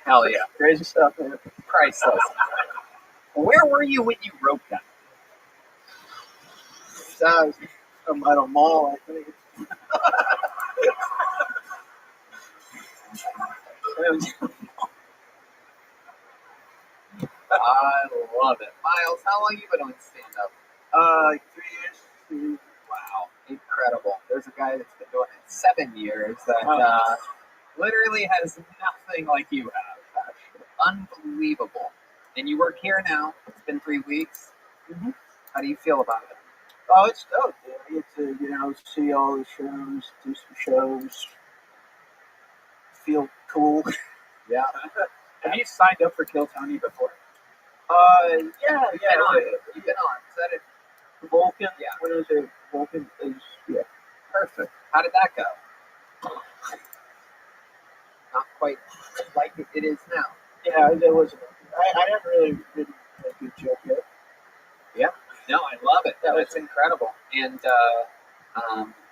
Hell yeah. Crazy stuff, man. Priceless. Where were you when you wrote that? I'm at a mall, I think. I love it. Miles, how long you been doing stand-up? Like 3 years. Wow, incredible. There's a guy that's been doing it 7 years that literally has nothing like you have. Unbelievable. And you work here now. It's been 3 weeks. Mm-hmm. How do you feel about it? Oh, it's dope. I get to, see all the shows, do some shows, feel cool. Yeah. Have you signed up for Kill Tony before? Yeah. You've been on. Is that it? Vulcan? Yeah. What is it? Vulcan is, yeah. Perfect. How did that go? Not quite like it is now. Yeah, it was. I haven't really been a good joke yet. Yeah. No, I love it. That's incredible. And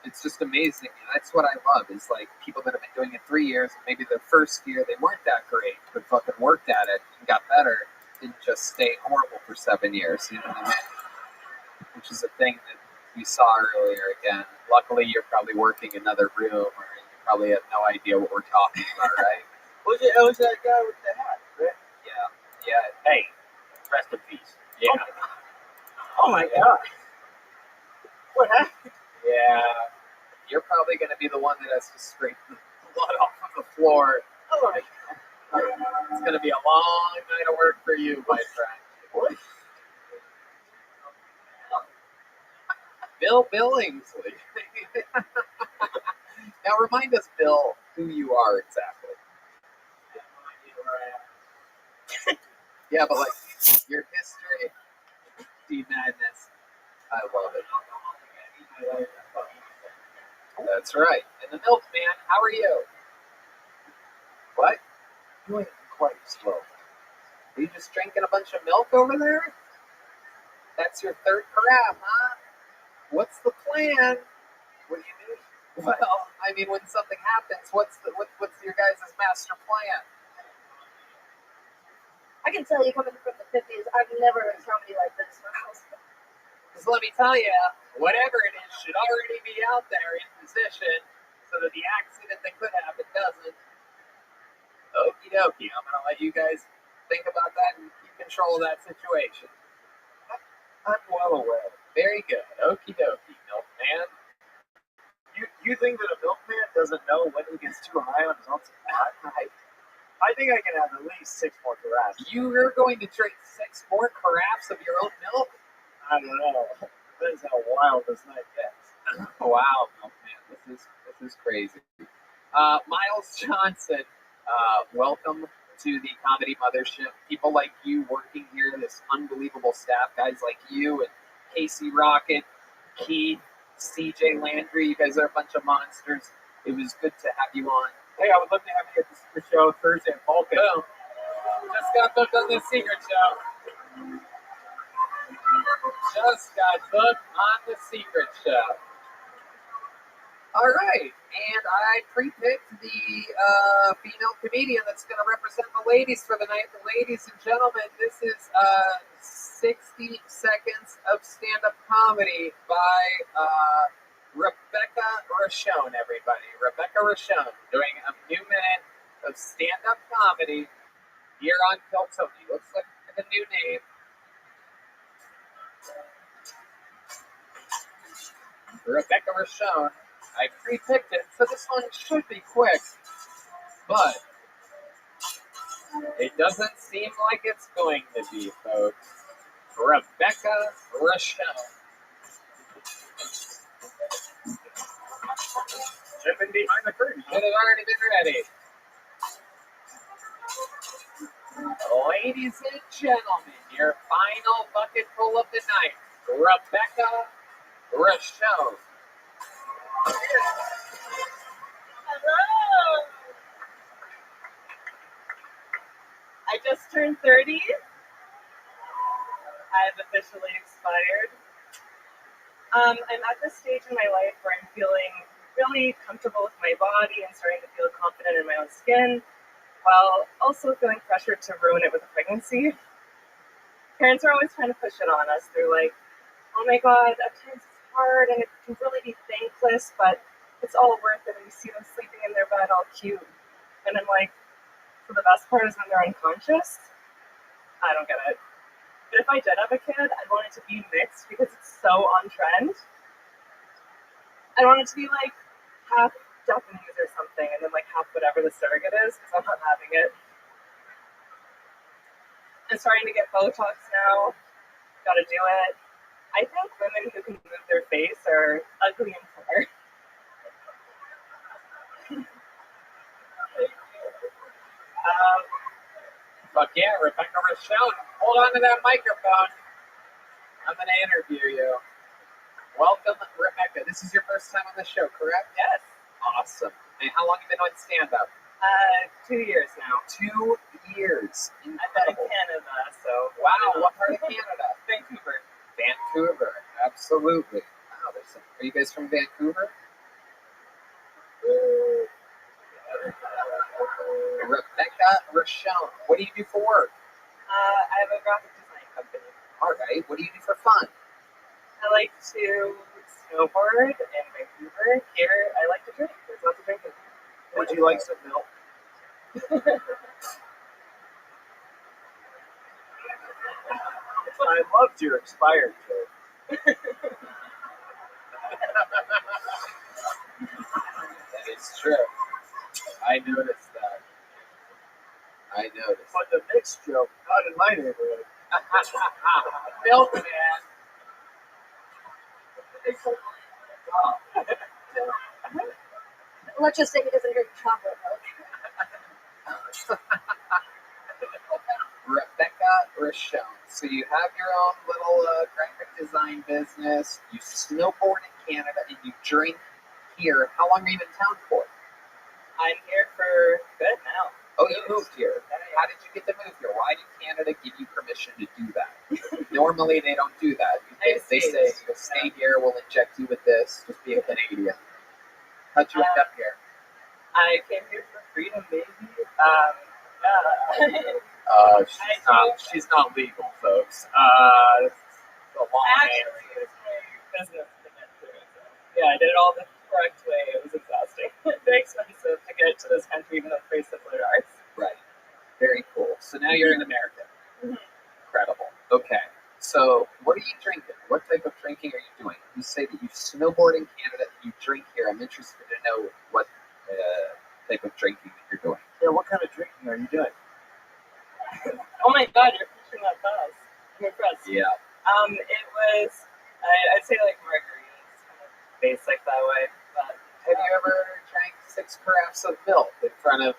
it's just amazing. That's what I love is like people that have been doing it 3 years, and maybe the first year they weren't that great, but fucking worked at it and got better, didn't just stay horrible for 7 years. You know what I mean? Which is a thing that we saw earlier again. Luckily, you're probably working another room, or you probably have no idea what we're talking about, right? It was that guy with the hat, right? Yeah. Yeah. Hey, rest in peace. Yeah. Oh my god. What happened? Yeah. You're probably going to be the one that has to scrape the blood off of the floor. Oh my god. It's going to be a long night of work for you, my friend. What? Bill Billingsley. Now remind us, Bill, who you are exactly. Yeah, but like your history, the madness. I love it. That's right. And the milkman, how are you? What? Doing quite slow. Are you just drinking a bunch of milk over there? That's your third carafe, huh? What's the plan? What do you mean? Well, I mean, when something happens, what's your guys' master plan? I can tell you, coming from the 50s, I've never heard comedy like this. Because let me tell you, whatever it is should already be out there in position so that the accident that could happen doesn't. Okie dokie. I'm going to let you guys think about that and keep control of that situation. I'm well aware. Very good. Okie dokie, milkman. You think that a milkman doesn't know when he gets too high on his own supply? I think I can have at least 6 more carafes. You're going to drink 6 more carafes of your own milk? I don't know. Depends how wild this night gets. Wow, milkman. This is crazy. Miles Johnson, welcome to the Comedy Mothership. People like you working here, this unbelievable staff, guys like you and Casey Rocket, Keith, CJ Landry. You guys are a bunch of monsters. It was good to have you on. Hey, I would love to have you at the Secret Show Thursday at Vulcan. Boom. Just got booked on the Secret Show. Just got booked on the Secret Show. All right, and I pre-picked the female comedian that's going to represent the ladies for the night. Ladies and gentlemen, this is 60 Seconds of Stand-Up Comedy by Rebecca Rochon, everybody. Rebecca Rochon doing a new minute of stand-up comedy here on Kill Tony. Looks like a new name. Rebecca Rochon. I pre-picked it, so this one should be quick, but it doesn't seem like it's going to be, folks. Rebecca Rochon. Jumping behind the curtain. Should have already been ready. Ladies and gentlemen, your final bucket full of the night, Rebecca Rochon. Hello! I just turned 30. I've officially expired. I'm at this stage in my life where I'm feeling really comfortable with my body and starting to feel confident in my own skin. while also feeling pressured to ruin it with a pregnancy. Parents are always trying to push it on us. They're like, oh my god, at times it's hard and it can really be thankless, but it's all worth it. And you see them sleeping in their bed all cute. And I'm like, so the best part is when they're unconscious? I don't get it. But if I did have a kid, I'd want it to be mixed because it's so on trend. I want it to be like half Japanese or something, and then like half whatever the surrogate is, because I'm not having it. I'm starting to get Botox now. Gotta do it. I think women who can move their face are ugly and poor. Fuck yeah, Rebecca Rochelle. Hold on to that microphone. I'm going to interview you. Welcome, Rebecca. This is your first time on the show, correct? Yes. Awesome. And how long have you been on stand-up? 2 years now. 2 years. I've been in Incredible. Canada, so. Wow, what part of Canada? Vancouver. Vancouver, absolutely. Wow, are you guys from Vancouver? Rebecca Rochelle. What do you do for work? I have a graphic design company. All right. What do you do for fun? I like to snowboard in Vancouver. Here, I like to drink. There's lots of drinking. Would you like some milk? I loved your expired joke. That is true. I noticed that. But the mixed joke, not in my neighborhood. Milkman. Let's just say he doesn't drink chocolate milk. Rebecca Rochelle. So you have your own little graphic design business. You snowboard in Canada and you drink here. How long are you in town for? I'm here for good now. Oh, you moved here. How did you get to move here? Why did Canada give you permission to do that? Normally they don't do that. They say, you'll stay here, we'll inject you with this, just be a Canadian. How'd you end up here? I came here for freedom, baby. She's not legal, folks. It's a long Actually, it was my business to get through. So. Yeah, I did it all the correct way. It was exhausting. Very expensive to get to this country, even though it's very similar to ours. Right. Very cool. So now you're in America. Mm-hmm. Incredible. Okay. So what are you drinking? What type of drinking are you doing? You say that you snowboard in Canada, you drink here. I'm interested to know what type of drinking that you're doing. Yeah, what kind of drinking are you doing? Oh my god, you're pushing that fast. I'm impressed. Yeah. It was, I'd say like margaritas, kind of basic that way. But Have you ever drank 6 carafes of milk in front of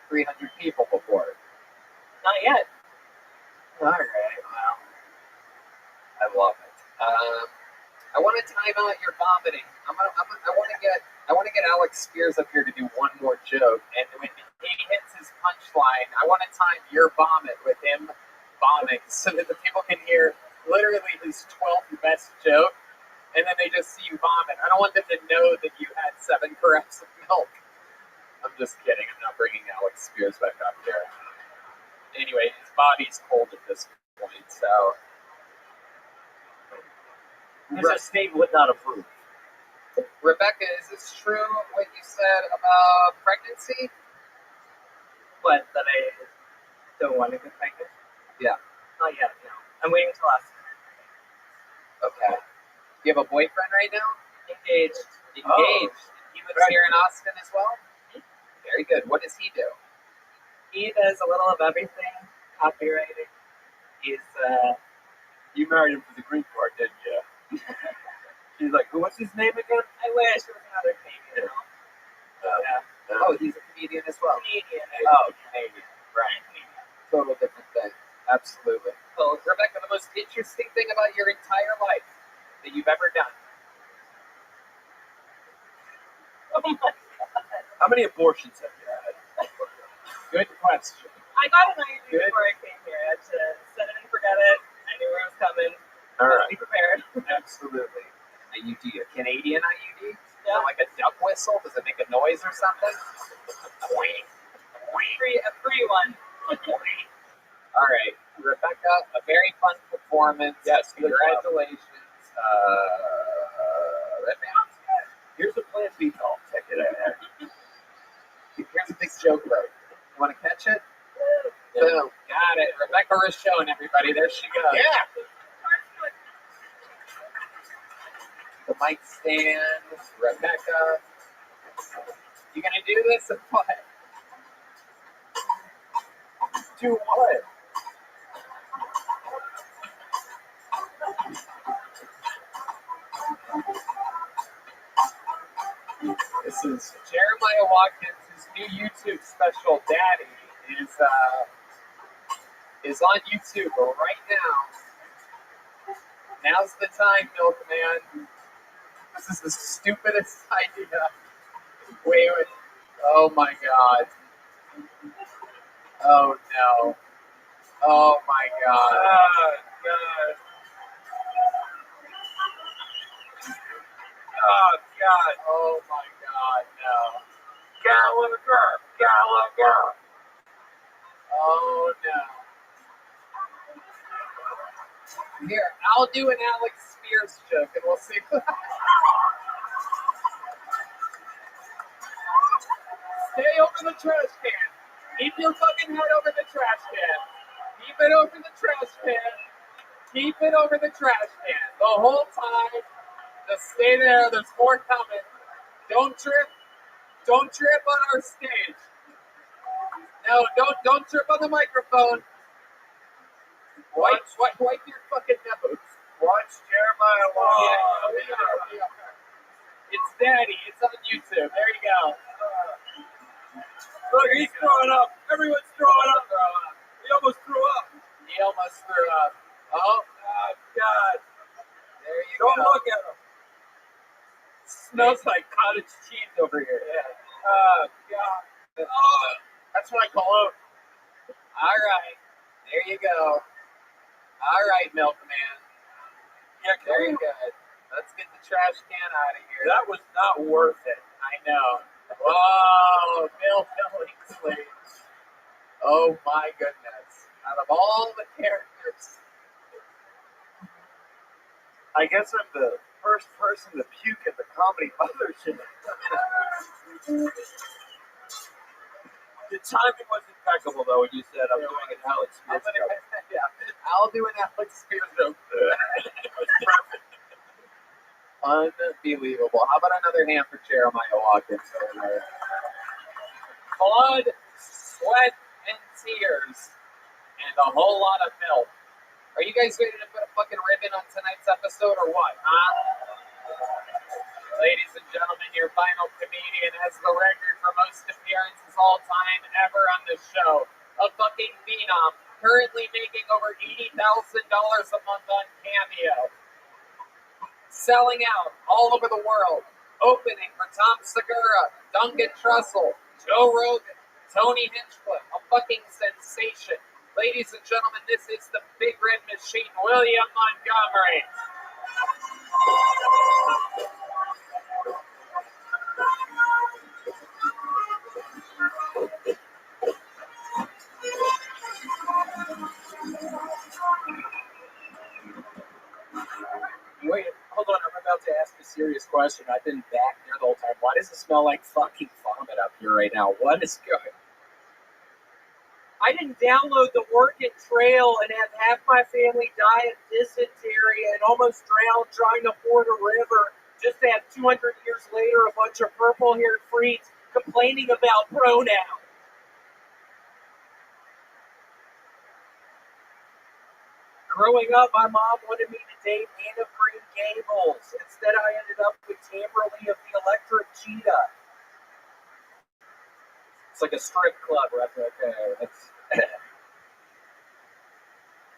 300 people before? not yet. All right. Well, I love it. I want to time out your vomiting. I want to get Alex Spears up here to do one more joke, and when he hits his punchline, I want to time your vomit with him vomiting, so that the people can hear literally his 12th best joke, and then they just see you vomit. I don't want them to know that you had 7 carafes of milk. I'm just kidding. I'm not bringing Alex Spears back up here. Anyway, his body's cold at this point, so. His estate would not approve. Rebecca, is this true what you said about pregnancy? But that I don't want to get pregnant. Yeah. Not yet, no. I'm waiting till last. Okay. Do you have a boyfriend right now? Engaged. Engaged. He lives here in Austin as well? Very good. What does he do? He does a little of everything. Copywriting. He's, You married him for the green card, didn't you? She's like, what's his name again? I wish it was another Canadian. Yeah. Oh, he's a comedian as well. Canadian. Oh, Canadian. Right. Total different thing. Absolutely. So, Rebecca, the most interesting thing about your entire life that you've ever done? Oh my god. How many abortions have you had? Good question. I got an IUD Good. before I came here. I had to set it and forget it. I knew where it was coming. All Be right. prepared. Absolutely. IUD, a Canadian IUD? Is Yeah. it like a duck whistle? Does it make a noise or something? A free one. All right, Rebecca, a very fun performance. Yes, good job. Congratulations. Redman. Here's a Plan B doll. Check it out. Here's a big joke, though. You want to catch it? Boom. Got it. Rebecca Rochon, everybody. There she goes. Yeah. The mic stand. Rebecca. You gonna do this or what? Do what? This is Jeremiah Watkins' new YouTube special, Daddy, is on YouTube right now. Now's the time, Milkman. This is the stupidest idea. Wait. Oh my God. Oh no. Oh my God. Oh, God. Oh, God. Oh my God. No. Gallagher. Oh no. Here, I'll do an Alex Spears joke and we'll see. Stay over the trash can. Keep your fucking head over the trash can. Keep it over the trash can. Keep it over the trash can. The whole time. Just stay there. There's more coming. Don't trip. Don't trip on our stage. No, don't trip on the microphone. Wipe your fucking nose. Watch Jeremiah Law. Yeah. It's Daddy. It's on YouTube. There you go. Look, he's throwing up. Everyone's throwing up. He almost threw up. He almost threw up. Oh, God. there you Don't go. look at him. Smells like cottage cheese over here. Yeah. Oh, God. Oh, that's what I call out. All right. There you go. All right, Milkman. Yeah, Very good. Let's get the trash can out of here. that was not worth it. I know. Whoa, Bill Billingsley. Oh my goodness. Out of all the characters. I guess I'm the first person to puke at the comedy mothership. The timing was impeccable, though, when you said I'm doing an Alex Spears joke. I'll do an Alex Spears joke. Unbelievable. How about another hand for Jeremiah Watkins over there? Blood, sweat, and tears, and a whole lot of milk. Are you guys ready to put a fucking ribbon on tonight's episode or what, huh? Ladies and gentlemen, your final comedian has the record for most appearances all time ever on this show. A fucking phenom, currently making over $80,000 a month on Cameo. Selling out all over the world. Opening for Tom Segura, Duncan Trussell, Joe Rogan, Tony Hinchcliffe, a fucking sensation. Ladies and gentlemen, this is the Big Red Machine, William Montgomery. Wait, hold on. I'm about to ask a serious question. I've been back there the whole time. Why does it smell like fucking vomit up here right now? What is going? I didn't download the Oregon Trail and have half my family die of dysentery and almost drown trying to ford a river just to have 200 years later a bunch of purple-haired freaks complaining about pronouns. Growing up, my mom wanted me to date Anne of Green Gables. Instead, I ended up with Tamberly of the Electric Cheetah. It's like a strip club right there. That's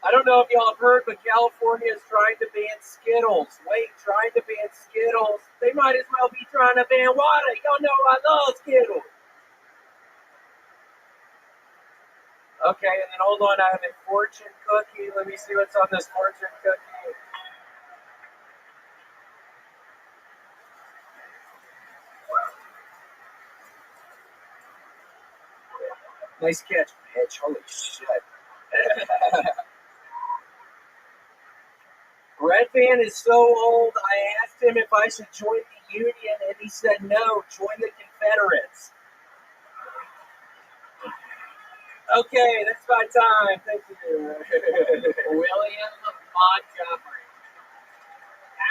I don't know if y'all have heard, but California is trying to ban Skittles. Wait, trying to ban Skittles? They might as well be trying to ban water. Y'all know I love Skittles. Okay, and then hold on, I have a fortune cookie. Let me see what's on this fortune cookie. Nice catch, Mitch. Holy shit. Red Van is so old, I asked him if I should join the Union, and he said no, join the Confederates. Okay, that's my time. Thank you. William Montgomery.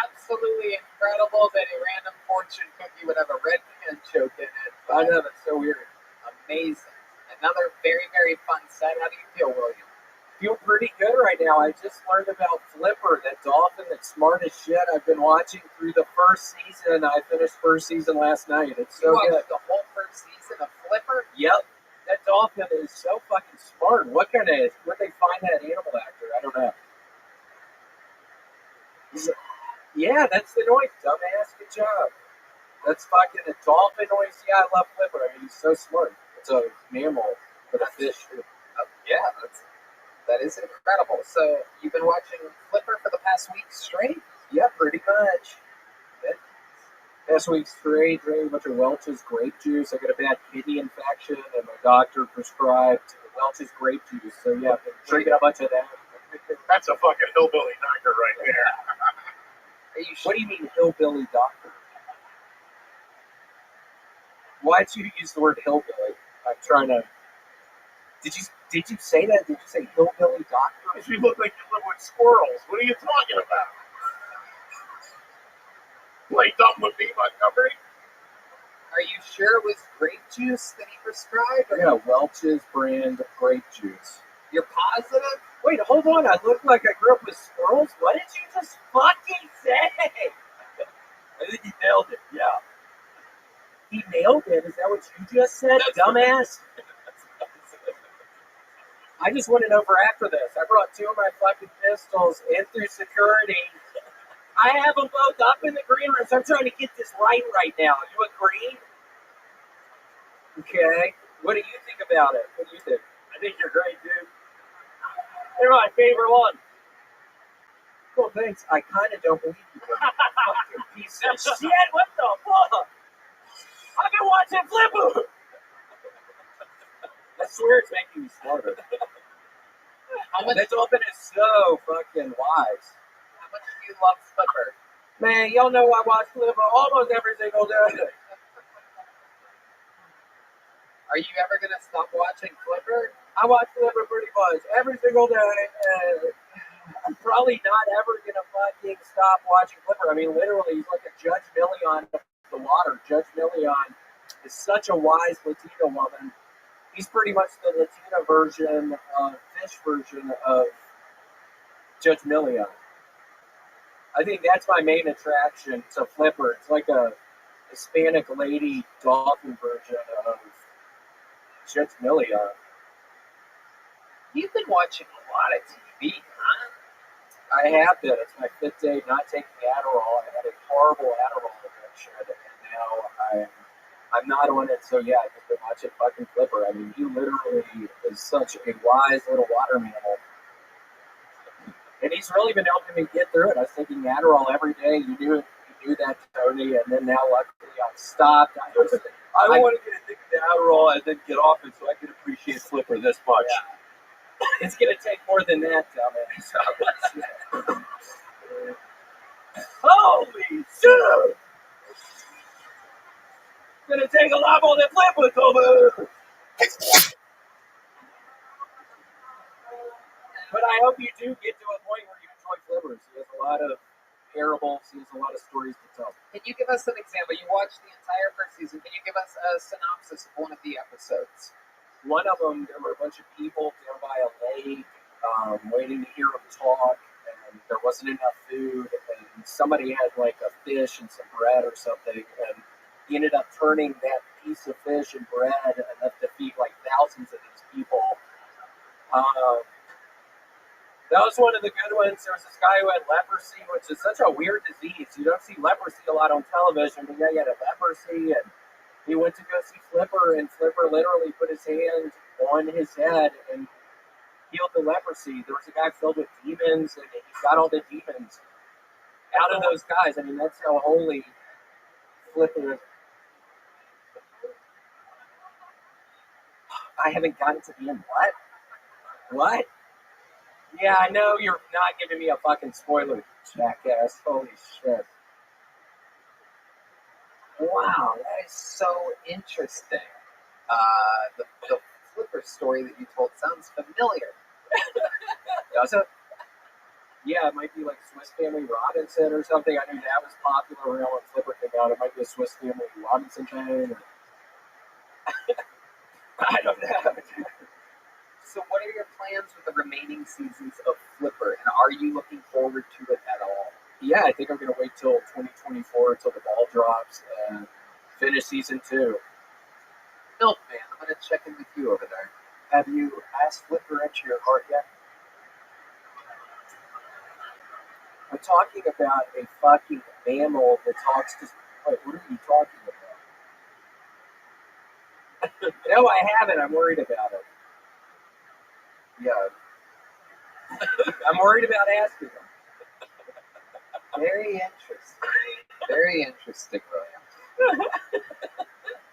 Absolutely incredible that a random fortune cookie would have a red hand joke in it. I know, that's so weird. Amazing. Another very, very fun set. How do you feel, William? Feel pretty good right now. I just learned about Flipper, that dolphin that's smart as shit. I've been watching through the first season. I finished first season last night. It's so You good. watched the whole first season of Flipper? Yep. That dolphin is so fucking smart. Where'd they find that animal actor? I don't know. Yeah, that's the noise. Dumbass, good job. That's fucking a dolphin noise. Yeah, I love Flipper. I mean, he's so smart. It's a mammal, but a fish too. Yeah, that is incredible. So you've been watching Flipper for the past week straight? Yeah, pretty much. Past week straight, drank a bunch of Welch's grape juice. I got a bad kidney infection, and my doctor prescribed Welch's grape juice. So yeah, I've been drinking a bunch of that. That's a fucking hillbilly doctor right there. Are you What do you mean, hillbilly doctor? Why'd you use the word hillbilly? I'm trying to. Did you say that? Did you say hillbilly doctor? You look like you live with squirrels. What are you talking about? Play dumb with me, Montgomery? Are you sure it was grape juice that he prescribed? Or Yeah, Welch's brand grape juice. you're positive? Wait, hold on. I look like I grew up with squirrels? What did you just fucking say? I think he nailed it, yeah. He nailed it? Is that what you just said, dumbass? I just want to know for after this. I brought two of my fucking pistols in through security. I have them both up in the green room, so I'm trying to get this right now. You agree? Okay. What do you think about it? What do you think? I think you're great, dude. They're my favorite one. Cool, thanks. I kind of don't believe you. Fucking piece of shit. What the fuck? I've been watching Flipper. I swear it's making me smarter. How much, That dolphin is so fucking wise. how much do you love Flipper? Man, y'all know I watch Flipper almost every single day. Are you ever going to stop watching Flipper? I watch Flipper pretty much every single day. I'm probably not ever gonna fucking stop watching Flipper. I mean, literally, he's like a Judge Million of the water. Judge Million is such a wise Latina woman. He's pretty much the Latina version, fish version of Judge Million. I think that's my main attraction to Flipper. It's like a Hispanic lady dolphin version of Judge Million. You've been watching a lot of TV, huh? I have been. It's my fifth day not taking Adderall. I had a horrible Adderall addiction, and now I'm not on it. So yeah, I've just been watching fucking Flipper. I mean, he literally is such a wise little water mammal, and he's really been helping me get through it. I was taking Adderall every day. You knew that, Tony, and then now luckily I've stopped. I I want to get addicted to Adderall and then get off it so I can appreciate Flipper this much. Yeah. It's gonna take more than that, dumbass. Holy shit! It's gonna take a lot more than Flipper, Toby. But I hope you do get to a point where you enjoy Flippers. He has a lot of parables. He has a lot of stories to tell. Can you give us an example? You watched the entire first season. Can you give us a synopsis of one of the episodes? One of them, there were a bunch of people down by a lake waiting to hear him talk, and there wasn't enough food, and somebody had like a fish and some bread or something, and he ended up turning that piece of fish and bread enough to feed like thousands of these people. That was one of the good ones. There was this guy who had leprosy, which is such a weird disease. You don't see leprosy a lot on television, but yeah, he had leprosy, and he went to go see Flipper, and Flipper literally put his hand on his head and healed the leprosy. There was a guy filled with demons, and he got all the demons out of those guys. I mean, that's how holy Flipper is. I haven't gotten to the end. What? What? Yeah, I know you're not giving me a fucking spoiler, jackass. Holy shit. Wow, that is so interesting. The Flipper story that you told sounds familiar. Does it? Yeah, it might be like Swiss Family Robinson or something. I knew that was popular around when Flipper came out. It might be a Swiss Family Robinson thing. I don't know. So, what are your plans with the remaining seasons of Flipper, and are you looking forward to it at all? Yeah, I think I'm going to wait till 2024 till the ball drops and finish season 2. Milkman, I'm going to check in with you over there. Have you asked Flipper into your heart yet? I'm talking about a fucking mammal that talks to. Wait, what are you talking about? No, I haven't. I'm worried about it. Yeah, I'm worried about asking him. very interesting. Very interesting, William.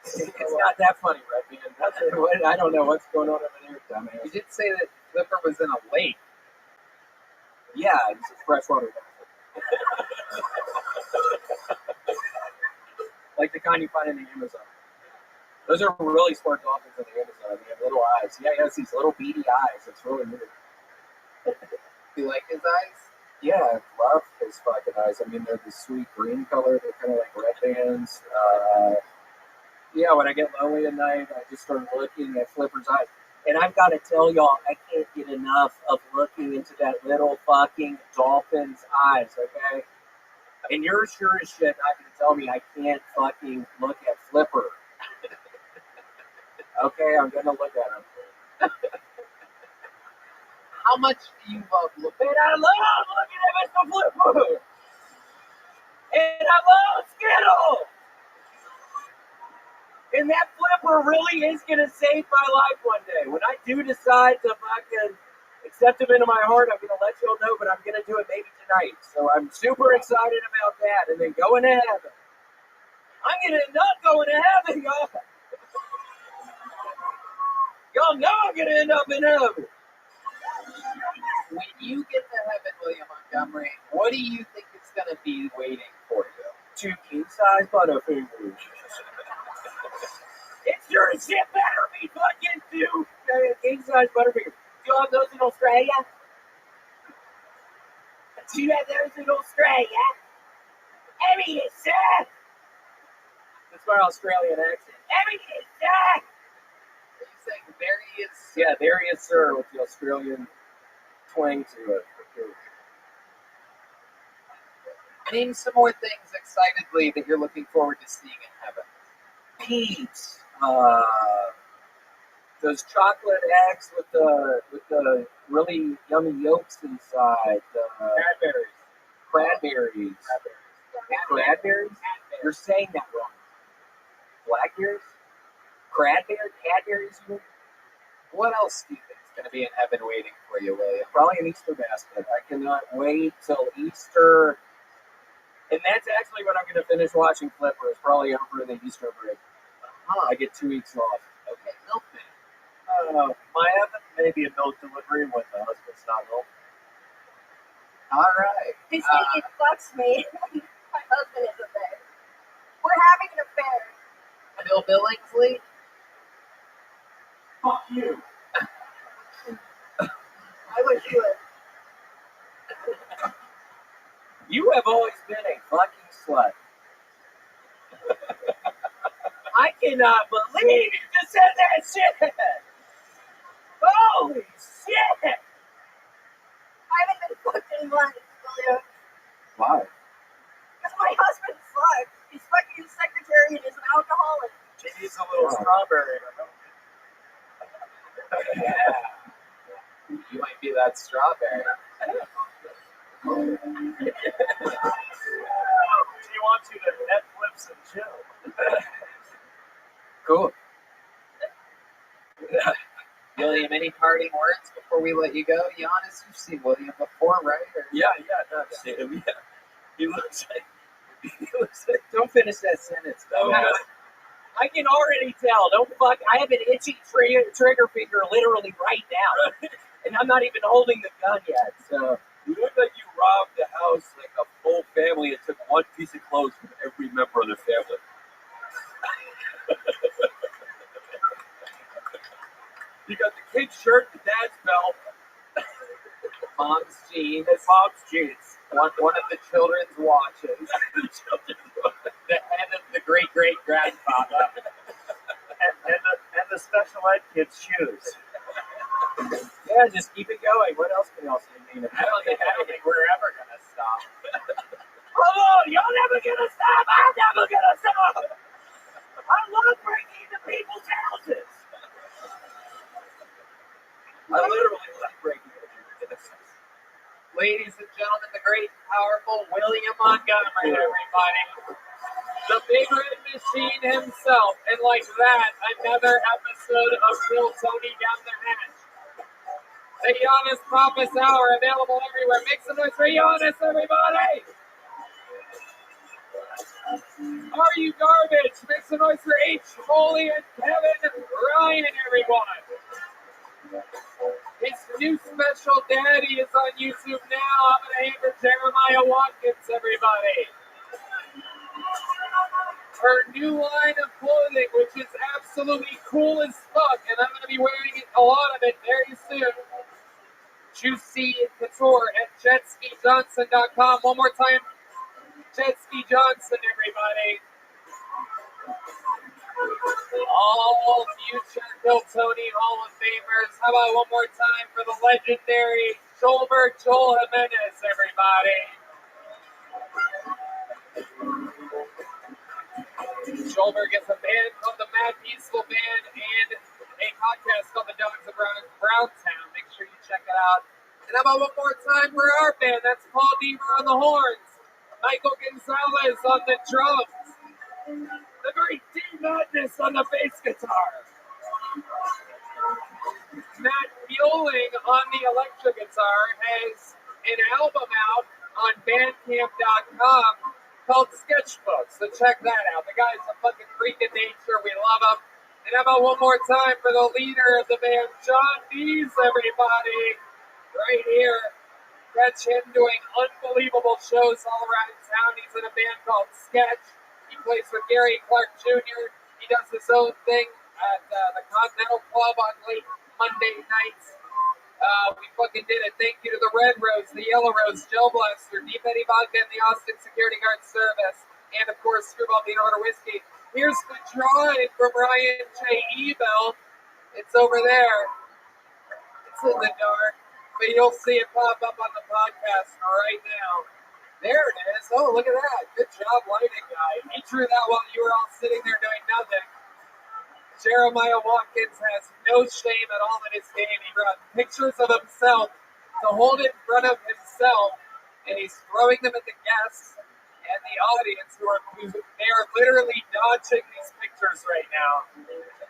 It's not that funny, right, man? I don't know what's going on over there, dumbass. You did say that Flipper was in a lake. Yeah, it's a freshwater dolphin. Like the kind you find in the Amazon. Those are really smart dolphins in the Amazon. They have little eyes. Yeah, he has these little beady eyes. It's really weird. You like his eyes? Yeah, I love his fucking eyes. I mean, they're the sweet green color. They're kind of like red bands. Yeah, when I get lonely at night, I just start looking at Flipper's eyes. And I've got to tell y'all, I can't get enough of looking into that little fucking dolphin's eyes, okay? And you're sure as shit not going to tell me I can't fucking look at Flipper. Okay, I'm going to look at him. How much do you love looking? And I love looking at Mr. Flipper. And I love Skittle. And that Flipper really is going to save my life one day. When I do decide to fucking accept him into my heart, I'm going to let you all know, but I'm going to do it maybe tonight. So I'm super excited about that. And then going to heaven. I'm going to end up going to heaven, y'all. Y'all know I'm going to end up in heaven. When you get to heaven, William Montgomery, what do you think is going to be waiting for you? 2 king-size Butterfingers. It sure as shit better be fucking 2 king-size Butterfingers. Do you have those in Australia? Do you have those in Australia? Emmy is sir. That's my Australian accent. Emmy is sir. Are you saying there he is? Yeah, there he is, sir, with the Australian twang to it. Name some more things excitedly that you're looking forward to seeing in heaven. Peeps. Those chocolate eggs with the really yummy yolks inside. Cranberries. Cranberries? You're saying that wrong. Blackberries? Cadberries? You mean? What else do you think is going to be in heaven waiting for you, William? Probably an Easter basket. I cannot wait till Easter. And that's actually when I'm going to finish watching Flipper. It's probably over the Easter break. I get 2 weeks off. Okay, Milkman. My heaven may be a milk delivery when the husband's not home. All right. He's saying it fucks me. My husband isn't there. We're having an affair. Bill Billingsley. Fuck you. I wish you would. You have always been a fucking slut. I cannot believe you just said that shit. Holy shit. I haven't been fucked in months, William. Why? Because my husband sucks. He's fucking his secretary and is an alcoholic. She needs a little strawberry in her milk. Yeah. You might be that strawberry. She wants you to Netflix and chill. Cool. William, any parting words before we let you go? Giannis, you've seen William before, right? Or... Yeah, no, I've seen him, yeah. He looks like, don't finish that sentence. No. I can already tell. Don't fuck. I have an itchy trigger finger literally right now. And I'm not even holding the gun yet. So You look like you robbed the house like a full family and took one piece of clothes from every member of the family. You got the kid's shirt, the dad's belt, Mom's jeans, His mom's jeans. one of the children's watches, the children's the head of the great grandfather. And the special ed kid's shoes. yeah, just keep it going. What else can y'all say? I don't think we're ever gonna stop. Hold on, y'all never gonna stop. I'm never gonna stop. I love breaking into people's houses. I literally love breaking it. Ladies and gentlemen, the great, powerful William Montgomery, everybody. The big red machine himself. And like that, another episode of Bill Tony Down the Hatch. The Giannis Papas Hour, available everywhere. Make some noise for Giannis, everybody! Are you garbage? Make some noise for H. Foley and Kevin Ryan, everyone. His new special daddy is on YouTube now. I'm going to hand for Jeremiah Watkins, everybody. Her new line of clothing, which is absolutely cool as fuck, and I'm going to be wearing a lot of it very soon. Juicy Couture at JetSkiJohnson.com. One more time, Jetski Johnson, everybody. All future Bill Tony Hall of Famers. How about one more time for the legendary Joelberg Joel Jimenez, everybody. Joelberg is a band called the Mad Peaceful Band and a podcast called The Dogs of Browntown. Make sure you check it out. And how about one more time for our band? That's Paul Deaver on the horns, Michael Gonzalez on the drums, the great D Madness on the bass guitar, Matt Mueling on the electric guitar has an album out on Bandcamp.com called Sketchbook, so check that out. The guy's a fucking freak of nature. We love him. And how about one more time for the leader of the band, John Dees, everybody, right here. Catch him doing unbelievable shows all around town. He's in a band called Sketch. He plays with Gary Clark Jr. He does his own thing at the Continental Club on late Monday nights. We fucking did it. Thank you to the Red Rose, the Yellow Rose, Joe Blaster, Deep Eddie Vodka, and the Austin Security Guard Service. And, of course, Screwball Peanut Butter Whiskey. Here's the drawing from Ryan J. Ebel. It's over there. It's in the dark. But you'll see it pop up on the podcast right now. There it is. Oh, look at that. Good job, lighting guy. He drew that while you were all sitting there doing nothing. Jeremiah Watkins has no shame at all in his game. He brought pictures of himself to hold in front of himself, and he's throwing them at the guests and the audience they are literally dodging these pictures right now.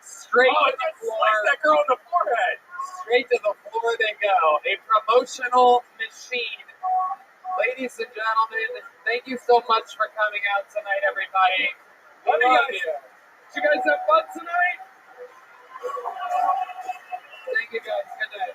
Straight to the floor. Like that girl on the forehead. Straight to the floor they go. A promotional machine. Ladies and gentlemen, thank you so much for coming out tonight, everybody. Love you guys. Did you guys have fun tonight? Thank you guys. Good night.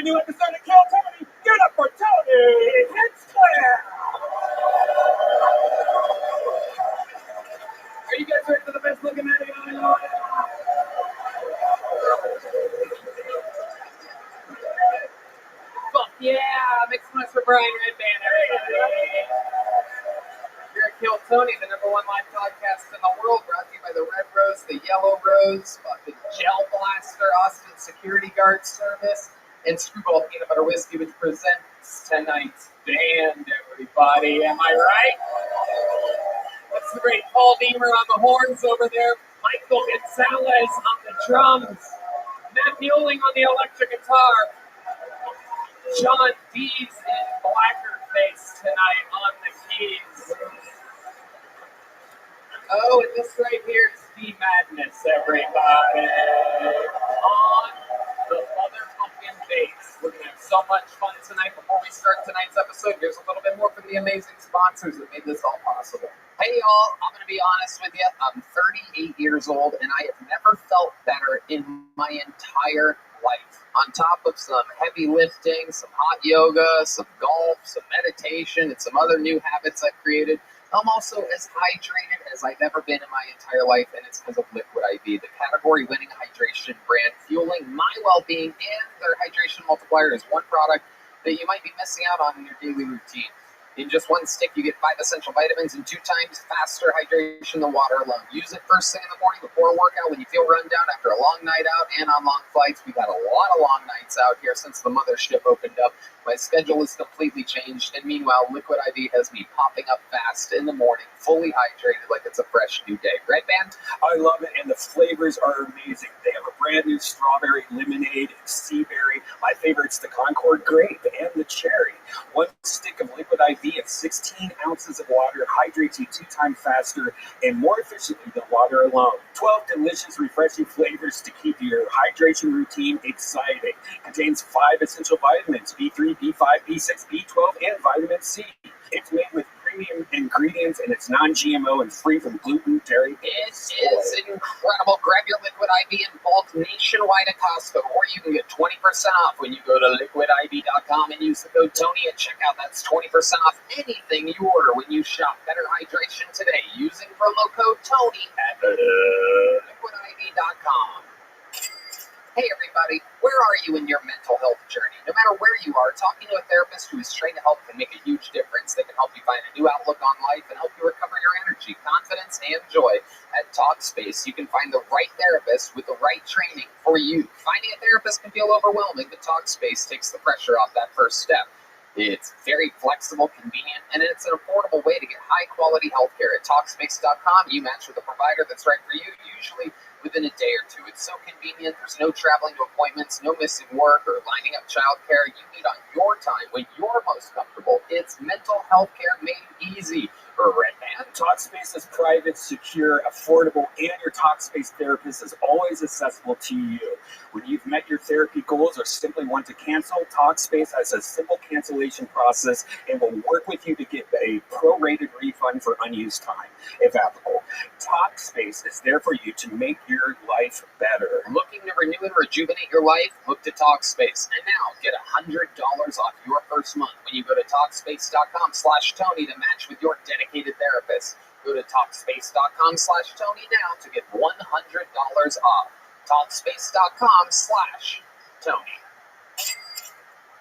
brand new episode of Kill Tony. Give it up for Tony Hinchcliffe. Are you guys ready for the best looking man in the Fuck yeah! Make some noise for Brian Redband, everybody. You're at Kill Tony, the #1 live podcast in the world, brought to you by the Red Rose, the Yellow Rose, fucking Gel Blaster, Austin Security Guard Service, and Screwball Peanut Butter Whiskey, which presents tonight's band, everybody. Am I right? That's the great Paul Deemer on the horns over there, Michael Gonzalez on the drums, Matt Mueling on the electric guitar, John Dees in Blackerface tonight on the keys. Oh, and this right here is the madness, everybody. On the motherfucking bass. We're going to have so much fun tonight. Before we start tonight's episode, here's a little bit more from the amazing sponsors that made this all possible. Hey, y'all, I'm going to be honest with you. I'm 38 years old, and I have never felt better in my entire life. On top of some heavy lifting, some hot yoga, some golf, some meditation, and some other new habits I've created, I'm also as hydrated as I've ever been in my entire life, and it's because of Liquid IV, the category-winning hydration brand, fueling my well-being, and their hydration multiplier is one product that you might be missing out on in your daily routine. In just one stick, you get 5 essential vitamins and 2 times faster hydration than water alone. Use it first thing in the morning before a workout when you feel run down after a long night out and on long flights. We've had a lot of long nights out here since the mothership opened up. My schedule has completely changed, and meanwhile, Liquid IV has me popping up fast in the morning, fully hydrated like it's a fresh new day. Right, man? I love it, and the flavors are amazing. They have a brand new strawberry lemonade and sea berry. My favorite's the Concord grape and the cherry. One stick of Liquid IV and 16 ounces of water hydrates you 2 times faster and more efficiently than water alone. 12 delicious, refreshing flavors to keep your hydration routine exciting. Contains 5 essential vitamins, B3, B5, B6, B12, and vitamin C. It's made with premium ingredients, and it's non-GMO and free from gluten, dairy. It is incredible. Grab your Liquid IV in bulk nationwide at Costco, or you can get 20% off when you go to liquidiv.com and use the code Tony at checkout. That's 20% off anything you order when you shop Better Hydration today using promo code Tony at liquidiv.com. Hey everybody, where are you in your mental health journey? No matter where you are, talking to a therapist who is trained to help can make a huge difference. They can help you find a new outlook on life and help you recover your energy, confidence, and joy. At Talkspace, you can find the right therapist with the right training for you. Finding a therapist can feel overwhelming, but Talkspace takes the pressure off that first step. It's very flexible, convenient, and it's an affordable way to get high-quality healthcare. At Talkspace.com, you match with a provider that's right for you, usually within a day or two. It's so convenient. There's no traveling to appointments, no missing work, or lining up childcare. You meet on your time when you're most comfortable. It's mental health care made easy. For Redman, Talkspace is private, secure, affordable, and your Talkspace therapist is always accessible to you. When you've met your therapy goals or simply want to cancel, Talkspace has a simple cancellation process and will work with you to get a prorated refund for unused time, if applicable. Talkspace is there for you to make your life better. Looking to renew and rejuvenate your life? Look to Talkspace. And now, get $100 off your first month when you go to Talkspace.com/Tony to match with your dedicated therapist. Go to Talkspace.com/Tony now to get $100 off. Talkspace.com/Tony.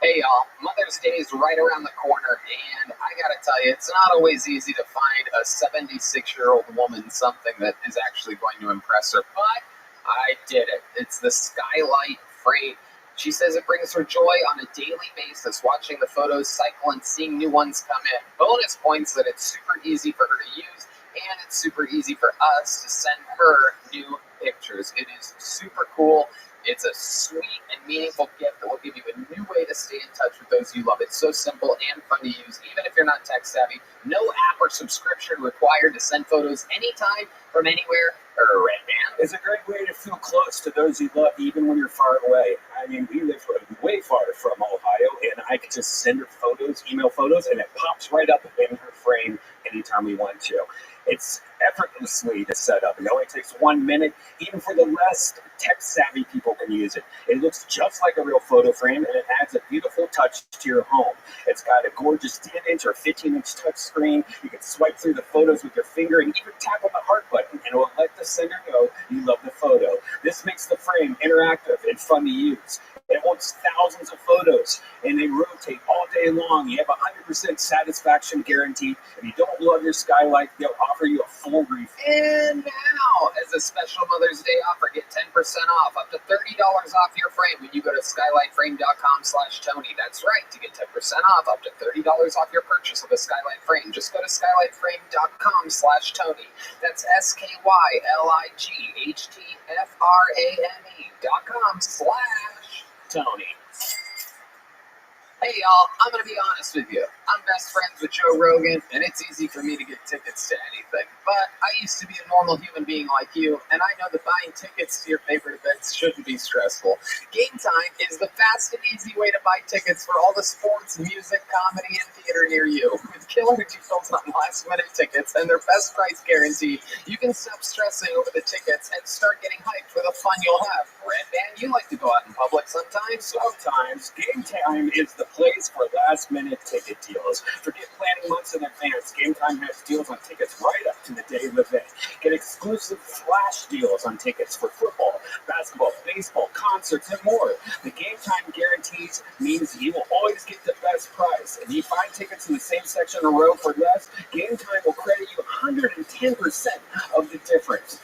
Hey y'all, Mother's Day is right around the corner, and I gotta tell you, it's not always easy to find a 76-year-old woman something that is actually going to impress her, but I did it. It's the Skylight Freight. She says it brings her joy on a daily basis, watching the photos cycle and seeing new ones come in. Bonus points that it's super easy for her to use, and it's super easy for us to send her new pictures. It is super cool. It's a sweet and meaningful gift that will give you a new way to stay in touch with those you love. It's so simple and fun to use, even if you're not tech savvy. No app or subscription required to send photos anytime from anywhere. Redman. It's a great way to feel close to those you love, even when you're far away. I mean, we live way far from Ohio, and I could just send her photos, email photos, and it pops right up in her frame anytime we want to. It's effortlessly to set up. It only takes 1 minute. Even for the less tech-savvy people and use it. It looks just like a real photo frame, and it adds a beautiful touch to your home. It's got a gorgeous 10-inch or 15-inch touch screen. You can swipe through the photos with your finger and even tap on the heart button, and it will let the sender know you love the photo. This makes the frame interactive and fun to use. It holds thousands of photos, and they rotate all day long. You have a 100% satisfaction guarantee. If you don't love your skylight, they'll offer you a full refund. And now, as a special Mother's Day offer, get 10% off, up to $30 off your frame when you go to skylightframe.com/Tony. That's right, to get 10% off, up to $30 off your purchase of a skylight frame. Just go to skylightframe.com/Tony. That's SKYLIGHTFRAME.com/Tony. Hey y'all, I'm gonna be honest with you. I'm best friends with Joe Rogan, and it's easy for me to get tickets to anything. But I used to be a normal human being like you, and I know that buying tickets to your favorite events shouldn't be stressful. Game Time is the fast and easy way to buy tickets for all the sports, music, comedy, and theater near you. With killer deals on last-minute tickets and their best price guarantee, you can stop stressing over the tickets and start getting hyped for the fun you'll have. Brandon, you like to go out in public sometimes. Sometimes Game Time is the place for last-minute ticket deals. Forget planning months in advance. Game Time has deals on tickets right up to the day of the event. Get exclusive flash deals on tickets for football, basketball, baseball, concerts, and more. The Game Time guarantees means you will always get the best price. If you find tickets in the same section or row for less, Game Time will credit you 110% of the difference.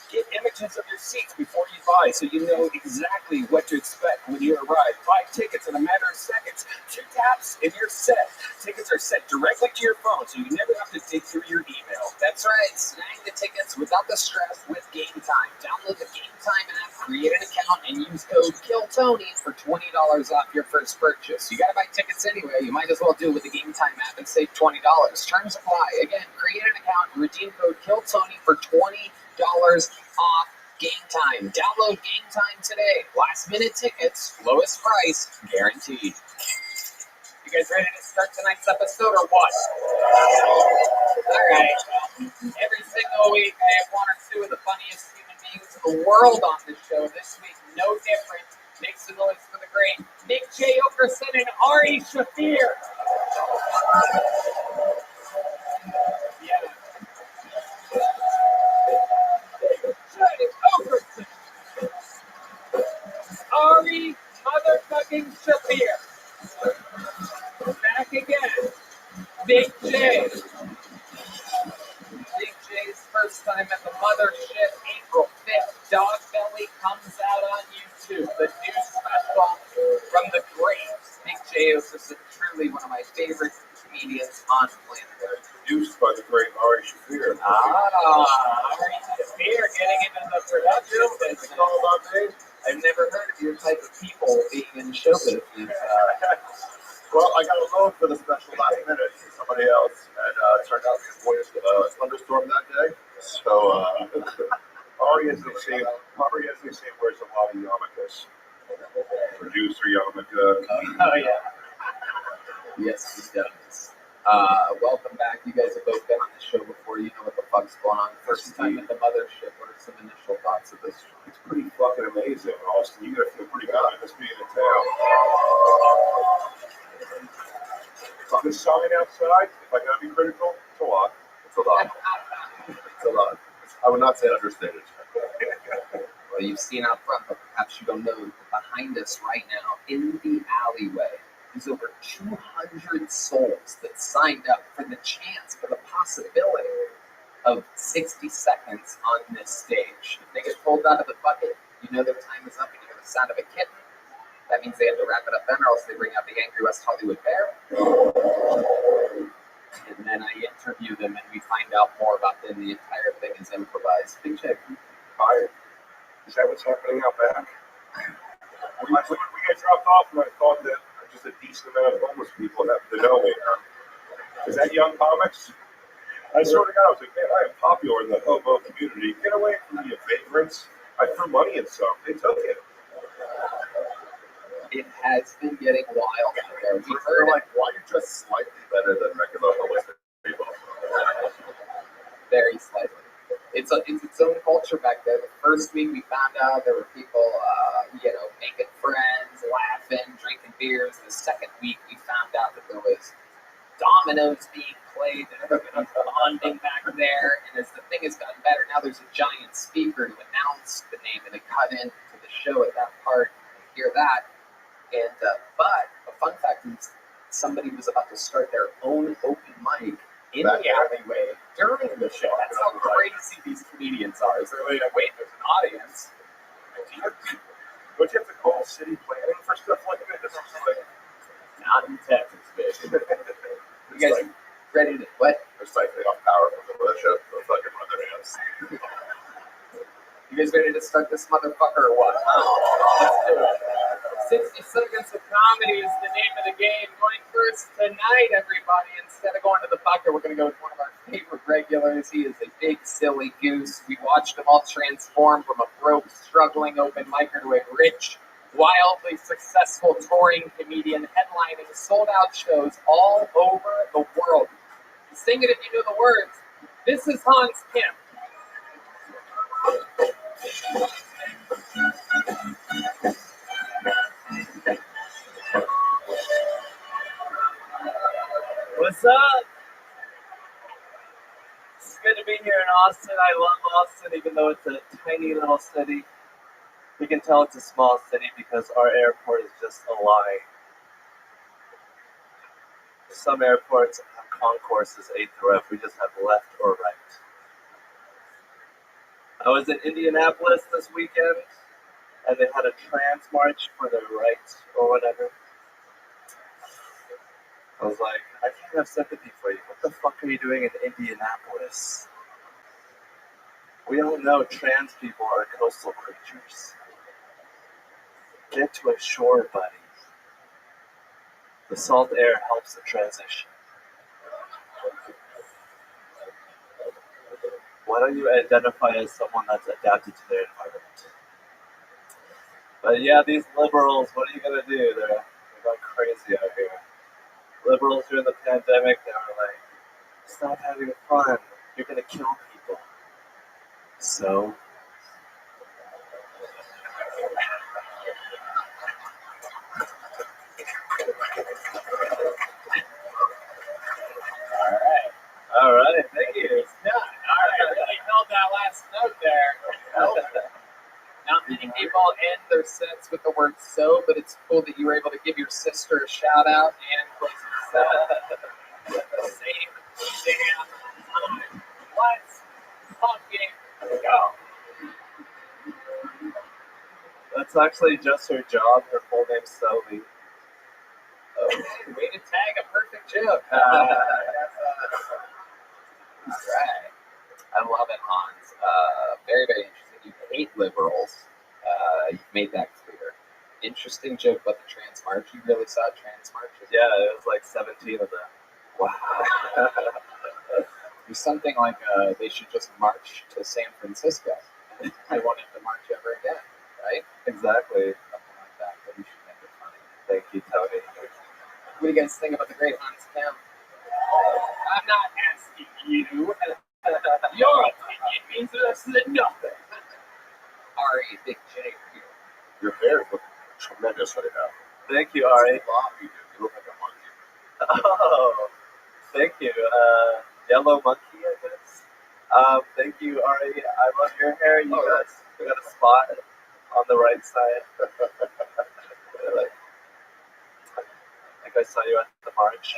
Get images of your seats before you buy so you know exactly what to expect when you arrive. Buy tickets in a matter of seconds. 2 taps and you're set. Tickets are sent directly to your phone so you never have to dig through your email. That's right. Snag the tickets without the stress with Game Time. Download the Game Time app, create an account, and use code KILLTONY for $20 off your first purchase. You gotta buy tickets anyway. You might as well do it with the Game Time app and save $20. Terms apply. Again, create an account and redeem code KILLTONY for $20 off Game Time. Download Game Time today. Last minute tickets, lowest price, guaranteed. You guys ready to start tonight's episode or what? Alright. Every single week I have one or two of the funniest human beings in the world on the show. This week, no different. Make some noise for the great Nick J. Okerson and Ari Shafir. Yeah. Ari motherfucking Shafir. Back again. Big J. Big J's first time at the mothership, April 5th. Dog Belly comes out on YouTube. The new special from the great Big J is truly one of my favorite comedians on planet Earth. Produced by the great Ari Shafir. Ari Shafir getting into the production business. It's all about me. I've never heard of your type of people being in show business. Well, I got a loan for the special last minute for somebody else, and it turned out to be a thunderstorm that day. So Ari has the same words a lot of yarmulkes. Producer yarmulke. Oh yeah. Yes, he does. Welcome back. You guys have both been on the show before. You know what the fuck's going on. First time at the mothership. What are some initial thoughts of this show? It's pretty fucking amazing, Austin. You gotta feel pretty good about this being in town. The sign outside, if I gotta be critical, it's a lot. It's a lot. It's a lot. I would not say understated. Well, you've seen out front, but perhaps you don't know behind us right now, in the alleyway, there's over 200 souls that signed up for the chance, for the possibility of 60 seconds on this stage. If they get pulled out of the bucket, you know their time is up and you hear the sound of a kitten. That means they have to wrap it up then, or else they bring out the angry West Hollywood bear. And then I interview them and we find out more about them. The entire thing is improvised. Big check. Hi. Is that what's happening out back? We got dropped off and I thought that just a decent amount of homeless people happened to know me. Is that Young Comics? I sort of got, I was like, man, I am popular in the hobo community. Get away from me, you vagrants. I threw money in some. They took it. It has been getting wild out there. We They're heard like, why are you dressed slightly better than regular homeless people? very slightly. it's its own culture back there. The first week we found out there were people, making friends, laughing, drinking beers. The second week we found out that there was dominoes being played and everybody's bonding back there. And as the thing has gotten better, now there's a giant speaker to announce the name, and they cut into the show at that part and hear that. And but a fun fact is somebody was about to start their own open mic in the alleyway during the show. That's how crazy these comedians are. Is they're like, wait, there's an audience. Don't you have to call city planning for stuff like that? This is like Not in Texas, bitch. You guys like ready to what? they're siphoning off power from the Russia. They'll fucking run their hands. You guys ready to start this motherfucker or what? Let's do it. 60 Seconds of Comedy is the name of the game. Going first tonight, everybody. Instead of going to the bucket, we're going to go with one of our favorite regulars. He is a big, silly goose. We watched him all transform from a broke, struggling open micer to a rich, wildly successful touring comedian headlining sold-out shows all over the world. Sing it if you know the words. This is Hans Kim. What's up? It's good to be here in Austin. I love Austin, even though it's a tiny little city. You can tell it's a small city because our airport is just a lie. Some airports have concourses A through F. We just have left or right. I was in Indianapolis this weekend, and they had a trans march for the right or whatever. I was like, I can't have sympathy for you. What the fuck are you doing in Indianapolis? We all know trans people are coastal creatures. Get to a shore, buddy. The salt air helps the transition. Why don't you identify as someone that's adapted to their environment? But yeah, these liberals, what are you gonna do? They're going crazy out here. Liberals during the pandemic, they were like, stop having fun. You're gonna kill people. So? All right, thank you. It's done. All right, really held that last note there. Not many people end their sets with the word "so," but it's cool that you were able to give your sister a shout out and close your set with the same damn time. Let's fucking go. That's actually just her job. Her full name's Sylvie. Okay, way to tag a perfect joke. All right. I love it, Hans. Very, very interesting. You hate liberals. You've made that clear. Interesting joke about the trans march. You really saw trans marches? Yeah, it was like 17 of them. Wow. There's something like they should just march to San Francisco. I won't have to march ever again, right? Exactly. Something like that. But we should make it funny. Thank you, Tony. What do you guys think about the great Hans Kim? I'm not asking you. Your opinion means less than nothing. Ari, Big J here. Your hair is looking tremendous right now. Thank you, Ari. You look like a monkey. Oh, thank you. Yellow monkey, I guess. Thank you, Ari. I love your hair. You got a spot on the right side. I think I saw you at the march.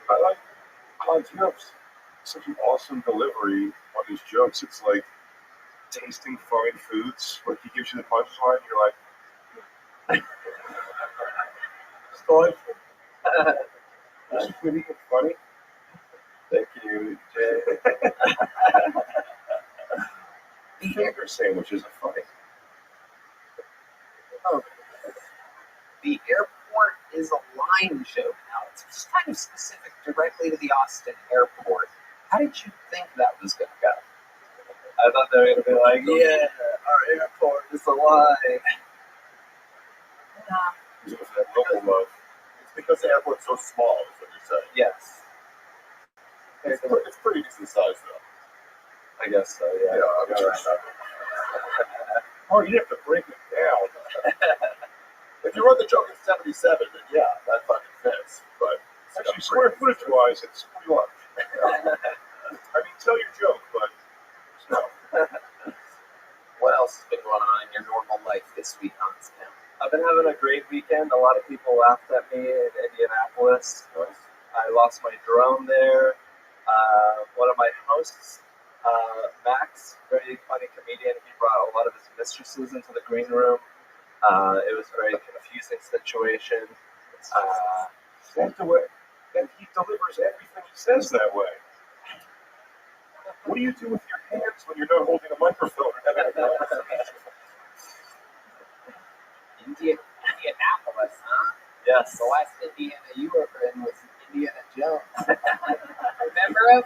I like you have such an awesome delivery on these jokes. It's like tasting foreign foods. Like he gives you the punchline, you're like, it's delightful. It's pretty funny. Thank you, Jay. Finger sandwiches are funny. Oh, the airport is a line joke now. It's just kind of specific directly to the Austin airport. How did you think that was going to go? I thought they were going to be like, yeah, our airport is a lie. It's because the airport's so small. Is what you're So yes, It's pretty decent size though. I guess so. Yeah. Yeah, I'm You're sure. Oh, you have to break it down. If you run the joke at 77, then yeah, that fucking fits. But actually, square footage wise, it's pretty large. I mean, tell your joke, but no. What else has been going on in your normal life this week, Hans? I've been having a great weekend. A lot of people laughed at me in Indianapolis. I lost my drone there. One of my hosts, Max, very funny comedian, he brought a lot of his mistresses into the green room. It was a very confusing situation. That's the way. And he delivers everything he says that way. What do you do with your hands when you're not holding a microphone? Indianapolis, huh? Yes. The last Indiana you were in was Indiana Jones. Remember him?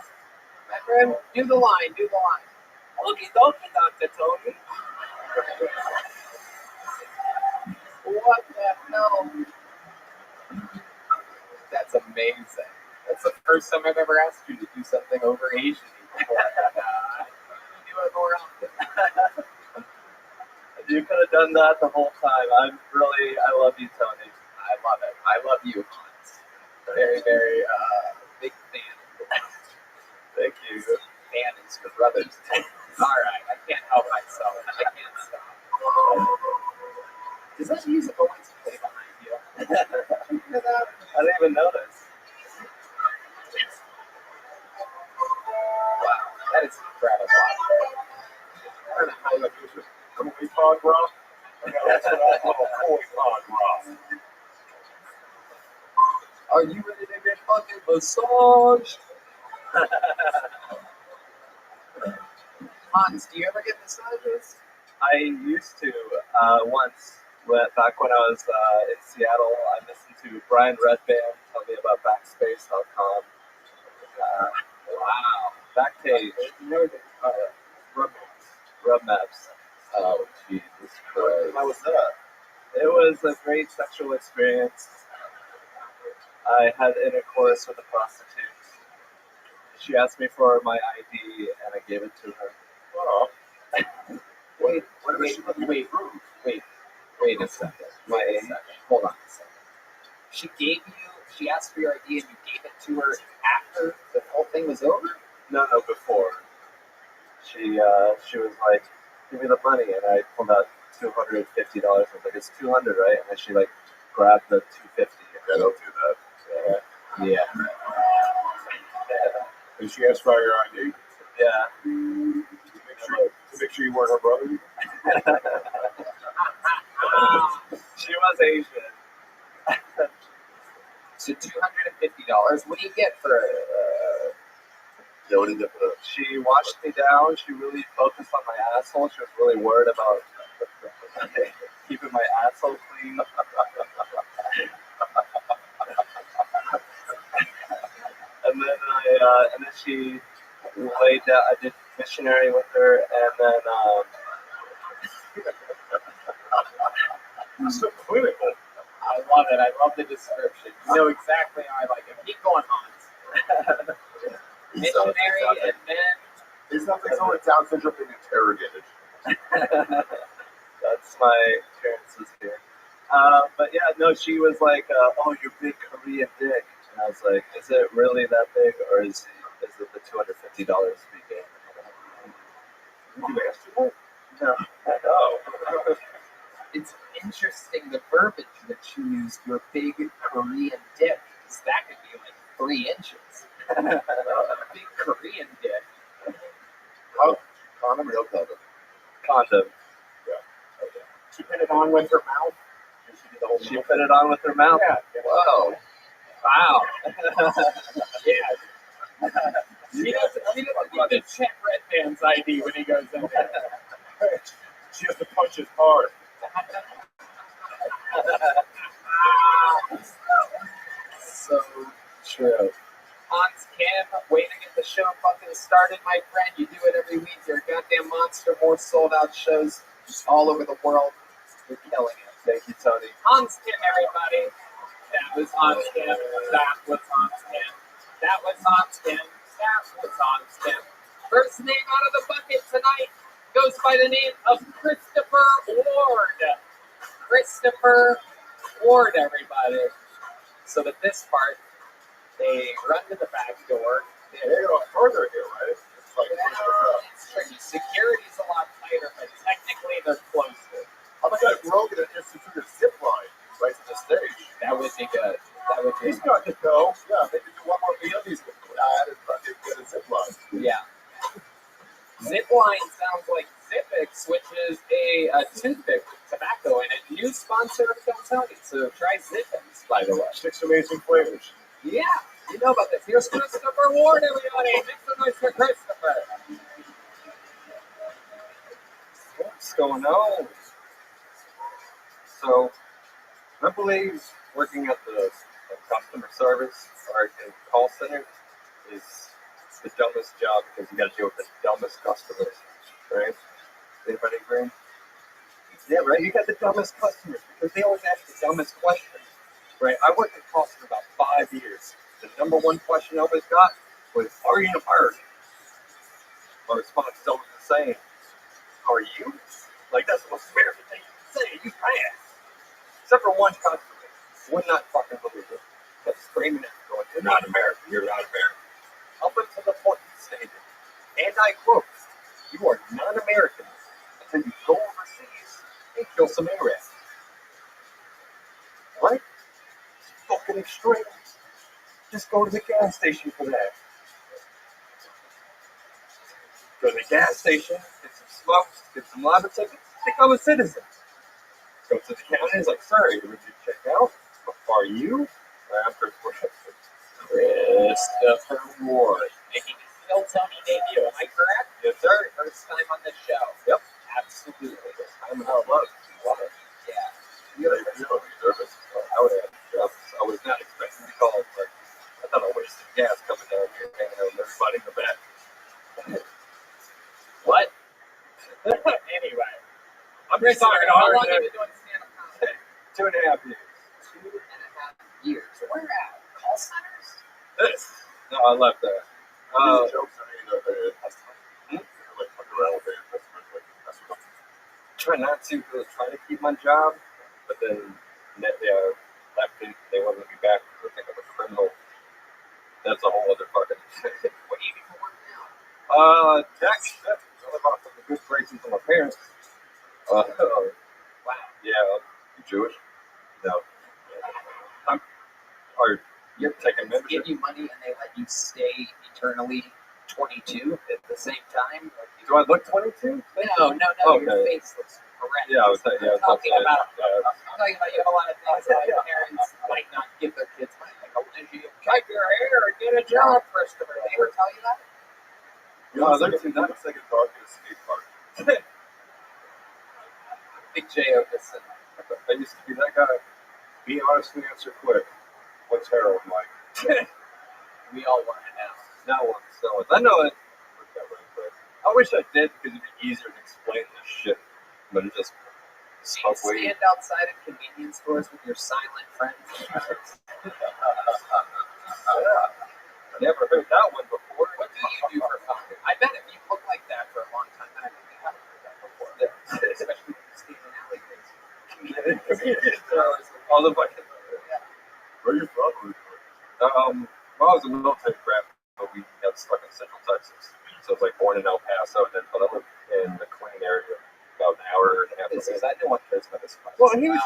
Remember him? Do the line, do the line. Okie dokie, Dr. Tony. What the hell? That's amazing. That's the first time I've ever asked you to do something over Asian before. Do it more often. You could have done that the whole time. I love you, Tony. I love it. I love you, Hans. Very, very big fan. Thank you. Fan is your brothers. All right, I can't help myself. I can't stop. Does that music always play behind you? Did you hear that? I didn't even notice. Wow, that is incredible. I don't know how you do this. Koi pond rock? That's what I call koi pond rock. Are you ready to get fucking massaged? Hans, do you ever get massages? I used to once, back when I was in Seattle. I listened to Brian Redband tell me about Backspace.com. Wow. Backpage. Rub maps. Oh, Jesus Christ. How was that? It was a great sexual experience. I had intercourse with a prostitute. She asked me for my ID, and I gave it to her. Oh. Wait a second. Hold on a second. She asked for your ID and you gave it to her after the whole thing was over? No, before. She was like, give me the money, and I pulled out $250. I was like, it's $200, right? And then she like grabbed the $250. Yeah, don't do that. Yeah. And she asked for your ID? Yeah. Make sure you weren't her brother? She was Asian. So $250. What do you get for Yeah, what did you get for that? She washed me down. She really focused on my asshole. She was really worried about keeping my asshole clean. And then she laid down. I did missionary with her, and then So clinical. I love it. I love the description. You know exactly how I like it. Keep going, Hans. Missionary and then... It's not like someone with Down syndrome being interrogated. That's my appearances here. But yeah, no, she was like, oh, your big Korean dick. And I was like, is it really that big, or is it the $250 speaking? Did you ask her that? No. Oh. It's interesting the verbiage that you used, your big Korean dick, because that could be like 3 inches. Big Korean dick. Oh, condom or no condom? Condom. Yeah. Okay. She put it on with her mouth. She put it on with her mouth. Yeah. Whoa. Wow. Yeah. She doesn't need to check Redman's ID when he goes in there. She has to punch his hard. So true. Hans Kim, way to get the show fucking started, my friend. You do it every week. You're a goddamn monster. More sold out shows all over the world. You're killing it. Thank you, Tony. Hans Kim, everybody. That was on skin. That was on skin. That was on skin. That was on skin. First name out of the bucket tonight goes by the name of Christopher Ward. Christopher Ward, everybody. So with this part, they run to the back door. They go further here, right? It's like It's tricky. Security's a lot tighter, but technically they're closer. how about that Rogan instituted zip line right to the stage? That would be good. That would be He's got to go. Yeah, maybe do one more BMEs with that and fucking get a zip line. Yeah. Zipline sounds like Zippix, which is a toothpick with tobacco in it. New sponsor of Tony, so try Zippix, by the way. 6 amazing flavors. Yeah, you know about this. Here's Christopher Ward, everybody. Make some noise for Christopher. What's going on? So, I believe working at the customer service or in call center is the dumbest job because you got to deal with the dumbest customers, right? Anybody agree? Yeah, right. You got the dumbest customers because they always ask the dumbest questions, right? I worked at call center about 5 years. The number one question I always got was, "Are you in a bird?" My response is always the same. "Are you?" Like that's the most American thing you can say. You pass. Except for one customer, would not fucking believe it. Kept screaming at me, going, "You're not American. You're not American." Up until the point he stated, and I quote, "You are not American until you go overseas and kill some Arabs." Right? It's fucking extreme. Just go to the gas station for that. Go to the gas station, get some smokes, get some lottery tickets, become a citizen. Go to the counter, he's like, "Sir, would you check out? Are you?" I'm Christopher Ward. Making his Still Tony debut, am I correct? Yes, sir. First time on the show. Yep. Absolutely. I'm out of luck. Yeah. You gotta be nervous. I was not expecting to call, but I thought I wasted gas coming down here and hanging out with everybody in the back. What? Anyway. I'm just Christopher, talking how hard long have there. you been doing stand-up comedy? 2.5 years. 2.5 years. Where at? Call centers? This? No, I left that. These jokes are made up there. Like fuck around with it. That's what Try not to, because I was trying to keep my job, but then they left it. They wanted me back because I think I'm a criminal. That's a whole other fucking. What do you do for work now? Tax. I live off of the good graces of my parents. Wow. Yeah. You Jewish? No. Are you taking Give membership? you money and they let you stay eternally 22 at the same time? Do I look 22? No, your Okay. face looks horrendous. Yeah, I was saying. Yeah, I'm talking I'm about saying, you have a lot of things that parents might not give their kids money. Like, oh, did you cut your hair and get a job, Christopher? They ever tell you that? No, they're too I'm nice. thinking about a skate park. Big J. Okerson. I used to be that guy. Be honest and answer quick. What's heroin like? We all want to know. Now I'm selling. I know it. I wish I did because it'd be easier to explain this shit. But it just Do you smoke weed. stand outside of convenience stores with your silent friends? Never heard that one before. What do you do for fun? I bet if you look like that for a long time, then I think you haven't heard that before. Especially when you stand in alleyways. All the buckets. Where are you from? Well, I was a military brat, but we got stuck in Central Texas. So I was like born in El Paso, and then but I lived in the Clean area about an hour and a half. Because I know what cares about this place. Well, he was.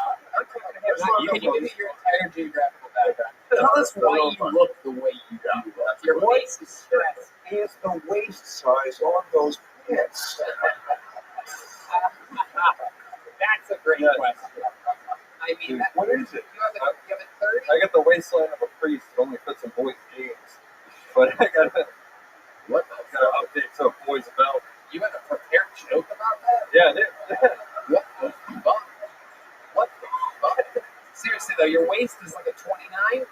You can give me your entire geographical background. Tell us why you look the way you do. Your face is stressed. Is the waist size on those pants? That's a great question. I mean, What is it? You have a 30? I got the waistline of a priest. It only fits in boys' jeans, but I gotta update to a boy's belt. You have a prepared joke about that? Yeah, it is. What the fuck? What the fuck? Seriously though, your waist is like a 29?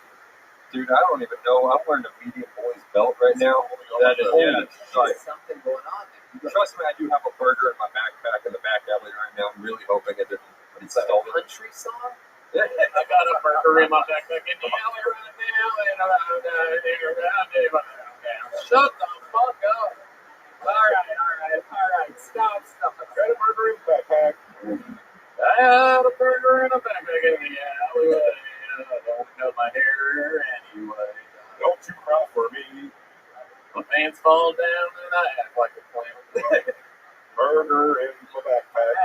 Dude, I don't even know. I'm wearing a medium boy's belt right now. That is, yeah. It's like, There's something going on there. trust me, I do have a burger in my backpack in the back alley right now. I'm really hoping it didn't Is that a stolen. country song? I got a burger in my backpack and now we're right now and around now. Shut the fuck up. Alright. Stop. Got a burger in the backpack. I had a burger and a backpack in the alleyway. I don't cut my hair anyway. Don't you cry for me. My pants fall down and I act like a clown. Burger in my backpack.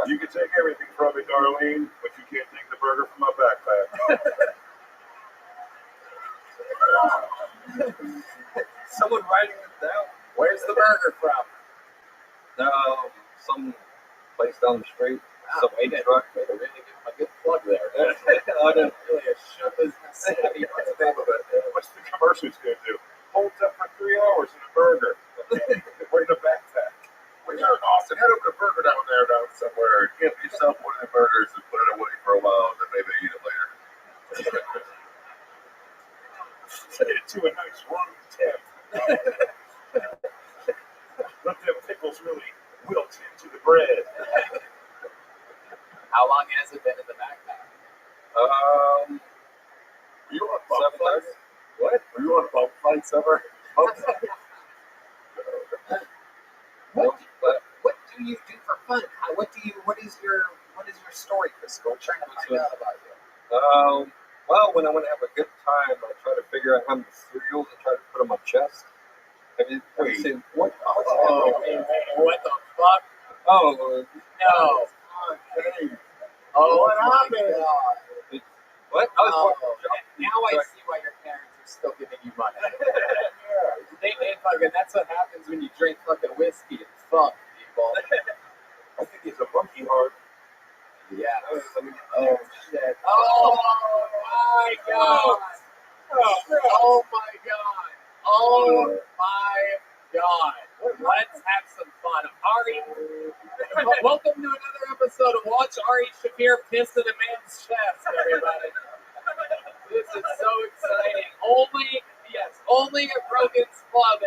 You can take everything from me, Darlene, but you can't take the burger from my backpack. Someone writing this down. Where's the burger from? Some place down the street. Some way to really give him a good plug there. Really a show business savvy. What's the name of it? What's the commercials going to do? Holds up for 3 hours in a burger. We're in a backpack. When you're in Austin, head over to Burger down somewhere. Get yourself one of the burgers and put it away for a while, and then maybe eat it later. Set it to a nice room temp. Let them pickles really wilt into the bread. How long has it been in the backpack? Were you on bump fights? What? Were you on bump fights ever? What do you do for fun? What is your story, Chris? We're trying to find out about you. Well, when I want to have a good time, I try to figure out how many cereals I try to put on my chest. Have you ever seen What? What the fuck? Oh, No. Hey, Oh, what my happened? God. what? Now I see why your parents are still giving you money. They fucking, that's what happens when you drink fucking whiskey and fuck people. I think it's a monkey heart. Yeah. Oh, shit. Oh, my God. Oh, my God. Oh, my God. Let's have some fun. Ari, welcome to another episode of Watch Ari Shafir piss in a man's chest, everybody. This is so exciting. Only at Rogan's Club.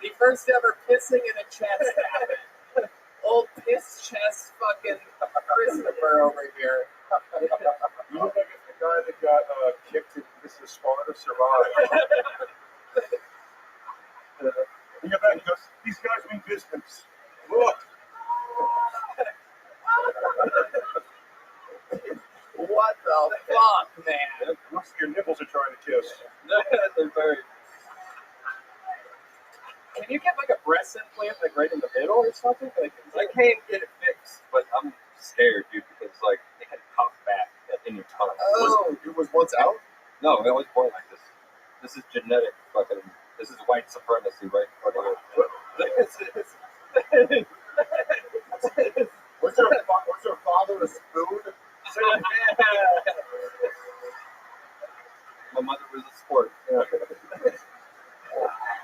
The first ever pissing in a chest happened. Old piss chest fucking Christopher over here. You look like the guy that got kicked in Mrs. Sparta survived. He got back, he goes, these guys mean business. Look. What the fuck, man? Looks like your nipples are trying to kiss. They're very. Can you get like a breast implant like right in the middle or something? Like, I can't get it fixed, but I'm scared, dude, because like they can pop back at any time. Oh, it was once out? No, I was born like this. This is genetic fucking. This is white supremacy, right? Was your father a spoon? My mother was a sport. Yeah.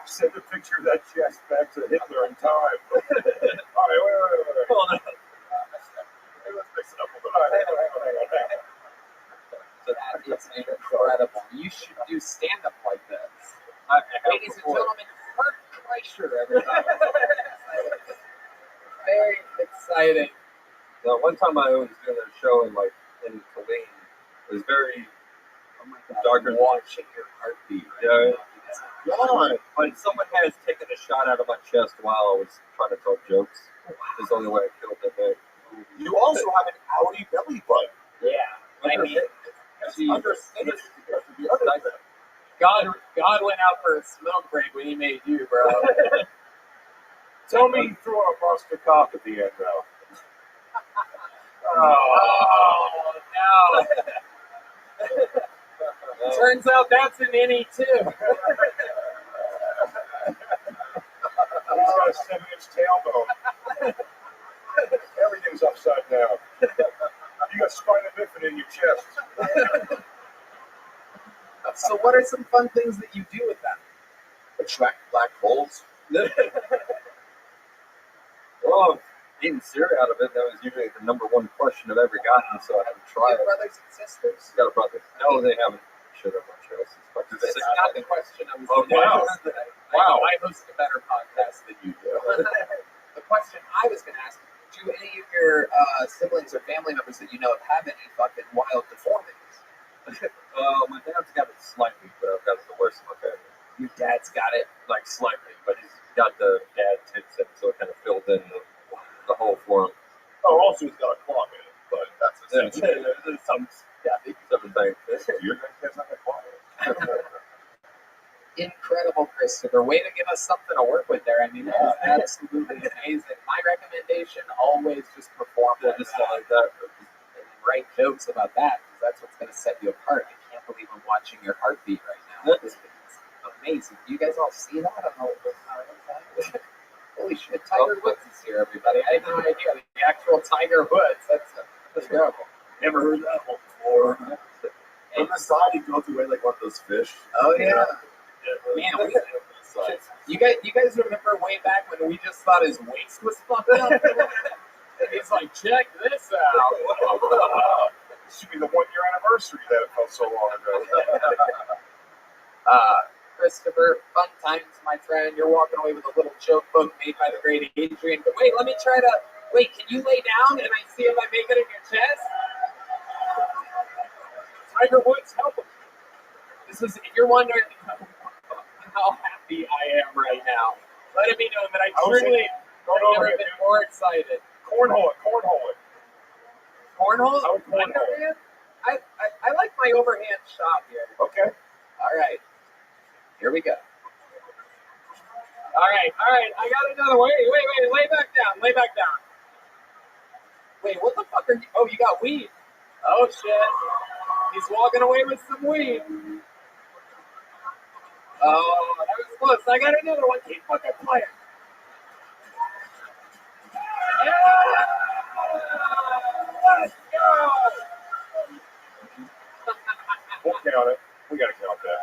Send a picture of that chest back to Hitler in time. All right, wait. Hold on. Hey, let's mix it up a little bit. That is incredible. You should do stand-up like this. Ladies and gentlemen, Kurt Kreischer, everybody. Very exciting. Now, one time I was doing a show in Killeen. It was very darker. Watching your heartbeat. Yeah. God. But someone has taken a shot out of my chest while I was trying to tell jokes. It's the only way I killed that day. You also have an outie belly button. Yeah. I mean, God went out for a smoke break when he made you, bro. Tell me you threw on a monster cock at the end, though. Oh, no. Turns out that's an innie, too. He's got a 7-inch tailbone. Everything's upside down. You got spina bifida in your chest. So what are some fun things that you do with them? Attract black holes. Well, eating cereal out of it, that was usually the number one question I've ever gotten, so I had to try Your it. brothers and sisters? Got a brother. No, they haven't. Shut up, my chest. This is not the question I was Oh, going to wow. ask. Wow. I host a better podcast than you do. The question I was going to ask, do siblings or family members that you know have any fucking wild deformities? My dad's got it slightly, but I've got it the worst in my family. Your dad's got it. Like slightly, but he's got the dad tits in, so it kind of filled in the hole for him. Oh, also he's got a claw in it, but that's a There's some things. Your guy's not a claw in it. Incredible, Christopher. Way to give us something to work with there. I mean, that was absolutely amazing. My recommendation, always just perform Just like that. and write jokes about that, because that's what's going to set you apart. I can't believe I'm watching your heartbeat right now. This is amazing. Do you guys all see that? I don't know what's holy shit, Tiger Woods is here, everybody. I had no idea. The actual Tiger Woods. That's incredible. Never heard that one before. On the side, he goes away like one of those fish. Oh, yeah. Man, Man, you guys remember way back when we just thought his waist was fucked up? And he's like, check this out. This should be the 1-year anniversary that it felt so long ago. Christopher, fun times, my friend. You're walking away with a little joke book made by the great Adrian. But wait, let me try to. Wait, can you lay down and I see if I make it in your chest? Tiger Woods, help him. This is, if you're wondering how happy I am right now, let it be known that I truly have never been more excited. Cornhole it. Cornhole? I would cornhole. Underhand? I like my overhand shot here. Okay. All right. Here we go. All right. I got another one. Wait. Lay back down. Wait, what the fuck are you? Oh, you got weed. Oh, shit. He's walking away with some weed. Oh, that was close. I got another one. Keep fucking playing. Yeah! Let's go! We'll count it. We gotta count that.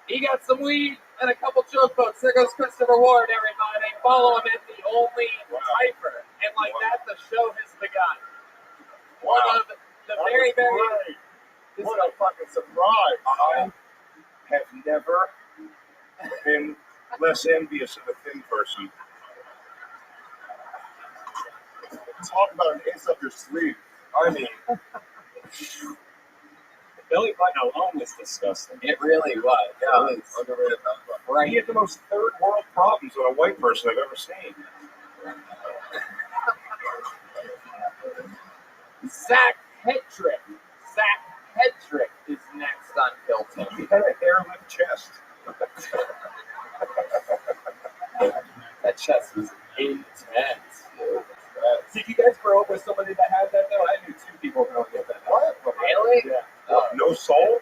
He got some weed and a couple joke books. There goes Christopher Ward, everybody. Follow him at the only Hyper. And like that, the show has begun. One of the very, very... Great. What a fucking surprise. I have never been less envious of a thin person. Talk about an ace up your sleeve. I mean... Belly button alone was disgusting. It really was. Yeah, right. He had the most third world problems with a white person I've ever seen. Zach Hedrick. Is next on Hilton. He had a hair-lift chest. That chest was intense. Did you guys grow up with somebody that had that though? I knew 2 people growing up that had What? Really? Yeah. No soul?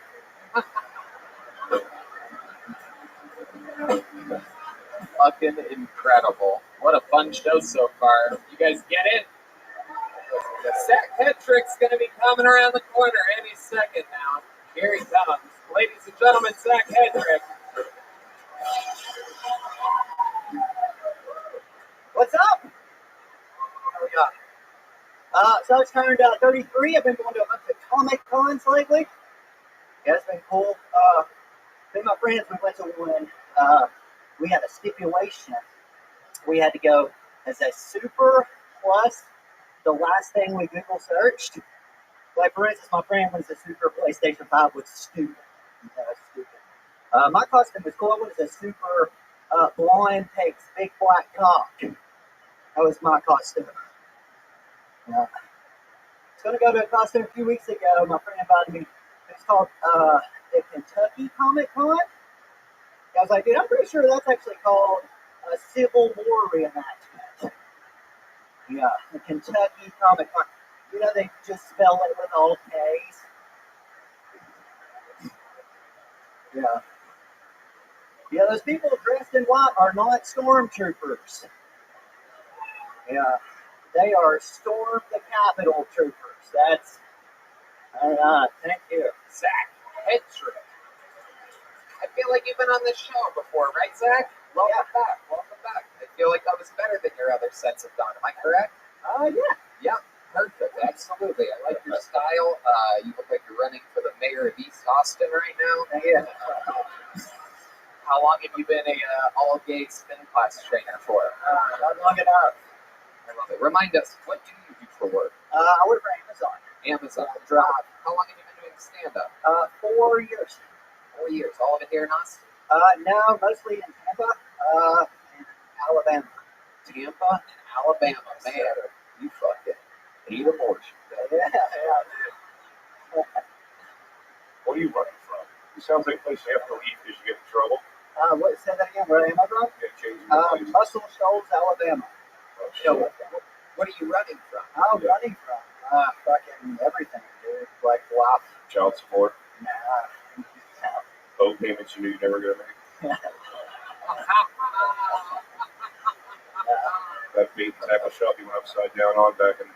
Fucking incredible. What a fun show so far. You guys get it? Zach Hedrick's going to be coming around the corner any second now. Here he comes. Ladies and gentlemen, Zach Hedrick. What's up? How we got? So I just turned 33. I've been going to a bunch of Comic Cons lately. Yeah, it's been cool. Me and my friends, we went to one. We had a stipulation. We had to go as a super plus the last thing we Google searched. Like, for instance, my friend was a super PlayStation 5 was stupid. That was stupid. My costume was cool. I was a super blonde takes big black cock. That was my costume. I was going to go to a costume a few weeks ago. My friend invited me. It's called the Kentucky Comic Con. I was like, dude, I'm pretty sure that's actually called a Civil War reenactment. Yeah, the Kentucky Comic Con. You know, they just spell it with all K's. Yeah. Yeah, those people dressed in white are not stormtroopers. Yeah, they are Storm the Capitol troopers. That's, thank you. Zach Hedrick. I feel like you've been on this show before, right, Zach? Welcome back. I feel like that was better than your other sets of done. Am I correct? Yeah. Yeah, perfect. Absolutely. I like your style. You look like you're running for the mayor of East Austin right now. Yeah. How long have you been a all-gay spin class trainer for? Not long enough. I love it. Remind us, what do you do for work? I work for Amazon. Amazon. Drive. How long have you been doing stand-up? 4 years. 4 years. All of it here in Austin? No, mostly in Tampa, and Alabama. Tampa and Alabama. Man, you fucking hate abortion. Yeah. What are you running from? It sounds like a place you have to leave because you get in trouble. Say that again. Where am I from? Yeah, changing the place. Muscle Shoals, Alabama. Oh, So, shit. what are you running from? I'm running from fucking everything, dude. Like, wow. Child support, Nah. boat payments you knew you never gonna make. That bait and tackle shop you went upside down on back in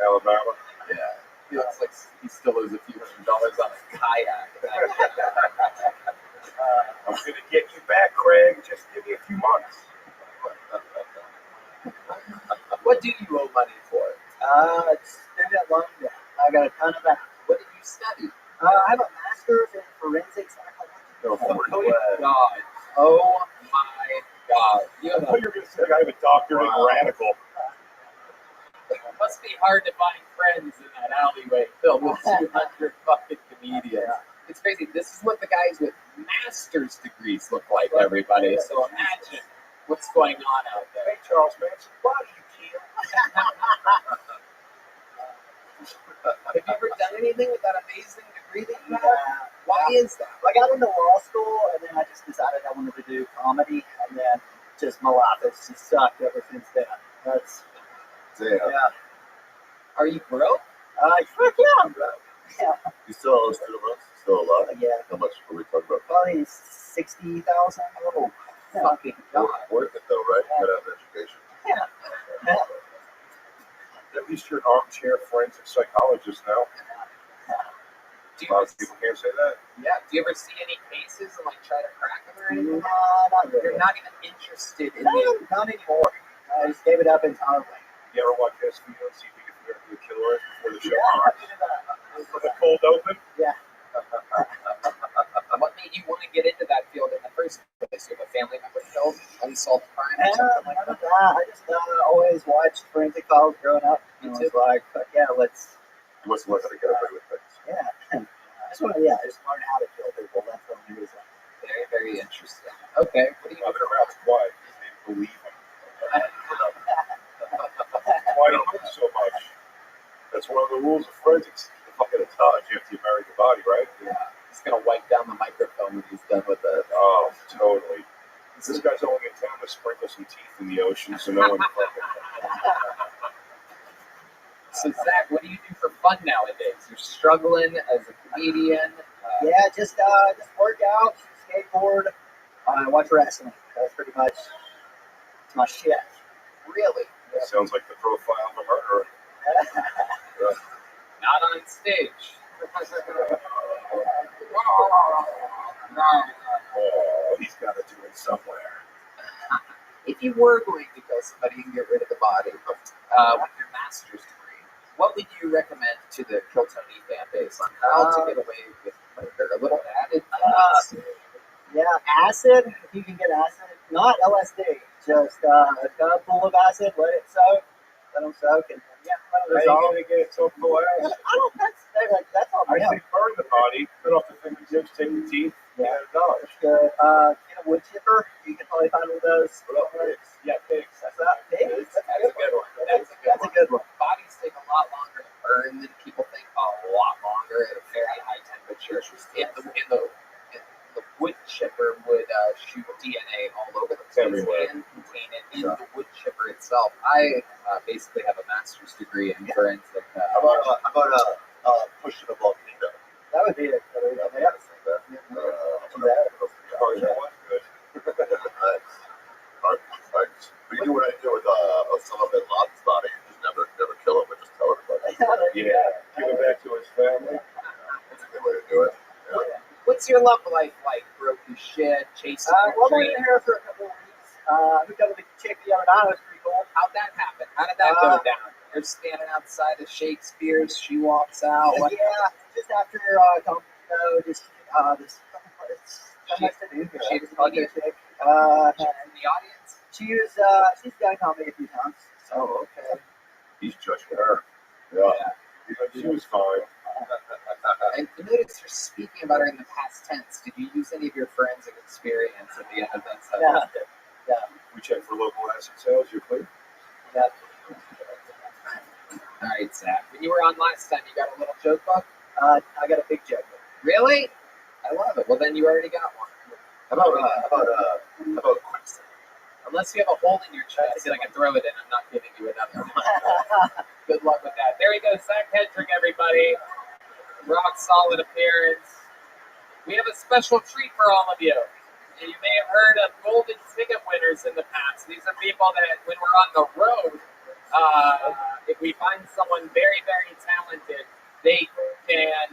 Alabama. Yeah. He looks like he still owes a few $100 on a kayak. I'm gonna get you back, Craig. Just give me a few months. What do you owe money for? It's student loan debt. I got a ton of that. What did you study? I have a master's in forensic psychology. No, Oh my God. Oh my God. You I thought you were gonna say I have a doctorate in radical. It must be hard to find friends in that alleyway filled with 200 fucking comedians. It's crazy. This is what the guys with master's degrees look like, everybody. So imagine what's going on out there. Hey, Charles Manson, why do you kill? Have you ever done anything with that amazing degree that you have? Why is that? I got into law school, and then I just decided I wanted to do comedy, and then just my life has just sucked ever since then. That's Damn. yeah. Are you broke? Fuck yeah, I'm broke. Yeah, You still owe student loans? Still a lot? yeah. How much are we talking about? Probably 60,000. Oh, yeah. Fucking God. Worth it though, right? You gotta have an education. Yeah. At least you're an armchair forensic psychologist now. Do A you lot ever, of people can't say that. yeah. Do you ever see any cases and like try to crack them or anything? No, not really. You're not even interested in No, the. not anymore. I just gave it up entirely. You ever watch this video and see if you can figure out who the killer is before the show Yeah. starts? With a cold open? What made you want to get into that field in the first place? You have a family member killed, unsolved crime, or something like None of that? that. I just always watched forensic files growing up. Me And I too. was like, fuck yeah, let's. You must learn how to get away with things. Yeah. I just want to, I just learn how to kill people. That's the only reason. Very, very interesting. Okay, what do you Now the crowd's quiet because they believe him. Why do you hurt so much? That's one of the rules of forensics. The fucking Taj after you bury the body, right? Yeah, he's gonna wipe down the microphone when he's done with it. Oh, totally. This guy's only in town to sprinkle some teeth in the ocean so no one fucking. So Zach, what do you do for fun nowadays? You're struggling as a comedian. Yeah, just work out, skateboard, watch wrestling. That's pretty much my shit. Really? Sounds like the profile of a murderer. Not on stage. Oh, he's got to do it somewhere. If you were going to kill somebody and get rid of the body with your master's degree, what would you recommend to the Kill Tony fan base on how to get away with murder? A little added thoughts? Yeah, acid, if you can get acid. Not LSD, just a tub full of acid, let it soak, let them soak, and How are you going to get it so full out? I don't, that's all I right. say burn the body, cut off the fingertips, take the teeth, Yeah. and dodge. Good. Get a wood chipper, you can probably find one of those. Yeah, pigs. That's not big. That's a good one. That's a good one. Bodies take a lot longer to burn than people think. A lot longer at a very high temperature. The wood chipper would shoot DNA all over the place Everywhere. and contain it in the wood chipper itself. I basically have a master's degree in forensic. How about push to the volcano? That would be it. Oh, you know what? Good. We do what I do with Osama bin Laden's body. Just never kill him, but just tell everybody. Yeah, give it back to his family. That's a good way to do it. Yeah. What's your love life like? Broke your shit, chasing Well, your we were dream? here for a couple of weeks. We got a chick the other night. It was pretty cool. How'd that happen? How did that go down? You're standing outside of Shakespeare's. She walks out. What? Yeah, just after this Nice to meet you. She's I'll media. get Taik. In the audience. She's done comedy a few times. Oh, okay. He's judging her. Yeah. She was fine. I noticed you're speaking about her in the past tense. Did you use any of your forensic experience at the end of that stuff? Yeah. We checked for local asset sales. You're clear? Yeah. All right, Zach. When you were on last time, you got a little joke book? I got a big joke. Really? I love it. Well, then you already got one. How about quicksand? Unless you have a hole in your chest and I can throw it in, I'm not giving you another one. Good luck with that. There he goes, Zach Hedrick, everybody. Rock solid appearance. We have a special treat for all of you. You may have heard of golden ticket winners in the past. These are people that, when we're on the road, if we find someone very, very talented, they can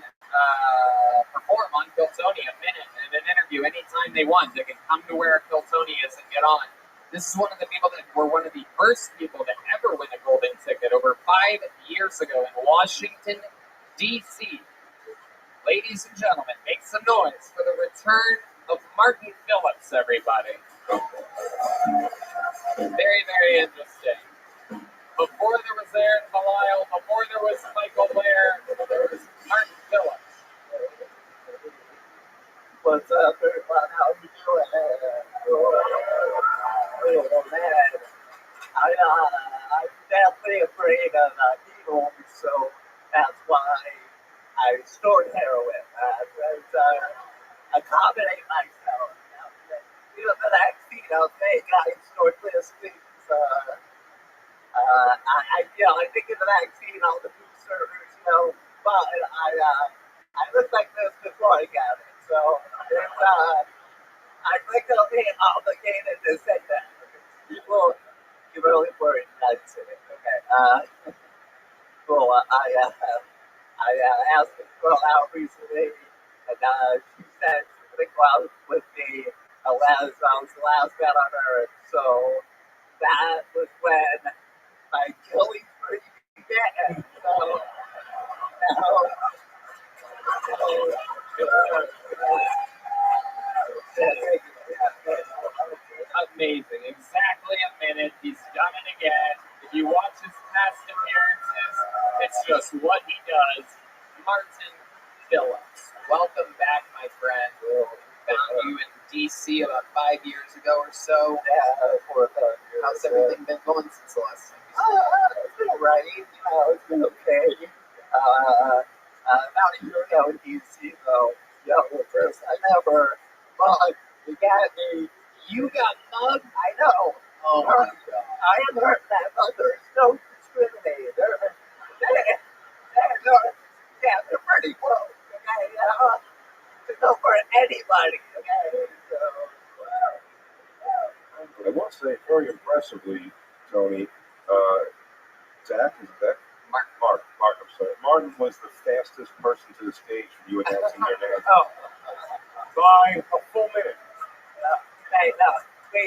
perform on Kiltony a minute in an interview anytime they want. They can come to where Kiltony is and get on. This is one of the people that were one of the first people to ever win a golden ticket over 5 years ago in Washington, D.C. Ladies and gentlemen, make some noise for the return of Martin Phillips, everybody. Very, very interesting. Before there was Aaron Belial, before there was Michael Blair, there was Martin Phillips. What's up, everyone? How you doing? Oh, man. I'm definitely afraid of needles, so that's why I stored heroin. Accommodate myself. You know, the vaccine, I'll take. I stored this things. I think of the vaccine, all the boosters, but I looked like this before I got it, so I think I'll be obligated to say that. People get really worried not to it. Okay. Cool. I asked this girl out recently, and she said she would go out with me unless I was the last man on earth. So that was when my Achilles began. So now, Amazing. Exactly a minute. He's done it again. If you watch his past appearances, it's just what he does. Martin Phillips. Welcome back, my friend. Found you in D.C. about 5 years ago or so. How's everything been going since the last time? It's been alright. It's been okay. About a year ago in DC, though, first I never mugged. You got me. You got mugged? I know. Oh my God. I have heard that others don't discriminate. They're pretty close. Okay, to go for anybody. Okay, so. I will say, very impressively, Tony, Zach, is it Zach? Mark, I'm sorry. Martin was the fastest person to the stage for you announcing their name. By a full minute. Hey, no, we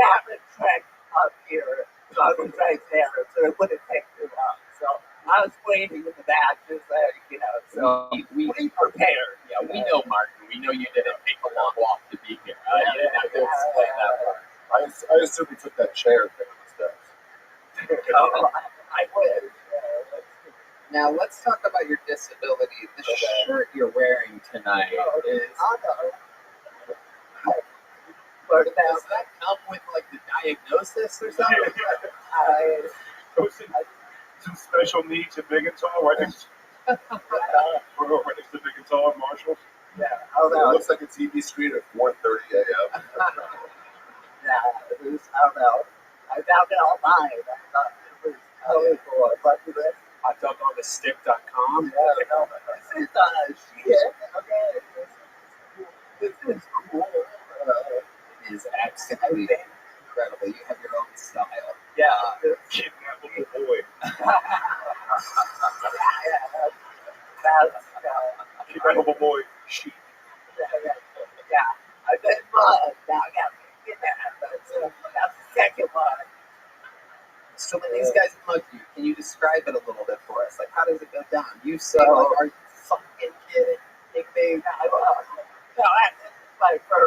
have a track up here, so I was right there, so it wouldn't take too long. So I was waiting in the back, just so we prepared. Yeah, we know Martin. We know you didn't take a long walk to be here. You didn't have to explain that part. I assume he took that chair thing on the steps. I would. Now let's talk about your disability. The shirt you're wearing tonight is. Does that come with like the diagnosis or something? Some special needs at Big and Tall, right next to Big and Tall and Marshall. Yeah, it looks like a TV screen at 4:30 a.m. Yeah, I don't know. I found it online. I thought it was totally cool. But hotdogonthestick.com. This is shit. Okay. This is cool. It is absolutely incredible. You have your own style. Yeah. Kidnappable boy. Kidnappable boy. Sheep. Yeah. I've been mugged. Now I got kidnapped. That's the second one. So when these guys mug you, can you describe it a little bit for us? Like, how does it go down? You say, like, are you fucking kidding? No, that's my first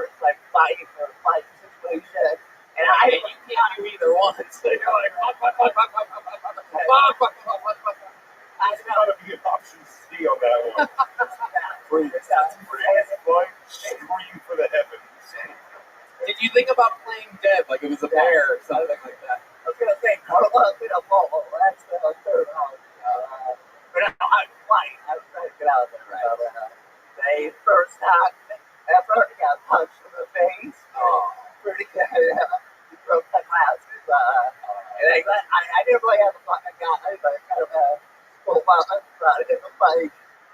It's like, It's gotta be an option C on that one. Scream for the heavens. Did you think about playing dead like it was a bear or something like that? I was gonna say cuddle up in a ball. That's the third one. But no, I was fighting. I was trying to get out of there. Right? They first time ever got punched in the face. Pretty good. He broke my glasses. And I didn't really have a fucking guy, but I kind of pulled my out in the fight.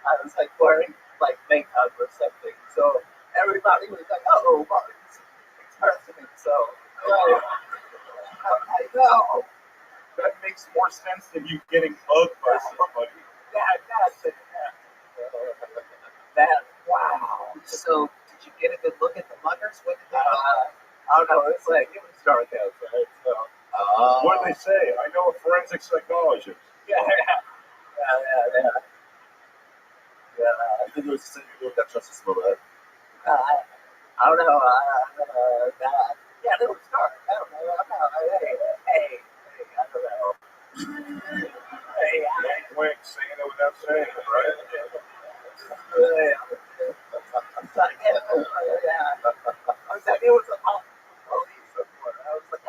I was like wearing like makeup or something. So everybody was like, oh, Martin's expressing himself. I know. That makes more sense than you getting hugged by somebody. Wow. So, did you get a good look at the muggers? What did they I don't know. It's like it was dark outside. So. What did they say? I know a forensic psychologist. I think it was saying you looked at Justice Smollett. I don't know. Yeah, it was dark. I don't know. Hey, I don't know. Wink, saying it without saying it, right? I'm sorry. I was like, it was a police report. I was like,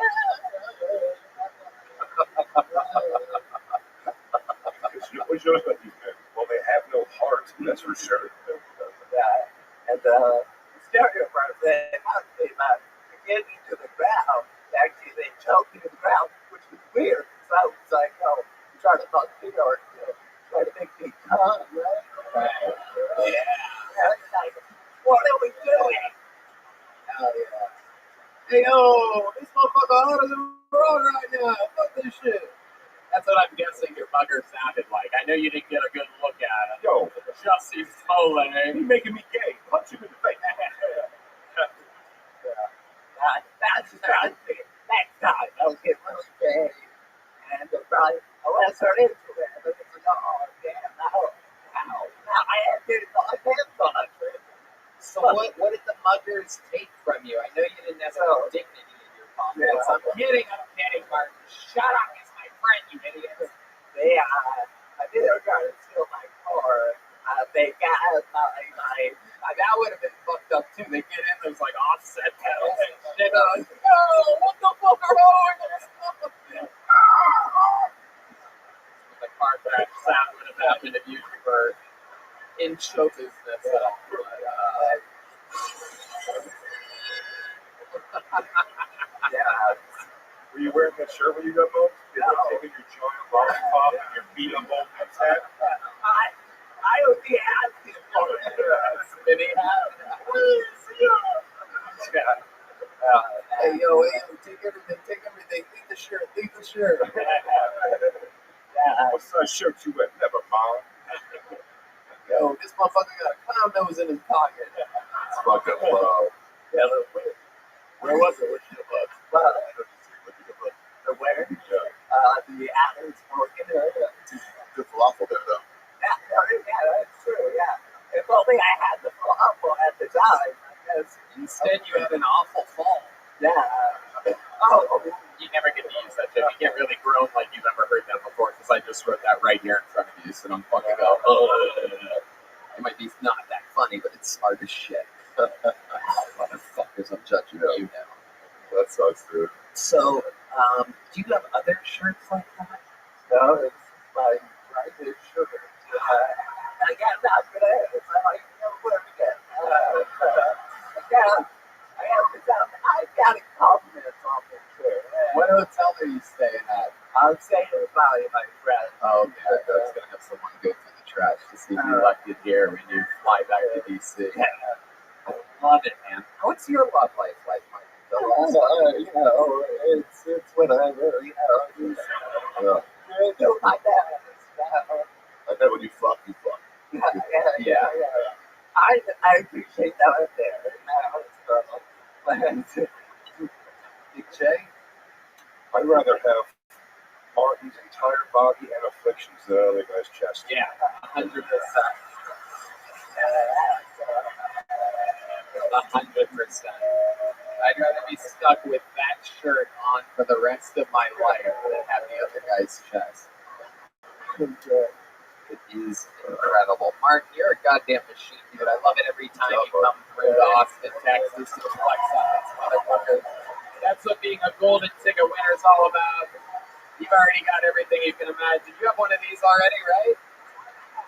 What you notice about these men? Well, they have no heart, that's for sure. and the stereo part said, honestly, about getting to the ground. Actually, they choked me to the ground, which was weird. So I was like, oh, I'm trying to talk to me or try to make me calm, right? Yeah. Like, what are we doing? Hell yeah. Hey, yo, this motherfucker out of the road right now. Fuck this shit. That's what I'm guessing your mugger sounded like. I know you didn't get a good look at him. Yo, Jussie Smollett. he's making me gay. Punch him in the face. That's right. Next time, I'll get really gay. And probably, I want to turn into it. And it's like, oh, damn, now I have to do my pants on. So what did the muggers take from you? I know you didn't have any dignity in your pockets. I'm kidding, Martin. Shut up, it's my friend, you idiots. I did try to steal my car. They got my that would have been fucked up too. They get in, there's like offset pedals and shit. Like, no, what the fuck are wrong? The car crash sound would have happened if you were in show business. Were you wearing that shirt when you got home? Did you taking your giant lollipop and your beat up old Mets hat? I would be asking for it. Spinning hat. Hey, yo, take everything. Leave the shirt. What size shirt you wear? Never mind. Yo, this motherfucker got a clown nose in his pocket. It's fucking low. Where was it? Where should it was? Where? The Adams Morgan area. Good falafel there, though. Yeah, that's true, yeah. If only I had the falafel at the time, because Instead, you had an awful fall. You never get to use that shit. You get really grown like you've never heard that before, because I just wrote that right here in front of you, so don't fucking go, It might be not that funny, but it's smart as shit. Motherfuckers, I'm judging you now. That sucks, dude. So, do you have other shirts like that? No, it's like right there, sugar. I got that for that. It's like, where to get. I got a compliment on this shirt. What hotel are you staying at? I'm staying at Valley, my friend. Oh, okay. I was going to have someone go through the trash to see if you left it here when you fly back to D.C. I love it, man. What's your love life like, Mike? It's whatever, don't like that. I bet when you fuck, you fuck. Yeah. I appreciate that up there. Big J? I'd rather have Martin's entire body and afflictions than other guy's chest. Yeah, 100%. 100%. I'd rather be stuck with that shirt on for the rest of my life than have the other guy's chest. It is incredible. Martin, you're a goddamn machine, dude. I love it every time you come through to Austin, Texas, and flex on this motherfucker. That's what being a golden ticket winner is all about. You've already got everything you can imagine. You have one of these already, right?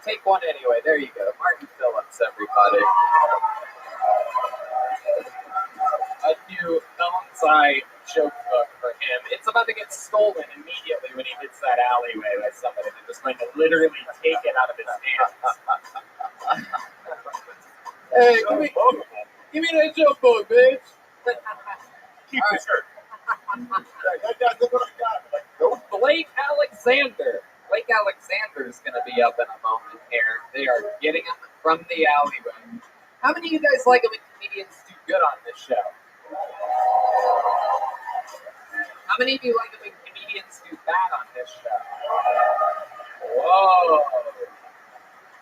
Take one anyway. There you go. Martin Phillips, everybody. A new alongside joke book for him. It's about to get stolen immediately when he hits that alleyway by somebody that just going to literally take it out of his hands. Hey, give me that joke book, bitch. Keep the shirt. That's what I got. Like, nope. Blake Alexander. Blake Alexander is going to be up in a moment here. They are getting him from the alleyway. How many of you guys like it when comedians do good on this show? How many of you like it when comedians do bad on this show? Whoa.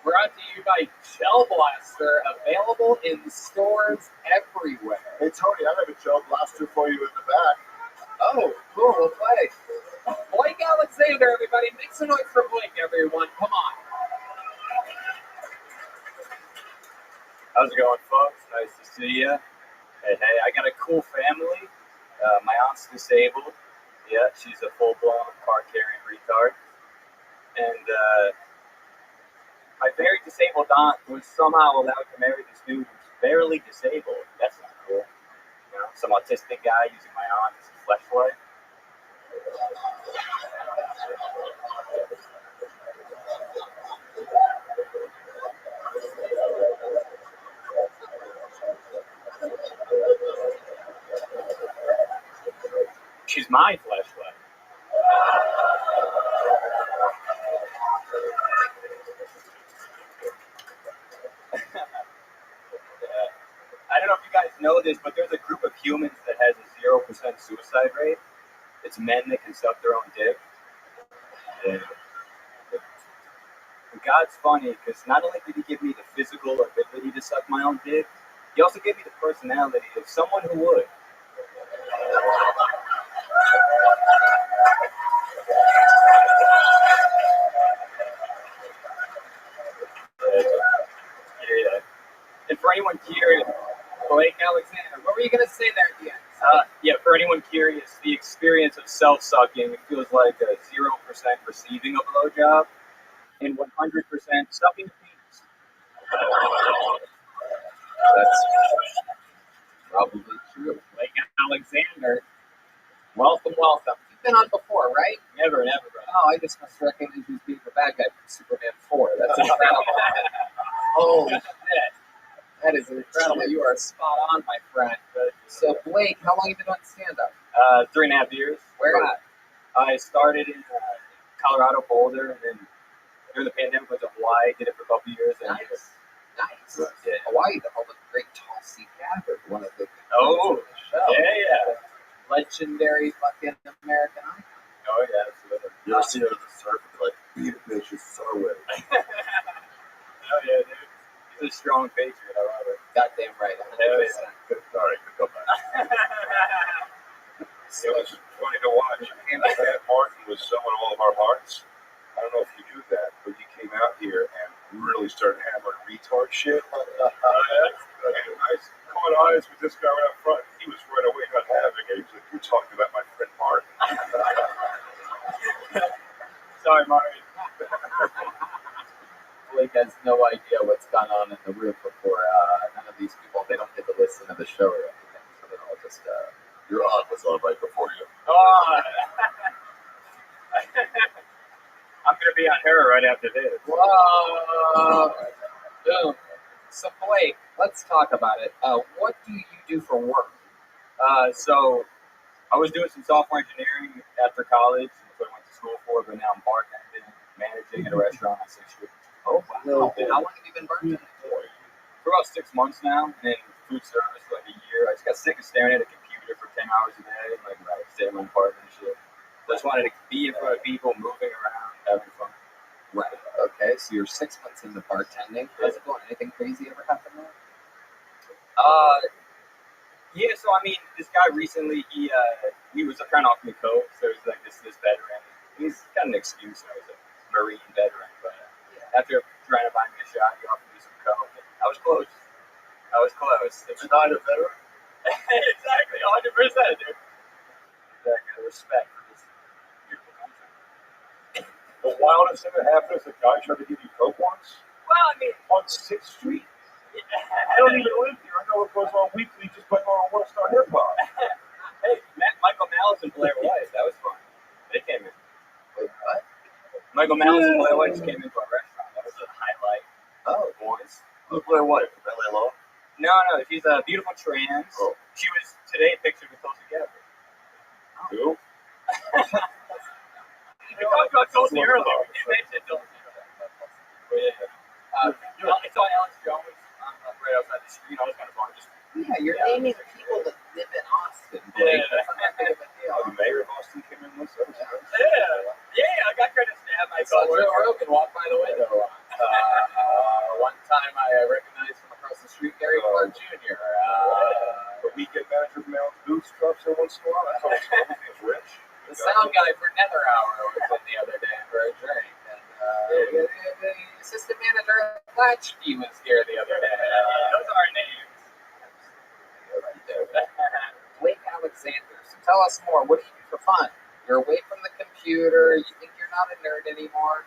Brought to you by Gel Blaster, available in stores everywhere. Hey, Tony, I have a gel blaster for you in the back. Oh, cool. We'll play. Blake Alexander, everybody. Make some noise for Blake, everyone. Come on. How's it going, folks? Nice to see you. Hey, I got a cool family. My aunt's disabled. Yeah, she's a full-blown car-carrying retard. And my very disabled aunt was somehow allowed to marry this dude who's barely disabled. That's not cool. You know, some autistic guy using my aunt as a fleshlight. She's my fleshlight. I don't know if you guys know this, but there's a group of humans that has a 0% suicide rate. It's men that can suck their own dick. And God's funny because not only did he give me the physical ability to suck my own dick, he also gave me the personality of someone who would. Yeah. And for anyone curious, Blake Alexander, what were you going to say there at the end? For anyone curious, the experience of self-sucking, it feels like a 0% receiving a blowjob and 100% sucking a penis. That's probably true. Blake Alexander, welcome. You've been on before, right? Never, bro. Oh, I just must recognize you as being the bad guy from Superman 4. That's incredible. Holy shit. That is incredible. You are spot on, my friend. So, Blake, how long have you been doing stand-up? 3.5 years. Where at? I started in Colorado, Boulder, and then during the pandemic went to Hawaii, did it for a couple years. And Nice. Yeah. Hawaii, the home of the great Tulsi Gabbard, one of the Oh, of the show. yeah. Legendary fucking American icon. Oh, yeah, absolutely. You ever see her on the surf and like, beat it, bitch, it's so wet. Oh, yeah, dude. He's a strong patriot. I love it. Goddamn right. 100%. Sorry, good comeback. It was funny to watch. Handicap Martin was selling all of our hearts. I don't know if you knew that, but he came out here and really started hammering retard shit. And I was going honest with this guy right up front. He was right away not having it. He was like, "You're talking about my friend Martin." Sorry, Martin. Blake has no idea what's gone on in the room before. None of these people, they don't get to listen to the show or anything, so they're all just... Your aunt was on right before you. Oh. I'm going to be on her right after this. Whoa! Boom. So, Blake, let's talk about it. What do you do for work? So I was doing some software engineering after college. That's what I went to school for, but now I'm bartending, managing at a restaurant on 6th Street. Oh, wow. How long have you been bartending for? For about 6 months now, and then food service for like a year. I just got sick of staring at a computer for 10 hours a day, like staying in my apartment and shit. So I just wanted to be in front of people, moving around, having fun. Right. Okay, so you're 6 months into bartending. How's it going? Anything crazy ever happen there? Yeah, so I mean, this guy recently, he was trying to offer me coke. So there's like this veteran. He's got an excuse. I was a Marine veteran, but after trying to buy me a shot, he offered me some coke. And I was close. I was close. It's not a veteran. Exactly, 100%, dude. Exactly, respect for this beautiful country. The wildest thing that happened is the guy tried to give you coke once Well, I mean, on 6th Street. I don't even live here. I know it goes on weekly just by going on One Star Hip Hop. hey, Michael Malice and Blair White, that was fun. They came in. Wait, what? Michael Malice and Blair White just came into our restaurant. That was a highlight. Oh, Boys. who's Blair White from LA Law? No, she's a beautiful trans. Oh. She was today pictured with Tulsi Gabbard. Who? We talked about Tulsi earlier. We did mention Tulsi. It's on Alex Jones right outside the street. I was kind of fun. Just Yeah, you're naming people that live in Austin. Yeah. That's not that big of a deal. The mayor of Austin came in once. That was nice. yeah, I got credit to stab I saw myself. Joe Rogan walk by the window. One time I recognized from across the street Gary Clark Jr. The weekend manager from Alan's Boots drops in once in a while. That's how his name's Rich. The sound guy for Nether Hour was in the other day for a drink. And the assistant manager at Latchkey was here the other day. Those are our names. Blake Alexander. So tell us more. What do you do for fun? You're away from the computer. You think you're not a nerd anymore.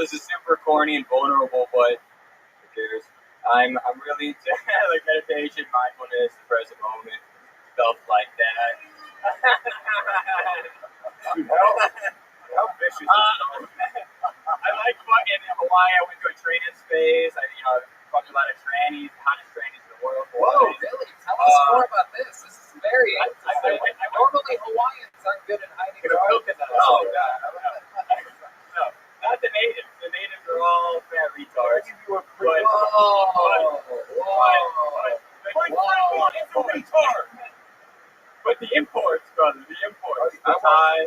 This is super corny and vulnerable, but who cares? I'm really into like meditation, mindfulness, the present moment, stuff like that. Dude, how vicious is I like fucking Hawaii. I went to a training space. I fucked a lot of trannies, hottest trannies in the world. Whoa, really? Tell us more about this. This is very interesting. I Normally Hawaiians aren't good at hiding their coconuts. Oh, God. No, not the natives. The natives are all fat retards. But the imports, brother, the imports. I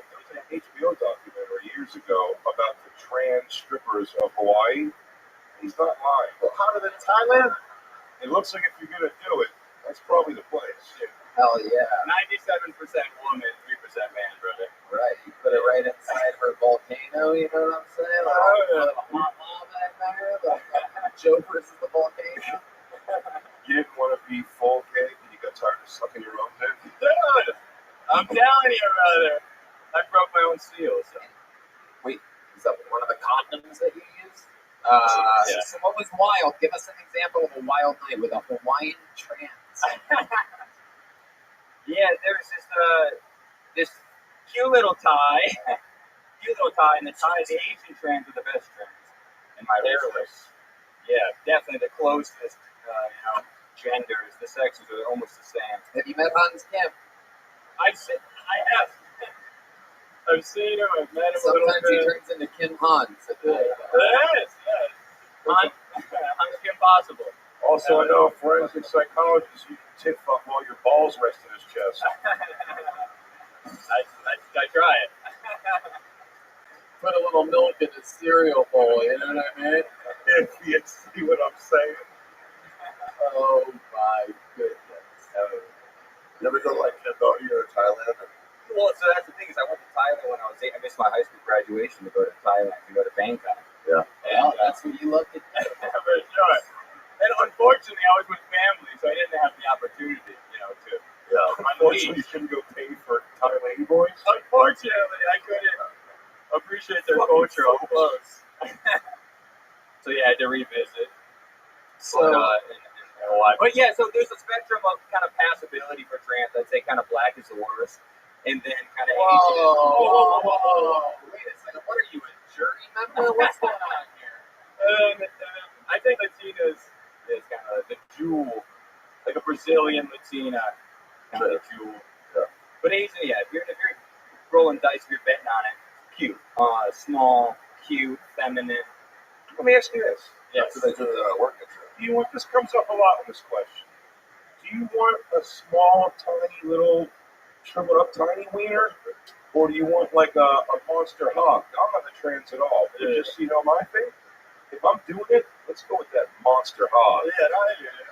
watched an HBO documentary years ago about the trans strippers of Hawaii. He's not lying. Well, how did it in Thailand? It looks like if you're gonna do it, that's probably the place. Hell yeah. 97% woman, 3% man, brother. Right. You put it right inside her volcano, you know what I'm saying? Like, hot lava in there. Like, Joe versus the volcano. You didn't want to be full cake and you got tired of sucking your own dick. Dude, I'm telling you, brother. I broke my own seal, so. Wait, is that one of the condoms that you used? Yeah. So what was wild? Give us an example of a wild night with a Hawaiian trans. Yeah, there's this cute little Thai, and the Asian trans are the best trans in my hairless. Yeah, definitely the closest, genders. The sexes are almost the same. Have you met Hans Kim? I have. I've seen him. I've met him. Sometimes he turns into Kim Hans. Yes. Hans Kim possible. Also, I know a forensic psychologist, you can tit fuck while your balls rest in his chest. I try it. Put a little milk in a cereal bowl, you know what I mean? If you see what I'm saying. Oh my goodness. You ever go to like Cambodia or Thailand? Well, so that's the thing is I went to Thailand when I was 8. I missed my high school graduation to go to Thailand, to go to Bangkok. Yeah. Well, that's what you look at. For sure. And unfortunately, I was with family, so I didn't have the opportunity, to. Yeah. Unfortunately, you shouldn't go pay for Thai lady boys. Unfortunately, I couldn't appreciate their culture up close. So yeah, I had to revisit. So, in Hawaii. But yeah, so there's a spectrum of kind of passability for trans. I'd say kind of black is the worst, and then kind of Asian is. Whoa. Wait a second. What are you, a jury member? What's going on here? I think Latina is kind of the jewel, like a Brazilian Latina kind of jewel. Yeah. But Asian, yeah, if you're rolling dice, if you're betting on it, cute, small, cute, feminine. Let me ask you this. Yes. That's what they do at work. Do you want, this comes up a lot in this question. Do you want a small, tiny, little, shriveled up, tiny wiener? Or do you want like a monster hog? I'm not a trans at all. But just, my thing? if I'm doing it, let's go with that monster hog. Yeah,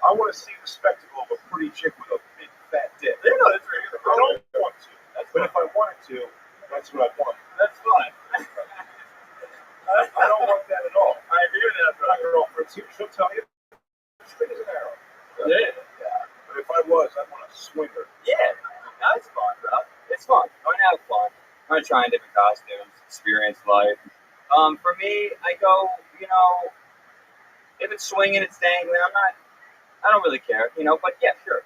I want to see the spectacle of a pretty chick with a big fat dick. yeah, no, that's right. I don't want to, but if I wanted to, that's what I want. That's fine. I don't want that at all. I agree with that, My bro. girlfriend's here; she'll tell you, straight as an arrow. Yeah. But if I was, I'd want to swing her. Yeah, that's fun, bro. It's fun. I want to have fun. I want to try different costumes, experience life. For me, I go, if it's swinging, it's dangling. I don't really care, but yeah, sure.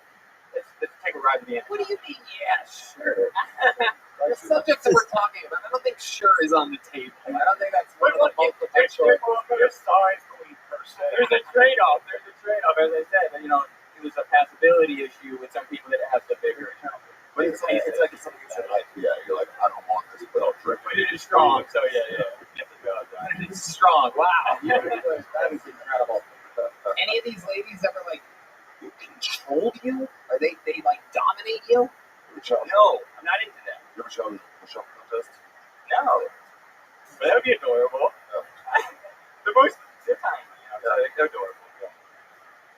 Let's take a ride to the end. What do you mean? Yeah, sure. The subject that we're talking about, I don't think sure is on the table. I don't think that's one of the multiple choice. There's size queen per se. There's a trade-off. As I said, it was a passability issue with some people that have the bigger. But it's like if something said like, yeah, you're like, I don't want this, but I'll drink. But it is strong, so yeah. Get the job done. It's strong. Wow. Yeah, that is incredible. Any of these ladies ever control you? Or they like dominate you? No, I'm not into that. You ever shown Michelle contest? No. But that would be adorable. They're tiny, so they're adorable. Yeah.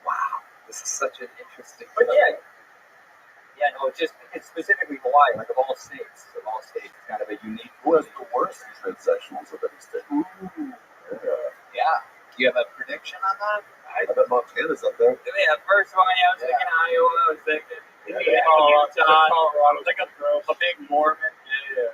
Wow. This is such an interesting. But no, it's specifically Hawaii, like of all states, it's kind of a unique. Who has the worst transsexuals of any state? Ooh. Yeah. Do you have a prediction on that? I bet Montana's up there. Yeah, first one, I was thinking Iowa, I was thinking Colorado, like a big Mormon. Yeah.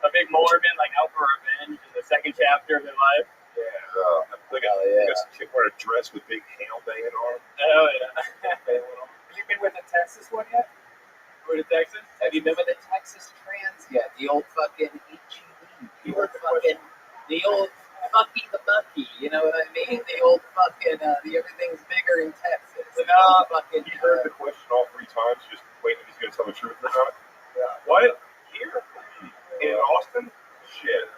A big Mormon, like out for revenge in the second chapter of their life. Yeah. Look at some chick wearing a dress with big hail banging on. Oh, yeah. Have you been with the Texas one yet? Go to Texas? Have you been with the Texas trans yet? The old fucking HEB. The old Fucky the Bucky. You know what I mean? The old fucking, the everything's bigger in Texas. No, fucking. You heard the question all 3 times, just waiting if he's going to tell the truth or not. Yeah. What? Here? In Austin? Shit.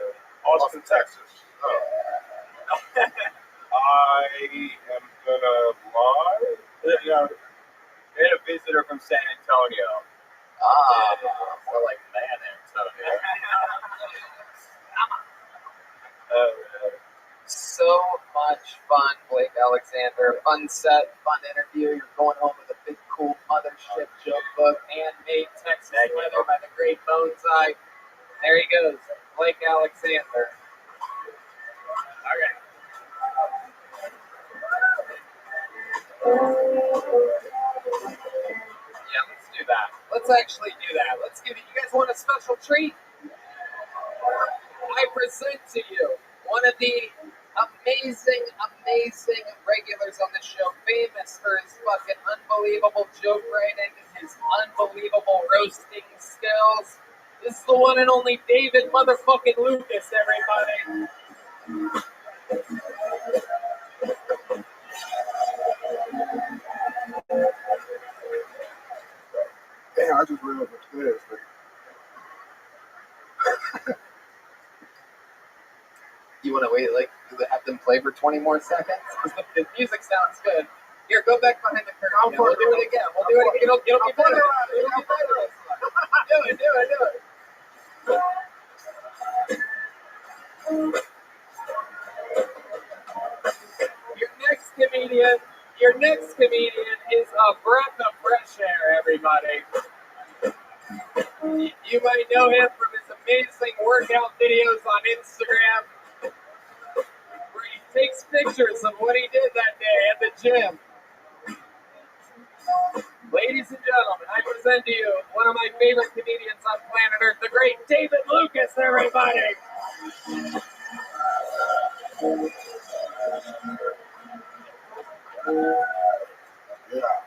Austin, Texas. Oh. I am gonna lie. Yeah. We had a visitor from San Antonio. More like Man Antonio. So much fun, Blake Alexander. Fun set, fun interview. You're going home with a big, cool mothership joke book, handmade Texas leather by the great Bonsai. There he goes, Blake Alexander. Okay. Yeah, let's do that. Let's actually do that. Let's give it. You guys want a special treat? I present to you one of the amazing regulars on the show, famous for his fucking unbelievable joke writing, his unbelievable roasting skills. This is the one and only David motherfucking Lucas, everybody. Damn, I just ran up the stairs, man. You want to wait, have them play for 20 more seconds? Because the music sounds good. Here, go back behind the curtain. We'll do it again. It'll be better. It'll be better. Do it. Your next comedian is a breath of fresh air, everybody. You might know him from his amazing workout videos on Instagram, where he takes pictures of what he did that day at the gym. Ladies and gentlemen, I present to you one of my favorite comedians on planet Earth, the great David Lucas, everybody. Yeah.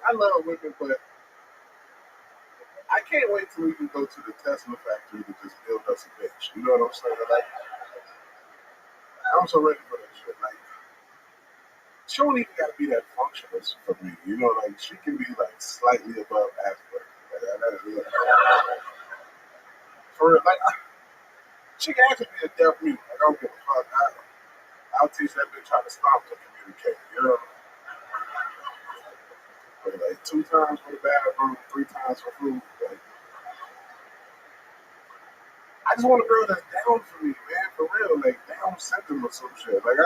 I love women, but I can't wait till we can go to the Tesla factory to just build us a bitch. You know what I'm saying? I'm so ready for that shit. She don't even got to be that functionalist for me. You know, she can be slightly above Asperger. For real, she can actually be a deaf mute. I don't give a fuck. I'll teach that bitch how to stop to communicate. You know. Like 2 times for the bathroom, 3 times for food. Like, I just want a girl that's down for me, man, for real. Like Down syndrome or some shit. Like I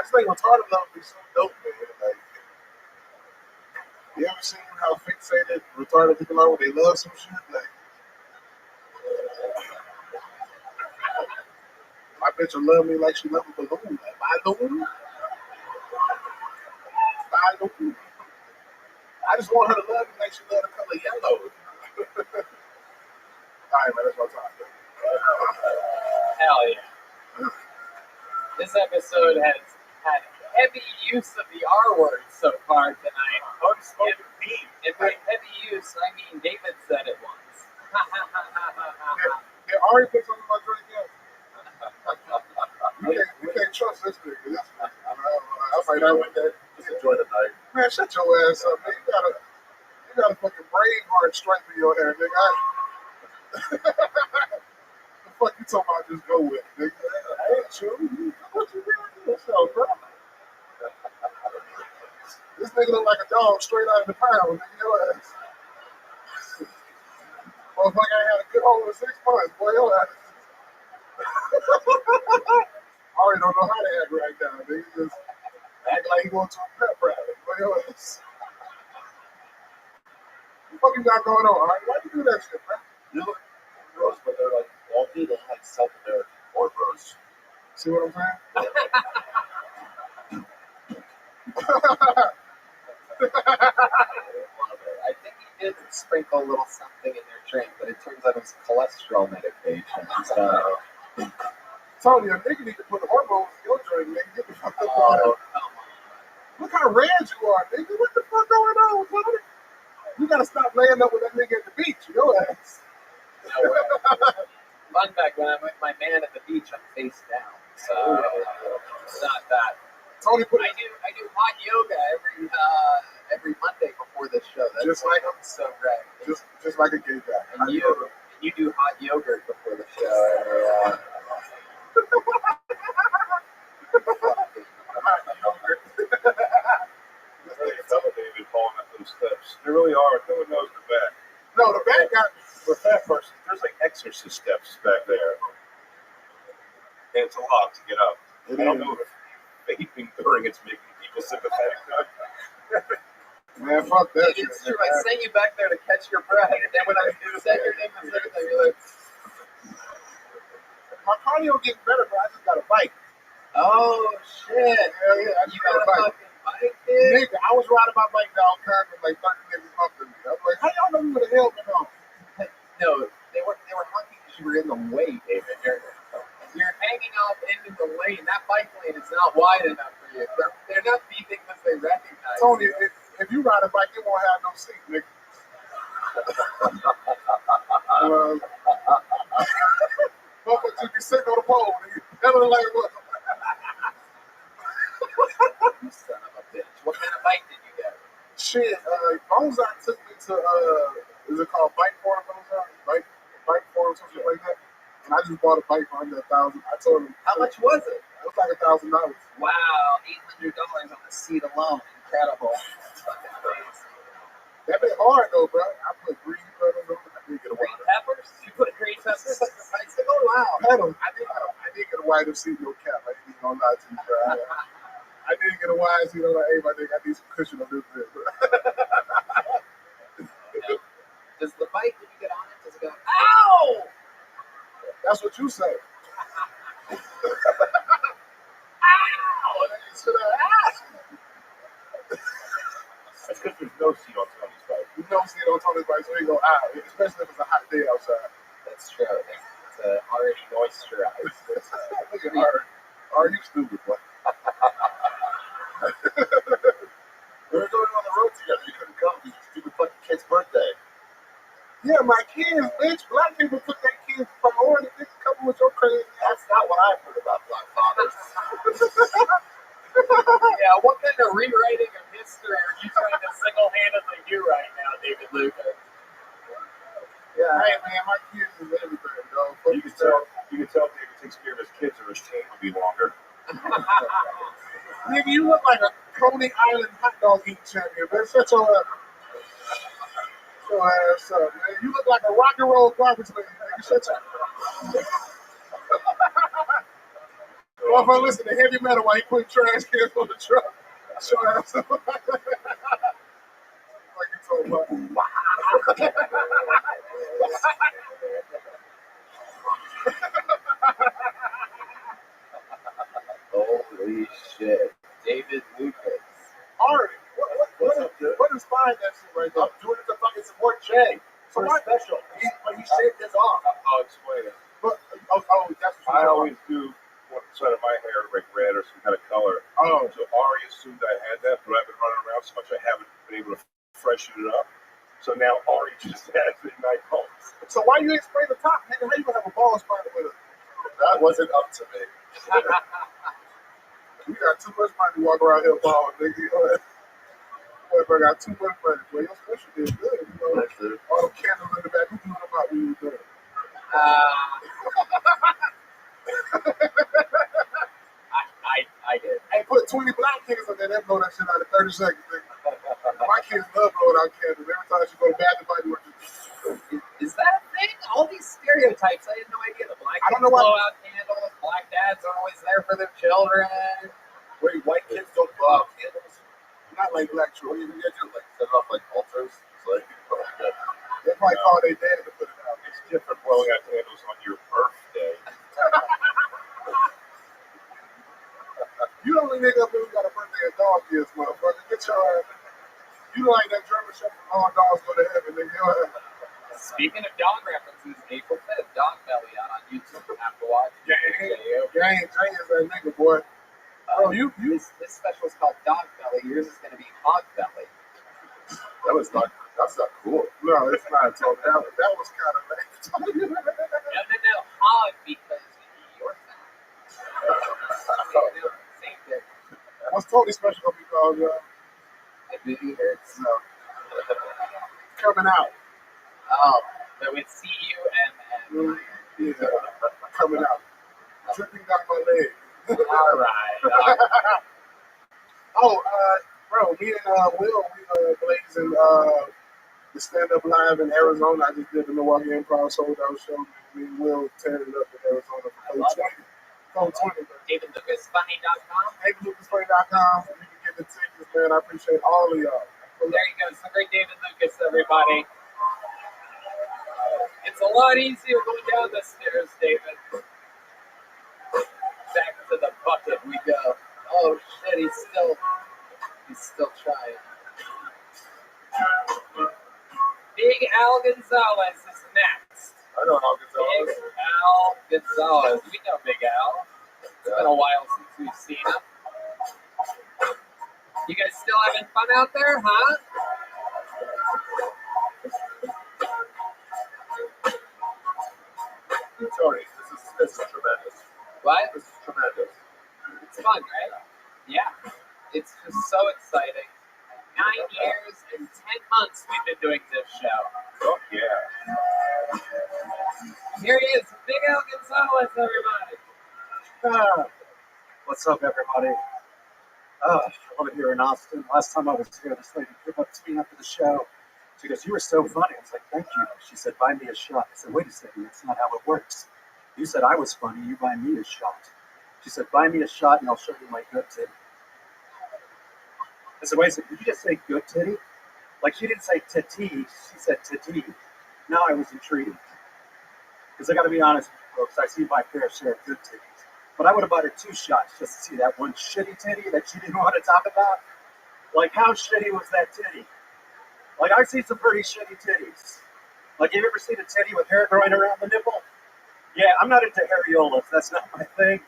just think retarded love would be so dope, man. Like, you ever seen how fixated retarded people are when they love some shit? Like, my bitch will love me like she love a balloon. Like, balloon? Balloon? I just want her to love me like she love the color yellow. All right, man, that's my time. Hell yeah. This episode has had heavy use of the R word so far tonight. Unspoken theme. And by heavy use, I mean David said it once. They already put something in my drink yet. You can't trust this nigga. I was like, I went there. Just enjoy the night. Man, shut your ass up, man. You got a fucking Braveheart strength in your hair, nigga. The fuck you talking about? Just go with it, nigga. I ain't true. What you doing to yourself, bro? This nigga look like a dog straight out of the pound, nigga. Your ass. Motherfucker ain't had a good hole in 6 months, boy. Your ass. I already don't know how to act right now, nigga. Just act like you going to a pep rally, boy. Your ass. What the fuck you got going on, all right? Why you do that shit, man? You look gross, but they're like all people like self-aware or gross. See what I'm saying? I think he did sprinkle a little something in their drink, but it turns out it was cholesterol medication. So, Tony, a nigga need to put hormones in your drink, nigga. Get the fuck up out of come on. Look how red you are, nigga. What the fuck going on, Tony? You gotta stop laying up with that nigga at the beach, your ass. No way. Fun fact, when I'm with my man at the beach, I'm face down. So it's not that. Tony put I do hot yoga every Monday before this show. That's just like him, so great. just like a gay guy. And you do hot yogurt before the show. Elevated falling up those steps. They really are. No one knows the back. No, the bad guy. For a fat person, there's like exorcist steps back there. And it's a lot to get up. I don't know if vaping during it's making people sympathetic. Man, fuck that shit. It's true. I sent you back there to catch your breath, and then when I said your name and everything, you're like, my cardio getting better, but I just got a bike. oh shit. Hell yeah, I just You got a bike. fucking bike, dude? Nigga, I was riding my bike down Congress like 30 niggas bumping me. I was like, how y'all know you with a helmet on? No, they were honking because you were in the way, David. You're hanging off into the lane. That bike lane is not wide enough for you. They're not beeping because they recognize Tony, you. if you ride a bike, you won't have no seat, nigga. Motherfucker, you can sit on the pole, nigga. Never like what? You son of a bitch. What kind of bike did you get? Shit, Bozak took me to, is it called Bike Forum, Bozak? Bike Forum, something like that. And I just bought a bike for under $1,000. I told him, How much was it? it was like $1,000. Wow, $800 on the seat alone. Incredible. That's fucking crazy. That been hard though, bro. I put green pedals on it. I did get a Green white. peppers? You put green peppers on your bicycle? Wow. Pedals. I did get a white seat, no cap. I ain't even gonna lie to you, bro. I did get a wide seat on the A, my nigga. I need some cushion on this bit, bro. Does the bike, when you get on it, does it go, ow? That's what you say. Ow! That's because there's no seat on Tony's bike. You know, see it on Tony's bike, so he go out, especially if it's a hot day outside. That's true. It's already moisturized. Look at her. Are you stupid, boy? We were going on the road together. You couldn't come because your stupid fucking kid's birthday. Yeah, my kids, bitch. Black people put their kids priority. Nigga, couple with your crazy. That's not what I've heard about black fathers. Yeah, what kind of rewriting of history are you trying to single-handedly do right now, David Lucas? Yeah, hey man, my kids is everything, dog. You can tell David takes care of his kids or his chain would be longer. Nigga, you look like a Coney Island hot dog eating champion, man. Shut your ass up, man. You look like a rock and roll garbage man, nigga. Shut your motherfucker listen to heavy metal while he putting trash cans on the truck. Shut your ass up. Like you told me. Holy shit. David Lucas. Ari, what inspired that shit right there? I'm doing it to fucking support Jay. So For what? special. He shaved his off. I'll explain it. But, that's what I always do one side of my hair like red or some kind of color. Oh. So Ari assumed I had that, but I've been running around so much I haven't been able to freshen it up. So now Ari just has it in night combs. So why you ain't spray the top, nigga? How you gonna have a ball spider with it? That wasn't up to me. We got too much money to walk around here bald, nigga. Boy, I got too much money. Boy, your special did good. You know? All them candles in the back. Who blew them out when you was there? I did. Hey, put 20 black kids on there. They blow that shit out in 30 seconds, nigga. My kids love blowing out candles. Every time she go to bathroom, body work. Is that a thing? All these stereotypes. I had no idea. The black I don't kids know why- blow out candles. Black dads are always there for their children. Wait, white kids don't blow out candles? Not like black children. You guys just like set it off like altars? It's like, They probably call their dad to put it out. it's different blowing out candles on your birthday. You the only nigga up here who got a birthday at dog years, motherfucker. Get your ass. You like that German Shepherd all dogs go to heaven, nigga. Speaking of dog references, April 5th, Dog Belly out on YouTube. Have to watch. Jay is that nigga, boy. Oh, you. This special is called Dog Belly. Yours is going to be Hog Belly. That's not cool. No, it's not. So that was kind of lame. No. Hog because you're fat. Same thing. What's totally special gonna be called, My booty hurts. coming out. Oh, but with C-U-M-M. Yeah, coming out. Dripping down my leg. All right. Oh, bro, me and Will, we blazing the stand-up live in Arizona. I just did the Milwaukee Improv sold out show. Me and Will tearing it up in Arizona for 420. DavidLucasFunny.com. DavidLucasFunny.com. You can get the tickets, man. I appreciate all of y'all. There you go. So great David Lucas, everybody. It's a lot easier going down the stairs, David. Back to the bucket we go. Oh shit, he's still trying. Big Al Gonzalez is next. I know Al Gonzalez. Big Al Gonzalez. We know Big Al. It's been a while since we've seen him. You guys still having fun out there, huh? Tony, this is tremendous. What? This is tremendous. It's fun, right? Yeah. It's just so exciting. 9 years and 10 months we've been doing this show. Oh, yeah. Here he is, Big Al Gonzalez, everybody. What's up, everybody? I love it here in Austin. Last time I was here, this lady came up to me after the show. She goes, "You were so funny." I was like, "Thank you." She said, "Buy me a shot." I said, "Wait a second, that's not how it works. You said I was funny, you buy me a shot." She said, "Buy me a shot and I'll show you my good titty." I said, "Wait a second, did you just say good titty?" Like, she didn't say titty, she said titty. Now I was intrigued. Because I got to be honest, folks, I see my fair share of good titties. But I would have bought her 2 shots just to see that one shitty titty that she didn't want to talk about. Like, how shitty was that titty? Like, I've seen some pretty shitty titties. Like, you ever seen a titty with hair growing around the nipple? Yeah, I'm not into areolas. That's not my thing.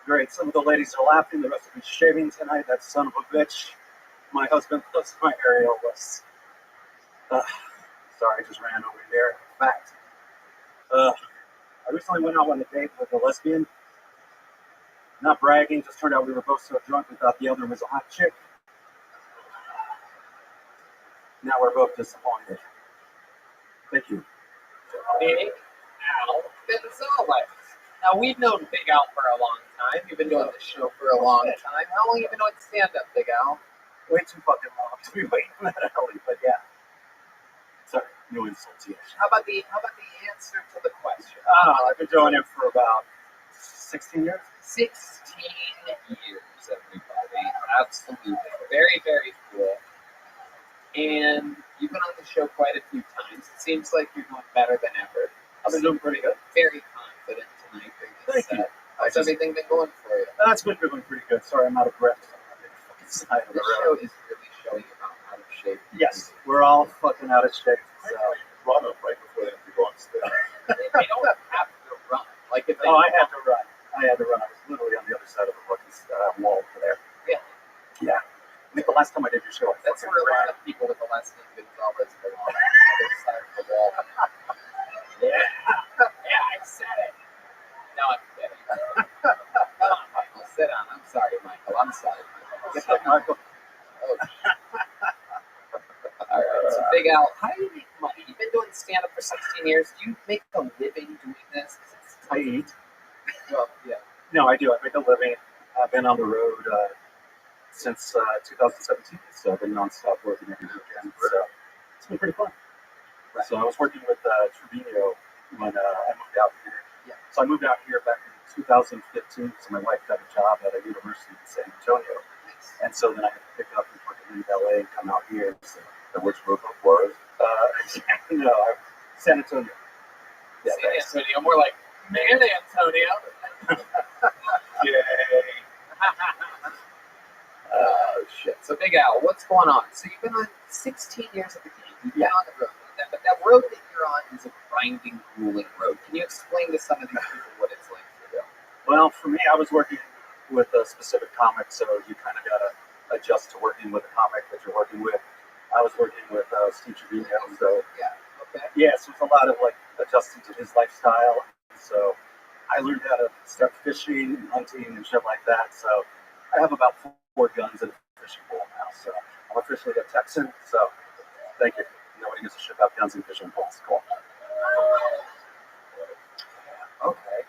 Great, some of the ladies are laughing. The rest of them shaving tonight. That son of a bitch. My husband loves my areolas. Sorry, I just ran over there. Fact. I recently went out on a date with a lesbian. Not bragging, just turned out we were both so drunk we thought the other was a hot chick. Now we're both disappointed. Thank you. Big Al Gonzalez. Now, we've known Big Al for a long time. You've been doing this show for a long time. How long have you been doing stand-up, Big Al? Way too fucking long to be waiting that early, but yeah. Sorry, no insults yet. How about the answer to the question? I've been doing it for about 16 years. 16 years, everybody. Absolutely. Very, very cool. And you've been on the show quite a few times. It seems like you're doing better than ever. I've been doing pretty good. Very confident tonight. Thank you. How's everything been going for you? That's been going pretty good. Sorry, I'm out of breath. This show is really showing you how out of shape. Yes, we're all fucking out of shape. So. Run up right before they have to go on stage. They don't have to run. Like if they I had to run. I was literally on the other side of the fucking wall over there. Yeah. Yeah. I think the last time I did your show, that's where a lot of people with the last name Gonzalez belong. On the other side of the wall. Yeah. Yeah, I said it. No, I'm kidding. Come on, Michael. Sit down. I'm sorry, Michael. I'm sorry. Get that, Michael. Oh, all right. So, Big Al, how do you make money? You've been doing stand-up for 16 years. Do you make a living doing this? I eat. Well, yeah. No, I do. I make a living. I've been on the road since 2017, so I've been nonstop working every weekend. So it's been pretty fun. Right. So I was working with Trevino when I moved out here. Yeah. So I moved out here back in 2015. So my wife got a job at a university in San Antonio, and so then I had to pick up and fucking leave LA and come out here. So, And which movie was? No, San Antonio. Yeah, San Antonio. More like Man Antonio. Yay. Oh, shit. So, Big Al, what's going on? So, you've been on 16 years of the game. You've been on the road. But that road that you're on is a grinding, grueling road. Can you explain to some of these people what it's like for you? Well, for me, I was working with a specific comic, so you kind of got to adjust to working with a comic that you're working with. I was working with Steve Trevino, so yeah, okay. Yeah, so it's a lot of like adjusting to his lifestyle. So I learned how to start fishing and hunting and shit like that. So I have about 4 guns in a fishing pole now. So I'm officially a Texan. So thank you. Nobody gives a shit about guns and fishing poles. Cool. Okay.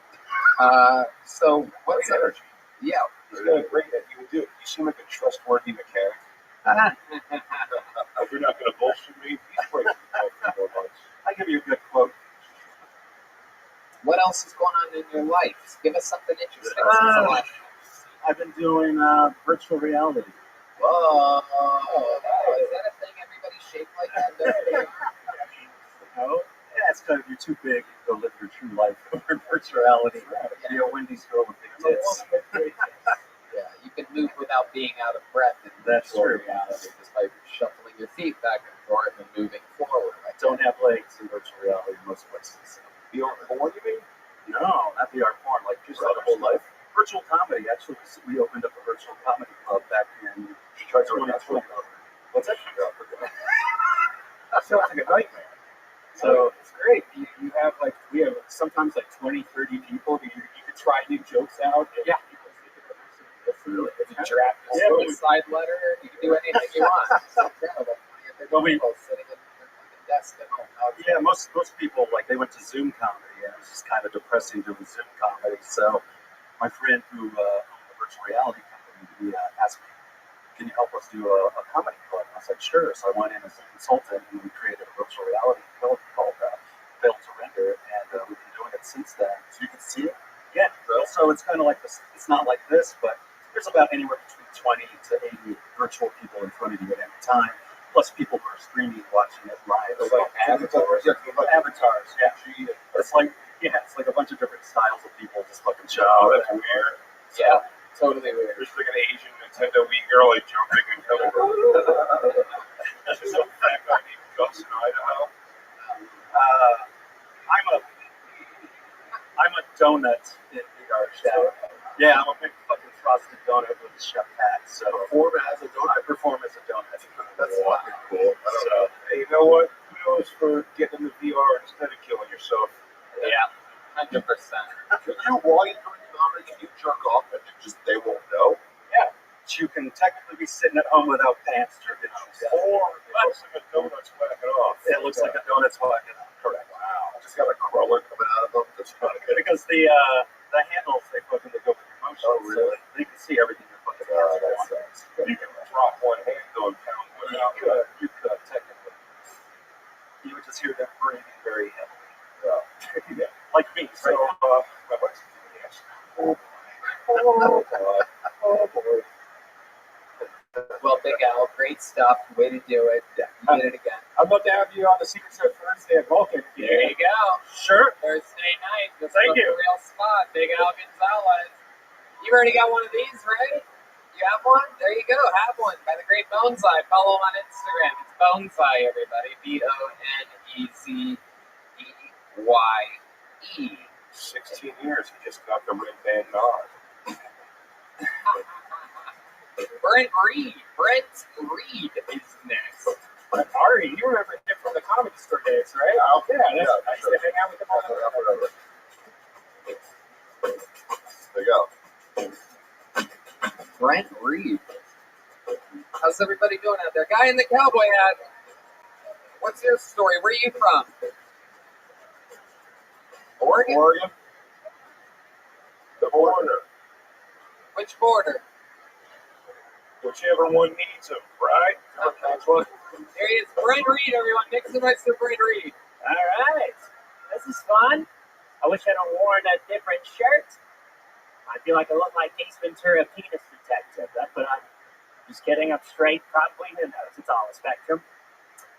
So what's Great energy. Yeah. He's got a great energy. You seem like a trustworthy mechanic. If you're not going to bullshit me, he's breaking for months. I give you a good quote. What else is going on in your life? Give us something interesting. I've been doing virtual reality. Whoa. Is that a thing? Everybody's shaped like that? No? Yeah, it's kind of, you're too big. You go live your true life over virtual reality. Be a Wendy's girl with big tits. Yeah, you can move without being out of breath in That's virtual true. reality just by shuffling your feet back and forth and moving forward. I don't have legs in virtual reality in most places. VR porn, you mean? No, not VR porn. Like just Right. the whole life. Virtual comedy. Actually, we opened up a virtual comedy club back in 2020. What's that? That sounds like a nightmare. So it's great. You have like, we have sometimes like 20, 30 people. You could try new jokes out. Yeah. It's really, If you draft a suicide letter, you can do anything you want. It's incredible. Well, People sitting in the desk at home. Yeah, most people, like, they went to Zoom comedy, and it was just kind of depressing doing Zoom comedy. So my friend who owned a virtual reality company, he asked me, can you help us do a comedy club? And I was like, sure. So I went in as a consultant, and we created a virtual reality club called Fail to Render, and we've been doing it since then. So you can see it. Yeah. So it's kind of like this. It's not like this, but there's about anywhere between 20 to 80 virtual people in front of you at any time, plus people who are streaming, watching it live. It's like avatars. Avatars, yeah. It's like, it's like a bunch of different styles of people just fucking show up. Oh, that's weird. Yeah, totally weird. There's like an Asian Nintendo Wii girl like jumping and coming. There's some fat guy named Gus in Idaho. I'm a donut in VR chat. Yeah, I'm a big fucking frosted donut with a chef hat. So I perform as a donut. That's fucking cool. So, hey, you know what? Kudos for getting the VR instead of killing yourself. Yeah, 100%. Can you, while you're doing comedy, can you jerk off and they won't know? Yeah. You can technically be sitting at home without pants jerking off. Or it looks like a donut's whacking off. It looks like a donut's whacking off. Correct. Wow. Just got a crawler coming out of them. That's kind of good. Because the handles, they fucking go with your motion. Oh, really? So they can see everything you're fucking doing. You can drop one handle and pound one out. You could technically. You would just hear them breathing very heavily. Yeah. Like me. So, Right? my wife's yes. Oh, God. Oh, boy. Well, Big Al, great stuff. Way to do it. You did it again. I'd love to have you on the Secret Show Thursday at Vulcan. There you go. Sure. Thursday night. This Thank is you. the real spot. Big Al Gonzalez. You already got one of these, right? You have one? There you go. Have one by the great Bonsai. Follow him on Instagram. It's Bonsai, everybody. Bonezeye. 16 years, he just got the red band nod. Brent Reed is next. Ari, you remember him from the Comedy Store days, right? Oh, Yeah, I used to hang out with him all the time. There you go. Brent Reed. How's everybody doing out there? Guy in the cowboy hat. What's your story? Where are you from? Oregon? Oregon. The border. Which border? Whichever one needs him, right? That's what. There he is. Brent Reed, everyone. Nixon next to Brent Reed. All right. This is fun. I wish I'd have worn a different shirt. I feel like I look like Ace Ventura Penis Detective. That's what I'm. Just kidding. I'm straight. Probably. Who knows? It's all a spectrum.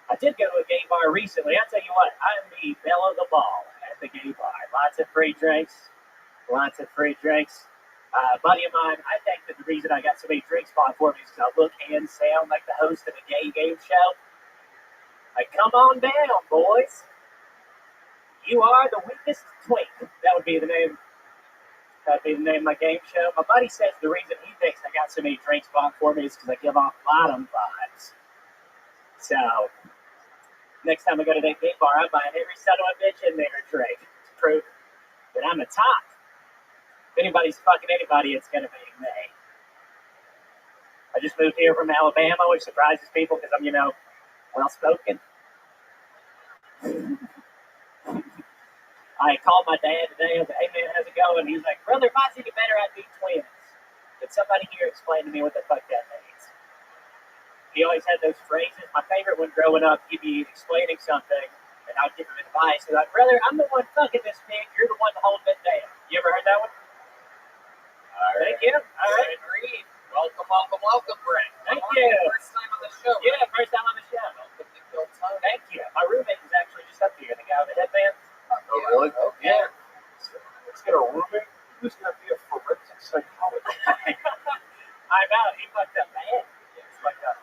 I did go to a gay bar recently. I'll tell you what. I'm the belle of the ball at the gay bar. Lots of free drinks. Lots of free drinks. Buddy of mine, I think that the reason I got so many drinks bought for me is because I look and sound like the host of a gay game show. Like, come on down, boys. You are the weakest twink. That would be the name. That would be the name of my game show. My buddy says the reason he thinks I got so many drinks bought for me is because I give off bottom vibes. So, next time I go to that gay bar, I'm buying every son of a bitch in there a drink to prove that I'm a top. If anybody's fucking anybody, it's going to be me. I just moved here from Alabama, which surprises people because I'm, well-spoken. I called my dad today. I was like, hey, man, how's it going? He was like, brother, if I see you better, I'd be twins. Could somebody here explain to me what the fuck that means? He always had those phrases. My favorite one growing up, he'd be explaining something, and I'd give him advice. He'd be like, brother, I'm the one fucking this pig. You're the one holding it down. You ever heard that one? Thank you. All right. Brent Reed. Welcome, Brent. Thank you. First time on the show. Yeah, first time on the show. Thank you. My roommate is actually just up here, the guy with the headband. Oh, really? Okay. Yeah. Let's get a roommate who's going to be a forensic psychologist. I know. He fucked up bad. It's fucked up.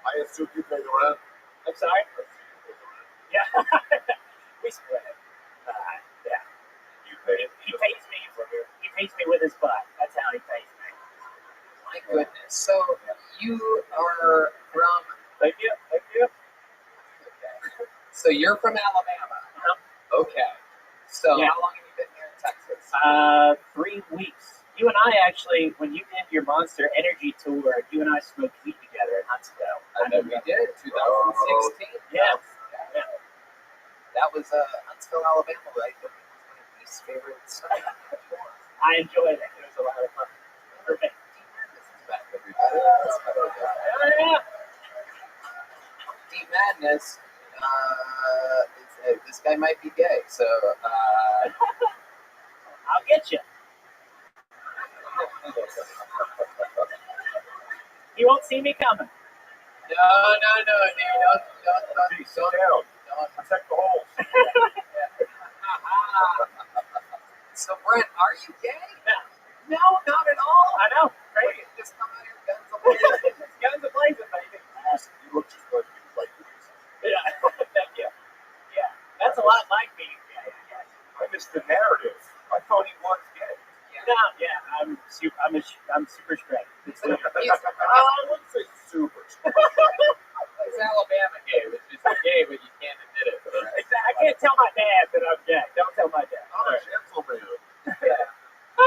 I assume you pay the rent. I'm sorry? Yeah. We split it. Yeah. You pay it. He pays me. He pays me with his butt. That's how he pays me. My goodness. So you are from. Thank you. Thank you. Okay. So you're from Alabama. Okay. So Yeah. how long have you been here in Texas? 3 weeks. You and I actually, when you did your Monster Energy tour, you and I smoked weed together in Huntsville. I bet we did. 2016. Yeah. Yeah. That was Huntsville, Alabama, right? That was one of my least favorite stuff. I enjoyed it. It was a lot of fun. For me. Yeah. Deep Madness. This guy might be gay, so. I'll get you. You won't see me coming. No, dude. Don't. Sit down. Protect the holes. So, Brent, are you gay? No. No, not at all. I know. Crazy. Just come out here, guns a-blazing. Guns a-blazing, baby. You look just like you like this. Yeah. Thank you. Yeah. That's a lot like being gay, I guess. I missed the narrative. I thought he was gay. No, yeah, I'm super straight. He's I wouldn't say super. He's Alabama gay, which is gay, but you can't admit it. Right? I can't tell my dad that I'm gay. Don't tell my dad. I'm a gentleman. Yeah.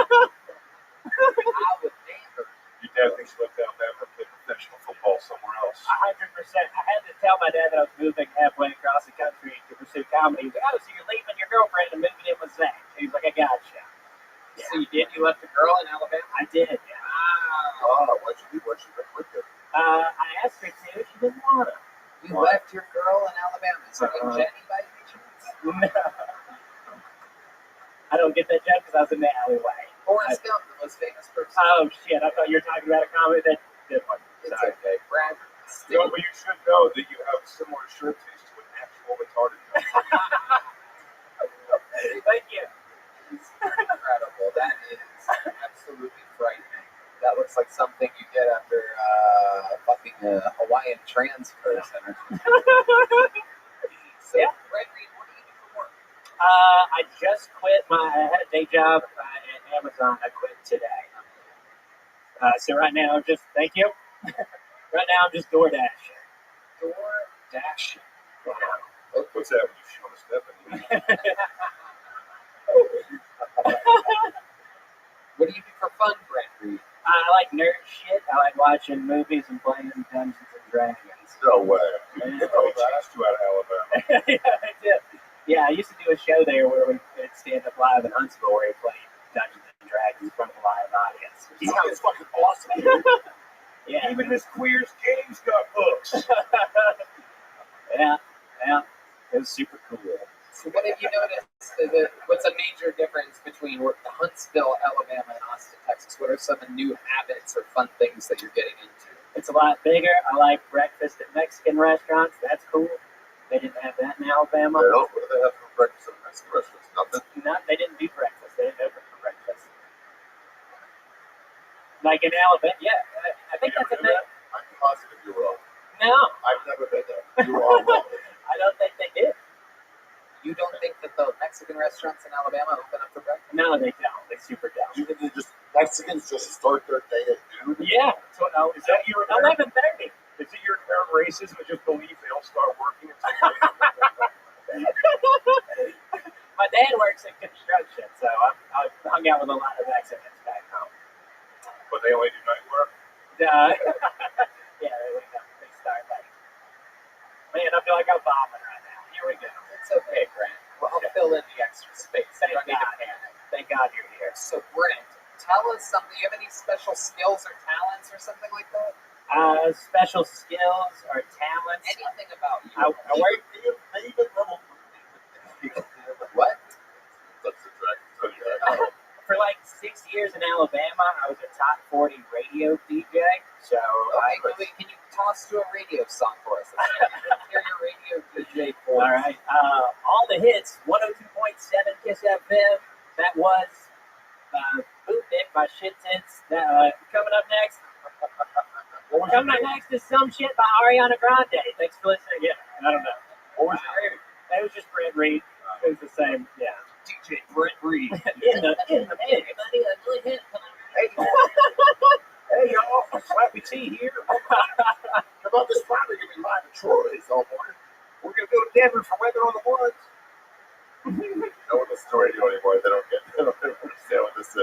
I would never. Your dad thinks you left Alabama to play professional football somewhere else. 100%. I had to tell my dad that I was moving halfway across the country to pursue comedy. He was like, oh, so you're leaving your girlfriend and moving in with Zach. He was like, I got you. Yeah. So you did? You left a girl in Alabama? I did, yeah. Oh, what'd you do? What'd you do with it? I asked her to. She didn't want to. You left your girl in Alabama. Is her name Jenny by any chance? No. I don't get that joke because I was in the alleyway. Forrest Gump, the most famous person. Oh, shit. I thought you were talking about a comment that good one. It's Sorry. okay. Brad. No, but you should know that you have similar shirt tastes with actual retarded. Thank you. It's incredible. That is absolutely frightening. That looks like something you get after fucking a Hawaiian trans person. So, Yeah. Gregory, what do you do for work? I just quit I had a day job at Amazon. I quit today. So right now, thank you. Right now, I'm just door dashing. Door dashing. Yeah. What's that when you show a step in? What do you do for fun, Gregory? I like nerd shit. I like watching movies and playing Dungeons and Dragons. No way. Yeah. They chased you out of Alabama. Yeah, I did. Yeah, I used to do a show there where we would stand up live in Huntsville where we played Dungeons and Dragons in front of a live audience. That was fucking awesome. Yeah. Even this queer's game's got books. Yeah. It was super cool. So what have you noticed? What's a major difference between Huntsville, Alabama, and Austin, Texas? What are some new habits or fun things that you're getting into? It's a lot bigger. I like breakfast at Mexican restaurants. That's cool. They didn't have that in Alabama. What do they have for breakfast at Mexican restaurants? Nothing. No, they didn't do breakfast. They didn't open for breakfast. Like in Alabama, yeah. I think that's a thing. I'm positive you're wrong. No, I've never been there. You are wrong. I don't think they did. You don't think that the Mexican restaurants in Alabama open up for breakfast? No, they don't. They super don't. You think Mexicans just start their day at noon? Yeah. So, Is that your 11:30. Is it your inherent racism to just believe they'll start working until My dad works in construction, so I've hung out with a lot of Mexicans back home. But they only do night work? Yeah, they wake up. They start like, man, I feel like I'm bombing right now. Here we go. It's okay, Brent. Well, I'll fill in the extra space. I don't need to God. panic. Thank God you're here. So, Brent, tell us something. Do you have any special skills or talents or something like that? Special skills or talents. Anything about you? I work. Even little. What? That's the track. For like 6 years in Alabama, I was a top 40 radio DJ. So Okay, can you toss to a radio song for us? Let's hear your radio DJ for all us. right. All the hits, 102.7 Kiss FM. That was Bootnik by Shit Tits. Coming up next. Coming up next is Some Shit by Ariana Grande. Thanks for listening. Yeah, I don't know. What was your name? That was just Brent Reed. It was the same. Yeah. DJ Brent Reed. in the Hey, y'all, Slappy T here. About this Friday, gonna be live in Troy all morning. We're gonna go to Denver for Weather on the Woods. No one listens to radio anymore. They don't understand what this is.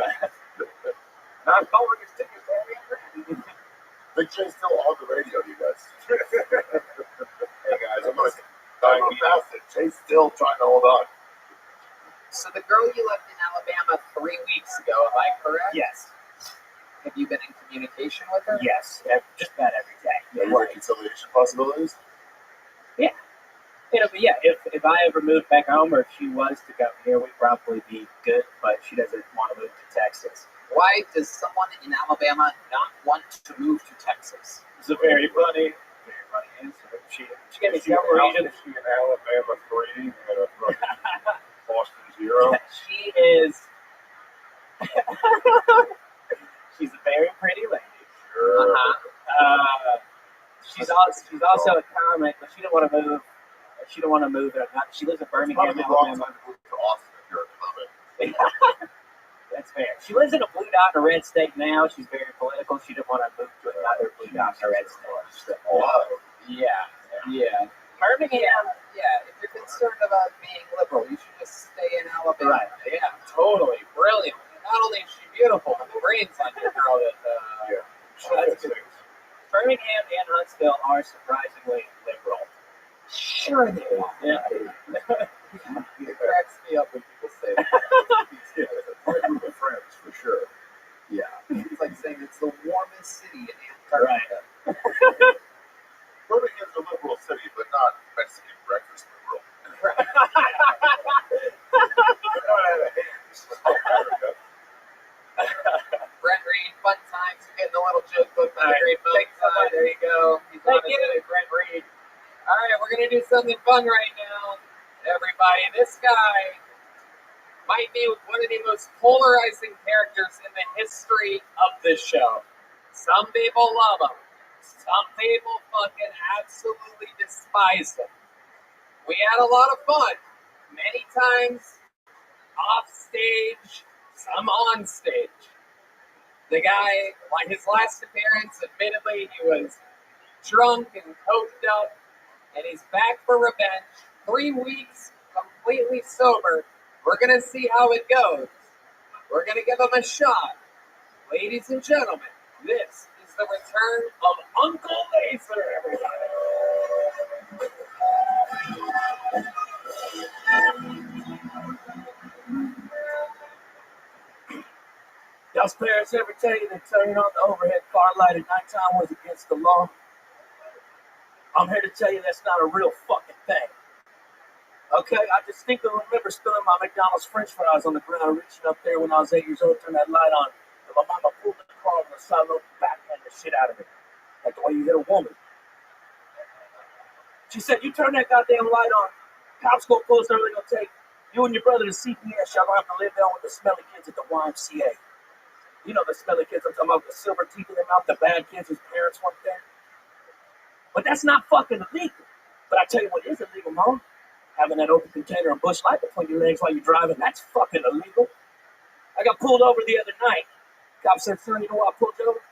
Not calling his tickets, man. Big J's still on the radio, you guys. Hey guys, I'm gonna die me out. Jay's still trying to hold on. So the girl you left in Alabama 3 weeks ago, am I correct? Yes. Have you been in communication with her? Yes. Just about every day. Any reconciliation possibilities? If I ever moved back home or if she was to come here, we'd probably be good, but she doesn't want to move to Texas. Why does someone in Alabama not want to move to Texas? It's a very funny answer. She gave me several reasons. She in Alabama 3 and a Boston 0. She is. She's a very pretty lady. Sure. She's also a comic, but she don't want to move. She don't want to move. She lives in Birmingham, Probably the wrong Alabama. time to move to Austin if you're a comic. That's fair. She lives in a blue dot in a red state now. She's very political. She didn't want to move to another blue dot in a red state. Yeah. Birmingham, if you're concerned about being liberal, you should just stay in Alabama. Right. Yeah, totally. Brilliant. Not only is she beautiful, but the brains on your girl that, That's good. Birmingham and Huntsville are surprisingly liberal. Sure they are. Yeah. It cracks me up something fun right now, everybody. This guy might be one of the most polarizing characters in the history of this show. Some people love him. Some people fucking absolutely despise him. We had a lot of fun. Many times off stage, some on stage. The guy, like his last appearance, admittedly, he was drunk and coked up, and he's back for revenge. 3 weeks, completely sober. We're going to see how it goes. We're going to give him a shot. Ladies and gentlemen, this is the return of Uncle Laser, everybody. Y'all's parents ever tell you that turning on the overhead car light at nighttime was against the law? I'm here to tell you that's not a real fucking thing. Okay, I distinctly remember spilling my McDonald's french fries on the ground, reaching up there when I was 8 years old, turned that light on, and my mama pulled the car on the side of the back and the shit out of it. Like the way you hit a woman. She said, you turn that goddamn light on, cops go close, they're gonna take you and your brother to CPS. Y'all gonna have to live down with the smelly kids at the YMCA. You know the smelly kids I'm talking about, the silver teeth in their mouth, the bad kids whose parents weren't there. But that's not fucking illegal. But I tell you what is illegal, Mom. Having that open container of Busch Light between your legs while you're driving, that's fucking illegal. I got pulled over the other night. Cop said, son, you know why I pulled you over?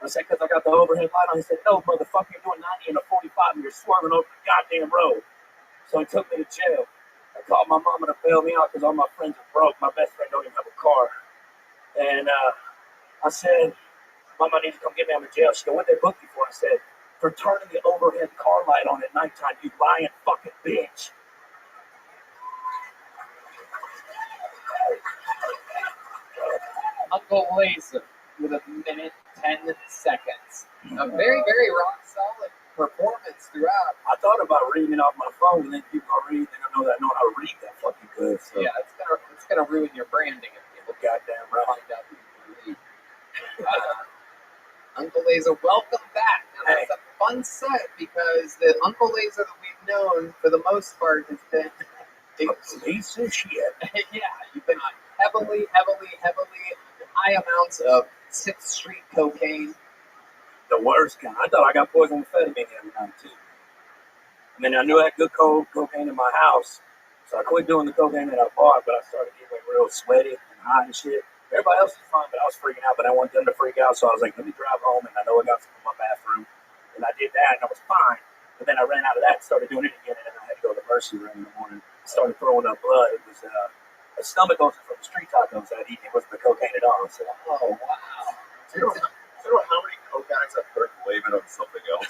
I said, because I got the overhead light on. He said, no, motherfucker, you're doing 90 and a 45 and you're swerving over the goddamn road. So he took me to jail. I called my mama to bail me out because all my friends are broke. My best friend don't even have a car. And I said, Mama, I need to come get me out of jail. She said, what they booked you for? I said, for turning the overhead car light on at nighttime, you lying fucking bitch. Uncle Laser with a minute, 10 seconds. A very, very rock solid performance throughout. I thought about reading it off my phone, and then people are reading, they don't know that I know how to read that fucking good. So. Yeah, it's gonna ruin your branding if people goddamn right. Find out who you read. Uncle Laser, welcome back. Now that's a fun set because the Uncle Laser that we've known for the most part has been a piece of shit. Yeah, you've been on heavily high amounts of 6th Street cocaine. The worst kind. I thought I got poison amphetamine the other night too. And then I knew I had good cocaine in my house, so I quit doing the cocaine that I bought, but I started getting like real sweaty and hot and shit. Everybody else was fine, but I was freaking out, but I wanted them to freak out, so I was like, let me drive home, and I know I got some in my bathroom. And I did that, and I was fine. But then I ran out of that and started doing it again, and then I had to go to the emergency room in the morning. I started throwing up blood. It was a stomach ulcer from the street tacos I'd eaten. It wasn't the cocaine at all. So, oh, wow. Do you know how many coke addicts I've heard blame it on something else?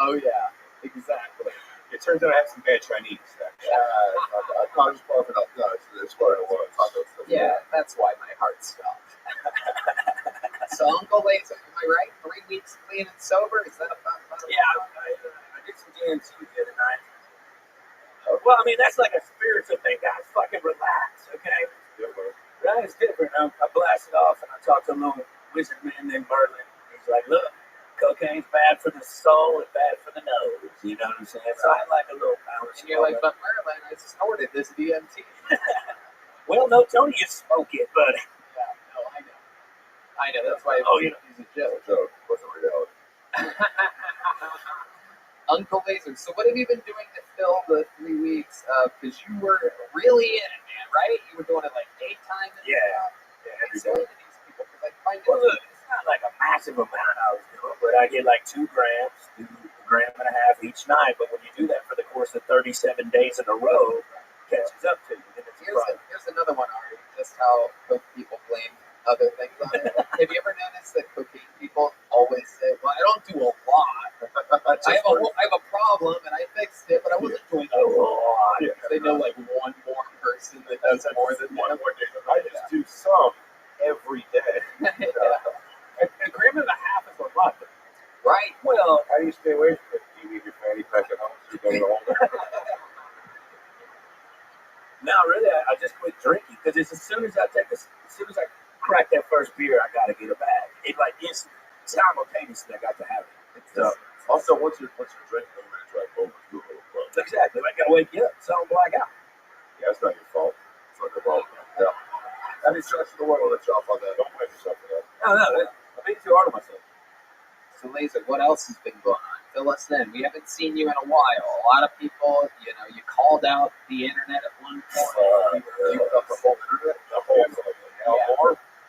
Oh, yeah. Exactly. It turns out I have some bad Chinese. I was just barfing up nuts. That's what it was. Yeah, that's why my heart stopped. So, Uncle Laser, am I right? 3 weeks clean and sober? Is that about yeah, I did some DMT the other night. Well, I mean, that's like a spiritual thing, guys. Fucking relax, okay? That is different. I blasted off and I talked to a little wizard man named Merlin. He's like, look, cocaine's bad for the soul and bad for the nose. You know what I'm saying? So I like a little balance. And you're like, but Merlin, I snorted this DMT. Well, no, Tony, you smoke it, but... Yeah, no, I know. That's why he's a joke. Wasn't reality. Uncle Laser, so what have you been doing to fill the 3 weeks? Because you were really in it, man, right? You were doing it like daytime and stuff. Yeah, every day. These people, well, look, it's not like a massive amount I was doing, but I get like 2 grams, do a gram and a half each night. But when you do that for the course of 37 days in a row, it catches up to you. Here's another one, Ari, just how coke people blame other things on it. Have you ever noticed that cocaine people always say, well, I don't do a lot. I have a problem and I fixed it, but I wasn't doing a lot. They know like one more person that does more than one more day. I just do some every day. A gram and a half is a lot. Right. Well, how do you stay away from it? Do you leave your fanny pack at home so you don't go home? No, really, I just quit drinking because as soon as I crack that first beer, I gotta get a bag. It like it's simultaneously I got to have it. It's Also, once you're drinking, I'm going to drive over to a little club. Exactly. I gotta wake you up. So I'm black out. Yeah, it's not your fault. It's not your fault. Yeah. Any stretch of the world, I'll let you off on that. Don't blame yourself for that. No, I'm being too hard on myself. So, Laser, what else has been going on? Fill us in. We haven't seen you in a while. A lot of people, you called out the internet at one point. You got the whole internet? The whole internet.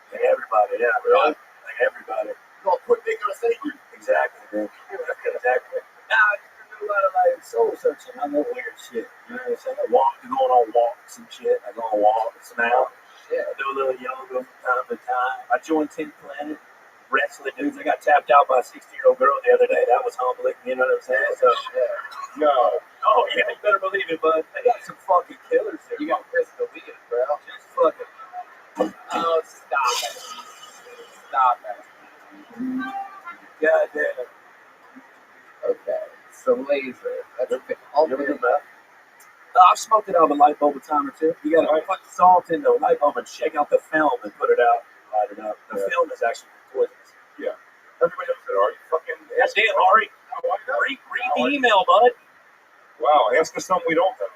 Like everybody, yeah, really. Like everybody. Well, quit making us angry. Exactly, man. Exactly. Now, I do a lot of like soul searching. I know weird shit. You know what I'm saying? Going on walks and shit. I go on walks now. Yeah, I do a little yoga from time to time. I joined 10th Planet. Wrestling dudes. I got tapped out by a 16-year-old girl the other day. That was humbling. You know what I'm saying? So, No. oh yeah, you better believe it, bud. They got some fucking killers there. You got Chris D'Elia, bro. Just fucking. Oh, stop it. Stop it. Goddamn. Okay. So, Laser. That's a bit. You ever do that? I've smoked it out of a light bulb a time or two. You gotta put salt in the light bulb and shake out the film and put it out, light it up. The film is actually poisonous. Yeah. Everybody else said, are you fucking... That's damn, Ari. Read the email, bud. Wow, ask us something we don't know.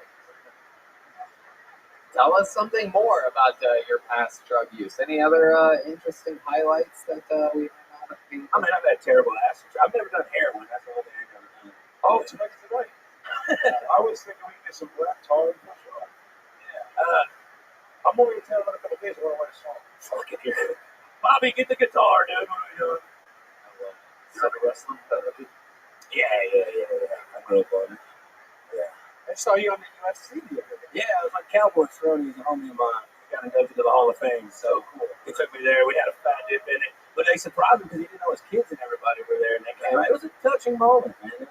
Tell us something more about your past drug use. Any other interesting highlights that we might not have been? I mean, I've had terrible acid. I've never done heroin. That's the only thing I've ever done. Oh, tonight's the night. I was thinking we could get some black tar and push on. I'm only going to tell in a couple days when I write a song. Fucking here. Bobby, get the guitar, dude. What are we doing? Wrestling. Yeah. I'm real funny. Yeah. I saw you on the UFC the other day. Yeah, it was like Cowboy Throne. He's a homie of mine. He got inducted to the Hall of Fame. So cool. He took me there. We had a fat dip in it. But they surprised me because he didn't know his kids and everybody were there. And they came out. It was a touching moment, man. It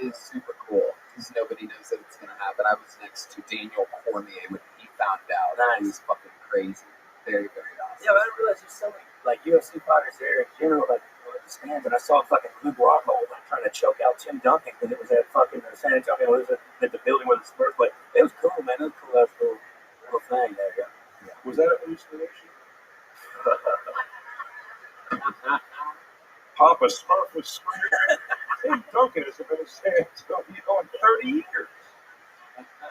is super cool because nobody knows that it's going to happen. I was next to Daniel Cormier when he found out. Nice. It was fucking crazy. Very, very awesome. Yeah, but I didn't realize there's so many like UFC fighters there in general, like the stands. And I saw fucking Luke Rockhold like trying to choke out Tim Duncan because it was at fucking San Antonio. It was at the building where the Spurs played. It was cool, man. It was cool. That was cool. Little thing there, yeah. Was that a hallucination? Papa Smurf was screaming. Tim Duncan has been in San Antonio in 30 years.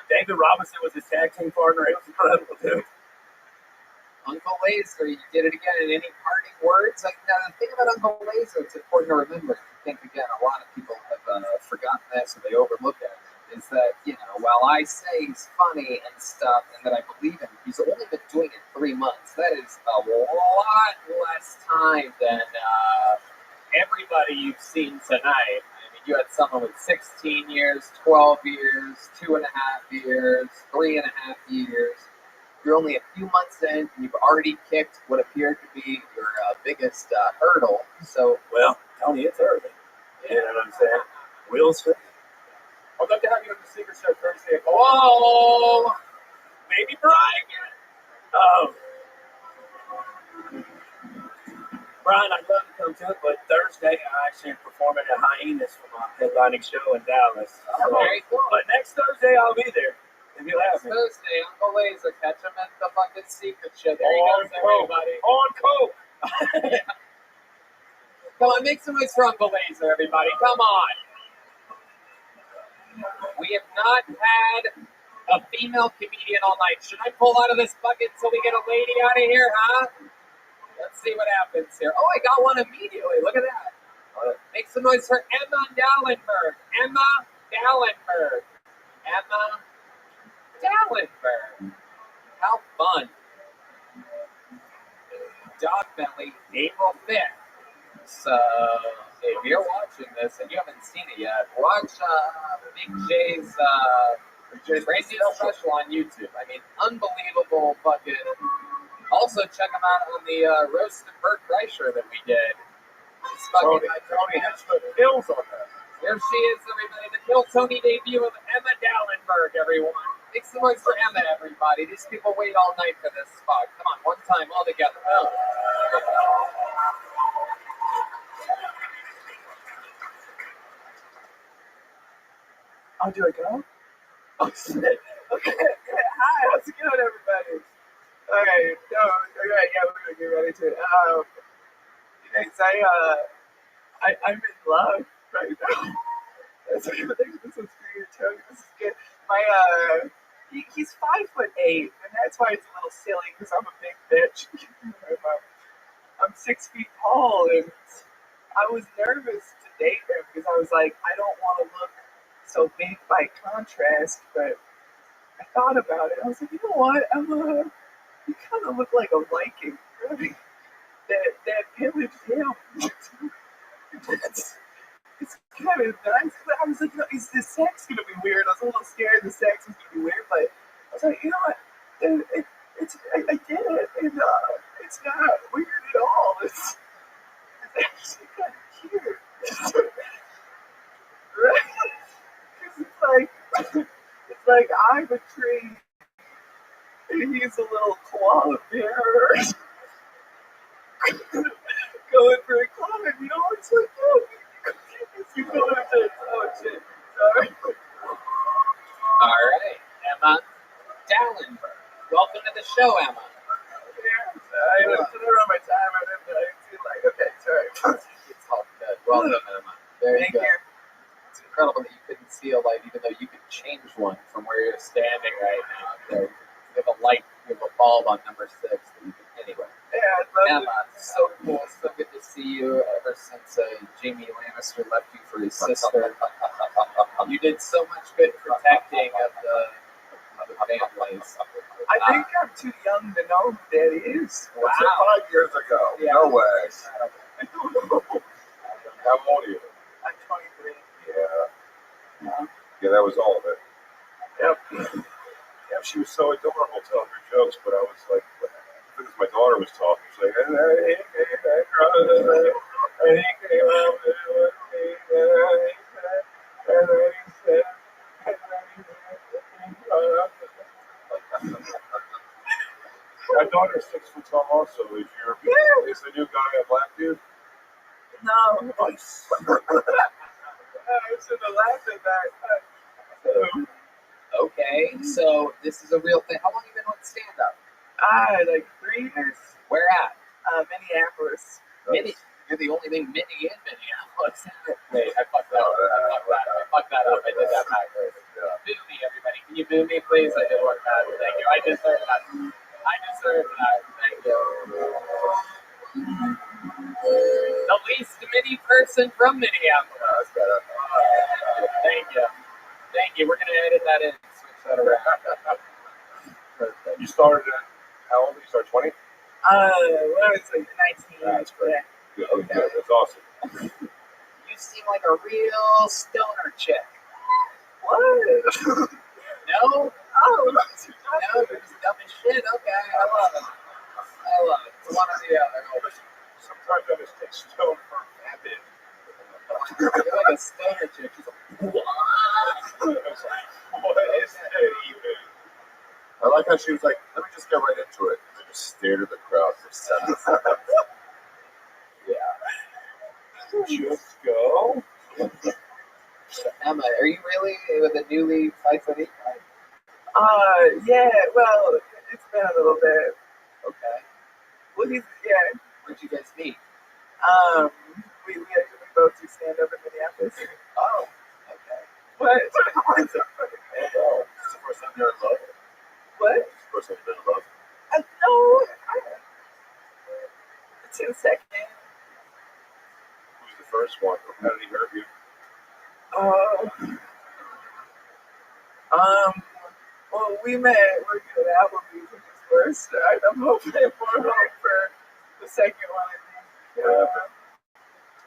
David Robinson was his tag team partner. It was incredible, dude. Uncle Laser, you did it again. And any parting words? Like, now, the thing about Uncle Laser, it's important to remember. I think, again, a lot of people have forgotten this or they overlook it. Is that, while I say he's funny and stuff and that I believe him, he's only been doing it 3 months. That is a lot less time than everybody you've seen tonight. I mean, you had someone with 16 years, 12 years, 2.5 years, 3.5 years. You're only a few months in, and you've already kicked what appeared to be your biggest hurdle. So, well, Tony, it's early. You know what I'm saying? We'll see. I'd love to have you on the Secret Show Thursday. Whoa! Baby Brian! Brian, I'd love to come to it, but Thursday I actually am performing at Hyenas for my headlining show in Dallas. Very cool. But next Thursday I'll be there. If you have me. Thursday, Uncle Laser, catch him at the fucking Secret Show. There On he goes, everybody. On coke! Come on, make some noise for Uncle Laser, everybody. Come on. We have not had a female comedian all night. Should I pull out of this bucket so we get a lady out of here, huh? Let's see what happens here. Oh, I got one immediately. Look at that. Make some noise for Emma Dallenberg. Emma Dallenberg. How fun. Dog Belly, April 5th. So, if you're watching this and you haven't seen it yet, watch Big J's radio special on YouTube. I mean, unbelievable fucking. Also, check him out on the Roast of Bert Kreischer that we did. Tony has the pills on that. Here she is, everybody. The Kill Tony debut of Emma Dallenberg, everyone. Make some noise for Emma, everybody. These people wait all night for this spot. Come on, one time, all together. Oh. Oh, do I go? Oh, shit. Okay. Hi, how's it going, everybody? Okay, yeah, we're gonna get ready to. Thanks. I'm in love. right now. This is great, Tony. This is good. My he's 5'8", and that's why it's a little silly because I'm a big bitch. I'm 6 feet tall, and I was nervous to date him because I was like, I don't want to look so big by contrast, but I thought about it. I was like, you know what, Emma, you kind of look like a Viking, right? That pillaged him. It's kind of nice. I was like, no, is the sex gonna be weird? I was a little scared the sex was gonna be weird, but I was like, you know what? I did it, and it's not weird at all. It's actually kind of cute, right? Because it's like I'm a tree, and he's a little koala bear going for a climb. You know, it's like, oh. You go into oh shit. Sorry. All right, Emma Dallenberg. Welcome to the show, Emma. Yeah, I was around my time. I didn't see like okay, sorry. It's all good. Welcome, Emma. Thank you. It's incredible that you couldn't see a light, even though you could change one from where you're standing right now. So you have a light, you have a bulb on number 6 that you can anyway. Yeah, Emma, so cool. So good to see you. Ever since Jamie Lannister left you for his sister, you did so much good protecting of the families. I think I'm too young to know who that is. Wow. 5 years ago. Yeah. No way. I don't know. How old are you? I'm 23. Yeah, that was all of it. Yep. Yeah, she was so adorable telling her jokes, but I was like, because my daughter was talking, she's like, my daughter's 6 foot tall also. Is the new guy a black dude? No. Nice. I should have laughed at that. Okay, so this is a real thing. How long have you been with stand-up? Like 3 years. Where at? Minneapolis. You're the only thing Minnie in Minneapolis. Wait, I fucked that up. I fucked that up. I did that backwards. Boo me, everybody. Can you boo me, please? I did work that. Thank you. I deserve that. Thank you. The least Minnie person from Minneapolis. Thank you. We're going to edit that in. Switch that around. You started at, how old? You started 20? When I was like 19. That's great. Yeah. Good. That's awesome. You seem like a real stoner chick. What? No? Oh, no, you're just dumb as shit. Okay, I love it. It's one or the other. Sometimes I just take stone for habit. You're like a stoner chick. She's like, what? What is that even? I like how she was like, let me just get right into it. I just stared at the crowd for 7 seconds. Yeah. Just go. So, Emma, are you really with a newly 5'8" guy? Yeah, well, it's been a little bit. Okay. Well, yeah. Where'd you guys meet? We actually both do stand up in Minneapolis. Oh, okay. What? Is the first time you're in love? What? Is the first time you've been in love? No. It's in second. Who's the first one? How did he hurt you? Well, we met working at Applebee's, which is first. I'm hoping for the second one.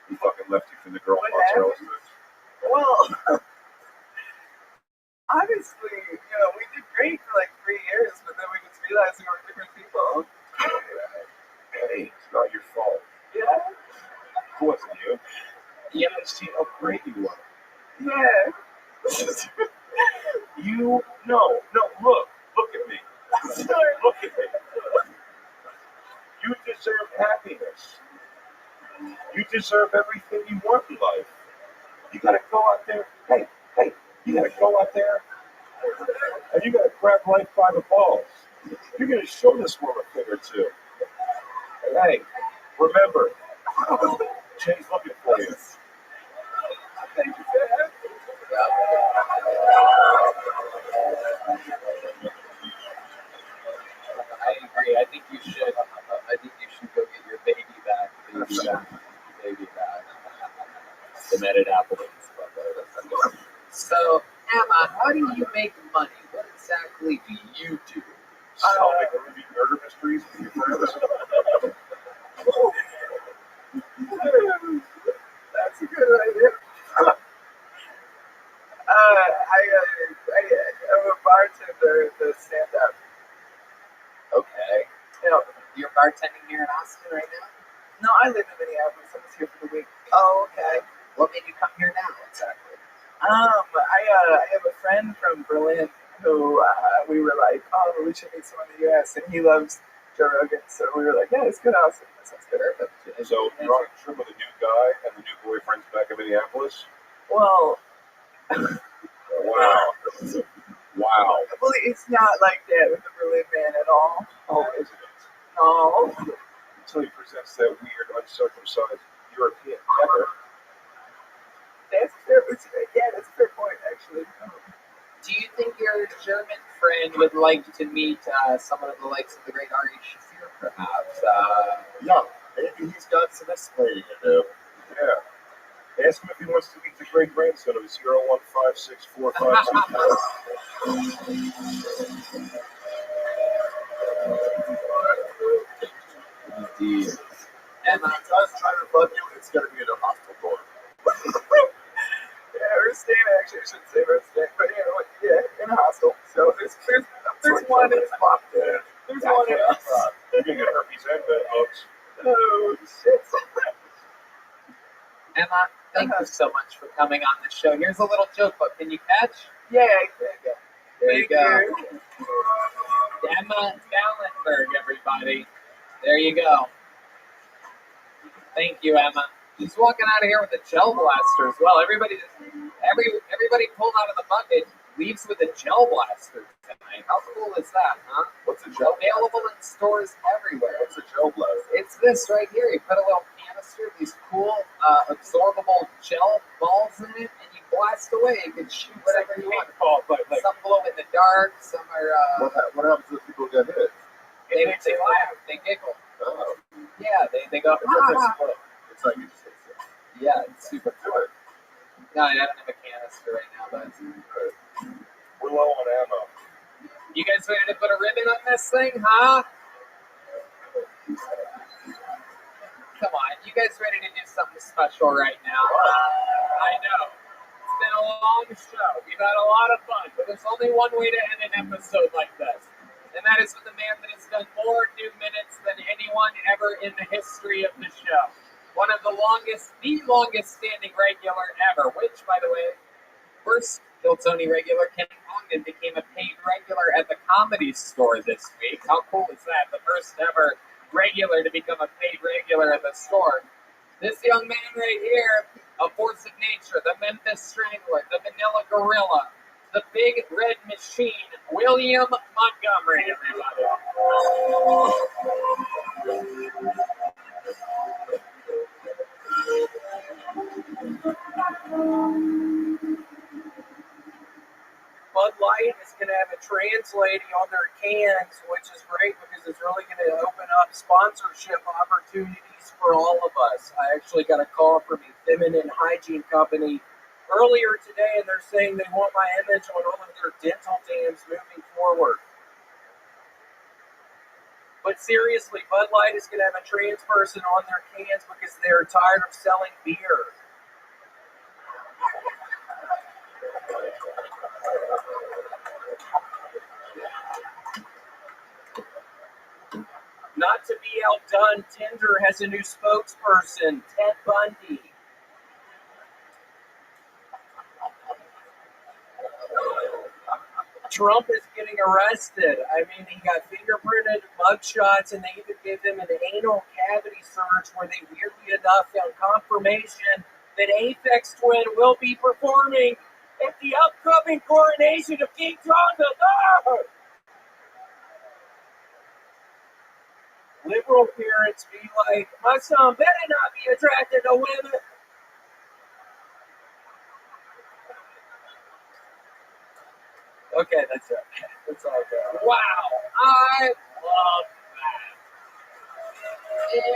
He fucking left you for the girl What mozzarella happened? sticks. Well, honestly, we did great for like 3 years, but then we just realized we were different people. Hey, it's not your fault. Yeah? It wasn't you. You haven't seen how great you were. Yeah. Look at me. Look at me. You deserve happiness. You deserve everything you want in life. You gotta go out there. Hey, you gotta go out there and you gotta grab life by the balls. You're gonna show this world a thing or two. And hey, remember, Jay's looking for you. Thank you, Dad. I agree. I think you should. I think you should go get your baby back. Baby back. Cemented apples. So, Emma, how do you make money? What exactly do you do? Solving murder mysteries with your friends. That's a good idea. I'm a bartender at the stand-up. Okay. Yeah. You're bartending here in Austin right now? No, I live in Minneapolis. I'm just here for the week. Oh, okay. What made you come here now, exactly? I have a friend from Berlin who we were like, oh, we should meet someone in the U.S. and he loves Joe Rogan, so we were like, yeah, let's go to Austin. That sounds good. So you're on a trip with a new guy and the new boyfriend's back in Minneapolis? Well, Wow. Wow. well, it's not like that with the Berlin man at all. Oh, isn't it? No. Until he presents that weird, uncircumcised European pecker. That's a fair point, actually. Do you think your German friend would like to meet someone of the likes of the great Ari Shaffir, perhaps? Yeah, maybe he's got some explaining to do. Yeah. Ask him if he wants to meet the great grandson of 0156452. Indeed. And if he does try to bug you, it's going to be in a hostile door. Yeah, we're staying, actually, I shouldn't say we're staying, but in a hostel. So there's one in locked in. There's one in us. You're going to get herpes and bed bugs. Oh, shit. Emma, thank you so much for coming on the show. Here's a little joke, but can you catch? Yeah, There you go. Emma Gallenberg, everybody. There you go. Thank you, Emma. She's walking out of here with a gel blaster as well. Everybody pulled out of the bucket, leaves with a gel blaster tonight. How cool is that, huh? What's a gel blaster? Available in stores everywhere. What's a gel blaster? It's this right here. You put a little canister, these cool absorbable gel balls in it, and you blast away. You can shoot whatever you want. Some glow in the dark, some are... What happens if people get hit? They laugh, they giggle. Oh. Yeah, they go, It's like you just hit it. Yeah, it's super cool. No, I don't have a canister right now, but we're low on ammo. You guys ready to put a ribbon on this thing, huh? Come on, you guys ready to do something special right now? I know. It's been a long show. We've had a lot of fun, but there's only one way to end an episode like this. And that is with a man that has done more new minutes than anyone ever in the history of the show. One of the longest standing regular ever, which, by the way, first Tony regular, Ken Congdon, became a paid regular at the Comedy Store this week. How cool is that? The first ever regular to become a paid regular at the store. This young man right here, a force of nature, the Memphis Strangler, the Vanilla Gorilla, the Big Red Machine, William Montgomery, everybody. Bud Light is going to have a translating on their cans, which is great because it's really going to open up sponsorship opportunities for all of us. I actually got a call from a feminine hygiene company earlier today, and they're saying they want my image on all of their dental dams moving forward. But seriously, Bud Light is going to have a trans person on their cans because they're tired of selling beer. Not to be outdone, Tinder has a new spokesperson, Ted Bundy. Trump is getting arrested. I mean, he got fingerprinted mugshots, and they even gave him an anal cavity search where they weirdly enough found confirmation that Aphex Twin will be performing at the upcoming coronation of King John III. Liberal parents be like, my son better not be attracted to women. Okay, that's it. That's all good. Wow, I love that.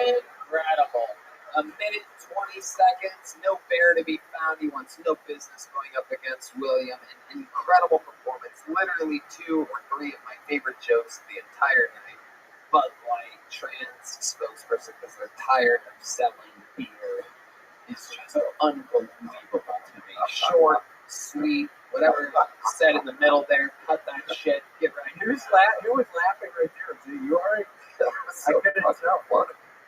Incredible. A minute, 20 seconds, no bear to be found. He wants no business going up against William. An incredible performance. Literally 2 or 3 of my favorite jokes of the entire night. Bud Light, trans spokesperson, because they're tired of selling beer, is just unbelievable to me. Short, sweet, whatever said in the middle there. Cut that shit. Get right Who here. was laughing right there? Dude, you alright? I couldn't tell.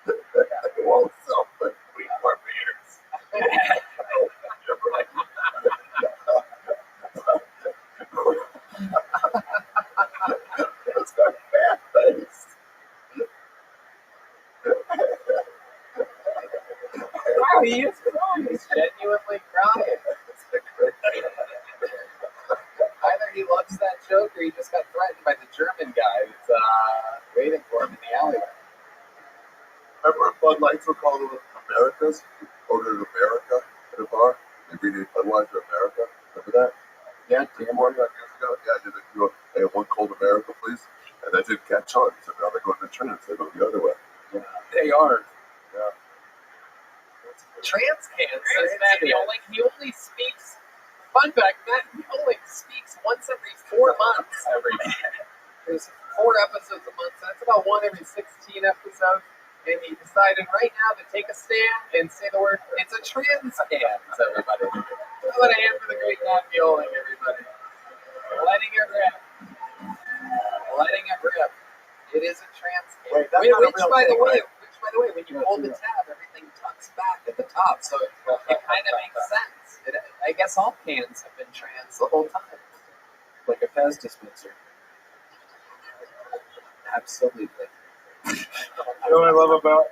It won't sell but 3 more beers. It's got fat face. Wow, he is crying. He's genuinely crying. Either he loves that joke or he just got threatened by the German guy who's waiting for him in the alleyway. Remember Bud Lights were called Americas? Ordered America at a bar. They renamed Budweiser America. Remember that? Yeah, Damn, 45 years ago. Yeah, did it go, hey, 1 cold America, please? And that didn't catch on. So now they're going to trans. They go the other way. Yeah. They are. Yeah. Trans cans says that he only speaks. Fun fact, Matt, he only speaks once every 4 months. There's 4 episodes a month, so that's about 1 every 16 episodes. And he decided right now to take a stand and say the word, it's a trans cans, everybody. Throw it a hand for the great Matt Mioling, everybody. Letting it rip. Letting it rip. It is a trans can. Wait, that's not a Which, real by the thing, way, right? when you hold the tab, everything tucks back at the top, so it kind of makes sense. I guess all cans have been trans the whole time. Like a Pez dispenser. Absolutely. You know what I love about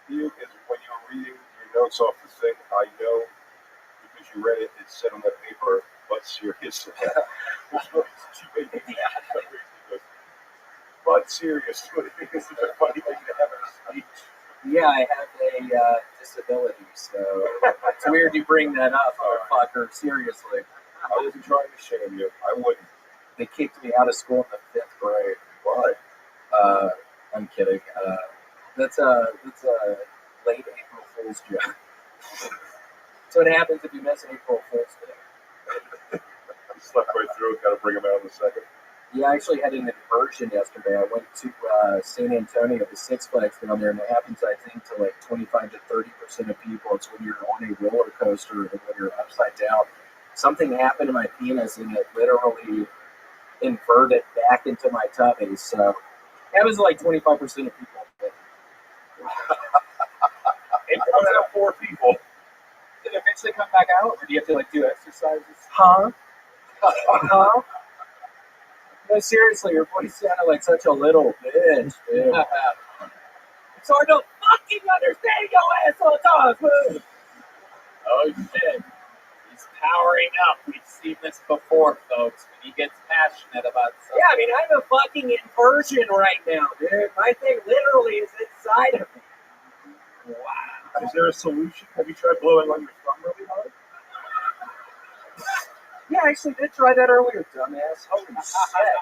you is when you're reading your notes off the thing, I know because you read it, it said on the paper, but seriously. But seriously, it's such a funny thing to have in a speech. Yeah, I have a disability, so it's weird you bring that up, motherfucker. Seriously. I wasn't trying to shame you. I wouldn't. They kicked me out of school in the 5th grade. Why? I'm kidding. That's a late April Fool's joke. So it happens if you miss April Fool's Day. I slept right through it. Got to bring him out in a second. Yeah, I actually had an inversion yesterday. I went to San Antonio, the Six Flags down there, and it happens, I think, to like 25 to 30% of people. It's when you're on a roller coaster and when you're upside down. Something happened to my penis, and it literally inverted back into my tummy. So that was like 25% of people. It comes out 4 people. Did it eventually come back out, or do you have to like do exercises? Huh? Huh? No, seriously, your voice sounded like such a little bitch, dude. It's hard to fucking understand your asshole talk, dude. Oh shit. He's powering up. We've seen this before, folks. When he gets passionate about something. Yeah, I mean, I'm a fucking inversion right now, dude. My thing literally is inside of me. Wow. Is there a solution? Have you tried blowing on your thumb really hard? Yeah, I actually did try that earlier, dumbass. Holy shit.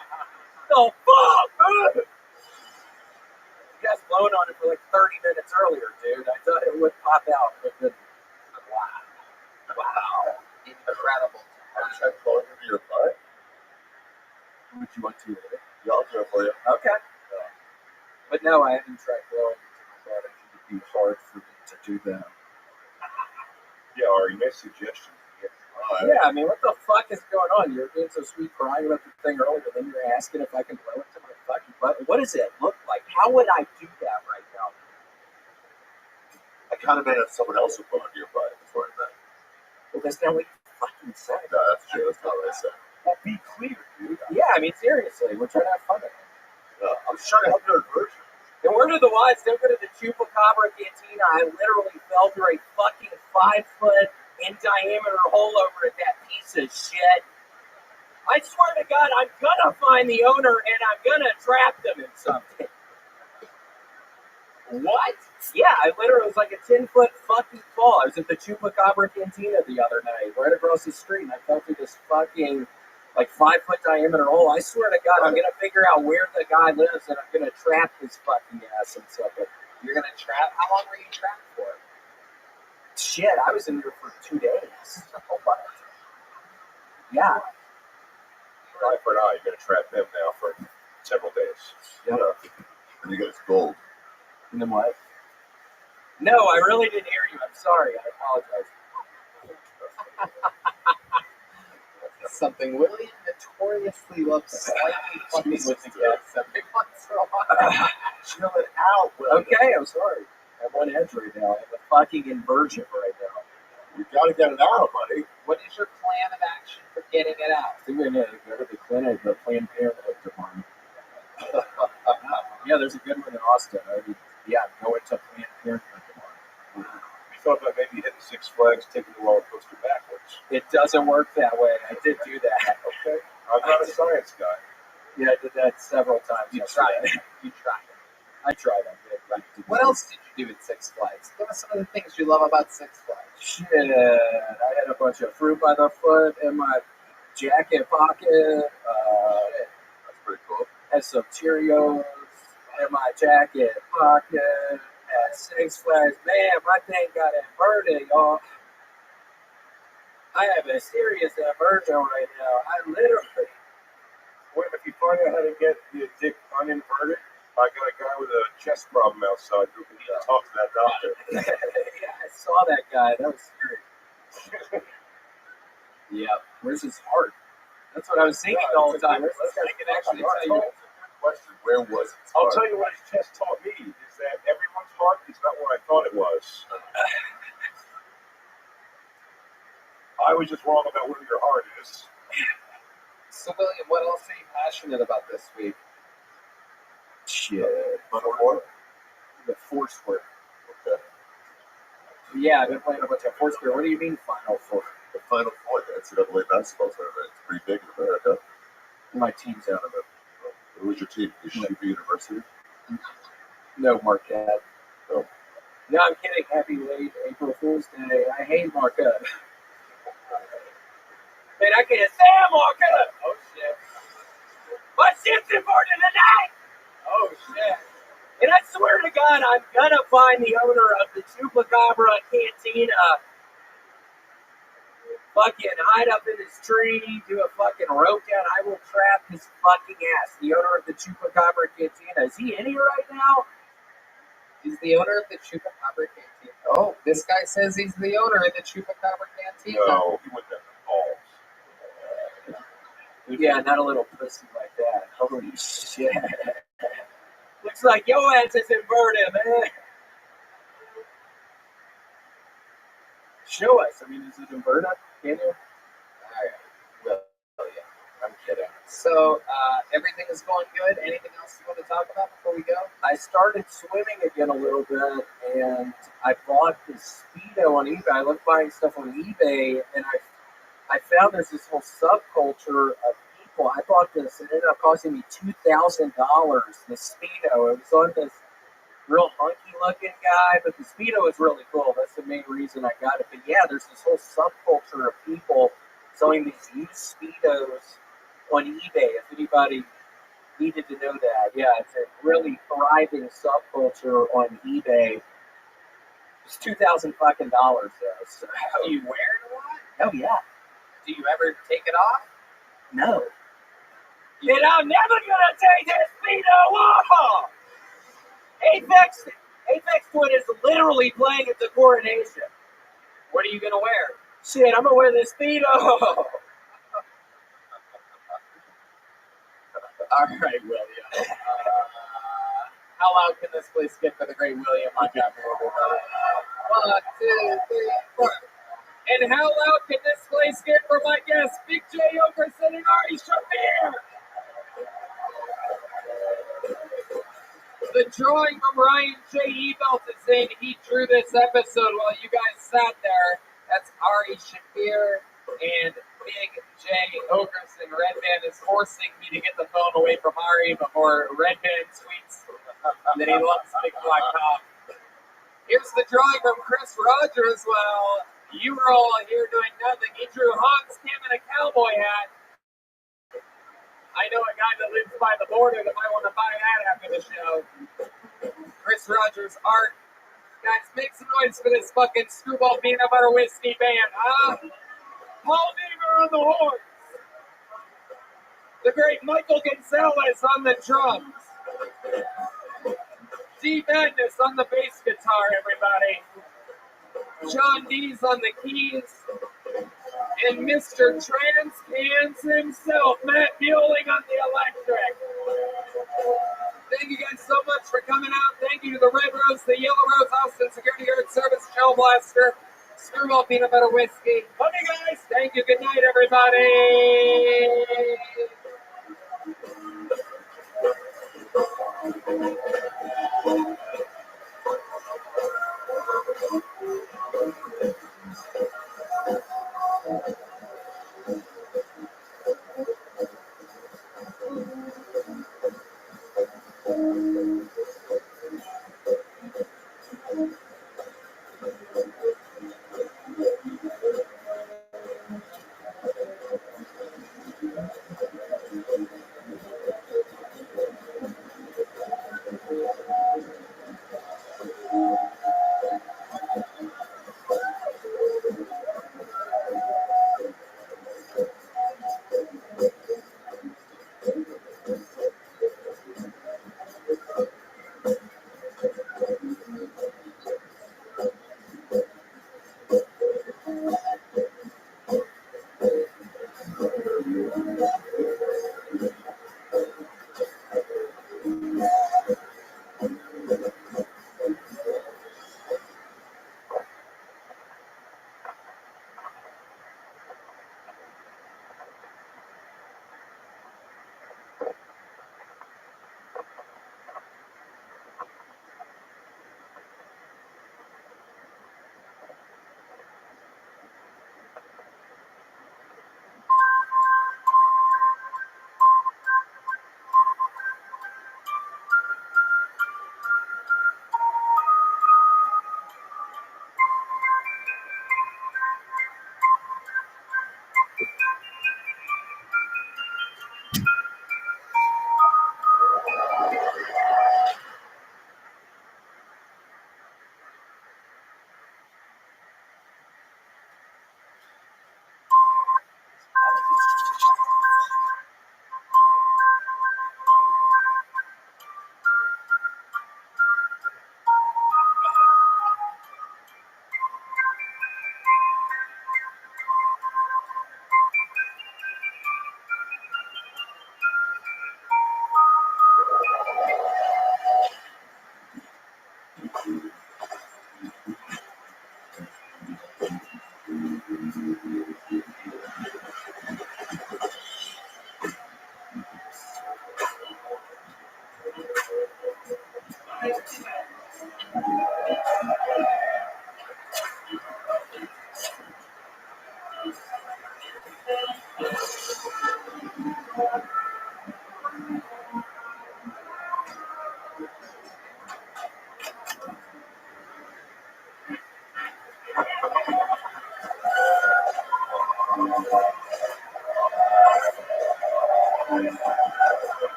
The fuck, dude? You guys blown on it for like 30 minutes earlier, dude. I thought it would pop out, but it didn't. Wow. Incredible. Have you tried blowing into your butt? Would you want to? Yeah, I'll do it for you. Okay. But no, I haven't tried blowing into my butt. I think it'd be hard for me to do that. Yeah, Ari, nice suggestion. Yeah, I mean, what the fuck is going on? You're being so sweet crying about the thing earlier, but then you're asking if I can blow it to my fucking butt. What does it look like? How would I do that right now? I kind of made up someone else would blow into your butt before I met. Well, that's not what you fucking said. No, that's true. That's not what I said. Well, be clear, dude. Yeah, I mean, seriously, we're trying to have fun with it. I'm just trying to help your version. The word of the wise, don't go to the Chupacabra Cantina. I literally fell through a fucking 5-foot in diameter hole over at that piece of shit. I swear to God, I'm gonna find the owner and I'm gonna trap them in something. What? Yeah, I literally was like a 10-foot fucking fall. I was at the Chupacabra Cantina the other night, right across the street, and I fell through this fucking like 5-foot diameter hole. I swear to God, I'm gonna figure out where the guy lives and I'm gonna trap his fucking ass and stuff. But You're gonna trap? How long were you trapped for? shit, I was in there for 2 days. Oh, what? Yeah. Eye for an eye. You're gonna trap him now for several days. Yep. And you get his gold. And then what? No, I really didn't hear you. I'm sorry. I apologize. Something William notoriously loves slightly fucking with the guests every once in a while. Chill it out, William. Okay, I'm sorry. I'm on edge right now. I'm a fucking inversion right now. You gotta get it out, buddy. What is your plan of action for getting it out? I think we're gonna go to the clinic, the Planned Parenthood tomorrow. Yeah, there's a good one in Austin. I'm going to Planned Parenthood tomorrow. We thought about maybe hitting Six Flags, taking the roller coaster backwards. It doesn't work that way. I did do that. Okay. I'm not a science guy. Yeah, I did that several times. You tried it. You tried it. I tried. I did. What else did you do at Six Flags? Give us some of the things you love about Six Flags. Shit, I had a bunch of fruit by the foot in my jacket pocket. That's pretty cool. Had some Cheerios in my jacket pocket. At Six Flags, man, my thing got inverted, y'all. I have a serious inversion right now. I literally. Well, if you find out how to get your dick uninverted, I got a guy with a chest problem outside who can talk to that doctor. Yeah, I saw that guy. That was scary. Yeah, where's his heart? That's what I was thinking all the time. I can actually tell you. Question: where was it? I'll tell you what his chest taught me is that everyone's heart is not what I thought it was. I was just wrong about where your heart is. So, William, what else are you passionate about this week? Shit. Final Four? The Foursquare. Okay. Yeah, I've been playing a bunch of Foursquare. What do you mean Final Four? The Final Four, the NCAA basketball tournament. It's pretty big in America. My team's out of it. Who was your team? Should be University? No, Marquette. Oh. No, I'm kidding. Happy late April Fool's Day. I hate Marquette. Man, I can't stand Marquette. Oh, shit. What's this important tonight? Oh, shit. And I swear to God, I'm going to find the owner of the Chupacabra Cantina. Fucking hide up in his tree, do a fucking rope down. I will trap his fucking ass. The owner of the Chupacabra Cantina. Is he in here right now? He's the owner of the Chupacabra Cantina. Oh, this guy says he's the owner of the Chupacabra Cantina. No, he wouldn't have the balls. Yeah, not a little pussy like that. Holy shit. Looks like your ass is inverted, man. Show us. I mean, is it inverted? Can you? Alright. Well, yeah. I'm kidding. So, everything is going good. Anything else you want to talk about before we go? I started swimming again a little bit, and I bought this Speedo on eBay. I love buying stuff on eBay, and I found there's this whole subculture of people. I bought this, and it ended up costing me $2,000. The Speedo. It was on this real hunky-looking guy, but the Speedo is really cool. That's the main reason I got it. But yeah, there's this whole subculture of people selling these used Speedos on eBay. If anybody needed to know that, yeah, it's a really thriving subculture on eBay. It's $2,000 fucking dollars though. So, Do you wear it a lot? oh yeah. Do you ever take it off? No. And I'm never gonna take this Speedo off. Apex Twin is literally playing at the coronation. What are you gonna wear? Shit, I'm gonna wear this Speedo. All right, William. How loud can this place get for the great William Montgomery? 1, 2, 3, 4. And how loud can this place get for my guests, Big J. Okerson and Ari Shafir? The drawing from Ryan J. Ebelt is in. He drew this episode while you guys sat there. That's Ari Shafir and Big J. Okerson. Redman is forcing me to get the phone away from Ari before Redman tweets that he loves Big Black Cock. Here's the drawing from Chris Rogers. Well, you were all here doing nothing. He drew Hans Kim in a cowboy hat. I know a guy that lives by the border that might want to buy that after the show. Chris Rogers art. Guys, make some noise for this fucking Screwball Peanut Butter Whiskey band, huh? Paul Deaver on the horns. The great Michael Gonzalez on the drums. D Madness on the bass guitar, everybody. John D's on the keys. And Mr. Trans Cans himself, Matt Bueling on the electric. Thank you guys so much for coming out. Thank you to the Red Rose, the Yellow Rose, Austin Security Guard Service, Shell Blaster, Screwball Peanut Butter Whiskey. Love you guys. Thank you. Good night, everybody.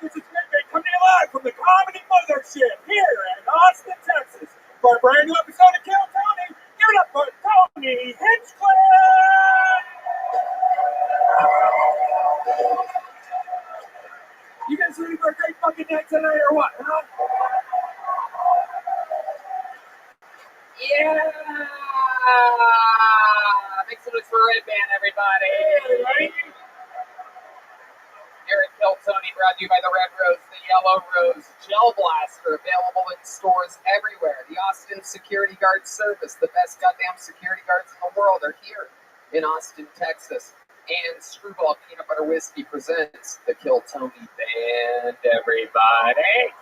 This is Rabbi coming live from the Comedy Mothership here in Austin, Texas, for a brand new episode of Kill Tony. Give it up for Tony Hinchcliffe! You guys ready for a great fucking night tonight or what, huh? Yeah! Make some noise for Red Band, everybody. Ready? Eric Kill Tony, brought to you by the Red Rose, the Yellow Rose, Gel Blaster, available in stores everywhere. The Austin Security Guard Service, the best goddamn security guards in the world, are here in Austin, Texas. And Screwball Peanut Butter Whiskey presents the Kill Tony Band, everybody.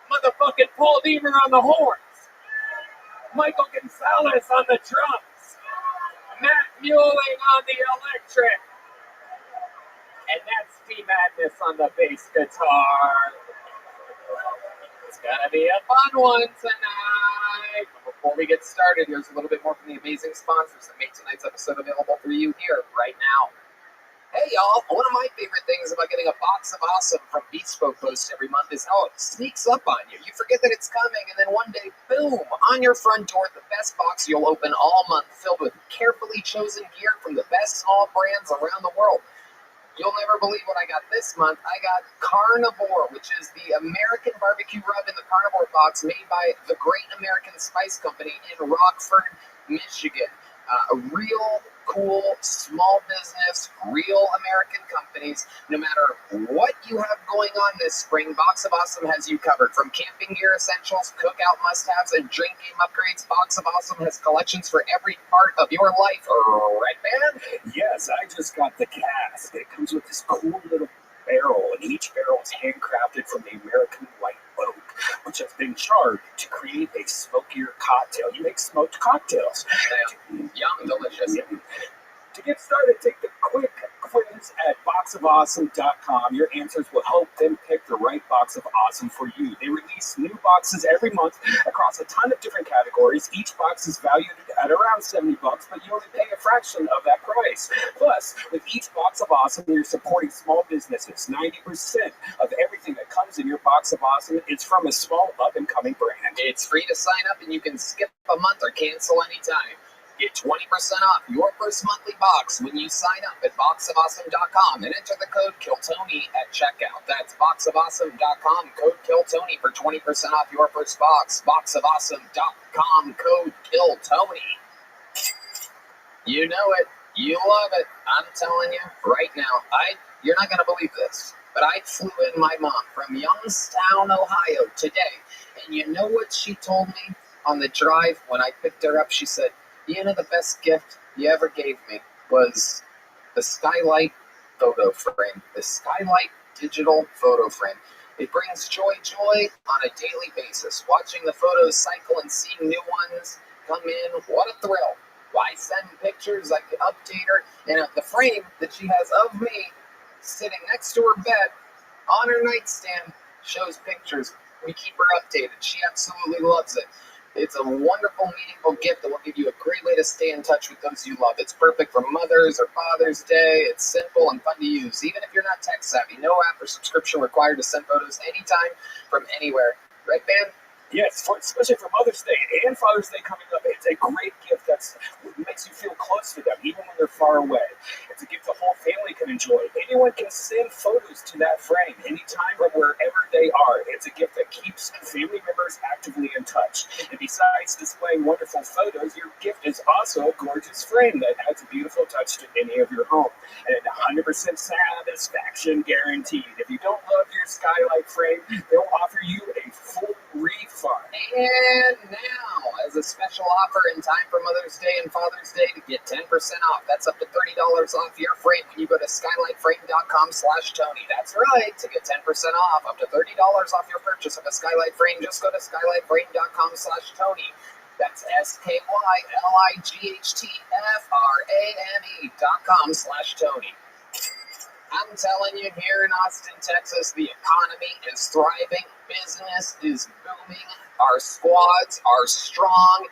Motherfucking Paul Deaver on the horns. Michael Gonzalez on the drums. Matt Bueling on the electric. And that's D Madness on the bass guitar. It's gonna be a fun one tonight. Before we get started, here's a little bit more from the amazing sponsors that make tonight's episode available for you here right now. Hey y'all, one of my favorite things about getting a box of awesome from Bespoke Post every month is how it sneaks up on you. You forget that it's coming, and then one day, boom, on your front door, the best box you'll open all month, filled with carefully chosen gear from the best small brands around the world. You'll never believe what I got this month. I got Carnivore, which is the American barbecue rub in the Carnivore box made by the Great American Spice Company in Rockford, Michigan. A real cool small business, real American companies. No matter what you have going on this spring, Box of Awesome has you covered. From camping gear essentials, cookout must-haves, and drink game upgrades, Box of Awesome has collections for every part of your life. Right, man? Yes, I just got the cask. It comes with this cool little barrel, and each barrel is handcrafted from the American white oak, which has been charred to create a smokier cocktail. You make smoked cocktails. Yum, delicious. To get started, take the quick quiz at boxofawesome.com. Your answers will help them pick the right box of awesome for you. They release new boxes every month across a ton of different categories. Each box is valued at around $70, but you only pay a fraction of that price. Plus, with each box of awesome, you're supporting small businesses. 90% of everything that comes in your box of awesome is from a small up-and-coming brand. It's free to sign up, and you can skip a month or cancel anytime. Get 20% off your first monthly box when you sign up at boxofawesome.com and enter the code KILLTONY at checkout. That's boxofawesome.com, code KILLTONY for 20% off your first box. Boxofawesome.com, code KILLTONY. You know it. You love it. I'm telling you right now. You're not going to believe this, but I flew in my mom from Youngstown, Ohio today. And you know what she told me on the drive when I picked her up? She said, you know, the best gift you ever gave me was the Skylight photo frame, the Skylight digital photo frame. It brings joy on a daily basis. Watching the photos cycle and seeing new ones come in, what a thrill. Why send pictures? I could update her. And the frame that she has of me sitting next to her bed on her nightstand shows pictures. We keep her updated. She absolutely loves it. It's a wonderful, meaningful gift that will give you a great way to stay in touch with those you love. It's perfect for Mother's or Father's Day. It's simple and fun to use. Even if you're not tech savvy, no app or subscription required to send photos anytime from anywhere. Right, Ben? Yes, especially for Mother's Day and Father's Day coming up. It's a great gift that makes you feel close to them, even when they're far away. It's a gift the whole family can enjoy. Anyone can send photos to that frame anytime from wherever they are. It's a gift that keeps family members actively in touch. And besides displaying wonderful photos, your gift is also a gorgeous frame that adds a beautiful touch to any of your home. And 100% satisfaction guaranteed. If you don't love your Skylight frame, they'll offer you a full refund. And now, as a special offer in time for Mother's Day and Father's Day, to get 10% off. That's up to $30 off your frame when you go to skylightframe.com/Tony. That's right. To get 10% off, up to $30 off your purchase of a Skylight frame, just go to skylightframe.com/Tony. That's SKYLIGHTFRAME.com/Tony. I'm telling you, here in Austin, Texas, the economy is thriving, business is booming, our squads are strong,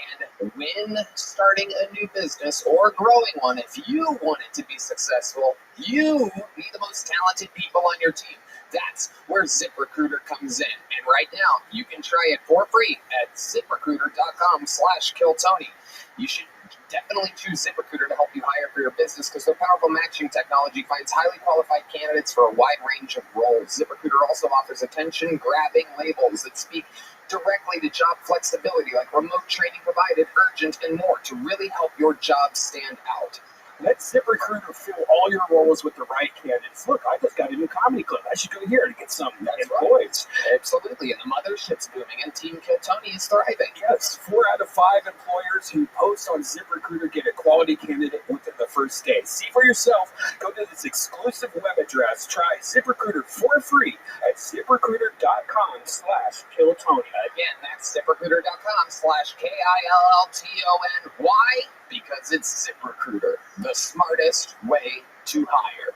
and when starting a new business or growing one, if you want it to be successful, you need the most talented people on your team. That's where ZipRecruiter comes in. And right now, you can try it for free at ZipRecruiter.com/KillTony. You should definitely choose ZipRecruiter to help you hire for your business because their powerful matching technology finds highly qualified candidates for a wide range of roles. ZipRecruiter also offers attention-grabbing labels that speak directly to job flexibility, like remote training provided, urgent, and more, to really help your job stand out. Let ZipRecruiter fill all your roles with the right candidates. Look, I just got a new comedy club. I should go here to get some employees. Right. Absolutely, and the mothership's booming, and Team Kill Tony is thriving. Yes, 4 out of 5 employers who post on ZipRecruiter get a quality candidate within the first day. See for yourself. Go to this exclusive web address. Try ZipRecruiter for free at ZipRecruiter.com/KillTony. Again, that's ZipRecruiter.com/KILLTONY. Why? Because it's ZipRecruiter, the smartest way to hire.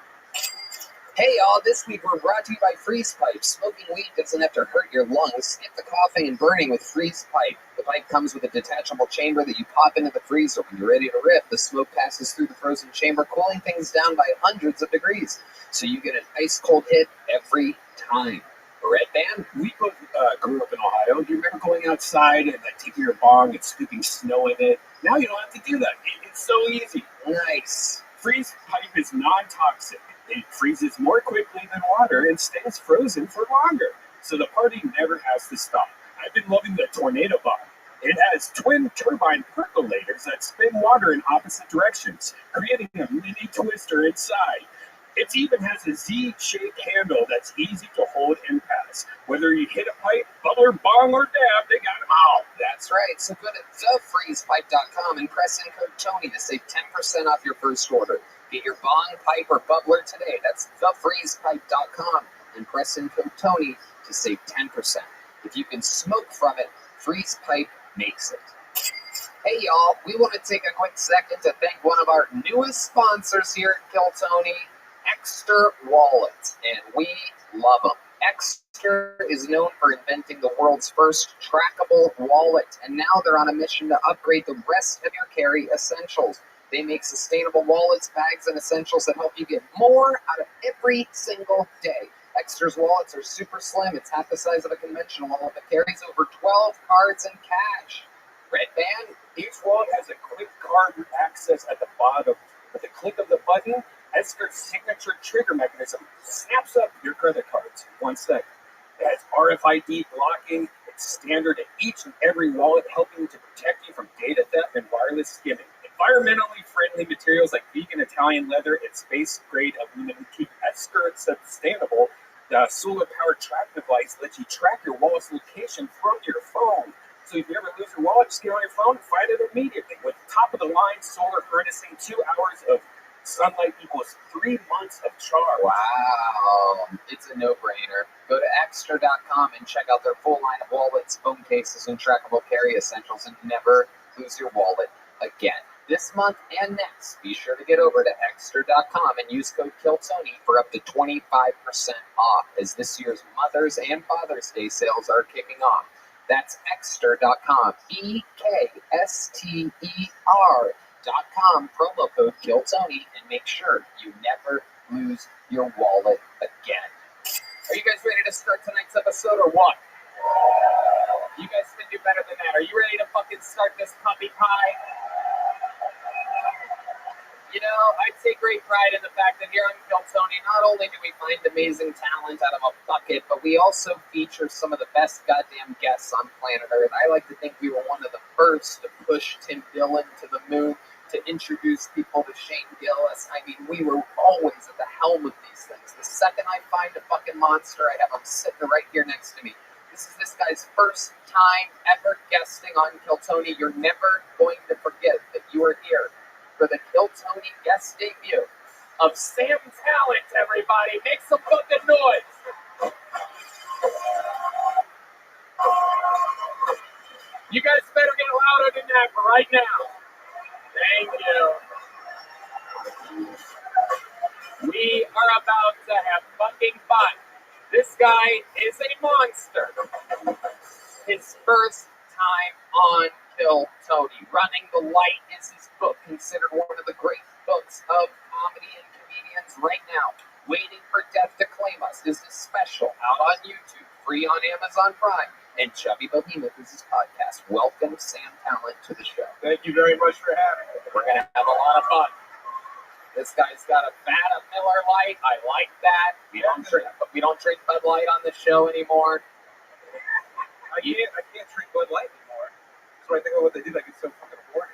Hey y'all, this week we're brought to you by Freeze Pipe. Smoking weed doesn't have to hurt your lungs. Skip the coughing and burning with Freeze Pipe. The pipe comes with a detachable chamber that you pop into the freezer. When you're ready to rip, the smoke passes through the frozen chamber, cooling things down by hundreds of degrees. So you get an ice cold hit every time. Red Band? We both grew up in Ohio. Do you remember going outside and taking your bong and scooping snow in it? Now you don't have to do that. It's so easy. Nice. Freeze Pipe is non-toxic. It freezes more quickly than water and stays frozen for longer. So the party never has to stop. I've been loving the Tornado Bomb. It has twin turbine percolators that spin water in opposite directions, creating a mini twister inside. It even has a Z-shaped handle that's easy to hold and pass. Whether you hit a pipe, bubbler, bong, or dab, they got them all. That's right. So go to thefreezepipe.com and press in code Tony to save 10% off your first order. Get your bong, pipe, or bubbler today. That's thefreezepipe.com and press in code Tony to save 10%. If you can smoke from it, Freeze Pipe makes it. Hey y'all, we want to take a quick second to thank one of our newest sponsors here at Kill Tony, Extra Wallet, and we love them. Extra is known for inventing the world's first trackable wallet, and now they're on a mission to upgrade the rest of your carry essentials. They make sustainable wallets, bags, and essentials that help you get more out of every single day. Extra's wallets are super slim. It's half the size of a conventional wallet, but carries over 12 cards and cash. Red Band? Each wallet has a quick card access at the bottom. With the click of the button, Extra's signature trigger mechanism snaps up your credit cards in 1 second. It has RFID blocking. It's standard in each and every wallet, helping to protect you from data theft and wireless skimming. Environmentally friendly materials like vegan Italian leather and space-grade aluminum keep Extra sustainable. The solar-powered track device lets you track your wallet's location from your phone. So if you ever lose your wallet, just get on your phone and find it immediately. With top-of-the-line solar harnessing, 2 hours of sunlight equals 3 months of charge. Wow, it's a no-brainer. Go to extra.com and check out their full line of wallets, phone cases, and trackable carry essentials, and never lose your wallet again. This month and next, be sure to get over to extra.com and use code KILLTONY for up to 25% off, as this year's Mother's and Father's Day sales are kicking off. That's extra.com, EKSTER.com, promo code KILLTONY, and make sure you never lose your wallet again. Are you guys ready to start tonight's episode or what? You guys can do better than that. Are you ready to fucking start this puppy pie? You know, I take great pride in the fact that here on Kill Tony, not only do we find amazing talent out of a bucket, but we also feature some of the best goddamn guests on planet Earth. I like to think we were one of the first to push Tim Dillon to the moon, to introduce people to Shane Gillis. I mean, we were always at the helm of these things. The second I find a fucking monster, I have him sitting right here next to me. This is this guy's first time ever guesting on Kill Tony. You're never going to forget that you are here for the Kill Tony guest debut of Sam Talent, everybody. Make some fucking noise. You guys better get louder than that right now. Thank you. We are about to have fucking fun. This guy is a monster. His first time on Kill Tony. Running the Light is his book, considered one of the great books of comedy and comedians right now. Waiting for Death to Claim Us is his special out on YouTube, free on Amazon Prime. And Chubby Behemoth is his podcast. Welcome, Sam Talent, to the show. Thank you very much for having me. We're going to have a lot of fun. This guy's got a vat of Miller Lite. I like that. We don't drink Bud Light on the show anymore. I can't drink Bud Light anymore. So I think of what they do, like it's so fucking boring.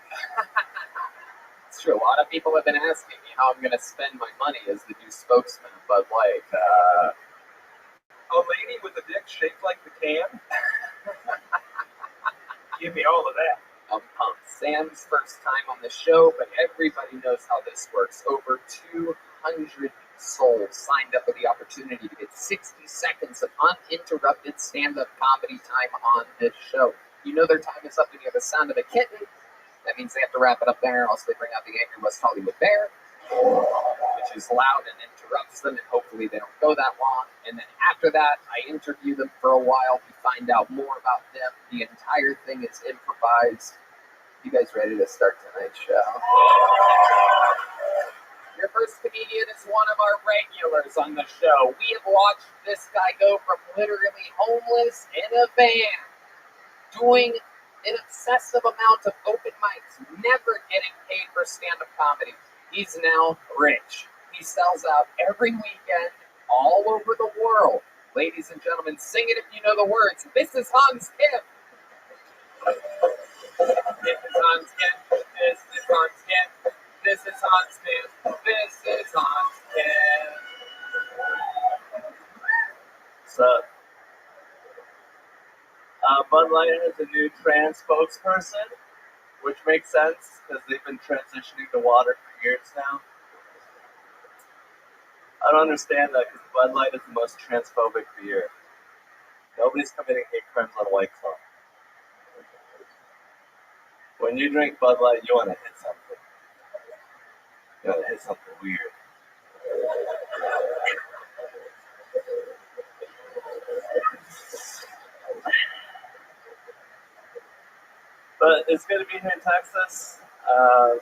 It's true. A lot of people have been asking me how I'm going to spend my money as the new spokesman of Bud Light. A lady with a dick shaped like the can? Give me all of that. I'm pumped. Sam's first time on the show, but everybody knows how this works. Over 200 souls signed up for the opportunity to get 60 seconds of uninterrupted stand-up comedy time on this show. You know their time is up when you have the sound of a kitten. That means they have to wrap it up there, or else they bring out the angry West Hollywood Bear, which is loud and interrupts them, and hopefully they don't go that long. And then after that, I interview them for a while to find out more about them. The entire thing is improvised. You guys ready to start tonight's show? Your first comedian is one of our regulars on the show. We have watched this guy go from literally homeless in a van, doing an excessive amount of open mics, never getting paid for stand-up comedy. He's now rich. He sells out every weekend all over the world. Ladies and gentlemen, sing it if you know the words. This is Hans Kim. This is Hans Kim. This is Hans Kim. This is Hans Kim. This is Hans Kim. So, Bud Light has a new trans spokesperson, which makes sense because they've been transitioning to water for years now. I don't understand that because Bud Light is the most transphobic beer. Nobody's committing hate crimes on White Claw. When you drink Bud Light, you want to hit something. You want to hit something weird. But it's good to be here in Texas. I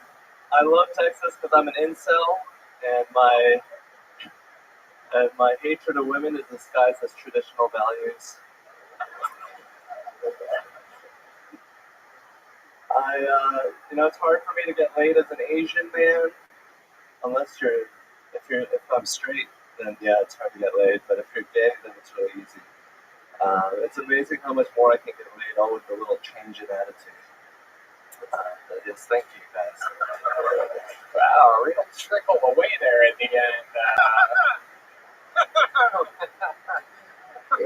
love Texas because I'm an incel, and my hatred of women is disguised as traditional values. It's hard for me to get laid as an Asian man, unless if I'm straight, then yeah, it's hard to get laid. But if you're gay, then it's really easy. It's amazing how much more I can get laid, all with a little change in attitude. Yes, thank you guys. Wow, a real trickle away there at the end.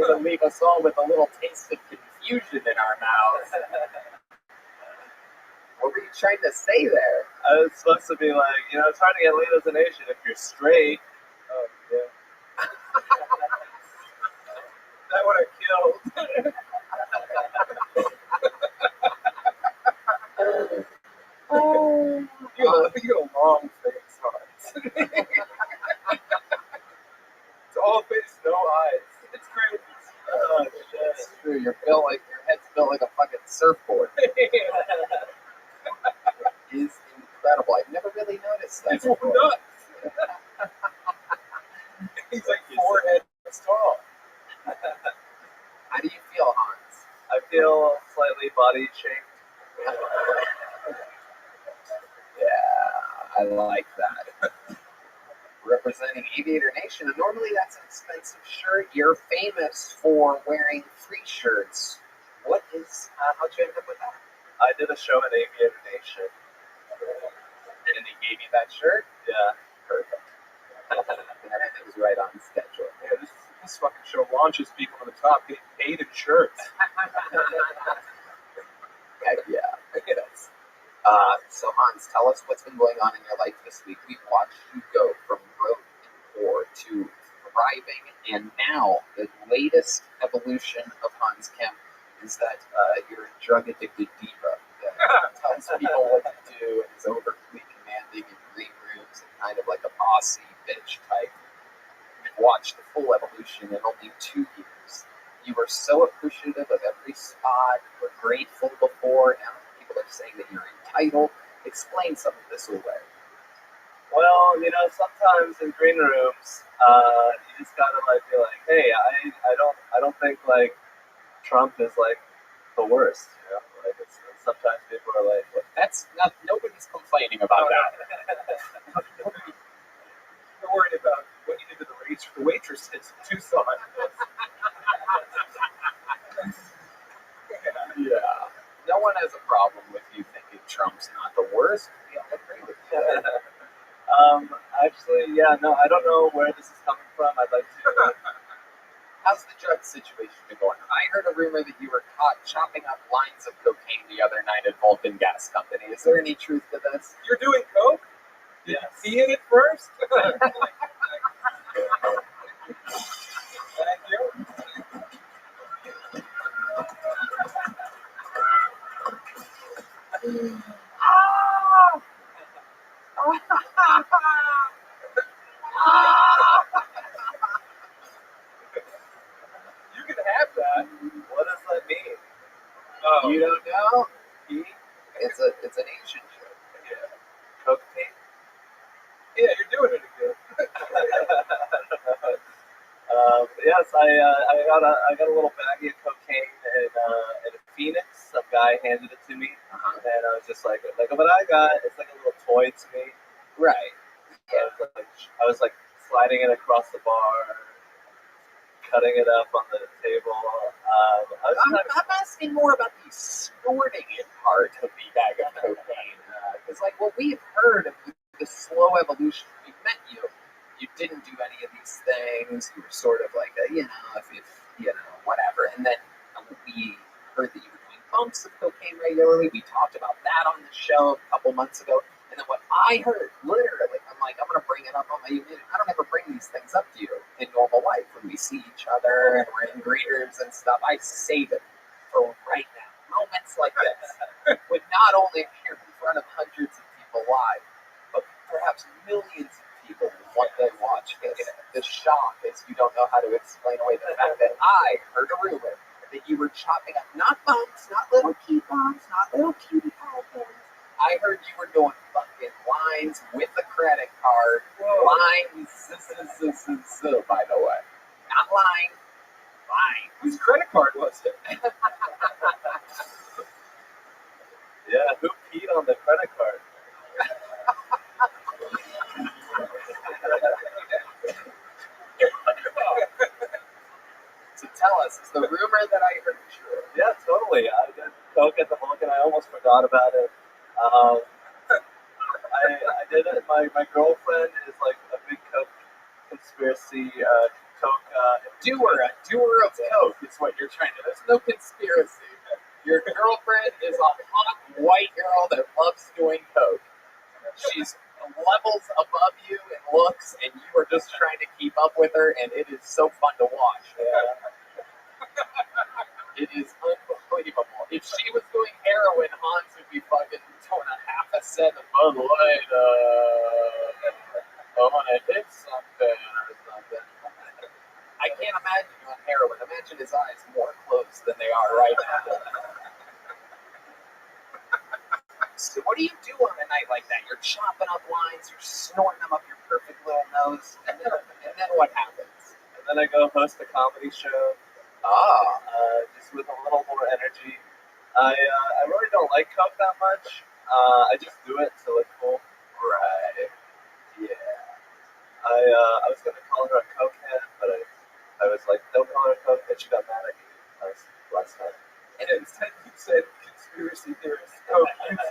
It'll leave us all with a little taste of confusion in our mouths. What were you trying to say there? I was supposed to be like, it's hard to get laid as an Asian if you're straight. Oh, yeah. That would have killed. You a long face, Hans. It's all face, no eyes. It's crazy. Oh, shit. It's true. Your head's built like a fucking surfboard. It is incredible. I've never really noticed that. It's nuts. He's like 4 heads tall. How do you feel, Hans? I feel slightly body shaped. Yeah, I like that. Representing Aviator Nation, and normally that's an expensive shirt. You're famous for wearing free shirts. How'd you end up with that? I did a show at Aviator Nation. And they gave you that shirt? Yeah. Perfect. And everything was right on schedule. Yeah, this fucking show launches people to the top getting paid in shirts. Heck yeah. It is. So Hans, tell us what's been going on in your life this week. We've watched you go from broke and poor to thriving, and now the latest evolution of Hans Kim is that you're a drug-addicted diva that tells people what to do and is overly commanding in green rooms and kind of like a bossy bitch type. We've watched the full evolution in only 2 years. You were so appreciative of every spot. You were grateful before. Now people are saying that you're entitled. Explain some of this away. Well, sometimes in green rooms, you just gotta be like, hey, I don't think like Trump is like the worst. Sometimes people are like, what? Nobody's complaining about that. They're worried about what you did to the waitresses in Tucson. Yeah. No one has a problem with you thinking Trump's not the worst. We all agree with you. Actually, yeah, no, I don't know where this is coming from. I'd like to. How's the drug situation been going? I heard a rumor that you were caught chopping up lines of cocaine the other night at Vulcan Gas Company. Is there any truth to this? You're doing coke? Did you see it at first? Thank you. yes, I got a little baggie of cocaine in Phoenix. Some guy handed it to me, and I was just like, look at what I got. It's like a little toy to me. Right. I was like sliding it across the bar, cutting it up on the table. I'm asking more about the snorting it part of the bag of cocaine. Because, like, what we've heard of the slow evolution, we met you. You didn't do any of these things. You were sort of like, if whatever. And then we heard that you were doing bumps of cocaine regularly. We talked about that on the show a couple months ago. And then what I heard, literally, I'm like, I'm going to bring it up on my unit. I don't ever bring these things up to you in normal life when we see each other and we're in greeters and stuff. I save it for right now. Moments like this, when not only appear in front of hundreds of people live, but perhaps millions of people when they watch this. The shock is you don't know how to explain away the fact that I heard a rumor that you were chopping up not bumps, not little key bumps, not little cutie pie pins. I heard you were doing fucking lines with a credit card. Lines, by the way. Not line. Line. Whose credit card was it? Yeah, who peed on the credit card? So tell us, is the rumor that I heard true? Yeah, totally. I did coke at the Vulcan. I almost forgot about it. I did it. My girlfriend is like a big coke conspiracy. Coke. Doer of coke is what you're trying to. There's no conspiracy. Your girlfriend is a hot white girl that loves doing coke. She's levels above you in looks, and you are just trying to keep up with her, and it is so fun to watch. It is unbelievable. If she was doing heroin, Hans would be fucking doing a half a set of Bud Light. I want to hit something or something. I can't imagine you on heroin. Imagine his eyes more closed than they are right now. So what do you do on a night like that? You're chopping up lines, you're snorting them up your perfect little nose, and then what happens? And then I go host a comedy show. Just with a little more energy. I really don't like coke that much. I just do it to look cool. Right. Yeah. I was gonna call her a cokehead, but I was like, don't call her a cokehead. She got mad at me last time. And instead you said conspiracy theorist coke user.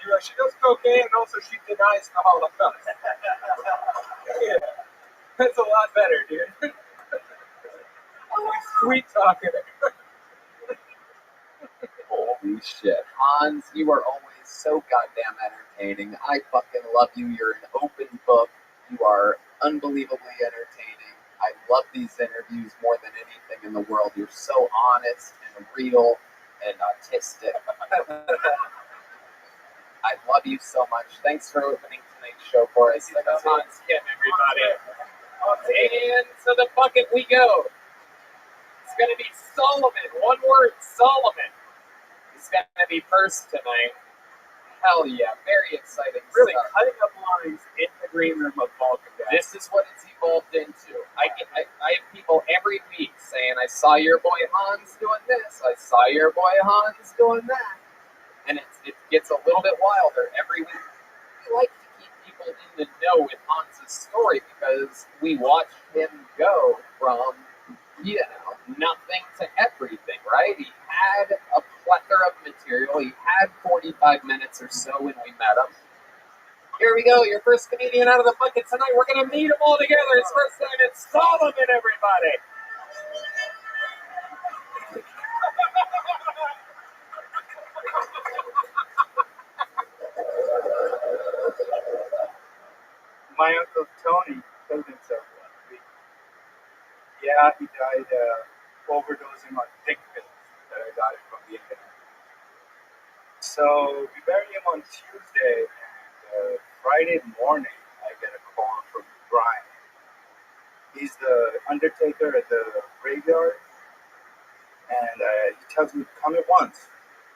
You're like, she does cocaine and also she denies the Holocaust. Yeah. That's a lot better, dude. Always sweet talking. Holy shit. Hans, you are always so goddamn entertaining. I fucking love you. You're an open book. You are unbelievably entertaining. I love these interviews more than anything in the world. You're so honest and real and autistic. I love you so much. Thanks for opening tonight's show for us. Hans Kim, everybody. And to the bucket we go. It's going to be Solomon. One word, Solomon. He's going to be first tonight. Hell yeah. Very exciting Really stuff. cutting up lines in the green room of Vulcan. This is what it's evolved into. I have people every week saying, I saw your boy Hans doing this. I saw your boy Hans doing that. And it gets a little bit wilder every week. We like to keep people in the know with Hans' story because we watched him go from, nothing to everything, right? He had a plethora of material. He had 45 minutes or so when we met him. Here we go, your first comedian out of the bucket tonight. We're going to meet them all together. His first time, it's Solomon, everybody. My uncle Tony killed himself last week. Yeah, he died overdosing on dick pills that I got it from the internet. So we buried him on Tuesday, and Friday morning I get a call from Brian. He's the undertaker at the graveyard, and he tells me to come at once.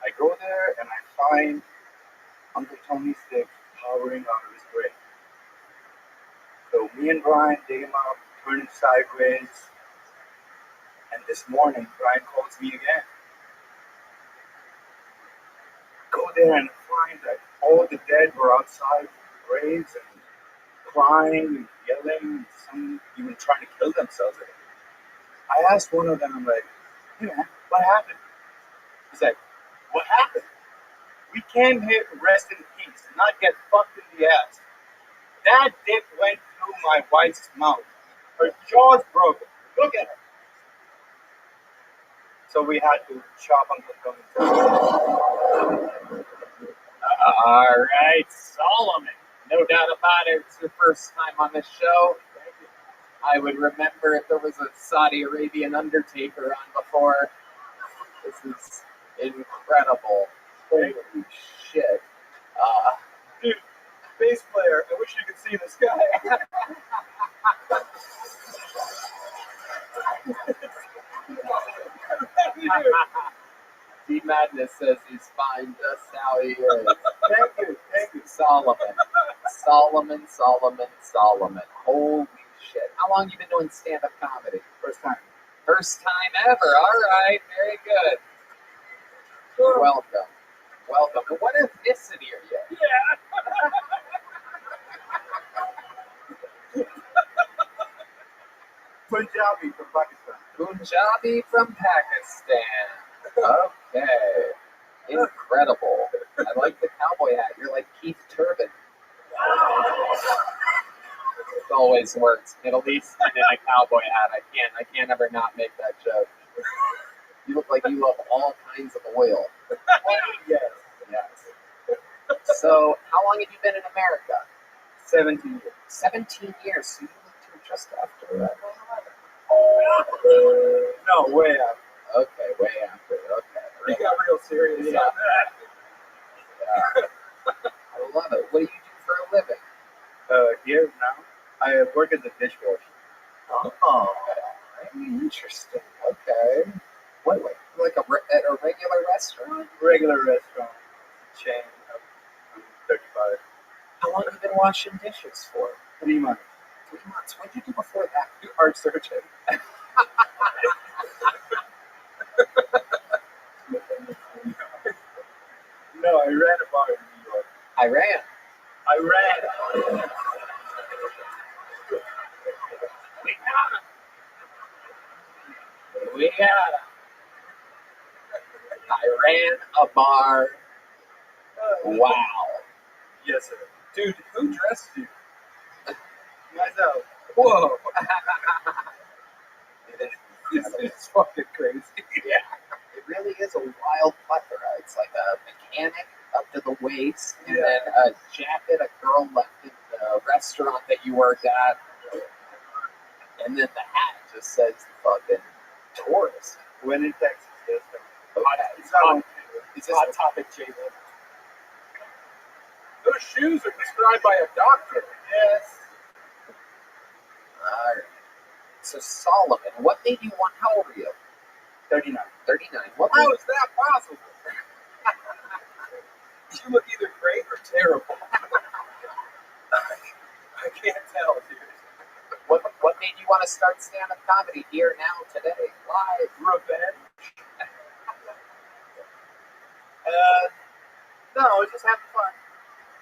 I go there and I find Uncle Tony's dick powering out of his grave. So me and Brian dig him up, turn him sideways, And this morning, Brian calls me again. Go there and find that all the dead were outside the graves and crying and yelling, some even trying to kill themselves. I asked one of them, I'm like, hey man, what happened? He's like, what happened? We came here to rest in peace and not get fucked in the ass. That dick went through my wife's mouth. Her jaw's broken. Look at her. So we had to chop Uncle Tony. All right, Solomon. No doubt about it. It's your first time on this show. I would remember if there was a Saudi Arabian undertaker on before. This is incredible. Holy shit. Dude, bass player, I wish you could see this guy. D Madness says he's fine just how he is. Thank you. Solomon. Holy shit. How long you been doing stand-up comedy? First time. First time ever. All right, very good. Welcome. And what ethnicity are you? Punjabi from Pakistan. Punjabi from Pakistan. Okay. Incredible. I like the cowboy hat. You're like Keith Turbin. It always works. Middle Eastern in a cowboy hat. I can't ever not make that joke. You look like you love all kinds of oil. Yes. So, how long have you been in America? 17 years. 17 years. So you moved here just after 9/11. No, way out. Okay, way after. Okay. You got real serious on that. I love it. What do you do for a living? Here now, I work as a dishwasher. Oh, very interesting. Okay. What, like at a regular restaurant? Regular restaurant chain. I'm 35. How long have you been washing dishes for? 3 months. 3 months. What did you do before that? You art surgeon. No, I ran a bar in New York. I ran. We got him. I ran a bar. Wow. Yes, sir. Dude, who dressed you? Myself. Whoa. It's fucking crazy. Yeah. It really is a wild plethora. It's like a mechanic up to the waist, and then a jacket a girl left in the restaurant that you worked at, and then the hat just says fucking tourist. When in Texas, yes, sir. Okay. It's hot topic, Jay. Those shoes are described by a doctor. Yes. All right. So Solomon, what made you want? How old are you? 39. 39. What How made, is that possible? You look either great or terrible. I can't tell, dude. what made you want to start stand-up comedy here now today live? Revenge. No, I was just having fun.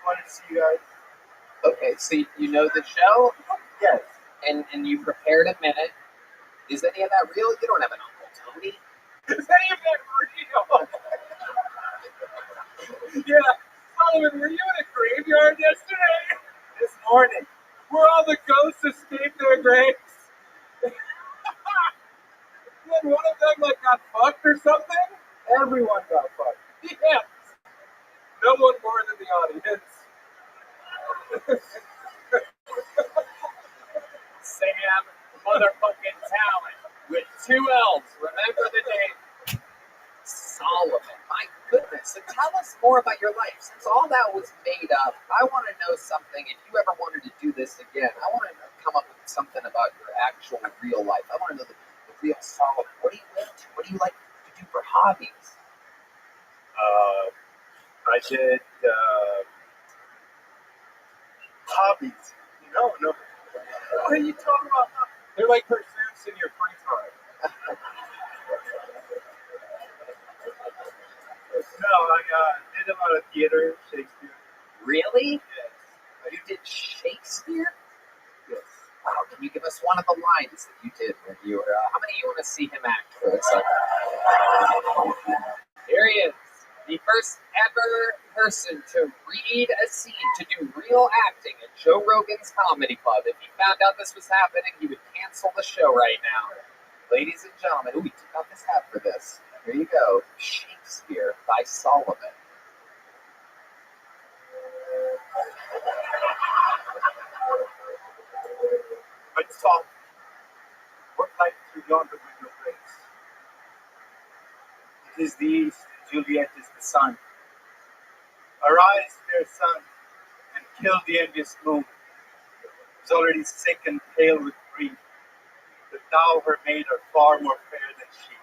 Wanted to see you guys. Okay, so you know the show, Yes. and you prepared a minute. Is any of that real? You don't have an Uncle Tony. Is any of that real? Yeah. Solomon, were you in a graveyard yesterday? This morning. Where all the ghosts escaped their graves? And then one of them got fucked or something? Everyone got fucked. Yes. No one more than the audience. Sam motherfucking Talent with 2 L's. Remember the name. Solomon. My goodness. So tell us more about your life. Since all that was made up, I want to know something. If you ever wanted to do this again, I want to come up with something about your actual real life. I want to know the real Solomon. What do you into? What do you like to do for hobbies? I did hobbies. No. What are you talking about? They're like pursuits in your free time. I did a lot of theater, Shakespeare. Really? Yes. You did Shakespeare? Yes. Wow, can you give us one of the lines that you did when you were, how many of you want to see him act for us? Here he is, the first ever person to read a scene, to do real acting at Joe Rogan's Comedy Club. If he found out this was happening, he would cancel the show right now. Ladies and gentlemen, ooh, he took off his hat for this. Here you go, Shakespeare by Solomon. I saw what light through yonder window breaks. It is the east, and Juliet is the sun. Arise, fair sun, and kill the envious moon. Is already sick and pale with grief, but thou, her maid, are far more fair than she.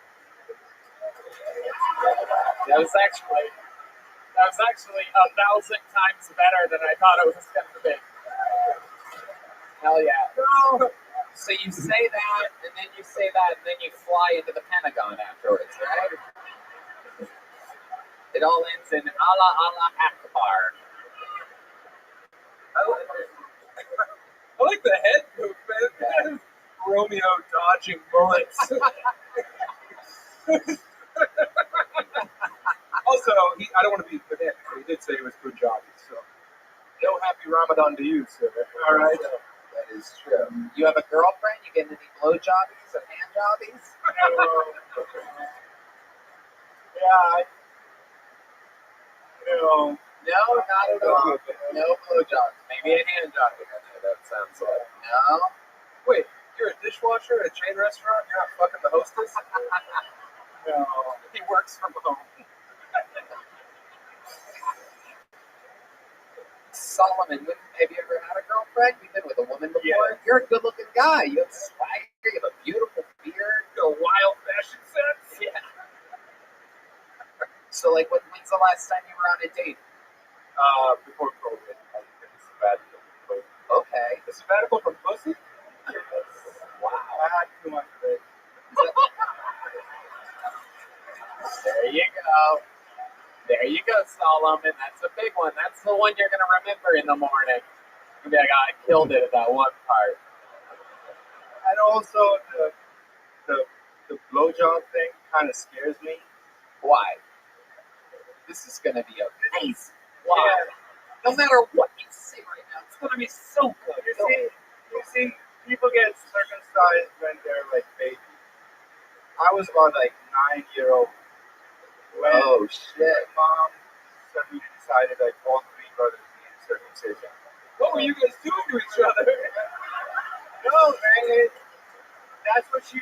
That was actually 1,000 times better than I thought it was going to be. Hell yeah. No. So you say that, and then you say that, and then you fly into the Pentagon afterwards, right? It all ends in Allah Allah Akbar. I like the head movement. Romeo dodging bullets. Also, I don't want to be pedantic, but he did say it was good jogging, so no happy Ramadan to you, sir. All right. That is true. You have a girlfriend? You getting any blowjobbies or hand jobbies? No, not at all. No blowjobs. Maybe a hand job here and there, that sounds like. No? Wait, you're a dishwasher at a chain restaurant? You're not fucking the hostess? no. He works from home. Solomon, have you ever had a girlfriend? You've been with a woman before? Yeah. You're a good-looking guy. You have swagger. You have a beautiful beard. You got a wild fashion sense? Yeah. So, like, when's the last time you were on a date? Before COVID, I did a sabbatical. Okay. A sabbatical from pussy? Wow. I had too much of it. There you go. There you go, Solomon. That's a big one. That's the one you're going to remember in the morning. You'll be like, I killed it at that one part. And also, the blowjob thing kind of scares me. Why? This is going to be amazing. Why? Yeah. No matter what you say right now, it's going to be so good. You see, people get circumcised when they're like babies. I was about like 9-year-old. Oh shit! Mom suddenly decided like all 3 brothers needed circumcision. What were you guys doing to each other? No, man. That's what she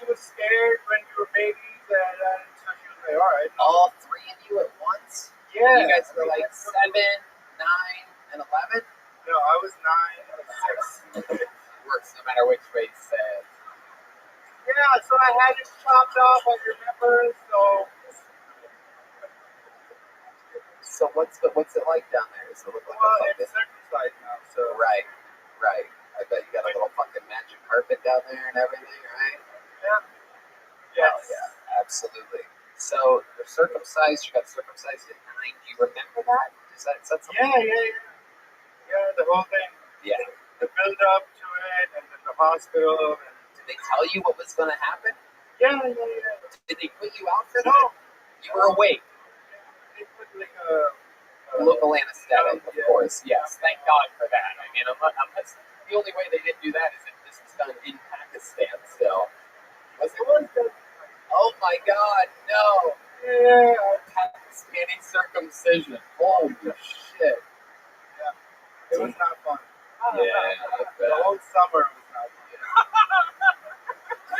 was scared when we were babies, and so she was like, all right. All 3 of you at once? Yeah. You guys were like 7, 9, and 11? No, I was 9, I was 6. Works no matter which way you say it. Yeah, so I had it chopped off, I remember, So what's it like down there? Does it look like well, a it's circumcised now, so. Right. I bet you got a little fucking magic carpet down there and everything, right? Yeah. Yes. Oh, yeah, absolutely. So you're circumcised. You got circumcised at 9. Do you remember that? Is that something? Yeah, the whole thing. Yeah. The build up to it, and then the hospital. And... Did they tell you what was going to happen? Yeah. Did they put you out for that? You were awake. They put like a local anesthetic, of yeah. course. Yes, thank God for that. I mean, unless the only way they didn't do that is if this was done in Pakistan still. Was it? Oh my God, no! Yeah. Pakistani circumcision. Holy shit! Yeah. It was not fun. Yeah, the whole summer was not fun.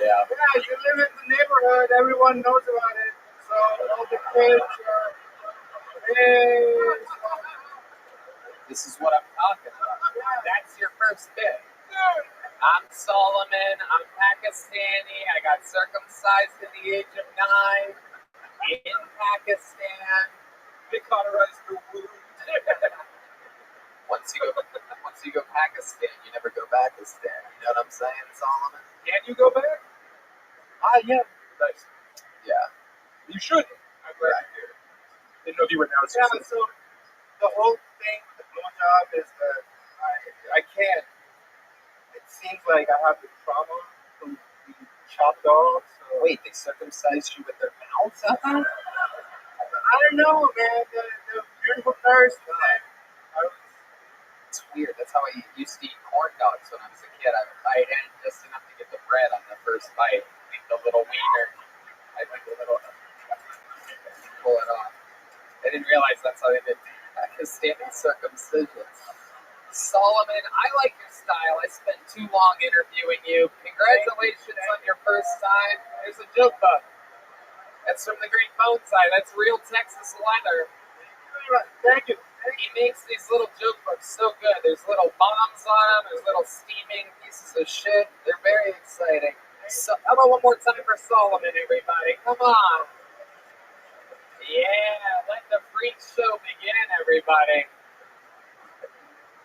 Yeah. Yeah, you live in the neighborhood. Everyone knows about it. So all the kids are. Hey. This is what I'm talking about. That's your first bit. I'm Solomon. I'm Pakistani. I got circumcised at the age of 9 in Pakistan. They cauterized the wound. Once you go Pakistan, you never go Pakistan. You know what I'm saying, Solomon? Can you go back? Yeah. Nice. Yeah. You should. I'm glad you did. Didn't know if you were announcing Yeah, something. so the whole thing with the blowjob is that I can't. It seems like I have the trauma from being chopped off. So. Wait, they circumcised you with their mouths? I don't know, man. The beautiful thirst. It's weird. That's how I used to eat corn dogs when I was a kid. I would bite in just enough to get the bread on the first bite. Make the little wiener. I make the little pull it off. I didn't realize that's how they did Pakistani circumcision. Solomon, I like your style. I spent too long interviewing you. Congratulations on your first time. There's a joke book. That's from the Great Bone Side. That's real Texas leather. Thank you. He makes these little joke books so good. There's little bombs on them. There's little steaming pieces of shit. They're very exciting. So, how about one more time for Solomon, everybody? Come on. Yeah, let the freak show begin, everybody.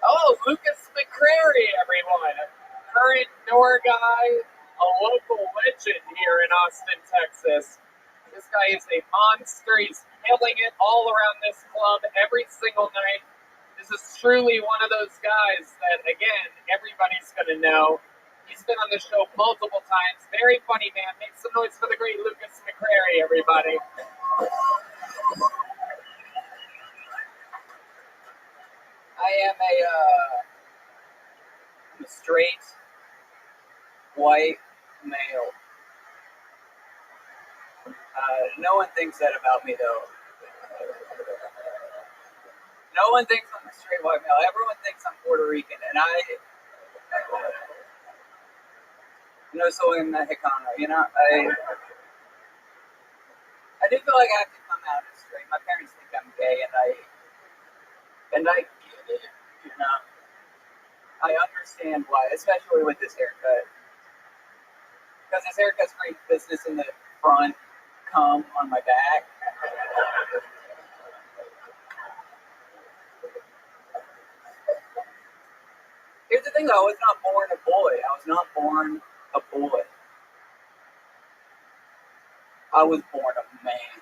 Oh, Lucas McCrary, everyone. A current door guy, a local legend here in Austin, Texas. This guy is a monster. He's killing it all around this club every single night. This is truly one of those guys that, again, everybody's going to know. He's been on the show multiple times. Very funny man. Make some noise for the great Lucas McCrary, everybody. I am a straight, white male. No one thinks that about me, though. No one thinks I'm a straight white male. Everyone thinks I'm Puerto Rican, and no soy Mexicano. You know, I do feel like I have to come out as straight. My parents think I'm gay, and I get it. You know, I understand why, especially with this haircut, because this haircut's great business in the front, cum on my back. Here's the thing, though. I was not born a boy. I was not born a boy. I was born a man.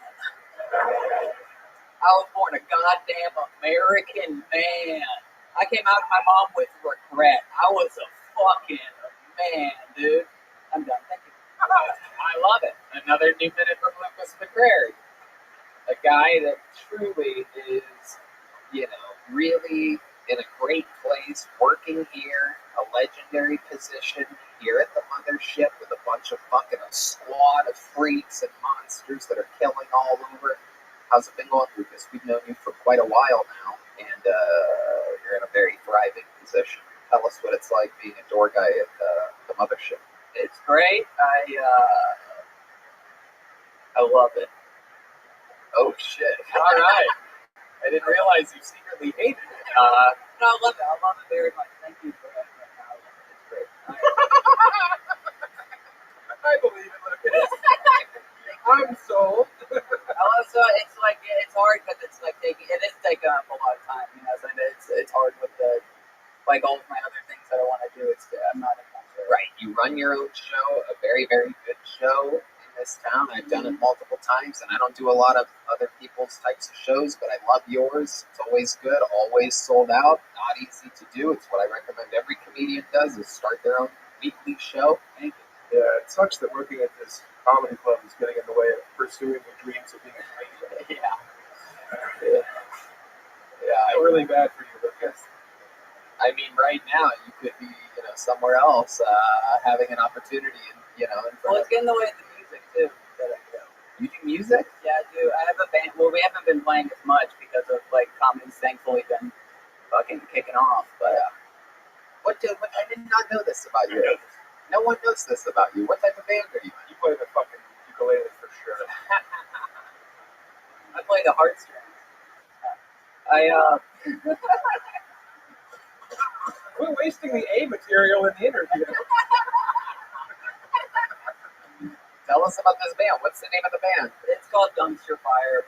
I was born a goddamn American man. I came out of my mom with regret. I was a fucking man, dude. I'm done. Thank you. I love it. Another new minute from Lucas McCrary. A guy that truly is, you know, really in a great place, working here, a legendary position here at the mothership with a bunch of fucking a squad of freaks and monsters that are killing all over. How's it been going, Lucas? We've known you for quite a while now, and you're in a very thriving position. Tell us what it's like being a door guy at the mothership. It's great. I love it. Oh shit! All right. I didn't realize you secretly hated it. No, I love it. I love it very much. Thank you for that. It's great. I believe it, Lucas. I'm sold. Also, it's like it's hard because it's like taking up a lot of time. You know, so it's hard with the like all of my other things that I want to do. I'm not right. You run your own show, a very very good show in this town. I've done it multiple times, and I don't do a lot of other people's types of shows, but I love yours. It's always good, always sold out, not easy to do. It's what I recommend every comedian does: is start their own weekly show. Thank you. Yeah, it sucks that working at this comedy club is getting in the way of pursuing the dreams of being a comedian. Yeah, It's really bad for you, Lucas. I mean, right now you could be, you know, somewhere else having an opportunity, and you know. Well, it's getting in the way of the music too that I do. You do music? Yeah, I do. I have a band. Well, we haven't been playing as much because of like comedy's thankfully been fucking kicking off. But what I did not know this about you. No one knows this about you. What type of band are you in? You play the fucking ukulele for sure. I play the heartstrings. Quit wasting the A material in the interview. Tell us about this band. What's the name of the band? It's called Dumpster Fire.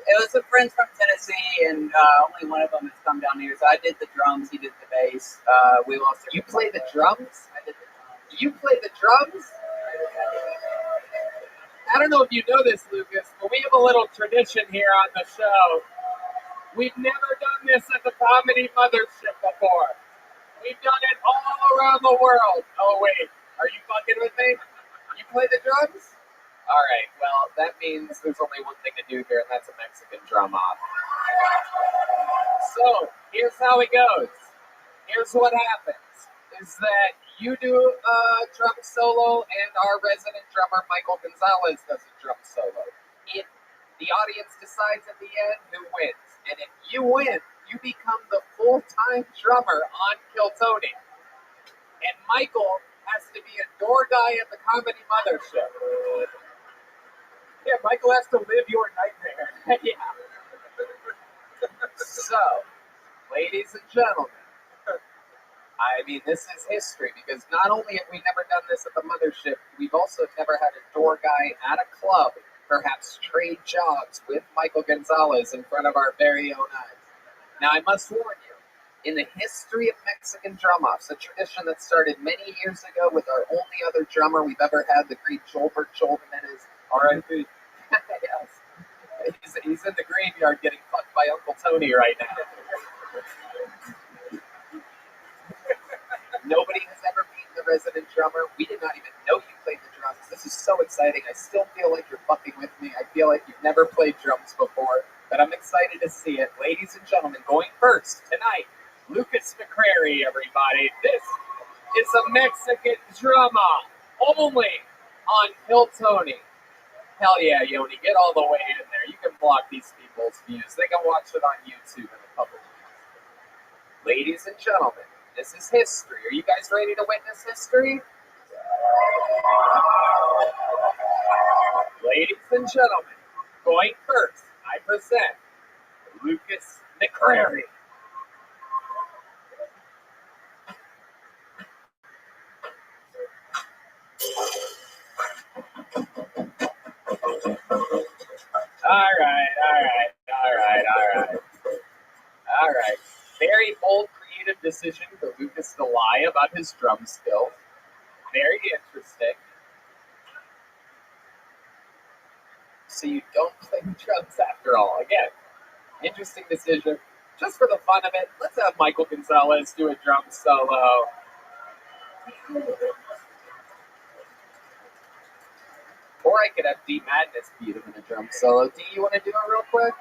It was some friends from Tennessee, and only one of them has come down here. So I did the drums, he did the bass. We lost. You play the drums? I did the drums. You play the drums? I don't know if you know this, Lucas, but we have a little tradition here on the show. We've never done this at the Comedy Mothership before. We've done it all around the world. Oh, wait. Are you fucking with me? You play the drums? All right. Well, that means there's only one thing to do here, and that's a Mexican drum off. So, here's how it goes. Here's what happens. Is that you do a drum solo and our resident drummer, Michael Gonzalez, does a drum solo. The audience decides at the end who wins. And if you win, you become the full-time drummer on Kill Tony. And Michael has to be a door guy at the Comedy Mothership. Yeah, Michael has to live your nightmare. Yeah. So, ladies and gentlemen, I mean, this is history because not only have we never done this at the Mothership, we've also never had a door guy at a club perhaps trade jobs with Michael Gonzalez in front of our very own eyes. Now, I must warn you, in the history of Mexican drum-offs, a tradition that started many years ago with our only other drummer we've ever had, the great Joelbert Jimenez, R.I.P. Yes. He's in the graveyard getting fucked by Uncle Tony right now. Nobody has ever beaten the resident drummer. We did not even know you played the drums. This is so exciting. I still feel like you're fucking with me. I feel like you've never played drums before, but I'm excited to see it. Ladies and gentlemen, going first tonight, Lucas McCrary, everybody. This is a Mexican drama only on Kill Tony. Hell yeah, Yoni, get all the way in there. You can block these people's views. They can watch it on YouTube in a couple of weeks. Ladies and gentlemen, this is history. Are you guys ready to witness history? Ladies and gentlemen, going first, I present Lucas McCrary. All right. Very bold, creative decision for Lucas to lie about his drum skills. Very interesting. So you don't play the drums after all. Again, interesting decision. Just for the fun of it, let's have Michael Gonzalez do a drum solo. Or I could have D Madness beat him in a drum solo. D, you want to do it real quick?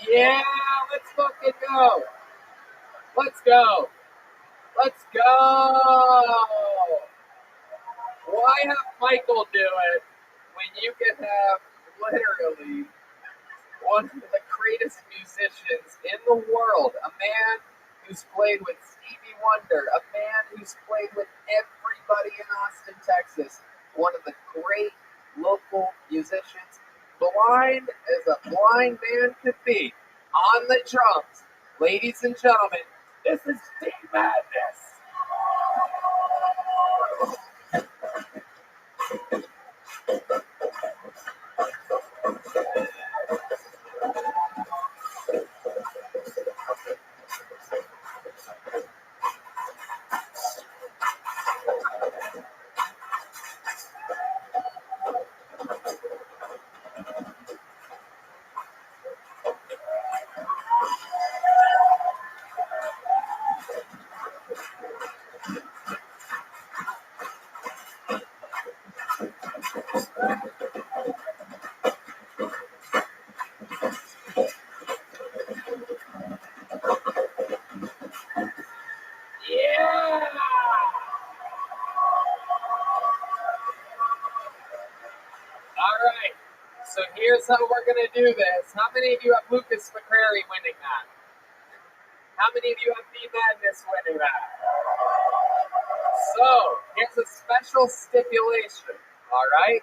Yeah, let's fucking go. Let's go. Let's go. Why have Michael do it when you can have literally one of the greatest musicians in the world, a man who's played with Stevie Wonder, a man who's played with everybody in Austin, Texas, one of the great local musicians, blind as a blind man could be, on the drums. Ladies and gentlemen, this is D Madness. So here's how we're going to do this. How many of you have Lucas McCrary winning that? How many of you have D Madness winning that? So here's a special stipulation, all right?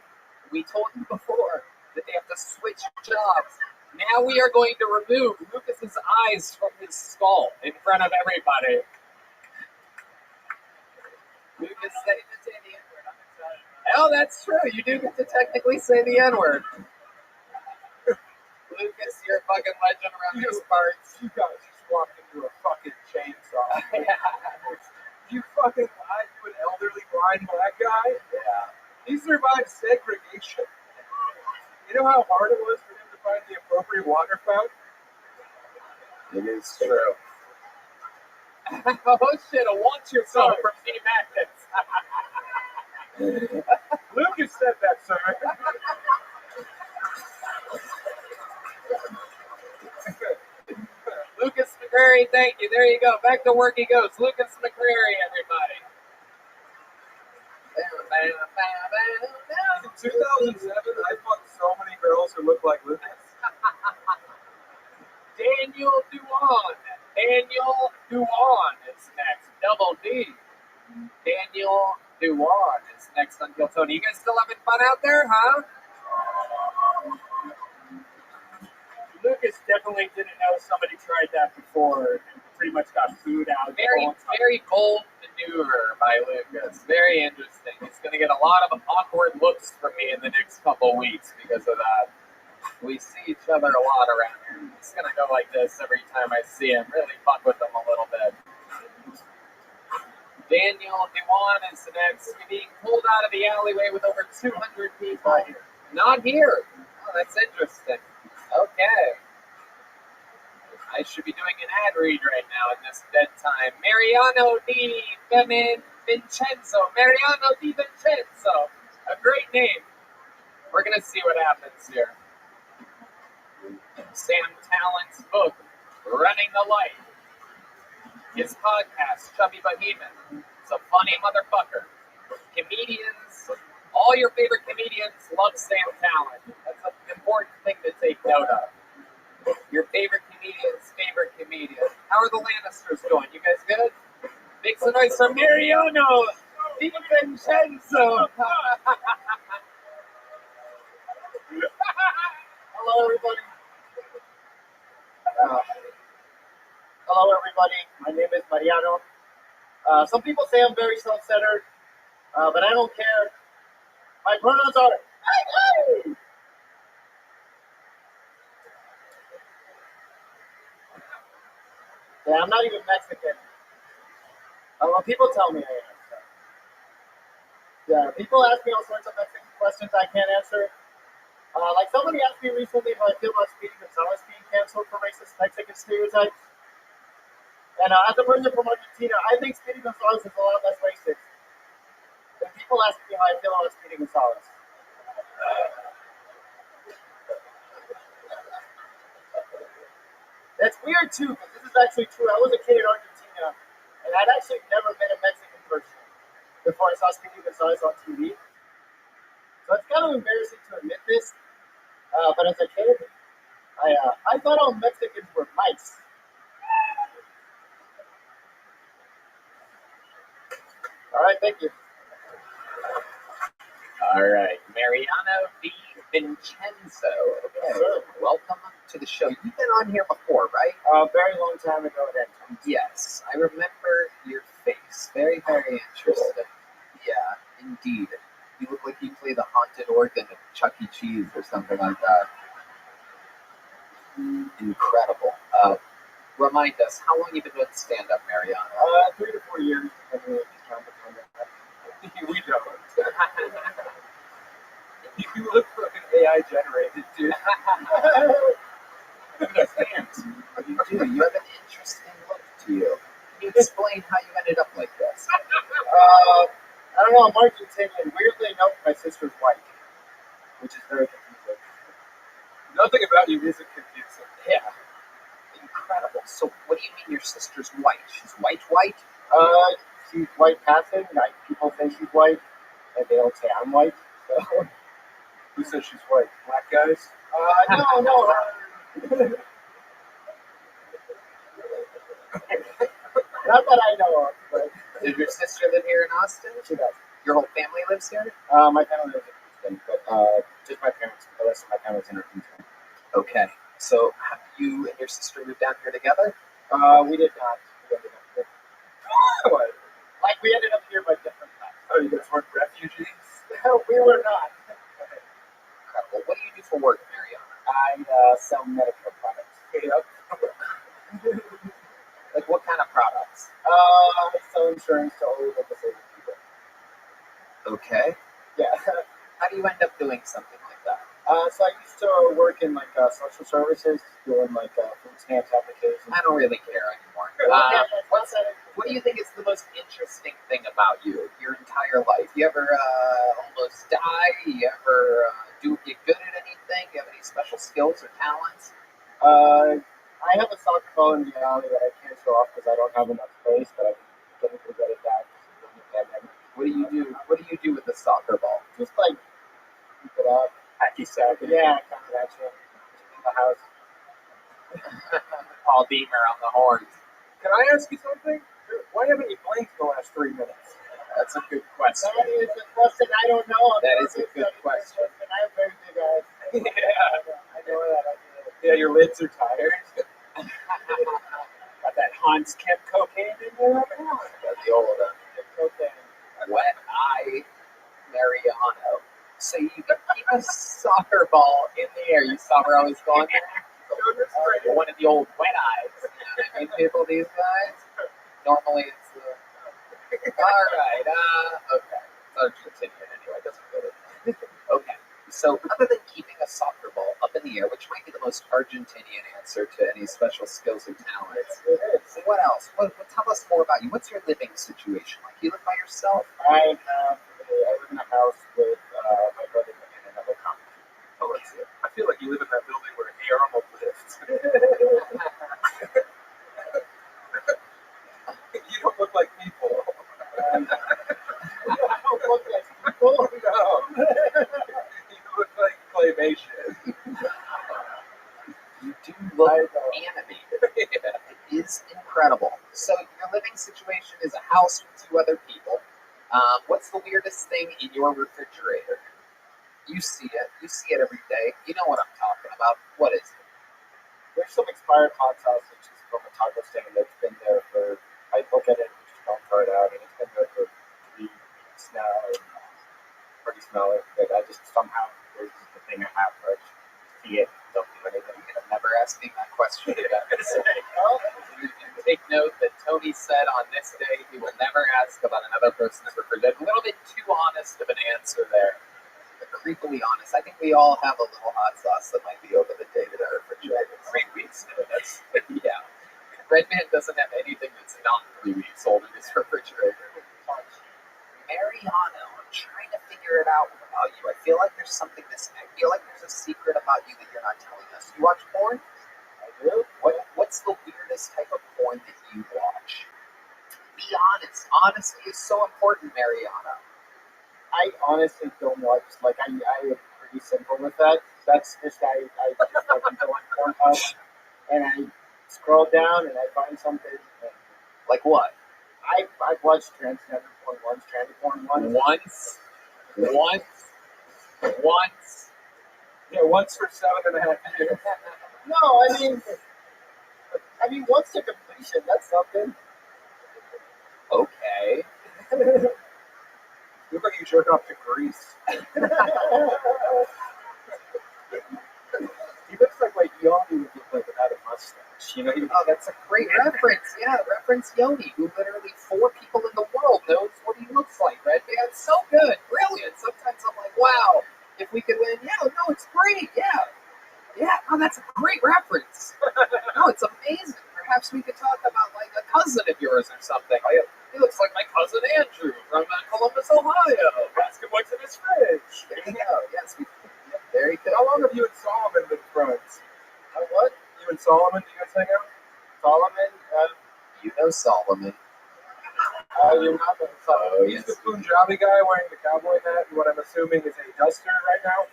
We told you before that they have to switch jobs. Now we are going to remove Lucas's eyes from his skull in front of everybody. Lucas, say the N-word. Oh, that's true. You do get to technically say the N-word. Lucas, you're a fucking legend around these parts. You guys just walked into a fucking chainsaw. You fucking lied to an elderly blind black guy? Yeah. He survived segregation. You know how hard it was for him to find the appropriate water fountain? It is true. Oh shit, a want yourself from D Magnets. Lucas said that, sir. Lucas McCrary, thank you. There you go. Back to work he goes. Lucas McCrary, everybody. In 2007, I fucked so many girls who looked like Lucas. Daniel Duan. Daniel Duan is next. Double D. Daniel Duan is next on Kill Tony. You guys still having fun out there, huh? Lucas definitely didn't know somebody tried that before and pretty much got food out. Very bold maneuver by Lucas. Very interesting. He's going to get a lot of awkward looks from me in the next couple weeks because of that. We see each other a lot around here. I'm just going to go like this every time I see him. Really fuck with him a little bit. Daniel Dewan is the next. Being pulled out of the alleyway with over 200 people. Not here. Oh, that's interesting. Okay. I should be doing an ad read right now in this dead time. Mariano Di Vincenzo. Mariano Di Vincenzo. A great name. We're going to see what happens here. Sam Talent's book, Running the Light. His podcast, Chubby Behemoth. It's a funny motherfucker. Comedians, all your favorite comedians love Sam Talent. That's an important thing to take note of. Your favorite comedian's favorite comedian. How are the Lannisters going? You guys good? Make some noise for Mariano Di Vincenzo. Hello, everybody. Hello, everybody. My name is Mariano. Some people say I'm very self-centered, but I don't care. My pronouns are I. Yeah, I'm not even Mexican. Well, people tell me I am. So. Yeah, people ask me all sorts of Mexican questions I can't answer. Like somebody asked me recently how I feel about Speedy Gonzalez being canceled for racist Mexican stereotypes. And as a person from Argentina, I think Speedy Gonzalez is a lot less racist. And people ask me how I feel about Speedy Gonzalez. That's weird too, because this is actually true. I was a kid in Argentina, and I'd actually never met a Mexican person before I saw Speedy Gonzalez on TV. So it's kind of embarrassing to admit this, but as a kid, I thought all Mexicans were mice. All right, thank you. All right, Mariano Di Vincenzo. Okay, welcome to the show. You've been on here before, right? A very long time ago then. Yes, I remember your face. Very, very interesting. Yeah, indeed. You look like you play the haunted organ at Chuck E. Cheese or something like that. Incredible. Remind us, how long you been doing stand-up, Mariano? 3 to 4 years. We don't. You look fucking AI generated, dude. You do. You have an interesting look to you. Can you explain how you ended up like this? I don't know, I'm Argentinian. Weirdly enough, my sister's white, which is very confusing. Nothing about you isn't confusing. Yeah. Incredible. So, what do you mean your sister's white? She's white? She's white passing. Like, people say she's white, and they don't say I'm white. So. Who says she's white? Black guys? No. Not that I know of, but. Does your sister live here in Austin? She does. Your whole family lives here? My family lives in Houston, but just my parents. The rest of my family's in Argentina. Okay. So, have you and your sister moved down here together? We did not. We ended up here. What? Like, we ended up here by different times. Oh, you guys weren't refugees? We were not. Incredible. What do you do for work, Mariano? I sell medical products. Yep. Like what kind of products? I sell insurance to old and disabled people. Okay. Yeah. How do you end up doing something like that? So I used to work in like social services, doing like food stamps applications. I don't really care anymore. What do you think is the most interesting thing about you, your entire life? You ever almost die? You ever get good at anything? Do you have any special skills or talents? I have a soccer ball in the alley that I can't show off because I don't have enough space, but I'm getting pretty good at that. What do you do? What do you do with the soccer ball? Just like keep it up. Hacky sack. Yeah, kind of that shit. In the house. Paul Beamer on the horns. Can I ask you something? Why haven't you blinked the last 3 minutes? That's a good question. That is a question I don't know. That is a good question. And I have very big eyes. Yeah. I know that. Yeah, your lids are tired. Got that Hans Kemp cocaine in there right now. Got the old cocaine. Wet eye Mariano. So you can keep a soccer ball in the air. You saw where I was going there? One of the old wet eyes. You know what I mean, people these days? Normally it's alright, okay. It's Argentinian anyway, doesn't really. Okay. So other than keeping a soccer ball up in the air, which might be the most Argentinian answer to any special skills or talents, what else? Tell us more about you. What's your living situation like? You live by yourself? I live in a house with my brother and another couple. Oh, let's see. I feel like you live in that building where Arnold lives. You don't look like people. I don't look like people. No. You look like claymation. You do look animated. It is incredible. So your living situation is a house with 2 other people. What's the weirdest thing in your refrigerator? You see it. You see it every day. You know what I'm talking about. What is it? There's some expired hot sausages from a taco stand that's been there for, I look at it and just don't throw it out, and it's been there for 3 weeks now. Pretty smelly. But I just somehow, this is the thing I have, right? See it, don't do anything. I'm never asking that question again. So, you can take note that Tony said on this day he will never ask about another person's refrigerator. A little bit too honest of an answer there. Creepily honest. I think we all have a little hot sauce that might be over the date in our refrigerator. 3 weeks. That's yeah. Redman doesn't have anything that's not 3 weeks old in his refrigerator. Mariano, I'm trying to figure it out about you. I feel like there's something missing. I feel like there's a secret about you that you're not telling us. You watch porn? I do. What's the weirdest type of porn that you watch? Be honest. Honesty is so important, Mariano. I honestly don't watch, like, I am pretty simple with that. That's just, I just like go on Pornhub, and I scroll down, and I find something. Like what? I've watched transgender porn once, tranny porn once. Once? Yeah, once for 7.5 years. No, I mean, once to completion, that's something. Okay. You look like you jerk off to Grease. He looks like Yoni would look like without a mustache. You know? Oh, that's a great reference. Yeah, reference Yoni, who literally 4 people in the world knows what he looks like, right? Yeah, it's so good. Brilliant. Sometimes I'm like, wow, if we could win, yeah, no, it's great. Yeah. Yeah, no, that's a great reference. No, it's amazing. Perhaps we could talk about, like, a cousin of yours or something. Like, he looks like my cousin Andrew from Columbus, Ohio. Asking what's in his fridge. There you go. Yes, very good. How long have you and Solomon been friends? What? You and Solomon, do you guys hang out? Solomon? You know Solomon. You know Solomon. Oh, He's yes. the Punjabi guy wearing the cowboy hat and what I'm assuming is a duster right now.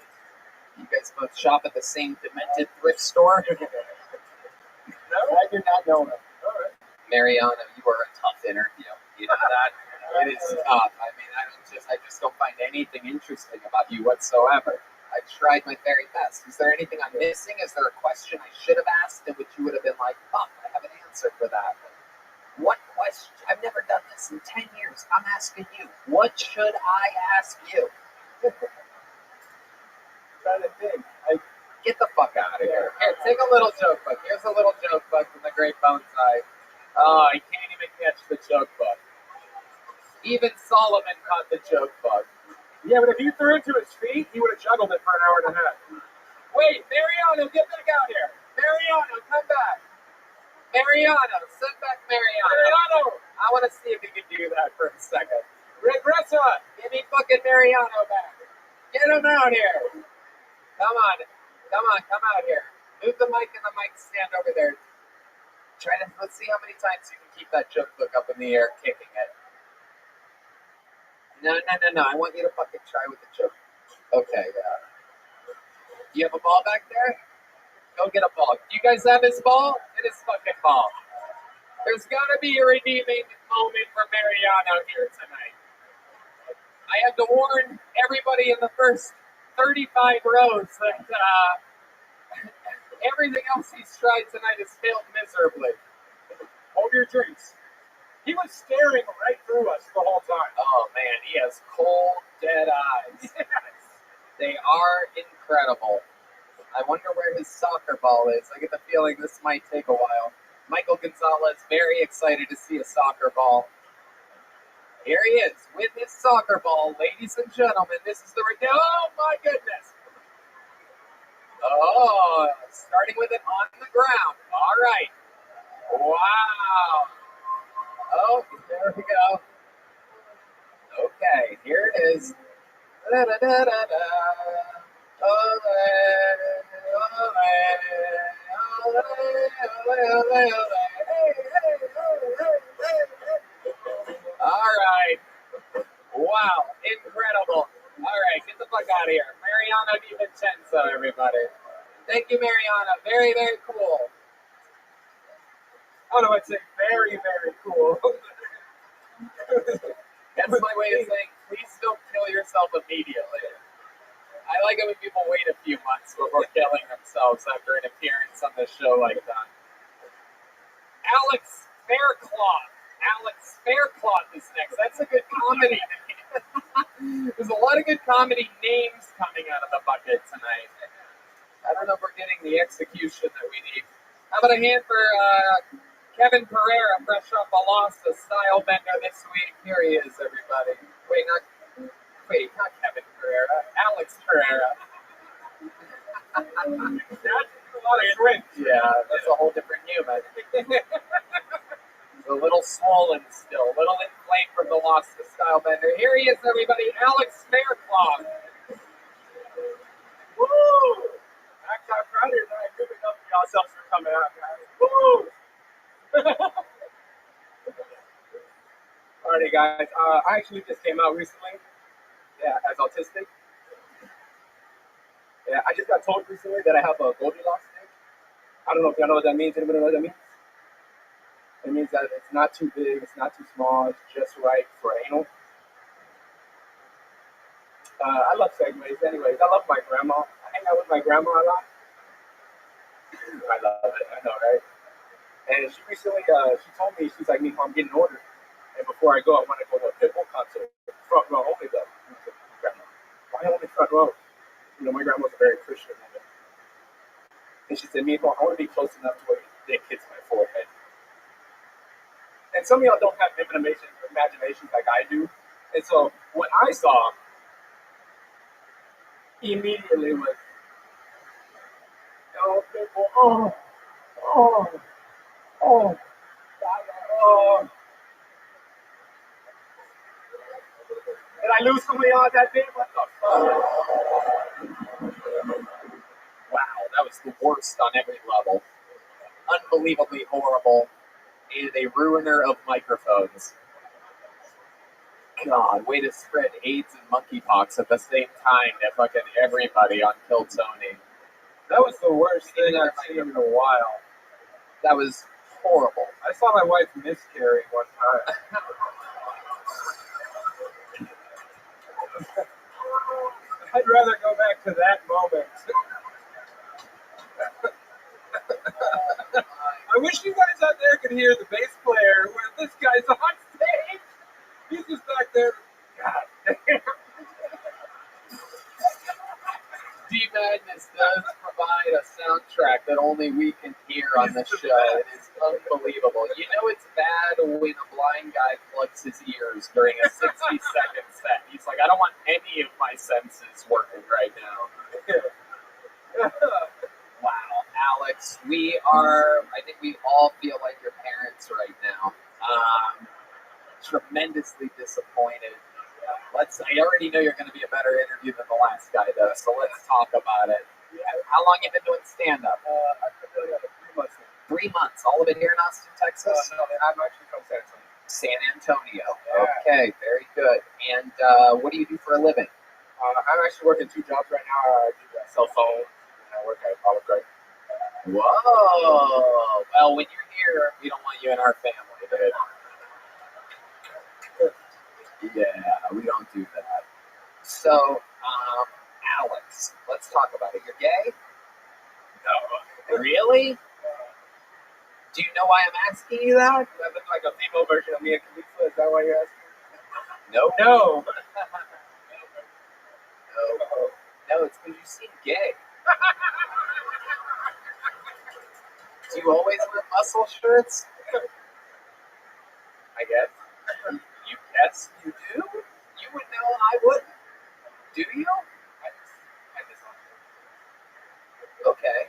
You guys both shop at the same demented thrift store? No, I do not know him. All right. Mariano, you are a tough interview. You know that? It is tough. I mean, I just don't find anything interesting about you whatsoever. I tried my very best. Is there anything I'm missing? Is there a question I should have asked in which you would have been like, fuck, I have an answer for that? What question? I've never done this in 10 years. I'm asking you. What should I ask you? Trying to think. Get the fuck out of here. Here, take a little joke book. Here's a little joke book from the Great Bone Side. Oh, I can't even catch the joke book. Even Solomon caught the joke bug. Yeah, but if you threw it to his feet, he would have juggled it for an hour and a half. Wait, Mariano, get back out here. Mariano, come back. Mariano, send back Mariano. Mariano! I want to see if he can do that for a second. Regressa! Give me fucking Mariano back. Get him out here. Come on. Come on, come out here. Move the mic and the mic stand over there. Let's see how many times you can keep that joke book up in the air, kicking it. No. I want you to fucking try with the joke. Okay, you have a ball back there? Go get a ball. Do you guys have his ball? Get his fucking ball. There's gotta be a redeeming moment for Mariano here tonight. I had to warn everybody in the first 35 rows that everything else he's tried tonight has failed miserably. Hold your drinks. He was staring right through us the whole time. Oh man, he has cold, dead eyes. Yes. They are incredible. I wonder where his soccer ball is. I get the feeling this might take a while. Michael Gonzalez, very excited to see a soccer ball. Here he is with his soccer ball, ladies and gentlemen. This is the oh my goodness! Oh, starting with it on the ground. All right. Wow. Oh, there we go. Okay, here it is. Da, da, da, da, da. All right. Wow, incredible. All right, get the fuck out of here. Mariano DiVincenzo, everybody. Thank you, Mariano. Very, very cool. How do I say very, very cool? That's my way of saying, please don't kill yourself immediately. I like it when people wait a few months before killing themselves after an appearance on the show like that. Alex Faircloth. Alex Faircloth is next. That's a good comedy name. There's a lot of good comedy names coming out of the bucket tonight. I don't know if we're getting the execution that we need. How about a hand for Kevin Pereira, fresh off a loss, a style bender this week. Here he is, everybody. Wait, not Kevin Pereira. Alex Pereira. That's a lot of drinks. Yeah, that's a whole different human. A little swollen still, a little inflamed from the loss to style bender. Here he is, everybody. Alex Faircloth. Woo! I'm proud of you tonight. Good enough for yourselves for coming out, guys. Woo! Alrighty, guys. I actually just came out recently. Yeah, as autistic. Yeah, I just got told recently that I have a Goldilocks stage. I don't know if y'all know what that means. Anybody know what that means? It means that it's not too big, it's not too small, it's just right for anal. I love segways. Anyways, I love my grandma. I hang out with my grandma a lot. I love it. I know, right? And she recently, she told me, she's like, Nico, I'm getting ordered. And before I go, I want to go to a Pitbull concert. Front row only, though. I said, Grandma, why only front row? You know, my grandma's a very Christian woman. And she said, Nico, I want to be close enough to where your dick hits my forehead. And some of y'all don't have imaginations like I do. And so what I saw immediately was, oh, people, oh. Did I lose some of y'all that day? What the fuck? Wow, that was the worst on every level. Unbelievably horrible. And a ruiner of microphones. God, way to spread AIDS and monkeypox at the same time to fucking everybody on Kill Tony. That was the worst thing I've seen in a while. That was horrible. I saw my wife miscarry one time. I'd rather go back to that moment. I wish you guys out there could hear the bass player when this guy's on stage. He's just back there. God damn. D Madness does provide a soundtrack that only we can hear on the show. It is unbelievable. You know it's bad when a blind guy plugs his ears during a 60-second set. He's like, I don't want any of my senses working right now. Wow, Alex, I think we all feel like your parents right now. Tremendously disappointed. I already know you're going to be a better interview than the last guy, though, so let's talk about it. How long have you been doing stand-up? I've been doing it 3 months now. 3 months. All of it here in Austin, Texas? No, I'm actually from San Antonio. San Antonio. Yeah. Okay, very good. And what do you do for a living? I'm actually working 2 jobs right now. I do cell phone, and I work at Public Right. Whoa. Well, when you're here, we don't want you in our family, dude. Yeah, we don't do that. So, Alex, let's talk about it. You're gay? No. Really? Do you know why I'm asking you that? That looks like a female version of me and Khalifa. Is that why you're asking? No. No. No, it's because you seem gay. Do you always wear muscle shirts? I guess. You guess you do? You would know I wouldn't. Do you? I just Okay.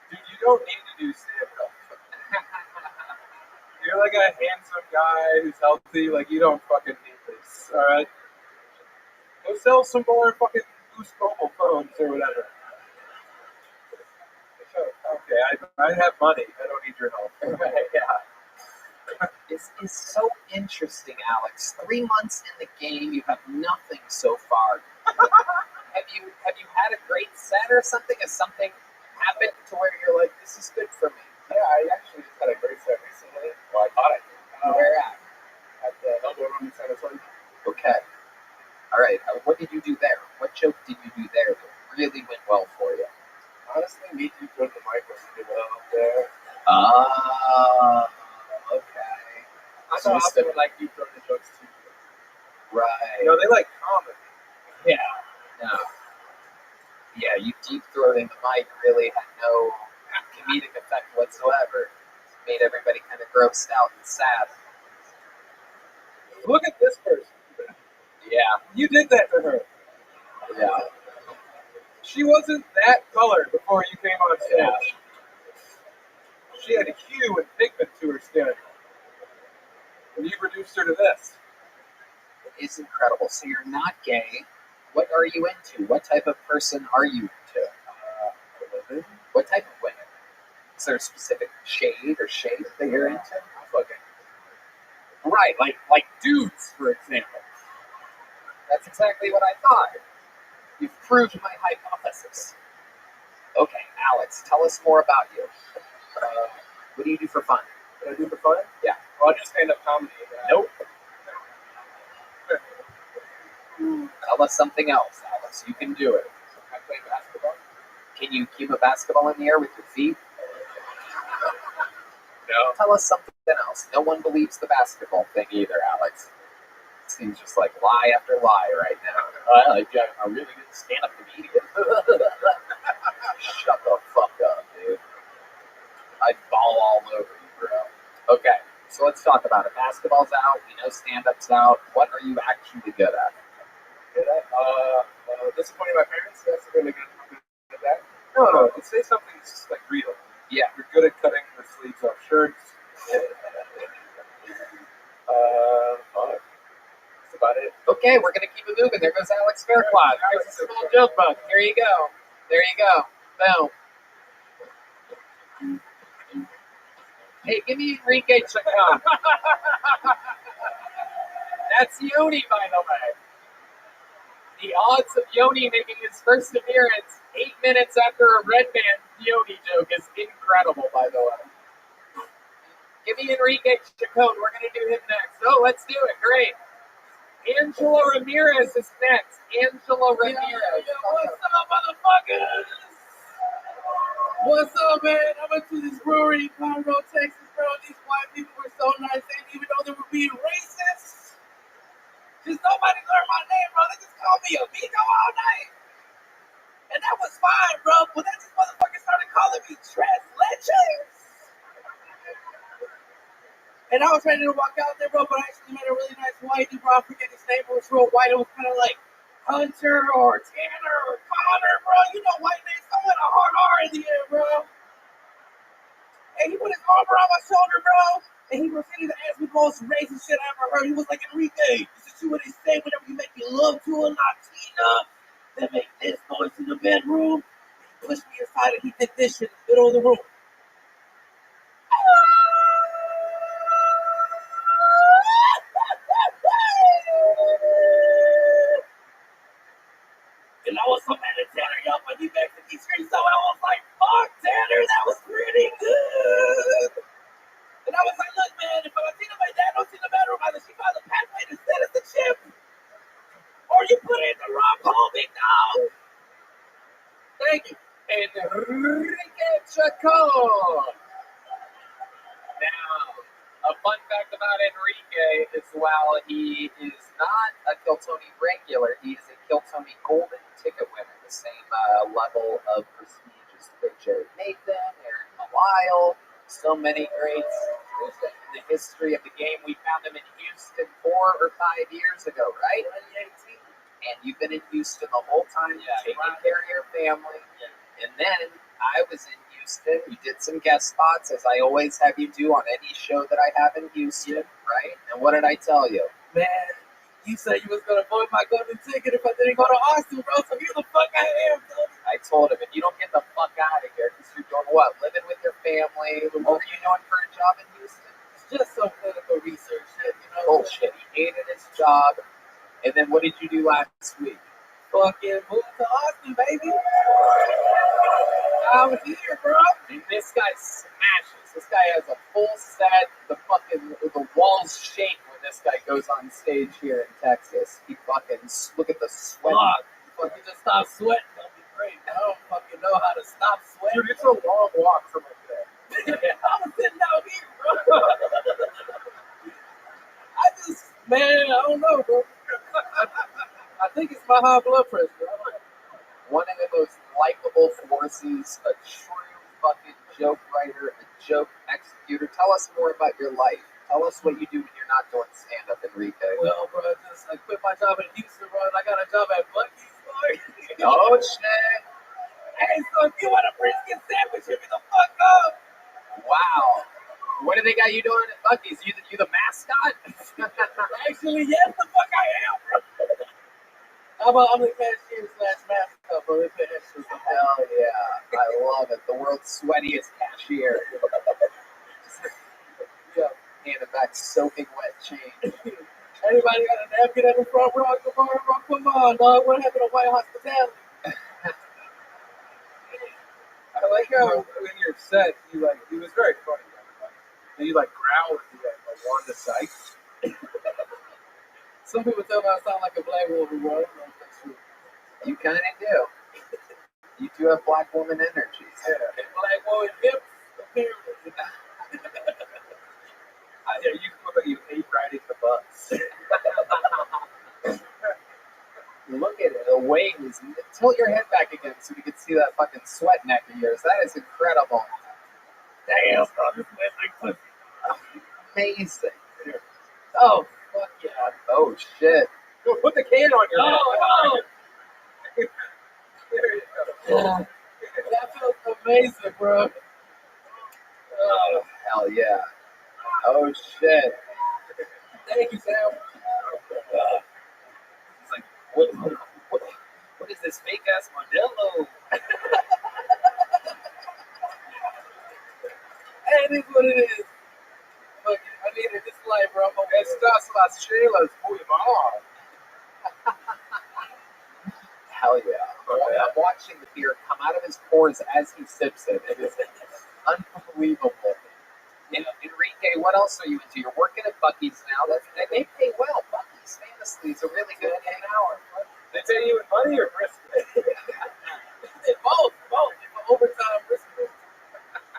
Dude, you don't need to do stand-up. You're like a handsome guy who's healthy. Like, you don't fucking need this, alright? Go sell some more fucking loose mobile phones or whatever. Okay, I have money. I don't need your help. Yeah. It's so interesting, Alex. 3 months in the game, you have nothing so far. Have you had a great set or something? Has something happened to where you're like, this is good for me? Yeah, I actually just had a great set recently. Well, I thought I did. Where at? At the Elbow Room in San Antonio. Okay. All right. What did you do there? What joke did you do there that really went well for you? Honestly, me too good the mic was really well up there. Okay. I thought I would like you throw the jokes too. Right. You know, they like comedy. Yeah. No. Yeah, you deep throating the mic really had no comedic effect whatsoever. It made everybody kind of grossed out and sad. Look at this person. Yeah. You did that to her. Yeah. She wasn't that color before you came on stage. Yeah. She had hue and pigment to her skin. And you reduced her to this. It's incredible. So you're not gay. What are you into? What type of person are you into? What type of women? Is there a specific shade or shape that you're into? Right, like dudes, for example. That's exactly what I thought. You've proved my hypothesis. Okay, Alex, tell us more about you. What do you do for fun? What I do for fun? Yeah. Well, I just stand-up comedy. Nope. Tell us something else, Alex. You can do it. I play basketball. Can you keep a basketball in the air with your feet? No. Tell us something else. No one believes the basketball thing either, Alex. It seems just like lie after lie right now. I'm a really good stand-up comedian. Shut the fuck up, dude. I'd fall all over you, bro. Okay, so let's talk about it. Basketball's out. We know stand-up's out. What are you actually good at? Good at? Disappointing my parents. That's really good at that. No. Say something just like real. Yeah. You're good at cutting the sleeves off shirts. That's about it. Okay, we're gonna keep it moving. There goes Alex Faircloth. Here's a small joke book. Here you go. There you go. Boom. Hey, give me Enrique Chacon. That's Yoni, by the way. The odds of Yoni making his first appearance 8 minutes after a Red Man Yoni joke is incredible, by the way. Give me Enrique Chacon. We're going to do him next. Oh, let's do it. Great. Angela Ramirez is next. Angela Ramirez. Yo, what's up, motherfuckers? What's up, man? I went to this brewery in Conroe, Texas, bro. These white people were so nice. They didn't even know they were being racist. Just nobody learned my name, bro. They just called me Amigo all night. And that was fine, bro. But then this motherfucker started calling me tres leches. And I was ready to walk out there, bro, but I actually met a really nice white dude, bro. I forget his name, but it was real white. It was kind of like Hunter or Tanner or Connor, bro. You know white names come with a hard R in the end, bro. And he put his arm around my shoulder, bro. And he proceeded to ask me the most racist shit I ever heard. He was like, Enrique, this is what they say whenever you make me love to a Latina that make this noise in the bedroom. He pushed me aside and he did this shit in the middle of the room. And I was so mad at Tanner, yo, but he begged me scream, so I was like, fuck, Tanner, that was pretty good. And I was like, look, man, if a Latina my dad don't see the bedroom, either she found the pathway to citizenship, or you put it in the wrong hole, big dog. Thank you. Enrique Chacon. Now, a fun fact about Enrique is while he is not a Kill Tony regular, he is a Kill Tony Golden Ticket winner, the same level of prestige as the great Jerry Nathan, Aaron Malile, so many greats in the history of the game. We found him in Houston 4 or 5 years ago, right? 2018. And you've been in Houston the whole time, taking care of your family. And then I was in Houston. You did some guest spots, as I always have you do on any show that I have in Houston, right? And what did I tell you? Man, you said you was going to void my golden ticket if I didn't go to Austin, bro. So here the fuck I am, bro. I told him, if you don't get the fuck out of here, because you're doing what? Living with your family? What are you doing for a job in Houston? It's just some clinical research shit, you know? Bullshit. He hated his job. And then what did you do last week? Fucking moved to Austin, baby. I was here, bro. And this guy smashes. This guy has a full set. The walls shake when this guy goes on stage here in Texas. He fucking, look at the sweat. Fucking just stop sweating. That'll be great. I don't fucking know how to stop sweating. Dude, it's a long walk from up there. I was sitting out here, bro. Man, I don't know, bro. I think it's my high blood pressure. One of the most likable forces, a true fucking joke writer, a joke executor. Tell us more about your life. Tell us what you do when you're not doing stand-up, Enrique. Well, bro, I quit my job in Houston, bro, and I got a job at Buc-ee's, bro. Oh, shit. Hey, so if you want a brisket sandwich, hit me the fuck up. Wow. What do they got you doing at Buc-ee's? You the mascot? Actually, yes, the fuck I am, bro. I'm the cashier / mascot, bro. Hell yeah. I love it. The world's sweatiest cashier. Yeah. Handing back soaking wet change. Anybody got a napkin at the front, bro? Come on, dog. What happened to white hospitality? I like how when you're set, he was very funny. And you growl at the end, warn the sight. Some people tell me I sound like a black woman, bro. I don't know if that's true. You kind of do. You do have black woman energy. Yeah. And black woman hips, apparently. You look like you hate riding the bus. Look at it. The wings. Tilt your head back again so we can see that fucking sweat neck of yours. That is incredible. Damn, bro. This man's like pussy. Amazing. Oh, fuck yeah. Oh, shit. Yo, put the can on your head. Oh, There you go. that feels amazing, bro. Oh, hell yeah. Oh, shit. Thank you, Sam. It's like, what is this fake ass Modelo? Hey, it is what it is. Look, I needed this life, bro. Estas las chelas muy mal. Hell yeah. I'm watching the beer come out of his pores as he sips it. It is unbelievable. And Enrique, what else are you into? You're working at Buc-ee's now. They pay well. Buc-ee's famously is a really good pay an hour. They pay you in money or brisket? Both. Overtime brisket.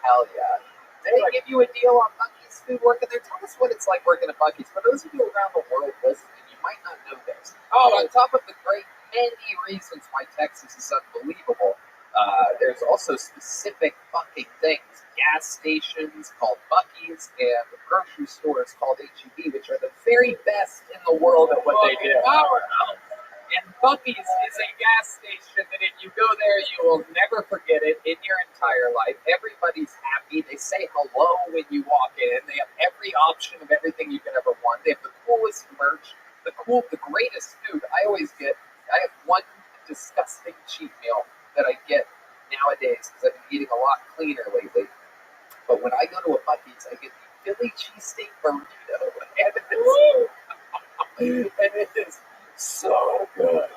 Hell yeah. Did they give you a deal on Buc-ee's food working there? Tell us what it's like working at Buc-ee's. For those of you around the world listening, you might not know this. Oh, on top of the great many reasons why Texas is unbelievable. There's also specific fucking things. Gas stations called Buc-ee's and grocery stores called H-E-B, which are the very best in the world at what they do. And Buc-ee's is a gas station that if you go there, you will never forget it in your entire life. Everybody's happy. They say hello when you walk in. They have every option of everything you can ever want. They have the coolest merch, the greatest food. I have one disgusting cheat meal that I get nowadays because I've been eating a lot cleaner lately. But when I go to a Buc-ee's, I get the Philly cheesesteak burrito, and it is so good.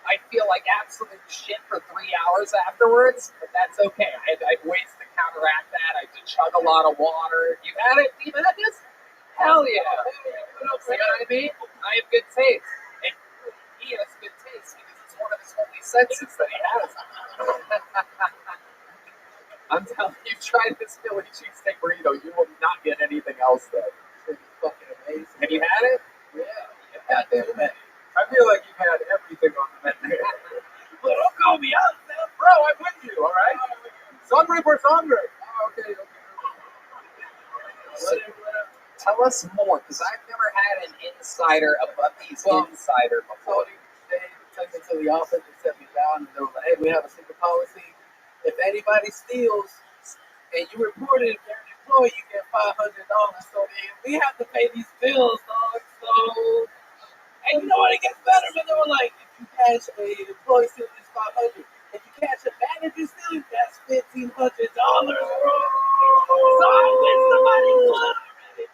I feel like absolute shit for 3 hours afterwards, but that's okay. I have ways to counteract that. I have to chug a lot of water. You had it? You had this? Hell yeah. You know what I mean? I have good taste. And he has good taste because it's one of his only senses that he has. I'm telling you, try this Philly cheesesteak burrito. You will not get anything else there. It's fucking amazing. Have you had it? Yeah. God damn it. I feel like you've had everything on the menu. Well, don't call me out, man. Bro, I'm with you, all right? Sangre por sangre. Oh, okay. So, tell us more, because I've never had an insider, a Buc-ee's insider before. They took me to the office and set me down, and they were like, hey, we have a secret policy. If anybody steals and you report it, if they're an employee, you get $500. So we have to pay these bills, dog. So, and you know what? It gets better, but they were like, if you catch an employee stealing, it's $500. If you catch a manager stealing, that's $1,500. So I win the money already.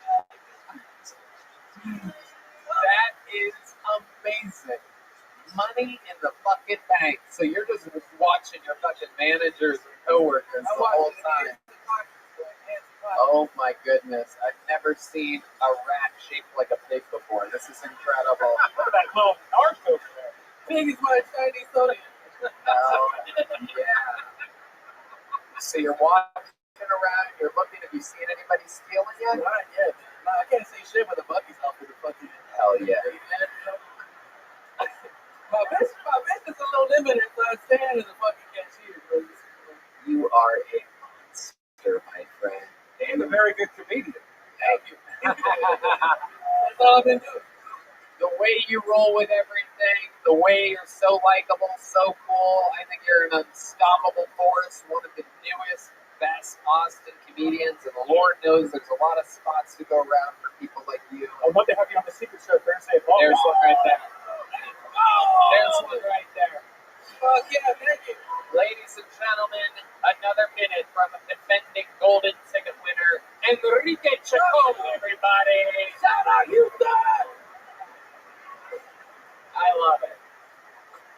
That is amazing. Money in the fucking bank. So you're just watching your fucking managers and coworkers the whole time. Oh my goodness. I've never seen a rat shaped like a pig before. This is incredible. Look at that little dark over there. Pig is my Chinese soda. Oh, yeah. So you're walking around, you're looking, have you seen anybody stealing yet? Not yet. No, I can't say shit with the Buc-ee's outfit. Hell yeah. My business is a little limited, so I stand as a fucking cashier. You are a monster, my friend. And a very good comedian. Thank you. That's all I've been doing. The way you roll with everything, the way you're so likable, so cool. I think you're an unstoppable force, one of the newest, best Austin comedians, and the Lord knows there's a lot of spots to go around for people like you. I want to have you on the Secret Show Thursday. There's one right there. There's one right there. Oh, yeah, thank you. Ladies and gentlemen, another minute from defending golden ticket winner, Enrique Chacon, everybody. Shout out, Houston! I love it.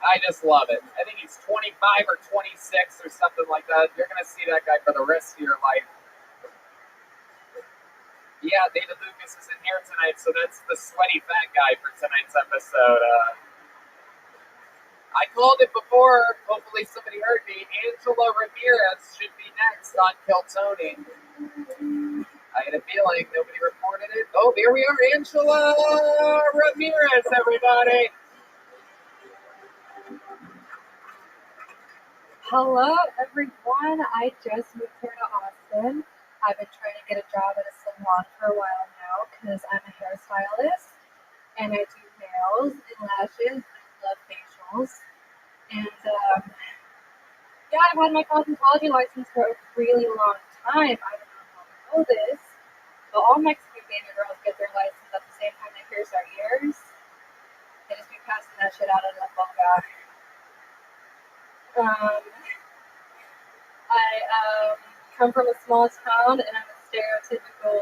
I just love it. I think he's 25 or 26 or something like that. You're going to see that guy for the rest of your life. Yeah, David Lucas is in here tonight, so that's the sweaty fat guy for tonight's episode. I called it before. Hopefully somebody heard me. Angela Ramirez should be next on Kill Tony. I had a feeling nobody reported it. Oh, here we are, Angela Ramirez, everybody. Hello, everyone. I just moved here to Austin. I've been trying to get a job at a salon for a while now because I'm a hairstylist and I do nails and lashes and love facials. And yeah, I've had my cosmetology license for a really long time. I don't know how you know this, but all Mexican baby girls get their license at the same time they pierce their ears. They just be passing that shit out of the boca. I come from a small town, and I'm a stereotypical,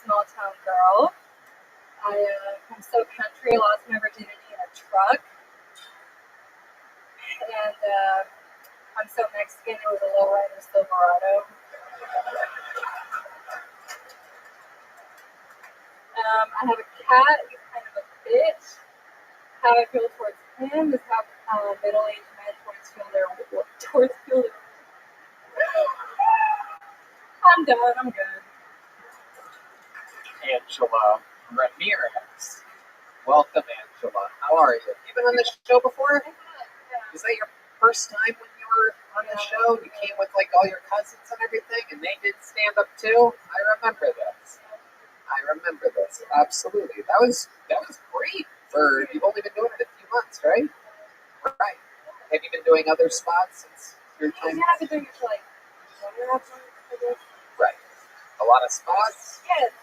small town girl. I'm so country. I lost my virginity in a truck, and I'm so Mexican. It was a lowrider Silverado. I have a cat. He's kind of a bitch. How I feel towards him is how middle-aged men towards feel their. I'm done. I'm good. Angela Ramirez. Welcome, Angela. Angela. How are you? You been on the show before? Is that your first time when you were on the show? You came with like all your cousins and everything, and they did stand up too. I remember this. Absolutely. That was great. For you've only been doing it a few months, right? Right. Have you been doing other spots since your time? Yeah, I've been doing it for like 1.5 months, I guess. Right. A lot of spots. Yes,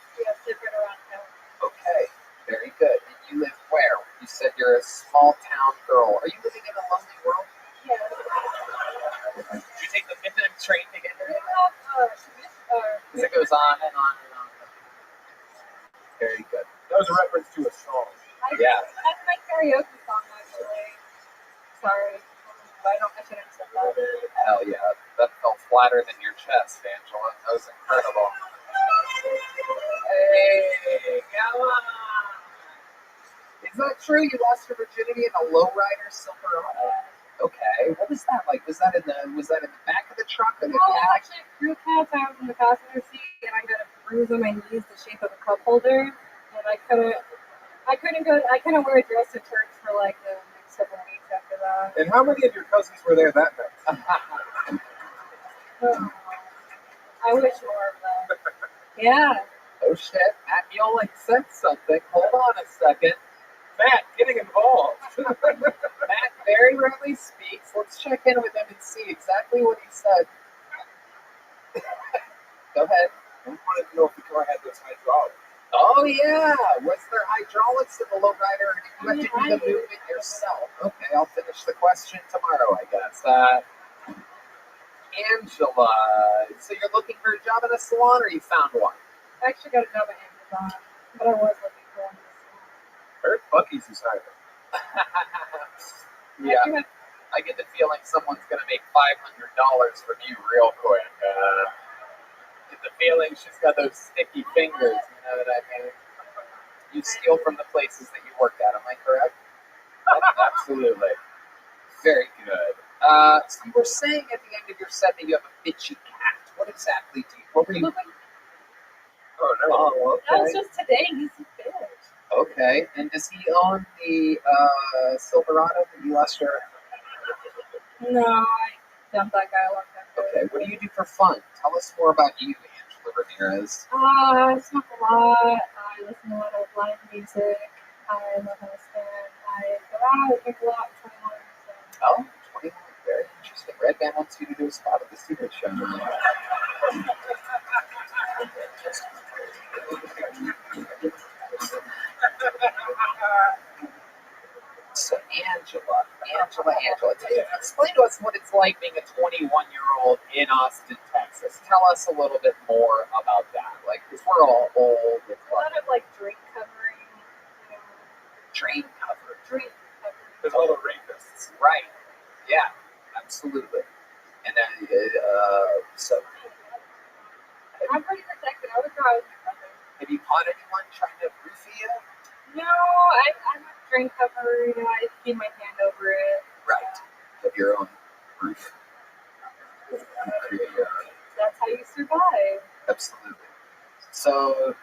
different around town. Okay. Very good. And you live where? You said you're a small town girl. Are you living in a lonely world? Yeah. Did you take the midnight train to get here? Because it goes on and on and on. Very good. That was a reference to a song. Yeah. That's my karaoke song, actually. Sorry. I shouldn't have said that. Hell yeah. That fell flatter than your chest, Angela. That was incredible. Hey, come on. Is that true? You lost your virginity in a lowrider Silverado? Okay. What was that like? Was that in the back of the truck or the No, it was cab? actually a crew cab. I was in the passenger seat, and I got a bruise on my knees the shape of a cup holder, and I couldn't wear a dress to church for like the next several weeks after that. And how many of your cousins were there that night? Oh, I wish more of that. Yeah. Oh shit, Matt Mueller said something. Hold on a second. Matt, getting involved. Matt very rarely speaks. Let's check in with him and see exactly what he said. Go ahead. I wanted to know if the car had those hydraulics. Oh yeah, was there hydraulics in the lowrider, or did you have to do the movement yourself? Okay, I'll finish the question tomorrow, I guess. Angela, so you're looking for a job in a salon, or you found one? I actually got a job at Amazon, but I was looking for one. Heard Bucky's is hiring. Yeah, I get the feeling someone's gonna make $500 from you real quick. Get the feeling she's got those sticky fingers. You know what I mean? You steal from the places that you work at. Am I correct? Absolutely. Very good. So you were saying at the end of your set that you have a bitchy cat. What exactly do you? What were you? Oh no. Oh, okay. That was just today. He's a bitch. Okay. And does he own the Silverado that you lost your? No, I dumped that guy a long time ago. Okay. What do you do for fun? Tell us more about you, Angela Ramirez. I smoke a lot. I listen to a lot of live music. I love how to stand. I go out. I drink a lot. 21. So. Oh, 21. Very interesting. Red Band wants you to do a spot at the Secret Show. So Angela, explain to us what it's like being a 21-year-old in Austin, Texas. Tell us a little bit more about that. Like, because we're all old. A lot of like drink covering. Drink cover. Drink covering. There's all the rapists. Right. Yeah, absolutely. And then, so. I'm pretty protected. I would go out with my brother. Have you caught anyone trying to roofie you? No, I'm a drink cover. I keep my hand over it. Right. Of your own roof. That's how you survive. Absolutely. So,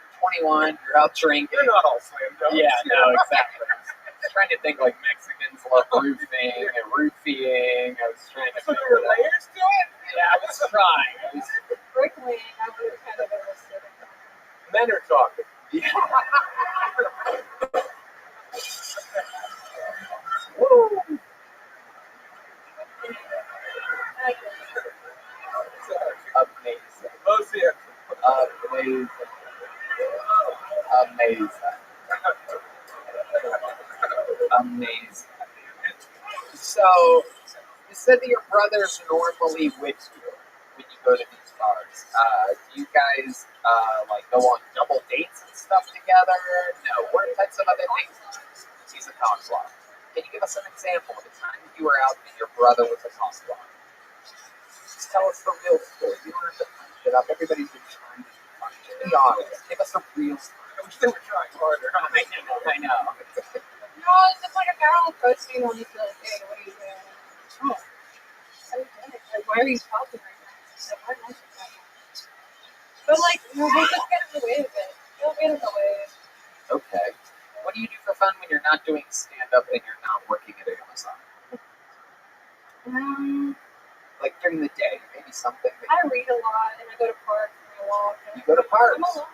21, you're out drinking. You're not all slam dunks. Yeah, no, exactly. I was trying to think like Mexicans love roofing and roofing. I was trying to So think there were layers to it? Yeah, I was trying. Bricklaying, I would have kind of understood it. Men are talking. Yeah. Woo! Amazing. Amazing. Amazing. Amazing. So, you said that your brothers normally with you when you go to these bars. Do you guys like go on double dates and stuff together? No. What types of other things? He's a cockblock. Can you give us an example of the time you were out and your brother was a cockblock? Just tell us the real story. You don't have to punch it up. Everybody's been trying to punch it. Be honest. Give us a real story. I wish they were trying harder. I know. No, it's just like a girl approached me and wanted to like, hey, what are you doing? Oh, how are you doing? Like, why are you talking right now? Like, why am I talking? But like, we'll just get in the way of it. They'll get in the way. Okay. What do do you do for fun when you're not doing stand-up and you're not working at Amazon? Like during the day, maybe something that I read a lot and I go to parks and I walk. And you go to parks. I'm alone.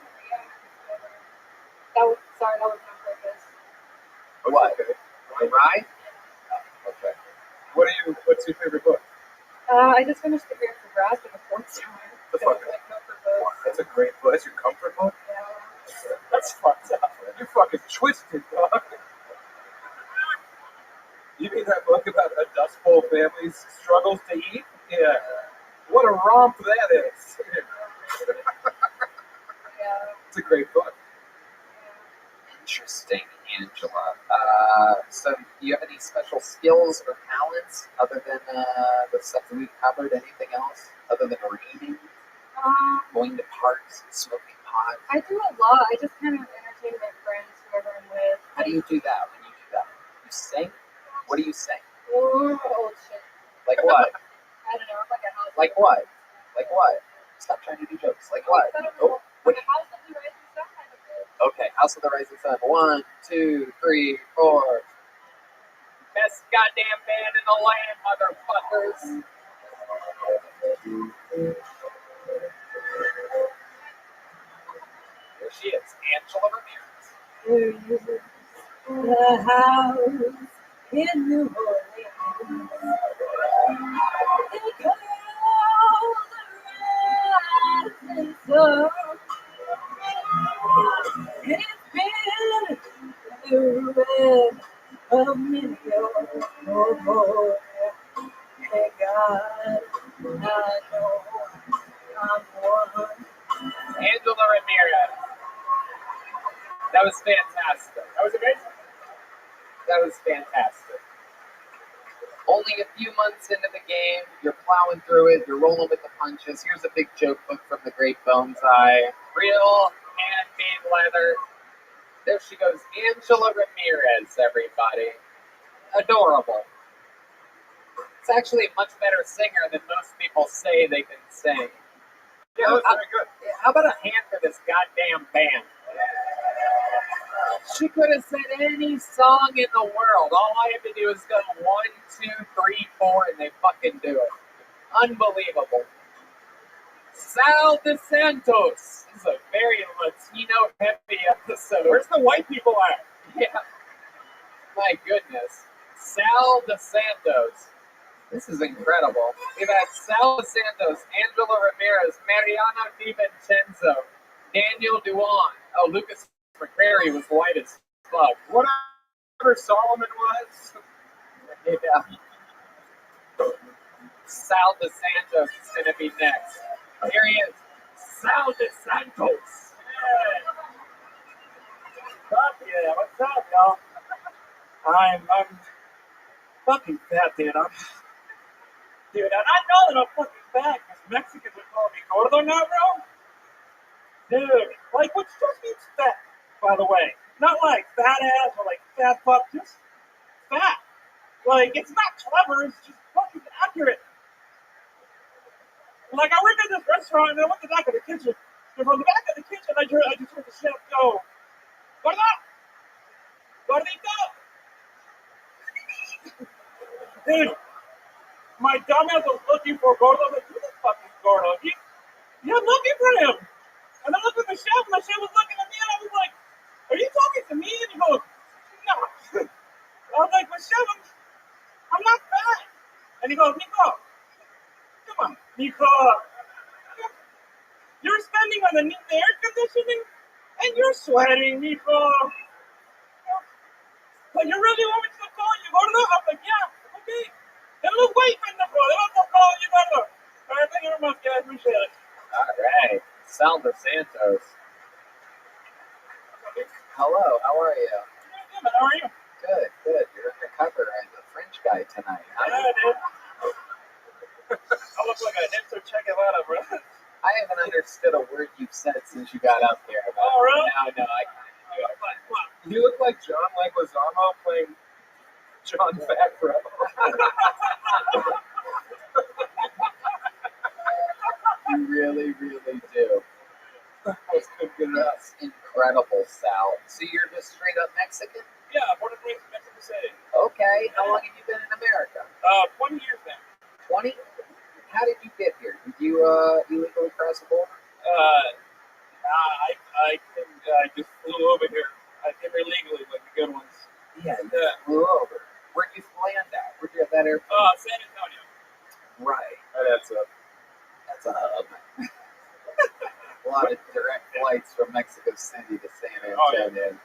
Yeah. Sorry, that was on purpose. What? The ride? Okay. What's your favorite book? I just finished The Great Nebraska the fourth time. The fucking, that's a great book. That's your comfort book? Yeah. That's fucked up. You're fucking twisted, dog. You mean that book about a Dust Bowl family's struggles to eat? Yeah. What a romp that is. Yeah. It's a great book. Interesting, Angela. So, do you have any special skills or talents other than the stuff that we've covered? Anything else other than reading, going to parks, smoking pot? I do a lot. I just kind of entertain my friends, whoever I'm with. How do you do that when you do that? You sing? What do you sing? Old shit. Like what? I don't know. Like a house. Like what? Like what? Stop trying to do jokes. Like what? Oh, what? Like a house of the rising sun kind of thing. Okay, House of the Rising Sun. 1, 2, 3, 4. Best goddamn band in the land, motherfuckers. There she is, Angela Ramirez. The house in New Orleans. They call the rising sun. And it's been the red of many oh boy. Thank God I know I'm one. Angela Ramirez. That was fantastic. That was amazing. That was fantastic. Only a few months into the game, you're plowing through it, you're rolling with the punches. Here's a big joke book from the great Boneseye. Real handmade leather. There she goes, Angela Ramirez, everybody. Adorable. It's actually a much better singer than most people say they can sing. Yeah, that's very good. How about a hand for this goddamn band? She could have said any song in the world. All I have to do is go 1, 2, 3, 4, and they fucking do it. Unbelievable. Sal DeSantos. This is a very Latino heavy episode. Where's the white people at? Yeah. My goodness. Sal DeSantos. This is incredible. We've had Sal DeSantos, Angela Ramirez, Mariano DiVincenzo, Daniel Duan. Oh, Lucas McCrary was white as fuck. Whatever Solomon was. Yeah. Sal DeSantos is going to be next. Here he is. Sal DeSantos. Yeah, what's up, y'all? I'm fucking fat, dude. Dude, and I know that I'm fucking fat because Mexicans are calling me gordo now, bro. Dude, like, which just means fat, by the way. Not like fat ass or like fat fuck, just fat. Like, it's not clever, it's just fucking accurate. Like, I went to this restaurant and I went to the back of the kitchen. And from the back of the kitchen, I just heard the chef go, "Gordo! Gordito!" Dude, my dumbass was looking for Gordo. Like, who the fuck is Gordo? You're looking for him. And I looked at the chef, and the chef was looking at me, and I was like, "Are you talking to me?" And he goes, "No." I was like, "But chef, I'm not fat." And he goes, "Nico, come on, Nico. You're standing underneath the air conditioning, and you're sweating, Nico. But you really want me to call you Gordo?" I'm like, "Yeah, okay. Then let's wait, pendejo. Let's call you Gordo." All right, thank you very much, guys. Appreciate it. All right. Sal DeSantos. Hello, how are you? Yeah, man, how are you? Good, good. You're undercover as a French guy tonight, huh? Yeah, dude. I look like a hipster Che Guevara, bro. I haven't understood a word you've said since you got up here. But Oh, really? No, I kind of do. You look like John Leguizamo playing John Favreau. You really, really do. Couldn't get it out. That's incredible, Sal. So you're just straight up Mexican? Yeah, born and raised in Mexico City. Okay. How long have you been in America? 20 years now. 20? How did you get here? Did you illegally cross the border? I just flew over here. I came here legally, like the good ones. Yeah, you flew over. Where'd you land at? Where'd you have that airplane? San Antonio. Right. That's a hub. A lot of direct flights from Mexico City to San Antonio.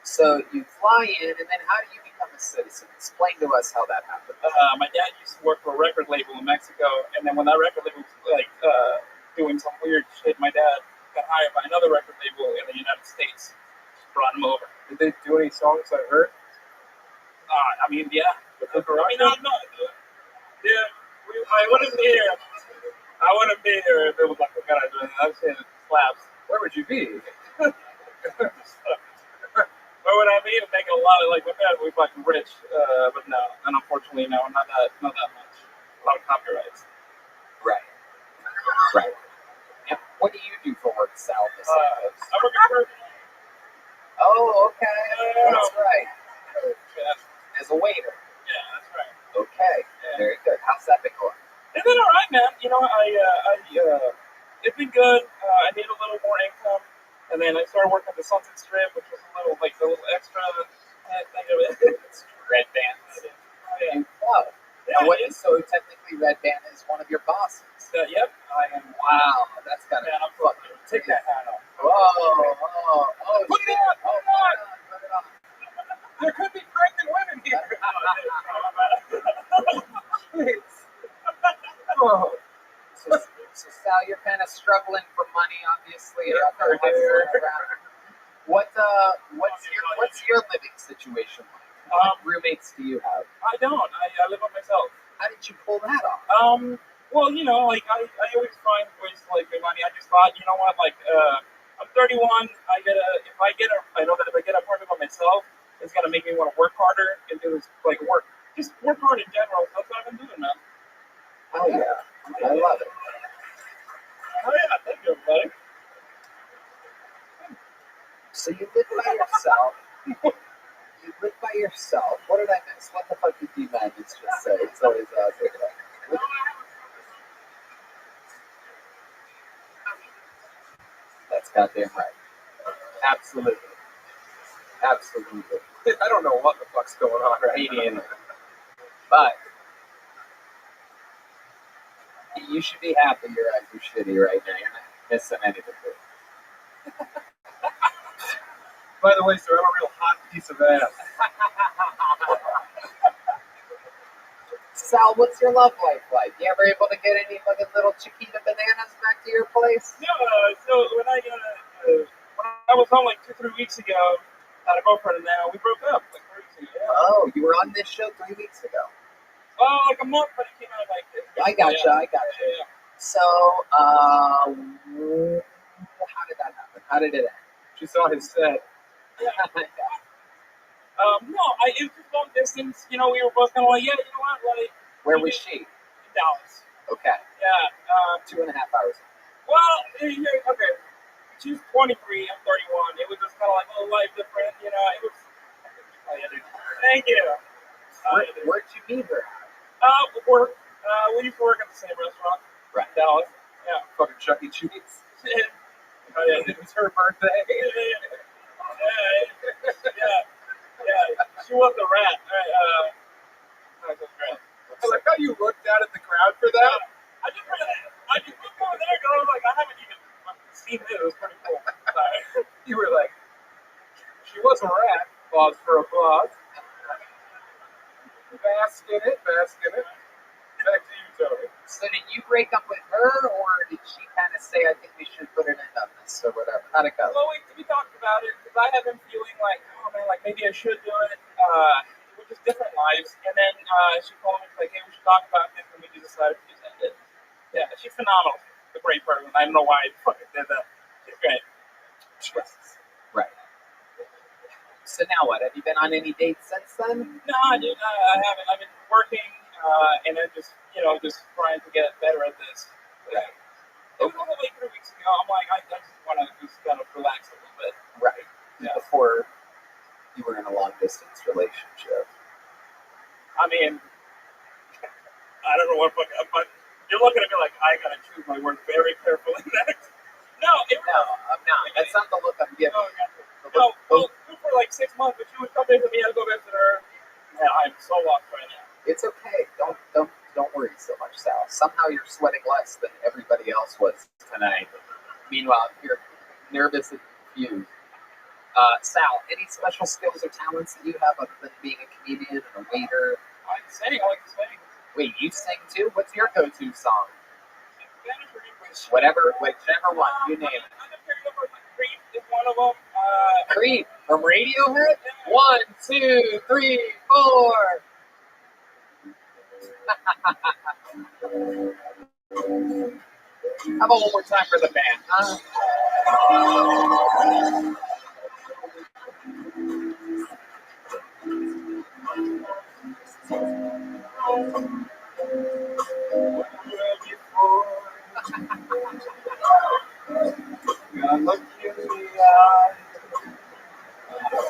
So you fly in, and then how do you become a citizen? Explain to us how that happened. My dad used to work for a record label in Mexico, and then when that record label was doing some weird shit, my dad got hired by another record label in the United States. Just brought him over. Did they do any songs I heard? I mean, yeah. I wouldn't be here. I wouldn't be here if it was like a guy doing that. I'm saying slaps. Where would you be? Where would I be? Making a lot of, like, my dad, we fucking rich, but no, and unfortunately, no, not that much. A lot of copyrights. Right. And what do you do for work, Sal? I work at Rabbi. Oh, okay. That's right. Yeah. As a waiter. Yeah, that's right. Okay. Yeah. Very good. How's that been going? It's been all right, man. You know, it's been good. I need a little more income, and then I started working at the Sunset Strip, which was a little extra thing of it. Red Bands. Yeah. Wow. Yeah, So technically, Red Band is one of your bosses. Yep, I am. Wow, that's gotta be fucking. Take that hat off. Oh! Put it on! Put it on! There could be pregnant women here. Oh. So Sal, you're kind of struggling for money, obviously. What's your living situation like? What roommates do you have? I don't. I live by myself. How did you pull that off? Well, you know, like I always find ways to like make money. I just thought, you know what, like I'm 31. I know that if I get an apartment by myself, it's gonna make me want to work harder and do this like work. Just work hard in general. That's what I've been doing, man. Oh yeah, I love it. Oh yeah, thank you, buddy. So you live by yourself. You live by yourself. What did I miss? What the fuck did you just say? It's always That's goddamn right. Absolutely. I don't know what the fuck's going on right now. But you should be happy your eyes are shitty right now. You're not missing anything. By the way, sir, I'm a real hot piece of ass. Sal, what's your love life like? You ever able to get any fucking little Chiquita bananas back to your place? No, so when I was home like 2-3 weeks ago, I had a girlfriend, and now we broke up like 3 weeks ago. Yeah. Oh, you were on this show 3 weeks ago. Oh, like a month, but it came out like this. I gotcha. Yeah. So, how did that happen? How did it end? She saw his set. Yeah. No, it was just long distance. You know, we were both kind of like, yeah, you know what, like. Where was she? In Dallas. Okay. Yeah. 2.5 hours. Well, okay. She's 23, I'm 31. It was just kind of like a little life different, you know. It was. Oh, yeah, dude. Thank you. Where'd you meet her? Work. We used to work at the same restaurant. Right. Dallas. Yeah. Fucking Chuck E. Cheese. Oh, yeah. It was her birthday. Yeah. She was a rat. I like how you looked out at the crowd for that. I just looked over there, and I was like, I haven't even seen it. It was pretty cool. Sorry. You were like, she was a rat. Pause for applause. Bask in it. Back to you, Tony. So did you break up with her, or did she kind of say, I think we should put an end on this, or whatever? How'd it go? Well, we talked about it, because I had been feeling like, oh man, like maybe I should do it. We're just different lives. And then she called me, like, hey, we should talk about this, and we just decided to just end it. Yeah, she's phenomenal. A great person. I don't know why I fucking did that. She's great. Right. So now what? Have you been on any dates since then? No, dude, I haven't. I've been working, and then just trying to get better at this. Right. It was only like 3 weeks ago. I'm like, I just want to just kind of relax a little bit. Right. Yeah. Before you were in a long distance relationship. I mean, I don't know what, but you're looking at me like I gotta choose my words very carefully next. No, I'm not. That's not the look I'm giving. No, well, for like 6 months, but she would come visit me, I'd go visit her. Yeah, I'm so lost right now. It's okay. Don't worry so much, Sal. Somehow you're sweating less than everybody else was tonight. Meanwhile, you're nervous and confused. Sal, any special skills or talents that you have other than being a comedian and a waiter? I like to sing. Wait, you sing too? What's your go-to song? Spanish or English? Whichever one, you name it. Creep is one of them. Creep from Radiohead? 1, 2, 3, 4. How about one more time for the band, huh?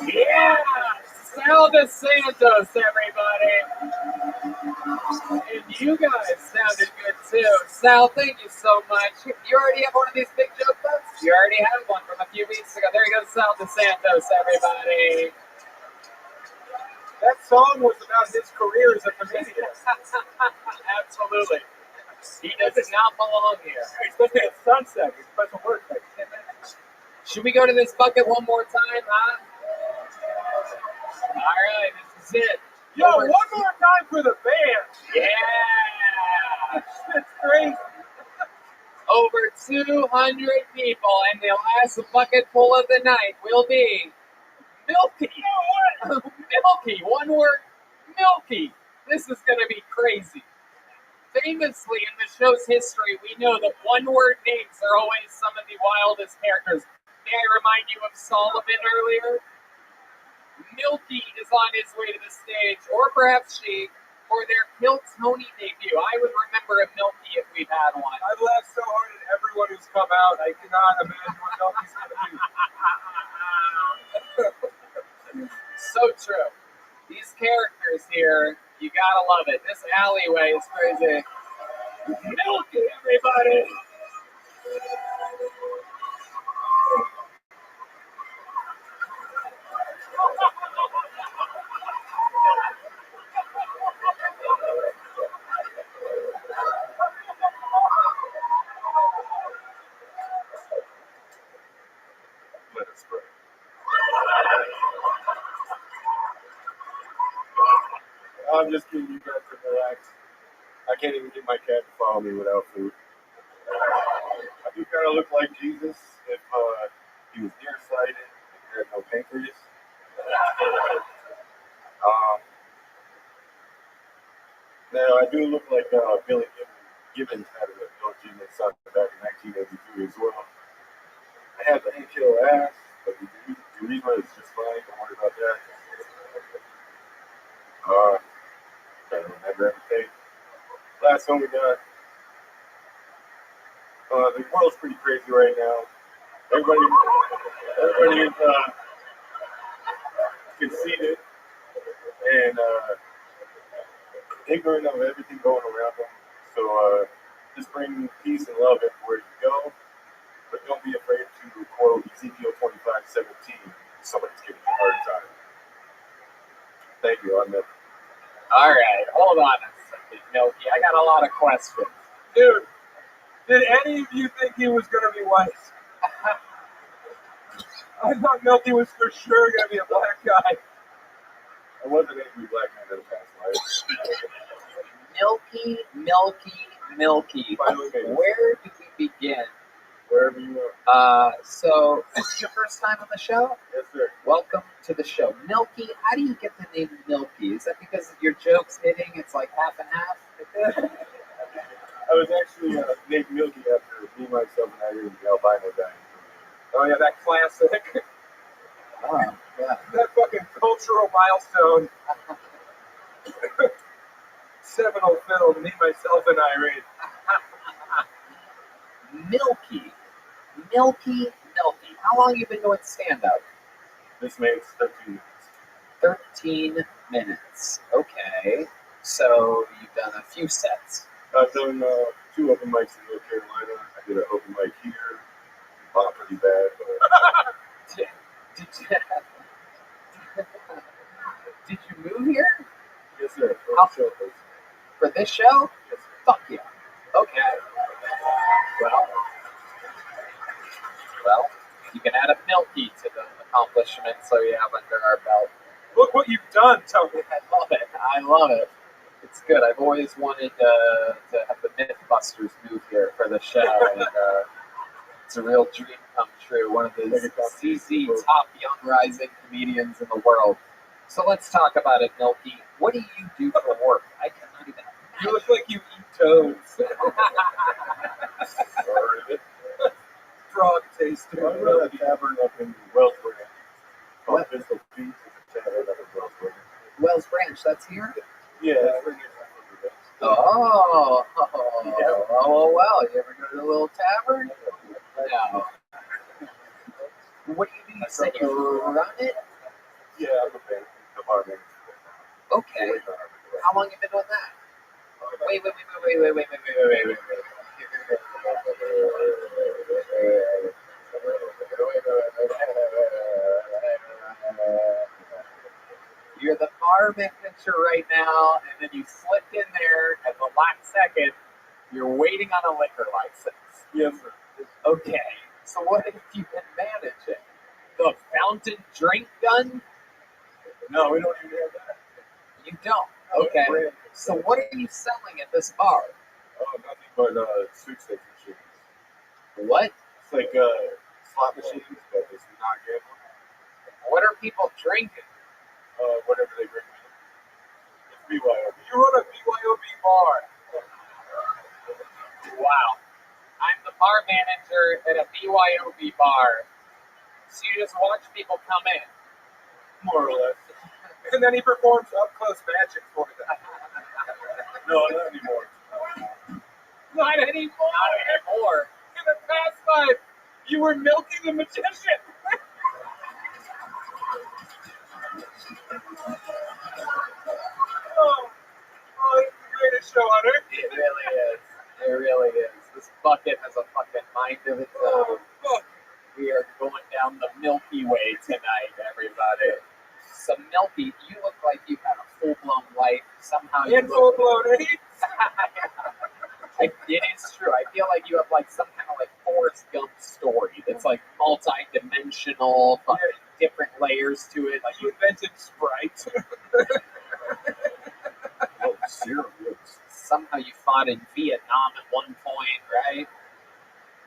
Yeah! Sal DeSantos, everybody! And you guys sounded good too. Sal, thank you so much. You already have one of these big joke books? You already had one from a few weeks ago. There you go, Sal DeSantos, everybody. That song was about his career as a comedian. Absolutely. He does not belong here. Especially at sunset. It's special work. Like 10 minutes. Should we go to this bucket one more time, huh? All right, this is it. Yo, one more time for the band. Yeah. That's crazy. Over 200 people, and the last bucket full of the night will be Milky. Milky, one word, Milky. This is going to be crazy. Famously, in the show's history, we know that one-word names are always some of the wildest characters. May I remind you of Solomon earlier? Milky is on his way to the stage, or perhaps she, for their Kill Tony debut. I would remember a Milky if we've had one. I've laughed so hard at everyone who's come out. I cannot imagine what Milky's going to do. So true. These characters here, you gotta love it. This alleyway is crazy. Milky, everybody! Let us pray. I'm just kidding, you guys can relax. I can't even get my cat to follow me without food. I do kind of look like Jesus if he was nearsighted and he had no pancreas. Now, I do look like Billy Gibbons had a no Jesus son back in 1983 as well. I have the killer ass, but the urethra is just fine. Don't worry about that. Can't remember everything. Last one we got. The world's pretty crazy right now. Everybody is conceited and ignorant of everything going around them. So just bring peace and love everywhere you go. But don't be afraid to quote Ezekiel 25:17 if somebody's giving you a hard time. Thank you. I'm Milky. All right, hold on a second, Milky. I got a lot of questions. Dude, did any of you think he was going to be white? I thought Milky was for sure going to be a black guy. I was an angry black man in the past life. Milky. Where do we begin? Wherever you are. So, this is your first time on the show? Yes, sir. Welcome to the show. Milky, how do you get the name Milky? Is that because of your jokes hitting? It's like half and half? I was actually named Milky after me, myself, and Irene, the albino guy. Oh, yeah, that classic. Oh, yeah. That fucking cultural milestone. Seminal film, Me, Myself, and Irene. Milky. How long you been doing stand-up? This makes 13 minutes. 13 minutes. Okay. So you've done a few sets. I've done 2 open mics in North Carolina. I did an open mic here. Not pretty bad, but Did you move here? yes, sir. For this show? Yes, Fuck yeah. Okay. Well, you can add a Milky to the accomplishments so you have under our belt. Look what you've done, Tony. I love it. It's good. I've always wanted to have the Mythbusters move here for the show, and it's a real dream come true. One of the CZ top young rising comedians in the world. So let's talk about it, Milky. What do you do for work? I cannot even. You look like you eat toads. Frog taster. I run a tavern up in Wellsburg. What? Pistol Pete's is a tavern up in Wellsburg. Wells Branch, that's here? Yeah, it's right next to the Oh, well. You ever go to the little tavern? No. What do you do? You said you run it? Yeah, I'm a band. The barman. Okay. How long have you been doing that? Wait. You're the bar manager right now, and then you slipped in there at the last second. You're waiting on a liquor license. Yes, sir. Okay. So what have you been managing? The fountain drink gun? No, we don't even have that. You don't. Okay. So what are you selling at this bar? Oh, nothing but sweepstakes machines. What? It's like slot machines, but it's not gambling. What are people drinking? Whatever they bring me. It's BYOB. You run a BYOB bar. Wow. I'm the bar manager at a BYOB bar. So you just watch people come in. More or less. And then he performs up-close magic for them. No, not anymore. Not anymore. In the past life, you were Milky the Magician. Oh, it's the greatest show on earth. It really is. It really is. This bucket has a fucking mind of its own. We are going down the Milky Way tonight, everybody. So Milky, you look like you've had a full-blown life. Somehow you And full-blown AIDS. It is true. I feel like you have like some kind of like Forrest Gump story that's like multi-dimensional, fucking different layers to it. Like you invented Sprite. Oh, zero. Somehow you fought in Vietnam at one point, right?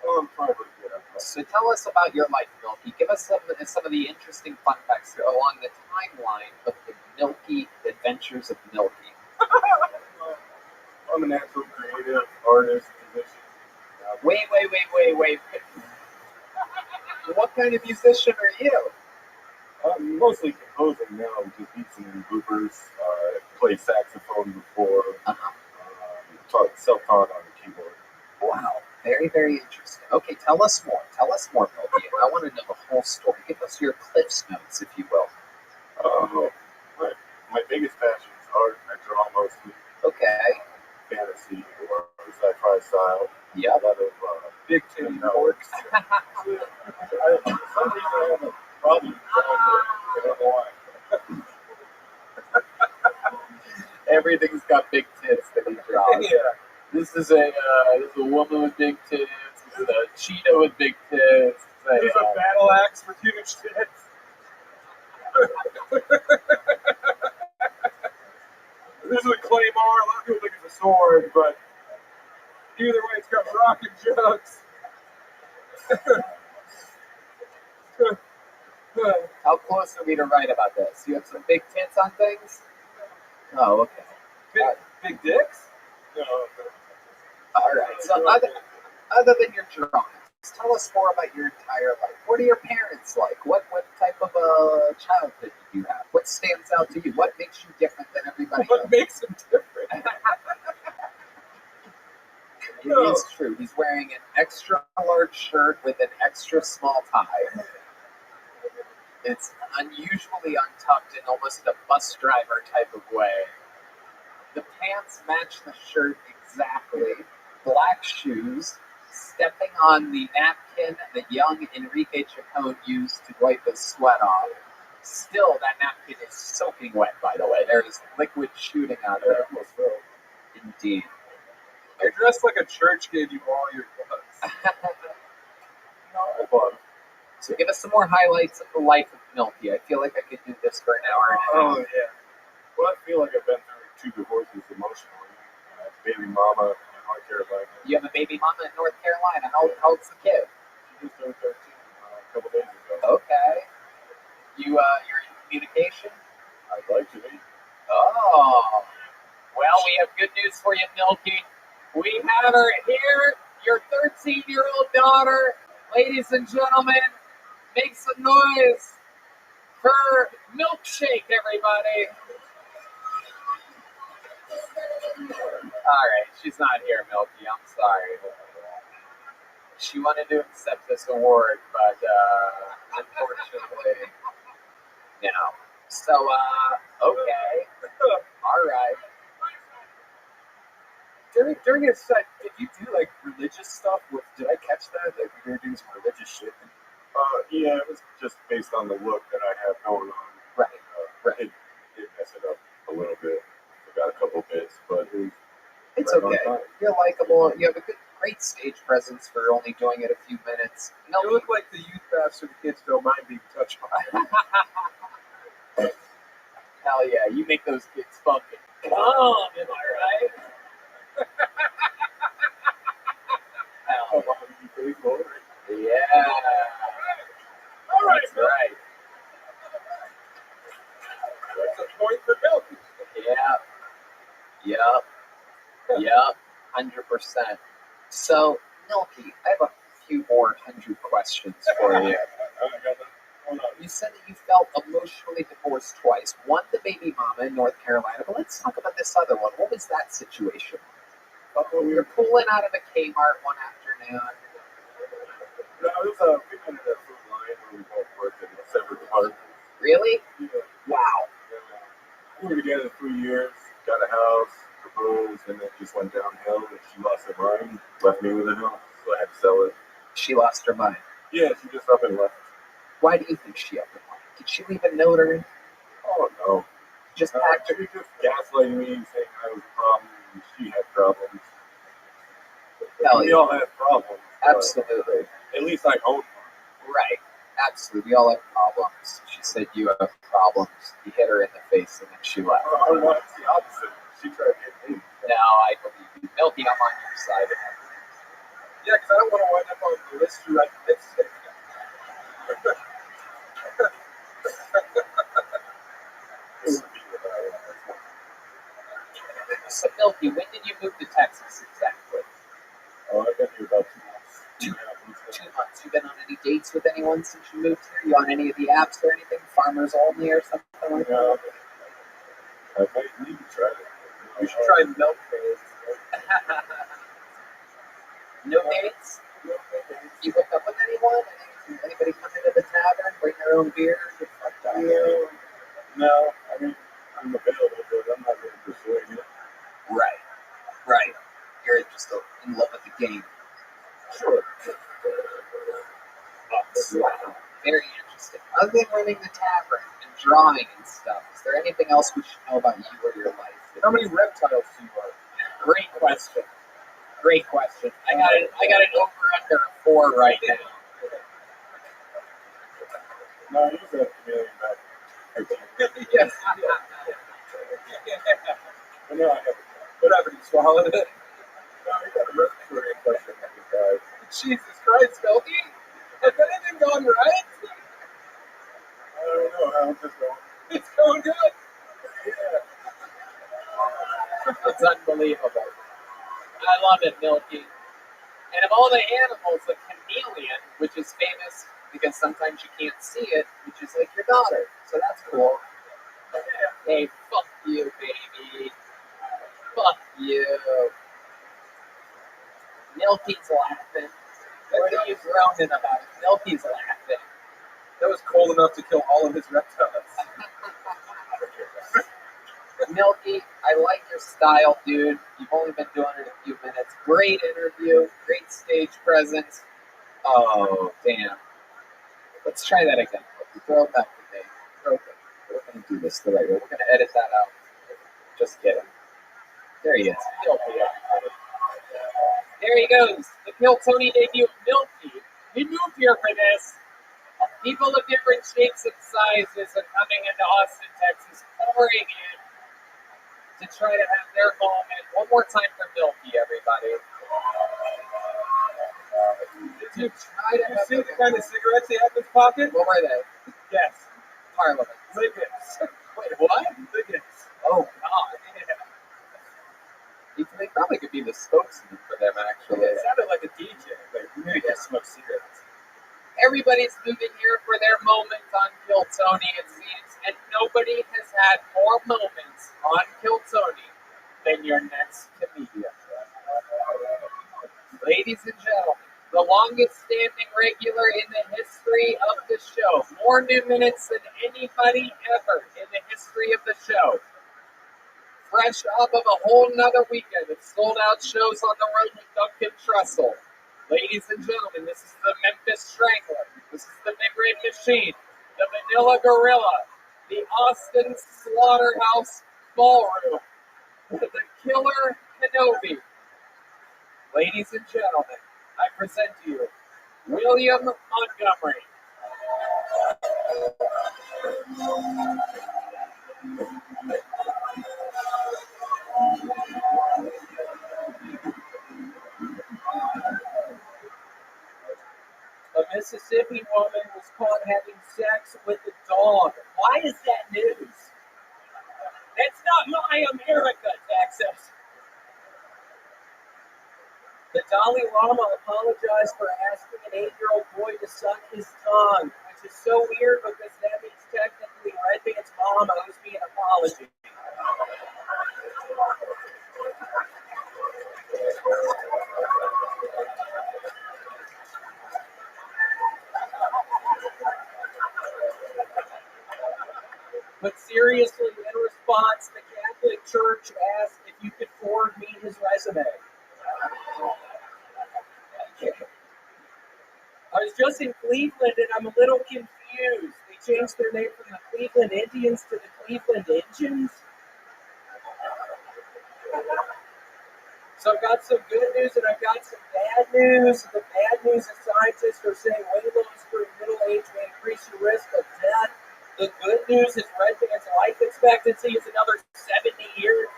Oh, I'm probably good. So tell us about your life, Milky. Give us some of the interesting fun facts along the timeline of the Milky adventures of Milky. I'm a natural creative artist, musician. Wait. What kind of musician are you? I'm mostly composing now, just beats and bloopers. Played saxophone before. Self-taught on the keyboard. Wow, very, very interesting. Okay, tell us more. Milky. I want to know the whole story. Give us your Cliff's Notes, if you will. My biggest passion is art. I draw mostly. Okay. Fantasy or sci-fi style. Yeah. A lot of big titty orcs. For some reason, I have a problem drawing orcs. I don't know why. Everything's got big tits that he draws. Yeah. This is a woman with big tits. This is a cheetah with big tits. This is a battle axe with huge tits. This is a claymore. A lot of people think it's a sword, but either way, it's got rockin' jokes. How close are we to write about this? You have some big tits on things? Oh, okay. Big dicks? No. All right. So other than your drawings, tell us more about your entire life. What are your parents like? What type of childhood did you have? What stands out to you? What makes you different than everybody else? What makes them different? is true. He's wearing an extra large shirt with an extra small tie. It's unusually untucked in almost a bus driver type of way. The pants match the shirt exactly. Black shoes, stepping on the napkin that young Enrique Chacon used to wipe his sweat off. Still, that napkin is soaking wet, by the way. There is liquid shooting out of it. Indeed. You're dressed like a church gave you all your clothes. So give us some more highlights of the life of Milky. I feel like I could do this for an hour and a half. Oh, yeah. Well, I feel like I've been through 2 divorces emotionally. Baby mama in North Carolina. You have a baby mama in North Carolina. How old's the kid? She just turned 13 a couple days ago. Okay. You're in communication? I'd like to be. Oh. Well, we have good news for you, Milky. We have her here, your 13-year-old daughter. Ladies and gentlemen, make some noise for Milkshake, everybody. All right, she's not here, Milky. I'm sorry. She wanted to accept this award, but unfortunately, no. So, okay. All right. During his set, did you do like religious stuff? Did I catch that? Like you were doing some religious shit? Yeah, it was just based on the look that I have going on. Right. Right. It messed it up a little bit. Forgot a couple bits, but it's okay. You're likable. You have a great stage presence for only doing it a few minutes. You look like the youth pastor the kids don't mind being touched by. Hell yeah, you make those kids fucking calm, am I right? Hell yeah. All right, that's right. That's a point for Milky. Yep. 100%. So, Milky, I have a few more 100 questions for you. You said that you felt emotionally divorced twice. One, the baby mama in North Carolina, but let's talk about this other one. What was that situation? We were pulling out of a Kmart one afternoon. No, it was we went to that food line where we both worked in separate departments. Really? Yeah. Wow. We were together 3 years, got a house, proposed, and then just went downhill. And she lost her mind, left me with a house, so I had to sell it. She lost her mind. Yeah, she just up and left. Why do you think she up and left? Did she leave a note or anything? Oh no. Just packed her. She just gaslighting me, saying I was a problem, and she had problems. We all have problems. Absolutely. At least I hope. Right. Absolutely. We all have problems. She said you have problems. You hit her in the face and then she left. Oh, no, it's the opposite. She tried to hit me. No, I believe you. Milky, I'm on your side. Yeah, because I don't want to wind up on the list you like this. So, Milky, when did you move to Texas exactly? Oh, I've been here about 2 months. 2 months. You been on any dates with anyone since you moved here? You on any of the apps or anything? Farmers Only or something like that? No. I might need to try it. You should try milk dates. No dates? You hook up with anyone? Anybody come into the tavern, bring their own beer? No, I mean, I'm available, but I'm not really pursuing it. Right. You're just in love with the game. Sure. Wow. Very interesting. Other than running the tavern and drawing and stuff, is there anything else we should know about you or your life? How many reptiles do you have? Great question. I got an over under a 4 right now. No, you said a chameleon back. Yes. But no, I haven't. What happened? You swallowed it? No, you got a respiratory infection on this guy. Jesus Christ, Milky. Has anything gone right? I don't know. How's this going? It's going good. Yeah. It's unbelievable. I love it, Milky. And of all the animals, the chameleon, which is famous because sometimes you can't see it, which is like your daughter. So that's cool. Hey, fuck you, baby. Fuck you. Milky's laughing. What are you groaning about? Milky's laughing. That was cold enough to kill all of his reptiles. Milky, I like your style, dude. You've only been doing it a few minutes. Great interview, great stage presence. Oh, damn. Let's try that again. Throw it back to me. We're going to do this the right way. We're going to edit that out. Just kidding. There he is. Milky, everybody. There he goes. The Kill Tony debut of Milky. He moved here for this. People of different shapes and sizes are coming into Austin, Texas, pouring in to try to have their moment. One more time for Milky, everybody. Did you see the kind of cigarettes he had in his pocket? What were they? Yes. Parliament. Liggins. Wait, what? Liggins. Oh, God. Yeah. They probably could be the spokesman for them, actually. It sounded like a DJ, but maybe he smoked cigarettes. Everybody's moving here for their moment on Kill Tony, it seems, and nobody has had more moments on Kill Tony than your next comedian. Ladies and gentlemen, the longest standing regular in the history of the show. More new minutes than anybody ever in the history of the show. Fresh up of a whole nother weekend of sold out shows on the road with Duncan Trussell. Ladies and gentlemen, this is the Memphis Strangler. This is the Mid-Red Machine, the Manila Gorilla, the Austin Slaughterhouse Ballroom, the Killer Kenobi. Ladies and gentlemen, I present to you William Montgomery. A Mississippi woman was caught having sex with a dog. Why is that news? That's not my America, Texas. The Dalai Lama apologized for asking an 8-year-old boy to suck his tongue, which is so weird because that means technically Red Band's mom owes me an apology. But seriously, in response, the Catholic Church asked if you could forward me his resume. I was just in Cleveland and I'm a little confused. They changed their name from the Cleveland Indians to the Cleveland Engines. So I've got some good news and I've got some bad news. The bad news is scientists are saying weight loss during middle age may increase your risk of death. The good news is Red Band's life expectancy is another 70 years.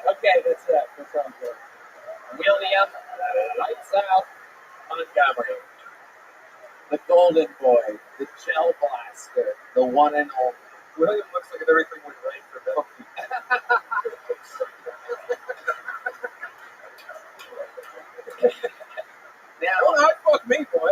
Okay, that's it. That sounds good. William, lights out, Montgomery. The golden boy, the gel blaster, the one and only. William looks like everything went right for Milky. Now, don't fuck me, boy.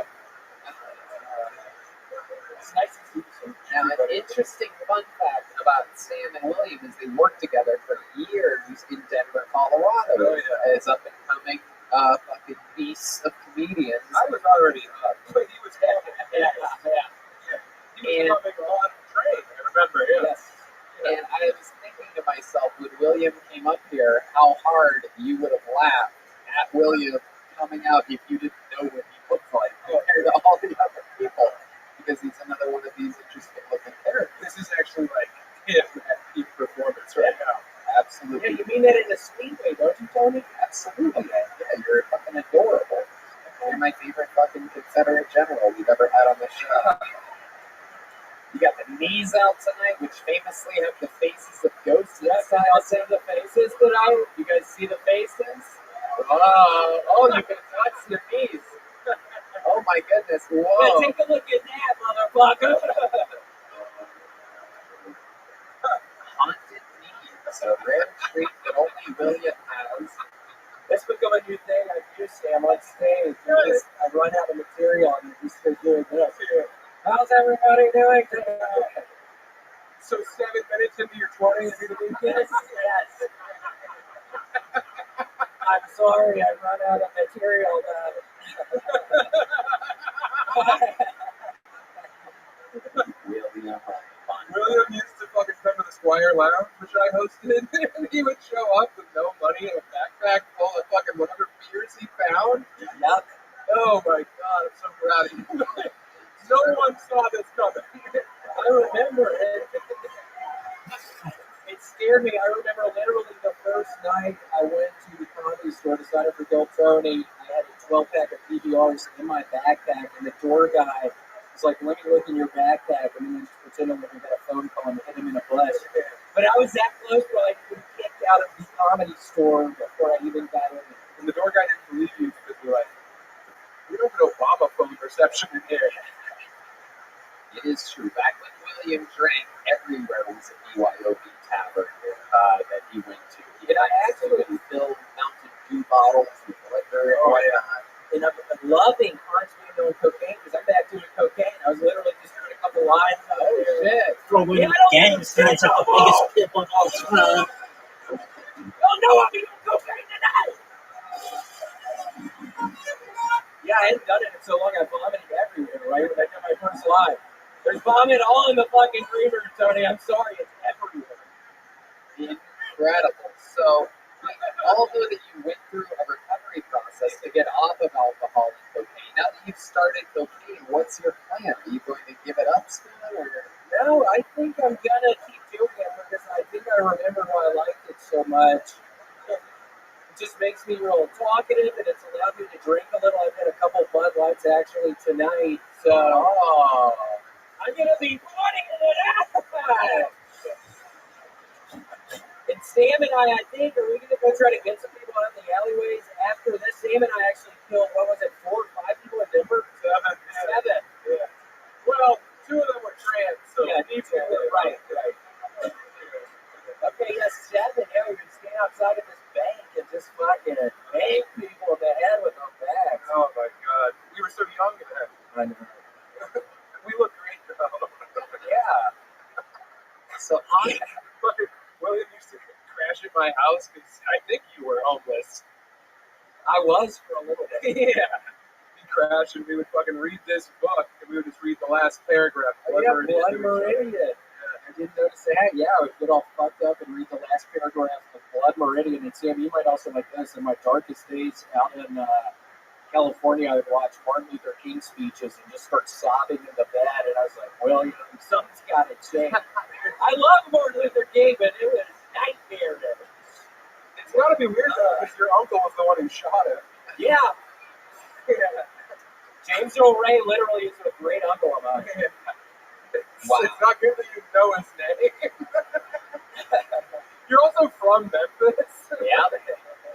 It's nice to see you. Now, an interesting fun fact about Sam and William is they worked together for years in Denver, Colorado. Oh, yeah. As up and coming fucking beasts of comedians. I was already up, but he was heavy. Yeah. He was coming on the train, I remember, yeah. Yes. And I was thinking to myself, when William came up here, how hard you would have laughed at William coming out if you didn't know what he looked like compared to all the other people. Because he's another one of these interesting looking characters. This is actually like him at peak performance right now. Absolutely. Yeah, you mean that in a sweet way, don't you, Tony? Absolutely. Yeah, you're fucking adorable. You're my favorite fucking Confederate general we've ever had on the show. You got the knees out tonight, which famously have the faces of ghosts. Yes, I also have the faces tonight. You guys see the faces? Oh, you can touch your knees. Oh my goodness. Whoa. Yeah, take a look at that, motherfucker. Haunted knees. A rare treat that only William has. That's become a new thing I do, Sam, on stage. I run out of material and just start doing this. How's everybody doing today? So 7 minutes into your 20s, you're going to do this? Yes. I'm sorry, I run out of material. William used to fucking come to the Squire Lounge, which I hosted, and he would show up with no money and a backpack full of fucking whatever beers he found. Yuck. Oh my god, I'm so proud of you. No one saw this coming. I remember it. It scared me. I remember literally the first night I went to the comedy store to sign up for Del Tony. I had a 12-pack of PBRs in my backpack, and the door guy was like, "Let me look in your backpack," and then just pretending like we got a phone call and hit him in the flesh. But I was that close to like being kicked out of the comedy store before I even got in. And the door guy didn't believe you because you're like, we don't have an Obama phone reception in here. It is true. Back when William drank, everywhere was a BYOB tavern that he went to. He had absolutely filled Mountain Dew bottles with liquor and whatnot. And I'm loving constantly doing cocaine because I'm back doing cocaine. I was literally just doing a couple lines. Oh shit! Throwing gang signs like the biggest pip of all time. Oh no, I'll be doing cocaine tonight! Yeah, I hadn't done it in so long. I vomited everywhere, right? When I did my first live. There's vomit all in the fucking green room, Tony. I'm sorry, it's everywhere. Incredible. So, although that you went through a recovery process to get off of alcohol and cocaine, now that you've started cocaine, what's your plan? Are you going to give it up soon, or? No, I think I'm gonna keep doing it because I think I remember why I liked it so much. It just makes me real talkative, and it's allowed me to drink a little. I've had a couple Bud Lights actually tonight, so I'm gonna be partying it out. And Sam and I think, are we gonna go try to get some people out in the alleyways after this? Sam and I actually killed, what was it, 4 or 5 people in Denver? Seven. Yeah. Well, 2 of them were trans, so yeah, right. Okay, yes, 7. Yeah, we could stand outside of this bank and just fucking bang people in the head with our bags. Oh my god. We were so young then. I know. We look great though. Yeah. So, fucking William used to crash at my house because I think you were homeless. I was for a little bit. Yeah. He'd crash and we would fucking read this book and we would just read the last paragraph. Blood Meridian. I didn't notice that. Yeah, I would get all fucked up and read the last paragraph of Blood Meridian. And Sam, you might also like this. In my darkest days out in California, I would watch Martin Luther King speeches and just start sobbing in the bed. And I was like, well, something's got to change. I love Martin Luther King, but it was nightmare. It's got to be weird though, because your uncle was the one who shot him. Yeah. James Earl Ray literally is a great uncle of mine. Wow. It's not good that you know his name. You're also from Memphis. Yeah.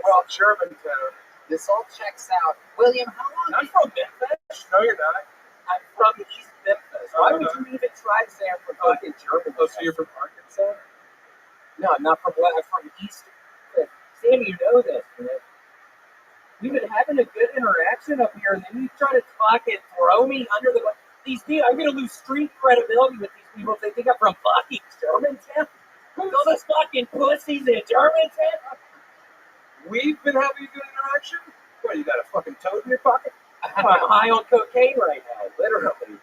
Well, Germantown. This all checks out. William, how long? I'm from Memphis. No, you're not. I'm from East Memphis. Why would you even try to say I'm from fucking Germany? Oh, so you're from Arkansas? No, I'm not from I'm from East. Sam, you know this, man. We've been having a good interaction up here, and then you try to fucking throw me under the bus. These people, I'm gonna lose street credibility with these people if they think I'm from fucking Germantown. All those fucking pussies in Germantown. We've been having a good interaction? What, you got a fucking toad in your pocket? I'm high on cocaine right now, literally.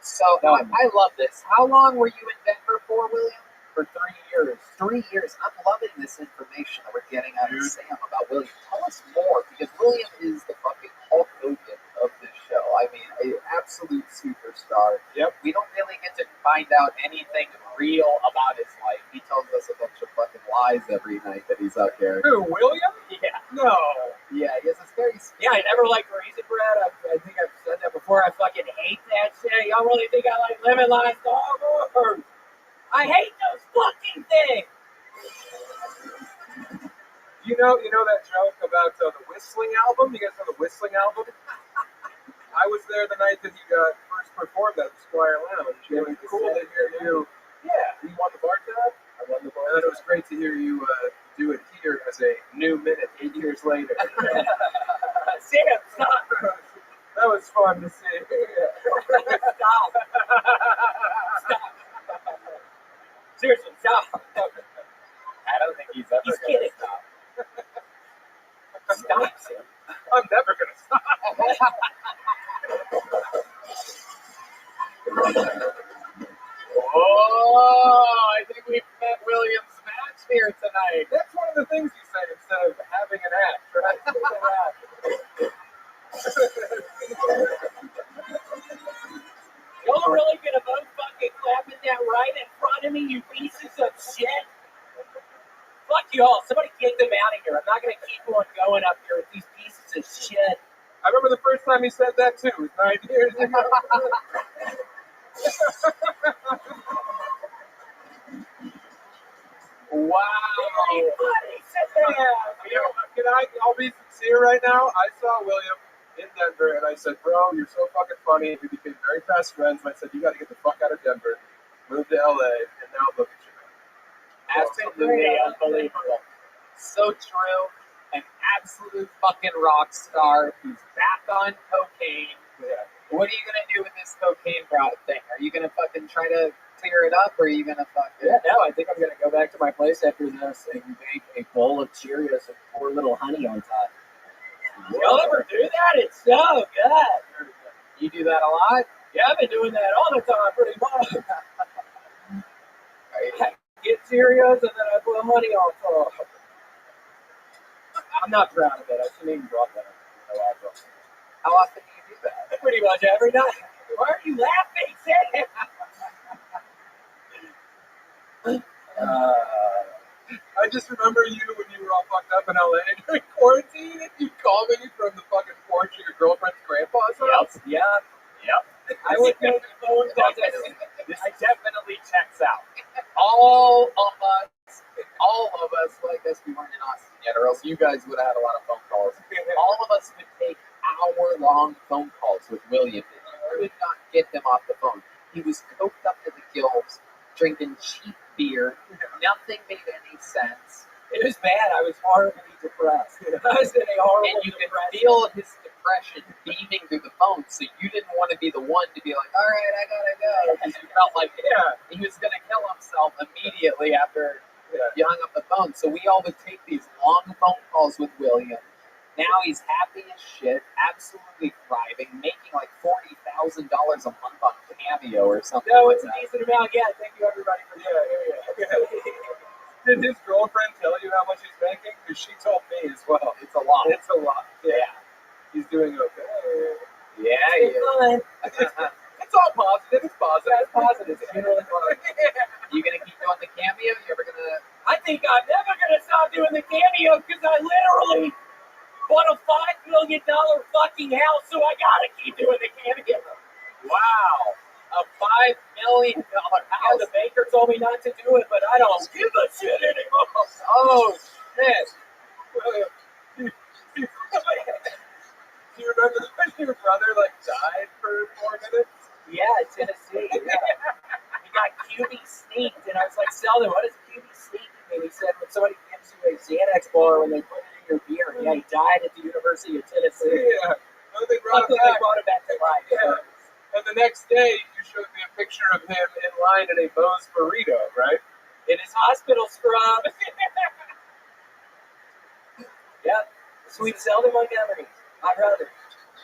So, I love this. How long were you in Denver for, William? For 3 years. 3 years. I'm loving this information that we're getting out of Sam about William. Tell us more, because William is the fucking Hulk Hogan of this show. I mean, an absolute superstar. Yep. We don't really get to find out anything real about his life. He tells us a bunch of fucking lies every night that he's out there. Who, William? Yeah. No. Yeah, he has this very... Yeah, I never liked Raisin Bread. I think I've said that before. I fucking hate that shit. Y'all really think I like lemon lime Starburst? I hate those fucking things. You know that joke about the Whistling album? You guys know the Whistling album? I was there the night that he first performed at the Squire Lounge. It was cool to hear you. Yeah, you won the bar tab? I won the bar tab. And it was great to hear you do it here as a new minute 8 years later. Sam, stop. That was fun to see. Stop. Stop. Seriously, stop. I don't think he's ever He's going to kidding. stop. Stops him. I'm never gonna stop. Oh, I think we've met William's match here tonight. That's one of the things you said instead of having an act, right? Y'all are really gonna both fucking clapping that right in front of me, you pieces of shit? Fuck y'all. Somebody get them out of here. I'm not gonna keep on going up here with these pieces of shit. I remember the first time he said that too. It was 9 years ago. Wow. Everybody sit down. You know, I'll be sincere right now. I saw William in Denver, and I said, bro, you're so fucking funny. We became very fast friends, and I said, you got to get the fuck out of Denver, move to LA, and now look at you. Absolutely unbelievable. So true. An absolute fucking rock star who's back on cocaine. Yeah. What are you gonna do with this cocaine thing? Are you gonna fucking try to clear it up, or are you gonna fucking? Yeah, No, I think I'm gonna go back to my place after this and make a bowl of Cheerios and pour a little honey on top. Y'all ever do that? It's so good. You do that a lot? Yeah, I've been doing that all the time, pretty much. I get Cheerios and then I put honey on top. I'm not proud of it. I shouldn't even drop that. How often do you do that? Pretty much every night. Why are you laughing? Say it. I just remember you when you were all fucked up in LA during quarantine, and you called me from the fucking porch of your girlfriend's grandpa's house. Yep. I would make phone calls. This definitely checks out. All of us, well, I guess we weren't in Austin yet, or else you guys would have had a lot of phone calls. All of us would take hour-long phone calls with William, and you could not get him off the phone. He was coked up to the gills, drinking cheap beer. Nothing made any sense. It was bad. I was horribly depressed. I was in a horrible And you could depression. feel his depression beaming through the phone, so you didn't want to be the one to be like, all right, I gotta go. Because you felt like, he was going to kill himself immediately after you hung up the phone. So we all would take these long phone calls with William. Now he's happy as shit, absolutely thriving, making like $40,000 a month on Cameo or something. No, it's a decent amount. Yeah, thank you everybody for Did his girlfriend tell you how much he's making? Because she told me as well. It's a lot. It's a lot. Yeah. He's doing okay. Yeah, It's fun. It's all positive. It's positive. It's positive. It's really fun. You gonna keep doing the Cameo? You ever gonna? I think I'm never gonna stop doing the Cameo because I literally bought a $5 million fucking house, so I gotta keep doing the Cameo. Wow, a $5 million house. Yeah, the banker told me not to do it, but I don't give a shit anymore. Oh shit! Do you remember when your brother died for 4 minutes? Yeah, Tennessee. Yeah. He got QB sneaked, and I was like, Sheldon, what does QB sneaking mean? He said when somebody gives you a Xanax bar when they put it in your beer. Yeah, he died at the University of Tennessee. Yeah. No, they brought Luckily, him they back. brought him back to life. Yeah. And the next day, you showed me a picture of him in line at a Moe's burrito, right? In his hospital scrub. Yep. Sweet Sheldon Montgomery. My brother.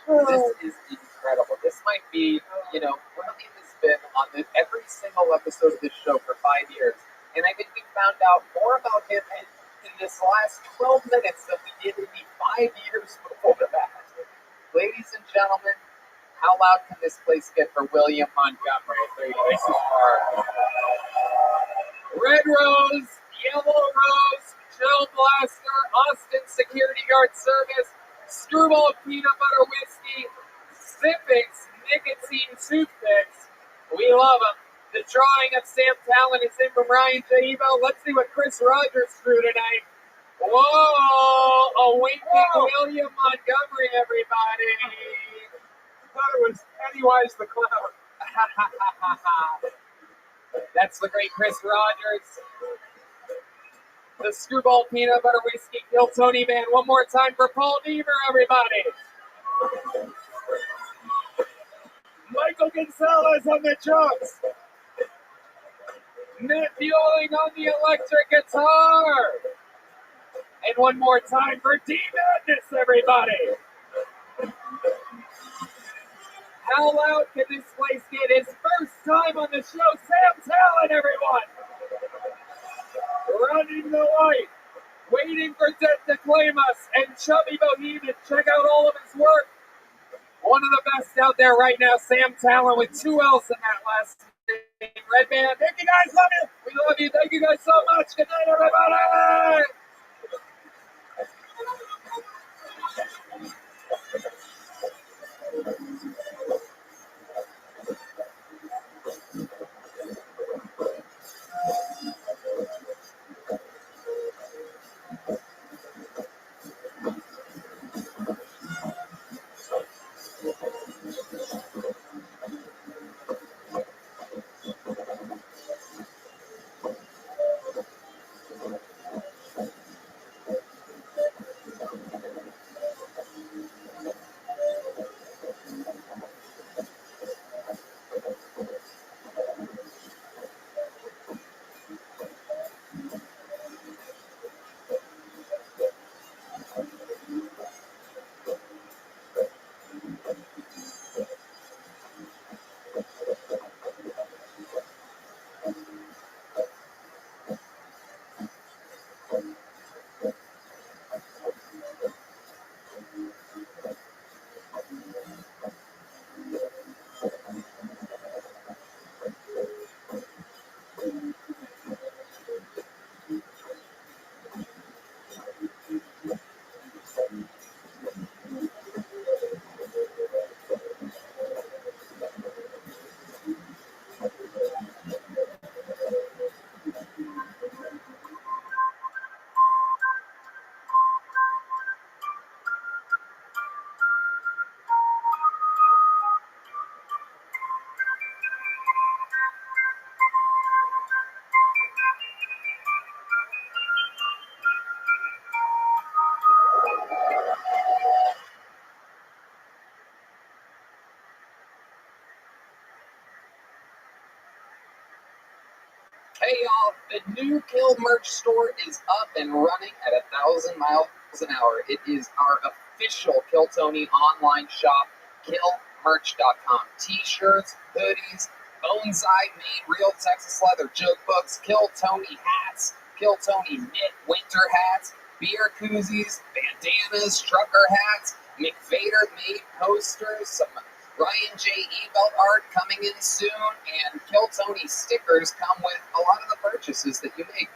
This is incredible. This might be, William has been on every single episode of this show for 5 years, and I think we found out more about him in this last 12 minutes than we did in the 5 years before that. Ladies and gentlemen, how loud can this place get for William Montgomery? This is Red Rose, Yellow Rose, Chill Blaster, Austin Security Guard Service, Screwball Peanut Butter Whiskey, Zippix Nicotine Toothpicks. We love them. The drawing of Sam Talon is in from Ryan J. Ebel. Let's see what Chris Rogers threw tonight. Whoa! A winking William Montgomery, everybody. I thought it was Pennywise the Clown. That's the great Chris Rogers. The Screwball Peanut Butter Whiskey Kill Tony Man. One more time for Paul Deaver, everybody. Michael Gonzalez on the drums. Matt Bueling on the electric guitar. And one more time for D-Madness, everybody. How loud can this place get? His first time on the show, Sam Talon, everyone. Running the light, waiting for death to claim us, and Chubby Bohemian. Check out all of his work. One of the best out there right now, Sam Talon, with 2 L's in that last name. Red Band, thank you guys, love you. We love you, thank you guys so much. Good night, everybody. Hey y'all, the new Kill merch store is up and running at 1,000 miles an hour. It is our official Kill Tony online shop, killmerch.com. T-shirts, hoodies, bonsai made real Texas leather joke books, Kill Tony hats, Kill Tony knit winter hats, beer koozies, bandanas, trucker hats, McVader made posters, some Ryan J. Ebelt art coming in soon, and Kill Tony stickers come with a lot of the purchases that you make.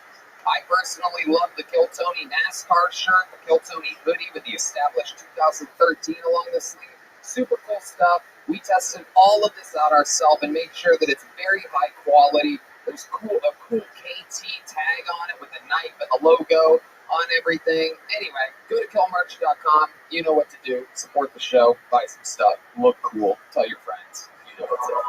I personally love the Kill Tony NASCAR shirt, the Kill Tony hoodie with the established 2013 along the sleeve. Super cool stuff. We tested all of this out ourselves and made sure that it's very high quality. There's a cool KT tag on it with a knife and a logo on everything. Anyway, go to killmerch.com. You know what to do. Support the show. Buy some stuff. Look cool. Tell your friends. You know what's up.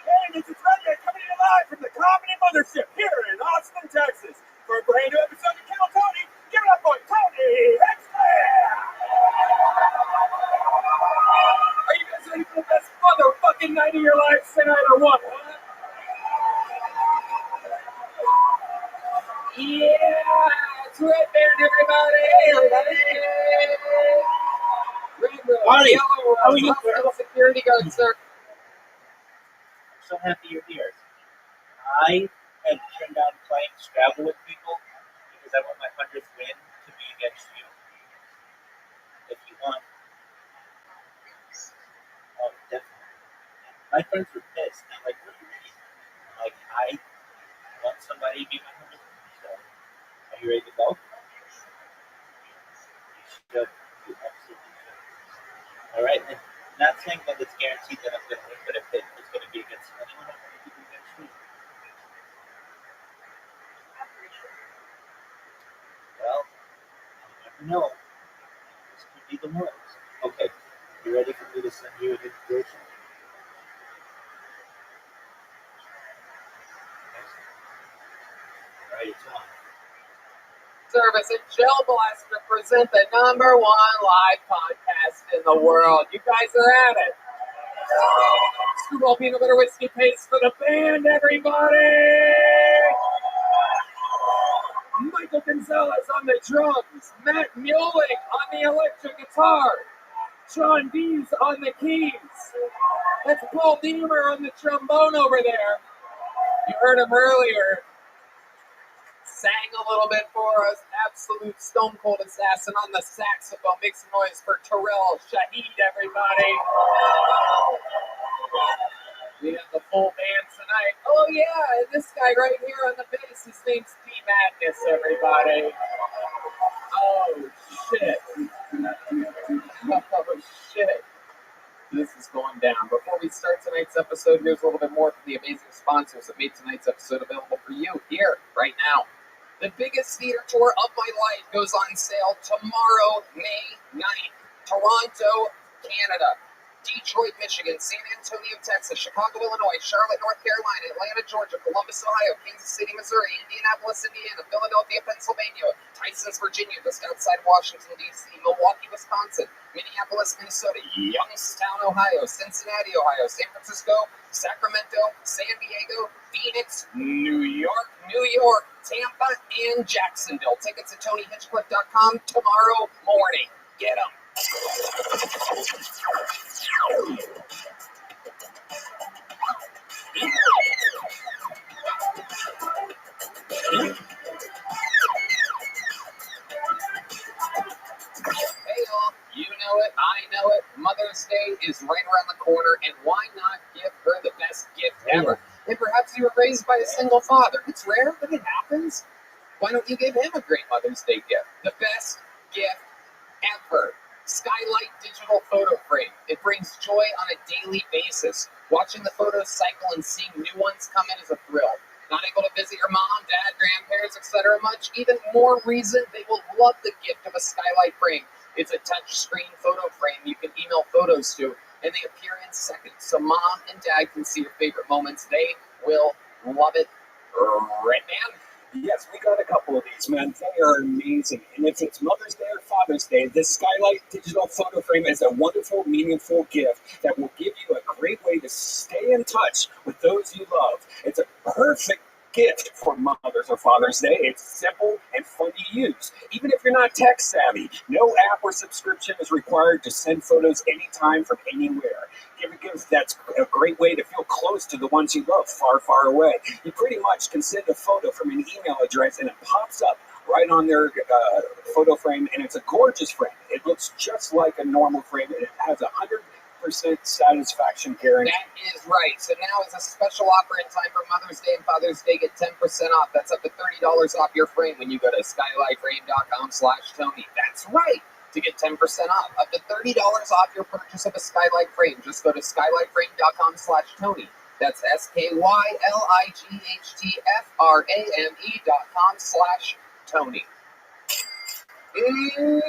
Hey, this is Rabbi coming to you live from the Comedy Mothership here in Austin, Texas. For a brand new episode of Kill Tony, give it up for Tony Explain! Are you guys ready for the best motherfucking night of your lives tonight or what? Yeah, it's Red Band, everybody! Red Road, Marty, Yellow how are Road, you, Hospital Security Guard, sir. I'm so happy you're here. I have turned down playing Scrabble with people because I want my 100th win to be against you. If you want. Oh, definitely. My friends were pissed. They're like, what do you mean? I'm like, I want somebody to be my 100th win. So, are you ready to go? You should. You absolutely should. All right, then. not saying that it's guaranteed that I'm going to win, but if it's going to be against anyone, I'm going to be against you. Well, you never know. This could be the ones. Okay, you ready for me to send you an invitation? All right, it's on. Service and Chill blessed to present the #1 live podcast in the world. You guys are at it. Screwball peanut butter whiskey paste for the band, everybody! Michael Gonzalez on the drums, Matt Mueling on the electric guitar, Sean Dees on the keys. That's Paul Deemer on the trombone over there. You heard him earlier. Sang a little bit for us. Absolute stone cold assassin on the saxophone. Make some noise for Terrell Shahid, everybody. We have the full band tonight. Oh yeah, and this guy right here on the bass, his name's P Madness, everybody. Oh shit. Oh shit. This is going down. Before we start tonight's episode, here's a little bit more from the amazing sponsors that made tonight's episode available for you here, right now. The biggest theater tour of my life goes on sale tomorrow, May 9th. Toronto, Canada. Detroit, Michigan, San Antonio, Texas, Chicago, Illinois, Charlotte, North Carolina, Atlanta, Georgia, Columbus, Ohio, Kansas City, Missouri, Indianapolis, Indiana, Philadelphia, Pennsylvania, Tysons, Virginia, just outside Washington, D.C., Milwaukee, Wisconsin, Minneapolis, Minnesota, Youngstown, Ohio, Cincinnati, Ohio, San Francisco, Sacramento, San Diego, Phoenix, New York, Tampa, and Jacksonville. Tickets at TonyHinchcliffe.com tomorrow morning. Get them. Hey y'all, you know it, I know it. Mother's Day is right around the corner, and why not give her the best gift ever? And perhaps you were raised by a single father. It's rare, but it happens. Why don't you give him a great Mother's Day gift? The best gift ever. Skylight digital photo frame. It brings joy on a daily basis. Watching the photos cycle and seeing new ones come in is a thrill. Not able to visit your mom, dad, grandparents, etc. much? Even more reason they will love the gift of a skylight frame. It's a touch screen photo frame you can email photos to, and they appear in seconds, so mom and dad can see your favorite moments. They will love it. Right, man? Yes, we got a couple of these, man. They are amazing. And if it's Mother's Day or Father's Day, this Skylight digital photo frame is a wonderful, meaningful gift that will give you a great way to stay in touch with those you love. It's a perfect gift for Mother's or Father's Day. It's simple and fun to use. Even if you're not tech savvy, no app or subscription is required to send photos anytime from anywhere. That's a great way to feel close to the ones you love far, far away. You pretty much can send a photo from an email address and it pops up right on their photo frame, and it's a gorgeous frame. It looks just like a normal frame, and it has 100% satisfaction guarantee. That is right. So now is a special offer in time for Mother's Day and Father's Day. Get 10% off. That's up to $30 off your frame when you go to skylightframe.com/Tony. That's right. To get 10% off, up to $30 off your purchase of a skylight frame. Just go to skylightframe.com/Tony. That's SKYLIGHTFRAME.com/Tony. You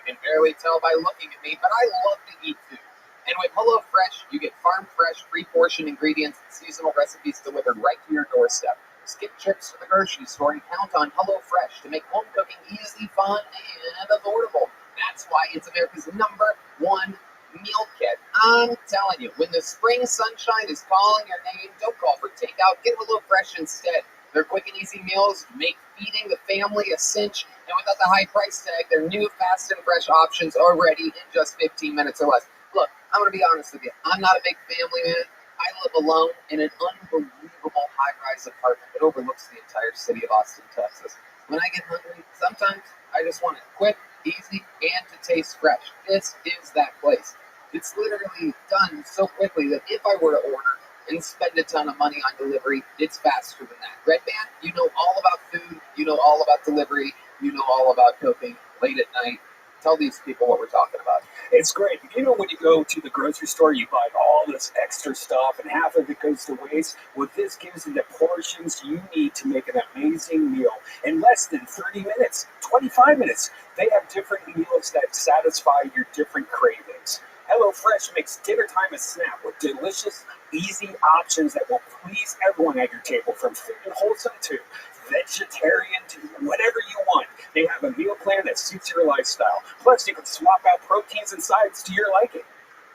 can barely tell by looking at me, but I love to eat food. And with HelloFresh, you get farm fresh, pre-portioned ingredients and seasonal recipes delivered right to your doorstep. Skip trips to the grocery store and count on HelloFresh to make home cooking easy, fun, and affordable. That's why it's America's #1 meal kit. I'm telling you, when the spring sunshine is calling your name, don't call for takeout. Get HelloFresh instead. Their quick and easy meals make feeding the family a cinch, and without the high price tag, their new fast and fresh options are ready in just 15 minutes or less. Look, I'm going to be honest with you. I'm not a big family man. I live alone in an unbelievable high-rise apartment that overlooks the entire city of Austin, Texas. When I get hungry, sometimes I just want it quick, easy, and to taste fresh. This is that place. It's literally done so quickly that if I were to order and spend a ton of money on delivery, it's faster than that. Red Band, you know all about food, you know all about delivery, you know all about cooking late at night. Tell these people what we're talking about. It's great. You know, when you go to the grocery store, you buy all this extra stuff and half of it goes to waste. Well, this gives you the portions you need to make an amazing meal in less than 30 minutes, 25 minutes. They have different meals that satisfy your different cravings. HelloFresh makes dinner time a snap with delicious, easy options that will please everyone at your table, from fit and wholesome to vegetarian to whatever you want. They have a meal plan that suits your lifestyle. Plus, you can swap out proteins and sides to your liking.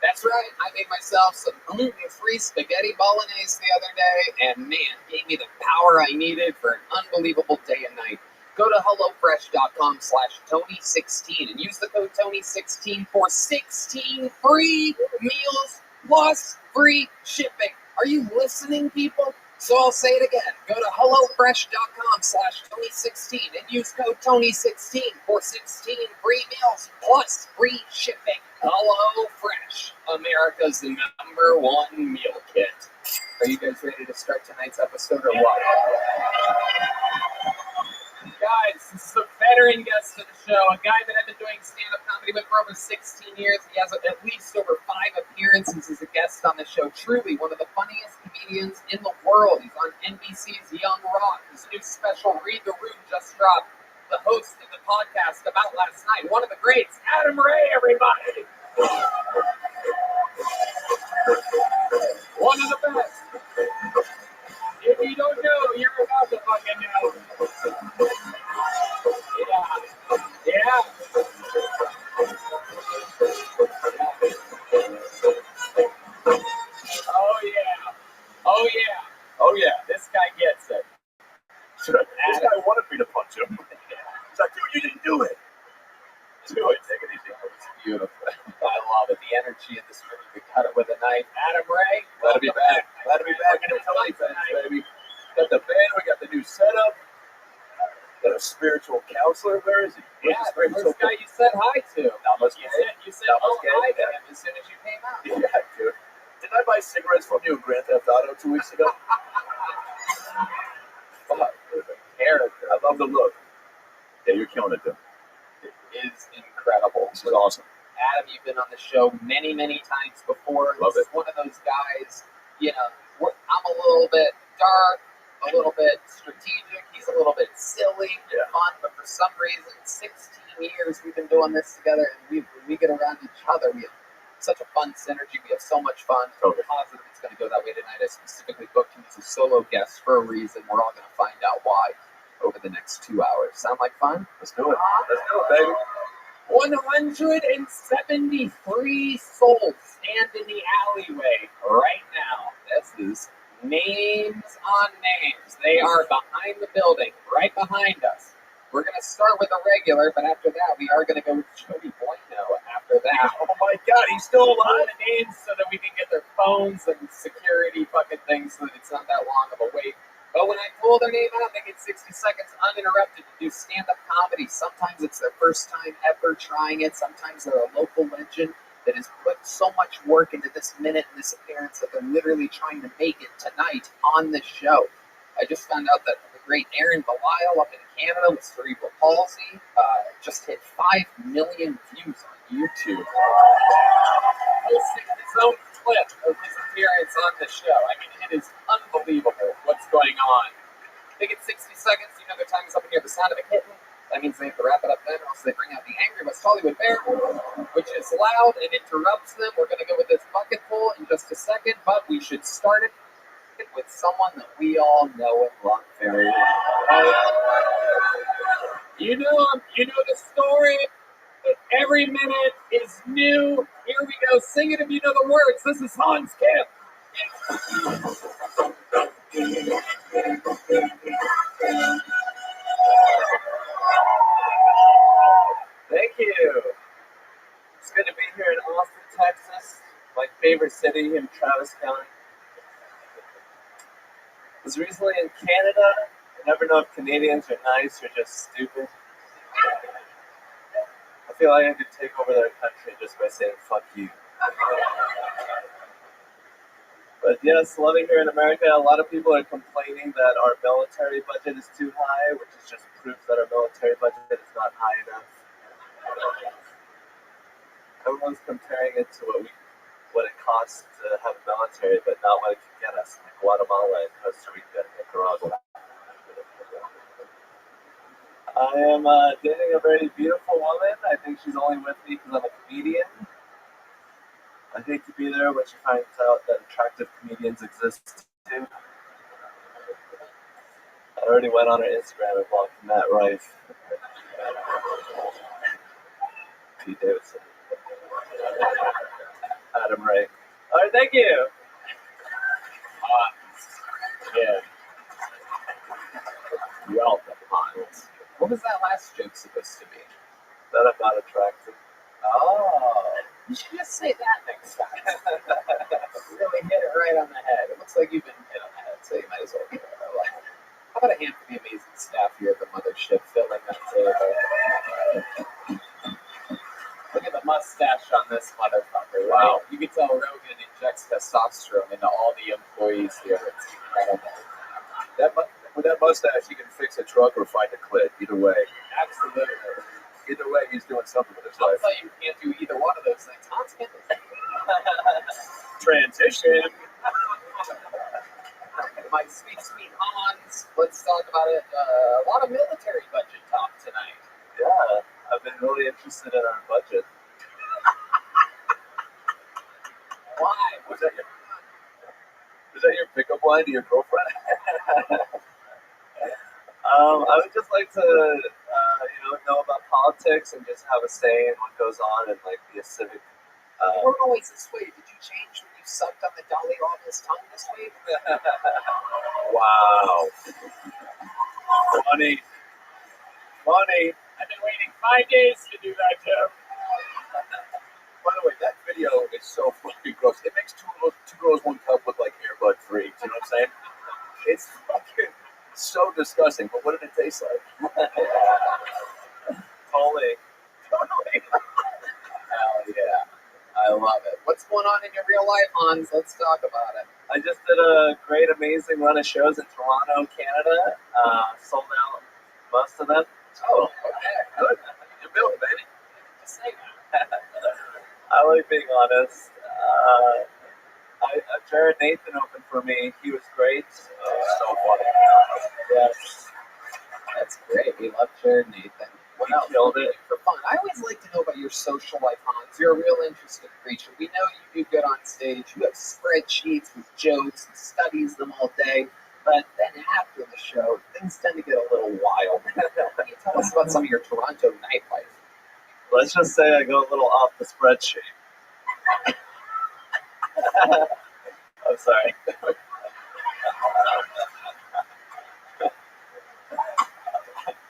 That's right. I made myself some gluten-free spaghetti bolognese the other day, and man, gave me the power I needed for an unbelievable day and night. Go to HelloFresh.com/Tony16 and use the code Tony16 for 16 free meals plus free shipping. Are you listening, people? So I'll say it again. Go to HelloFresh.com/Tony16 and use code Tony16 for 16 free meals plus free shipping. HelloFresh, America's #1 meal kit. Are you guys ready to start tonight's episode or what? Guys, this is a veteran guest to the show, a guy that I've been doing stand-up comedy with for over 16 years. He has at least over 5 appearances as a guest on the show. Truly one of the funniest comedians in the world. He's on NBC's Young Rock. His new special, Read the Room, just dropped. The host of the podcast About Last Night, one of the greats, Adam Ray, everybody. One of the best. If you don't know, you're about to fucking know. Yeah. Oh yeah. This guy gets it. This guy wanted me to punch him. He's like, dude, you didn't do it. Do it. Take it easy. It's beautiful. I love it. The energy in this room. You could cut it with a knife. Adam Ray. Glad to be back. Glad to be back in the Tony fans, baby. Got the band. We got the new setup. Got a spiritual counselor. Where is he? Yeah, the first guy you said hi to. You said hi to him as soon as you came out. Yeah, dude. Didn't I buy cigarettes from you in Grand Theft Auto 2 weeks ago? Fuck. Character. I love the look. Yeah, you're killing it, dude. It is incredible. This is awesome. Adam, you've been on the show many, many times before. Love This is one of those guys, you know, I'm a little bit dark, a little bit strategic. He's a little bit silly, fun, but for some reason, 16 years we've been doing this together, and we get around each other. We have such a fun synergy. We have so much fun. Totally. I'm positive it's going to go that way tonight. I specifically booked him as a solo guest for a reason. We're all going to find out why over the next 2 hours. Sound like fun? Let's do it. Let's do it, baby. 173 souls stand in the alleyway right now. This is names on names. They are behind the building, right behind us. We're going to start with a regular, but after that, we are going to go with Jody Bueno after that. Oh my God, he's still A lot alive. of names so that we can get their phones and security fucking things so that it's not that long of a wait. But when I pull their name out, they get 60 seconds uninterrupted to do stand-up comedy. Sometimes it's their first time ever trying it. Sometimes they're a local legend that has put so much work into this minute and this appearance that they're literally trying to make it tonight on this show. I just found out that the great Aaron Belial up in Canada with cerebral palsy just hit 5 million views on YouTube. Posting his own clip of his appearance on the show. I mean, it is unbelievable what's going on. They get 60 seconds. You know their time is up, and hear the sound of a kitten. That means they have to wrap it up then, or else they bring out the Angry West Hollywood Bear, which is loud and interrupts them. We're going to go with this bucket pull in just a second, but we should start it with someone that we all know and love very well. You know him. You know the story. Every minute is new. Here we go. Sing it if you know the words. This is Hans Kemp. Thank you. It's good to be here in Austin, Texas, my favorite city in Travis County. I was recently in Canada. I never know if Canadians are nice or just stupid. I feel like I could take over their country just by saying fuck you. But yes, living here in America, a lot of people are complaining that our military budget is too high, which is just proof that our military budget is not high enough. Everyone's comparing it to what it costs to have a military, but not what it can get us, like Guatemala and Costa Rica and Nicaragua. I am dating a very beautiful woman. I think she's only with me because I'm a comedian. I hate to be there when she finds out that attractive comedians exist too. I already went on her Instagram and blocked Matt Rife. Pete Davidson. Adam Ray. All right, thank you. Yeah. Welcome, Hans. What was that last joke supposed to be? That I'm not attractive. Oh, you should just say that next time. Really hit it right on the head. It looks like you've been hit on the head, so you might as well get it. How about a hand for the amazing staff here at the mothership filling that table? Look at the mustache on this motherfucker. Wow. Right? You can tell Rogan injects testosterone into all the employees here. It's incredible. With that mustache, you can fix a truck or find a clit. Either way. Absolutely. Either way, he's doing something with his life. I'll tell you, can't do either one of those things. Hans can. Transition. My sweet, sweet Hans. Let's talk about it. A lot of military budget talk tonight. Yeah, I've been really interested in our budget. Why? Was that your pickup line to your girlfriend? I would just like to, know about politics and just have a say in what goes on and like be a civic. You weren't always this way. Did you change when you sucked on the Dalai Lama's tongue this week? Wow. Funny. I've been waiting 5 days to do that, Jeff. By the way, that video is so fucking gross. It makes two girls, one cup look like Airbud free. Do you know what I'm saying? It's fucking so disgusting. But what did it taste like? Totally. Hell yeah. I love it. What's going on in your real life, Hans? Let's talk about it. I just did a great, amazing run of shows in Toronto, Canada. Sold out most of them. Oh, okay. Good. You're building, baby. Just say that. I like being honest. Jared Nathan opened for me. He was great. So funny. Yes. That's great. We love Jared Nathan. What else? Killed it. For fun. I always like to know about your social life, Hans. You're a real interesting creature. We know you do good on stage. You have spreadsheets with jokes and studies them all day. But then after the show, things tend to get a little wild. Can you tell us about some of your Toronto nightlife? Let's just say I go a little off the spreadsheet. I'm sorry.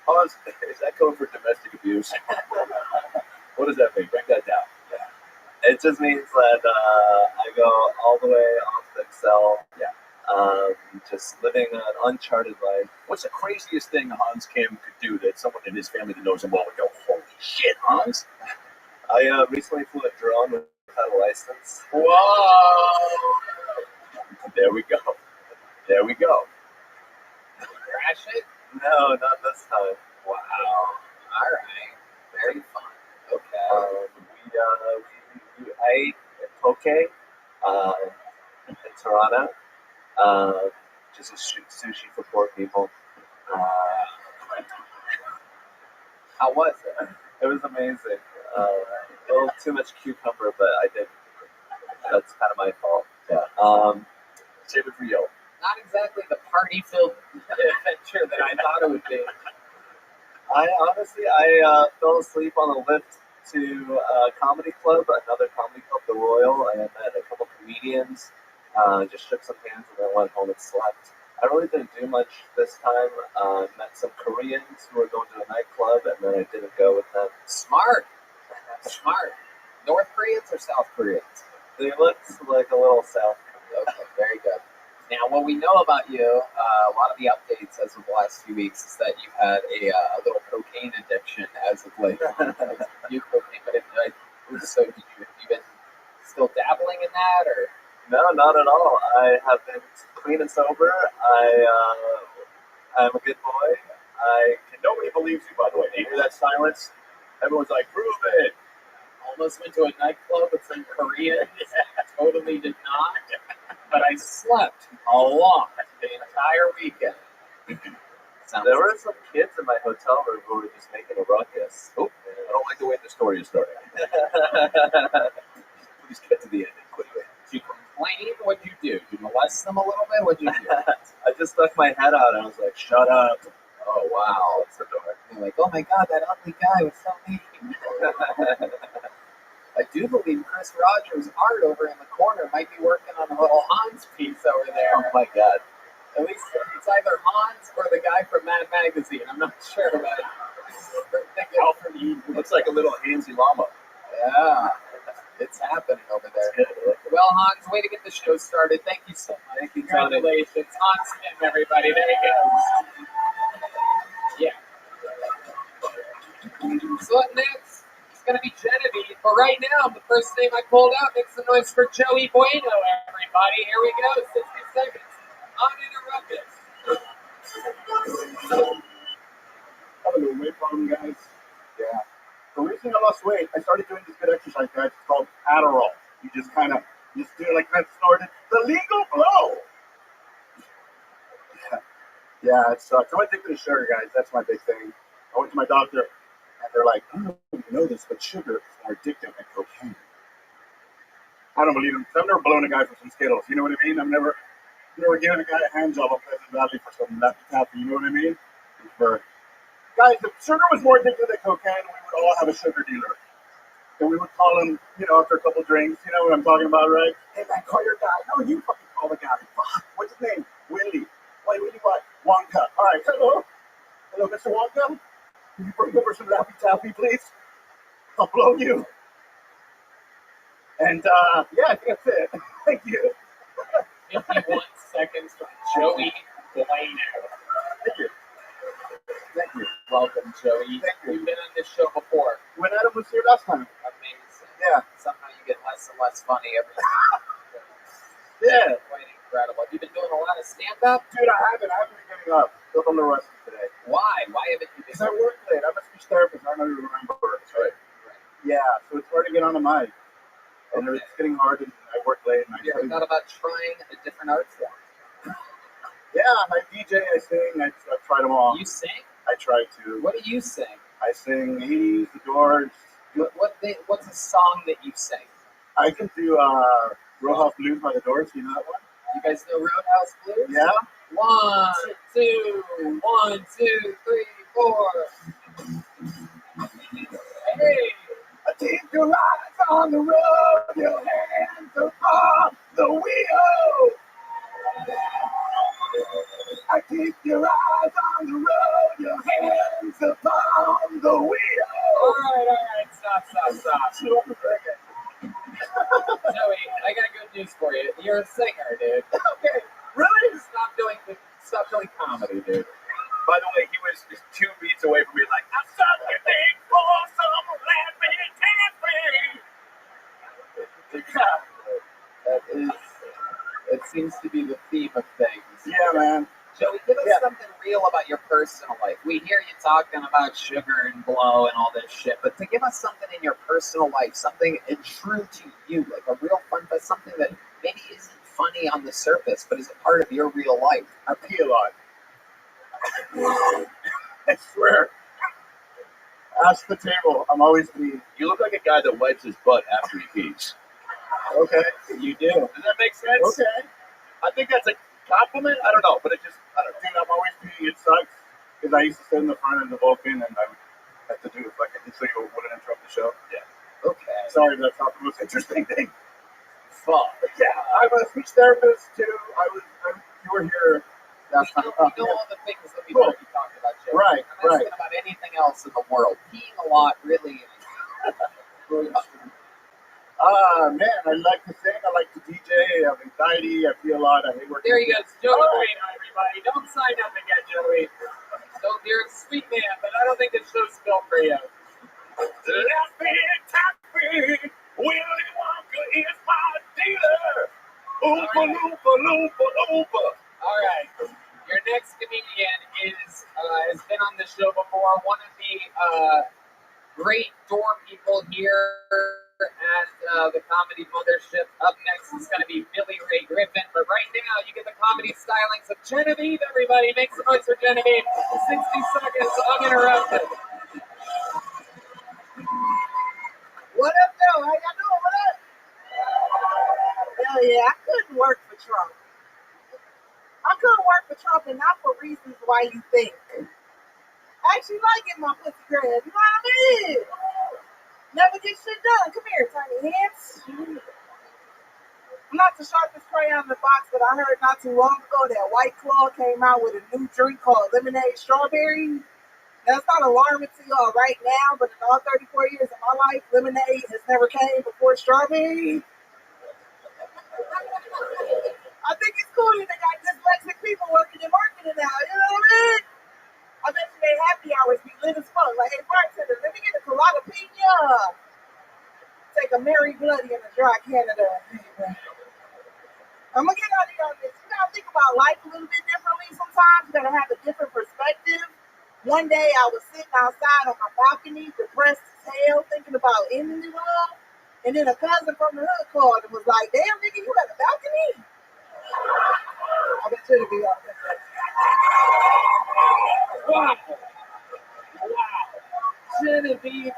Hans, is that code for domestic abuse? What does that mean? Break that down. It just means that I go all the way off the Excel. Yeah. Just living an uncharted life. What's the craziest thing Hans Kim could do that someone in his family that knows him well would go, holy shit, Hans? I recently flew a drone without a license. Whoa! There we go. There we go. Crash it? No, not this time. Wow. All right. Very fun. Okay. I ate at poke in Toronto. Just a sushi for poor people. How was it? It was amazing. A little too much cucumber, but I did. That's kind of my fault. Yeah. Save it for you. Not exactly the party-filled adventure that I thought it would be. I honestly fell asleep on the lift to a comedy club, another comedy club, The Royal, and I met a couple comedians. Just shook some hands and then went home and slept. I really didn't do much this time. Met some Koreans who were going to a nightclub, and then I didn't go with them. Smart. Smart. North Koreans or South Koreans? They looked like a little South Korean. Okay, very good. Now, what we know about you, a lot of the updates as of the last few weeks, is that you've had a little cocaine addiction as of late. You cocaine, but so have you been still dabbling in that, or? No, not at all. I have been clean and sober. I'm a good boy. Nobody believes you, by the way. You hear that silence? Everyone's like, prove it. Almost went to a nightclub with some Koreans. Totally did not. But I slept a lot the entire weekend. There were some kids in my hotel room who were just making a ruckus. Oh, I don't like the way the story is starting. Please get to the end quickly. Did you complain? What'd you do? Did you molest them a little bit? What'd you do? I just stuck my head out and I was like, shut up. Oh, wow. That's the door. You're like, oh my God, that ugly guy was so mean. I do believe Chris Rogers' art over in the corner might be working on a little Hans piece over there. Oh my God. At least it's either Hans or the guy from Mad Magazine. I'm not sure, but Looks like a little handsy llama. yeah, it's happening over there. Well, Hans, way to get the show started. Thank you so much. Thank you, Tony. Congratulations. Hans Kim, everybody. There he goes. Yeah. So up next, it's going to be Genevieve. But right now, the first name I pulled out makes the noise for Joey Bueno, everybody. Here we go. 60 seconds. Uninterrupted. I have a little weight problem, guys. Yeah. The reason I lost weight, I started doing this good exercise, guys. It's called Adderall. You just do it like that, snorted. The legal blow. Yeah, it sucks. I'm addicted to sugar, guys. That's my big thing. I went to my doctor, and they're like, I don't know if you know this, but sugar is more addictive than cocaine. I don't believe them. I've never blown a guy for some Skittles. You know what I mean? I've never given a guy a hand job on Pleasant Valley for some Laffy Taffy. You know what I mean? Guys, if sugar was more addictive than cocaine, we would all have a sugar dealer. And we would call him, after a couple drinks. You know what I'm talking about, right? Hey, man, call your guy. No, you fucking call the guy. Fuck. What's his name? Willie. Wait, Willie what? Wonka. All right, hello. Hello, Mr. Wonka. Can you bring over some Laffy Taffy, please? I'll blow you. And, yeah, I think that's it. Thank you. 51 seconds from Joey Bueno. Thank you. Thank you. Welcome, Joey. Thank you. You've been on this show before. When Adam was here last time. Amazing. Yeah. Somehow you get less and less funny every time. Yeah. Quite incredible. Have you been doing a lot of stand-up? Dude, I haven't been getting up. Still a little rusty today. Why? Why haven't you been? Because I work late. I'm a speech therapist. I don't know if you remember. Right. Yeah, so it's hard to get on the mic. And it's getting hard, and I work late. And You ever thought about trying a different art form? Yeah, I DJ, I sing, I've tried them all. You sing? I try to. What do you sing? I sing 80s, The Doors. What's a song that you sing? I can do Roadhouse Blues by The Doors. You know that one? You guys know Roadhouse Blues? Yeah. 1, 2, 1, 2, 3, 4. Hey! I take your eyes on the road, your hands upon the wheel. I keep your eyes on the road, your hands upon the wheel. All right, stop. Joey, I got good news for you. You're a singer, dude. Okay, really? Stop doing comedy, dude. By the way, he was just 2 beats away from me, like, I'm something for some laughing. It seems to be the theme of things. Yeah, man. Joey, give us something real about your personal life. We hear you talking about sugar and blow and all this shit, but to give us something in your personal life, something true to you, like a real fun, but something that maybe isn't funny on the surface, but is a part of your real life. I pee a lot. I swear. Ask the table. I'm always peeing. You look like a guy that wipes his butt after he pees. Okay. You do. Does that make sense? Okay. I think that's a compliment. I don't know, but I don't know. Dude, I'm always peeing. It sucks because I used to sit in the front of the Vulcan and I would have to do it so you wouldn't interrupt the show. Yeah. Okay. Sorry, that's not the most interesting thing. Fuck. Yeah, I'm a speech therapist too. You were here. We know all the things that we've already talked about, Joey. Right, I'm asking about anything else in the world. Peeing a lot, really. Man, I like to sing. I like to DJ. I have anxiety. I feel a lot. I hate working. There he goes, Joey Bueno, everybody. Don't sign up again, Joey. You're a sweet man, but I don't think this show's built for you. Willy Wonka is my dealer. Oompa loompa loompa loompa. All right. Your next comedian has been on the show before. One of the great door people here. Comedy Mothership. Up next is going to be Billy Ray Griffin. But right now, you get the comedy stylings of Genevieve, everybody. Make some noise for Genevieve. 60 seconds uninterrupted. What up, though? How y'all doing? What up? Hell yeah, I couldn't work for Trump. I couldn't work for Trump, and not for reasons why you think. I actually like getting my pussy grabbed. You know what I mean? Never get shit done. Come here, tiny hands. I'm not the sharpest crayon in the box, but I heard not too long ago that White Claw came out with a new drink called Lemonade Strawberry. Now, it's not alarming to y'all right now, but in all 34 years of my life, lemonade has never came before strawberry. I think it's cool that they got dyslexic people working in marketing now. You know what I mean? I bet you they happy hours be lit as fuck. Like, hey, bartender, let me get a colada pina. Take a Mary Bloody and a dry Canada. I'm gonna get out of here on this. You gotta think about life a little bit differently sometimes. You gotta have a different perspective. One day I was sitting outside on my balcony, depressed as hell, thinking about ending it all. And then a cousin from the hood called and was like, damn, nigga, you got a balcony? I bet you to be on this. Wow. Wow. Genevieve.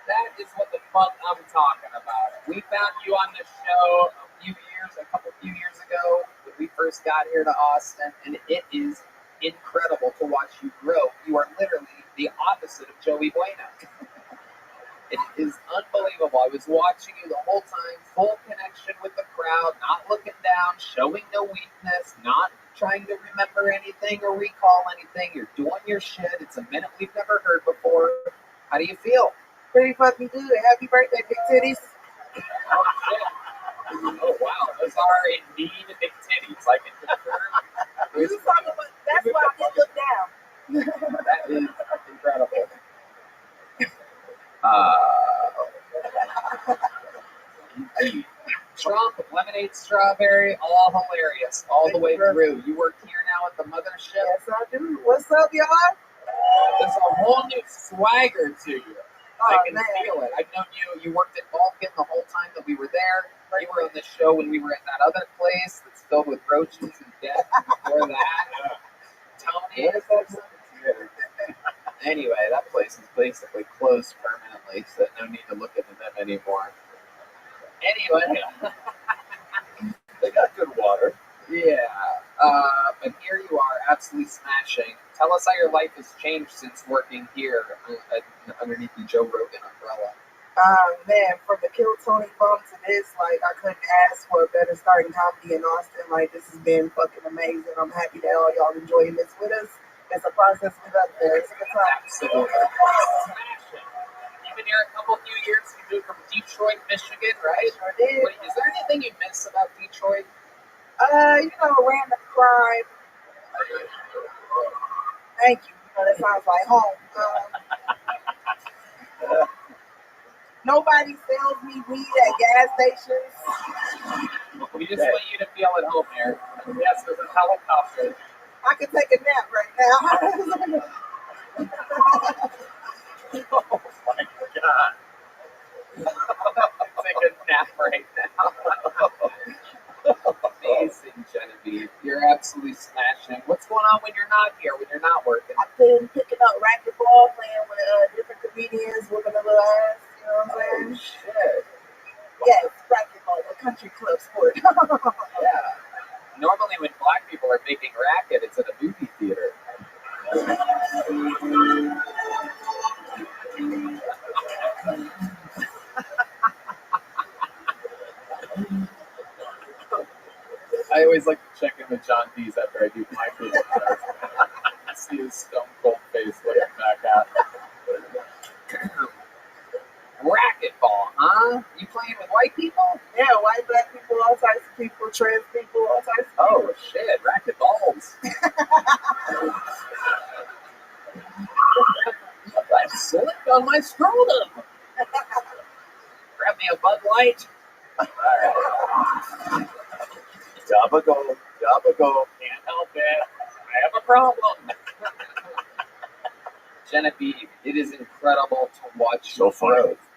That is what the fuck I'm talking about. We found you on the show a couple few years ago when we first got here to Austin, and it is incredible to watch you grow. You are literally the opposite of Joey Bueno. It is unbelievable. I was watching you the whole time, full connection with the crowd, not looking down, showing no weakness, not trying to remember anything or recall anything. You're doing your shit. It's a minute we've never heard before. How do you feel? Pretty fucking good. Happy birthday, big titties. Oh, shit. Oh, wow. Those are indeed big titties. I can confirm. That's why I didn't look down. That is incredible. Indeed. Trump, Lemonade Strawberry, all hilarious, all the way through. You work here now at the mothership. Yes, I do. What's up, y'all? There's a whole new swagger to you. I can feel it. I've known you. You worked at Vulcan the whole time that we were there. You were on the show when we were at that other place that's filled with roaches and death. Before that, Tony. Anyway, that place is basically closed permanently, so no need to look into them anymore. Anyway, they got good water. Yeah, but here you are, absolutely smashing. Tell us how your life has changed since working here underneath the Joe Rogan umbrella. Man, from the Kill Tony bump to this, like, I couldn't ask for a better starting comedy in Austin. Like, this has been fucking amazing. I'm happy that all y'all enjoying this with us. It's a process with us there. It's a good time. Absolutely. You've been here a few years. You moved from Detroit, Michigan, right? Sure did. Is there anything you miss about Detroit? Random crime. Thank you. That sounds like home. Nobody sells me weed at gas stations. We just want you to feel at home here. Yes, there's a helicopter. I can take a nap right now. Oh my God. Take a nap right now. Amazing, Genevieve. You're absolutely smashing. What's going on when you're not here, when you're not working? I've been picking up racquetball, playing with different comedians, whooping a little ass. You know what I'm saying? Oh, shit. Yes, racquetball, a country club sport. Yeah. Normally when black people are making racket, it's at a movie theater. I always like to check in with John Dees after I do my movie. I see his stone cold face looking back at me. Racquetball, huh? You playing with white people? Yeah, white, black people, all types of people, trans people, all types of people. Oh, shit, racquetballs. I'm slipped on my scrotum. Grab me a Bud Light. All right. Jabba go. Can't help it. I have a problem. Genevieve, it is incredible to watch so your growth.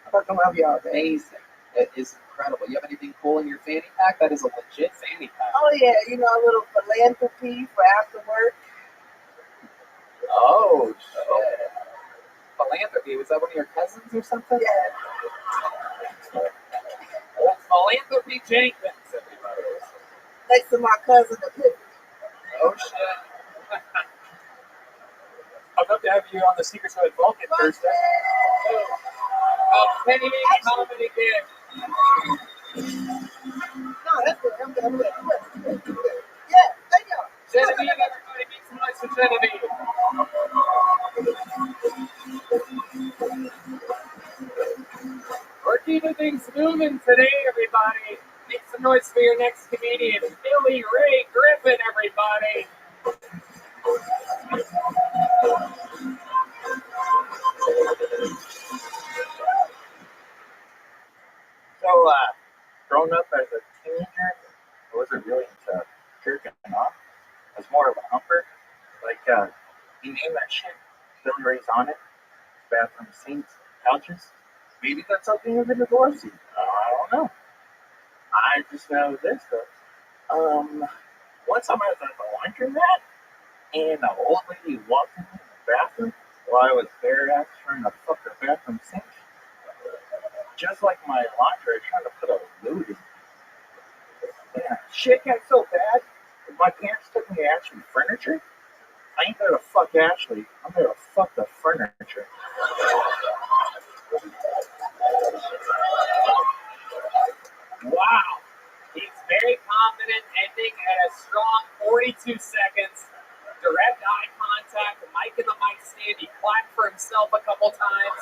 I fucking love y'all, man. Amazing. It is incredible. You have anything cool in your fanny pack? That is a legit fanny pack. Oh yeah, you know, a little philanthropy for after work. Oh, shit. Philanthropy, was that one of your cousins or something? Yeah. Well, Philanthropy Jenkins, everybody. Next to my cousin Epiphany. Oh, shit. I'd love to have you on the Secrets of Vulcan Thursday. Penny Lane Comedy Gig. No, that's good. I'm good. Yeah, thank y'all. Genevieve, everybody, make some noise for Genevieve. We're keeping things moving today, everybody. Make some noise for your next comedian, Billy Ray Griffin, everybody. So, growing up as a teenager, I wasn't really into jerking off. I was more of a humper. Like, you name that shit, Billy Ray's on it. Bathroom sinks, couches. Maybe that's something you're going to divorce you. I don't know. I just know this, though. One time I was at the laundromat, and an old lady walked in the bathroom while I was bare ass trying to fuck the bathroom sink. Just like my laundry, trying to put a load in. Yeah, shit got so bad. My parents took me to Ashley Furniture. I ain't there to fuck Ashley. I'm there to fuck the furniture. Wow. He's very confident, ending at a strong 42 seconds. Direct eye contact, the mic in the mic stand. He clapped for himself a couple times.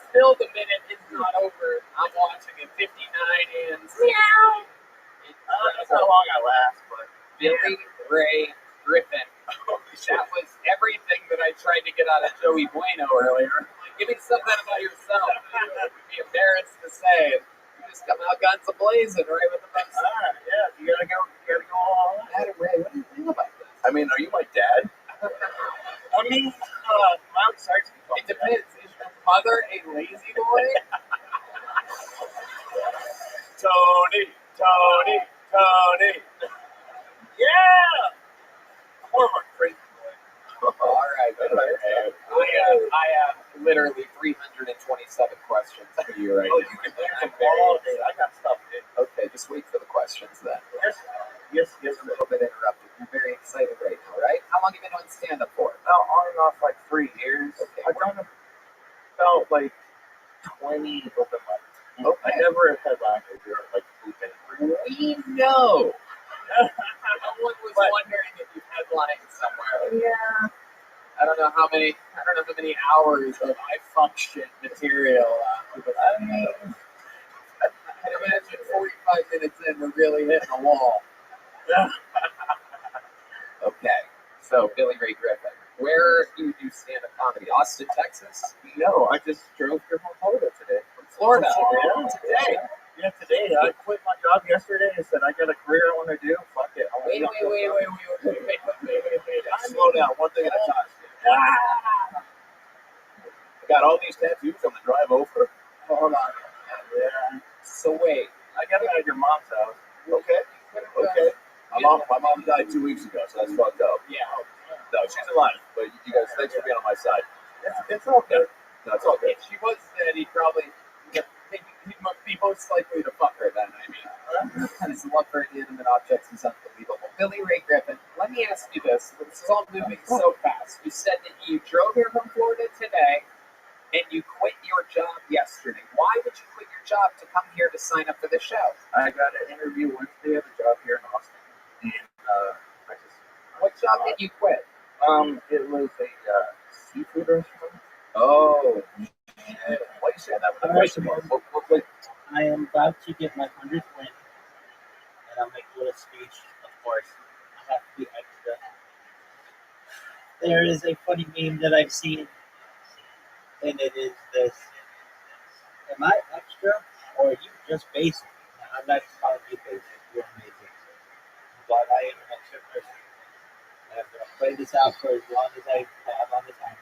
Still, the minute is not over. I'm watching at 59 and 60. That's how long I last, but Billy Ray Griffin. That was everything that I tried to get out of Joey Bueno earlier. Like, give me something about yourself. I would be embarrassed to say. You just come out guns a-blazing right with the best. Yeah, you gotta go all out. Adam Ray, what do you think about this? I mean, are you my dad? I mean, Mount Sark's It depends. Is your mother a lazy boy? Tony. Yeah! More of a crazy boy. All right. I have literally 327 questions for you right now. You can do them all day. I got stuff to do. Okay, just wait for the questions then. Yes. A little bit interrupted. You're very excited right now, right? How long have you been doing stand-up for? Well, on and off like 3 years. Okay. I've done about like 20 open mics. Okay. I never had headlined or like open. We know. Someone was wondering if you headlined somewhere. Yeah. I don't know how many hours of I fuck shit material. But I mean, I'd imagine 45 minutes in, we're really hitting a wall. Okay, so Billy Ray Griffin. Where do you do stand-up comedy? Austin, Texas? No, I just drove here from Florida today. From Florida? Yeah, today. Yeah, today. I quit my job yesterday and said, I got a career I want to do. Fuck it. Wait. Slow down, one thing at a time. I got all these tattoos on the drive over. Hold on. Yeah. So wait. I got it at your mom's house. Okay. My mom died 2 weeks ago, so that's fucked up. Yeah. No, she's alive, but you guys, thanks for being on my side. It's all good. No, it's all good. If she was dead, he'd be most likely to fuck her then. I mean, his love for inanimate objects is unbelievable. Billy Ray Griffin, let me ask you this. This is all moving so fast. You said that you drove here from Florida today, and you quit your job yesterday. Why would you quit your job to come here to sign up for the show? I got an interview Wednesday at a job here in Austin. And What job did you quit? It was a seafood restaurant. Oh, shit. Why are you saying that with a question mark? I am about to get my 100th win, and I'll make a little speech, of course. I have to be extra. There is a funny meme that I've seen, and it is this. Am I extra, or are you just basic? Now, I'm not calling you basic. You're amazing. But I am an extra person. And I'm going to play this out for as long as I have on the time.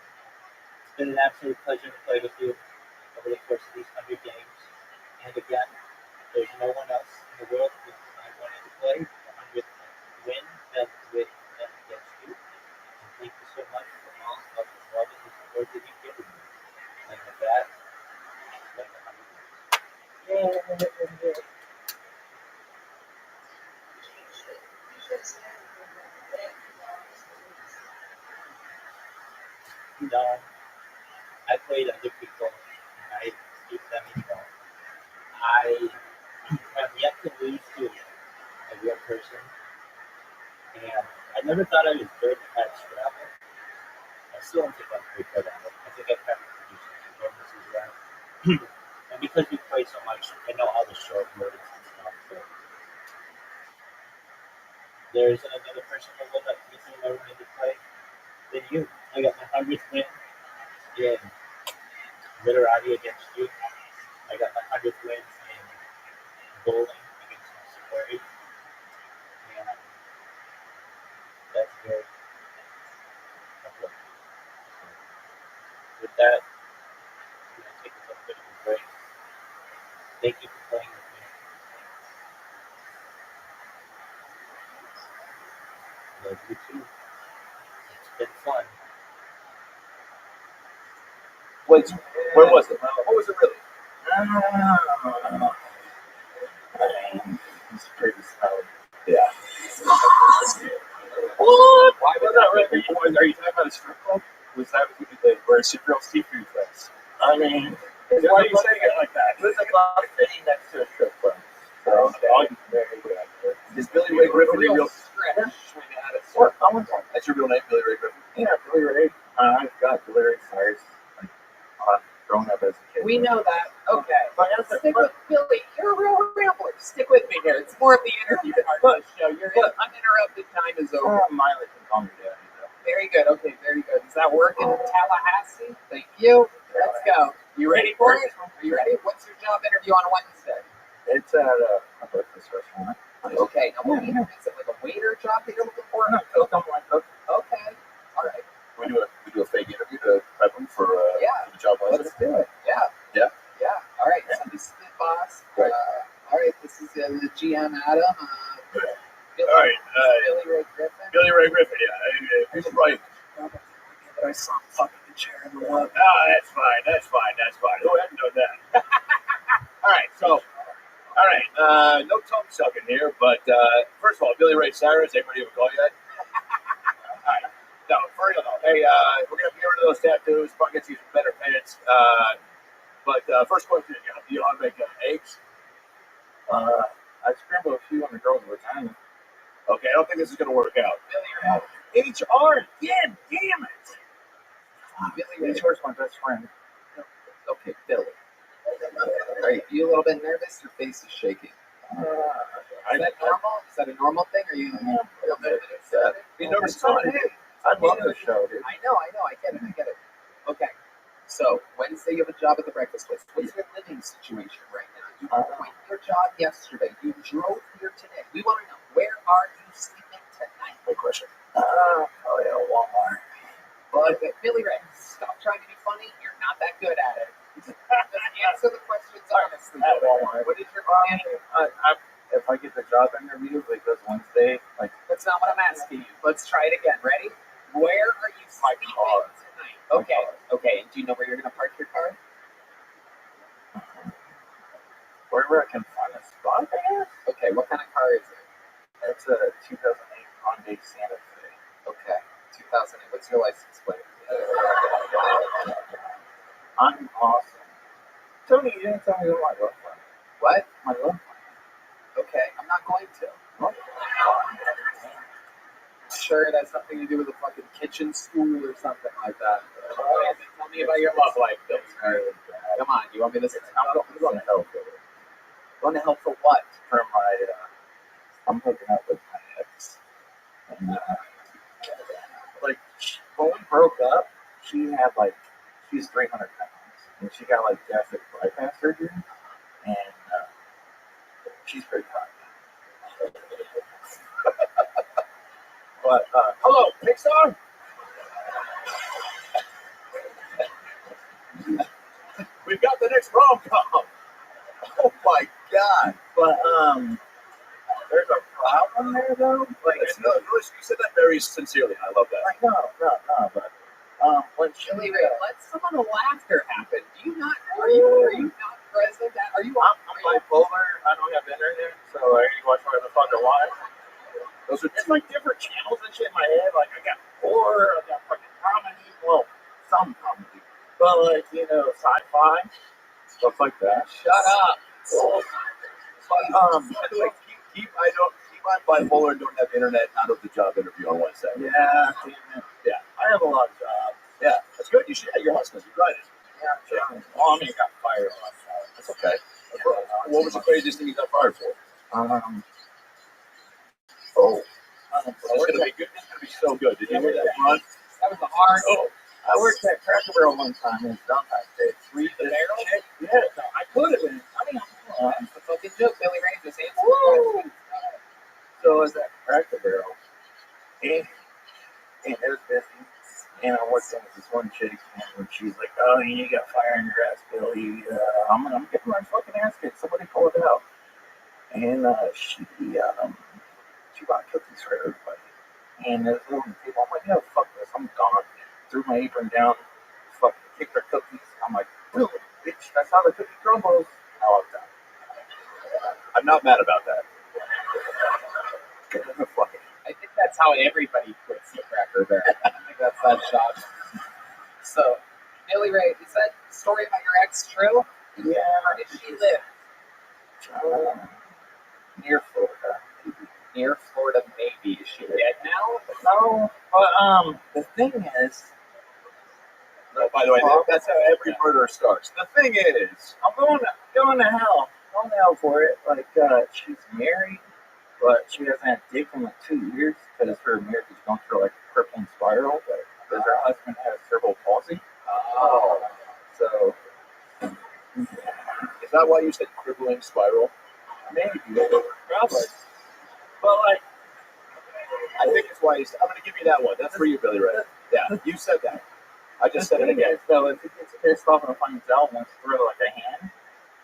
It's been an absolute pleasure to play with you over the course of these never thought I was good at Scrabble. I still don't think I'm very good at it. I think I kind of produce some bonuses around. And because we play so much, I know all the short words and stuff. So there isn't another person in the world that thinks I'm never going to play than you. I got my 100th win in literati against you. I got my 100th win in bowling against my sorority. And that's very important. With that, I'm going to take a little bit of a break. Thank you for playing with me. Love you too. It's been fun. Wait, where was it? What was it really? It's pretty solid. Yeah. What? Why was that really? Are you talking about a strip club? Was that what you did? Where it's real seafood place? I mean, why are you saying it like that? It was about sitting next to a strip club. So, is Billy Ray Griffin your real stretch? What? I want that. That's your real name, Billy Ray Griffin? Yeah, Billy Ray. I've got Billy Ray Cyrus. Growing up as a kid. We know that. Okay. Stick with Billy. You're a real rambler. Stick with me here. It's more of the interview part of the show. Your uninterrupted time is over. Miley can call me daddy. Very good. Okay, very good. Does that work in Tallahassee? Thank you. Let's go. You ready for it? Are you ready? What's your job interview on Wednesday? It's at a breakfast restaurant. Okay. Now, what is it, like a waiter job that you're looking for? No, something like that. Okay. All right. We do a fake interview to prep them for the job. Let's do it. Yeah. Yeah. Yeah. All right. So this is the boss. Right. All right. This is the GM, Adam. All right. Billy Ray Griffin. Billy Ray Griffin. Yeah. Who's right? I saw him fucking the chair in the wall. That's fine. Who hasn't done that? All right. So. All right. No tongue sucking here, but first of all, Billy Ray Cyrus. Anybody ever call you that? All right. No, for real though. Hey, we're gonna get rid of those tattoos. Probably get you some better pants. But first question: do you all make eggs? I scrambled a few on the girl's vagina. Okay, I don't think this is gonna work out. Billy Ray. HR again, damn it! Billy Ray. HR's my best friend. Okay, Billy. All right, you a little bit nervous? Your face is shaking. Is that normal? Is that a normal thing? Are you real nervous? Be nervous is fine. I love the show, dude. I know. I get it. Okay. So, Wednesday you have a job at the breakfast place. What's your living situation right now? You quit your job yesterday. You drove here today. We want to know, where are you sleeping tonight? Good question. Walmart. But Billy Ray, stop trying to be funny. You're not that good at it. Just answer the questions honestly. At Walmart. What is your plan? If I get the job interview, like this Wednesday, like That's not what I'm asking you. Let's try it again. Ready? Where are you sleeping tonight? Okay. And do you know where you're going to park your car? wherever I can find a spot, I guess. Okay. What kind of car is it? It's a 2008 Hyundai Santa Fe. Okay. 2008. What's your license plate? I'm awesome. Tony, you didn't tell me what my love plan. What? My love plan. Okay. I'm not going to. Sure, it has something to do with a fucking kitchen school or something like that. Tell me about your love life, Bill. Come on, you want me to say? I'm going to help with it. Going to help for what? For my, I'm hooking up with my ex. And, like, when we broke up, she had, like, she's 300 pounds. And she got, like, gastric bypass surgery. And she's pretty hot. But, Hello, Pixar. We've got the next rom-com. oh my God. But, there's a problem there, though. Like, You said that very sincerely. I love that. like no, but, when she, Billy Ray, let someone laughter happen. Do you not? Are you not present? Are you? I'm bipolar. I don't have internet, so I can watch whatever the fuck I want. Those are It's like different channels and shit in my head. Like, I got horror, I got fucking comedy. Well, some comedy. But, like, you know, sci-fi, stuff like that. Shut up. But, keep I'm bipolar and don't have internet out of the job interview on Wednesday. Yeah, damn it. Yeah. I have a lot of jobs. Yeah, that's good. You should. Yeah, you're hustling. You're grinding. Yeah. Oh, I mean, I got fired a lot. That's okay. What was the craziest thing you got fired for? This is gonna be good. This is gonna be so good. Did you hear that run? That was a hard. Oh, I worked at Cracker Barrel one time in Valentine's Day. The barrel? Yeah, I could have been. I mean, That's a fucking joke. Billy Ray just answered the question. so I was at Cracker Barrel, and it was busy. And I worked in with this one chick, and she's like, "Oh, you got fire in your ass, Billy. I'm getting my fucking ass kicked. Somebody pull it out." And she bought cookies for everybody. And there's a little table. I'm like, "No, fuck this. I'm gone." Threw my apron down, fucking kicked her cookies. I'm like, "Boom, bitch, that's how the cookie crumbles." Now I'm done. I'm not mad about that. I think that's how everybody quits the Cracker Barrel. I think that's that shot. So, Billy Ray, is that story about your ex true? Yeah. Where did she live? Near Florida. Near Florida, maybe. Is she dead now? No, but the thing is, No, by the way, that's how every murder starts. The thing is, I'm going to hell. Going to hell for it. Like, she's married, but she hasn't had a dick in like 2 years because her marriage is going through like a crippling spiral. Because her husband has cerebral palsy. oh, So is that why you said crippling spiral? maybe, probably. But like, I think it's why I'm going to give you that one. That's for you, Billy Ray. Yeah, you said that. I just said it again. So if he gets pissed off and finds out and wants to throw like a hand,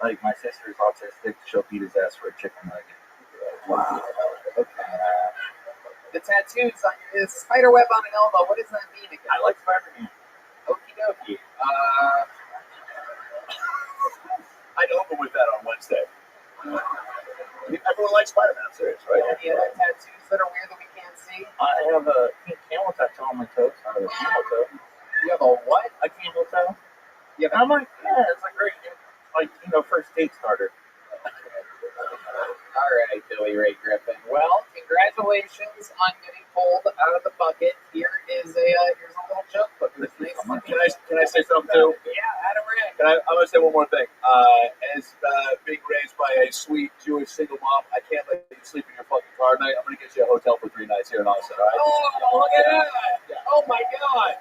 like my sister's autistic, she'll beat his ass for a chicken nugget. Wow. Okay. The tattoos on his spider web on an elbow. What does that mean again? I like Spider-Man. Okie dokie. I'd open with that on Wednesday. Everyone likes Spider-Man, I'm serious, right? Any other tattoos that are weird that we can't see? I have a pink camel tattoo on my toe. I have a camel toe. You have a what? A camel toe. You have I'm like, yeah, it's a great, like, first date starter. All right, Billy Ray Griffin. Well, congratulations on getting pulled out of the bucket. Here's a little joke book. It's nice. Can I say something too? Yeah, Adam Ray. I'm going to say one more thing. As being raised by a sweet Jewish single mom, I can't let you sleep in your fucking car tonight. I'm going to get you a hotel for 3 nights here in Austin, all right? Oh, look at that. Yeah. Oh, my God.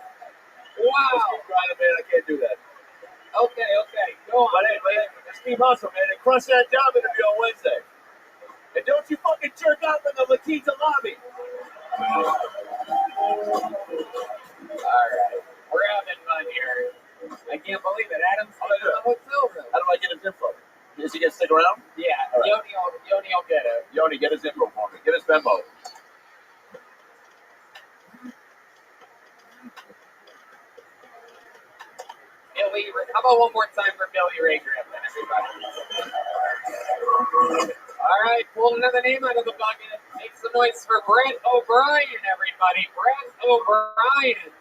Wow. Let's keep grinding, man. I can't do that. Okay. Go on. But hey, let's keep hustling, man, and crush that job interview on Wednesday. And don't you fucking jerk off in the La Quinta lobby. All right. We're having fun here. I can't believe it. Adam's in the hotel room. How do I get his info? Does he get to stick around? Yeah. All right. Yoni will get it. Yoni, get his info for me. Get his memo. Billy, how about one more time for Billy Ray Griffin, everybody? All right, pulled another name out of the bucket. Make some noise for Brett O'Brien, everybody. Brett O'Brien.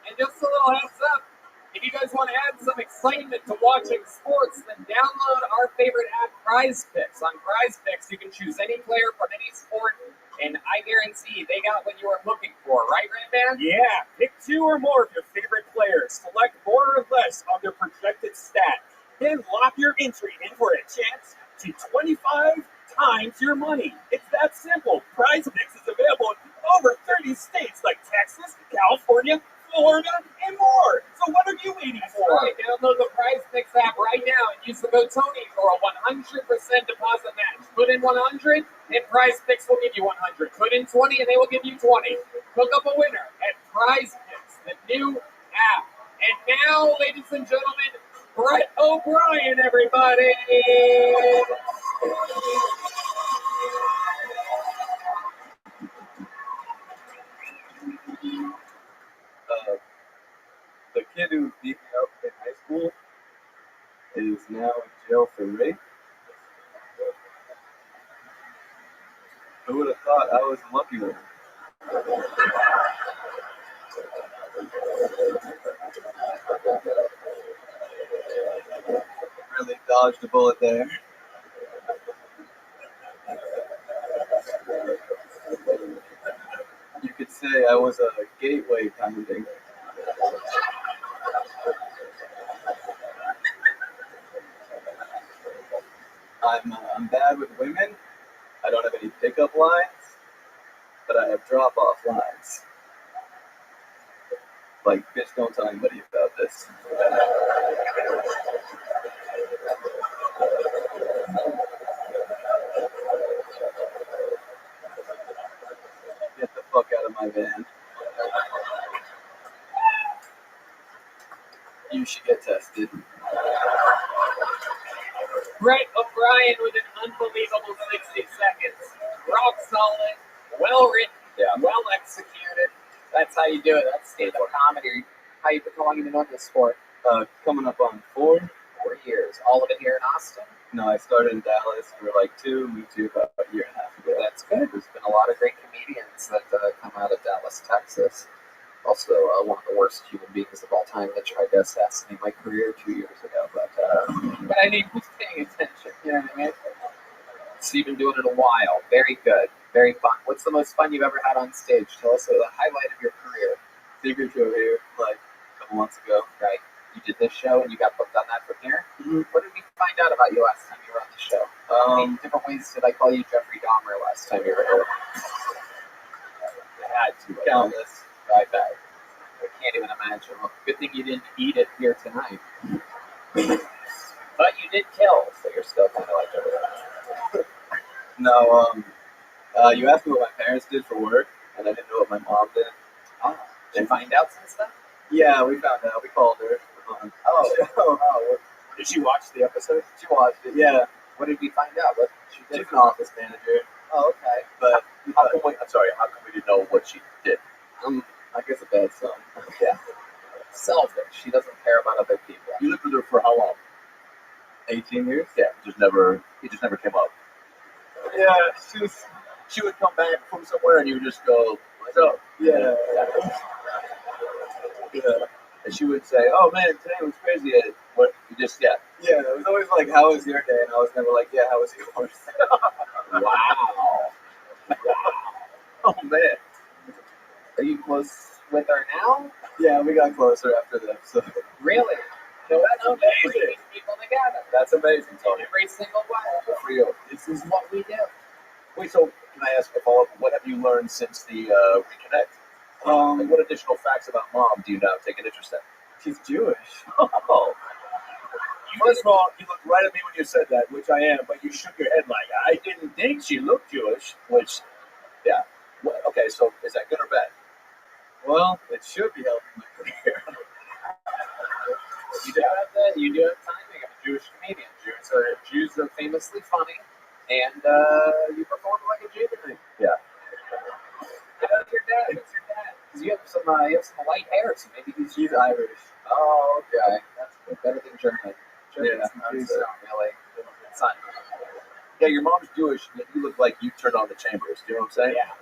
And just a little heads up, if you guys want to add some excitement to watching sports, then download our favorite app, Prize Picks. On Prize Picks, you can choose any player from any sport, and I guarantee they got what you are looking for. Right, Red Man? Yeah, pick 2 or more of your favorite players. Select more or less on their projected stat. Then lock your entry in for a chance to 25 times your money. It's that simple. Prize Picks is available in over 30 states like Texas, California, Florida, and more. So what are you waiting for? All right, download the Prize Picks app right now and use the code Tony for a 100% deposit match. Put in 100 and Prize Picks will give you 100. Put in 20 and they will give you 20. Hook up a winner at Prize Picks, the new app. And now, ladies and gentlemen, Brett O'Brien, everybody. The kid who beat me up in high school is now in jail for rape. Who would have thought I was the lucky one? Really dodged a bullet there. say I was a gateway kind of thing. I'm bad with women. I don't have any pickup lines, but I have drop-off lines. Like, bitch, don't tell anybody about this. Get the fuck out of my van. You should get tested. Brett O'Brien with an unbelievable 60 seconds. Rock solid, well written, well executed. That's how you do it. That's stand-up comedy. How long have you been doing this for? Coming up on 4 years. All of it here in Austin? No, I started in Dallas for like 2, moved to about a year and a half ago. That's good. There's been a lot of great comedians that come out of Dallas, Texas. Also, one of the worst human beings of all time that tried to assassinate my career 2 years ago. But I mean, who's paying attention? You know what I mean? So you've been doing it a while. Very good. Very fun. What's the most fun you've ever had on stage? Tell us the highlight of your career. Secret show here, like a couple months ago. Right. You did this show and you got booked on that from here? Mm-hmm. What did we find out about you last time you were on the show? How many different ways did I call you Jeffrey Dahmer last time you were here? I had to. Countless. I bet. I can't even imagine. Well, good thing you didn't eat it here tonight. But you did kill, so you're still kind of like everyone. No, you asked me what my parents did for work, and I didn't know what my mom did. Oh, did you find out since then? Yeah, we found out. We called her. Did she watch the episode? She watched it, yeah. What did we find out? What she did? She's an office manager. Oh, okay. But how come we didn't know what she did? I guess a bad son. Yeah. Selfish. She doesn't care about other people. You lived with her for how long? 18 years? Yeah, it just never came up. Yeah, she would come back from somewhere and you would just go, what's up? Yeah. And she would say, oh man, today was crazy. What you just Yeah, it was always like, how was your day? And I was never like, yeah, how was yours? Wow. Oh man. Are you close with her now? Yeah, we got closer after that. So. Really? So that's amazing. Bringing people together. That's amazing, Tony. Every single one. Good for you. This is what we do. Wait, so can I ask a follow-up? What have you learned since the reconnect? Like what additional facts about Mom do you now take an interest in? She's Jewish. Oh. First of all, you looked right at me when you said that, which I am, but you shook your head like, I didn't think she looked Jewish, which, yeah. Well, okay, so is that good or bad? Well, it should be helping my career. You do have timing. I'm a Jewish comedian. Jews are famously funny, and you perform like a Jew tonight. Yeah. How's your dad? What's your dad? Because you have some white hair, so maybe he's Irish. Oh, okay. That's better than German. German's Yeah, really son. Yeah, your mom's Jewish, and you look like you turned on the chambers. Do you know what I'm saying? Yeah,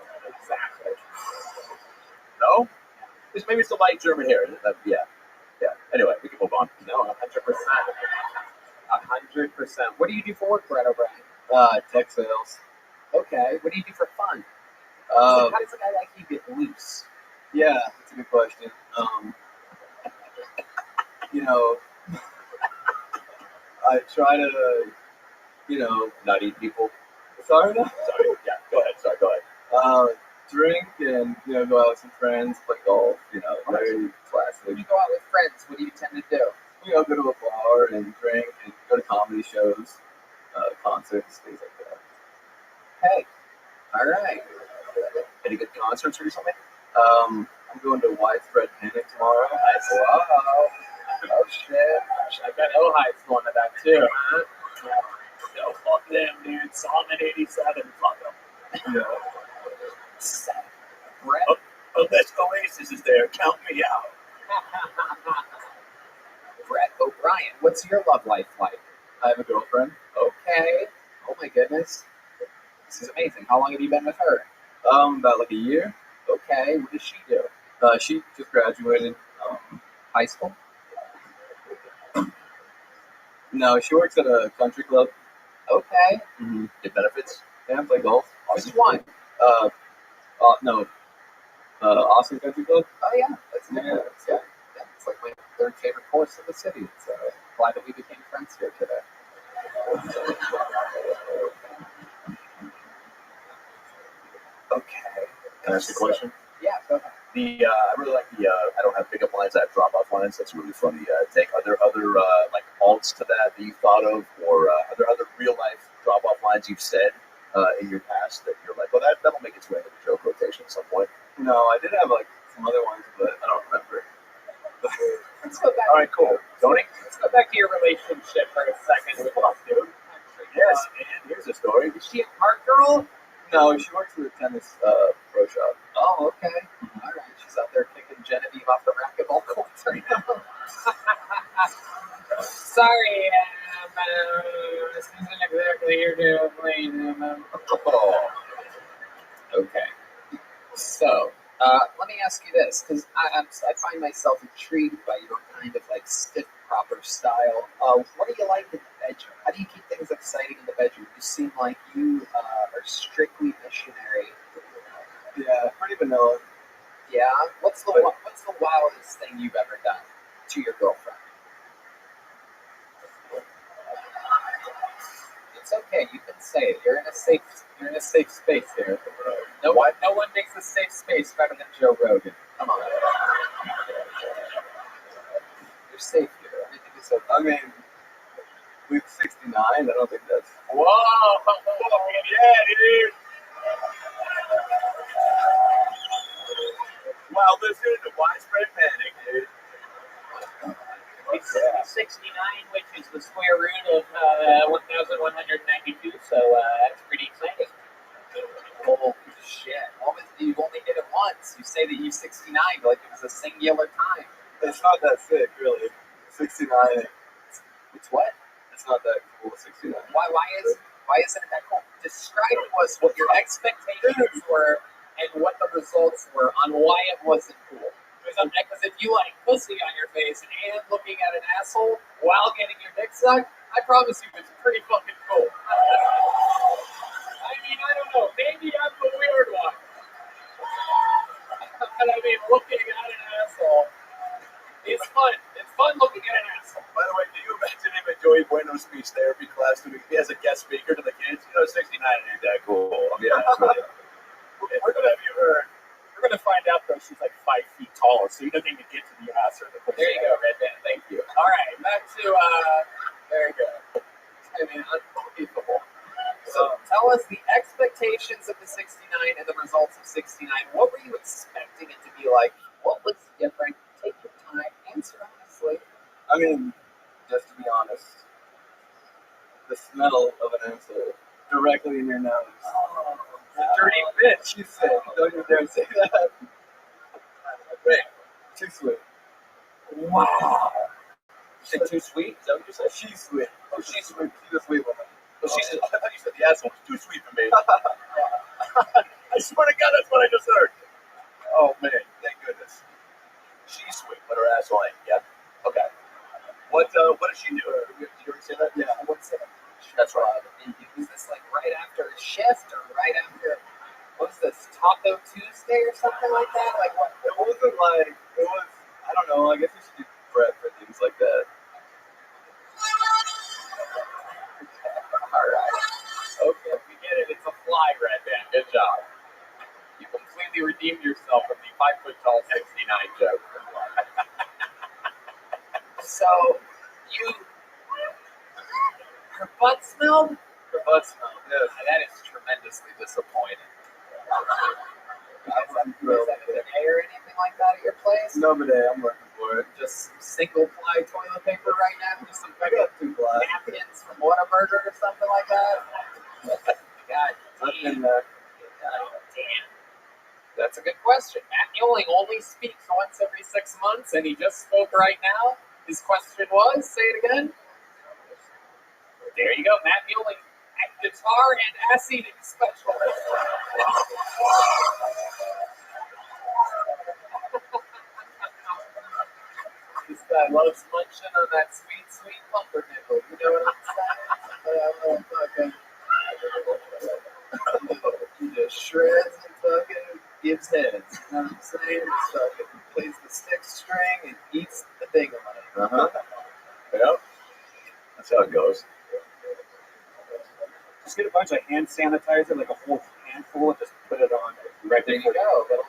exactly. No? Maybe it's the light German hair. Yeah. Anyway, we can move on. No, 100%. 100%. What do you do for work, Brett O'Brien? Tech sales. Okay. What do you do for fun? How does a guy like you get loose? Yeah, that's a good question. I try to, not eat people. Sorry? Yeah, go ahead. Sorry, go ahead. Drink and, go out with some friends, play golf, very classic. When you go out with friends, what do you tend to do? Go to a bar and drink and go to comedy shows, concerts, things like that. Hey, all right. Any good concerts or something? I'm going to Widespread Panic tomorrow. Whoa. Oh, shit. I bet Ojai's going to that, too, huh? No, fuck them, dude. Solomon 87, fuck them. Yeah. Brett? Unless Oasis is there, count me out. Brett O'Brien, what's your love life like? I have a girlfriend. Okay. Oh, my goodness. This is amazing. How long have you been with her? About like a year. Okay. What does she do? She just graduated. High school? No, she works at a country club. Okay. Get benefits? Yeah, play golf. Which one? No. Austin Country Club? Oh yeah, that's it's like my third favorite course in the city. So glad that we became friends here today. Okay. Can I ask you a question? Yeah, go ahead. I really like I don't have pickup lines, I have drop off lines. That's really funny. Take are there other like alts to that you thought of, or are there other real life drop off lines you've said in your past that you're like, well, that'll make its way into the joke rotation at some point? No, I did have like some other ones, but I don't remember. Let's go back. All right, cool. Tony? Let's go back to your relationship for a second with this dude. Yes, and here's a story. Is she a park girl? No, she works for a tennis pro shop. Oh, okay. All right. She's out there kicking Genevieve off the racquetball courts right now. Sorry, this isn't exactly your domain. Okay. So, let me ask you this, because I find myself intrigued by your kind of like stiff, proper style. What do you like in the bedroom? How do you keep things exciting in the bedroom? You seem like you are strictly missionary. Yeah, pretty vanilla. Yeah. What's the wildest thing you've ever done to your girlfriend? It's okay. You can say it. You're in a safe space here. No one makes a safe space better than Joe Rogan. Come on. You're safe here. Everything is okay. I mean, with 69, I don't think that's. Whoa! Yeah, dude. Wow, listen to widespread panic, dude. It's 69, which is the square root of 1,192, so that's pretty exciting. Holy shit. You've only hit it once. You say that you're 69 like it was a singular time. It's not that sick, really. 69. It's what? It's not that cool, 69. Why isn't it that cool? Describe to us what your expectations were and what the results were on why it wasn't cool. Because if you like pussy on your face and looking at an asshole while getting your dick sucked, I promise you it's pretty fucking cool. I mean, I don't know. Maybe I'm the weird one. But I mean, looking at an asshole is fun. It's fun looking at an asshole. By the way, do you imagine him at Joey Bueno's speech therapy class doing he has a guest speaker to the kids? 69 ain't that cool. I mean, We're gonna find out though she's like 5 feet tall, so he doesn't even get to the ass or the pussy. There you go, Red Band. Thank you. All right, back to there you go. I mean, unbelievable. So tell us the expectations of the 69 and the results of 69. What were you expecting it to be like? What was different? Take your time. Answer honestly. I mean, just to be honest, the smell of an asshole directly in your nose. Oh, Dirty bitch, you said. Don't you dare say that. Wait, too sweet. wow. You said too sweet? Is that what you said? She's sweet. Oh, she's sweet. She's a sweet woman. I thought you said the asshole was too sweet for me. I swear to God, that's what I just heard. Oh man, thank goodness. She's sweet, but her asshole ain't. Yeah. Okay. What does she do? Did you already say that? Yeah. What's that? That's right. Was this like right after a shift or right after? What's this? Taco Tuesday or something like that? Like what? It wasn't like it was. I don't know. I guess you should do prep for things like that. All right. Okay, we get it. It's a fly, Red Band. Good job. You completely redeemed yourself from the 5 foot tall 69 joke. So, her butt smelled? Her butt smell. Yes. That is tremendously disappointing. You guys have a bidet or anything like that at your place? No bidet. I'm working for it. Just single ply toilet paper right now? Just some I got 2 ply. napkins from Whataburger or something like that? God damn. Damn. That's a good question. Matt Mueling only speaks once every 6 months, and he just spoke right now. His question was, say it again. There you go, Matt Mueling, guitar and ass eating specialist. This guy loves munching on that sweet, sweet pumpernickel. You know what I'm saying? He just shreds and fucking gives heads. You know what I'm saying? So it plays the sixth string and eats the ding-a-ling. Yep. That's how it goes. Just get a bunch of hand sanitizer, like a whole handful, and just put it on. Right there you go. Little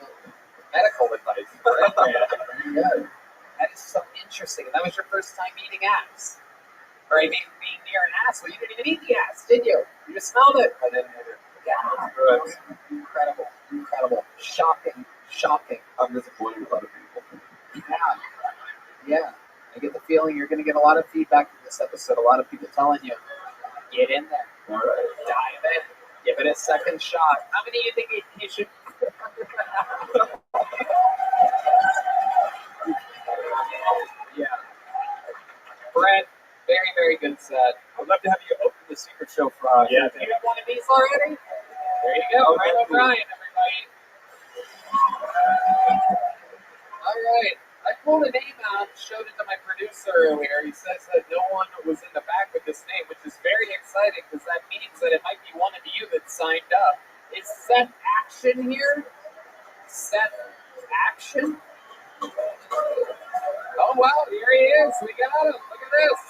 medical advice. Right? Very good. That is so interesting. And that was your first time eating ass. Or I mean, being near an ass. Well, you didn't even eat the ass, did you? You just smelled it. I didn't eat it. Yeah. Good. Incredible. Incredible. Shocking. Shocking. I'm disappointed with a lot of people. Yeah. I get the feeling you're going to get a lot of feedback from this episode. A lot of people telling you, get in there. All right. Dive in. Give it a second shot. How many do you think you should? Yeah. Brent, very, very good set. I'd love to have you open the secret show for You have one of these already? There you go. Brent O'Brien, everybody. All right. I pulled a name out, showed it to my producer earlier. He says that no one was in the back with this name, which is very exciting because that means that it might be one of you that signed up. Is Seth Action here? Seth Action? Oh, wow, here he is. We got him. Look at this.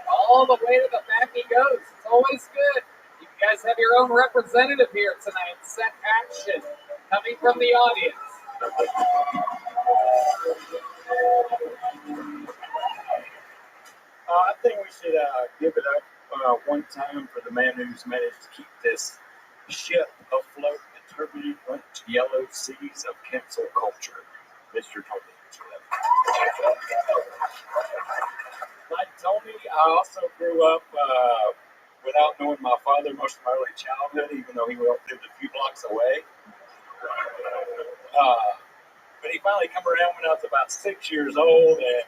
All the way to the back he goes. It's always good. You guys have your own representative here tonight. Seth Action, coming from the audience. I think we should give it up one time for the man who's managed to keep this ship afloat in the turbulent yellow seas of cancel culture, Mr. Tony. Like Tony, I also grew up without knowing my father most of my early childhood, even though he lived a few blocks away. But he finally came around when I was about 6 years old and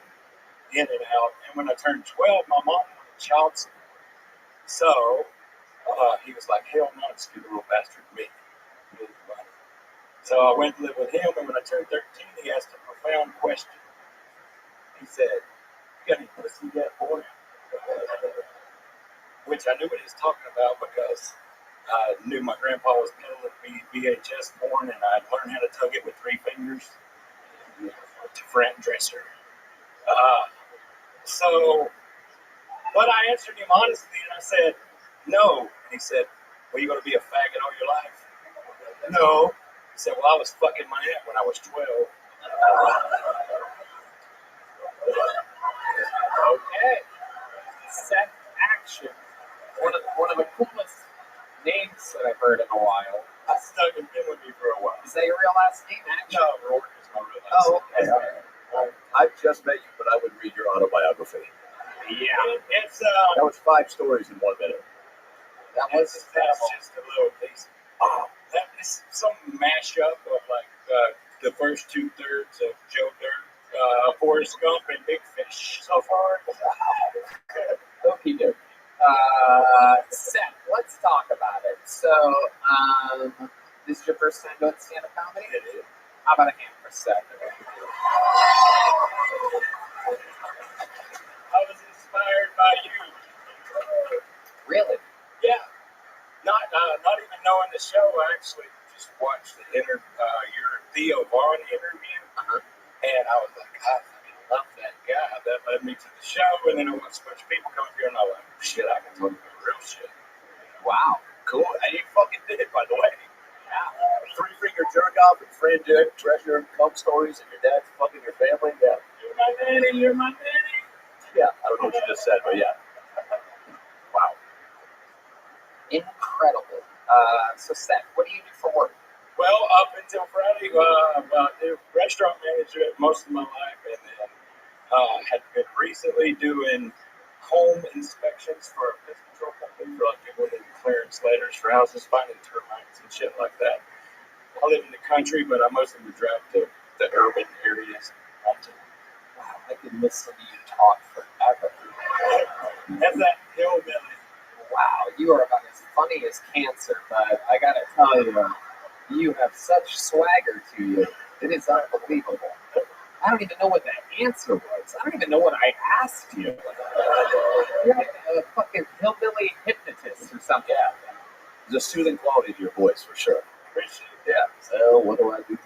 in and out. And when I turned 12, my mom wanted child support. So he was like, hell no, excuse the little bastard me. So I went to live with him, and when I turned 13, he asked a profound question. He said, you got any pussy yet, boy? Which I knew what he was talking about because I knew my grandpa was peddling VHS porn, and I'd learned how to tug it with 3 fingers to front dresser. But I answered him honestly, and I said, no. And he said, well, you going to be a faggot all your life? No. He said, well, I was fucking my aunt when I was 12. Okay. Seth Action. One of the coolest names that I've heard in a while. That's been with me for a while. Is that your real last name, Action? No, Rourke is my real last name. Okay. I've just met you, but I would read your autobiography. Yeah. It's That was 5 stories in 1 minute. That was that's just a little piece. That is some mashup of like the first 2/3 of Joe Dirt, Forrest Gump, and Big Fish so far. Okie dokie. Seth, let's talk about it. So, this is your first time doing stand-up comedy? It is. How about a hand for Seth? I was inspired by you. Really? Yeah. Not even knowing the show, I actually just watched your Theo Vaughn interview, and I was like, I fucking love that guy. That led me to the show, and then I watched a bunch of people come here, and I was like, shit, I can talk about real shit. Wow. Cool. And you fucking did it, by the way. Yeah. 3-finger jerk off and friend treasure cum stories, and your dad's fucking your family. Yeah. You're my daddy. You're my daddy. Yeah. I don't know what you just said, but yeah. Wow. Incredible. So, Seth, what do you do for work? Well, up until Friday, I was a restaurant manager most of my life, and then had been recently doing home inspections for a pest control company for like people with clearance letters for houses, finding termites and shit like that. I live in the country, but I mostly would drive to the urban areas. Wow, I could listen to you talk forever. That's that hillbilly. Wow, you are about as funny as cancer, but I gotta tell you, you have such swagger to you. It is unbelievable. I don't even know what that answer was. I don't even know what I asked you. You're like a fucking hillbilly hypnotist or something. Yeah. There's a soothing quality to your voice, for sure. Appreciate it. Yeah. So, what do I do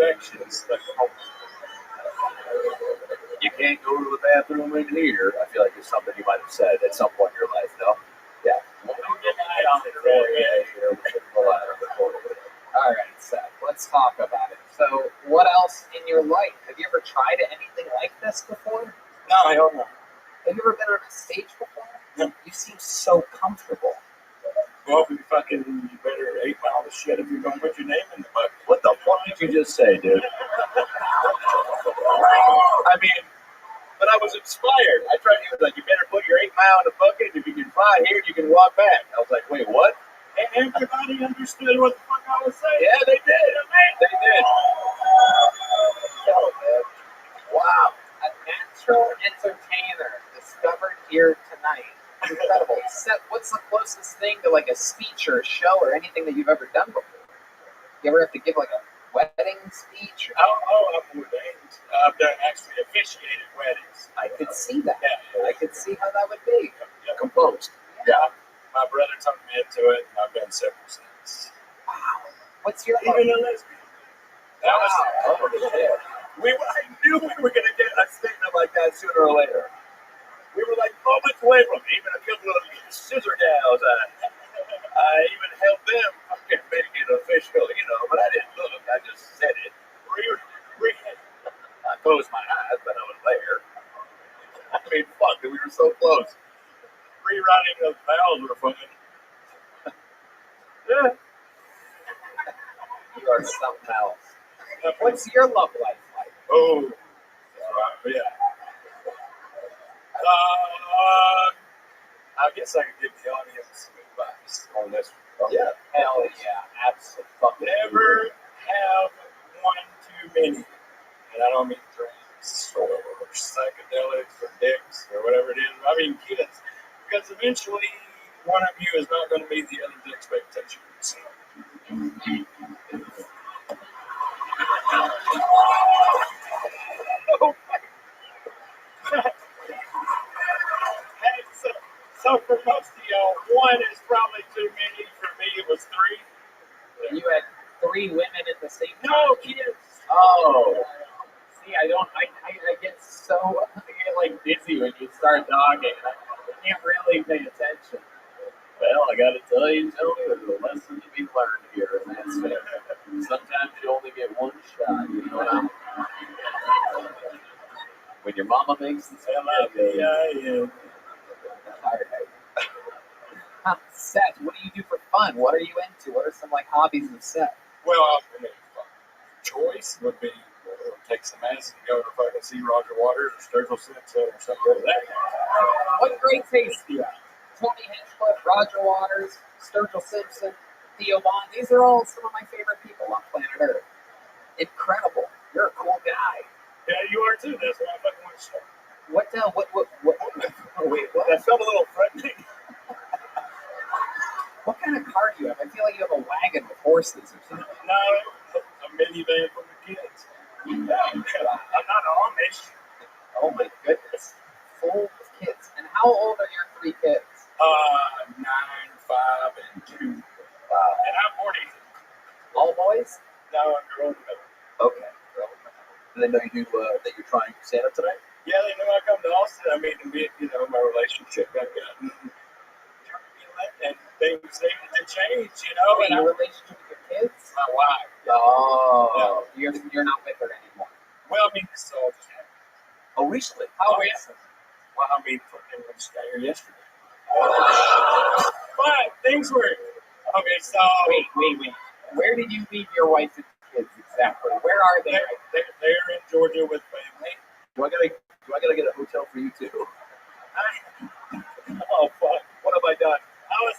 infections. Like, You can't go to the bathroom in here. I feel like it's something you might have said at some point in your life, no? Yeah. All right, Seth, let's talk about it. So, what else in your life? Have you ever tried anything like this before? No, I don't know. Have you ever been on a stage before? No. You seem so comfortable. Well, you better 8 Mile of shit if you're going to put your name in the bucket. What the fuck did you just say, dude? I mean, but I was inspired. I tried to like, you better put your 8 Mile in the bucket. If you can fly here, you can walk back. I was like, wait, what? And everybody understood what the fuck I was saying. Yeah, they did. They did. Wow, a natural entertainer discovered here tonight. Incredible. Seth, what's the closest thing to like a speech or a show or anything that you've ever done before? You ever have to give like a wedding speech? I'm ordained. I've done actually officiated weddings. I could see that. Yeah. I could see how that would be. Yeah. Composed. Yeah. My brother took me into it, and I've done several since. Wow. What's your even a lesbian? That was. Oh, shit. I knew we were going to get a statement like that sooner or later. We were like moments away from it. Even a couple of scissor gals. I even helped them fucking make it official, but I didn't look. I just said it. I closed my eyes, but I was there. I mean, fuck, we were so close. Rewriting those vowels were fun. Yeah. You are something else. What's your love life like? Oh, yeah. I guess I could give the audience some advice on this one. Yeah. Hell yeah. Absolutely. Never have one too many. And I don't mean drinks or psychedelics or dicks or whatever it is. I mean kids. Because eventually one of you is not going to meet the other's expectations. Oh my. So for most of y'all, one is probably too many. For me, it was 3. You had 3 women at the same time? No, kids. Oh. See, I get so, I get like dizzy when you start talking. I can't really pay attention. Well, I gotta tell you, Tony, there's a lesson to be learned here, and that's fair. Sometimes you only get one shot, you know what I mean? When your mama makes the yeah. Seth, what do you do for fun? What are you into? What are some like hobbies of Seth? Well, choice would be take some acid and go to fucking see Roger Waters or Sturgill Simpson or something like that. What great taste do you have? Tony Hinchcliffe, Roger Waters, Sturgill Simpson, Theo Vaughn. These are all some of my favorite people on planet Earth. Incredible. You're a cool guy. Yeah, you are too. That's why I fucking want to start. What? Oh, wait, what? That felt a little threatening. What kind of car do you have? I feel like you have a wagon with horses or something. No, a minivan for the kids. I'm not Amish. Oh my goodness. Full of kids. And how old are your 3 kids? 9, 5, and 2. And I'm 40. All boys? No, I'm girl in the middle. Okay. Do they know you do that you're trying stand up tonight? Yeah, they know I come to Austin. I mean, my relationship got gotten and things needed to change, Wait, your relationship with your kids? My wife. Oh. Yeah. You're not with her anymore. Well, I mean, this all just happened. Oh, recently? How recent? Well, I mean, fucking I just got here yesterday. But things were okay. So wait. Where did you leave your wife and kids exactly? Where are they? They're in Georgia with family. Do I gotta get a hotel for you too? Oh fuck! What have I done? I was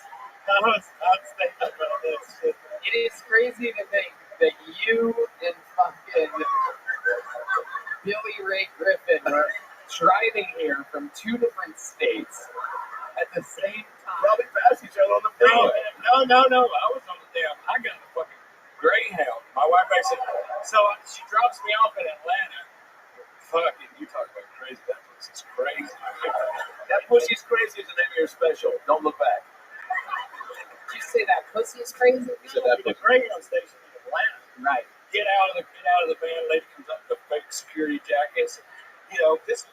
thinking about this. It is crazy to think that you and fucking Billy Ray Griffin are driving here from 2 different states at the same time. Probably pass each other on the freeway. No. I was on the damn. I got a fucking Greyhound. My wife actually. So she drops me off in Atlanta. Fucking, you talk about crazy. That pussy's crazy. That pussy's crazy is the name of your special. Don't look back. Did you say that pussy is crazy? You said that the Greyhound station in Atlanta. Right. Get out of the van. Lady comes up with a fake security jacket. Says, you know, this is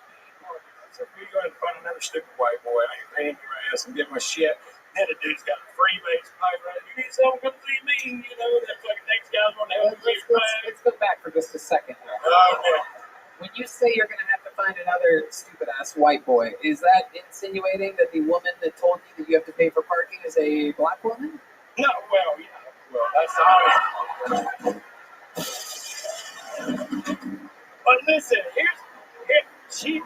so we're going to find another stupid white boy. I ain't paying your ass and give him a shit. Then the dude's got a freebase pipe right. You need someone come see me. You know, that fucking next guy's going to help you. Let's go back for just a second here. Okay. When you say you're going to have to find another stupid ass white boy, is that insinuating that the woman that told you that you have to pay for parking is a black woman? No, well, yeah. Well, that's all. But listen, she.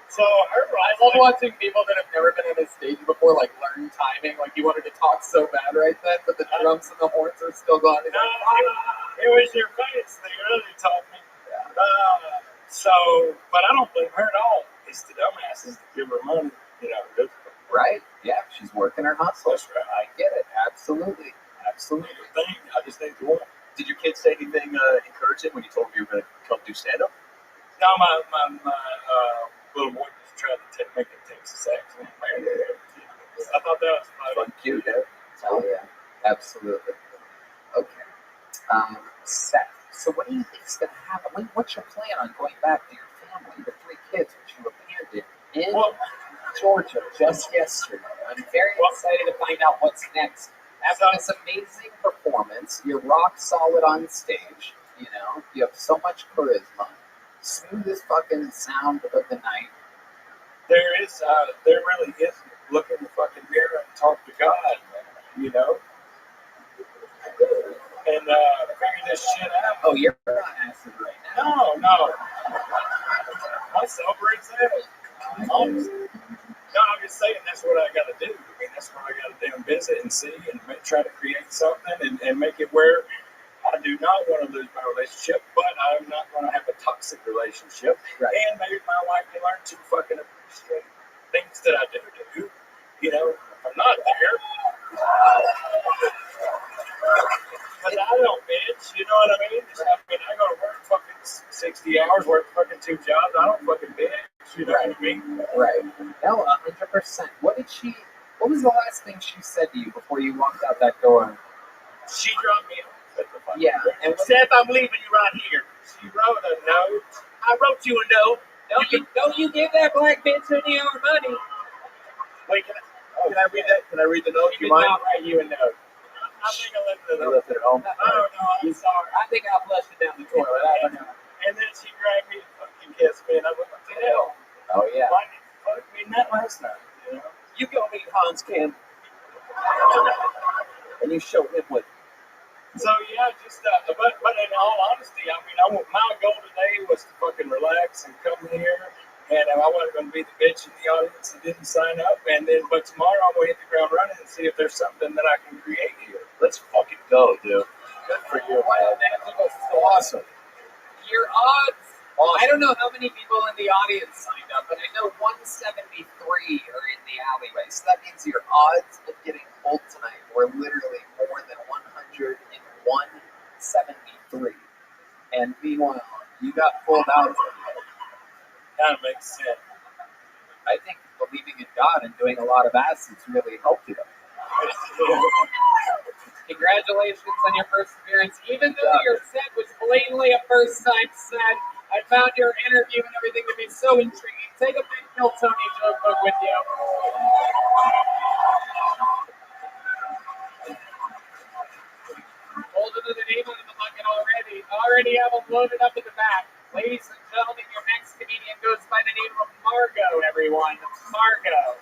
So her I love watching people that have never been on a stage before, like, learn timing. Like, you wanted to talk so bad right then, but the drums and the horns are still going. No, it was your face that really taught me. But I don't blame her at all. It's the dumbasses that give her money. You know, right? Yeah, she's working her hustle. That's right. I get it. Absolutely. Absolutely. I just think the one. Did your kids say anything encouraging when you told them you were going to come do stand-up? No, my little boy just tried to make a Texas accent. I thought that was fun, cute, yeah. Oh yeah, absolutely. Okay. Seth. So what do you think is going to happen? What's your plan on going back to your family, your 3 kids, which you abandoned in Georgia just yesterday? I'm very excited to find out what's next. After this amazing performance, you're rock solid on stage. You know, you have so much charisma. Smoothest fucking sound of the night. There really is. Look in the fucking mirror and talk to God, man, you know? And figure this shit out. Oh, you're on acid right now. No. I'm sober as hell. Honestly. No, I'm just saying that's what I got to do. I mean, that's what I got to damn visit and see and try to create something and make it where I do not want to lose my relationship, but I'm not going to have a toxic relationship. Right. And maybe my wife can learn to fucking appreciate things that I do. You know, if I'm not there, because I don't bitch, you know what I mean? I go to work fucking 60 hours, work fucking 2 jobs. I don't fucking bitch, you know what I mean? Right. No, 100%. What was the last thing she said to you before you walked out that door? She dropped me off. Yeah. And Seth, I'm leaving you right here. She wrote a note. I wrote you a note. Don't you give that black bitch any more money. Wait, can I read that? Can I read the note? You mind? I'll write you a note. I think I left it You left it at home? I don't know. I'm sorry. I think I flushed it down the toilet. I don't know. And then she grabbed me and fucking kissed me, and I went, what the hell? Oh, yeah. Why did you fuck me that last night? You know? You go meet Hans Kim. And you show him what. So yeah, just but in all honesty, I mean, my goal today was to fucking relax and come here, and I wasn't going to be the bitch in the audience that didn't sign up. But tomorrow I'm going to hit the ground running and see if there's something that I can create here. Let's fucking go, dude. Good for you. Wow, that was awesome. Your odds. Awesome. I don't know how many people in the audience signed up, but I know 173 are in the alleyway. So that means your odds of getting pulled tonight were literally more than 173. And meanwhile, you got pulled out. Kind of makes sense. I think believing in God and doing a lot of acids really helped you. Congratulations on your perseverance. Even though your set was blatantly a first-time set, I found your interview and everything to be so intriguing. Take a big Bill Tony joke book with you. Hold it to the name under the bucket already. Already have them loaded up in the back. Ladies and gentlemen, your next comedian goes by the name of Margot, everyone. Margot.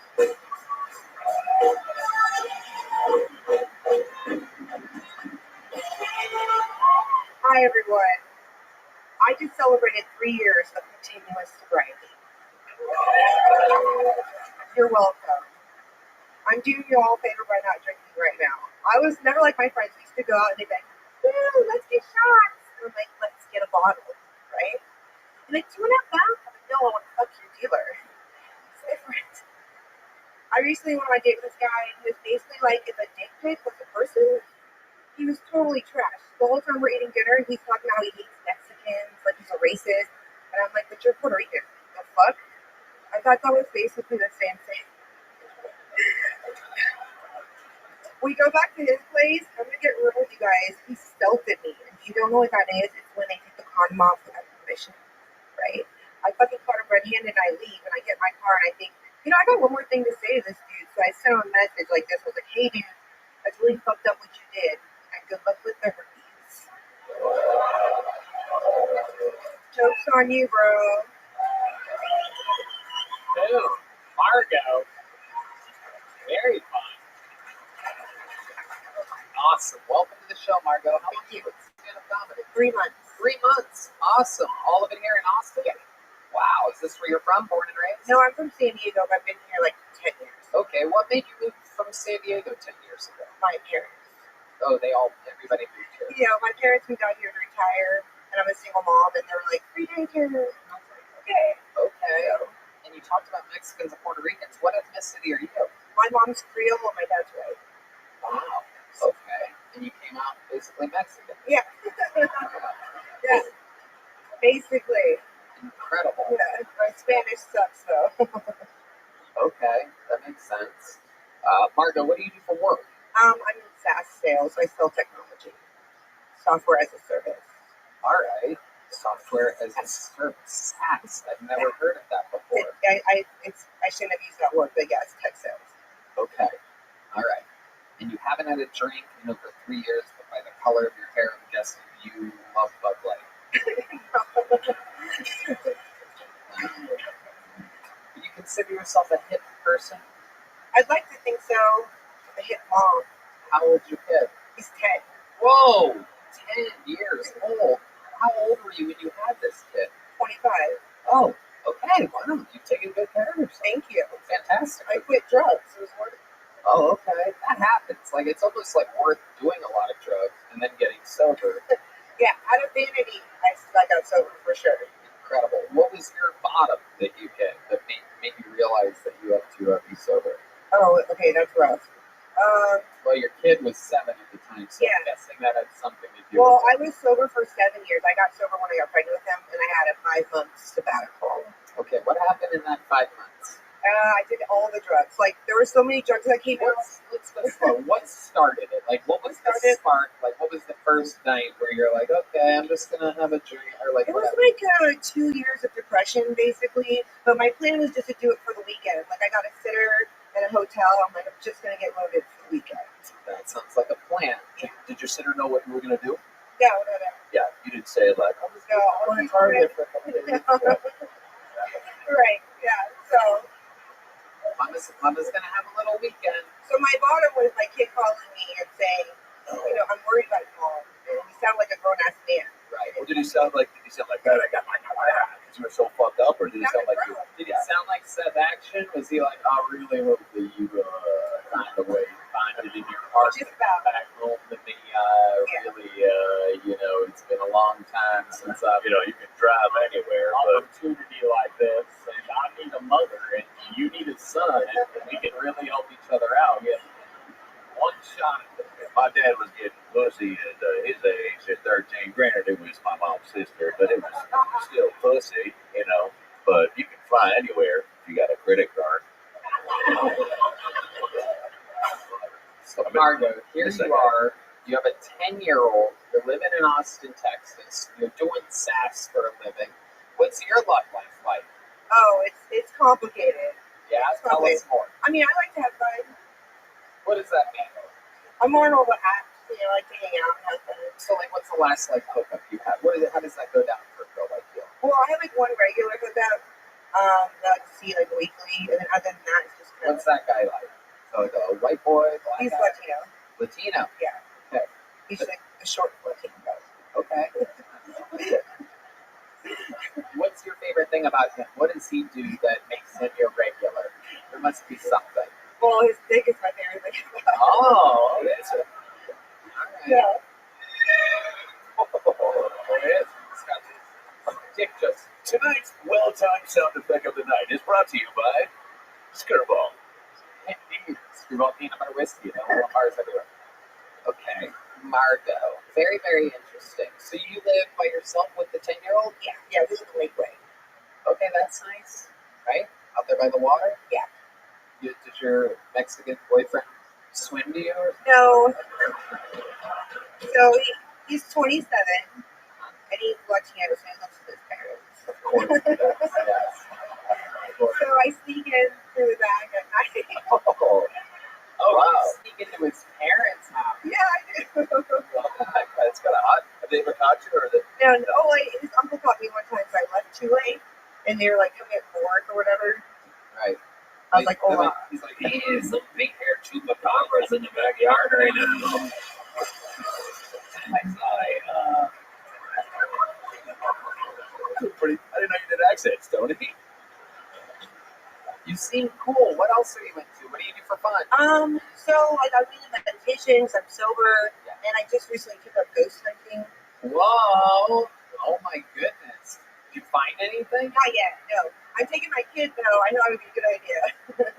Hi, everyone. I just celebrated 3 years of continuous sobriety. You're welcome. I'm doing you all a favor by not drinking right now. I was never like my friends. We used to go out and they'd be like, "Woo, let's get shots." And I'm like, "Let's get a bottle," right? And like, "Do you want that?" I'm like, "No, I want to fuck your dealer." It's different. I recently went on a date with this guy, and he was basically like, if a dick pic was a person, he was totally trash. The whole time we're eating dinner, he's talking about how he hates Mexicans, like he's a racist. And I'm like, but you're Puerto Rican. The fuck? I thought that was basically the same thing. We go back to his place. I'm gonna get real with you guys. He stealthed me. And if you don't know what that is, it's when they take the condom off without permission, right? I fucking caught him red-handed and I leave and I get in my car and I think, I got one more thing to say to this dude. So I sent him a message like this. I was like, hey dude, that's really fucked up what you did. And good luck with the herpes. Joke's on you, bro. Ooh, Margot. Very fun. Awesome. Welcome to the show, Margot. How long have you been stand-up comedy? 3 months. 3 months. Awesome. All of it here in Austin? Yeah. Wow. Is this where you're from, born and raised? No, I'm from San Diego, but I've been here like 10 years. Okay. What made you move from San Diego 10 years ago? My parents. Oh, everybody moved here. Yeah, my parents moved out here to retire, and I'm a single mom, and they were like, free daycare. And I was like, okay. Okay. And you talked about Mexicans and Puerto Ricans. What ethnicity are you? My mom's Creole and my dad's white. Wow. Okay. And you came out basically Mexican. Yeah. Yeah. Basically. Incredible. Yeah. My Spanish sucks, though. Okay. That makes sense. Margot, what do you do for work? I'm in SaaS sales. I sell technology. Software as a service. All right. Software as a service. SaaS. I've never heard of that before. I shouldn't have used that word, but yes, tech sales. Okay. All right. And you haven't had a drink in over 3 years, but by the color of your hair, I'm guessing you love Bud Light. Do you consider yourself a hip person? I'd like to think so. A hip mom. How old's your kid? He's 10. Whoa! 10 years old. How old were you when you had this kid? 25. Oh, okay. Wow. You've taken good care of yourself. Thank you. Fantastic. I quit drugs. It was worth it. Oh, okay. That happens. Like, it's almost like worth doing a lot of drugs and then getting sober. Yeah, out of vanity, I got sober for sure. Incredible. What was your bottom that you hit that made you realize that you had to be sober? Oh, okay, that's rough. Well, your kid was 7 at the time, so yeah. I'm guessing that had something to do Well, with it. I was sober for 7 years. I got sober when I got pregnant with him, and I had a 5-month sabbatical. Okay, what happened in that 5 months? I did all the drugs. Like, there were so many drugs that came out. Let's go slow. What started it? Like, what was the spark? Like, what was the first night where you're like, okay, I'm just going to have a drink? Or like, it was like 2 years of depression, basically. But my plan was just to do it for the weekend. Like, I got a sitter at a hotel. I'm like, I'm just going to get loaded for the weekend. That sounds like a plan. Yeah. Did your sitter know what you were going to do? No. Yeah, you didn't say like, I'm just going to Target for a couple days. Right, yeah. So Mama's gonna have a little weekend. So my bottom was my kid calling me and saying, I'm worried about you, Mom. And he sounded like a grown ass man. Right. Well, did he sound like that? I got my because you were so fucked up, or did he sound like you? Did he sound like Seth Action? Was he like, I really hope that you find a way to find it in your heart to come back home to me? Really, it's been a long time since you can drive anywhere, but opportunity like this, and I need a mother, and you need a son, and we can really help each other out. Yeah. One shot at this. my dad was getting pussy at his age at 13. Granted, it was my mom's sister, but it was still pussy, But you can fly anywhere if you got a credit card. So, Margot, here you are. You have a 10-year-old. You're living in Austin, Texas. You're doing SaaS for a living. What's your love life like? Oh, it's complicated. Yeah, tell us more. I mean, I like to have fun. What does that mean? I'm more on all the apps. I like to hang out and have fun. So, what's the last hookup you had? How does that go down for a girl like you? Well, I have one regular hookup that I see weekly, and then other than that, it's just What's that guy like? So, like a white boy, black He's guy? Latino. Latino? Yeah. Okay. He's like a short Latino guy. Okay. What's your favorite thing about him? What does he do that makes him irregular? There must be something. Well, his dick is my favorite thing. Oh, that's it. Right. Yeah. Dick just. Tonight's well-timed sound effect of the night is brought to you by Skirball. Screwball peanut butter whiskey. Bars everywhere. Okay, Margot. Very, very interesting. So you live by yourself with the 10-year-old? Yeah, we live in Lakeway. Okay, that's nice. Right? Out there by the water? Yeah. Does your Mexican boyfriend swim to you? Or No. So he's 27, and he's watching it, so he lives with his parents. of course he does. Yes. So I sneak in through the back at night. Oh, wow. You sneak into his parents' house. Yeah, I do. That's kind of hot. Have they ever caught you, or No, like, his uncle caught me one time, so I left too late, and they were like coming at work or whatever. Right. I was like, oh, wow. He's like, hey, some big-haired chupacabras in the backyard right now. I didn't know you did accents, Tony. You seem cool. What else are you into? What do you do for fun? So like I'm doing meditations, I'm sober, and I just recently took up ghost hunting. Whoa! Oh my goodness! Did you find anything? Not yet, no. I'm taking my kid though. I know it would be a good idea.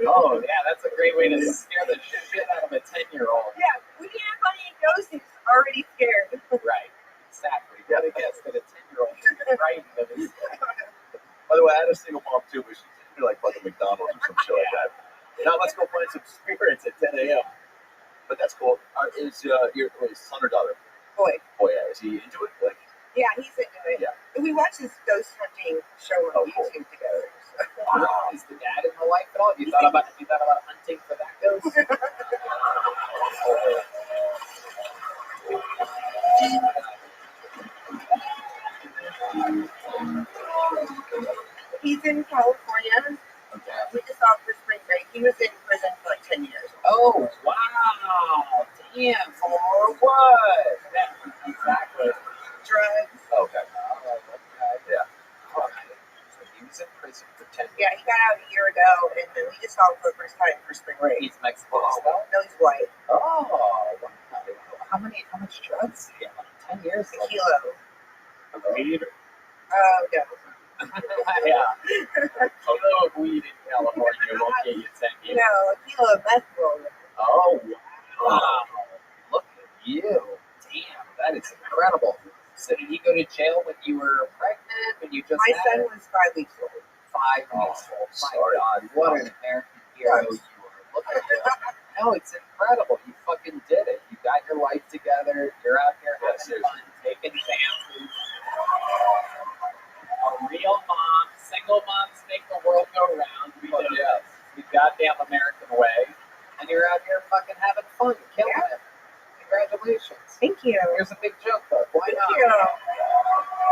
Oh yeah, that's a great way to scare the shit out of a 10-year-old. Yeah, we can't find any ghosts. He's already scared. Right. Exactly. You gotta guess that a 10-year-old should be frightened of his. By the way, I had a single mom too, but she did like fucking McDonald's or some shit like that. Now let's go find some spirits at 10 a.m. But that's cool. Is your son or daughter? Boy. Boy, yeah. Is he into it? Like, yeah, he's into it. Yeah. We watched this ghost hunting show on YouTube together. So. Wow. Is the dad in the life at all? Have you thought about hunting for that ghost? He's in California. Okay. We just saw him for spring break. He was in prison for like 10 years. Oh, wow. Damn. For what? Yeah, exactly. Drugs. okay. Yeah. So he was in prison for 10 years. Yeah, he got out a year ago, and then we just saw him for the first time for spring break. He's Mexican as well? No, he's white. Oh, wow. How much drugs did he have? 10 years? A kilo. Of weed? No. Yeah. A kilo of weed in California won't get you 10 years. No, a kilo of meth roll. Oh, wow. Look at you. Damn, that is incredible. So did he go to jail when you were pregnant? When you just My son was 5 weeks old. 5 weeks old. My God, what an American hero you are. Look at you. No, it's incredible. You fucking did it. You got your life together. You're out here having fun, taking chances. A real mom, single moms make the world go round. We did it. The goddamn American way. And you're out here fucking having fun, killing it. Congratulations. Thank you. Here's a big joke book. Why not?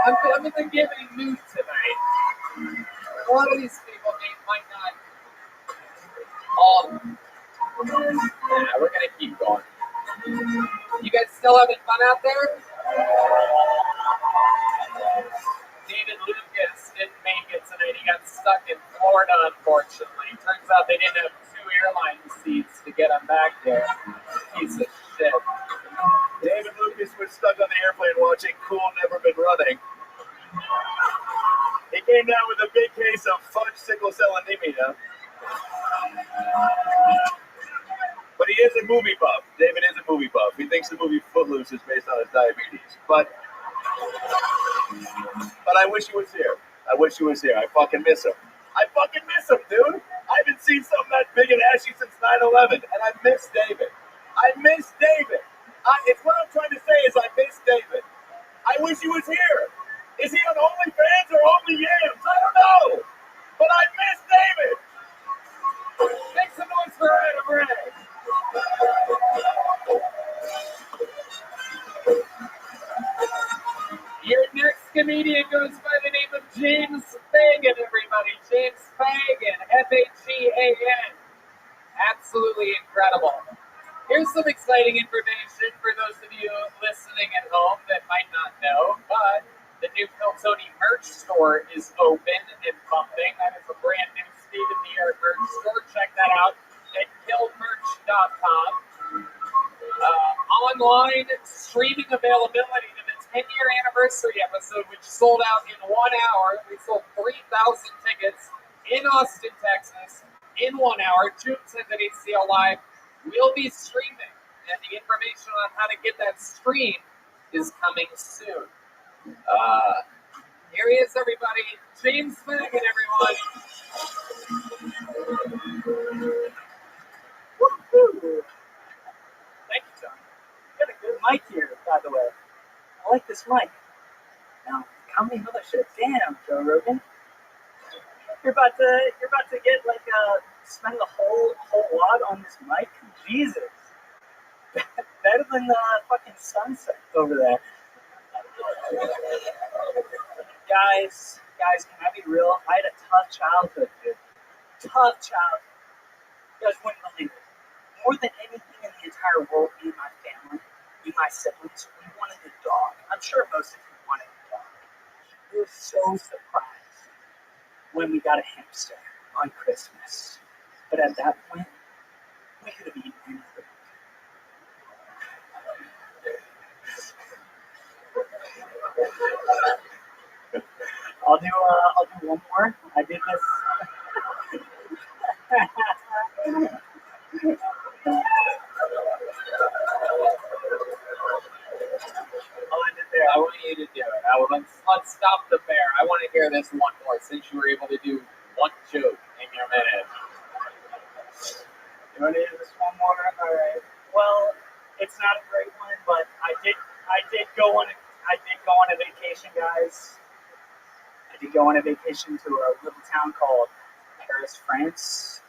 Thank you. I'm in the giving mood tonight. A lot of these people might not all. Yeah, we're gonna keep going. You guys still having fun out there? David Lucas didn't make it tonight. He got stuck in Florida, unfortunately. Turns out they didn't have 2 airline seats to get him back there. Piece of shit. David Lucas was stuck on the airplane watching Cool Never Been Running. He came down with a big case of fudge sickle cell anemia. But he is a movie buff. David is a movie buff. He thinks the movie Footloose is based on his diabetes. But I wish he was here. I wish he was here. I fucking miss him. I fucking miss him, dude. I haven't seen something that big and ashy since 9/11, and I miss David. I miss David. It's what I'm trying to say is I miss David. I wish he was here. Is he on OnlyFans or OnlyYams? I don't know. But I miss David. Make some noise for Adam Ray. Your next comedian goes by the name of James Fagan, everybody. James Fagan, Fagan. Absolutely incredible. Here's some exciting information for those of you listening at home that might not know, but the new Phil Tony merch store is open and pumping. That is a brand new state-of-the-art merch store. Check that out at killedmerch.com. Online streaming availability to the 10-year anniversary episode, which sold out in 1 hour. We sold 3,000 tickets in Austin, Texas, in 1 hour. June 10th at ACL Live. We'll be streaming, and the information on how to get that stream is coming soon. Here he is, everybody. James Fagan, everyone. Woo-hoo. mic here, by the way. I like this mic. Now, comedy mothership. Damn, Joe Rogan. You're about to get like spend the whole lot on this mic. Jesus. Better than the fucking sunset over there. Guys, can I be real? I had a tough childhood, dude. Tough childhood. You guys wouldn't believe it. More than anything in the entire world, me and my family, me and my siblings, we wanted a dog. I'm sure most of you wanted a dog. We were so surprised when we got a hamster on Christmas. But at that point, we could have eaten anything. I'll do one more. I did this. I want you to do it. Let's stop the bear. I want to hear this one more since you were able to do one joke in your minute. You want to do this one more? All right. Well, it's not a great one, but I did go on a vacation, guys. I did go on a vacation to a little town called Paris, France.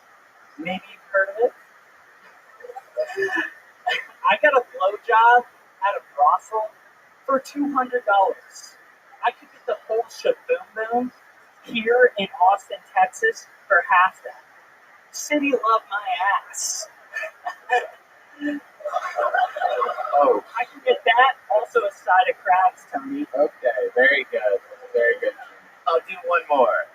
Maybe you've heard of it. I got a blowjob at a brothel for $200. I could get the whole shaboom here in Austin, Texas for half that. City loved my ass. Oh, I can get that, also a side of crabs, Tony. Okay, very good. Very good. I'll do one more.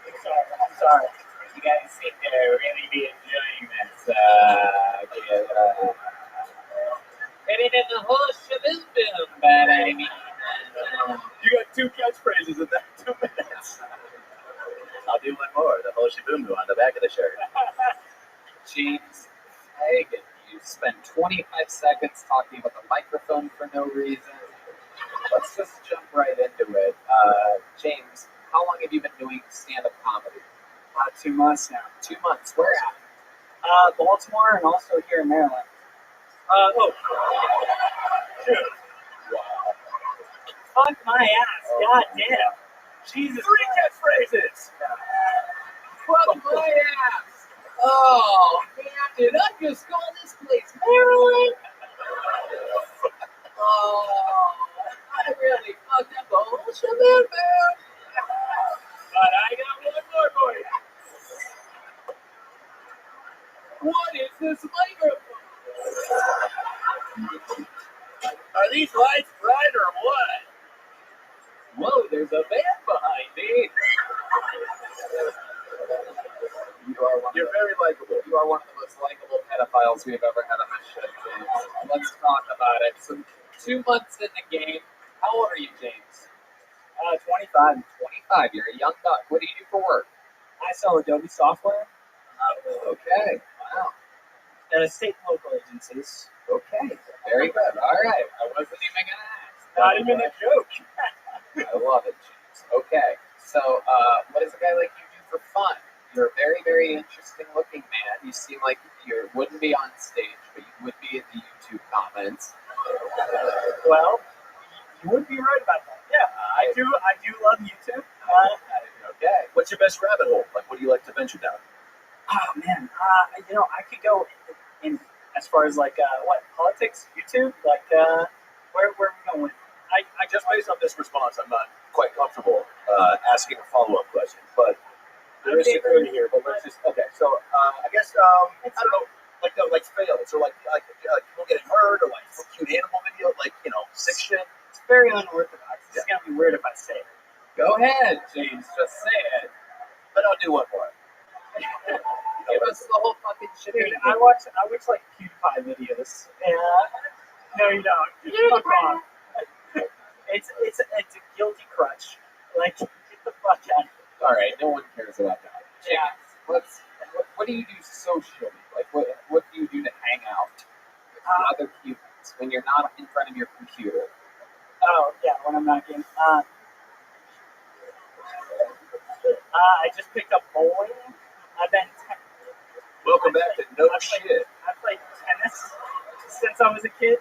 I'm sorry. You guys seem to really be enjoying this. Getting in the whole shaboom, but I mean... You got 2 catchphrases in that 2 minutes. I'll do one more. The whole shaboom on the back of the shirt. James, Taik, you spend 25 seconds talking about the microphone for no reason. Let's just jump right into it. James, how long have you been doing stand-up comedy? 2 months now. 2 months. Where at? Baltimore and also here in Maryland. Shoot. Wow. Fuck my ass. God damn. Jesus. 3 catchphrases. Fuck my ass. Oh, man, did I just call this place Maryland? Oh, I really fucked up the whole shaboom. But I got one more for you. What is this microphone? Are these lights bright or what? Whoa, there's a van behind me. You're very likable. You are one of the most likable pedophiles we've ever had on this show, James. Let's talk about it. So, 2 months in the game. How old are you, James? 25. 25. You're a young buck. What do you do for work? I sell Adobe software. Okay. Wow. At state and local agencies. Okay. Very good. All right. I wasn't even going to ask. Not even a joke. I love it, James. Okay. So, what does a guy like you do for fun? You're a very, very interesting looking man. You seem like you wouldn't be on stage, but you would be in the YouTube comments. Well, you would be right about that. Yeah, I do love YouTube. Okay. What's your best rabbit hole? Like, what do you like to venture down? Oh man, I could go in as far as like politics, YouTube, like where are we going? I just based on this response, I'm not quite comfortable asking a follow-up question, but there is security here. But let's just So I guess I don't know, like fails or like people getting hurt or like cute animal video, like sick shit. It's very unorthodox. It's gonna be weird if I say it. Go ahead, James. Just say it. But I'll do one more. Give us the whole fucking shit. Dude, I watch like PewDiePie videos. Yeah. No, you don't. Fuck off. It's a guilty crutch. Like, get the fuck out of here. All right, no one cares about that. Yeah. What do you do socially? Like, what do you do to hang out with other humans when you're not in front of your computer? Oh yeah, when I'm not getting. I just picked up bowling. I've been. Welcome back to No Shit. I played tennis. since I was a kid.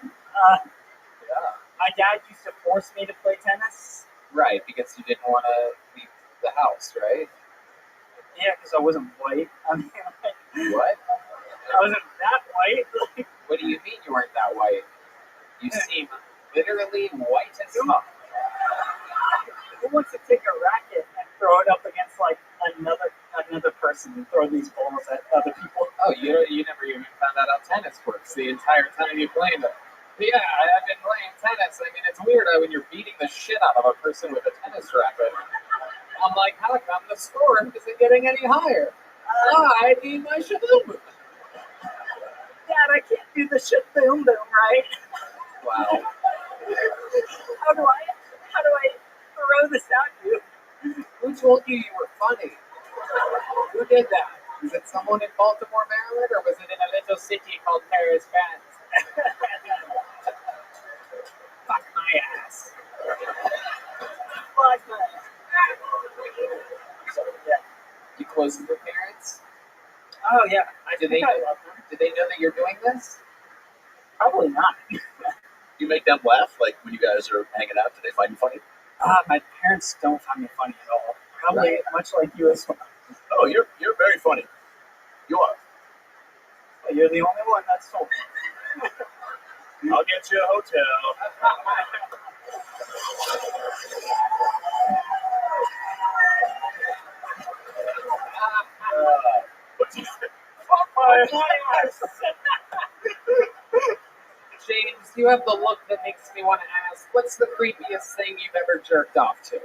My dad used to force me to play tennis. Right, because you didn't want to leave the house, right? Yeah, because I wasn't white. I mean, What? I wasn't that white. What do you mean you weren't that white? You seem literally white as fuck. Who wants to take a racket and throw it up against like another person and throw these balls at other people? Oh, you never even found out how tennis works the entire time you played it. Yeah, I've been playing tennis. I mean, it's weird when you're beating the shit out of a person with a tennis racket. I'm like, how come the score isn't getting any higher? I need my shaboom. Dad, I can't do the shaboom boom, right? Wow. How do I throw this at you? Who told you you were funny? Who did that? Was it someone in Baltimore, Maryland, or was it in a little city called Paris, France? Fuck my ass. Fuck my ass. So, yeah. You close with your parents? Oh yeah. Did they know that you're doing this? Probably not. You make them laugh, like when you guys are hanging out. Do they find you funny? My parents don't find me funny at all. Probably much like you as well. Oh, you're very funny. You are. Well, you're the only one that's told me. I'll get you a hotel. Fuck my ass. James, you have the look that makes me want to ask, what's the creepiest thing you've ever jerked off to?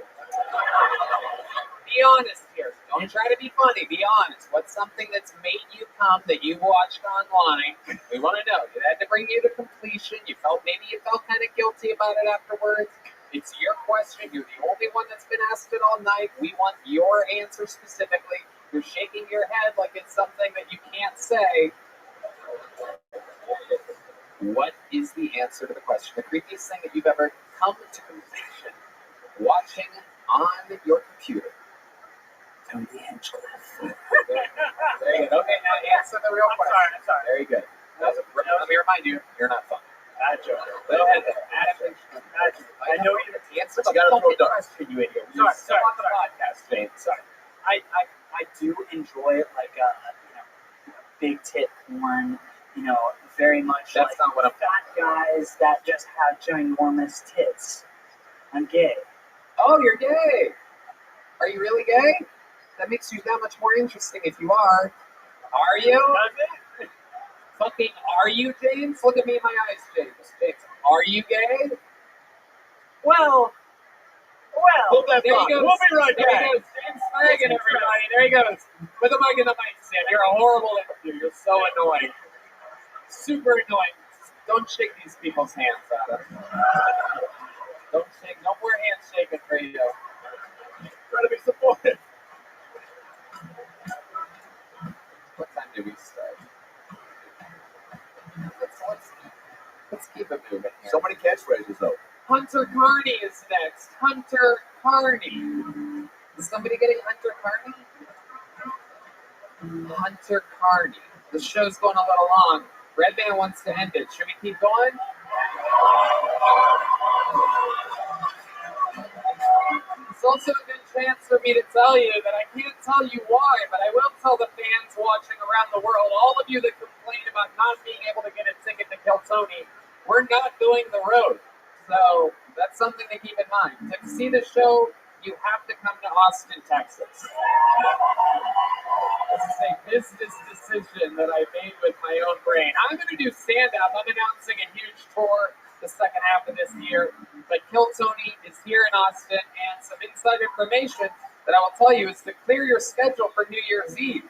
Be honest here. Don't try to be funny. Be honest. What's something that's made you come that you watched online? We want to know. It had to bring you to completion. Maybe you felt kind of guilty about it afterwards. It's your question. You're the only one that's been asked it all night. We want your answer specifically. You're shaking your head like it's something that you can't say. What is the answer to the question? The creepiest thing that you've ever come to completion watching on your computer? Tony the Hinchcliffe. There you go. Okay, now answer the real question. I'm sorry. Very good. Let me remind you, you're not funny. Bad joke. Go ahead. I know you answer the fucking question, you idiot. You're still on the podcast, James. Sorry. I do enjoy it, like big tit porn. Very much That's like not what I'm fat guys that just have ginormous tits. I'm gay. Oh, you're gay. Are you really gay? That makes you that much more interesting if you are. Are you? Does it? Fucking are you, James? Look at me in my eyes, James. James, are you gay? Well. Hold that thought. We'll be right back. There he goes. James Fagan, everybody. There he goes. Put the mic in the mic stand. You're a horrible interview. You're so annoying. Super annoying. Don't shake these people's hands, Adam. Don't shake. No more handshaking for you. Try to be supportive. What time do we start? Let's keep it moving here. So many catchphrases, though. Hunter Carney is next. Hunter Carney. Is somebody getting Hunter Carney? Hunter Carney. The show's going a little long. Red Man wants to end it. Should we keep going? It's also a good chance for me to tell you that I can't tell you why, but I will tell the fans watching around the world, all of you that complain about not being able to get a ticket to Kill Tony, we're not doing the road. So that's something to keep in mind. To see the show, you have to come to Austin, Texas. This is a business decision that I made with my own brain. I'm going to do stand-up. I'm announcing a huge tour the second half of this year. But Kill Tony is here in Austin, and some inside information that I will tell you is to clear your schedule for New Year's Eve.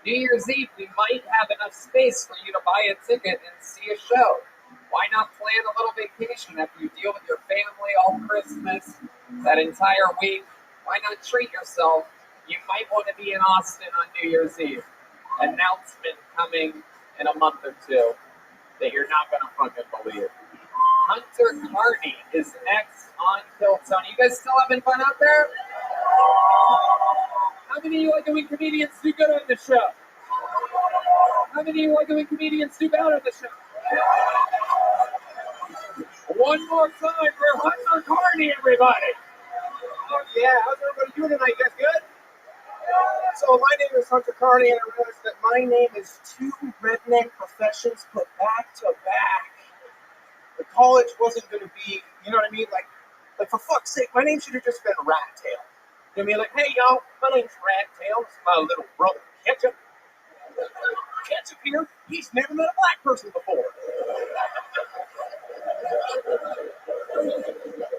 New Year's Eve, we might have enough space for you to buy a ticket and see a show. Why not plan a little vacation after you deal with your family all Christmas, that entire week? Why not treat yourself? You might want to be in Austin on New Year's Eve. Announcement coming in a month or two that you're not going to fucking believe. Hunter Carney is next on Kill Tony. You guys still having fun out there? How many of you like it when comedians do good on the show? How many of you like it when comedians do bad on the show? One more time for Hunter Carney, everybody. Oh, yeah. How's everybody doing tonight? You guys good? So my name is Hunter Carney, and I realized that my name is two redneck professions put back to back. The college wasn't going to be, you know what I mean? Like for fuck's sake, my name should have just been Rat Tail. You know what I mean? Like, hey, y'all, my name's Rat Tail. This is my little brother, Ketchup. Ketchup here. He's never met a black person before.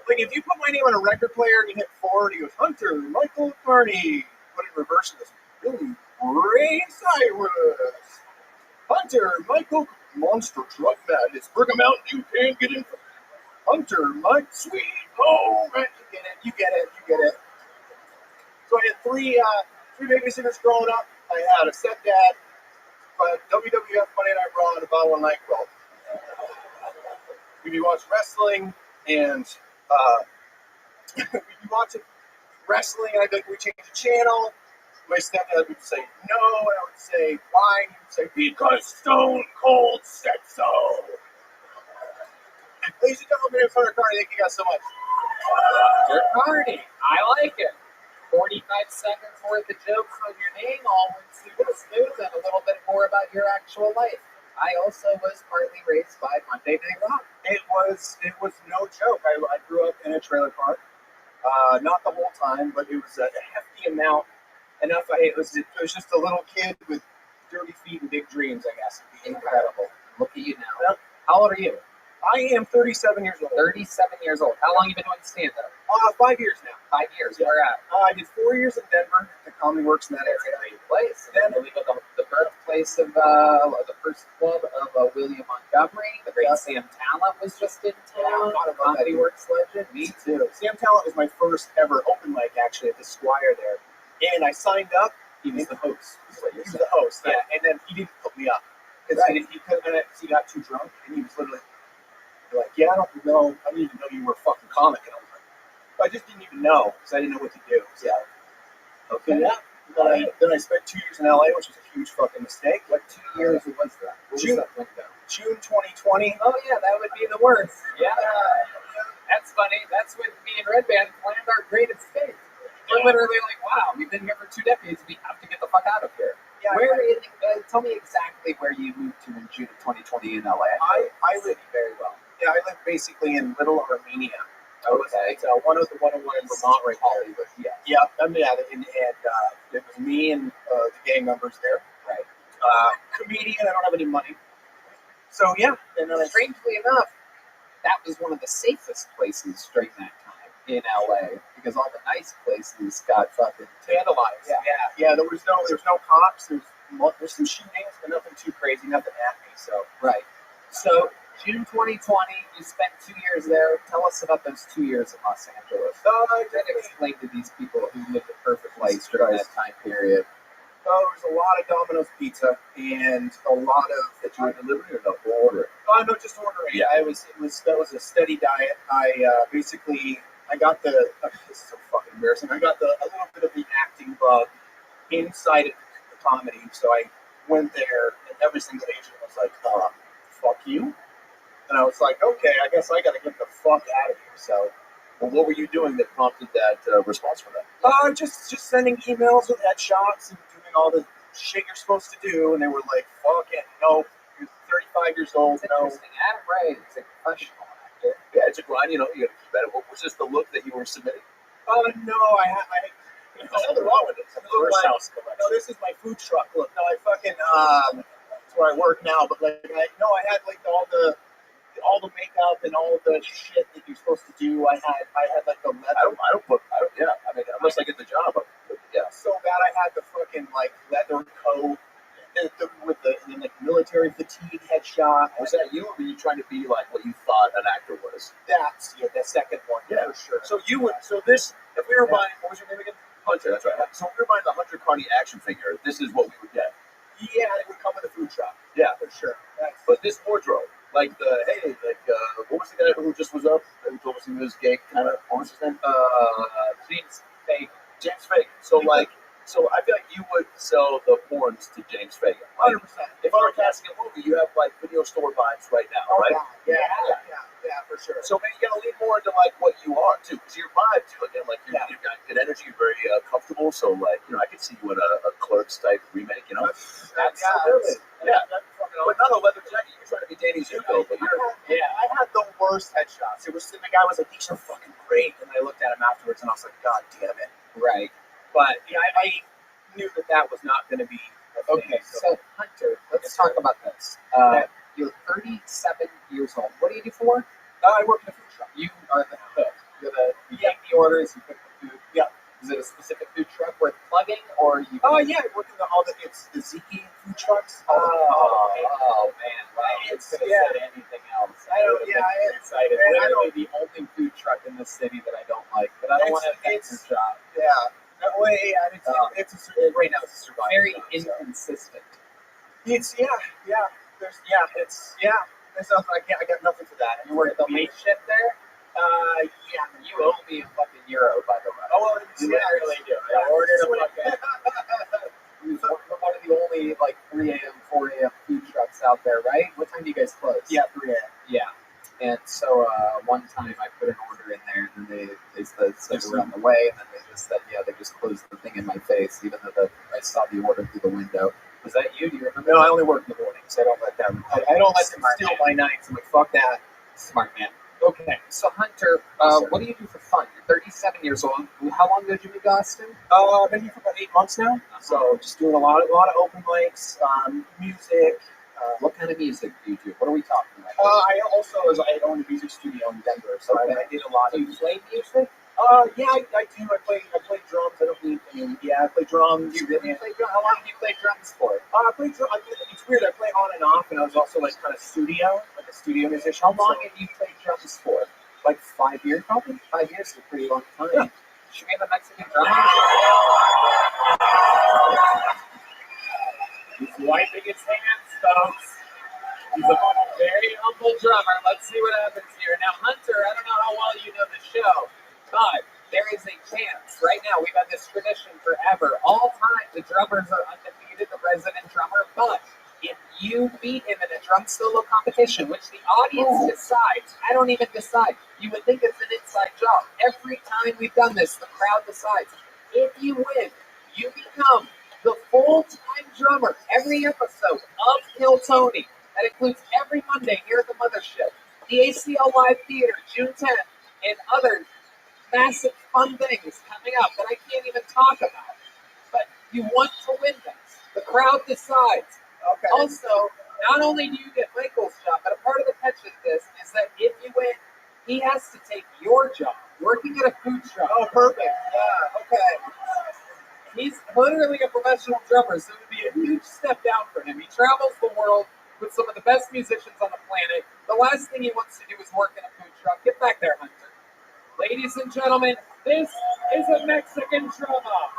Like, if you put my name on a record player and you hit forward, he goes, Hunter, Michael Carney. Put it in reverse, and goes, Billy Ray Cyrus. Hunter, Michael, Monster Truck Madness. Bring him out and you can't get in. Hunter, Mike, sweet home. Right, you get it. So I had three babysitters growing up. I had a stepdad, a WWF Monday Night Raw, and a bottle of NyQuil. We'd be watching wrestling, and we'd be watching wrestling, and I'd be like, we change the channel. My stepdad would say no, and I would say why, and he would say, because Stone Cold said so. Ladies and gentlemen, it's Hunter Carney. Thank you guys so much. Hunter Carney. I like it. 45 seconds worth of jokes on your name, all went super smooth, and a little bit more about your actual life. I also was partly raised by Monday Night Raw. It was no joke. I grew up in a trailer park. Not the whole time, but it was a hefty amount. Enough. It was just a little kid with dirty feet and big dreams, I guess. Incredible. Look at you now. How old are you? I am 37 years old. 37 years old. How long have you been doing stand-up? 5 years now. 5 years. Where at? I did 4 years in Denver. The Comedy Works in that area. Great place. And then I believe the birthplace of the first club of William Montgomery. The great Sam Talent was just in town. Comedy Works legend. Me too. Sam Talent was my first ever open mic, actually, at the Squire there. And I signed up. He was the host. He was the host, yeah. And then he didn't put me up. Because he got too drunk, and he was literally like, yeah, I don't know. I didn't even know you were a fucking comic. And I was like, I just didn't even know, because I didn't know what to do. So, okay. Yeah. Then I spent 2 years in LA, which was a huge fucking mistake. What 2 years was that? June 2020. Oh, yeah, that would be the worst. Yeah. That's funny. That's when me and Red Band planned our great escape. We're literally like, wow, we've been here for 2 decades. We have to get the fuck out of here. Yeah, tell me exactly where you moved to in June of 2020 in LA. I live very well. Yeah, I live basically in Little Armenia. Okay. It's 101 in Vermont right Hollywood. Yeah. Yeah, and it was me and the gang members there. Right. Comedian, I don't have any money. So, yeah. And then strangely enough, that was one of the safest places during that time in LA, because all the nice places got fucking vandalized. Yeah. There was no cops. There's some shootings, but nothing too crazy, nothing at me. So right. So June 2020, you spent 2 years there. Tell us about those 2 years in Los Angeles. Explain to these people who lived a perfect life during that time period. There was a lot of Domino's pizza and a lot of. Did you delivery or no order? No, just ordering. Yeah, that was a steady diet. I got this is so fucking embarrassing. I got a little bit of the acting bug inside of the comedy, so I went there, and every single agent was like, fuck you. And I was like, okay, I guess I got to get the fuck out of here. So, well, what were you doing that prompted that response from them? Just sending emails with headshots and doing all the shit you're supposed to do, and they were like, fuck it, no, you're 35 years old. That's interesting. Adam Ray is a professional actor. Yeah, it's a grind, you got to keep at it. What was this the look that you were submitting? No, there's nothing wrong with it. No, this is my food truck look. No, I fucking, that's where I work now, but I had like all the makeup and all the shit that you're supposed to do. I had like the leather. Unless I get the job, so bad I had the fucking like leather coat with the military fatigue headshot. Was that you, or were you trying to be like what you thought an actor was? That's the second one, for sure. So if we were buying, what was your name again? Hunter, that's right. So if we were buying the Hunter Carney action figure, this is what we would get. Yeah, it would come with a food truck. Yeah, for sure. But this wardrobe, what was the guy who just was up and told us he was gay? Kind of, what was his name? James Fagan. James Fagan. So I feel like you would sell the porns to James Fagan. 100%. If I were casting a movie, you have like video store vibes right now, right? Yeah, for for sure. So maybe you gotta lean more into like what you are too, because your vibe too. Again, like you've got good energy, you're very comfortable. So like I could see you in a Clerks type remake. Absolutely. Yeah. But not a leather jacket. You're trying to be Danny Zuko, but I had the worst headshots. It was the guy was like, "These are fucking great," and I looked at him afterwards, and I was like, "God damn it!" Right. But I knew that was not going to be a thing. Okay, so Hunter, let's talk about this. You're 37 years old. What do you do for work? I work in a food shop. You are the cook. You take the orders, you cook the food. Yeah. Is it a specific food truck worth plugging, or you? Oh yeah, I work in it's the Ziki food trucks. Man, wow! It's could have said anything else. I'm excited. Literally the only food truck in this city that I don't like, but I don't want to offend your job. Yeah. That way, right now it's a survival. Very job, inconsistent. It's That sounds like I got nothing for that. You work the late shift there? Yeah. You owe me a fucking euro, by the way. Oh, well, you really do. I ordered a fucking. We're one of the only 3 a.m., 4 a.m. food trucks out there, right? What time do you guys close? Yeah, 3 a.m. Yeah. And so one time I put an order in there, and then they said we're on the way, and then they just said, they just closed the thing in my face, even though I saw the order through the window. Was that you? Do you remember? No, I only work in the morning, so I don't let them. I don't let them steal my nights. I'm like, fuck that. Smart man. Okay, so Hunter, what do you do for fun? You're 37 years old. How long did you move to Austin? I've been here for about 8 months now. So just doing a lot of open mics, music. What kind of music do you do? What are we talking about? I own a music studio in Denver, so I did a lot. Do you play music? Yeah, I do. I play drums. I play drums. You really play drums? How long have you played drums for? I play drums. It's weird. I play on and off, and I was also kind of a studio musician. How long have you played drums for? 5 years, probably. 5 years is a pretty long time. Yeah. Should we have a Mexican drummer? He's wiping his hands, folks. He's a very humble drummer. Let's see what happens here. Now, Hunter, I don't know how well you know the show, but there is a chance. Right now, we've had this tradition forever. All time, the drummers are undefeated, the resident drummer. But if you beat him in a drum solo competition, which the audience decides, I don't even decide. You would think it's an inside job. Every time we've done this, the crowd decides. If you win, you become the full-time drummer every episode of Kill Tony. That includes every Monday here at the Mothership, the ACL Live Theater, June 10th, and other massive fun things coming up that I can't even talk about. But you want to win this. The crowd decides. Okay. Also, not only do you get Michael's job, but a part of the catch of this is that if you win, he has to take your job, working at a food truck. Oh, perfect. Yeah, okay. He's literally a professional drummer, so it would be a huge step down for him. He travels the world with some of the best musicians on the planet. The last thing he wants to do is work in a food truck. Get back there, Hunter. Ladies and gentlemen, this is a Mexican drummer.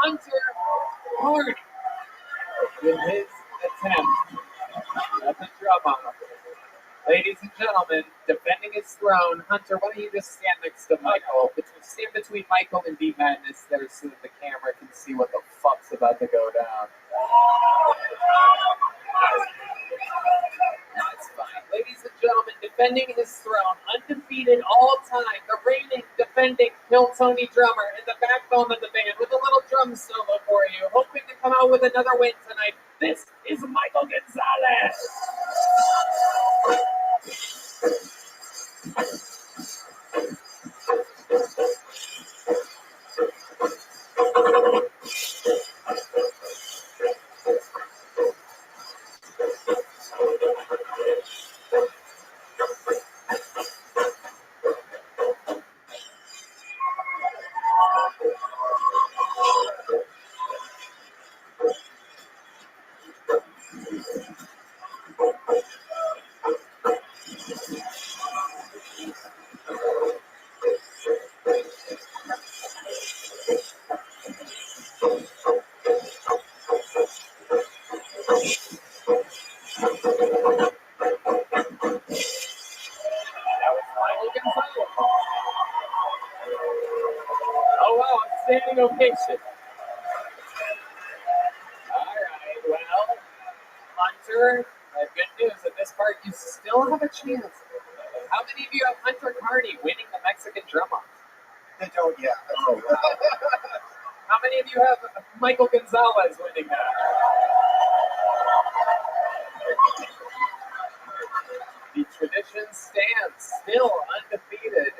Hunter Hardy with his attempt at the drummer. Ladies and gentlemen, defending his throne, Hunter, why don't you just stand next to Michael? Stand between Michael and Deep Madness there so that the camera can see what the fuck's about to go down. That's fine. Ladies and gentlemen, defending his throne, undefeated all time, the reigning, defending Kill Tony drummer and the backbone of the band with a little drum solo for you, hoping to come out with another win tonight. This is Michael Gonzalez. Oh wow, I'm standing ovation. All right, well, Hunter, I have good news. In this part, you still have a chance. How many of you have Hunter Carney winning the Mexican drum-off? They don't yet. Oh. How many of you have Michael Gonzalez winning that? The tradition stands, still undefeated.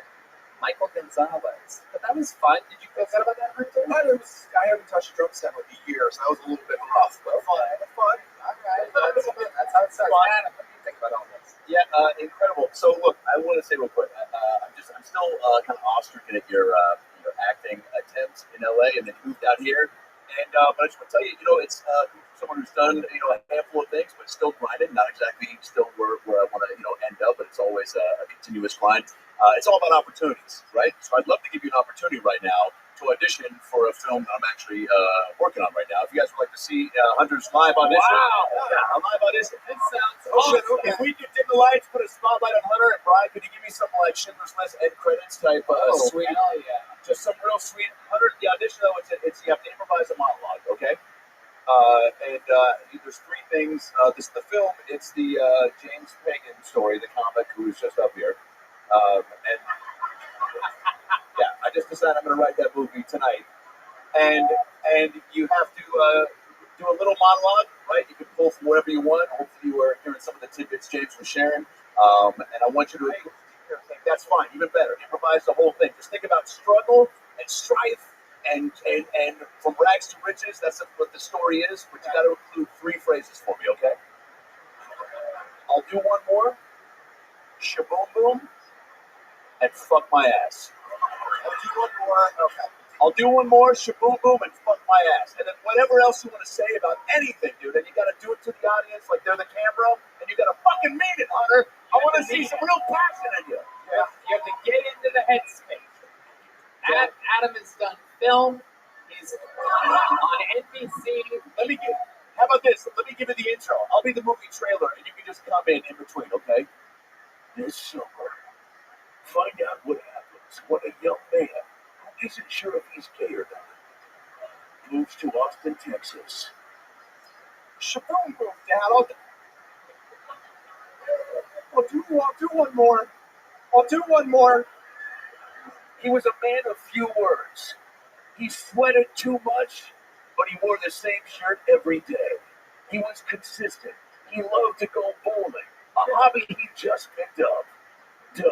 Michael Gonzalez. But that was fun. Did you feel good about that, Hunter? I haven't touched a drum set in a year, so that was a little bit rough, but fun. Fun. All right. That's how it starts. Adam, what do you think about all this? Yeah, incredible. So look, I want to say real quick, I'm still kind of awestricken at your acting attempts in LA, and then you moved out here. And but I just want to tell you, it's someone who's done a handful of things, but still grinding. Not exactly still where I want to end up, but it's always a continuous grind. It's all about opportunities, right? So I'd love to give you an opportunity right now to audition for a film that I'm actually working on right now. If you guys would like to see Hunter's live audition, yeah, a live audition. It sounds awesome. awesome. If we could dim the lights, put a spotlight on Hunter, and Brian, could you give me some like Schindler's List end credits type sweet? Hell yeah. Just some real sweet. Hunter, the audition though, it's you have to improvise a monologue, okay? And there's three things. This is the film. It's the James Pagan story, the comic who was just up here. And yeah, I just decided I'm going to write that movie tonight. And you have to do a little monologue, right? You can pull from wherever you want. Hopefully you were hearing some of the tidbits James was sharing. And I want you to, that's fine, even better. Improvise the whole thing. Just think about struggle and strife and from rags to riches. That's what the story is. But you got to include three phrases for me, okay? I'll do one more. Shaboom boom. And fuck my ass. I'll do one more. Okay. I'll do one more. Shaboom boom and fuck my ass. And then whatever else you want to say about anything, dude. And you got to do it to the audience like they're the camera. And you got to fucking mean it, Hunter. I want to see some real passion in you. Yeah. You have to get into the headspace. Adam has done film. He's on NBC. How about this? Let me give you the intro. I'll be the movie trailer, and you can just come in between, okay? This summer, find out what happens when a young man who isn't sure if he's gay or not moves to Austin, Texas. Shaboom boom, Dad. I'll do one more. I'll do one more. He was a man of few words. He sweated too much, but he wore the same shirt every day. He was consistent. He loved to go bowling, a hobby he just picked up. Duh.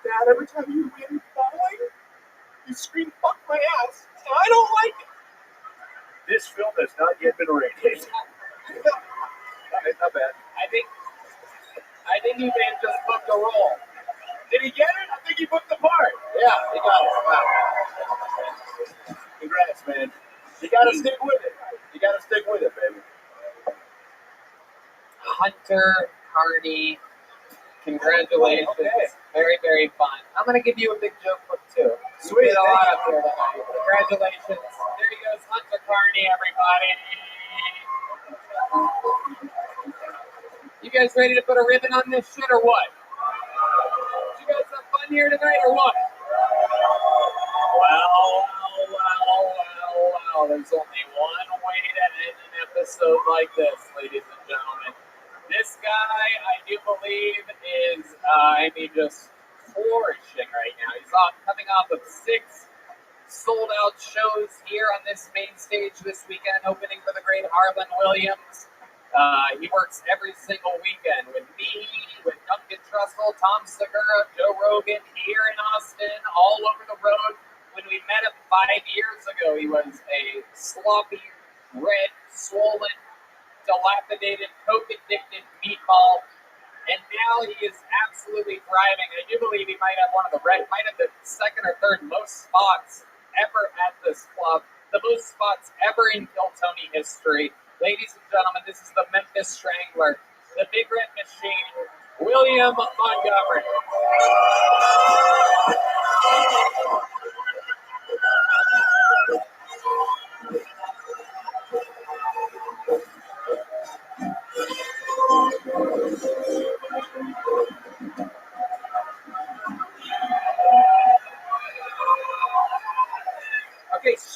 Dad, every time you win bowling, you scream, fuck my ass. I don't like it. This film has not yet been rated. Not bad. I think he may have just booked a role. Did he get it? I think he booked the part. Yeah, he got it. Wow. Congrats, man. You gotta stick with it. You gotta stick with it, baby. Hunter Carney, congratulations. Okay. Very, very fun. I'm going to give you a big joke book, too. Sweet. A lot up here tonight. Congratulations. There he goes, Hunter Carney, everybody. You guys ready to put a ribbon on this shit or what? Did you guys have fun here tonight or what? Well, there's only one way to end an episode like this, ladies and gentlemen. This guy, I do believe, is, just flourishing right now. He's coming off of 6 sold-out shows here on this main stage this weekend, opening for the great Harlan Williams. He works every single weekend with me, with Duncan Trussell, Tom Segura, Joe Rogan, here in Austin, all over the road. When we met him 5 years ago, he was a sloppy, red, swollen, dilapidated, coke-addicted meatball, and now he is absolutely thriving. I do believe he might have the second or third most spots ever at this club, the most spots ever in Kill Tony history. Ladies and gentlemen, this is the Memphis Strangler, the Big Red Machine, William Montgomery.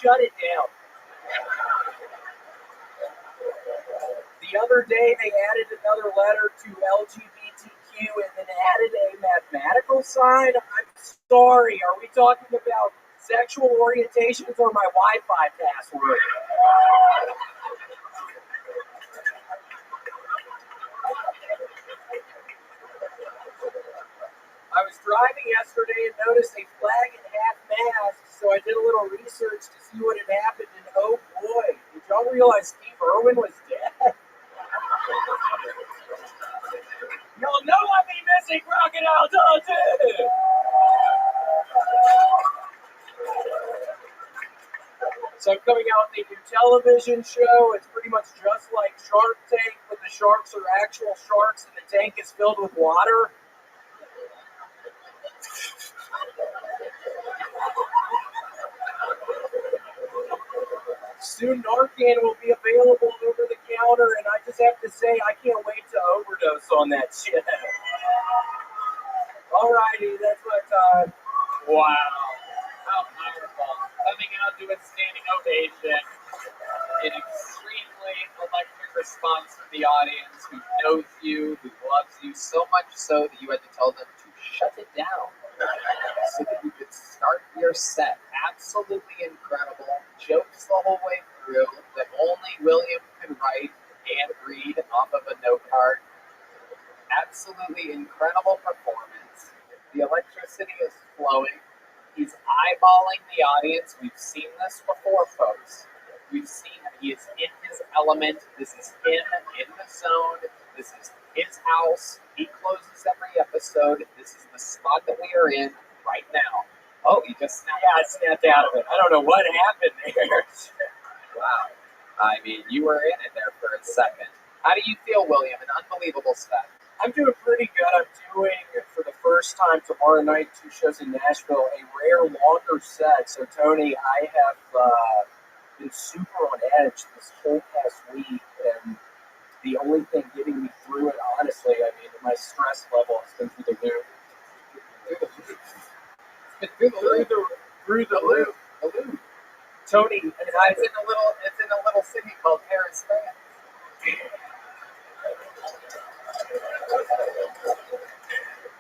shut it down. The other day, they added another letter to LGBTQ and then added a mathematical sign. I'm sorry, are we talking about sexual orientations or my Wi-Fi password? I was driving yesterday and noticed a flag and half mast, so I did a little research to see what had happened, and oh boy, did y'all realize Steve Irwin was dead? Y'all know I be missing Crocodile Dundee! So I'm coming out with a new television show. It's pretty much just like Shark Tank, but the sharks are actual sharks and the tank is filled with water. Soon Narcan will be available over the counter, and I just have to say, I can't wait to overdose on that shit. Alrighty, that's my time. Wow. How powerful. Coming out to a standing ovation. An extremely electric response from the audience who knows you, who loves you so much so that you had to tell them to shut it down so that you could start your set. Absolutely incredible. Jokes the whole way through that only William can write and read off of a note card. Absolutely incredible performance. The electricity is flowing. He's eyeballing the audience. We've seen this before, folks. We've seen he is in his element. This is him in the zone. This is his house. He closes every episode. This is the spot that we are in right now. Oh, he just snapped. Yeah, I snapped out of it. I don't know what happened there. Wow. I mean, you were in it there for a second. How do you feel, William? An unbelievable set. I'm doing pretty good. I'm doing, for the first time tomorrow night, 2 shows in Nashville, a rare longer set. So, Tony, I have been super on edge this whole past week, and the only thing getting me through it, honestly, I mean, my stress level has been through the roof. Through the loop. Tony, it's in a little city called Paris, France.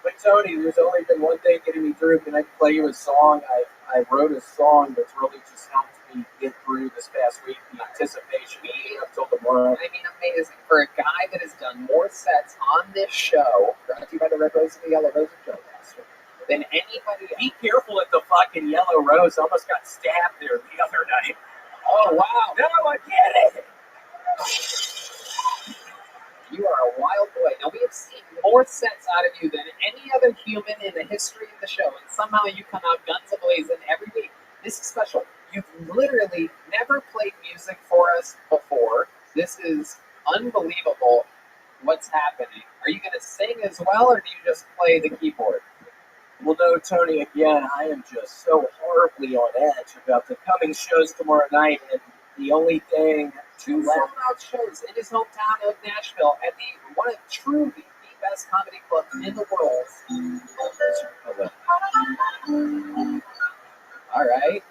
But Tony, there's only been one thing getting me through. Can I play you a song? I wrote a song that's really just helped me get through this past week. The anticipation up till tomorrow. I mean, amazing. For a guy that has done more sets on this show, brought to you by the Red Rose and the Yellow Rose and Joe Master, than anybody else. Be careful at the fucking Yellow Rose. I almost got stabbed there the other night. Oh, wow. No, I get it. You are a wild boy. Now, we have seen more sets out of you than any other human in the history of the show, and somehow you come out guns a-blazing every week. This is special. You've literally never played music for us before. This is unbelievable what's happening. Are you going to sing as well, or do you just play the keyboard? Well, no, Tony, again, I am just so horribly on edge about the coming shows tomorrow night, and the only thing... 2 sold-out shows in his hometown of Nashville at one of truly the best comedy clubs in the world. All right.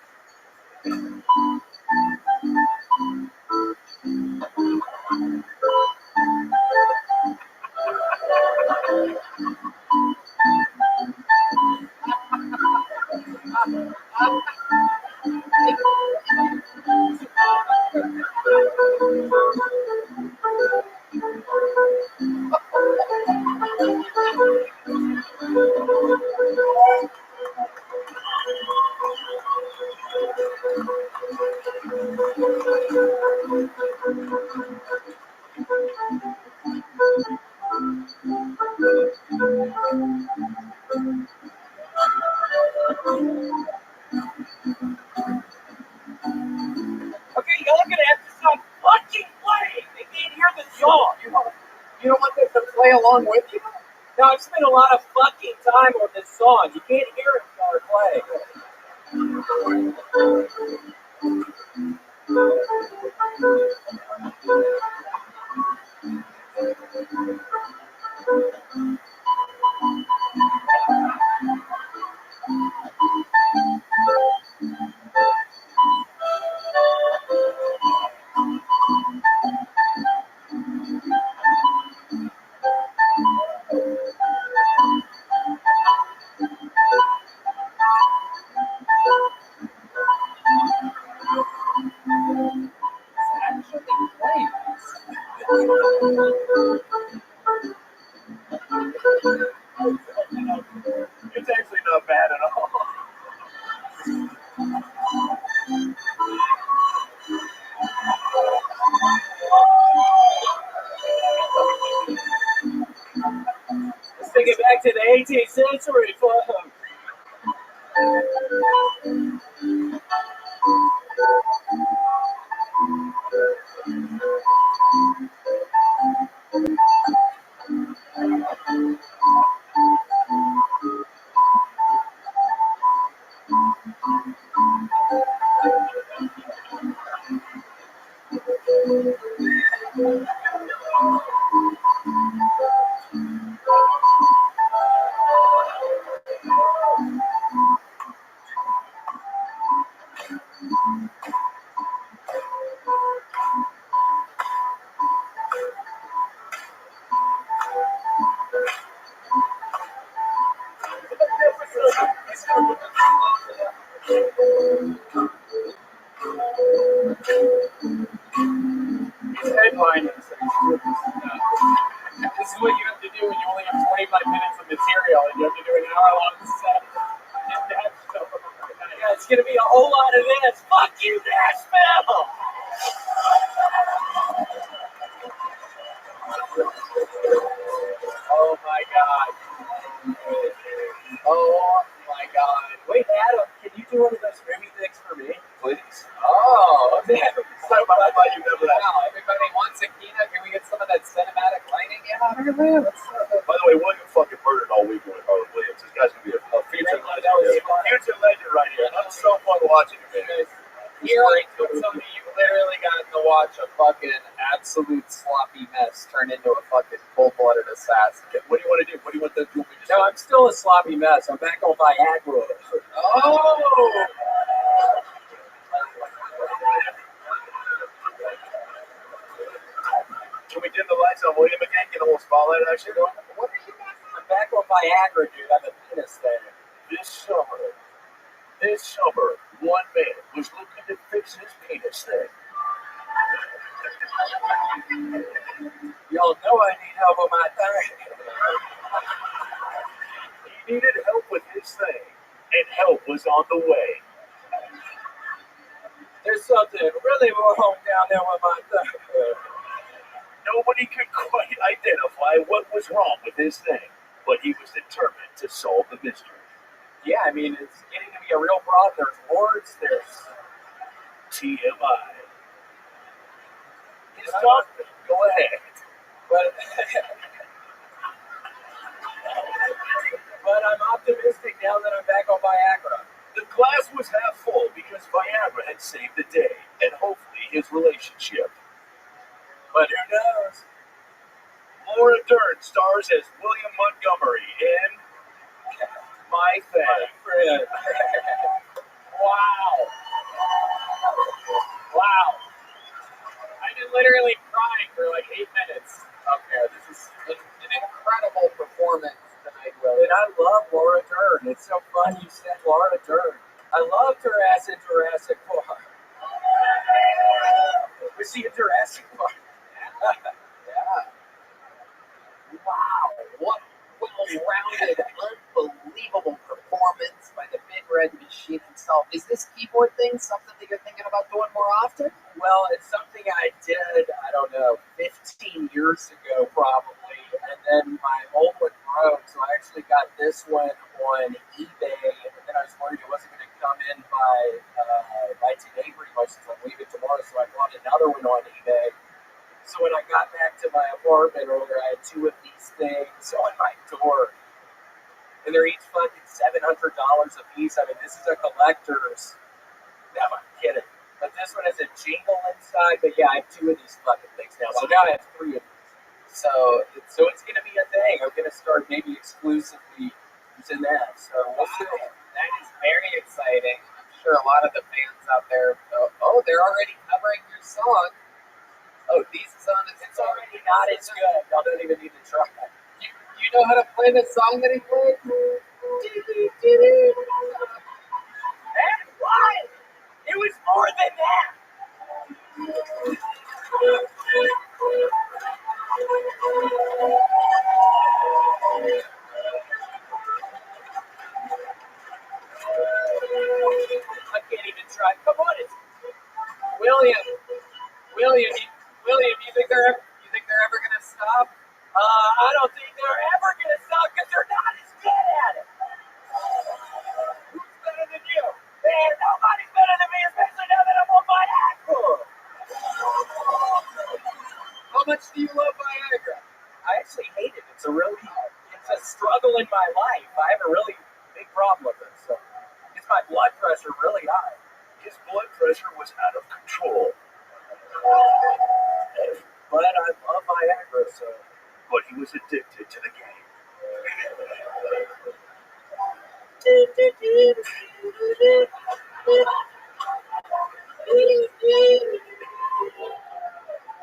Okay, y'all are gonna have to stop fucking playing. They can't hear the song. You don't want them to play along with you? No, I've spent a lot of fucking time on this song. You can't hear it while they're playing. to the 18th century, folks. Headlining, so this is what you have to do when you only have 25 minutes of material and you have to do an hour-long set. Yeah, it's going to be a whole lot of this. Fuck you, Nashville! Oh my god. Oh my god. Wait, Adam, can you do one of those Remy things for me? Please. Oh, man. I thought you never that. Wow, everybody wants a keynote. Can we get some of that cinematic lighting you have over there? By the way, William fucking murdered all week with Howard Williams. This guy's gonna be a future legend. Future legend right here. That's so fun watching him, man. Here, you literally got to watch a fucking absolute sloppy mess turn into a fucking cold-blooded assassin. What do you want to do? What do you want to do? No, I'm still a sloppy mess. I'm back on Viagra. Oh! Can we dim the lights on William again? Get a little spotlight action going? What are you guys doing? I'm back on Viagra, dude. I'm a penis thing. This summer, one man was looking to fix his penis thing. Y'all know I need help with my thing. He needed help with his thing, and help was on the way. There's something really wrong down there with my thing. Nobody could quite identify what was wrong with his thing, but he was determined to solve the mystery. Yeah, I mean, it's getting to be a real problem. There's wards, there's TMI. He's talking. Go ahead. But I'm optimistic now that I'm back on Viagra. The glass was half full because Viagra had saved the day, and hopefully his relationship. But who knows? Laura Dern stars as William Montgomery in My Thing. Wow. I've been literally crying for like 8 minutes up there. This is an incredible performance tonight, Will. And I love Laura Dern. It's so fun you said Laura Dern. I loved her ass in Jurassic Park. Was she in Jurassic Park? Yeah. Wow. What well-rounded, unbelievable performance by the Big Red Machine himself. Is this keyboard thing something that you're thinking about doing more often? Well, it's something I did, I don't know, 15 years ago probably, and then my old one broke, so I actually got this one on eBay, and then I was worried it wasn't going to come in by today pretty much, since I'm leaving tomorrow, so I bought another one on eBay. So when I got back to my apartment earlier, I had 2 of these things on my door, and they're each fucking $700 a piece. I mean, this is a collector's. No, I'm kidding. But this one has a jingle inside. But yeah, I have 2 of these fucking things now. So now I have 3 of these. So it's going to be a thing. I'm going to start maybe exclusively using that. So we'll see. That is very exciting. I'm sure a lot of the fans out there, they're already covering your song. Oh, these is on it's already not as good. Y'all don't even need to try. You know how to play the song that he played? And why? It was more than that. I can't even try. Come on, it's William, you think they're ever gonna stop? I don't think they're ever gonna stop because they're not as much do you love Viagra? I actually hate it. It's a struggle in my life. I have a really big problem with it. So it's my blood pressure really high. His blood pressure was out of control. But I love Viagra, so. But he was addicted to the game.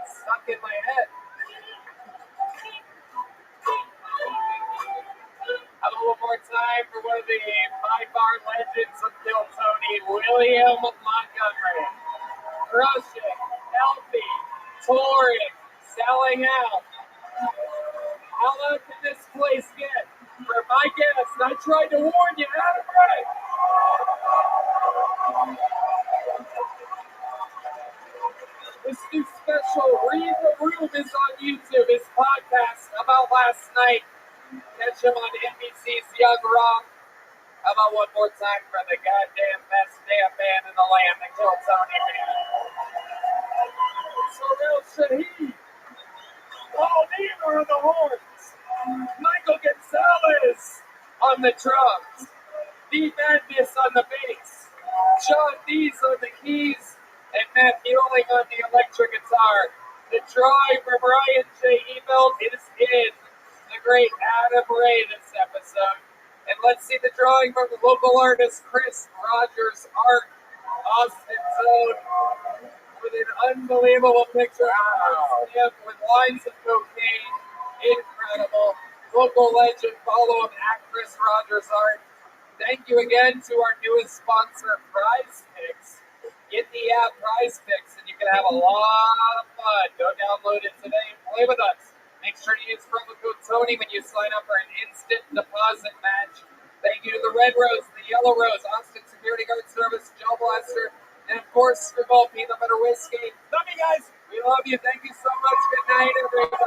Stuck in my head. How about one more time for one of the by-far legends of Kill Tony, William Montgomery. Crushing, healthy, touring, selling out. How loud can this place get? For my guest, I tried to warn you, Adam Ray. This new special, Read the Room, is on YouTube. His podcast about last night. Catch him on NBC's Young Rock. How about one more time for the goddamn best damn man in the land, the Kill Tony man? Sorrel Shahid. Paul Beaver on the horns. Michael Gonzalez on the drums. D Madness on the bass. Sean Dees on the keys. And Matt Mueling on the electric guitar. The drawing for Brian J. Ebelt is in. The great Adam Ray this episode. And let's see the drawing from the local artist Chris Rogers Art, Austin's own, with an unbelievable picture of him with lines of cocaine. Incredible. Local legend, follow him at Chris Rogers Art. Thank you again to our newest sponsor, Prize Picks. Get the app Prize Picks and you can have a lot of fun. Go download it today and play with us. Make sure to use promo code Tony when you sign up for an instant deposit match. Thank you to the Red Rose, the Yellow Rose, Austin Security Guard Service, Joe Blaster, and of course, Scribble Peanut Butter Whiskey. Love you guys. We love you. Thank you so much. Good night, everybody.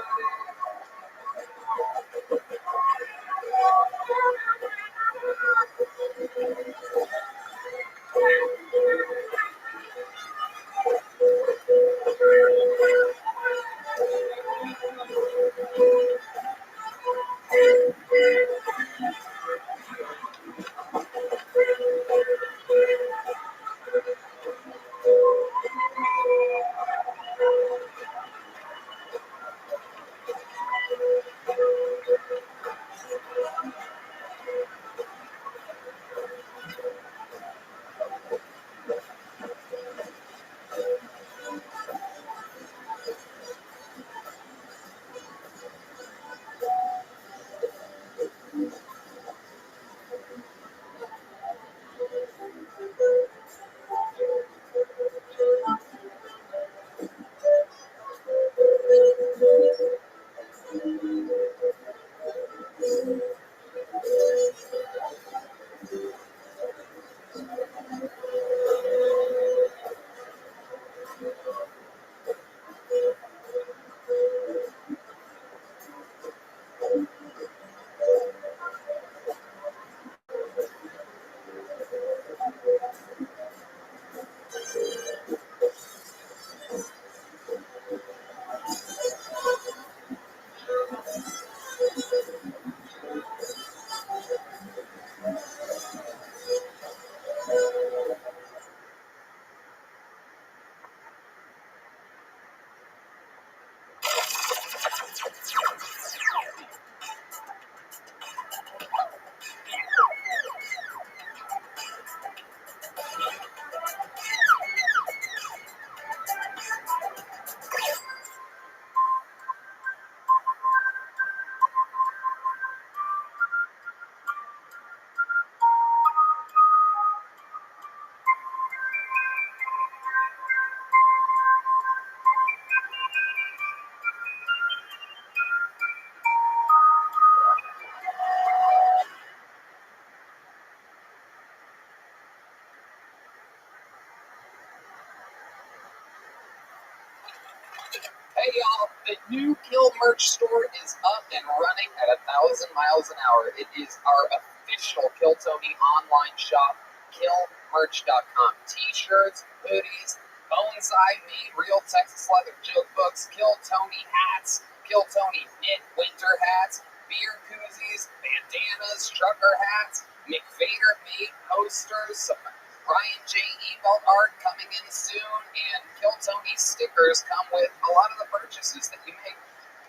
Hey y'all, the new Kill merch store is up and running at 1,000 miles an hour. It is our official Kill Tony online shop, killmerch.com. T-shirts, hoodies, Bonsai made real Texas leather joke books, Kill Tony hats, Kill Tony knit winter hats, beer koozies, bandanas, trucker hats, McVader made posters, some Brian J. Ebelt art coming in soon, and Kill Tony stickers come with a lot of the purchases that you make.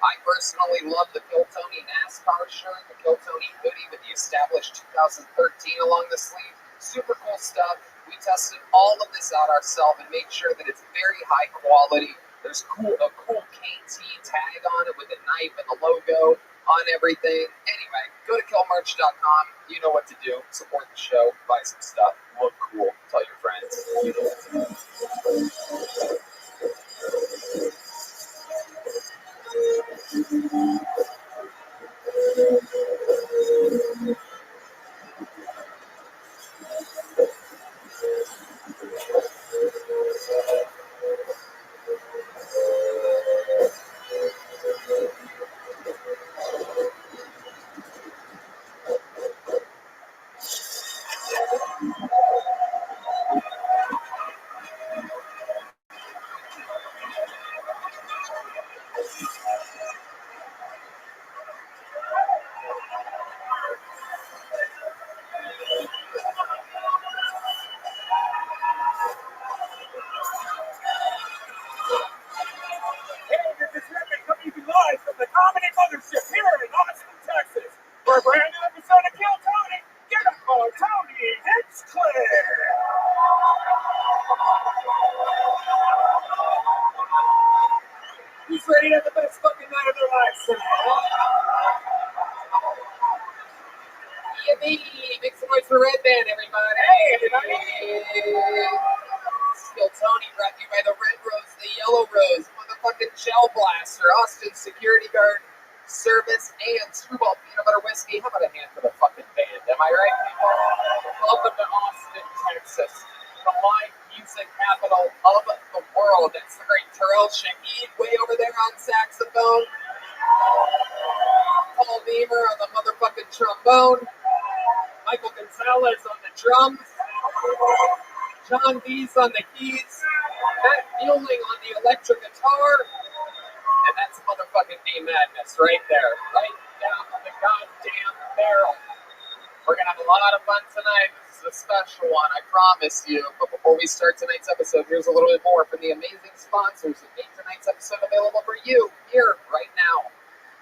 I personally love the Kill Tony NASCAR shirt, the Kill Tony hoodie with the established 2013 along the sleeve. Super cool stuff. We tested all of this out ourselves and made sure that it's very high quality. There's a cool KT tag on it with the knife and the logo on everything. Anyway, go to killmerch.com. You know what to do. Support the show. Buy some stuff. Look cool. Tell your friends. You know what to do. Hey, this is Rabbi coming to you live from the Comedy Mothership here in Austin, Texas. For a brand new episode of Kill Tony, get up on Tony, it's clear. Who's ready to have the best fucking night of their lives tonight? Yippee! Make some noise for Red Band, everybody. Hey, everybody. Kill Tony brought to you by the Red Rose, the Yellow Rose, motherfucking Shell Blaster, Austin Security Guard Service, and Screwball Peanut Butter Whiskey. How about a hand for the fucking band? Am I right, people? Welcome to Austin, Texas, the live music capital of the world. That's the great Terrell Shahid way over there on saxophone. Paul Beamer on the motherfucking trombone. Michael Gonzalez on the drums. John Dees on the keys. Matt Mueling on the electric guitar. And that's motherfucking D Madness right there. Right down the goddamn barrel. We're going to have a lot of fun tonight. This is a special one, I promise you. But before we start tonight's episode, here's a little bit more from the amazing sponsors that make tonight's episode available for you here right now.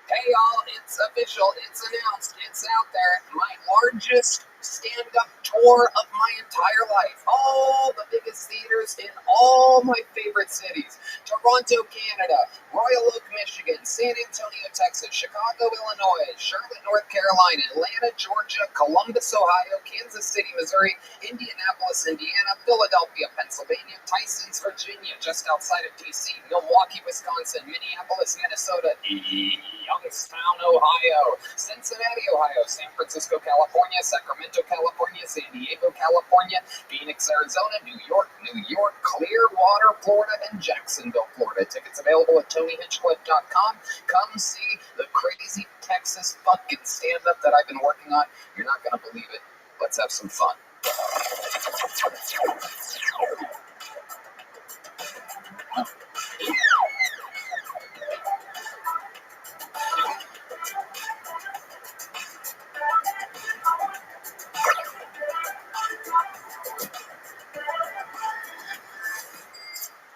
Hey y'all, it's official, it's announced, it's out there. My largest stand-up tour of my entire life. All the biggest theaters in all my favorite cities. Toronto, Canada, Royal Oak, Michigan, San Antonio, Texas, Chicago, Illinois, Charlotte, North Carolina, Atlanta, Georgia, Columbus, Ohio, Kansas City, Missouri, Indianapolis, Indiana, Philadelphia, Pennsylvania, Tysons, Virginia, just outside of DC, Milwaukee, Wisconsin, Minneapolis, Minnesota, Youngstown, Ohio, Cincinnati, Ohio, San Francisco, California, Sacramento, California, San Diego, California, Phoenix, Arizona, New York, Clearwater, Florida, and Jacksonville, Florida. Tickets available at TonyHinchcliffe.com. Come see the crazy Texas fucking stand-up that I've been working on. You're not going to believe it. Let's have some fun.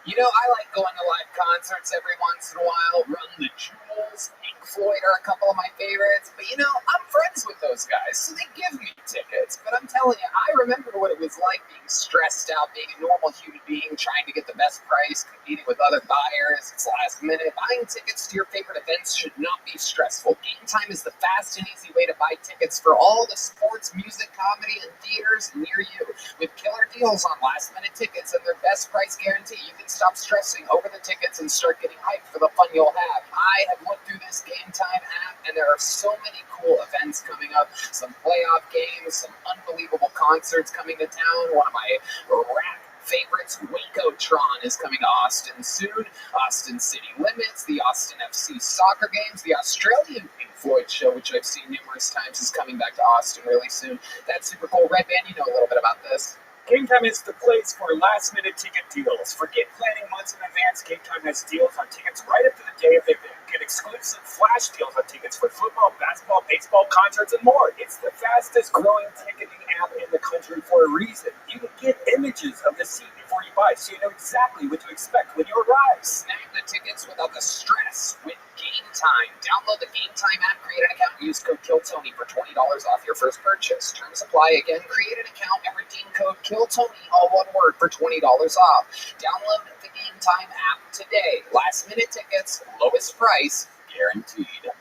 You know, I like going to live concerts every once in a while. Run the Jewels, Pink Floyd are a couple of my favorites. But you know, I'm friends with those guys, so they give me tickets. But I'm telling you, I remember what it was like being stressed out, being a normal human being, trying to get the best price, competing with other buyers. It's last minute. Buying tickets to your favorite events should not be stressful. Game Time is the fast and easy way to buy tickets for all the sports, music, comedy, and theaters near you. With killer deals on last minute tickets and their best price guarantee, you can stop stressing over the tickets and start getting hyped for the fun you'll have. I have looked through this Game Time app, and there are so many cool events coming up. Some playoff games, some unbelievable concerts coming to town. One of my rap favorites, Wacotron, is coming to Austin soon. Austin City Limits, the Austin FC soccer games, the Australian Pink Floyd show, which I've seen numerous times, is coming back to Austin really soon. That's super cool. Red Band, you know a little bit about this. Game Time is the place for last-minute ticket deals. Forget planning months in advance. Game Time has deals on tickets right up to the day of the event. Get exclusive flash deals on tickets for football, basketball, baseball, concerts, and more. It's the fastest-growing ticketing app in the country for a reason. You can get images of the seat before you buy, so you know exactly what to expect when you arrive. Snag the tickets without the stress with Game Time. Download the Game Time app, create an account, and use code KILLTONY for $20 off your first purchase. Terms apply. Again, create an account and redeem code KILLTONY, all one word, for $20 off. Download the Game Time app today. Last minute tickets, lowest price, guaranteed.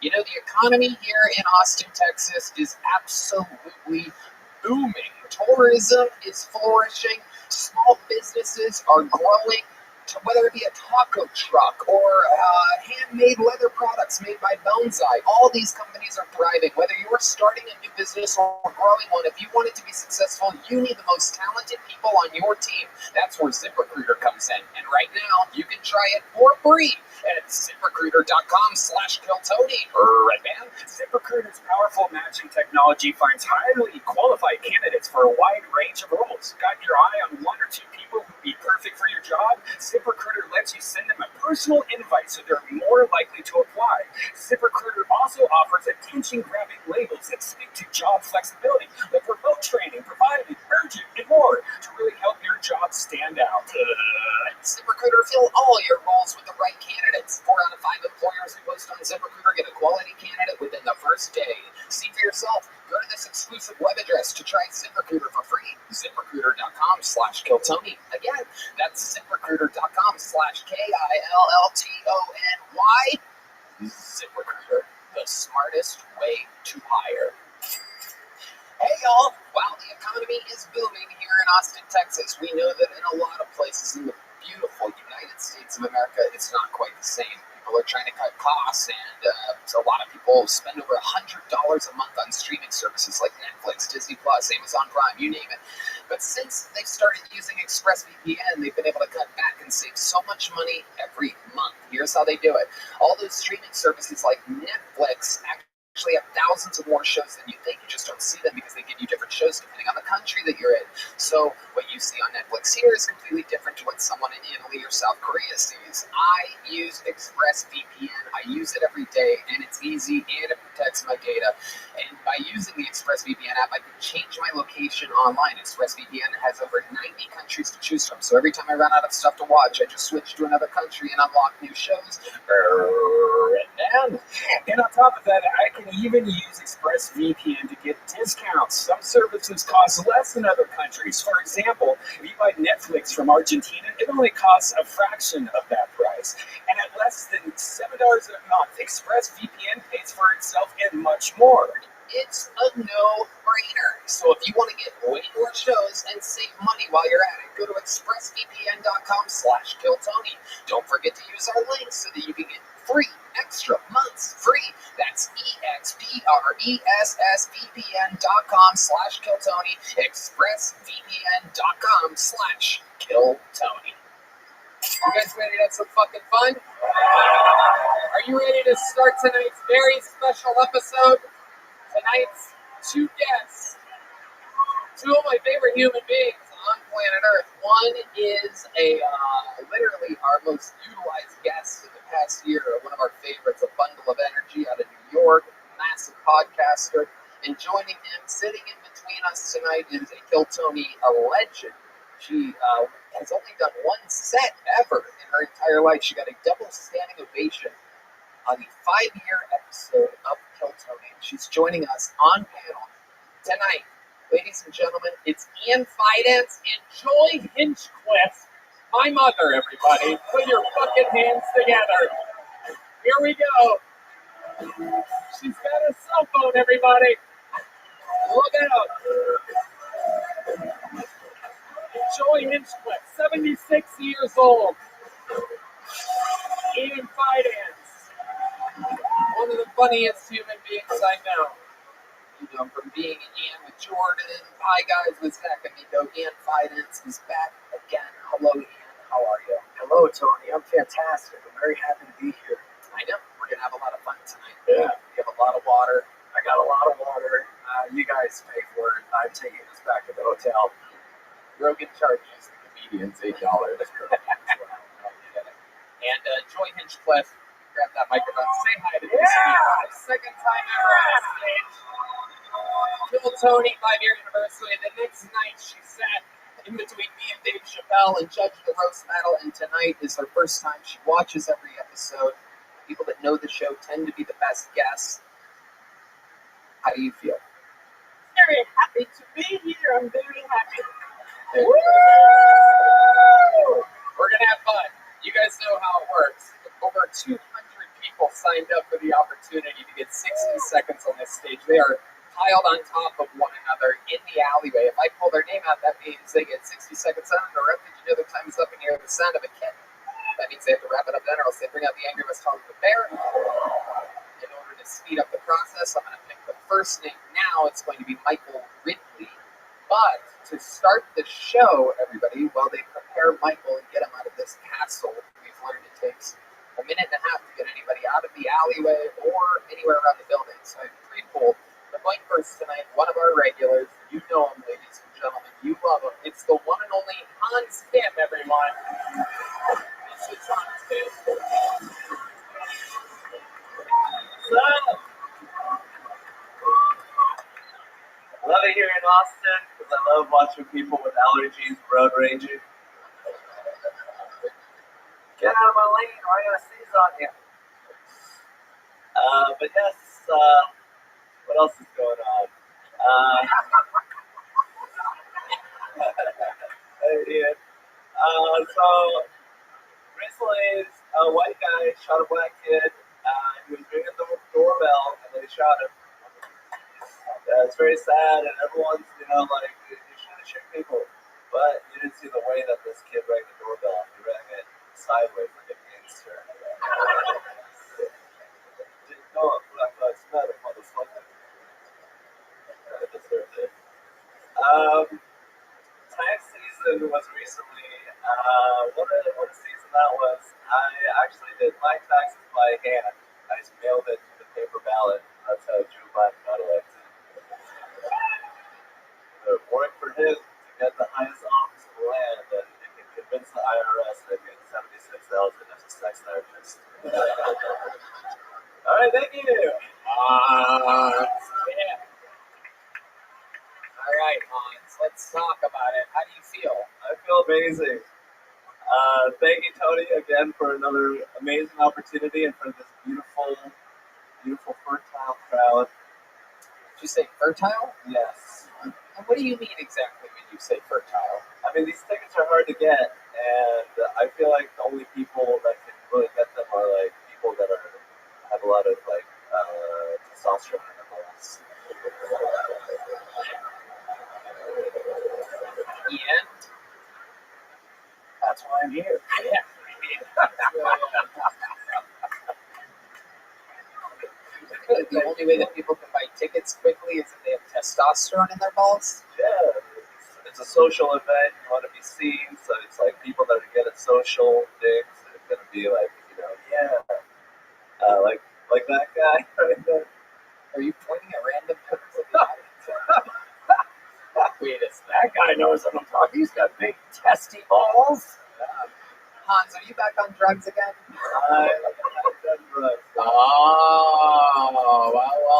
You know, the economy here in Austin, Texas is absolutely booming. Tourism is flourishing. Small businesses are growing. Whether it be a taco truck or handmade leather products made by Bonsai, all these companies are thriving. Whether you're starting a new business or growing one, if you want it to be successful, you need the most talented people on your team. That's where ZipRecruiter comes in. And right now, you can try it for free at ZipRecruiter.com/KillTony. Right, man? ZipRecruiter's powerful matching technology finds highly qualified candidates for a wide range of roles. Got your eye on one or two people who'd be perfect for your job? ZipRecruiter lets you send them a personal invite so they're more likely to apply. ZipRecruiter also offers attention-grabbing labels that speak to job flexibility, like remote training, provided, urgent, and more, to really help your job stand out. ZipRecruiter fill all your roles with the right candidates. 4 out of 5 employers who post on ZipRecruiter get a quality candidate within the first day. See for yourself. Go to this exclusive web address to try ZipRecruiter for free. ZipRecruiter.com/KillTony. Again, that's ZipRecruiter.com/KILLTONY. ZipRecruiter, the smartest way to hire. Hey y'all, while the economy is booming here in Austin, Texas, we know that in a lot of places in the beautiful United States of America, it's not quite the same. People are trying to cut costs, and a lot of people spend over $100 a month on streaming services like Netflix, Disney Plus, Amazon Prime, you name it. But since they started using ExpressVPN, they've been able to cut back and save so much money every month. Here's how they do it. All those streaming services like Netflix actually have thousands of more shows than you think. You just don't see them because they give you different shows depending on the country that you're in. So what you see on Netflix here is completely different to what someone in Italy or South Korea sees. I use ExpressVPN. I use it every day, and it's easy, and it protects my data. And by using the ExpressVPN app, I can change my location online. ExpressVPN has over 90 countries to choose from. So every time I run out of stuff to watch, I just switch to another country and unlock new shows. And on top of that, I can even use ExpressVPN to get discounts. Some services cost less than other countries. For example, if you buy Netflix from Argentina, it only costs a fraction of that price. And at less than $7 a month, ExpressVPN pays for itself and much more. It's a no-brainer. So if you want to get way more shows and save money while you're at it, go to expressvpn.com/KillTony. Don't forget to use our link so that you can get 3 extra months free. That's expressvpn.com/KillTony. expressvpn.com/KillTony. You guys ready to have some fucking fun? Are you ready to start tonight's very special episode? Tonight's 2 guests, 2 of my favorite human beings on planet Earth. One is literally our most utilized guest in the past year, one of our favorites, a bundle of energy out of New York, massive podcaster. And joining him, sitting in between us tonight, is a KillTony, a legend. She has only done 1 set ever in her entire life. She got a double standing ovation on the 5-year episode of KillTony. She's joining us on panel tonight. Ladies and gentlemen, it's Ian Fidance and Joy Hinchcliffe. My mother, everybody. Put your fucking hands together. Here we go. She's got a cell phone, everybody. Look out. Joy Hinchcliffe, 76 years old. Ian Fidance, one of the funniest human beings I know. You know, from being Ian with Jordan, Hi Guys with Zach and Nico, Ian Fidance is back again. Hello, Ian. How are you? Hello, Tony. I'm fantastic. I'm very happy to be here. I know. We're going to have a lot of fun tonight. Yeah. We have a lot of water. I got a lot of water. You guys pay for it. I'm taking as back at the hotel. Rogan charges the comedians $8. And Joy Hinchcliffe, grab that microphone, say hi to this second time ever on stage. Kill Tony 5-year anniversary. The next night she sat in between me and Dave Chappelle and judged the roast battle, and tonight is her first time. She watches every episode. People that know the show tend to be the best guests. How do you feel? Very happy to be here. I'm very happy. Woo! We're going to have fun. You guys know how it works. Over 200 people signed up for the opportunity to get 60 seconds on this stage. They are piled on top of one another in the alleyway. If I pull their name out, that means they get 60 seconds uninterrupted. You know their time is up and you hear the sound of a kitten. That means they have to wrap it up then, or else they bring out the angry West Hollywood bear. In order to speed up the process, I'm going to pick the first name now. It's going to be Michael Ridley. But to start the show, everybody, while they prepare Michael and get him out of this castle, we've learned it takes a minute and a half to get anybody out of the alleyway or anywhere around the building. So I have three pulled. The going first tonight, one of our regulars. You know him, ladies and gentlemen. You love him. It's the one and only Hans Tim, everyone. This is Hans Tim. Love it here in Austin because I love watching people with allergies road raging. Get out of my lane or I'm gonna sneeze on you. But yes, what else is going on? Hey, Ian. So recently, a white guy shot a black kid. He was ringing the doorbell and they shot him. It's very sad, and everyone's, like, you shouldn't shoot people. But you didn't see the way that this kid rang the doorbell. He rang it sideways like a gangster. Didn't know it, Black Lives Matter, motherfucker. I deserved it. Tax season was recently, what a season that was. I actually did my taxes by hand. I just mailed it to the paper ballot. That's how Joe Biden got elected. Work for him to get the highest office in the land, and it can convince the IRS that I get $76,000 as a sex therapist. All right, thank you. Yeah. All right, Hans, let's talk about it. How do you feel? I feel amazing. Thank you, Tony, again for another amazing opportunity and for this beautiful, beautiful fertile crowd. Did you say fertile? Yes. And what do you mean exactly when you say fertile? I mean, these tickets are hard to get, and I feel like the only people that can really get them are like people that have a lot of like testosterone in their balls. And that's why I'm here. Yeah. The only way that people can buy tickets quickly is if they have testosterone in their balls? Yeah. It's a social event. You want to be seen, so it's like people that are getting social things. It's going to be like, like that guy right there. Are you pointing at random members of the audience? Wait a second. That guy knows what I'm talking. He's got big testy balls. Hans, are you back on drugs again? I'm done drugs. Oh,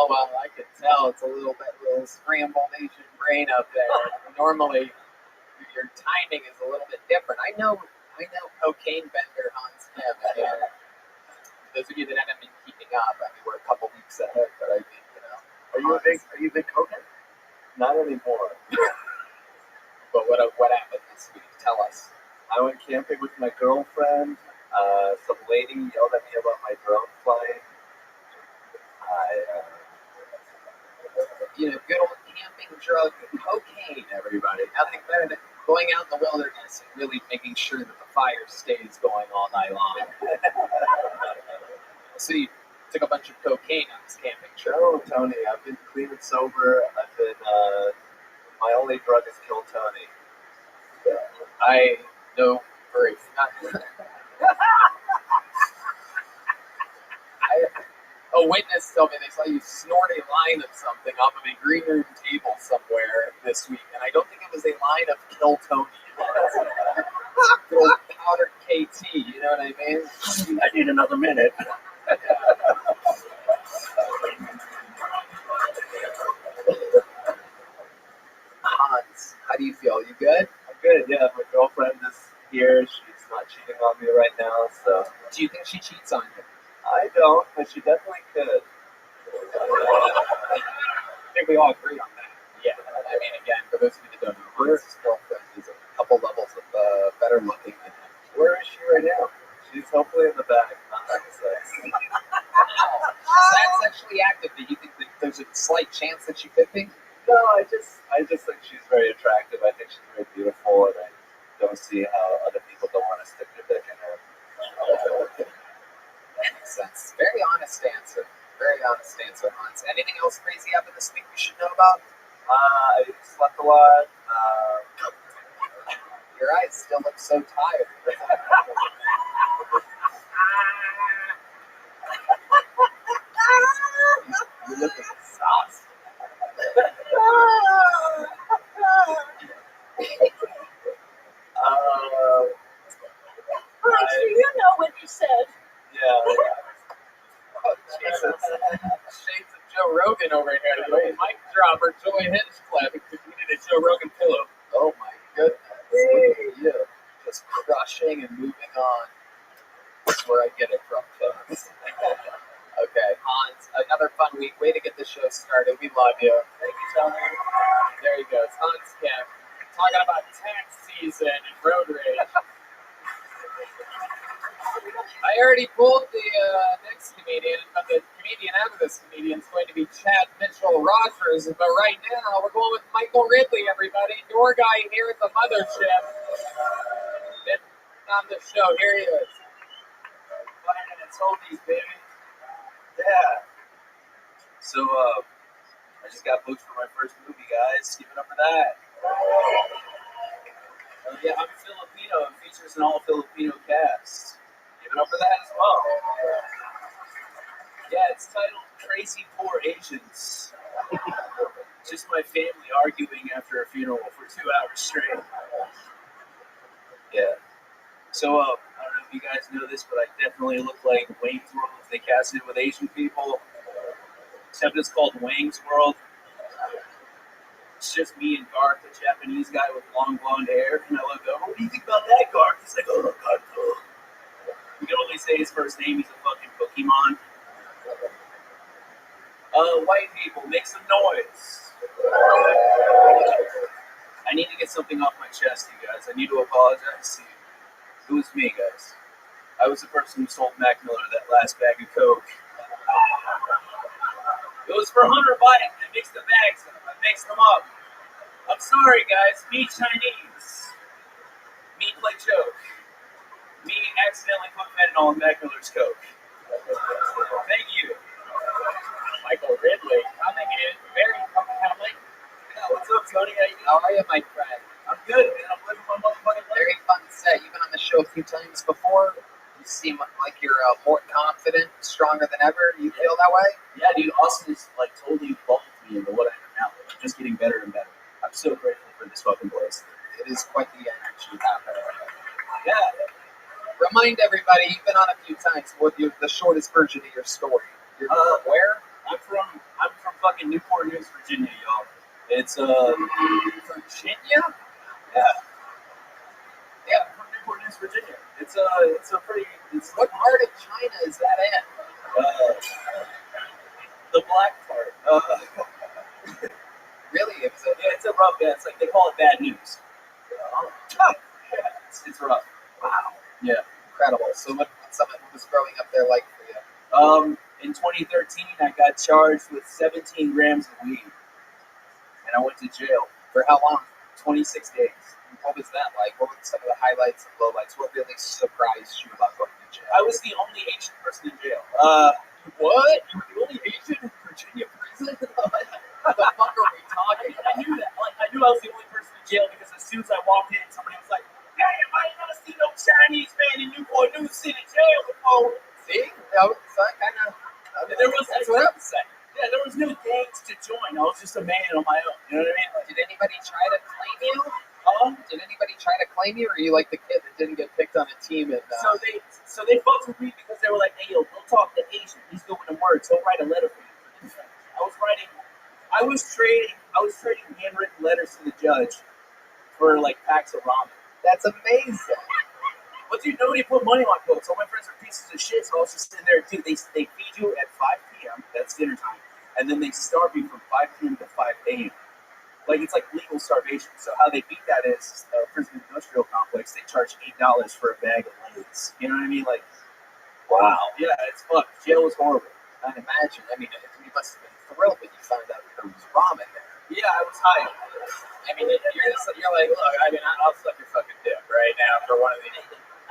well, I can tell it's a little scrambled Asian brain up there. Normally, your timing is a little bit different. I know cocaine bender Hans Tim. And those of you that haven't been keeping up, I mean, we're a couple weeks ahead, but I think, Are you a big cokehead? Not anymore. But what happened this week? Tell us. I went camping with my girlfriend. Some lady yelled at me about my drone flying. Good old camping drug, cocaine, everybody. Nothing better than going out in the wilderness and really making sure that the fire stays going all night long. So you took a bunch of cocaine on this camping trip. No, Tony, I've been clean and sober. My only drug is Kill Tony. I know for a witness to told me they saw you snort a line of something off of a green room table somewhere this week, and I don't think it was a line of Kill Tony. Good old powdered KT, you know what I mean? I need another minute. Hans, how do you feel? You good? I'm good, yeah. My girlfriend is here. She's not cheating on me right now, so. Do you think she cheats on you? I don't, but she definitely could. I think we all agree on that. Yeah. I mean, again, for those of you that don't know, Hans' girlfriend is a couple levels of better looking than him. Where is she right now? She's hopefully in the back, not having sex. Wow. Is that sexually active? Do you think that there's a slight chance that she could be? No, I just think she's very attractive. I think she's very beautiful, and I don't see how other people don't want to stick their dick in her. That makes sense. Very honest answer. Very honest answer, Hans. Anything else crazy happened this week we should know about? I slept a lot. Your eyes still look so tired. You look exhausted. Hans, do you know what you said? Yeah. Oh, Jesus. Shades of Joe Rogan over here. The mic dropper, Joey Hinchcliffe. We need a Joe Rogan pillow. Oh, my goodness. Look at you. Just crushing and moving on. That's where I get it from, folks. Okay, Hans, another fun week. Way to get the show started. We love you. Thank you, Tony. There he goes. Hans Kemp talking about tax season and road rage. I already pulled the next comedian, but the comedian after this comedian is going to be Chad Mitchell Rogers. But right now, we're going with Michael Ridley, everybody. Your guy here at the mothership. On the show, here he is. Flying in its oldies, baby. Yeah. So, I just got booked for my first movie, guys. Give it up for that. Yeah, I'm Filipino and features an all-Filipino cast. Give it up for that as well. Yeah, it's titled Crazy Poor Asians. Just my family arguing after a funeral for 2 hours straight. Yeah. So, I don't know if you guys know this, but I definitely look like Wayne's World if they cast it with Asian people. Except it's called Wang's World. It's just me and Garth, a Japanese guy with long blonde hair. And I look over, what do you think about that, Garth? He's like, oh, God, oh. You can only say his first name. He's a fucking Pokemon. White people, make some noise. I need to get something off my chest, you guys. I need to apologize to you. It was me, guys. I was the person who sold Mac Miller that last bag of Coke. It was for Hunter Biden. I mixed the bags up. I mixed them up. I'm sorry, guys. Me Chinese. Me play joke. Me accidentally put fentanyl in Mac Miller's Coke. Thank you. Michael Ridley coming in very compelling. Yeah, what's up, Tony? How are you, my friend? I'm good, man. I'm living my motherfucking life. Very fun set. You've been on the show a few times before. You seem like you're more confident, stronger than ever. You feel that way? Yeah, dude. Austin is like totally evolved me into what I am now. I'm just getting better and better. I'm so grateful for this fucking place. It is quite the energy you have there. Yeah. Remind everybody, you've been on a few times. What the shortest version of your story? You're from where? I'm from fucking Newport News, Virginia, y'all. It's Virginia? Yeah. Yeah, from Newport News, Virginia. It's a pretty. What part of China is that in? The black part. Really? It's a rough. Yeah, it's like they call it bad news. Yeah, it's rough. Wow. Yeah. Incredible. So what was growing up there like for you? In 2013, I got charged with 17 grams of weed, and I went to jail for how long? 26 days. What was that like? What were some of the highlights and lowlights? What really surprised you about going to jail? I was the only Asian person in jail. What? You were the only Asian in Virginia prison? What the fuck are we talking about? I knew that. Like, I knew I was the only person in jail because as soon as I walked in, somebody was like, "Hey, I ain't never seen no Chinese man in Newport News City jail before." See? That was kind of And there was That's what I'm saying. yeah, there was no gangs to join. I was just a man on my own. You know what I mean? Did anybody try to claim you? Did anybody try to claim you, or are you like the kid that didn't get picked on a team? And So they fucked with me because they were like, hey, yo, go talk to Asian. He's doing the words. He'll write a letter for you. I was trading handwritten letters to the judge for like packs of ramen. That's amazing. But dude, nobody put money on books. All my friends are pieces of shit, so I was just sitting there. Dude, they feed you at 5 p.m. That's dinner time, and then they starve you from 5 p.m. to 5 a.m. Like it's like legal starvation. So how they beat that is prison industrial complex. They charge $8 for a bag of Lay's. You know what I mean? Like, wow, yeah, it's fucked. Jail was horrible. I can imagine. I mean, you must have been thrilled when you found out that there was ramen there. Yeah, I was high. I mean, you're like, look, I mean, I'll suck your fucking dick right now for one of these.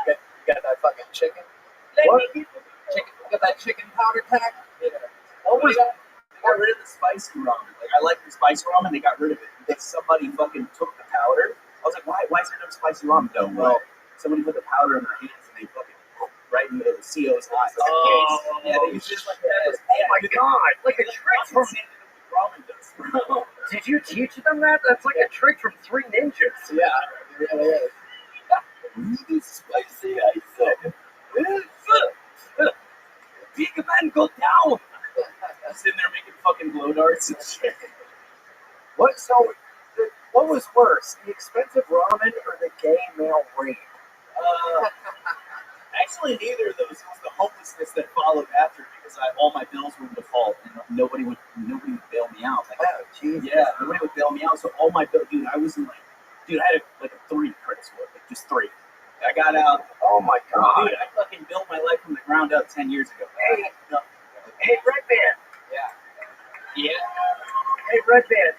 You got that fucking chicken? What? Chicken? You got that chicken powder pack? Yeah. What was that? They got rid of the spicy ramen. Like I like the spicy ramen, they got rid of it because somebody fucking took the powder. I was like, why is there no spicy ramen though? Well, somebody put the powder in their hands and they fucking right into the CO's eyes. Oh, yeah, they used it like that. Oh my god! Like a trick from. Ramen does, bro. Did you teach them that? That's like a trick from Three Ninjas. Yeah, it really is. Really spicy, I said. Big man, go down. Sitting there making fucking glow darts and shit. What was worse, the expensive ramen or the gay male rape? Actually, neither of those. It was the homelessness that followed after because all my bills were in default and nobody would bail me out. Like, Oh, jeez. yeah, nobody would bail me out. So all my bills, dude, I was in like, dude, I had a 3 credit score, like just 3. I got out. Oh my god. Dude, I fucking built my life from the ground up 10 years ago. Hey, Red Band. Yeah. Hey, Red Band.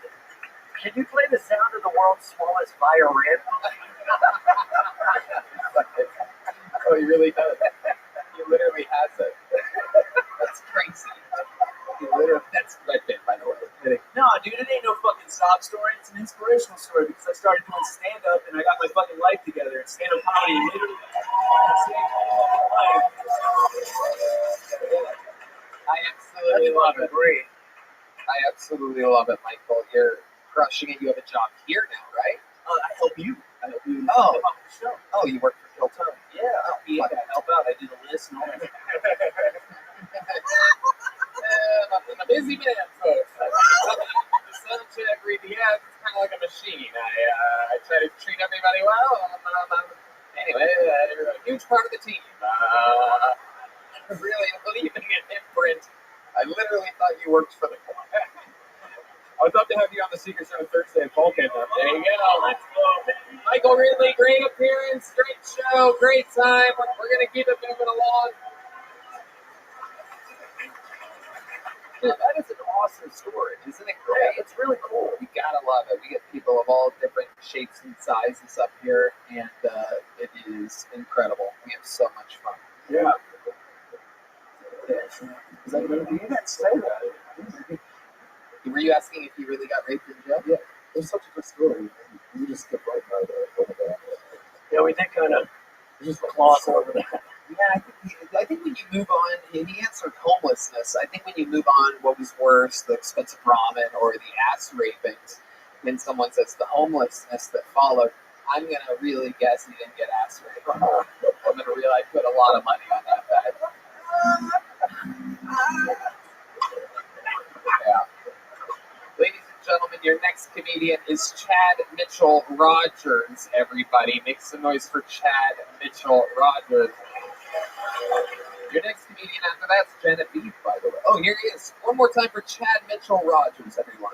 Can you play the sound of the world's smallest violin? Oh, he really does. He literally has it. That's crazy. That's Red Band, by the way. No, dude, it ain't no fucking sob story. It's an inspirational story because I started doing stand-up and I got my fucking life together. And stand-up comedy literally saved my life. I absolutely love it. Great. I absolutely love it, Michael. You're crushing it. You have a job here now, right? I help you. Oh. On the show. Oh, you work for Phil Tony. Yeah, I help out. I do the list and all that. I'm a busy man, folks. The sound check, read the ads. It's kind of like a machine. I try to treat everybody well. Anyway, you're a huge part of the team. Really, I'm believing in imprint. I literally thought you worked for the club. I would love to have you on the Secret Show Thursday at Vulcan. There you go. Let's go. Michael Ridley, great appearance, great show, great time. We're going to keep it moving along. Dude, that is an awesome story. Isn't it great? Yeah, it's really cool. You gotta love it. We get people of all different shapes and sizes up here, and it is incredible. We have so much fun. Yeah. Is that going to be? You didn't say that. Were you asking if you really got raped in jail? Yeah, it's such a good story. You just skip right by that. Yeah, we did kind of just gloss over that. Yeah, I think when you move on, and he answered homelessness. I think when you move on, what was worse, the expensive ramen or the ass rapings? When someone says the homelessness that followed, I'm gonna really guess he didn't get ass raped. I'm gonna really put a lot of money on that bet. Yeah. Ladies and gentlemen, your next comedian is Chad Mitchell Rogers. Everybody, make some noise for Chad Mitchell Rogers. Your next comedian after that's Genevieve, by the way. Oh, here he is. One more time for Chad Mitchell Rogers, everyone.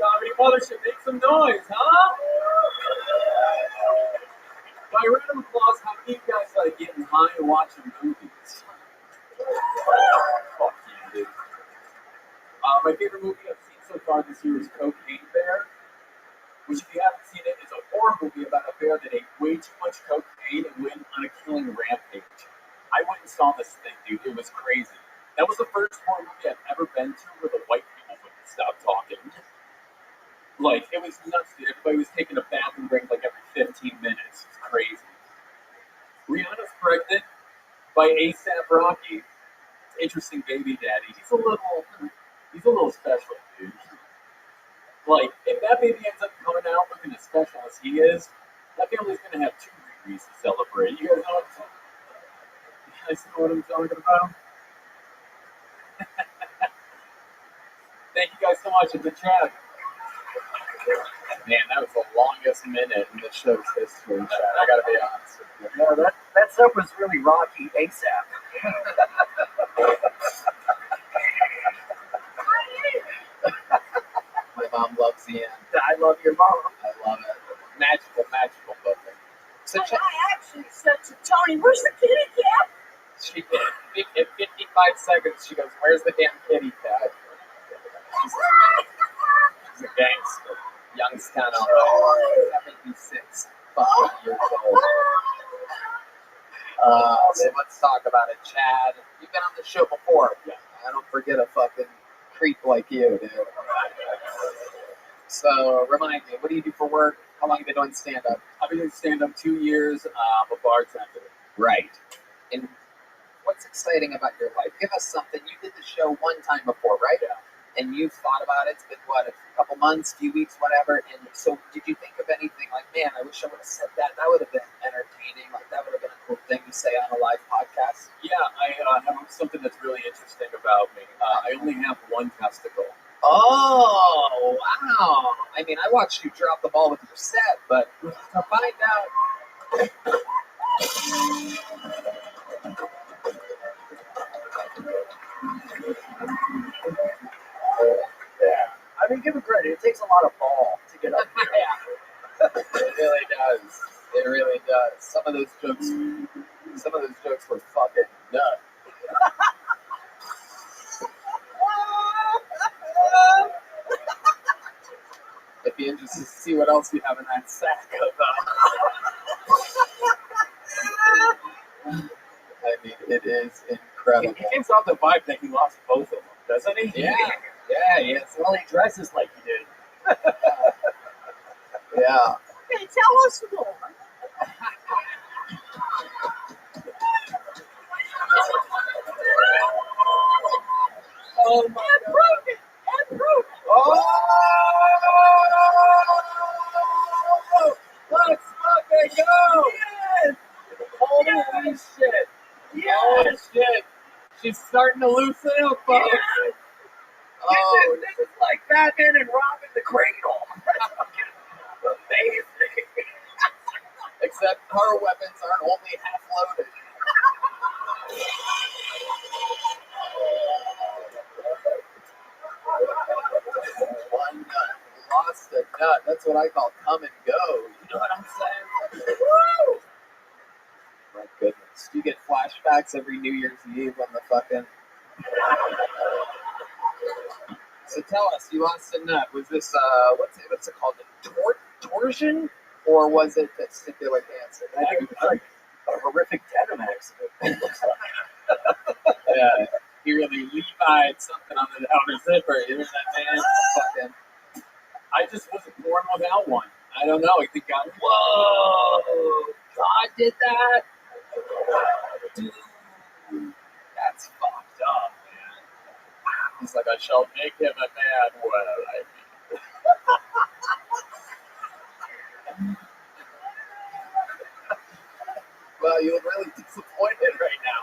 Comedy Mothership, make some noise, huh? By random applause, how many of you guys like getting high and watching movies? Fuck you, dude. My favorite movie I've seen so far this year is Cocaine Bear, which, if you haven't seen it, is a horror movie about a bear that ate way too much cocaine and went on a killing rampage. I went and saw this thing, dude. It was crazy. That was the first horror movie I've ever been to where the white people wouldn't stop talking. Like, it was nuts, dude. Everybody was taking a bathroom break like every 15 minutes. It's crazy. Rihanna's pregnant by A$AP Rocky. interesting baby daddy. He's a little special, dude. Like, if that baby ends up coming out looking as special as he is, that family's gonna have 2 Riri's to celebrate. You guys know what I'm talking about? Thank you guys so much. It's a chat. Man, that was the longest minute in the show's history, chat. I gotta be honest with you. No, that stuff was really rocky ASAP. My mom loves the end. I love your mom. I love it. Magical booking. So I actually said to Tony, "Where's the kitty cat?" she in 55 seconds, she goes, "Where's the damn kitty cat?" She's a gangster. Youngstown, Ohio. 76 fucking years old. So let's talk about it, Chad. You've been on the show before. I don't forget a fucking creep like you, dude. So remind me, what do you do for work? How long have you been doing stand-up? I've been doing stand-up 2 years. I'm a bartender. Right. And what's exciting about your life? Give us something. You did the show one time before, right? Yeah. And you've thought about it. It's been, what, a couple months, few weeks, whatever. And so did you think of anything like, man, I wish I would have said that. That would have been entertaining. Like, that would have been a cool thing to say on a live podcast. Yeah, I have something that's really interesting about me. I only have one testicle. Oh, wow. I mean, I watched you drop the ball with your set, but to find out. Yeah. I mean, give it credit. It takes a lot of ball to get up there. It really does. It really does. Some of those jokes were fucking nuts. I'd be interested to see what else you have in that sack of I mean, it is incredible. He gives off the vibe that he lost both of them, doesn't he? Yeah, yes. Well, he dresses like he did. Yeah. Okay, tell us more. Oh my God. And prove it. Oh! Let's fucking go! Yes. Holy shit! Yes. Oh shit! She's starting to loosen up, folks. Yes. Oh, This is like Batman and Robin the Cradle. Amazing. except her weapons aren't only half loaded. One nut. Lost a nut. That's what I call come and go. You know what I'm saying? Woo! My goodness. You get flashbacks every New Year's Eve on the fucking... So tell us, you lost a nut. Was this, what's it called? A torsion? Or was it a testicular cancer? I think it's like a horrific denim accident. Yeah, he really Levi'd something on the outer zipper. You know that man? Fucking... I just wasn't born without one. I don't know. I think God. Whoa! God did that? Dude, that's fucked up, man. He's like, I shall make him a man. Well, I mean. Well, you're really disappointed right now.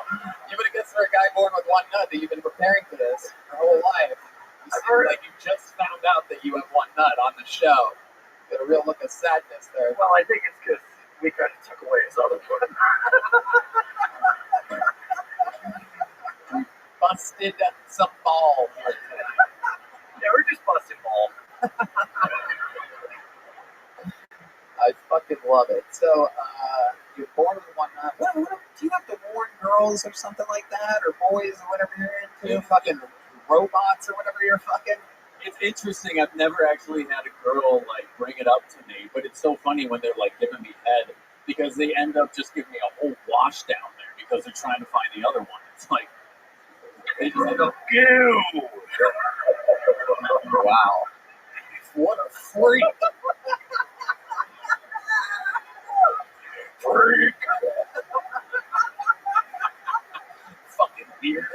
You would have guessed for a guy born with one nut that you've been preparing for this your whole life. You seem like you just found out that you have one nut on the show. Got a real look of sadness there. Well, I think it's because we kind of took away his other one. Busted some ball here today. Yeah, we're just busting ball. I fucking love it. So, you're born with one nut. What, do you have to warn girls or something like that? Or boys or whatever you're into? Fucking robots or whatever you're fucking? It's interesting. I've never actually had a girl like bring it up to me, but it's so funny when they're like giving me head because they end up just giving me a whole wash down there because they're trying to find the other one. It's like they just end up, ew. Wow. What a freak. Freak. Fucking weird.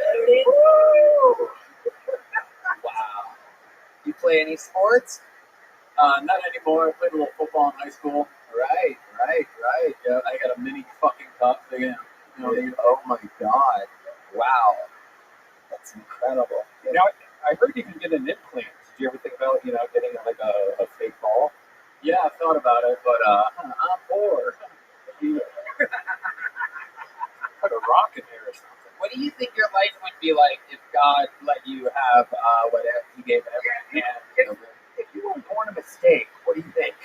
play any sports? Not anymore. I played a little football in high school. Right. Yeah, I got a mini fucking cup. Again. Oh my God! Wow, that's incredible. Now, I heard you can get an implant. Did you ever think about, getting like a fake ball? Yeah, I thought about it, but I'm poor. Put a rock in there or something. What do you think your life would be like if God let you have whatever He gave every hand? If you were born a mistake, what do you think?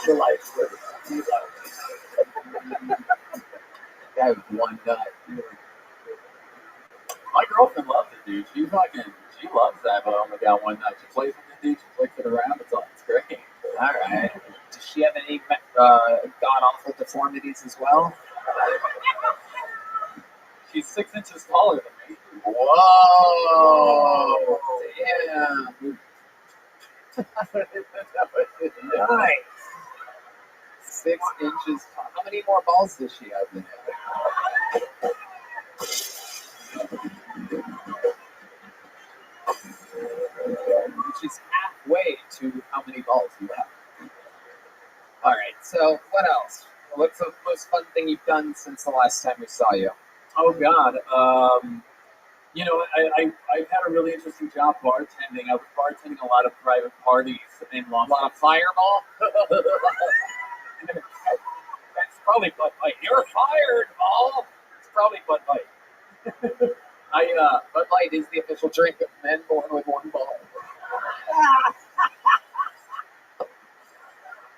Your life would be like. Guy with one nut. My girlfriend loves it, dude. She loves that. But oh my God, one nut. She plays with it, dude. She flicks it around. It's great. All right. Does she have any god awful deformities as well? She's 6 inches taller than me. Whoa! Damn. Nice. 6 inches tall. How many more balls does she have in it? Which is halfway to how many balls you have. All right. So what else? What's the most fun thing you've done since the last time we saw you? Oh God. I've had a really interesting job bartending. I was bartending a lot of private parties in Los Angeles. A lot of Fireball. That's probably Bud Light. You're fired, Paul. It's probably Bud Light. Bud Light is the official drink of men born with one ball.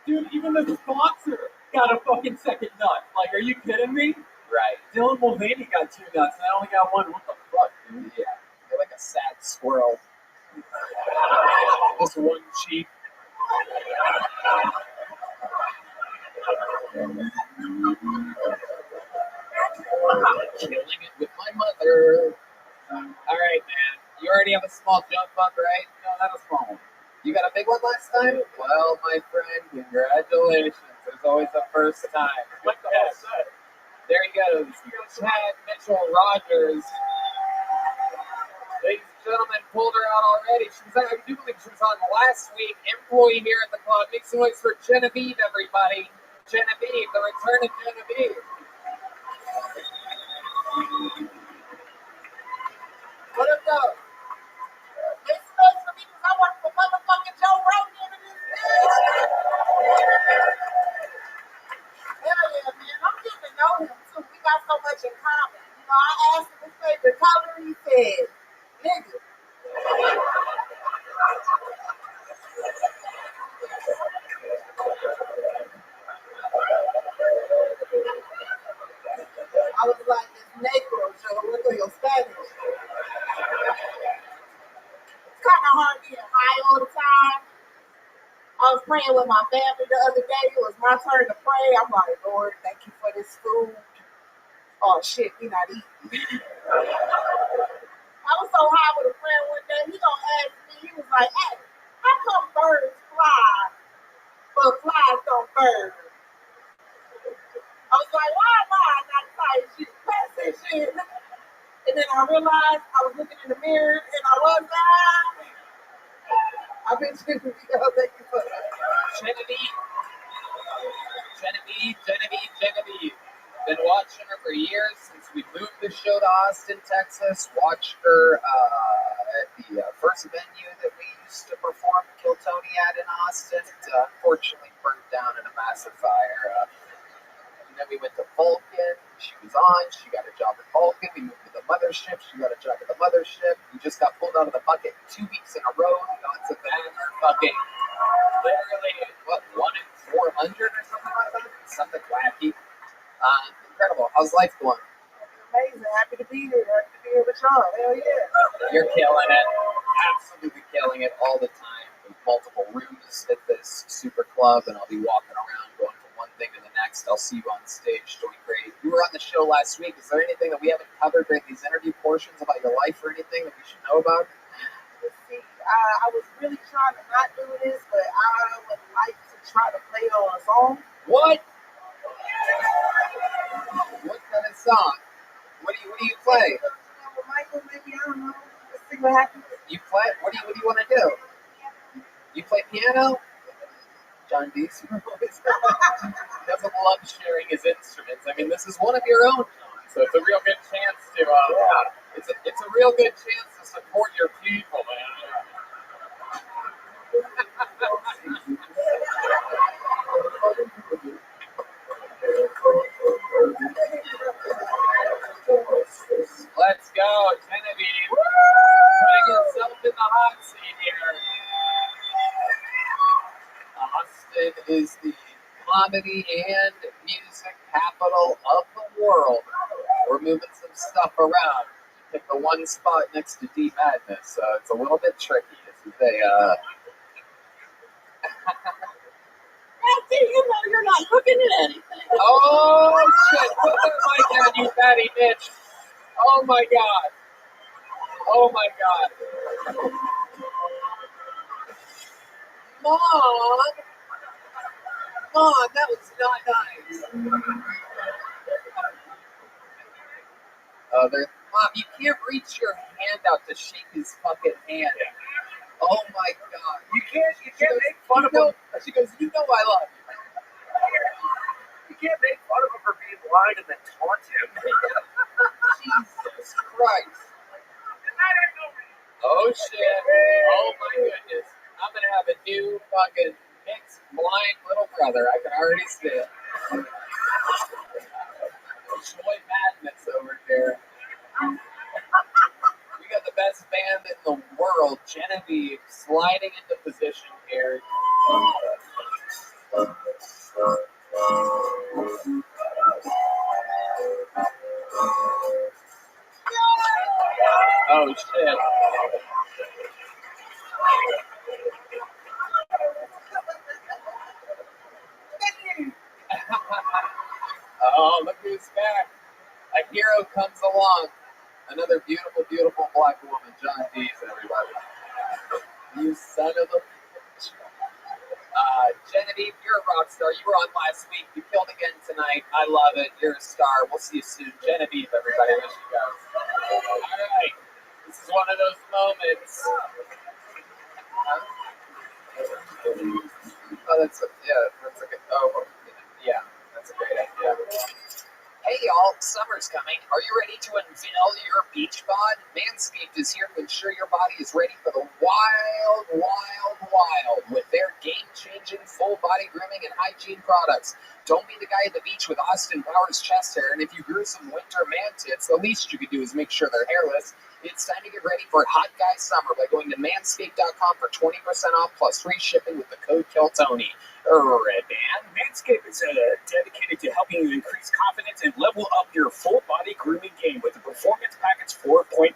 Dude, even the sponsor got a fucking second nut. Like, are you kidding me? Right. Dylan Mulvaney got 2 nuts, and I only got 1. What the fuck, dude? Yeah. You're like a sad squirrel. Just one cheek. Killing it with my mother. All right, man. You already have a small jump bump, right? No, not a small one. You got a big one last time? Well, my friend, congratulations. There's always a first time. What the hell is that? There he goes. Chad Mitchell Rogers. Ladies and gentlemen, pulled her out already. I do believe she was on last week. Employee here at the club. Make some noise for Genevieve, everybody. Genevieve, the return of Genevieve. What up, though? Make some noise for me because I work for motherfucking Joe Rogan in this bitch. Hell yeah, man. I'm getting to know him, too. We got so much in common. I asked him his favorite color, and he said, nigga. I was like, it's negro, Joe. Look at your Spanish. It's kind of hard being high all the time. I was praying with my family the other day. It was my turn to pray. I'm like, Lord, thank you for this food. Oh, shit, we not eating. I was so high with a friend one day. He gonna ask me, he was like, hey, how come birds fly, but flies don't bird? I was like, why am I not tight? She's passing shit. And then I realized I was looking in the mirror and I was not. I've been trying to be able to thank you for that. Genevieve. Been watching her for years since we moved the show to Austin, Texas. Watched her at the first venue that we used to perform Kill Tony at in Austin. It unfortunately burned down in a massive fire. And then we went to Vulcan. She was on. She got a job at Vulcan. We moved to the mothership. She got a job at the mothership. We just got pulled out of the bucket 2 weeks in a row. It's a bad fucking literally, 1 in 400 or something like that? Something wacky. Incredible. How's life going? Amazing. Happy to be here. Happy to be here with y'all. Hell yeah. You're killing it. Absolutely killing it all the time. There's multiple rooms at this super club, and I'll be walking around going from one thing to the next. I'll see you on stage doing great. You were on the show last week. Is there anything that we haven't covered during these interview portions about your life or anything that we should know about? Let's see. I was really trying to not do this, but I would like to try to play on a song. What? What kind of song? What do you play? Michael, maybe, I don't know. Let's see what happens. You play? What do you want to do? You play piano? John Deese doesn't love sharing his instruments. I mean, this is one of your own, John, so it's a real good chance to, it's a real good chance to support your people, man. Let's go, Genevieve. Putting yourself in the hot seat here. Austin is the comedy and music capital of the world. We're moving some stuff around. Pick the one spot next to D Madness, so it's a little bit tricky. This is a You know you're not looking at anything. oh shit! Put that mic down, you fatty bitch! Oh my god! Oh my god! Mom, that was not nice. Mom, you can't reach your hand out to shake his fucking hand. Oh my god! You can't make fun of him. She goes, you know I love you. You can't make fun of him for being blind and then taunt him. Jesus Christ! Oh shit! Oh my goodness! I'm gonna have a new fucking mixed blind little brother. I can already see it. Joy Madness over here. We got the best band in the world, Genevieve, sliding into position here. Oh shit. Oh, look who's back. A hero comes along. Another beautiful, beautiful black woman, John Deese, everybody. You son of a bitch. Genevieve, you're a rock star. You were on last week. You killed again tonight. I love it. You're a star. We'll see you soon. Genevieve, everybody. There she goes. All right. This is one of those moments. Oh, that's a good. Oh, yeah, that's a great idea. Hey y'all, summer's coming. Are you ready to unveil your beach bod? Manscaped is here to ensure your body is ready for the wild, wild, wild with their game-changing full body grooming and hygiene products. Don't be the guy at the beach with Austin Powers chest hair, and if you grew some winter man tits, the least you could do is make sure they're hairless. It's time to get ready for hot guy summer by going to manscaped.com for 20% off plus free shipping with the code KILLTONY. Red Band. Manscaped is dedicated to helping you increase confidence and level up your full body grooming game with the Performance Package 4.0.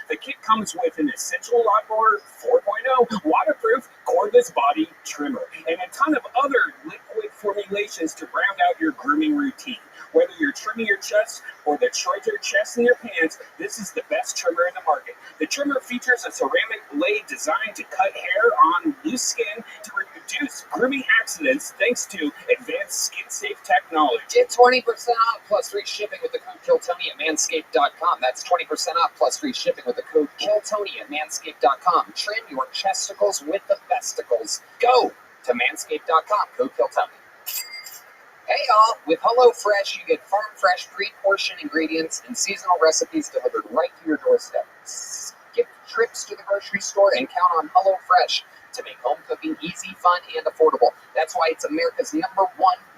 The kit comes with an essential lawnmower 4.0, waterproof, cordless body trimmer, and a ton of other liquid formulations to round out your grooming routine. Whether you're trimming your chest or the treasure chest in your pants, this is the best trimmer in the market. The trimmer features a ceramic blade designed to cut hair on loose skin to reduce grooming accidents thanks to advanced skin-safe technology. Get 20% off plus free shipping with the code KILLTONY at manscaped.com. That's 20% off plus free shipping with the code KILLTONY at manscaped.com. Trim your chesticles with the besticles. Go to manscaped.com, code KILLTONY. Hey y'all, with HelloFresh, you get farm fresh, pre-portioned ingredients and seasonal recipes delivered right to your doorstep. Skip trips to the grocery store and count on HelloFresh to make home cooking easy, fun, and affordable. That's why it's America's #1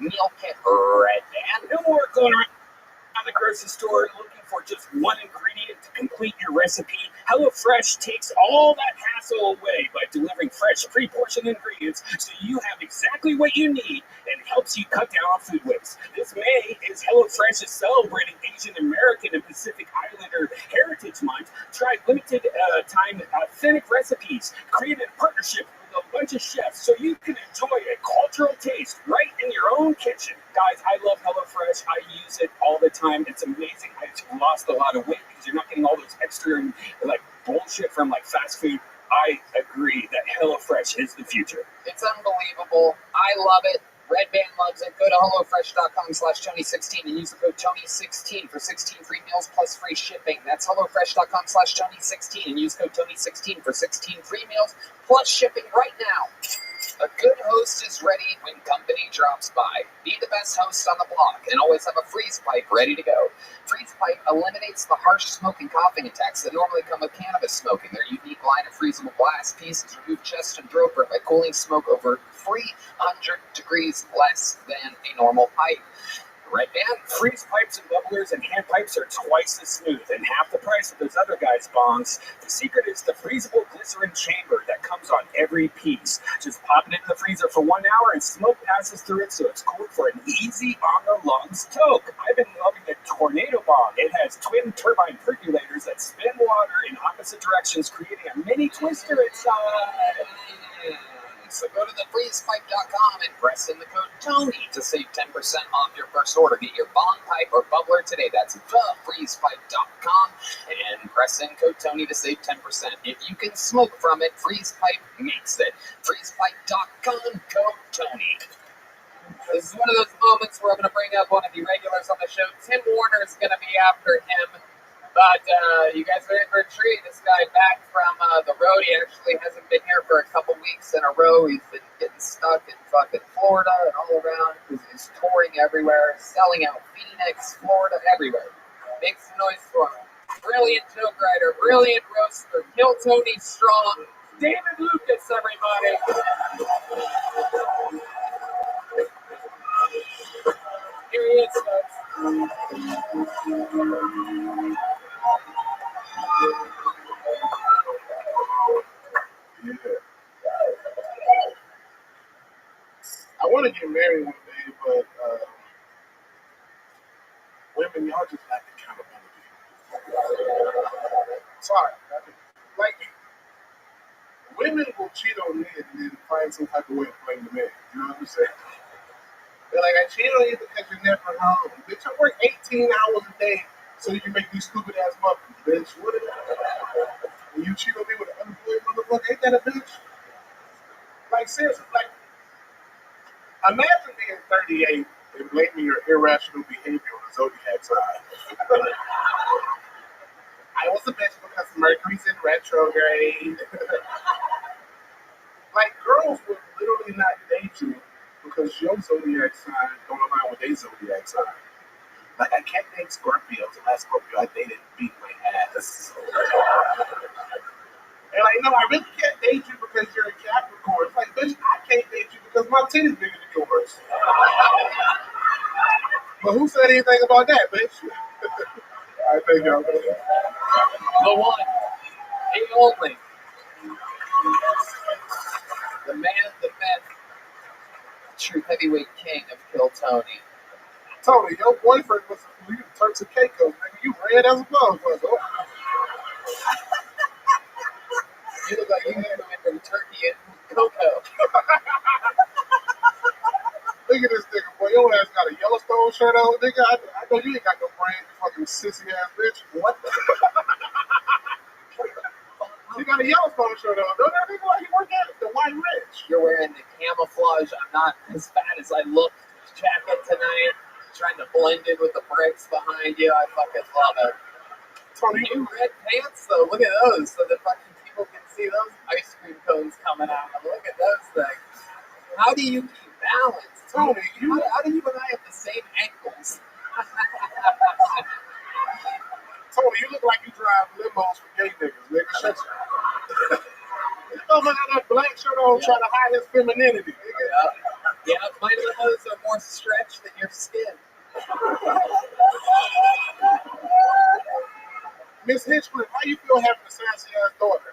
meal kit. Red Band. No more going around the grocery store looking for just one ingredient to complete your recipe. HelloFresh takes all that hassle away by delivering fresh, pre-portioned ingredients so you have exactly what you need and helps you cut down on food waste. This May is HelloFresh is celebrating Asian American and Pacific Islander Heritage Month. Try limited time authentic recipes created in partnership with a bunch of chefs so you can enjoy a cultural taste right in your own kitchen. Guys, I love HelloFresh. I use it all the time. It's amazing. I've lost a lot of weight because you're not getting all those extra bullshit from fast food. I agree that HelloFresh is the future. It's unbelievable. I love it. Red Band loves it. Go to HelloFresh.com/Tony16 and use the code Tony16 for 16 free meals plus free shipping. That's HelloFresh.com/Tony16 and use code Tony16 for 16 free meals plus shipping right now. A good host is ready when company drops by. Be the best host on the block and always have a freeze pipe ready to go. Freeze pipe eliminates the harsh smoke and coughing attacks that normally come with cannabis smoking. Their unique line of freezable glass pieces remove chest and throat burn by cooling smoke over 300 degrees less than a normal pipe. Red Band? Freeze pipes and bubblers and hand pipes are twice as smooth and half the price of those other guys' bongs. The secret is the freezable glycerin chamber that comes on every piece. Just pop it into the freezer for 1 hour and smoke passes through it so it's cool for an easy on-the-lungs toke. I've been loving the Tornado Bong. It has twin turbine percolators that spin water in opposite directions, creating a mini twister inside. So go to thefreezepipe.com and press in the code TONY to save 10% off your first order. Get your bong pipe or bubbler today. That's thefreezepipe.com and press in code TONY to save 10%. If you can smoke from it, Freeze Pipe makes it. Freezepipe.com, code TONY. This is one of those moments where I'm going to bring up one of the regulars on the show. Tim Warner is going to be after him. But you guys are in for a treat. This guy back from the road. He actually hasn't been here for a couple weeks in a row. He's been getting stuck in fucking Florida and all around because he's touring everywhere, selling out Phoenix, Florida, everywhere. Make some noise for him. Brilliant joke writer, brilliant roaster, Kill Tony Strong, David Lucas, everybody. Here he is, folks. Yeah. I want to get married one day, but women, y'all just lack accountability. Sorry. Like, women will cheat on men and then find some type of way to blame the man. You know what I'm saying? They're like, I cheated on you because you're never home. Bitch, I work 18 hours a day so you can make these stupid ass muffins, bitch. What is that? And you cheat on me with an unemployed motherfucker? Ain't that a bitch? Like, seriously, like, imagine being 38 and blaming your irrational behavior on the zodiac sign. I was a bitch because Mercury's in retrograde. Like, girls would literally not date you because your zodiac sign don't align with their zodiac sign. Like, I can't date Scorpios. The last Scorpio I dated beat my ass. And like, no, I really can't date you because you're a Capricorn. It's like, bitch, I can't date you because my titty's bigger than yours. But who said anything about that, bitch? I think y'all. The one, the only, the man, the myth, true heavyweight king of Kill Tony. Tony, your boyfriend was Turks and Caicos, nigga. You red as a motherfucker. You look like you had to win from Turkey and Cocoa. Look at this nigga, boy. Your ass got a Yellowstone shirt on, nigga. I know you ain't got no brain, you fucking sissy ass bitch. What the? You got a Yellowstone shirt on. Don't that nigga like you work at the White Ridge? You're wearing the camouflage, I'm not as fat as I look jacket tonight. Trying to blend in with the bricks behind you. I fucking love it. Tony, new red pants, though. Look at those. So the fucking people can see those ice cream cones coming out. Look at those things. How do you keep balance? Tony, how do you and I have the same ankles? Tony, you look like you drive limos for gay niggas, nigga. Shut you. You know, man, that black shirt on trying to hide his femininity, nigga. Yeah, my limos are more stretched than your skin. Miss Hitchman, how you feel having a sassy ass daughter?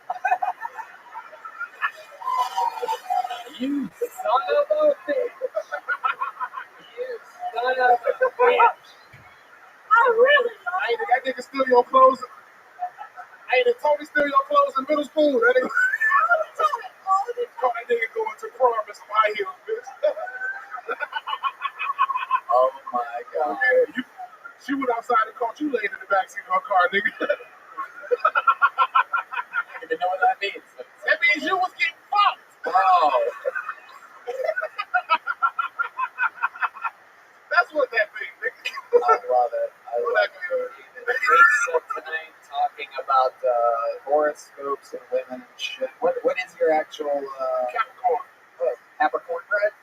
You son of a bitch. You son of a bitch. I really like it. That nigga steal your clothes. Hey, did Tony steal your clothes in middle school? That nigga. Caught that nigga going to prom in some high heels, bitch. Oh my god. Yeah, she went outside and caught you laying in the backseat of her car, nigga. I don't even know what that means. That means you was getting fucked. Oh. Guess what that means, nigga? I love it. I love it. Great set tonight talking about horoscopes and women and shit. What is your actual Capricorn. Capricorn bread?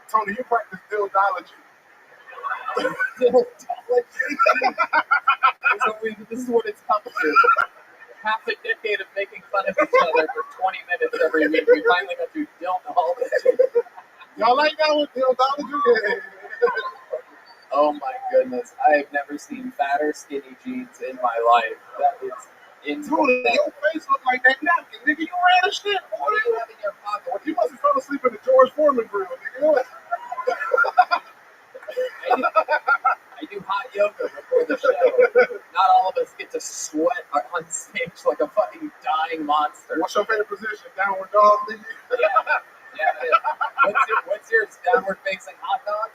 Tony, you practice dildology. This is what it's come to. Half a decade of making fun of each other for 20 minutes every week. We finally got to dildology. Y'all like that with dildology? Oh my goodness. I have never seen fatter, skinny jeans in my life. That is Tony, your face look like that napkin, nigga. You ran a shit, boy. What do you have in your pocket? You must have fell asleep in the George Foreman grill, nigga. I do hot yoga before the show. Not all of us get to sweat on stage like a fucking dying monster. What's your favorite position? Downward dog, nigga? Yeah. What's yours? Downward facing hot dog?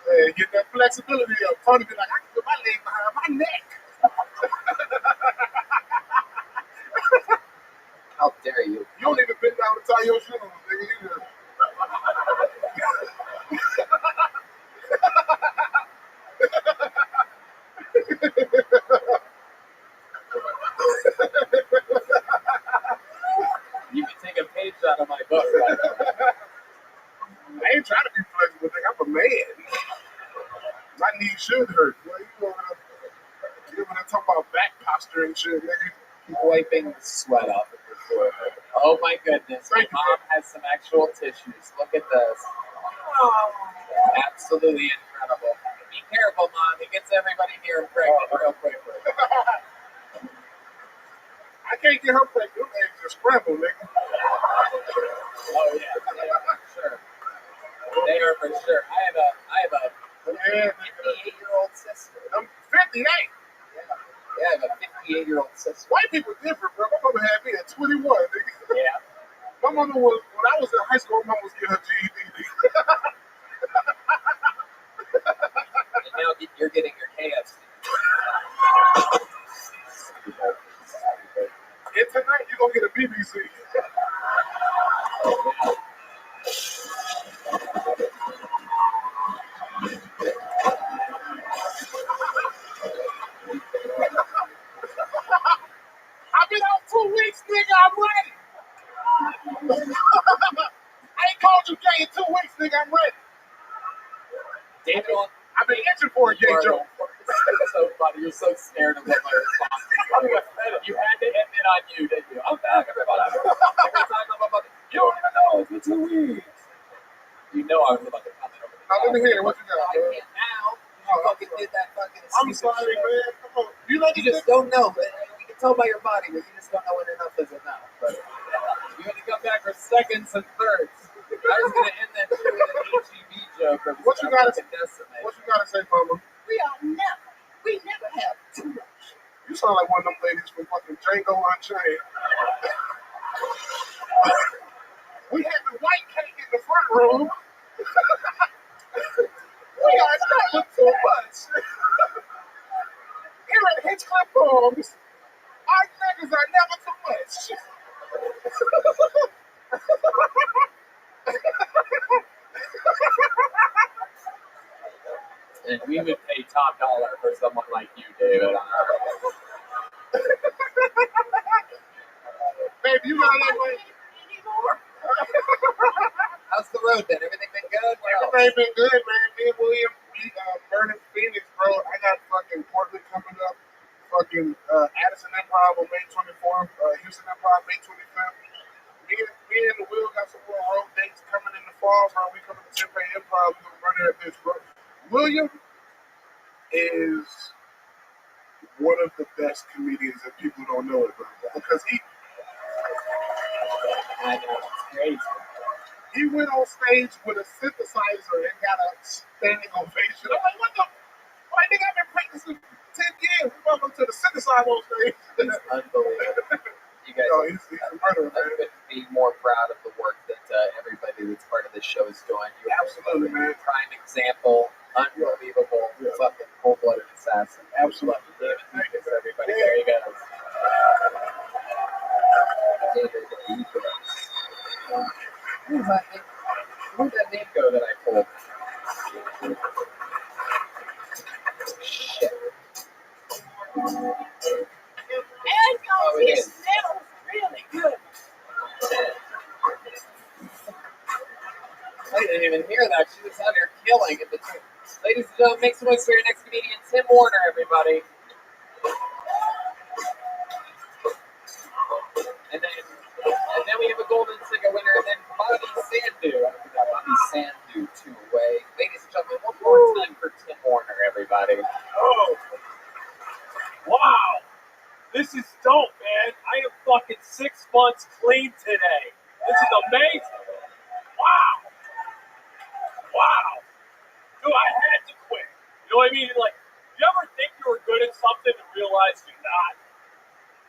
Hey, get that flexibility up. Tony be like, I can put my leg behind my neck. How dare you? You don't even bend down to tie your shoes, nigga. You just... You can take a page out of my book right now. I ain't trying to be flexible, nigga. I'm a man. My knees should hurt. Boy, you over there talking about back posture and shit, nigga. Keep wiping the sweat off of your forehead. Oh my goodness. My mom has some actual tissues. Look at this. Absolutely incredible. Be careful, Mom. It gets everybody here pregnant real quickly. I can't get her pregnant. Them eggs just scrambled, nigga. Oh yeah, they are for sure. They are for sure. I have a 58-year-old sister. I'm 58. Yeah, I have a 58-year-old sister. White people different, bro. My mama had me at 21, nigga. Yeah. My mama was, when I was in high school, my mama was getting her GED, nigga. And now you're getting your KFC. And tonight, you're going to get a BBC. I've been out 2 weeks, nigga. I'm ready. I ain't called you gay in 2 weeks, nigga. I'm ready. David, I've been itching for a gay joke. It's so funny. You're so scared of what my response is. You had to end it on you, didn't you? I'm back, everybody. Every time I'm about to, you don't even know. It's been 2 weeks. You know I was about to comment over the Now, let me hear what you got. I can't now. You fucking did that fucking I'm sorry, man. Come on. You just don't know. You can tell by your body, but you just don't know when enough is enough. But you had to come back for seconds and thirds. I was going to end that shit with an HEB joke. What you gotta say, mama? We never have too much. You sound like one of them ladies from fucking Django Unchained. We had the white cake in the front room. We guys not look too much. Here at Hitchcock Homes, our niggas are never too much. And we would pay top dollar for someone like you, David. Baby, you got that money anymore? How's the road been? Everything been good? Everything been good, man. Me and William, we burning Phoenix, bro. I got fucking Portland coming up. Fucking Addison Improv on May 24th. Houston Improv May 25th. Me and the Will got some more road dates coming in the fall, bro. We coming to Tempe Improv. We're gonna run it at this, bro. William is one of the best comedians that people don't know it, bro. Because I know, it's crazy. He went on stage with a synthesizer and got a standing ovation. I'm like, what the? Like, nigga, I've been practicing 10 years. Welcome to the synthesizer on stage. It's unbelievable. You guys, he's a murderer, man. I couldn't be more proud of the work that everybody that's part of this show is doing. You Absolutely, man. Prime example, unbelievable, fucking cold-blooded assassin. Absolutely. David, thank you for everybody. There you go. David Egos. Where'd that name go that I pulled? Shit. Oh, it is. Smells really good. I didn't even hear that. She was out here killing it. Ladies and gentlemen, make some noise for your next comedian, Tim Warner, everybody. And then we have a golden ticket winner, and then Bobby Sandu. I forgot Bobby Sandu 2 away. Ladies and gentlemen, one more time for Tim Warner, everybody. Oh, wow. This is dope, man. I am fucking 6 months clean today. This is amazing. Wow. Wow. Dude, I had to quit. You know what I mean? Like, you ever think you were good at something and realize you're not?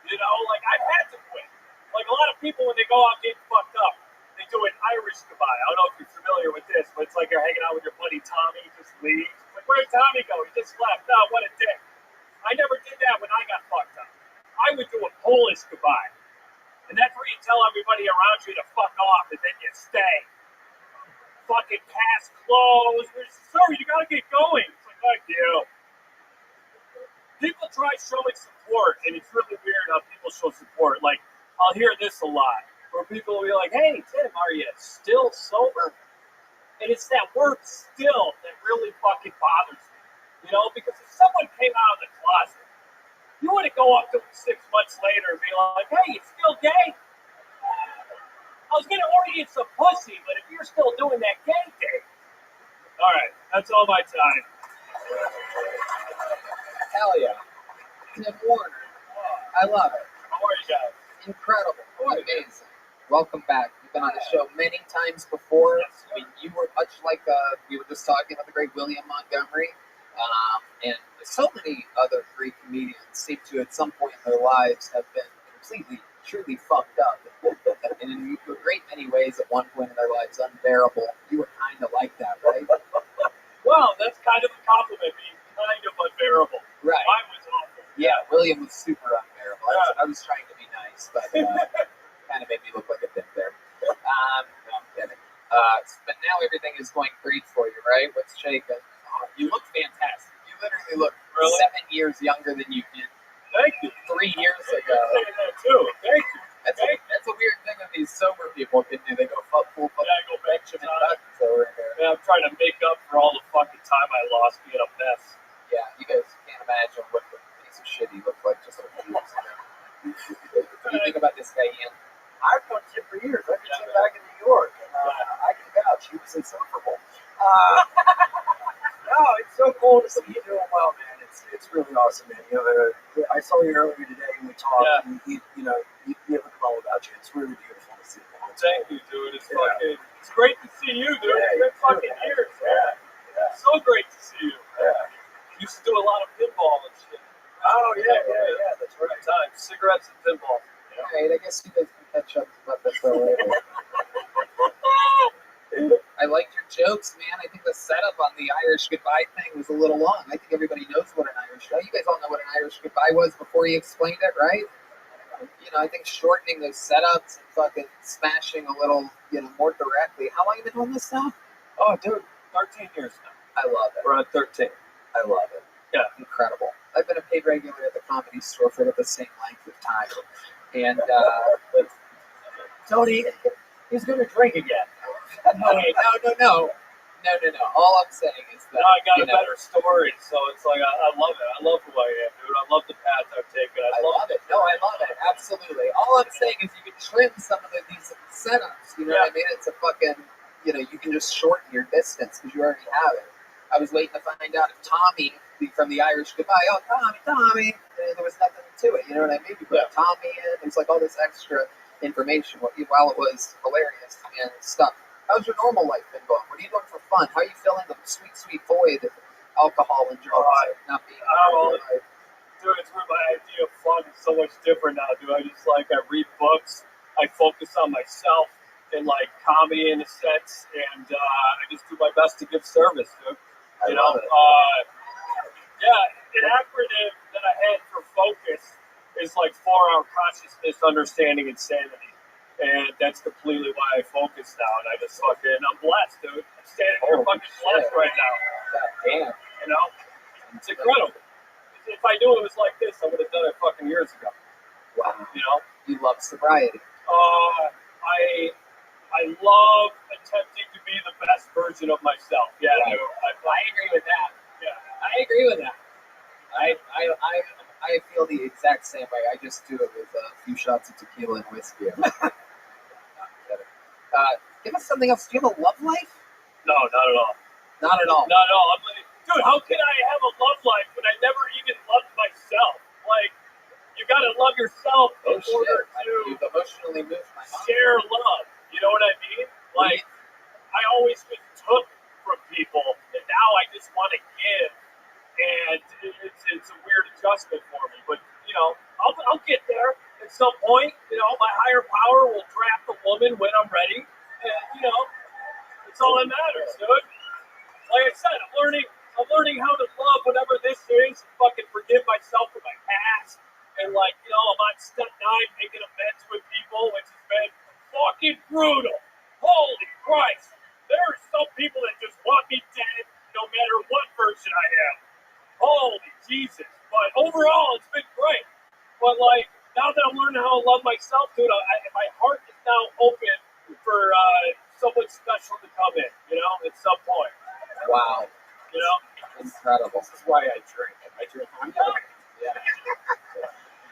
You know, like, I've had to quit. Like, a lot of people, when they go out getting fucked up, they do an Irish goodbye. I don't know if you're familiar with this, but it's like you're hanging out with your buddy Tommy, he just leaves. Like, where'd Tommy go? He just left. Oh, what a dick. I never did that when I got fucked up. I would do a Polish goodbye. And that's where you tell everybody around you to fuck off, and then you stay. Fucking pass clothes. Sir, you gotta get going. It's like, fuck you. People try showing support, and it's really weird how people show support. Like, I'll hear this a lot, where people will be like, hey, Tim, are you still sober? And it's that word still that really fucking bothers me. You know, because if someone came out of the closet, you wouldn't go up to them 6 months later and be like, hey, you still gay? I was going to order you some pussy, but if you're still doing that gay thing. All right, that's all my time. Hell yeah. Tim Warner. I love it. How are you guys? Incredible. Amazing. Welcome back. You've been on the show many times before. I mean, you were much like we were just talking about the great William Montgomery. And so many other great comedians seem to, at some point in their lives, have been completely, truly fucked up. And in a great many ways, at one point in their lives, unbearable. You were kind of like that, right? Well, that's kind of a compliment, being kind of unbearable. Right. Mine was awful. Yeah, William was super unbearable. I was trying to be nice, but kind of made me look like a dick there. No, I'm kidding. But now everything is going great for you, right? What's shaking? Oh, you look fantastic. You literally look 7 years younger than you did. Thank you. 3 years ago. I say that too. Thank you. That's a weird thing that these sober people can do. They go full go back to buttons over here. Yeah, I'm trying to make up for all the fucking time I lost being a mess. Yeah, you guys can't imagine what the piece of shit he looked like just a few years ago. What do you think about this guy, Ian? I've known Tim for years. I've been back in New York, and I can vouch he was insufferable. No, it's so cool to see you doing well, man. It's really awesome, man. You know, I saw you earlier today and we talked, and you have a call about you. It's really beautiful to see. Thank you, dude. It's fucking. It's great to see you, dude. It's been fucking years. Yeah. So great to see you. Yeah. Used to do a lot of pinball and shit. Oh yeah. That's right. Time cigarettes and pinball. All right, I guess you guys can catch up about this later. I liked your jokes, man. I think the setup on the Irish goodbye thing was a little long. I think everybody knows what an Irish goodbye. You guys all know what an Irish goodbye was before you explained it, right? You know, I think shortening those setups and fucking smashing a little, more directly. How long have you been doing this now? Oh, dude, 13 years now. I love it. We're on 13. I love it. Yeah. Incredible. I've been a paid regular at the Comedy Store for about the same length of time. And, Tony, he's going to drink again. No. All I'm saying is that now I got a better story, so it's like I love it. I love who I am, dude. I love the path I've taken. I love it. No, I love it. Absolutely. All I'm saying is you can trim some of these setups. You know what I mean? It's a fucking, you can just shorten your distance because you already have it. I was waiting to find out if Tommy from the Irish goodbye. Oh, Tommy. There was nothing to it. You know what I mean? You put Tommy in. There's like all this extra information while it was hilarious and stuff. How's your normal life been going? What are you doing for fun? How are you filling the sweet, sweet void of alcohol and drugs not being Dude, it's where my idea of fun is so much different now, dude. I read books, I focus on myself and like comedy in a sense, and I just do my best to give service, dude. An acronym that I had for focus is like 4-hour consciousness, understanding, and sanity. And that's completely why I focus now. And I just I'm blessed, dude. I'm standing here fucking blessed right now. God damn. You know? It's incredible. If I knew it was like this, I would have done it fucking years ago. Wow. You know? You love sobriety. I love attempting to be the best version of myself. Yeah, Right. I agree with that. Yeah. I agree with that. I feel the exact same way. I just do it with a few shots of tequila and whiskey. Give us something else. Do you have a love life? No, not at all. Not at all. Not at all. I'm like, dude, how can I have a love life when I never even loved myself? Like, you gotta love yourself in order to You've emotionally moved my heart. share love. You know what I mean? Like, I always just took from people, and now I just want to give. And it's a weird adjustment for me, but you know, I'll get there at some point. You know, my higher power will draft a woman when I'm ready, and you know, it's all that matters, dude. Like I said, I'm learning how to love whatever this is. Fucking forgive myself for my past, and like you know, I'm on step 9, making amends with people, which has been fucking brutal. Holy Christ! There are some people that just want me dead, no matter what version I am. Holy Jesus. But overall, it's been great. But, like, now that I'm learning how to love myself, dude, my heart is now open for someone special to come in, you know, at some point. Wow. You know? Incredible. This is why I drink. Yeah.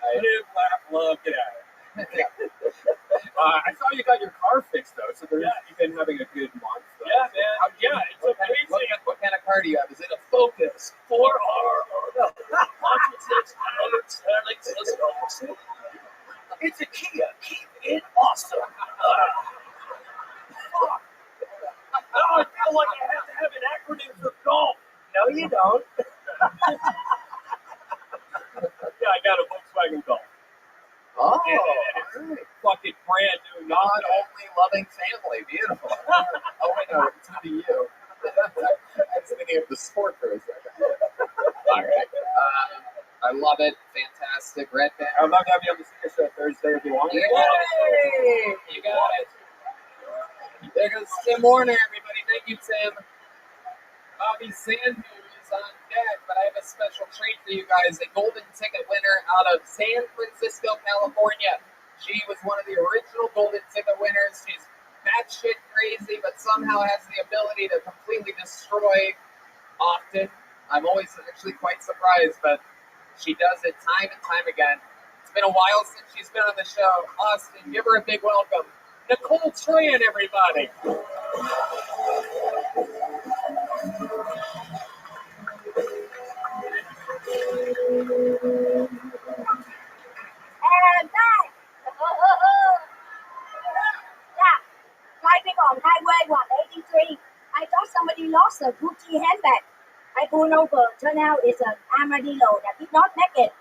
I live, laugh, love, get out of it. I saw you got your car fixed, though, so you've been having a good month. Yeah, man. It's amazing. What kind of car do you have? Is it a Focus? 4R. It's a Kia. Keep it awesome. Now I feel like I have to have an acronym for golf. No, you don't. Yeah, I got a Volkswagen Golf. Oh, and it's fucking brand new. God only loving family. Beautiful. Oh, wait, no, it's to you. I was thinking of the sport for a second. All right. I love it. Fantastic. Red Band. I'd love to have you on the Senior Show Thursday if you want. Yay! You got it. There goes Tim Warner, everybody. Thank you, Tim. Bobby Sandu is on deck, but I have a special treat for you guys. A golden ticket winner out of San Francisco, California. She was one of the original golden ticket winners. She's batshit crazy, but somehow has the ability to completely destroy often. I'm always actually quite surprised, but she does it time and time again. It's been a while since she's been on the show. Austin, give her a big welcome. Nicole Tran, everybody. And back. Yeah, driving on Highway 183. I thought somebody lost a Gucci handbag. I pulled over. Turned out it's an armadillo that did not make it.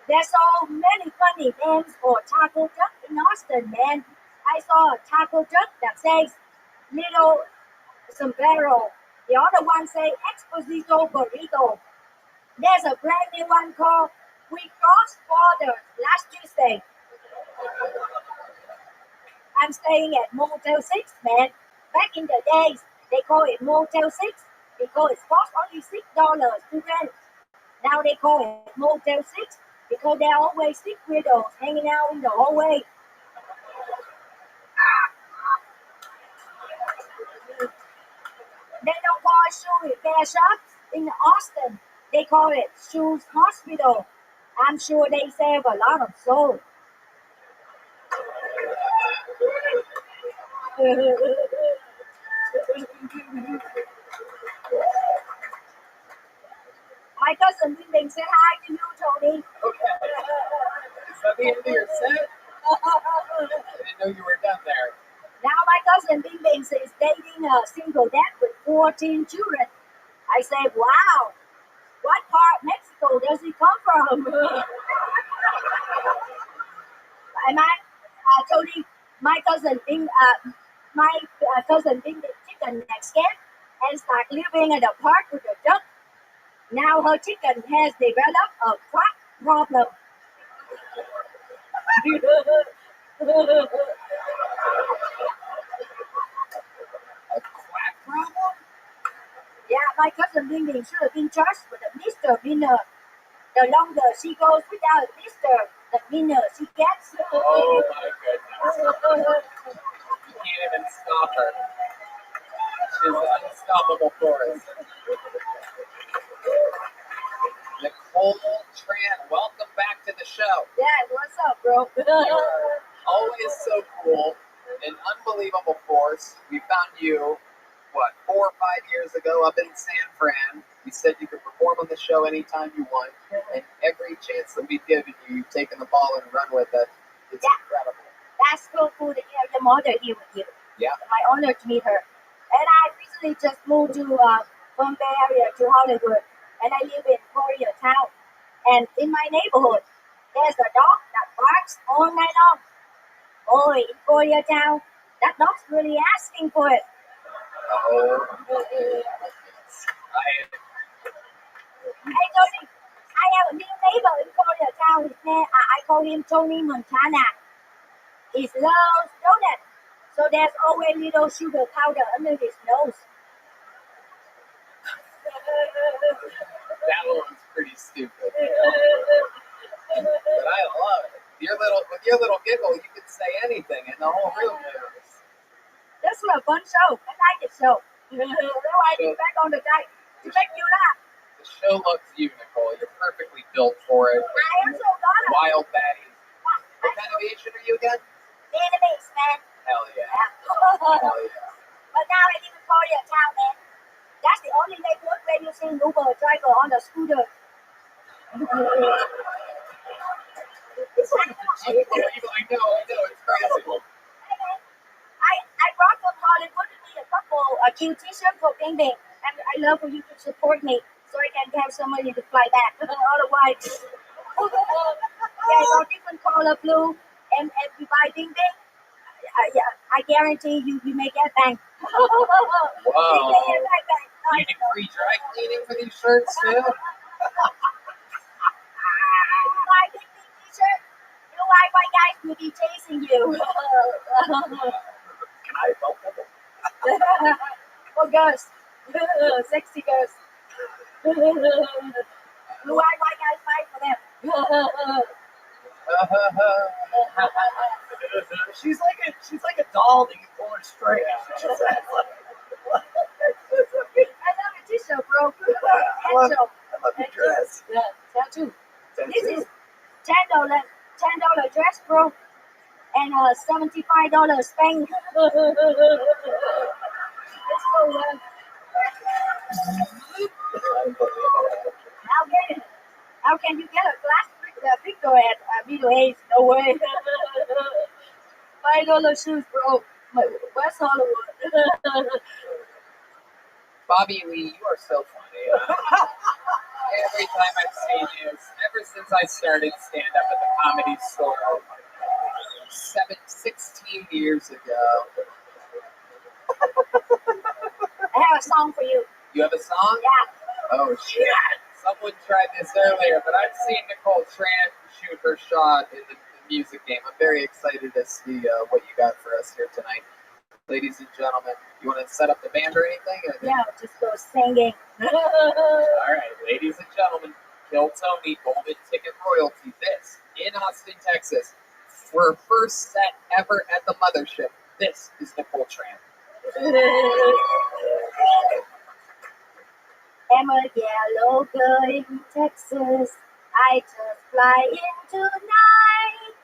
There's so many funny names for taco truck in Austin, man. I saw a taco truck that says Little Sombrero. The other one say Exposito Burrito. There's a brand new one called We Crossed Borders last Tuesday. I'm staying at Motel 6, man. Back in the days, they call it Motel 6 because it costs only $6 to rent. Now they call it Motel 6 because there are always 6 widows hanging out in the hallway. They don't call it shoe repair shops in Austin. They call it Shoes Hospital. I'm sure they save a lot of souls. My cousin Limbing said hi to you, Tony. Okay. Is that the end of your set? I didn't know you were done there. Now my cousin Limbing is dating a single dad with 14 children. I say, wow, what part of Mexico does he come from? Tony, my cousin Bing chicken escaped and started living in a park with a duck. Now her chicken has developed a quack problem. A quack problem? Yeah, my cousin Bing Bing should have been charged with a Mr. Winner. The longer she goes without Mr., the winner she gets. Oh my goodness. You can't even stop her. She's unstoppable for us. Nicole Tran, welcome back to the show. Yeah, what's up, bro? You're always so cool, an unbelievable force. We found you, 4 or 5 years ago up in San Fran. We said you could perform on the show anytime you want, and every chance that we've given you, you've taken the ball and run with it. It's incredible. That's so cool to hear your mother here with you. Yeah. My honor to meet her. And I recently just moved from Bay Area to Hollywood, and I live in Koreatown. And in my neighborhood, there's a dog that barks all night long. Boy, in Koreatown, that dog's really asking for it. Oh. Hey, Tony, I have a new neighbor in Koreatown. His name, I call him Tony Montana. He loves donuts, so there's always little sugar powder under his nose. That one's pretty stupid. But I love it. With your little giggle, you can say anything, and the whole room knows. This was a fun show. I like the show. That's why I get back on the Taik to make you laugh. The show loves you, Nicole. You're perfectly built for it. I am so glad. Wild Batty. What kind of Asian are you again? Vietnamese, man. Hell yeah. Hell yeah. But now I live in Koreatown, man. That's the only neighborhood where you see an Uber driver on a scooter. It's unbelievable. I know. It's crazy. I brought from Hollywood with me a couple cute t-shirts for Bing Bing, and I love for you to support me so I can have some money to fly back. Otherwise, there's all different color blue, and if you buy Bing Bing, I guarantee you may get bang. Wow. You You get free dry cleaning for these shirts too? buy Bing Bing t-shirt, you white guys will be chasing you. Can I help them? For girls. Sexy girls. Blue white guys fight for them. She's like a doll that you pull her straight. I love your t-shirt, bro. I love your dress. Yeah, tattoo. This is $10 dress, bro, and $75 Spain. Let's go, man. How can you get a glass figure at middle age? No way. $5 shoes, bro. West Hollywood. Bobby Lee, you are so funny. Every time I've seen you, ever since I started stand-up at the Comedy Store 16 years ago. I have a song for you. You have a song? Yeah. Oh, shit. Someone tried this earlier, but I've seen Nicole Tran shoot her shot in the music game. I'm very excited to see what you got for us here tonight. Ladies and gentlemen, you want to set up the band or anything? Yeah, just go singing. All right, ladies and gentlemen, Kill Tony, Golden Ticket Royalty. This in Austin, Texas, for her first set ever at the Mothership. This is Nicole Tran. I'm a yellow girl in Texas. I just fly in tonight.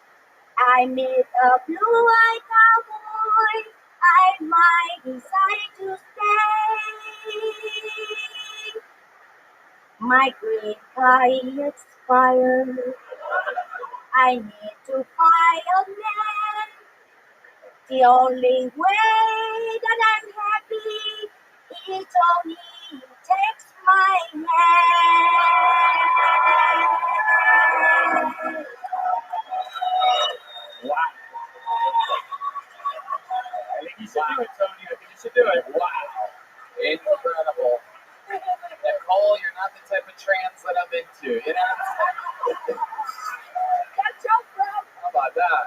I meet a blue-eyed cowboy. I might decide to stay. My green card expired. I need to find a man. The only way that I'm happy is only takes my hand. Wow. I think you should do it, Tony. I think you should do it. Wow. Incredible. Nicole, you're not the type of trans that I'm into, you know? That's your problem. How about that?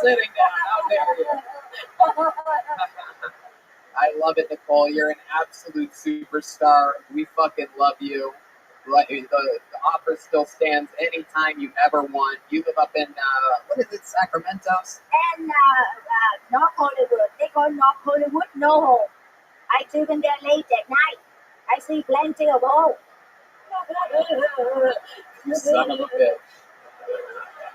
sitting down. How dare you? I love it, Nicole. You're an absolute superstar. We fucking love you. Like, the offer still stands anytime you ever want. You live up in, what is it, Sacramento? And North Hollywood. They call North Hollywood no hole. I driven there late at night. I see plenty of hole. You son of a bitch.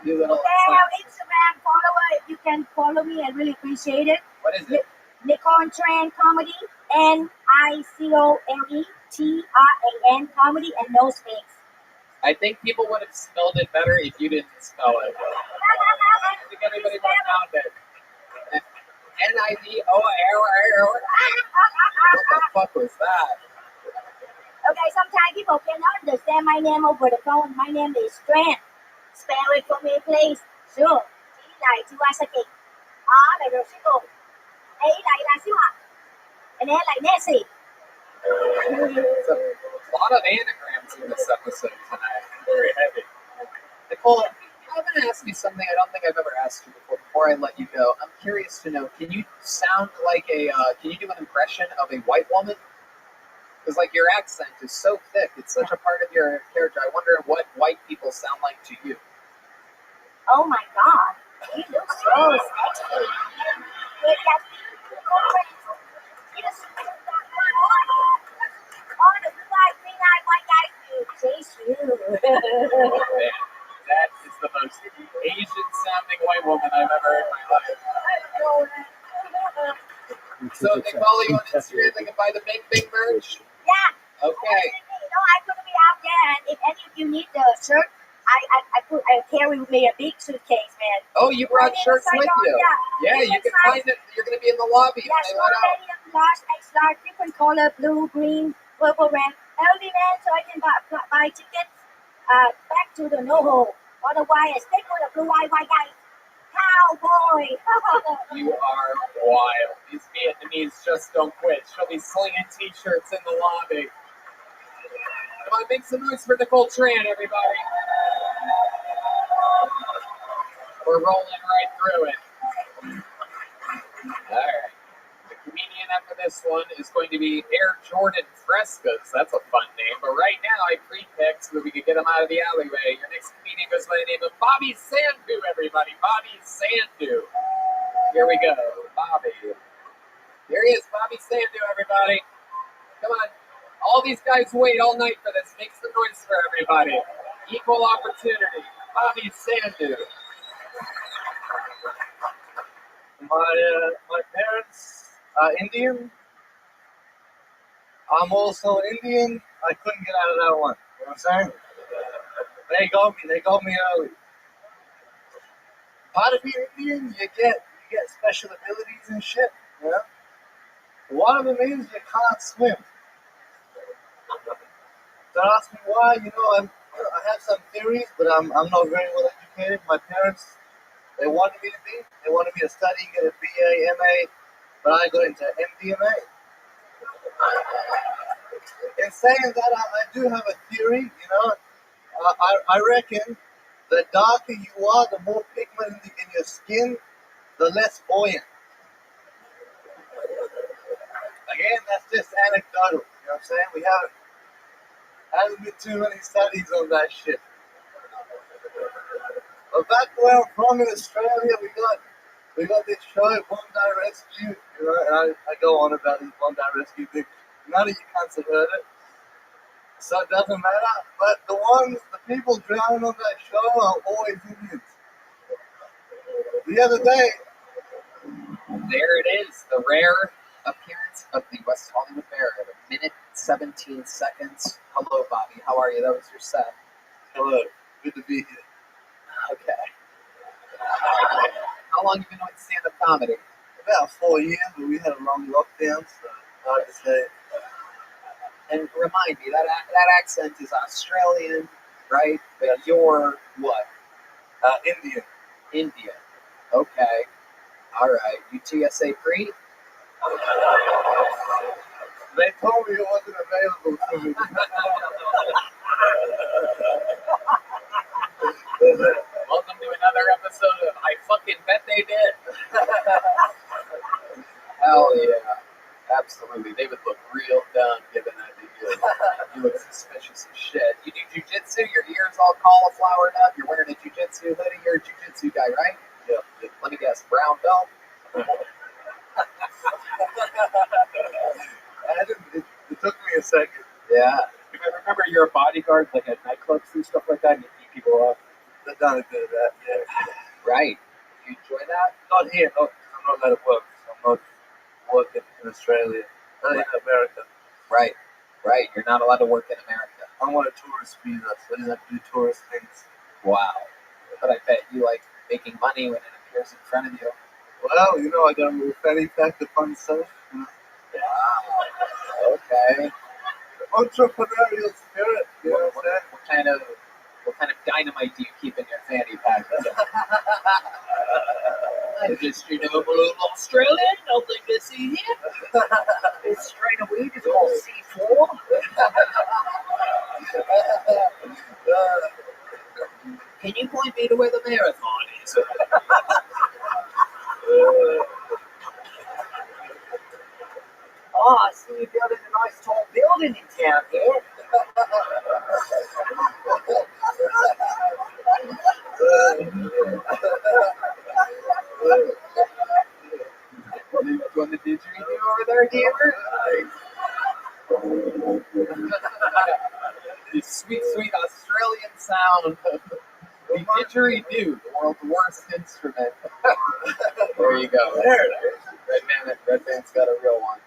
You little Okay, I have Instagram follower. If you can follow me, I really appreciate it. What is it? Nicole Tran Comedy. NICOLETRAN Comedy and no space. I think people would have spelled it better if you didn't spell it. I think everybody would have found it. NIDOR. What the fuck was that? Okay, sometimes people cannot understand my name over the phone. My name is Tran. Spell it for me, please. Sure. T like Chiwasaki. R like Roshiko. A like Rashiwa. And N like Nancy. It's a lot of anagrams in this episode tonight. Very heavy. Nicole, I'm going to ask you something I don't think I've ever asked you before I let you go. I'm curious to know, can you sound like can you do an impression of a white woman? Because, like, your accent is so thick. It's such a part of your character. I wonder what white people sound like to you. Oh, my God. You look so sexy. With that all the blue-eyed, green-eyed white guys will chase you. Man, that is the most Asian-sounding white woman I've ever heard in my life. So if they follow you on Instagram, they can buy the Bing Bing merch? Yeah. Okay. You know, I could be out there, and if any of you need the shirt, I carry with me a big suitcase, man. Oh, you brought shirts with you? Yeah, you can find it. You're going to be in the lobby. Yeah, small, medium, large, extra, different color, blue, green, purple, red. Healthy, man, so I can buy tickets back to the no-hole. Otherwise, I stick with a blue-eyed white guy. Cowboy! You are wild. These Vietnamese just don't quit. She'll be slinging t-shirts in the lobby. Come on, make some noise for Nicole Tran, everybody. We're rolling right through it. All right. The comedian after this one is going to be Air Jordan Frescas. That's a fun name. But right now, I pre-picked so that we could get him out of the alleyway. Your next comedian goes by the name of Bobby Sandu, everybody. Bobby Sandu. Here we go. Bobby. Here he is, Bobby Sandu, everybody. Come on. All these guys wait all night for this. Make some noise for everybody. Equal opportunity. Bobby Sandu. My parents are Indian. I'm also Indian. I couldn't get out of that one. You know what I'm saying? They got me early. Part of being Indian, you get special abilities and shit, you know? One of them is you can't swim. Don't ask me why, I have some theories, but I'm not very well educated. My parents, they wanted me to study, get a BA, MA, but I got into MDMA. In saying that, I do have a theory, I reckon the darker you are, the more pigment in your skin, the less buoyant. Again, that's just anecdotal, you know what I'm saying? We hasn't been too many studies on that shit. But back where I'm from in Australia, we got this show, Bondi Rescue, and I go on about this Bondi Rescue thing. None of you cunts have heard it, so it doesn't matter. But the people drowning on that show are always Indians. The other day, there it is, the rare appearance of the West Hollywood Bear at 1:17. Hello, Bobby. How are you? That was your set. Hello. Good to be here. Okay. How long have you been doing stand-up comedy? About 4 years, but we had a long lockdown, so hard to say. And remind me, that accent is Australian, right? But you're what? Indian. Indian. Okay. All right. You TSA free? They told me it wasn't available to me. Welcome to another episode of I Fucking Bet They Did. second. Yeah. If I remember, you're a bodyguard, like at nightclubs and stuff like that, and you beat people up. I've done a bit of that, yeah. Right. You enjoy that? Not here. I'm not allowed to work. I'm not working in Australia. Not in America. Right. Right. You're not allowed to work in America. I'm on a tourist visa, so I didn't have to do tourist things. Wow. But I bet you like making money when it appears in front of you. Well, you know, I got a little fanny pack to fund stuff. You know? Wow. Okay. Entrepreneurial spirit. You know what I'm saying? What kind of dynamite do you keep in your fanny pack? Just your normal little Australian, nothing to see here. This strain of weed is called C4. Can you point me to where the marathon is? Oh, I see you building a nice tall building in town here. Doing the didgeridoo over there, dear? The sweet, sweet Australian sound of the didgeridoo, the world's worst instrument. There you go. There it is. Redman's got a real one.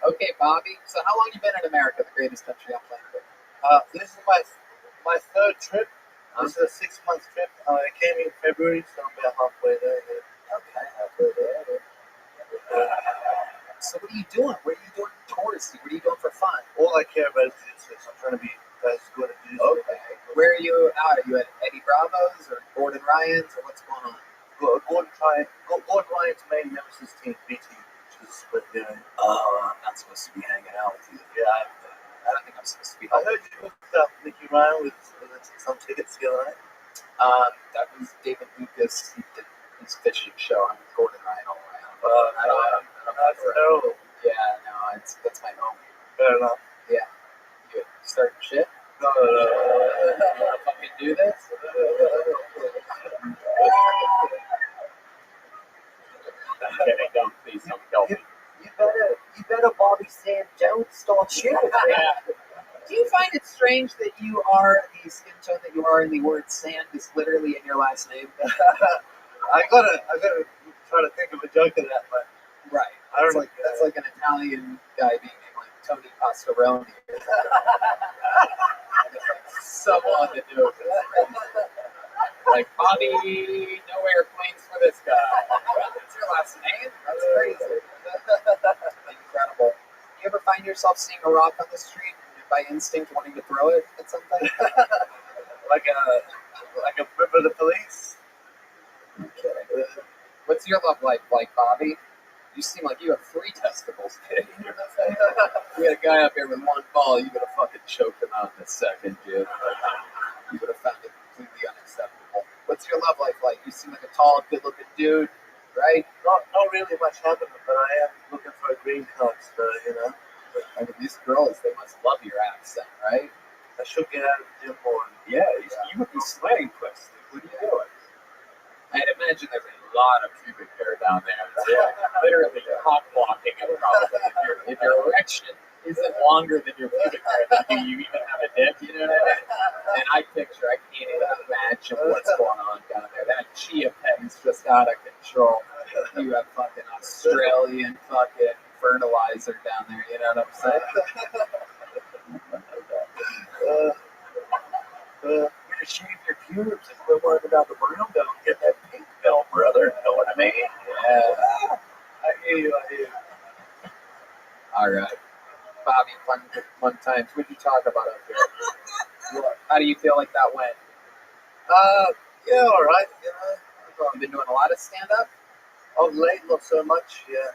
Okay, Bobby. So how long you been in America, the greatest country on planet Earth? This is my third trip. This is a 6-month trip. I came in February, so I'm about halfway there. Okay, halfway there. So what are you doing? What are you doing touristy? What are you doing for fun? All I care about is jiu-jitsu. So I'm trying to be as good at jiu-jitsu. Okay. Where are you out? Are you at Eddie Bravo's or Gordon Ryan's or what's going on? Gordon Ryan's main nemesis team, BT, which is split down. Oh, I'm not supposed to be hanging out with you. Yeah, I don't think I'm supposed to be. I heard you hooked up Nicky Ryan with some tickets the other night. That was David Lucas. He did his fishing show on Gordon Ryan all around. I don't terrible. Yeah, no, that's my home. Fair enough. Yeah. You starting shit? No. You wanna fucking do this? Kidding, don't please don't kill me. You better, Bobby Sam Jones, start shooting. Yeah. Do you find it strange that you are the skin tone that you are and the word sand is literally in your last name? I gotta try to think of a joke of that, but right. I don't know. That's like an Italian guy being named like Tony Pastoroni. Someone to do it. Like Bobby, no airplanes for this guy. That's your last name? That's crazy. Incredible. You ever find yourself seeing a rock on the street and by instinct wanting to throw it at something? like a member of the police? Okay. What's your love life like, Bobby? You seem like you have 3 testicles. We had a guy up here with 1 ball. You would have fucking choked him out in a second, dude. You would have found it completely unacceptable. What's your love life like? You seem like a tall, good-looking dude, right? Not really much happening, but I am looking for a green card, so, you know. I mean, these girls, they must love your accent, right? I should get out of the gym more. Yeah, you would be sweating, Chris. What are you doing? I'd imagine there's a lot of pubic hair down there. It's like literally cock blocking it probably. If your erection isn't longer than your pubic hair, then do you even have a dick? You know what I mean? And I can't even imagine what's going on down there. That chia pet is just out of control. You have fucking Australian fucking fertilizer down there. You know what I'm saying? You shave your pubes and quit worrying about the brown belt and get that pink belt, brother. Know what I mean? Yeah. I hear you. All right. Bobby, fun times. What'd you talk about up here? How do you feel like that went? Yeah, all right. You know, You've been doing a lot of stand-up? of late, not so much, yeah.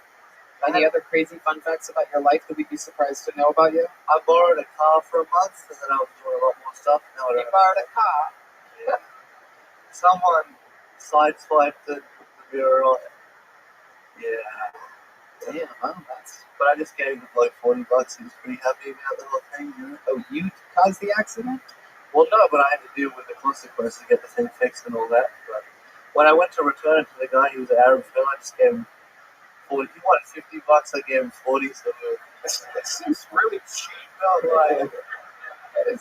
Any other crazy fun facts about your life that we'd be surprised to know about you? I borrowed a car for a month, and then I was doing a lot more stuff. Now I You don't borrowed a car? Yeah. Someone sideswiped it, put the mirror on it. Yeah. Damn, well, that's... But I just gave him like $40. He was pretty happy about the whole thing, you know? Oh, you caused the accident? Well, no, but I had to deal with the consequences to get the thing fixed and all that. But when I went to return it to the guy, he was an Arab fella. I just gave him 40. He wanted $50. I gave him 40. So This seems really cheap. No, like,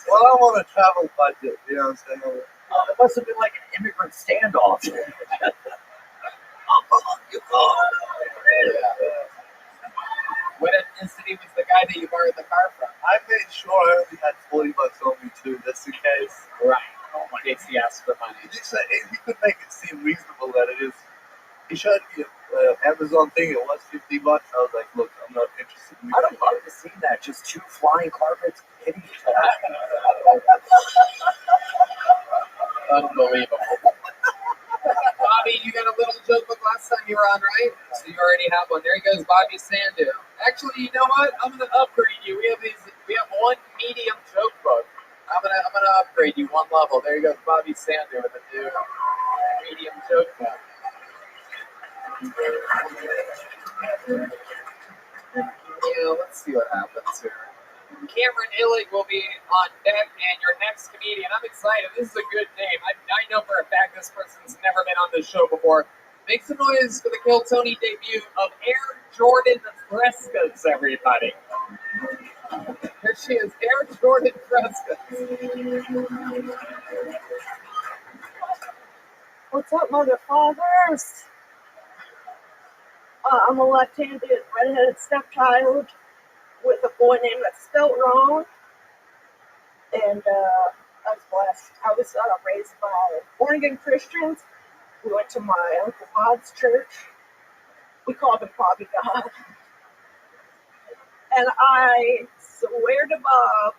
well, I'm on a travel budget, you know what I'm saying? It must have been like an immigrant standoff. What ethnicity was the guy that you borrowed the car from? I made sure I only had $40 on me too, just in case. Right. In case he asked for money. He said he could make it seem reasonable that it is. He showed me an Amazon thing. It was $50. I was like, look, I'm not interested. I'd have loved to see that. Just 2 flying carpets hitting each other. Unbelievable. Bobby, you got a little joke book last time you were on, right? So you already have one. There he goes, Bobby Sandu. Actually, you know what? I'm gonna upgrade you. We have one medium joke book. I'm gonna upgrade you one level. There he goes, Bobby Sandu with a new medium joke book. Yeah, let's see what happens here. Cameron Illig will be on deck, and your next comedian. I'm excited. This is a good name. I know for a fact this person's never been on this show before. Make some noise for the Kill Tony debut of Air Jordan Frescas, everybody. Here she is, Air Jordan Frescas. What's up, motherfuckers? I'm a left-handed, redheaded stepchild with a boy name that's spelled wrong. And I was blessed. I was raised by born-again Christians. We went to my Uncle Pod's church. We called him Bobby God. And I swear to Bob,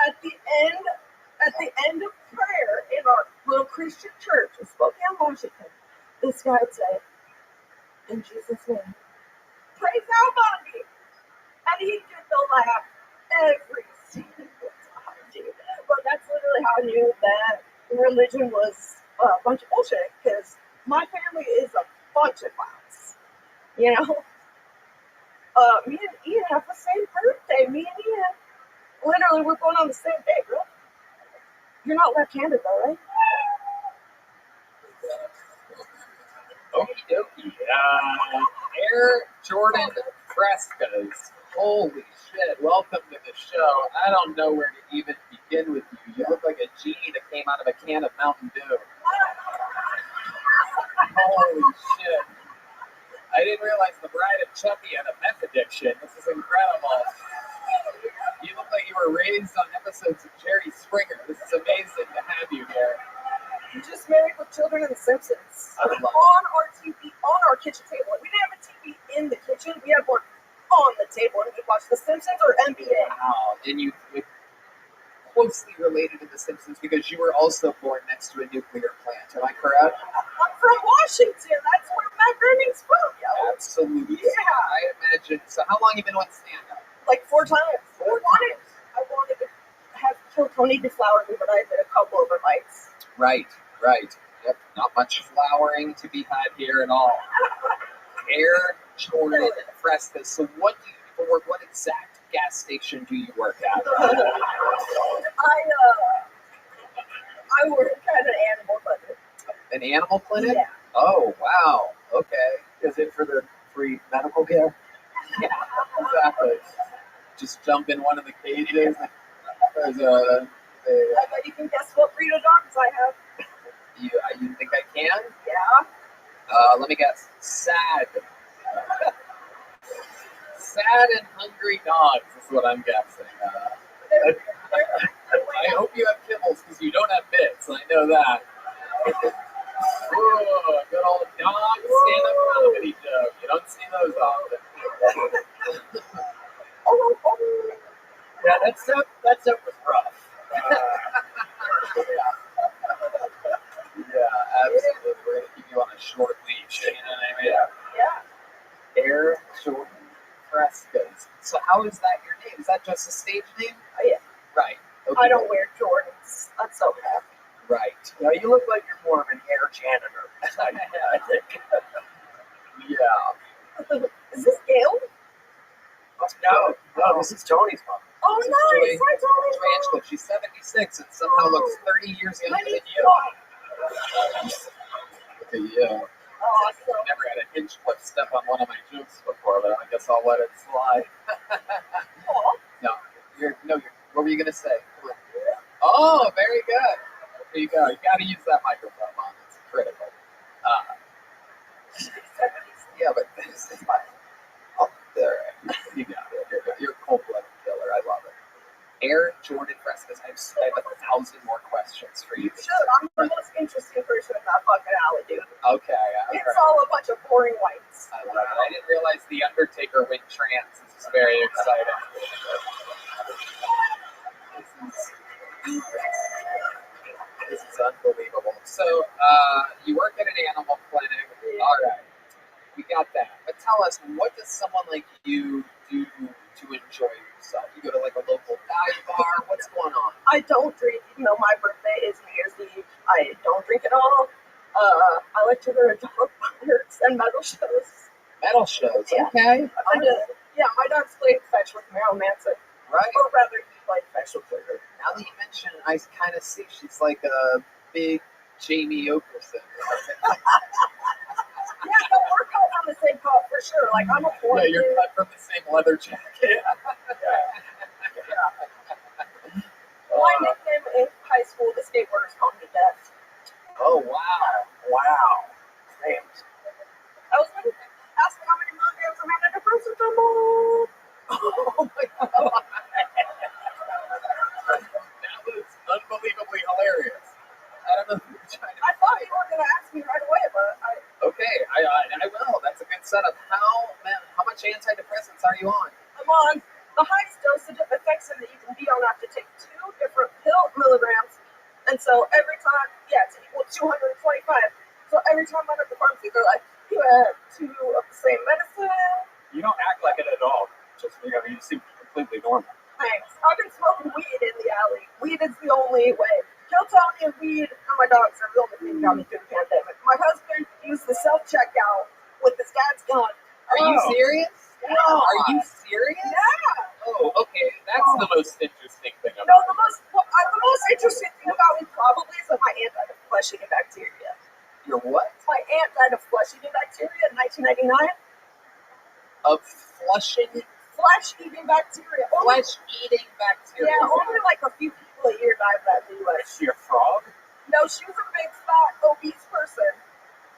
at the end of prayer in our little Christian church in Spokane, Washington, this guy would say, in Jesus' name, praise our Bobby. And he did the laugh every single time, dude. But that's literally how I knew that religion was a bunch of bullshit, because my family is a bunch of clowns. You know? Me and Ian have the same birthday. Me and Ian, literally, we're born on the same day, bro. You're not left-handed, though, right? Okie dokie. Air Jordan Frescas. Holy shit. Welcome to the show. I don't know where to even begin with you. You look like a genie that came out of a can of Mountain Dew. Holy shit. I didn't realize the bride of Chucky had a meth addiction. This is incredible. You look like you were raised on episodes of Jerry Springer. This is amazing to have you here. You just married with children and The Simpsons. I love it. On our TV, on our kitchen table. We didn't have a TV in the kitchen. We had one on the table, and we watched The Simpsons or NBA. Wow. And you closely related to The Simpsons because you were also born next to a nuclear plant. Am I correct? I'm from Washington. That's where Matt Groening's from, yo. Absolutely. Yeah. I imagine. So how long have you been on stand-up? Like 4 times. I wanted to have Kill Tony deflower me, but I did a couple of invites. Right. Yep. Not much flowering to be had here at all. Air Jordan Frescas. So what do you do for work? What exact gas station do you work at? I work at an animal clinic. An animal clinic? Yeah. Oh, wow. Okay. Is it for the free medical care? Yeah, exactly. Just jump in one of the cages. There's I bet you can guess what breed of dogs I have. You think I can? Yeah. Let me guess. Sad. Sad and hungry dogs is what I'm guessing. I hope you have kibbles because you don't have bits. I know that. Ooh, good old dog stand-up comedy joke. You don't see those often. Yeah, that stuff was rough. Yeah, absolutely. We're going to keep you on a short leash. You know what I mean? Yeah. Air Jordan Frescas. So how is that your name? Is that just a stage name? Yeah. Right. Okay. I don't wear Jordans. That's so bad. Right. Now you look like you're more of an air janitor. I think. Yeah. Is this Gail? No, this is Tony's mom. Oh, nice. Hi, Tony's mom. She's 76 and somehow looks 30 years younger than you. Yeah. Awesome. Never had a hinge foot step on one of my jokes before, but I guess I'll let it slide. No, what were you gonna say? Oh, very good. There you go. You got to use that microphone on. It's critical. Yeah, but this is my. Oh, there. You got it. You're a cold-blooded killer. I love it. Air Jordan Frescas. I have 1,000 more questions for you. Should. I'm the most interesting person in that fucking alley, dude. Okay. It's all a bunch of boring whites. I love it. I didn't realize the Undertaker went trans. This is very exciting. This is unbelievable. So, you work at an animal clinic. All right. We got that. But tell us, what does someone like you do to enjoy yourself? You go to like a local dive bar? What's going on? I don't drink, even though my birthday is New Year's Eve. I don't drink at all. I like to go to dog parks and metal shows. Metal shows, Yeah. okay. My dog's played fetch with Marilyn Manson. Right. Or rather, he played fetch with her. Now that you mention, I kind of see she's like a big Jamie Okerson. Yeah, no, we're cut from the same cut for sure. Like, I'm a boy. Yeah, you're cut from the same leather jacket. My nickname in high school, the skateboarders called me Death. Oh, wow. Thanks. I was like, ask me how many milligrams of antidepressants I'm on. Oh my god. That was unbelievably hilarious. I don't know if you were trying to. I thought you were going to ask me right away, but Okay, I will. That's a good setup. How much antidepressants are you on? I'm on the highest dosage of Effexin that you can be on. I have to take 2 different pill milligrams. And so every time, it's equal to 225. So every time I'm at the pharmacy, they're like, you have 2 of the same medicine. You don't act like it at all. You seem completely normal. Thanks. I've been smoking weed in the alley. Weed is the only way. Kiltony and weed and my dogs are the only thing that got me through the pandemic. My husband used the self-checkout with his dad's gun. Are you serious? Yeah. Are you serious? Yeah. Oh, okay. That's the most interesting thing about No, the most interesting thing about me probably is that my aunt died of flesh-eating bacteria. Your what? My aunt died of flesh-eating bacteria in 1999. Of flesh-eating bacteria. Flesh-eating bacteria. Yeah, only like a few people a year die of that in the U.S. Is she a frog? No, she was a big, fat, obese person.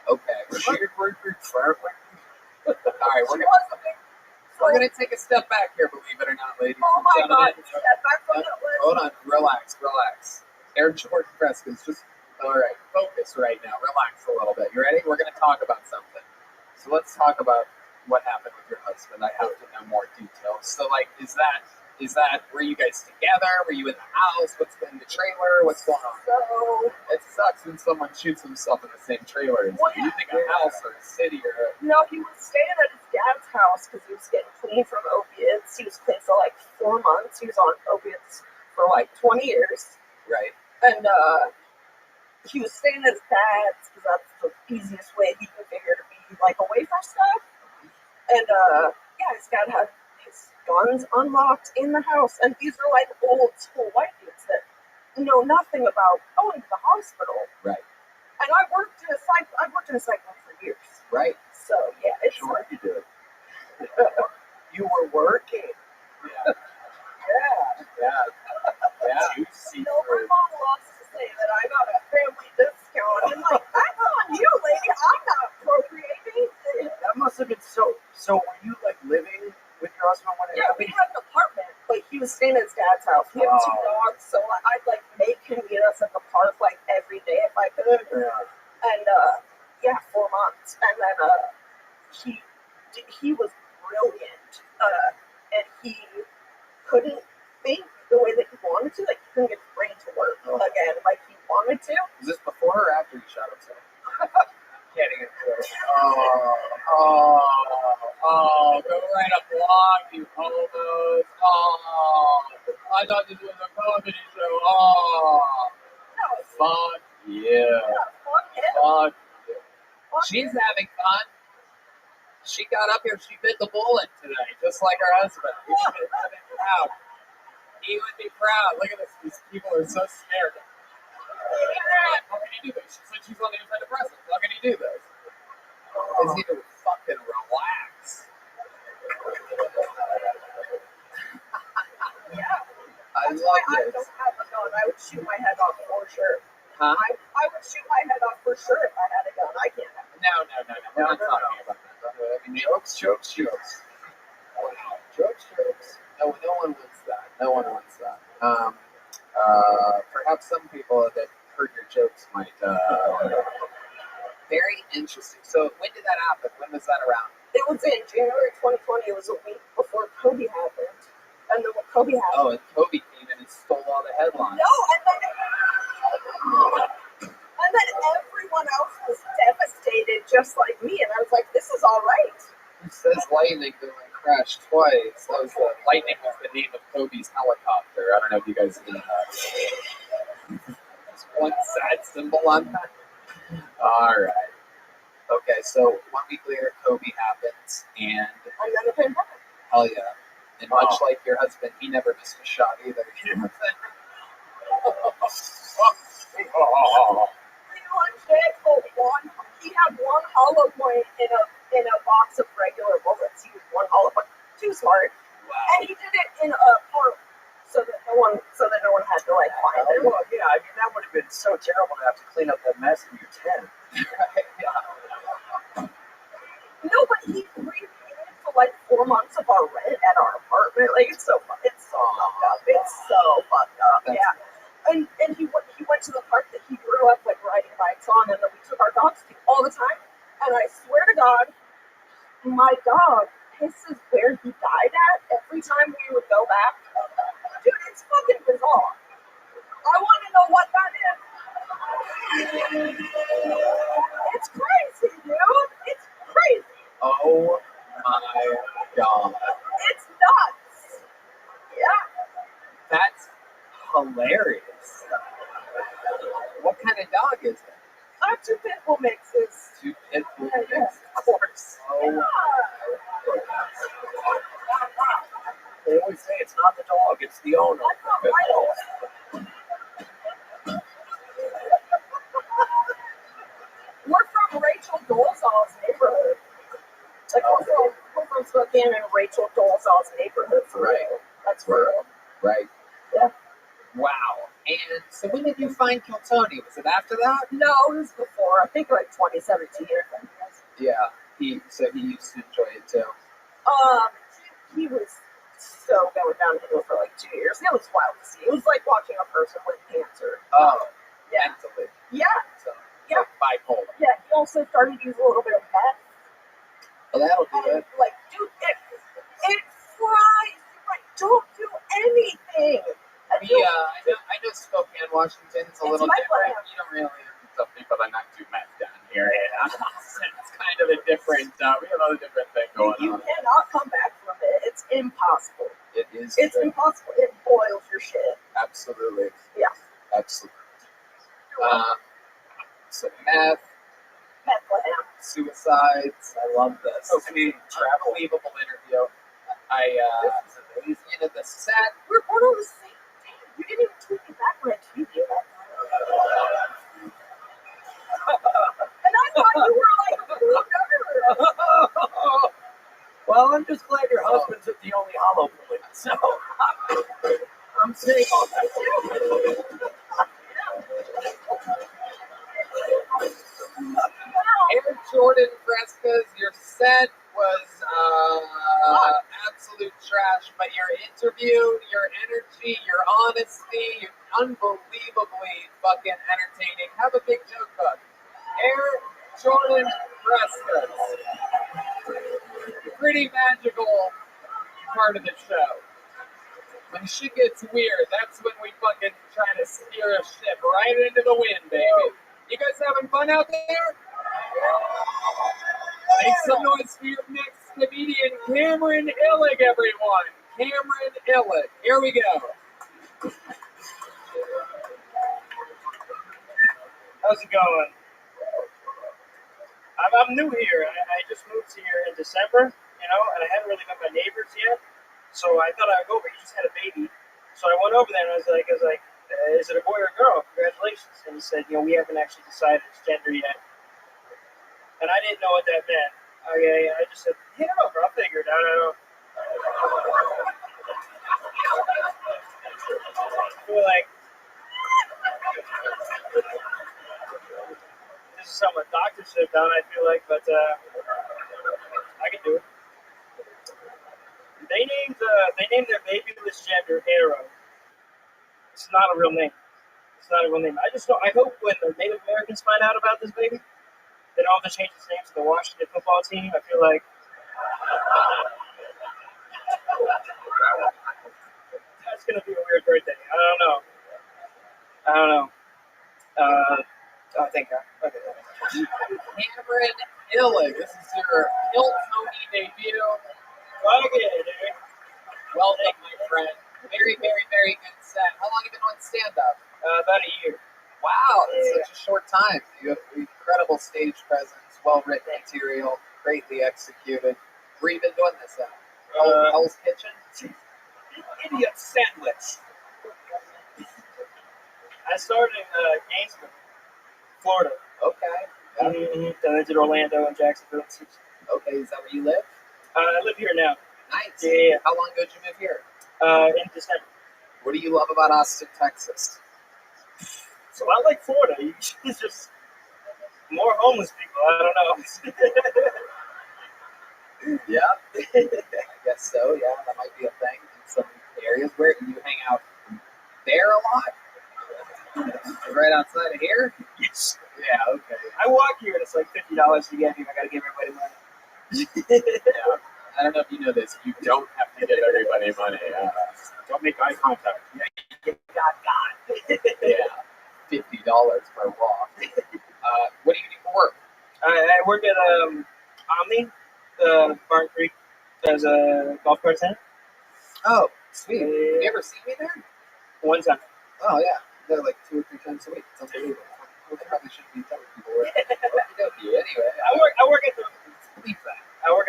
Okay. All right, We're going to take a step back here, believe it or not, ladies Oh and my gentlemen. God, step back from that list. Hold on, relax. Air Jordan Frescas, all right, focus right now. Relax a little bit. You ready? We're going to talk about something. So let's talk about what happened with your husband. I have to know more details. So, like, is that were you guys together? Were you in the house? What's in the trailer? What's going on? So it sucks when someone shoots himself in the same trailer. Well, You think a house or a city or a... No, he was staying at his dad's house because he was getting clean from opiates. He was clean for like 4 months. He was on opiates for like 20 years. Right. And he was staying at his dad's because that's the easiest way he can figure to be like away from stuff. And his dad had his guns unlocked in the house, and these are like old school white dudes that know nothing about going to the hospital. Right. And I've worked in a psych ward for years. Right. So yeah, it's sure you did. You were working. Yeah. No, my mom loves to say that I got a family discount. I'm like, that's on you, lady. I'm not procreating. That must have been so. So were you like living with your husband when it Yeah, we had an apartment, but he was staying at his dad's house. He had 2 dogs, so I'd like make him meet us at the park like every day if I could. And 4 months, and then he was brilliant, and he couldn't think the way that he wanted to. Like, he couldn't get his brain to work again like he wanted to. Is this before or after you shot himself? Can't even do it. Go right up along, you homos. I thought this was a comedy show. Fuck yeah. Fuck yeah. She's having fun. She got up here, she bit the bullet today, just like her husband. He should be proud. He would be proud. Look at this. These people are so scared. How can he do this? She said she's on antidepressants. How can he do this? Is he to fucking relax? Yeah. I That's love why I this. don't have a gun. I would shoot my head off for sure. Huh? I would shoot my head off for sure if I had a gun. I can't have a gun. No. We're not talking about that. I mean, jokes. Wow. Jokes. No one wants that. No one wants that. Perhaps some people that heard your jokes might. Very interesting. So when did that happen? When was that around? It was in January 2020. It was a week before Kobe happened. And then when Kobe happened. Oh, and Kobe came in and stole all the headlines. No, and then everyone else was devastated just like me. And I was like, this is all right. Who says lightning doesn't crash twice? That was lightning was the name of Kobe's helicopter. I don't know if you guys knew that. Just one sad symbol on that. All right. Okay, so 1 week later, Kobe happens, and then the pandemic. Hell yeah. And much like your husband, he never missed a shot either. He had one hollow point in a box of regular bullets. He used one hollow point. Too smart. Wow. And he did it in a park so that no one had to like find him. Well, yeah, I mean that would have been so terrible to have to clean up that mess in your tent. No, but he repaid for like 4 months of our rent at our apartment. Like it's so fucked up. It's so fucked up. Yeah. And he went to the park that he grew up like riding bikes on, and then we took our dogs to all the time. And I swear to God, my dog pisses where he died at every time we would go back. Dude, it's fucking bizarre. I want to know what that is. It's crazy, dude. It's crazy. Oh my God. It's nuts. Yeah. That's hilarious. What kind of dog is it? I have 2 pit bull mixes. 2 pit bull Yeah, yeah. mixes, of course. Oh. They always say it's not the dog, it's the owner. We're from Rachel Dolezal's neighborhood. Like we're from Spokane and Rachel Dolezal's neighborhood. Right. That's for real. Right. Yeah. Wow. And so when did you find Kiltony? Was it after that? No, it was before. I think like 2017 or something. Yeah. He used to enjoy it too. He was so going downhill for like 2 years. It was wild to see. It was like watching a person with cancer. Oh. Yeah. Mentally. Yeah. So, yeah. Like bipolar. Yeah. He also started to use a little bit of meth. Well, that'll do it. Like, dude, it fries. Like, don't do anything. I know Spokane, Washington's a little different. You don't really tell people that not do meth down here. Yeah. It's kind of a different, we have a different thing going on. You cannot come back from it. It's impossible. It is. It's impossible. It boils your shit. Absolutely. Yeah. Absolutely. So meth. Bethlehem. Suicides. I love this. Okay. Unbelievable interview. This is amazing. You know, the set. We're on the same day. You didn't even tweet me back when I tweeted you that time. And I thought you were like a cool nerd. Well, I'm just glad your husband's the only hollow point. So I'm saying all that. Air Jordan Frescas, your set was absolute trash, but your interview, your energy, your honesty, unbelievably fucking entertaining. Have a big joke book. Air Jordan Frescas. Pretty magical part of the show. When shit gets weird, that's when we fucking try to steer a ship right into the wind, baby. You guys having fun out there? Make some noise for your next comedian, Cameron Illig, everyone. Cameron Illig. Here we go. How's it going? I'm new here. I just moved here in December, you know, and I hadn't really met my neighbors yet. So I thought I'd go over. He just had a baby. So I went over there and I was like, is it a boy or a girl? Congratulations. And he said, we haven't actually decided his gender yet. And I didn't know what that meant. Okay, I just said, hit him over, I'll figure it out. I feel like this is something a doctor should have done, I feel like, but I can do it. They named their babyless gender Arrow. It's not a real name. It's not a real name. I just know. I hope when the Native Americans find out about this baby, they don't have to change its name to the Washington football team. I feel like that's gonna be a weird birthday. I don't know. Oh, thank God. Okay. Cameron Illig, this is your Hill Tony debut. Well done, my friend. Very, very, very good set. How long have you been on stand-up? About a year. Wow, that's such a short time. You have incredible stage presence, well-written material, greatly executed. Where you been doing this at? Hell's Kitchen? Idiot sandwich. I started in Gainesville, Florida. Okay. Yeah. Then I did Orlando and Jacksonville. Okay, is that where you live? I live here now. Nice. Yeah. How long ago did you move here? In December. What do you love about Austin, Texas? So I like Florida. It's just more homeless people. I don't know. Yeah, I guess so. Yeah, that might be a thing in some areas. Where do you hang out there a lot? Right outside of here? Yes. Yeah, okay. I walk here and it's like $50 to get here. I gotta give everybody money. Yeah. I don't know if you know this. You don't have to give everybody money. Don't make eye contact. Yeah, you got. Yeah, $50 per walk. What do you do for work? I work at Omni, Barn Creek, as a golf cart attendant. Oh, sweet. Have you ever seen me there? One time. Oh, yeah. They're like 2 or 3 times a week. It's unbelievable. I probably shouldn't be telling people where. Anyway, I work at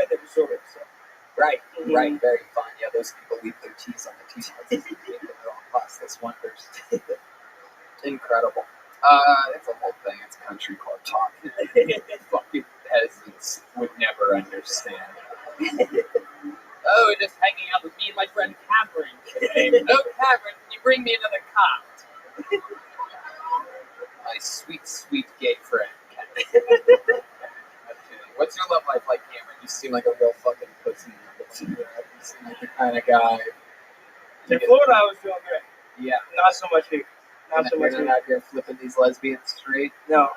the resort. So. Right, right. Very fun. Yeah, those people leave their cheese on the t-shirts. They make their own plastic wonders. Incredible. It's a whole thing. It's country club talk. Fucking peasants would never understand. Oh, just hanging out with me and my friend Cameron today. Oh, Cameron, can you bring me another cop? My sweet, sweet gay friend. What's your love life like, Cameron? You seem like a real fucking pussy. You seem like the kind of guy. In Florida, I was doing great. Yeah. Not so much here. Not so much here. Out here flipping these lesbians straight? No.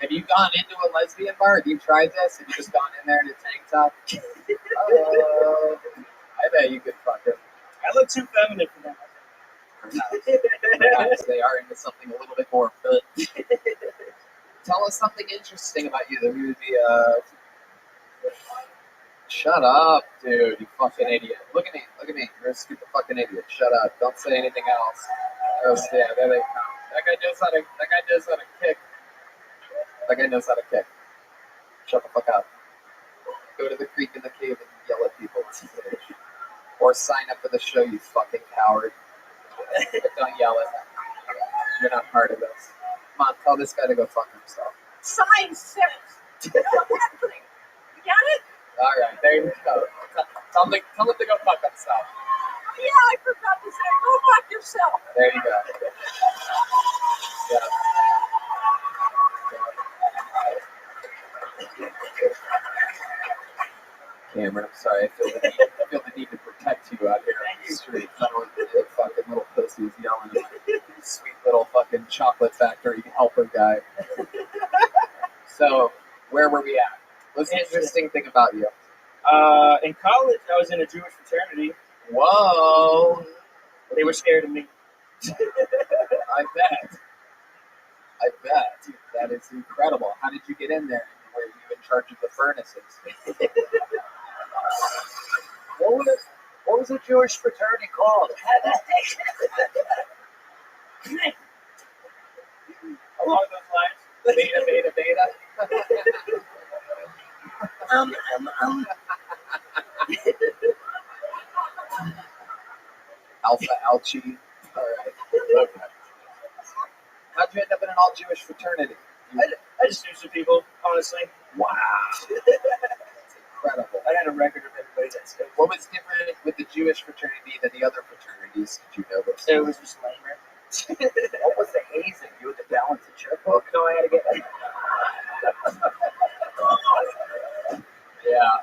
Have you gone into a lesbian bar? Have you tried this? Have you just gone in there in a tank top? I bet you could fuck her. I look too feminine for that. Perhaps they are into something a little bit more fun. Tell us something interesting about you that we would be, Shut up, dude, you fucking idiot. Look at me. You're a stupid fucking idiot. Shut up. Don't say anything else. Oh, yeah, there they come. That guy knows how to kick. That guy knows how to kick. Shut the fuck up. Go to the creek in the cave and yell at people. Or sign up for the show, you fucking coward. But don't yell at them. You're not part of this. Come on, tell this guy to go fuck himself. Sign says. You got it? All right, there you go. Tell him to go fuck himself. Yeah, I forgot to say, go fuck yourself. There you go. Yeah. Cameron, I'm sorry. I feel the need to protect you out here on the street. I don't want the fucking little pussies yelling at my sweet little fucking chocolate factory helper guy. So, where were we at? What's the interesting thing about you? In college, I was in a Jewish fraternity. Whoa! They were scared of me. I bet. That is incredible. How did you get in there? Were you in charge of the furnaces? What was the Jewish fraternity called? Along those lines. Beta. Alpha Alchi. All right. Okay. How'd you end up in an all-Jewish fraternity? I I just knew some people, honestly. Wow. It's incredible. I had a record of everybody that's good. What was different with the Jewish fraternity than the other fraternities? Did you notice? It was just lamer. What was the hazing? You had to balance a checkbook? No, I had to get Yeah.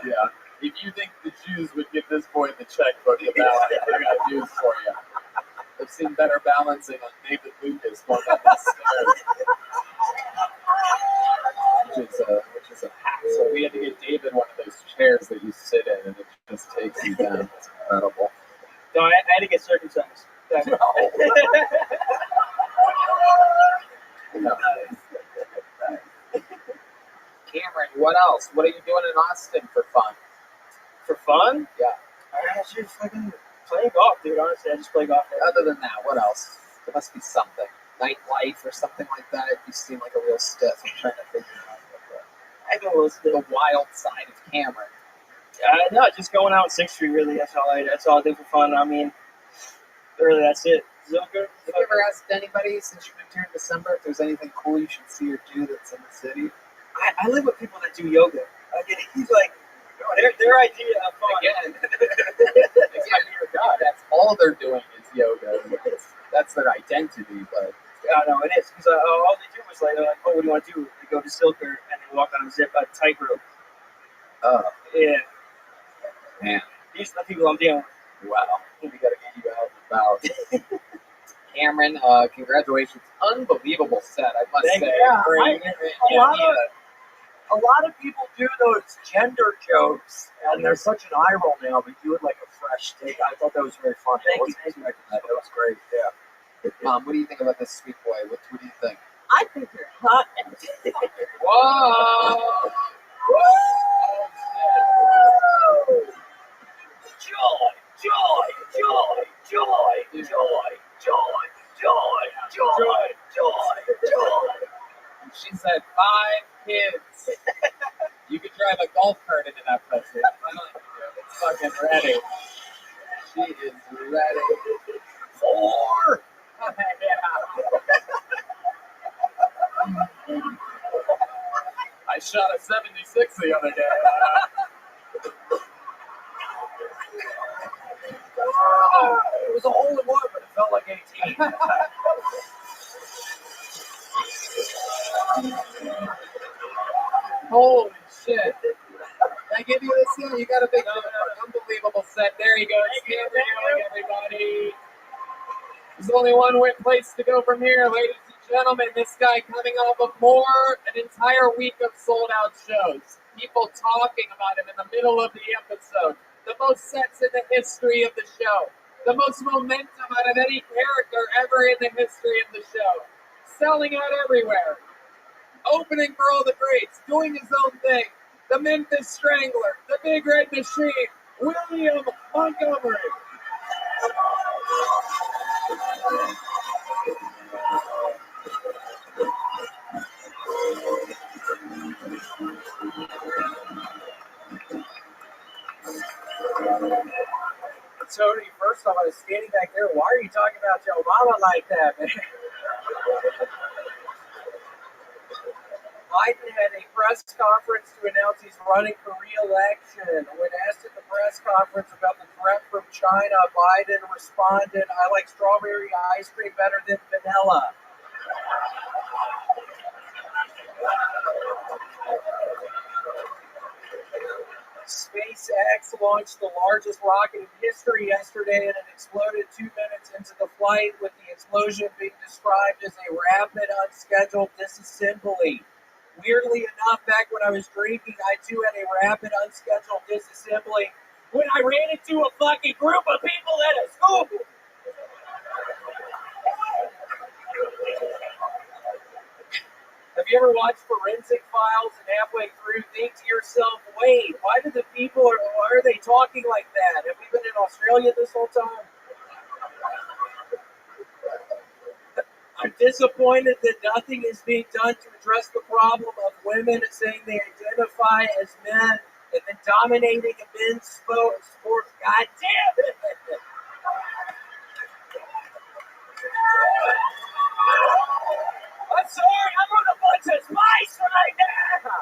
Yeah. If you think the Jews would give this boy the checkbook about it, I got news for you. I've seen better balancing on David Lucas going up the stairs. Which is a hassle. We had to get David one of those chairs that you sit in and it just takes you down. It's incredible. No, I had to get circumcised. Yeah. No. Cameron, what else? What are you doing in Austin for fun? For fun? Yeah. I just fucking playing golf, dude. Honestly, I just play golf. Other than that, what else? There must be something. Nightlife or something like that. You seem like a real stiff. I'm trying to figure out I go a little stiff. the wild side of Cameron. No, just going out on 6th Street, really. That's all I do for fun. I mean, really, that's it. Zilker. Have you ever asked anybody since you moved here in December if there's anything cool you should see or do that's in the city? I live with people that do yoga. I get he's like, their idea of fun. Again, God, that's all they're doing is yoga. That's their identity, but I know it is because all they do is like, oh, what do you want to do? They go to Silker and they walk on a tightrope. Oh, yeah, man, these are the people I'm dealing with. Wow, we gotta get you out and about. Cameron, congratulations! Unbelievable set, I must Thank say. you. A lot of people do those gender jokes, and there's such an eye roll now, but do it like a fresh take. I thought that was very funny. Thank you. That was great, yeah. Mom, what do you think about this sweet boy? What do you think? I think you're hot. Whoa! Joy, joy, joy, joy, joy, joy, joy, joy, joy, joy. She said 5 kids. You could drive a golf cart into that place. It's fucking ready. She is ready. 4. I shot a 76 the other day. It was a hole in one, but it felt like 18. Holy shit. Did I give you this set? You got a big unbelievable set. There you go. Everybody. There's only one place to go from here, ladies and gentlemen. This guy coming off of an entire week of sold out shows. People talking about him in the middle of the episode. The most sets in the history of the show. The most momentum out of any character ever in the history of the show. Selling out everywhere. Opening for all the greats. Doing his own thing. The Memphis Strangler. The Big Red Machine. William Montgomery. Tony, first off, I was standing back there. Why are you talking about your mama like that, man? Biden had a press conference to announce he's running for re-election. When asked at the press conference about the threat from China, Biden responded, "I like strawberry ice cream better than vanilla." SpaceX launched the largest rocket in history yesterday, and it exploded 2 minutes into the flight, with the explosion being described as a rapid, unscheduled disassembly. Weirdly enough, back when I was drinking, I too had a rapid, unscheduled disassembly when I ran into a fucking group of people at a school. Have you ever watched Forensic Files and halfway through think to yourself, wait, why are they talking like that? Have we been in Australia this whole time? I'm disappointed that nothing is being done to address the problem of women saying they identify as men and then dominating a men's sport. God damn it! I'm sorry, I'm on a bunch of spice right now.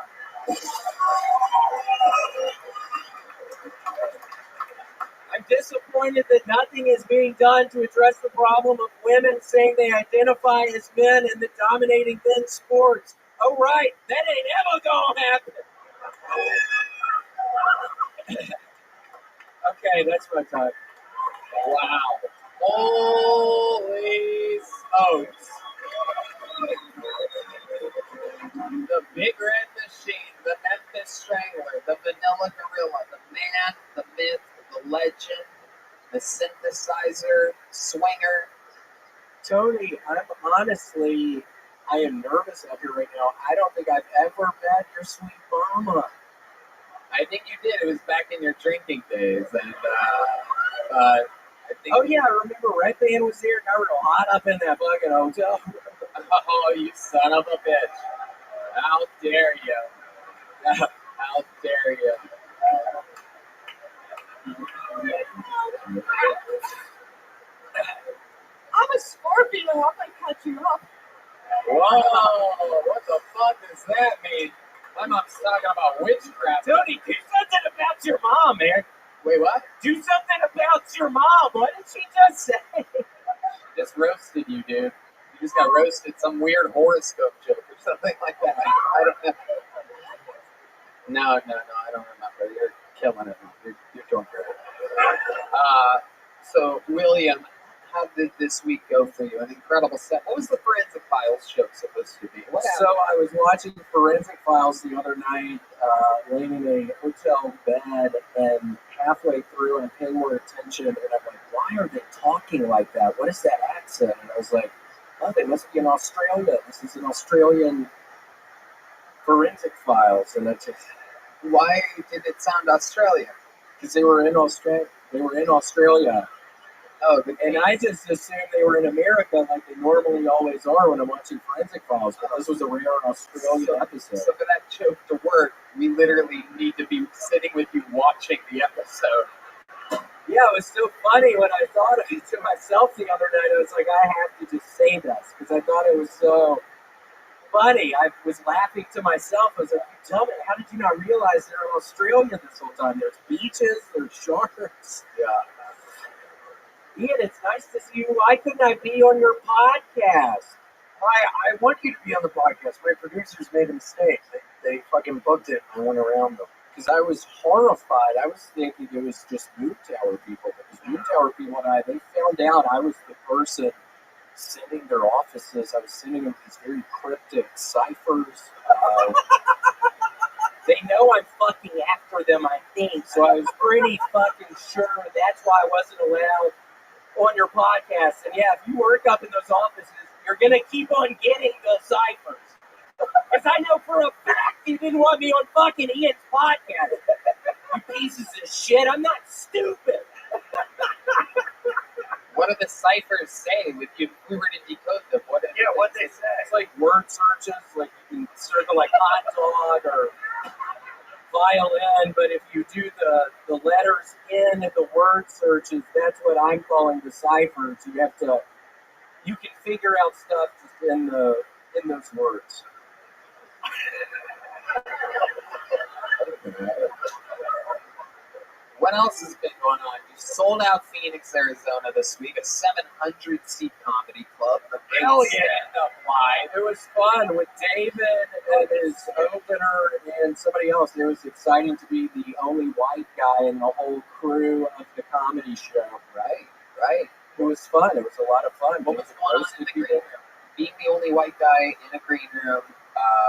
I'm disappointed that nothing is being done to address the problem of women saying they identify as men in the dominating men's sports. Oh, right, that ain't ever gonna happen. Okay, that's my time. Wow. Holy smokes. The Big Red Machine, the Memphis Strangler, the Vanilla Gorilla, the man, the myth, the legend, the synthesizer, swinger. Tony, I am nervous out here right now. I don't think I've ever met your sweet mama. I think you did. It was back in your drinking days, and I think. Oh yeah, I remember Red Band was there. And I was hot up in that fucking hotel. Oh, you son of a bitch! How dare you? How dare you? I'm a Scorpio. I'm gonna cut you off. Whoa! What the fuck does that mean? My mom's talking about witchcraft. Tony, do something about your mom, man. Wait, what? Do something about your mom. What did she just say? Just roasted you, dude. You just got roasted. Some weird horoscope joke or something like that. I don't know. No, I don't remember. You're killing it. You're doing great. So, William, how did this week go for you? An incredible set. What was the Forensic Files show supposed to be? So I was watching Forensic Files the other night, laying in a hotel bed, and halfway through I'm paying more attention, and I'm like, why are they talking like that? What is that accent? And I was like, oh, they must be in Australia. This is an Australian Forensic Files, and that's just... Why did it sound Australian? Because they were in Australia. Oh, and I just assumed they were in America like they normally always are when I'm watching Forensic Files, but this was a rare Australian episode. So for that joke to work, we literally need to be sitting with you watching the episode. Yeah, it was so funny when I thought of it to myself the other night. I was like, I have to just say this, because I thought it was so funny. I was laughing to myself. I was like, tell me, how did you not realize they're in Australia this whole time? There's beaches, there's sharks. Yeah. Ian, it's nice to see you. Why couldn't I be on your podcast? I want you to be on the podcast. My producers made a mistake. They fucking booked it and I went around them. Because I was horrified. I was thinking it was just Moon Tower people. Because Moon Tower people and they found out I was the person sending their offices. I was sending them these very cryptic ciphers. They know I'm fucking after them, I think. So I was pretty fucking sure that's why I wasn't allowed on your podcast. And yeah, if you work up in those offices, you're going to keep on getting the ciphers. Because I know for a fact you didn't want me on fucking Ian's podcast. You pieces of shit. I'm not stupid. What do the ciphers say? If we were to decode them, what'd they say? It's like word searches. Like you can circle like hot dog or violin, but if you do the letters in the word searches, that's what I'm calling the ciphers. You can figure out stuff just in those words. What else has been going on? You sold out Phoenix, Arizona this week, a 700-seat comedy club. Hell yeah! It was fun with David and his opener and somebody else. It was exciting to be the only white guy in the whole crew of the comedy show. Right. It was fun. It was a lot of fun. What was going on in the green room? Being the only white guy in a green room,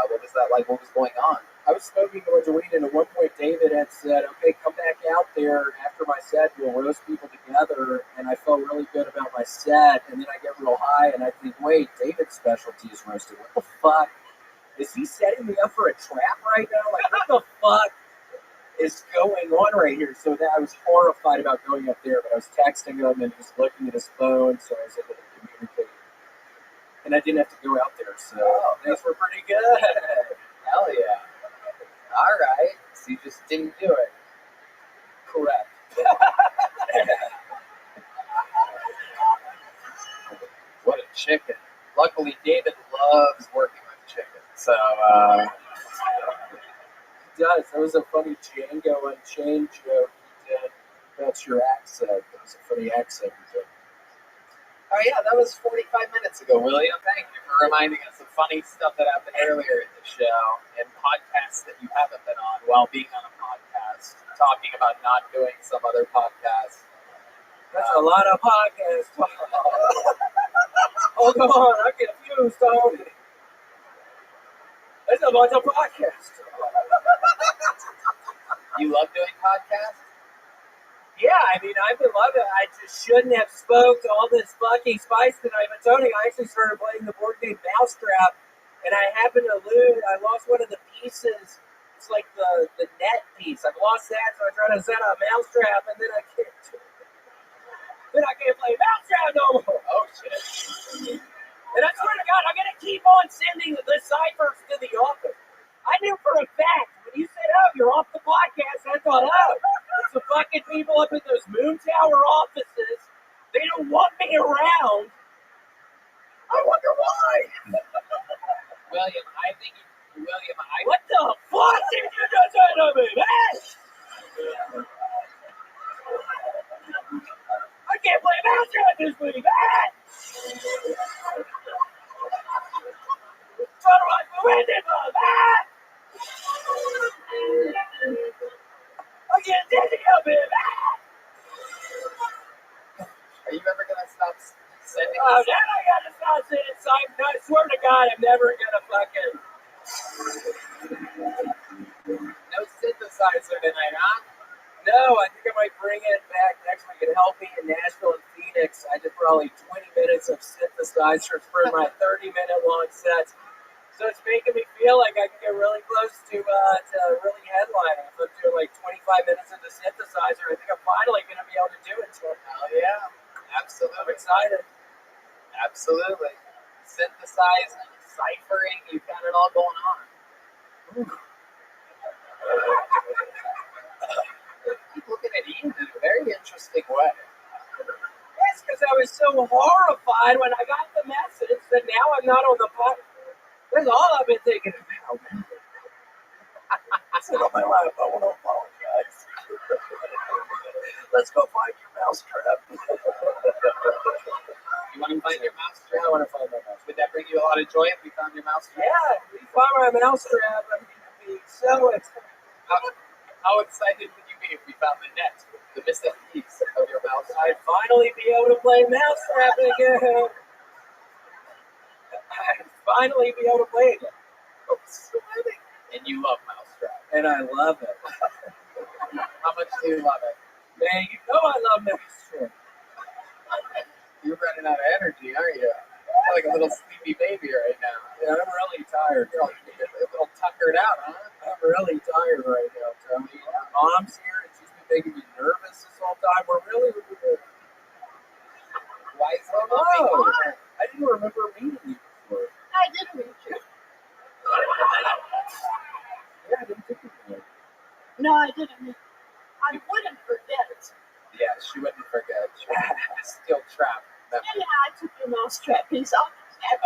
what was that like? What was going on? I was smoking a bunch of weed, and at one point David had said, okay, come back out there after my set, we'll roast people together, and I felt really good about my set, and then I get real high, and I think, wait, David's specialty is roasting. What the fuck? Is he setting me up for a trap right now? Like, what the fuck is going on right here? So that I was horrified about going up there, but I was texting him, and he was looking at his phone, so I was able to communicate. And I didn't have to go out there, so things were pretty good. Hell yeah. All right. So you just didn't do it. Correct. What a chicken. Luckily, David loves working with chicken. So, It does. That was a funny Django Unchained joke you did. That's your accent. That was a funny accent you did. oh yeah, that was 45 minutes ago, William. Thank you for reminding us of funny stuff that happened earlier in the show and podcasts that you haven't been on while being on a podcast, talking about not doing some other podcast. That's a lot of podcasts. Hold on, I'm confused, Tony. There's a bunch of podcasts. You love doing podcasts? Yeah, I mean, I've been loving it. I just shouldn't have spoke to all this fucking spice tonight. But Tony, I actually started playing the board game Mousetrap, and I happened to lose. I lost one of the pieces. It's like the net piece. I've lost that, so I tried to set up Mousetrap, and then I can't play Mousetrap no more. Oh, shit. And I swear to God, I'm going to keep on sending the ciphers to the office. I knew for a fact, when you said, oh, you're off the podcast, I thought, oh, it's the fucking people up in those Moon Tower offices. They don't want me around. I wonder why. William, What the fuck did you just say to me, man? I can't play Mousetrap this week, man. Sunrise prevented, man. I get dizzy up here, man. Are you ever going to stop sending Oh, then I gotta stop sending ciphers. I swear to God, I'm never gonna fucking. No synthesizer tonight, huh? No, I think I might bring it back next week and help me in Nashville and Phoenix. I did probably 20 minutes of synthesizers for my 30-minute long sets. So it's making me feel like I can get really close to really headlining. If I'm doing like 25 minutes of the synthesizer, I think I'm finally going to be able to do it. So, hell yeah. Absolutely. I'm excited. Absolutely. Synthesizing, ciphering, you've got it all going on. Keep looking at Ian in a very interesting way. Yes, because I was so horrified when I got the message that now I'm not on the podcast. That's all I've been thinking about. I said on my lap, I want to apologize. Let's go find your Mousetrap. You want to find your mousetrap? I want to find my Mousetrap. Would that bring you a lot of joy if we found your mousetrap? Yeah, if we find my Mousetrap, I mean, it'd be so excited. How excited would you be if we found the net, the missing piece of your mousetrap? I'd finally be able to play Mousetrap again. I'd finally be able to play again. And you love mousetrap. And I love it. How much do you love it? Man, you know I love Mousetrap. You're running out of energy, aren't you? You're like a little sleepy baby right now. Yeah, I'm really tired. You're a little tuckered out, huh? I'm really tired right now, Tony. Mom's here and she's been making me nervous this whole time. We're really Why is that? Hello. I didn't remember meeting you before. I didn't meet you. Yeah, I didn't think you did. No, I didn't meet you. I wouldn't forget it. Yeah, she wouldn't forget. She would still trapped. Yeah, I took your Mousetrap piece off.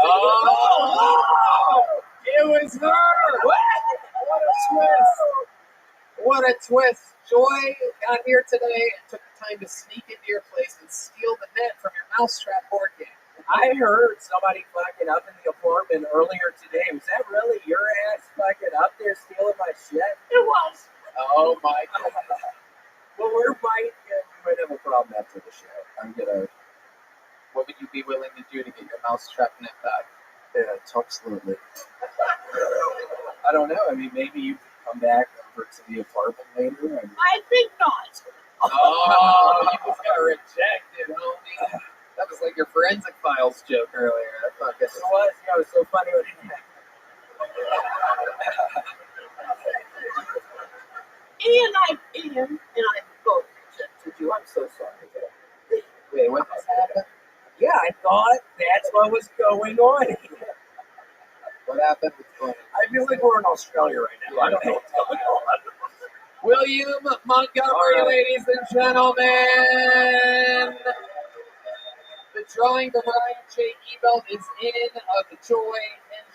Oh! It was her! What a twist! What a twist! Joy got here today and took the time to sneak into your place and steal the net from your Mousetrap board game. I heard somebody fucking up in the apartment earlier today. Was that really your ass fucking up there stealing my shit? It was. Oh my God. Well, we might have a problem after the show. I'm gonna. What would you be willing to do to get your Mousetrap net back? Yeah, talk slowly. I don't know. I mean, maybe you could come back over to the apartment later. I think not. Oh, you just got rejected, homie. That was like your forensic files joke earlier. I thought It was. Yeah, it was so funny when Ian and I both rejected you. I'm so sorry. Wait, what just happened? Yeah, I thought that's what was going on. What happened? I feel like we're in Australia right now. I don't know what's going on. William Montgomery, ladies and gentlemen. The drawing for Brian J. Ebelt is in of the Joy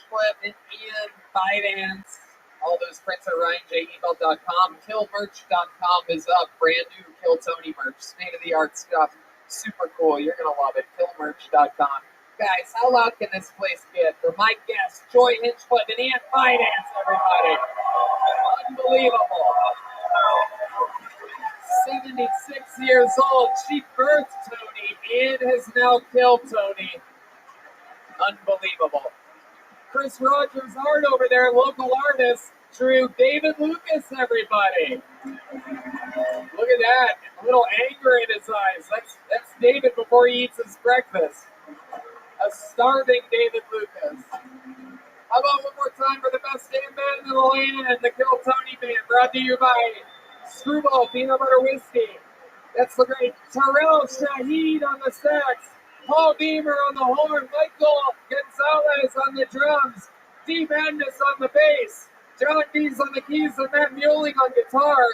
Hinchcliffe and Ian Finance. All those prints are RyanJEbelt.com. KillMerch.com is up. Brand new Kill Tony merch. State of the art stuff. Super cool. You're going to love it. KillMerch.com. Guys, how loud can this place get? For my guests, Joy Hinchcliffe and Ian Finance, everybody. Unbelievable. 76 years old. She birthed Tony and has now killed Tony. Unbelievable. Chris Rogers Art over there, local artist, drew David Lucas, everybody. Look at that. A little anger in his eyes. That's David before he eats his breakfast. A starving David Lucas. How about one more time for the best damn band in the land, the Kill Tony Band, brought to you by Screwball Peanut Butter Whiskey. That's the great Terrell Shaheed on the sax, Paul Beamer on the horn, Michael Gonzalez on the drums, D Madness on the bass, John Dees on the keys, and Matt Muelling on guitar.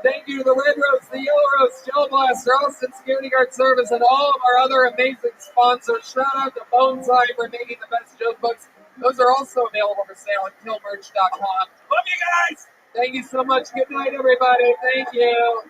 Thank you to the Red Rose, the Yellow Rose, Gel Blaster, Austin Security Guard Service, and all of our other amazing sponsors. Shout out to Boneside for making the best joke books. Those are also available for sale at killmerch.com. Love you guys! Thank you so much. Good night, everybody. Thank you.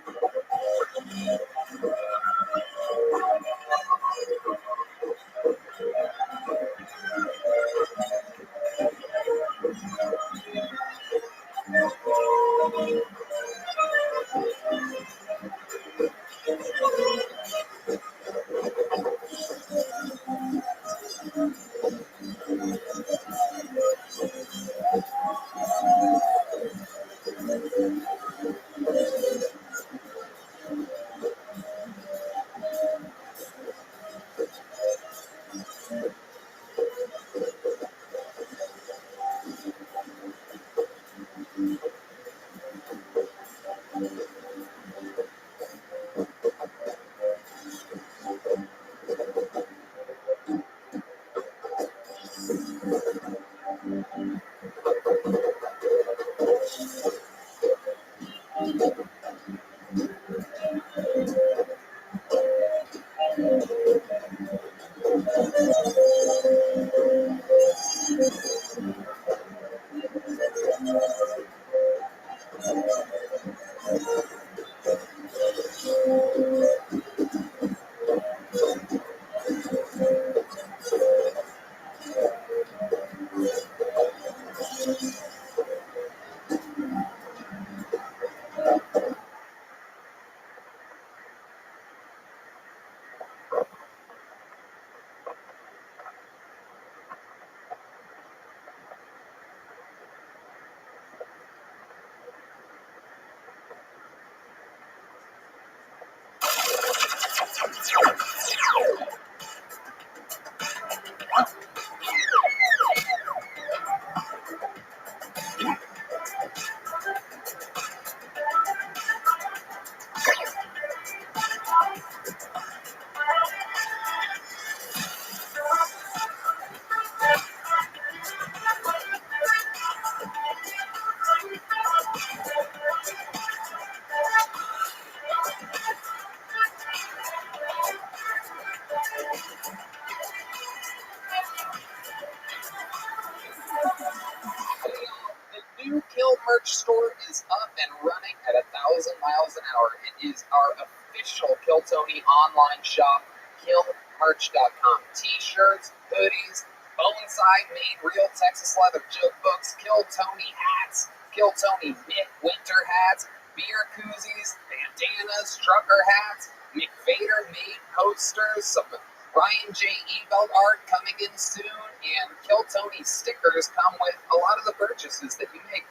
New Kill merch store is up and running at 1,000 miles an hour. It is our official Kill Tony online shop, killmerch.com. T-shirts, hoodies, Boneside made real Texas leather joke books, Kill Tony hats, Kill Tony knit winter hats, beer koozies, bandanas, trucker hats, McVader made posters, some Ryan J. Ebelt art coming in soon, and Kill Tony stickers come with a lot of the purchases that you make.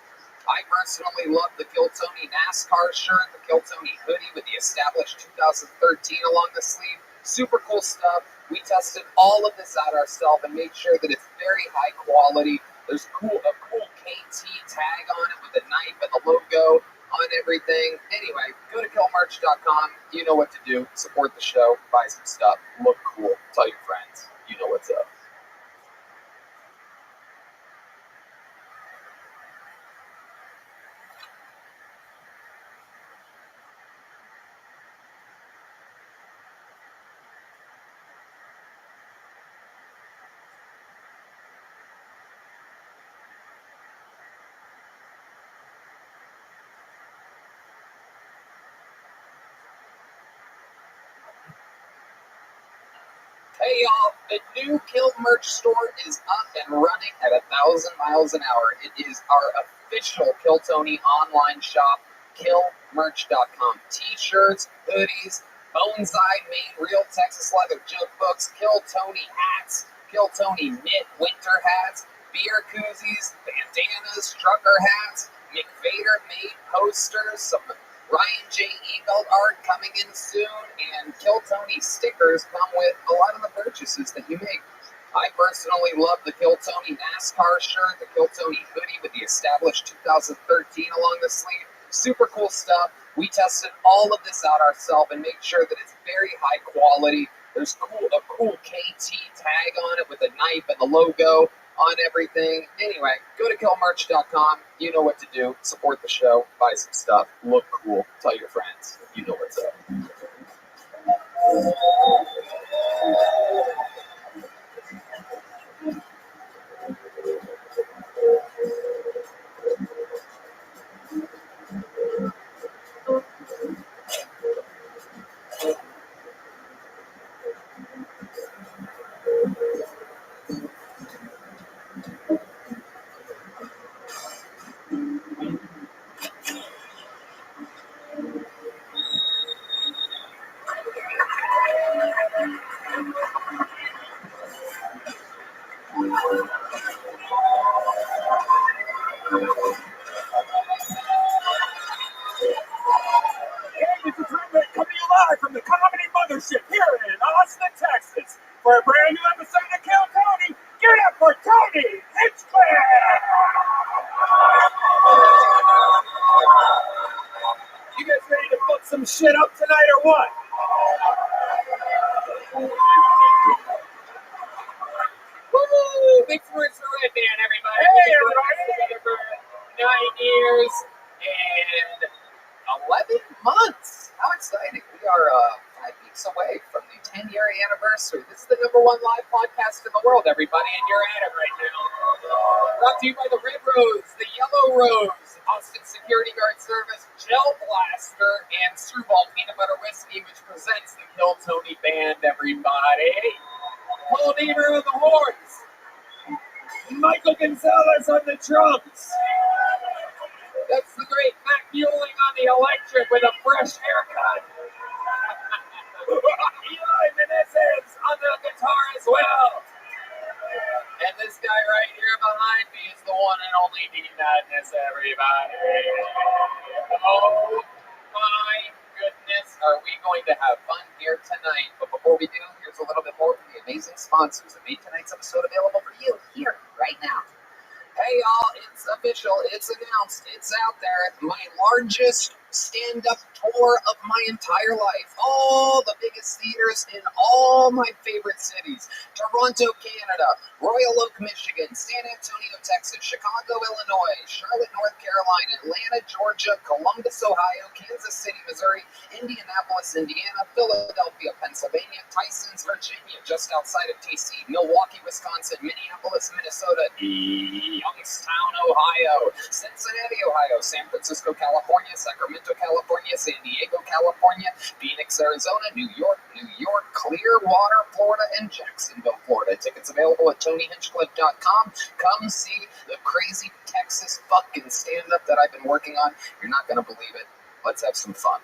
I personally love the Kill Tony NASCAR shirt, the Kill Tony hoodie with the established 2013 along the sleeve. Super cool stuff. We tested all of this out ourselves and made sure that it's very high quality. There's a cool KT tag on it with the knife and the logo on everything. Anyway, go to killmerch.com. You know what to do. Support the show. Buy some stuff. Look cool. Tell your friends. You know what's up. Hey y'all, the new Kill merch store is up and running at 1,000 miles an hour. It is our official Kill Tony online shop, killmerch.com. T-shirts, hoodies, bonsai made real Texas leather joke books, Kill Tony hats, Kill Tony knit winter hats, beer koozies, bandanas, trucker hats, McVader made posters, some Ryan J. Ebelt art coming in soon, and Kill Tony stickers come with a lot of the purchases that you make. I personally love the Kill Tony NASCAR shirt, the Kill Tony hoodie with the established 2013 along the sleeve. Super cool stuff. We tested all of this out ourselves and made sure that it's very high quality. There's a cool KT tag on it with a knife and the logo on everything. Anyway, go to killmerch.com. You know what to do. Support the show. Buy some stuff. Look cool. Tell your friends. You know what's up. Hey, this is Rabbi coming to you live from the Comedy Mothership here in Austin, Texas, for a brand new episode of Kill Tony. Give it up for Tony Hinchcliffe! You guys ready to fuck some shit up tonight or what? Woo! Big words for Red Band, everybody. Hey, We've been together for 9 years and 11 months. How exciting. We are 5 weeks away from the 10-year anniversary. This is the #1 live podcast in the world, everybody, and you're at it right now. Brought to you by the Red Rose, the Yellow Rose, Austin Security Guard Service, Gel Blaster, and Screwball Peanut Butter Whiskey, which presents the Kill Tony Band, everybody. Paul Deaver on the horns. Michael Gonzalez on the drums. That's the great Matt Bueling on the electric with a fresh haircut. Eli Menezes on the guitar as well. And this guy right here behind me is the one and only D Madness, everybody. Oh my goodness, are we going to have fun here tonight? But before we do, here's a little bit more from the amazing sponsors that made tonight's episode available for you here, right now. Hey y'all, it's official, it's announced, it's out there. My largest stand-up tour of my entire life. All the biggest theaters in all my favorite cities. Toronto, Canada, Royal Oak, Michigan, San Antonio, Texas, Chicago, Illinois, Charlotte, North Carolina, Atlanta, Georgia, Columbus, Ohio, Kansas City, Missouri, Indianapolis, Indiana, Philadelphia, Pennsylvania, Tysons, Virginia, just outside of DC, Milwaukee, Wisconsin, Minneapolis, Minnesota, Youngstown, Ohio, Cincinnati, Ohio, San Francisco, California, Sacramento, California, San Diego, California, Phoenix, Arizona, New York, Clearwater, Florida, and Jacksonville, Florida. Tickets available at TonyHinchcliffe.com. Come see the crazy Texas fucking stand-up that I've been working on. You're not going to believe it. Let's have some fun.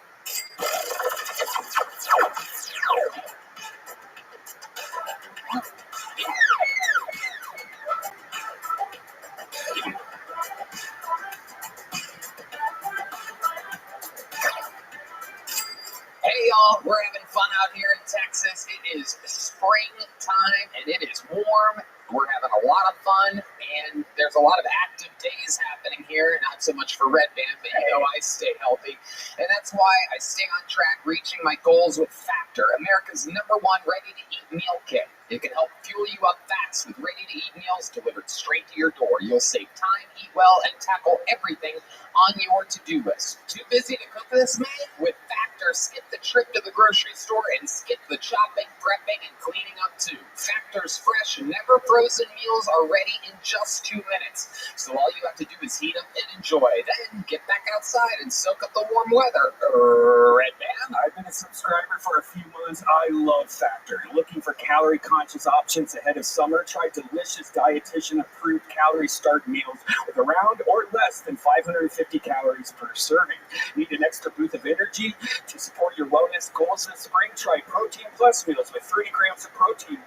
Hey y'all, we're having fun out here in Texas. It is springtime and it is warm. We're having a lot of fun and there's a lot of active days happening here. Not so much for Red Band, but you know I stay healthy. And that's why I stay on track reaching my goals with Factor, America's #1 ready-to-eat meal kit. It can help fuel you up fast with ready-to-eat meals delivered straight to your door. You'll save time, eat well, and tackle everything on your to-do list. Too busy to cook this, man? With Factor, skip the trip to the grocery store and skip the chopping, prepping, and cleaning up too. Factor's fresh, never frozen frozen meals are ready in just 2 minutes. So all you have to do is heat up and enjoy. Then get back outside and soak up the warm weather. Red Man? I've been a subscriber for a few months. I love Factor. Looking for calorie-conscious options ahead of summer? Try delicious dietitian-approved calorie start meals with around or less than 550 calories per serving. Need an extra boost of energy to support your wellness goals this spring? Try Protein Plus meals with 30 grams of protein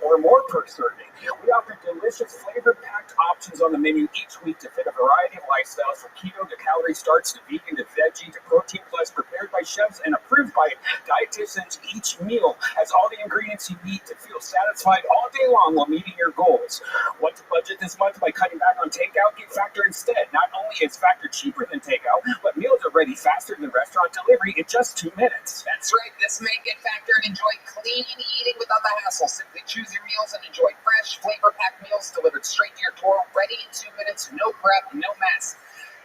or more per serving. We offer delicious flavor-packed options on the menu each week to fit a variety of lifestyles, from keto to calorie starts to vegan to veggie to Protein Plus, prepared by chefs and approved by dietitians. Each meal has all the ingredients you need to feel satisfied all day long while meeting your goals. Want to budget this month by cutting back on takeout? Get Factor instead. Not only is Factor cheaper than takeout, but meals are ready faster than restaurant delivery in just 2 minutes. That's right. This May, get Factor and enjoy clean eating without the hassle. Simply choose your meals and enjoy fresh, flavor-packed meals delivered straight to your door, ready in 2 minutes, no prep, no mess.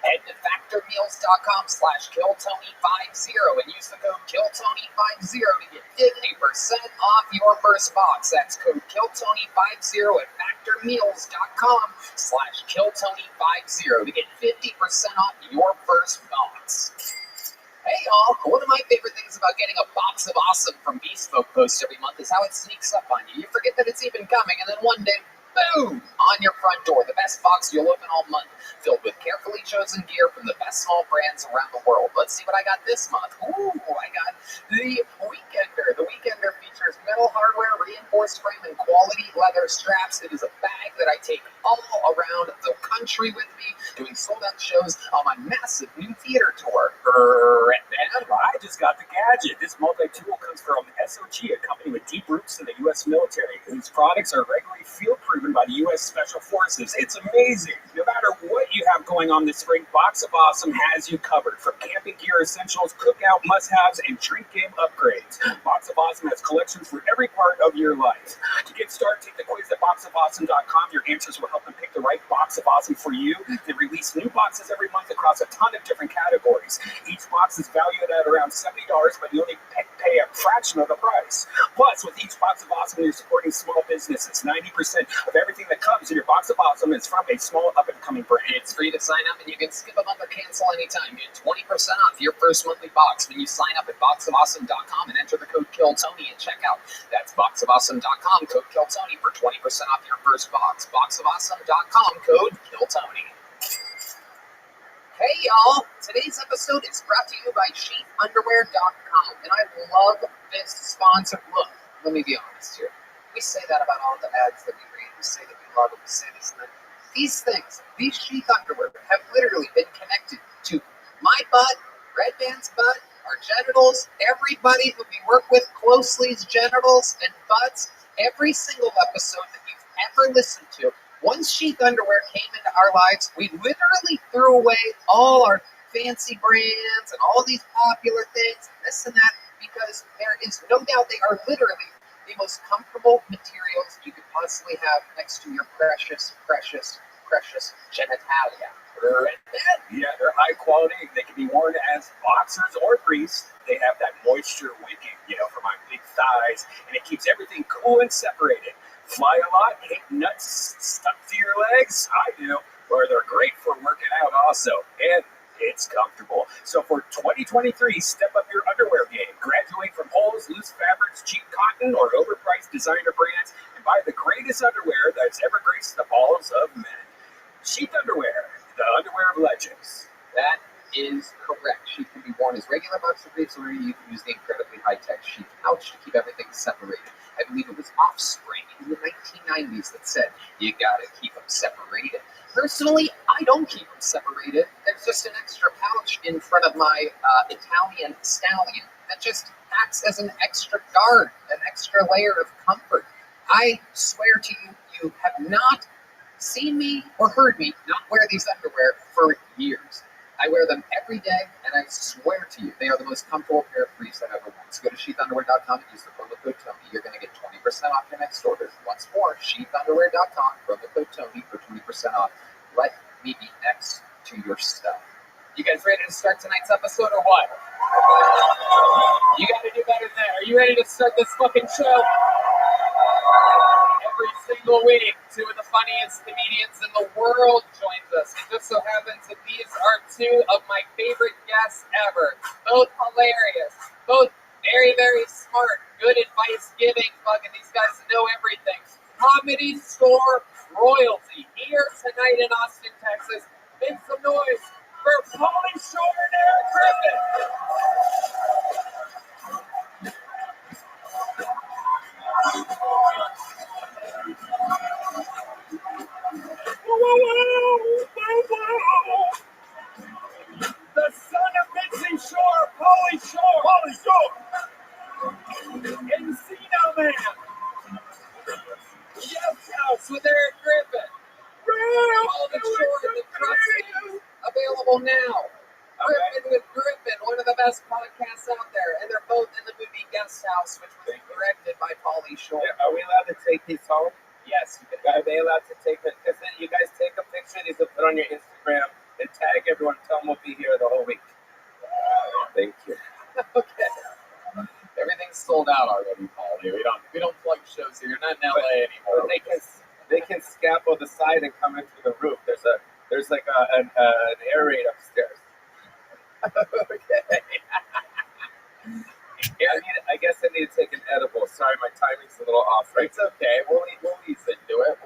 Head to factormeals.com/KillTony50 and use the code KillTony50 to get 50% off your first box. That's code KillTony50 at factormeals.com/KillTony50 to get 50% off your first box. Hey y'all, one of my favorite things about getting a box of awesome from Bespoke Post every month is how it sneaks up on you. You forget that it's even coming, and then one day, boom, on your front door. The best box you'll open all month, filled with carefully chosen gear from the best small brands around the world. Let's see what I got this month. Ooh, I got the Weekender. The Weekender features metal hardware, reinforced frame, and quality leather straps. It is a bag that I take all around the country with me, doing sold-out shows on my massive new theater tour. I just got the gadget. This multi-tool comes from SOG, a company with deep roots in the U.S. military, whose products are regularly field-proven by the U.S. Special Forces. It's amazing. No matter what you have going on this spring, Box of Awesome has you covered. From camping gear essentials, cookout must-haves, and drink game upgrades, Box of Awesome has collections for every part of your life. To get started, take the quiz at boxofawesome.com. Your answers will help them pick the right Box of Awesome for you. They release new boxes every month across a ton of different categories. Each box is valued at around $70, but you only pay a fraction of the price. Plus, with each Box of Awesome, you're supporting small businesses. 90% of everything that comes in your Box of Awesome is from a small up-and-coming brand. It's free to sign up, and you can skip a month or cancel anytime. Get 20% off your first monthly box when you sign up at boxofawesome.com and enter the code KILLTONY at checkout. That's boxofawesome.com, code KILLTONY for 20% off your first box. Boxofawesome.com, code KILLTONY. Hey y'all, today's episode is brought to you by sheathunderwear.com, and I love this sponsor. Look, let me be honest here. We say that about all the ads that we read. We say that we love them. We say this and that. These things, these sheath underwear, have literally been connected to my butt, Red Band's butt, our genitals, everybody who we work with closely's genitals and butts. Every single episode that you've ever listened to, once sheath underwear came into our lives, we literally threw away all our fancy brands and all these popular things, and this and that, because there is no doubt they are literally the most comfortable materials you could possibly have next to your precious, precious, precious genitalia. Yeah, they're high quality. They can be worn as boxers or briefs. They have that moisture wicking, for my big thighs, and it keeps everything cool and separated. Fly a lot, hit nuts stuck to your legs? I do. Or they're great for working out also. And it's comfortable. So for 2023, step up your underwear game. Graduate from holes, loose fabrics, cheap cotton, or overpriced designer brands, and buy the greatest underwear that's ever graced the balls of men. Sheath underwear, the underwear of legends. That is correct. Sheath can be worn as regular boxer briefs, or you can use the incredibly high-tech sheath pouch to keep everything separated. I believe it was Offspring in the 1990s that said, you gotta keep them separated. Personally, I don't keep them separated. There's just an extra pouch in front of my Italian stallion that just acts as an extra guard, an extra layer of comfort. I swear to you, you have not seen me or heard me not wear these underwear for years. I wear them every day, and I swear to you, they are the most comfortable pair of briefs I've ever worn. So go to sheathunderwear.com and use the promo code Tony. You're going to get 20% off your next order. Once more, sheathunderwear.com, promo code Tony for 20% off. Let me be next to your stuff. You guys ready to start tonight's episode or what? You got to do better than that. Are you ready to start this fucking show? Every single week, two of the funniest comedians in the world joined us. It just so happens that these are two of my favorite guests ever. Both hilarious, both very, very smart, good advice giving. Fucking these guys know everything. Comedy Store royalty here tonight in Austin, Texas. Make some noise for Pauly Shore and Eric Griffin. The son of Mitzi Shore, Pauly Shore. Pauly Shore. Encino Man. Guest House with Eric Griffin. Pauly Shore and the Crusties. Available now. Griffin with Griffin, one of the best podcasts out there. And they're both in the movie Guest House, which was directed by Pauly Shore. Yeah, are we allowed to take these home? Yes. Are they allowed to take it? Because then you guys take a picture, these will put on your Instagram, and tag everyone, tell them we'll be here the whole week. Thank you. Okay. Everything's sold out already, Pauly. We don't plug shows here. You're not in LA anymore. They can scaffold the side and come in through the roof. There's like an air raid upstairs. Okay. I guess I need to take an edible. Sorry, my timing's a little off. Right? It's okay. We'll ease into it.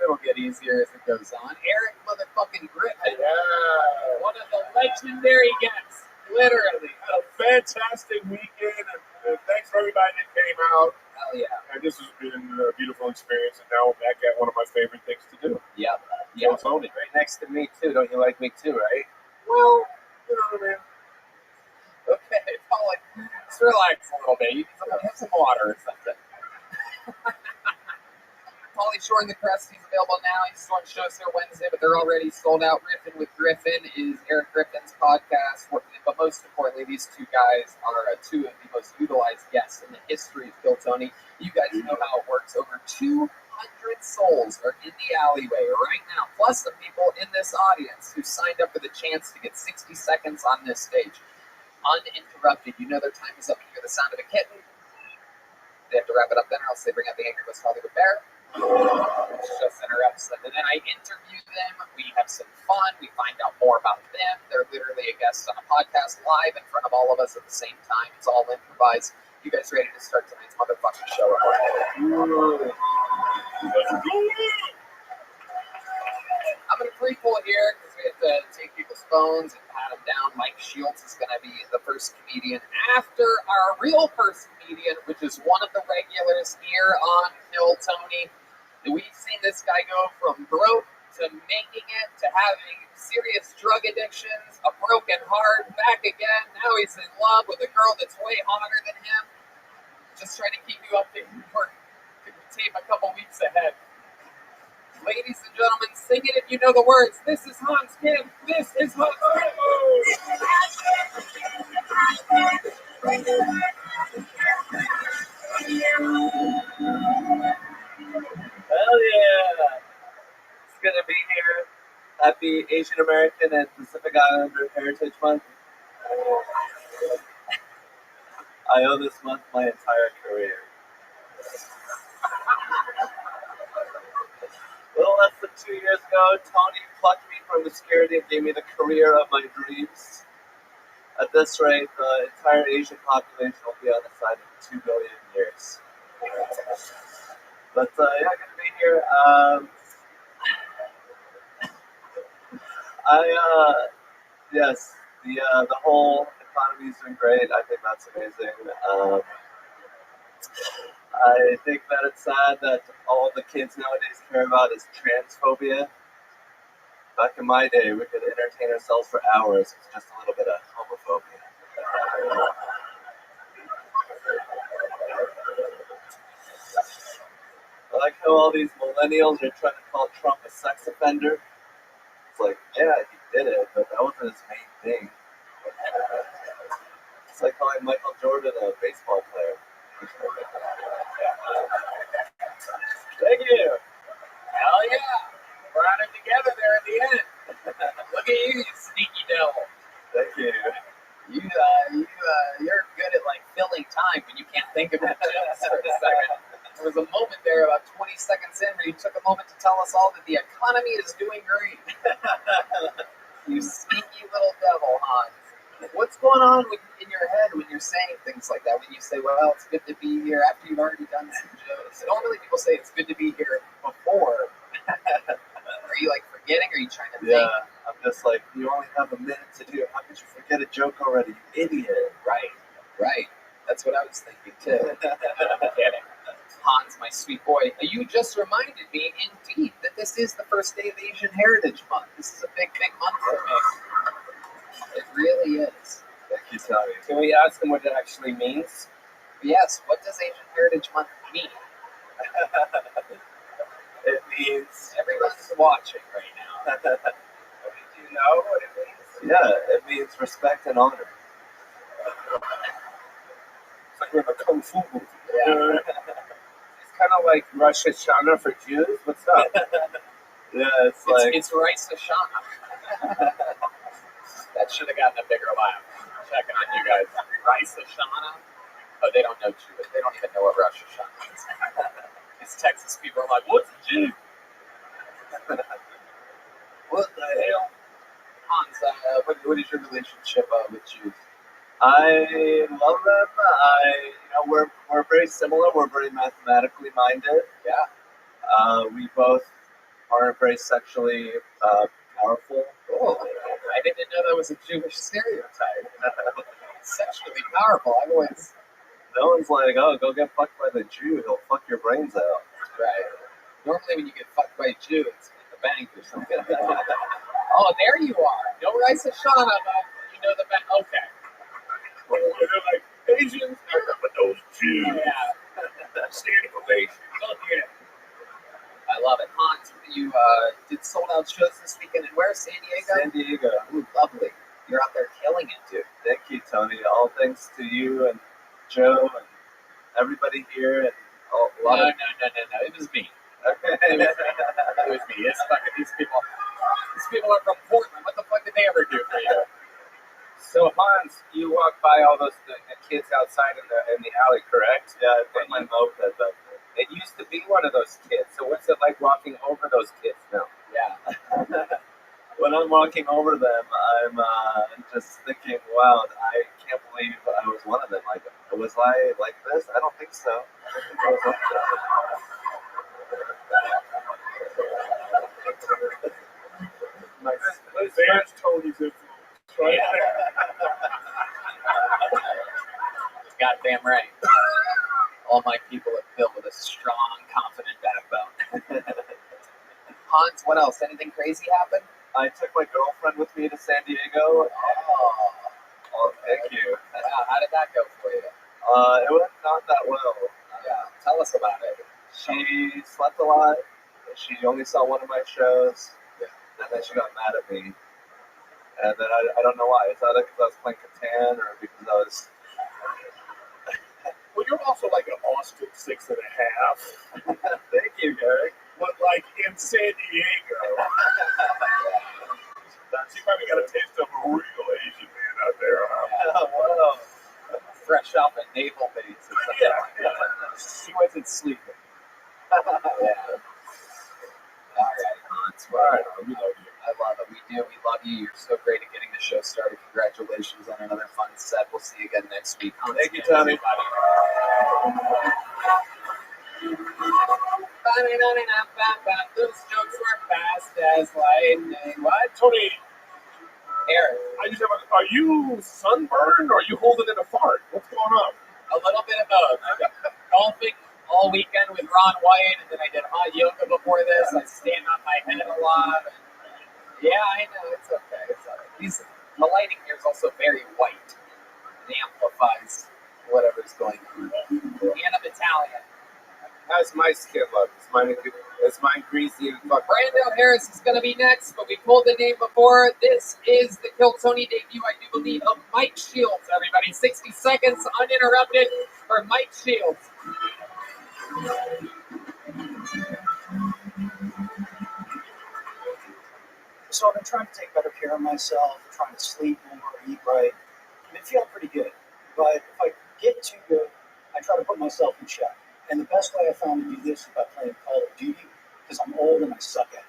It'll get easier as it goes on. Eric motherfucking Griffin. Yeah. One of the legendary guests. Literally. A fantastic weekend, and thanks for everybody that came out. Hell yeah. And this has been a beautiful experience, and now we're back at one of my favorite things to do. Yep. Yeah, Tony. Right next to me, too. Don't you like me, too, right? Well, you know what I mean? Okay, Pauly, let's relax a little bit. You need have some water or something. Pauly Shore and the Crusties available now. He's doing shows here Wednesday, but they're already sold out. Griffin with Griffin is Eric Griffin's podcast. But most importantly, these two guys are two of the most utilized guests in the history of Kill Tony. You guys know how it works. Over 200 souls are in the alleyway right now, plus the people in this audience who signed up for the chance to get 60 seconds on this stage. Uninterrupted. You know their time is up. You hear the sound of a kitten. They have to wrap it up then, or else they bring out the Angry Ghost Hollywood Bear, which just interrupts them. And then I interview them. We have some fun. We find out more about them. They're literally a guest on a podcast live in front of all of us at the same time. It's all improvised. You guys ready to start tonight's motherfucking show? I'm going to free pull here because we have to take people's phones and pat them down. Mike Shields is going to be the first comedian after our real first comedian, which is one of the regulars here on Kill Tony. We've seen this guy go from broke to making it to having serious drug addictions, a broken heart, back again. Now he's in love with a girl that's way hotter than him. Just trying to keep you updated for tape a couple weeks ahead. Ladies and gentlemen, sing it if you know the words. This is Hans Kim. This is Hans Hell yeah! It's good to be here. Happy Asian American and Pacific Islander Heritage Month. I owe this month my entire career. A little less than 2 years ago, Tony plucked me from obscurity and gave me the career of my dreams. At this rate, the entire Asian population will be on the side of 2 billion years. But yeah, good to be here. Yes, the whole economy is doing great. I think that's amazing. I think that it's sad that all the kids nowadays care about is transphobia. Back in my day, we could entertain ourselves for hours with just a little bit of homophobia. I like how all these millennials are trying to call Trump a sex offender. It's like, yeah, he did it, but that wasn't his main thing. It's like calling Michael Jordan a baseball player. Thank you. Hell yeah. Brought it together there at the end. Look at you, you sneaky devil. Thank you. You're good at like filling time when you can't think of it just for a second. There was a moment there about 20 seconds in where you took a moment to tell us all that the economy is doing great. You sneaky little devil, Hans. What's going on in your head when you're saying things like that? When you say, well, it's good to be here after you've already done some shows. Normally people say it's good to be here before. Are you like forgetting? Or are you trying to think? I'm just like, you only have a minute to do it. How could you forget a joke already, you idiot? Right. That's what I was thinking too. I'm kidding. Hans, my sweet boy, you just reminded me, indeed, that this is the first day of Asian Heritage Month. This is a big, big month for me. It really is. Thank you, Tommy. Can we ask him what it actually means? Yes, what does Asian Heritage Month mean? It means... Everyone's watching right now. Do you know what it means? Yeah, it means respect and honor. It's like we're in a kung fu movie. Yeah. It's kind of like Rosh Hashanah for Jews. What's up? Yeah, it's like... It's Rice Hashanah. That should have gotten a bigger laugh. Checking on you guys. Rice Hashanah? Oh, they don't know Jewish. They don't even know what Rosh Hashanah is. These Texas people are like, what's a Jew? What the hell? Hans, what is your relationship with Jews? I love them. We're very similar. We're very mathematically minded. Yeah. We both are very sexually powerful. Oh, I didn't know that was a Jewish stereotype. Sexually powerful. I've always... No one's like, oh, go get fucked by the Jew. He'll fuck your brains out. Right. Normally when you get fucked by a Jew, it's in the bank or something. Oh, there you are. No Rice Hashanah, but you know the bank. Okay. Well, they're like, Asians, but those Jews. Yeah. Standing ovation. Look at it. I love it. Hans, you did sold-out shows this weekend. And where? San Diego? San Diego. Ooh, lovely. You're out there killing it, dude. Thank you, Tony. All thanks to you and Joe and everybody here. And a lot No. of... It was me. It was me. It's fucking these people. These people are from Portland. What the fuck did they ever do for you? So Hans, you walk by all those the kids outside in the alley, correct? Yeah, I put my moped back there. It used to be one of those kids. So what's it like walking over those kids now? Yeah. When I'm walking over them, I'm just thinking, wow, I can't believe I was one of them. Like, was I like this? I don't think so. I don't think I was like that. There's Tony's influence, right? Goddamn right. All my people are filled with a strong, confident backbone. Hans, what else? Anything crazy happen? I took my girlfriend with me to San Diego. Oh, thank you. Wow, how did that go for you? It went not that well. Yeah, tell us about it. She slept a lot. She only saw one of my shows. Yeah. And then she got mad at me. And then I don't know why. It's either because I was playing Catan or because I was... Well, you're also like an Austin 6.5. Thank you, Gary. But like in San Diego. You probably got a taste of a real Asian man out there, huh? Oh, wow. Fresh off a naval base or something. Yeah. She wasn't sleeping. Yeah. All right, Hans. Well, All right, we love you. I love it. We do. We love you. You're so great at getting the show started. Congratulations on another fun set. We'll see you again next week. Hans, thank you, Tommy. Those jokes were fast as lightning. What? Tony, Eric. I just have are you sunburned or are you holding in a fart? What's going on? A little bit of both. I've been golfing all weekend with Ron White, and then I did hot yoga before this. I stand on my head a lot. Yeah, I know. It's okay. It's all right. The lighting here is also very white. It amplifies whatever's going on. Anna Battalion. How's my skin look? Is mine greasy and fuck? Brando Harris is going to be next, but we pulled the name before. This is the Kill Tony debut, I do believe, of Mike Shields. Everybody, 60 seconds uninterrupted for Mike Shields. So I've been trying to take better care of myself, trying to sleep more, eat right. I've been feeling pretty good. But if I get too good, I try to put myself in check. And the best way I found to do this is by playing Call of Duty, because I'm old and I suck at it.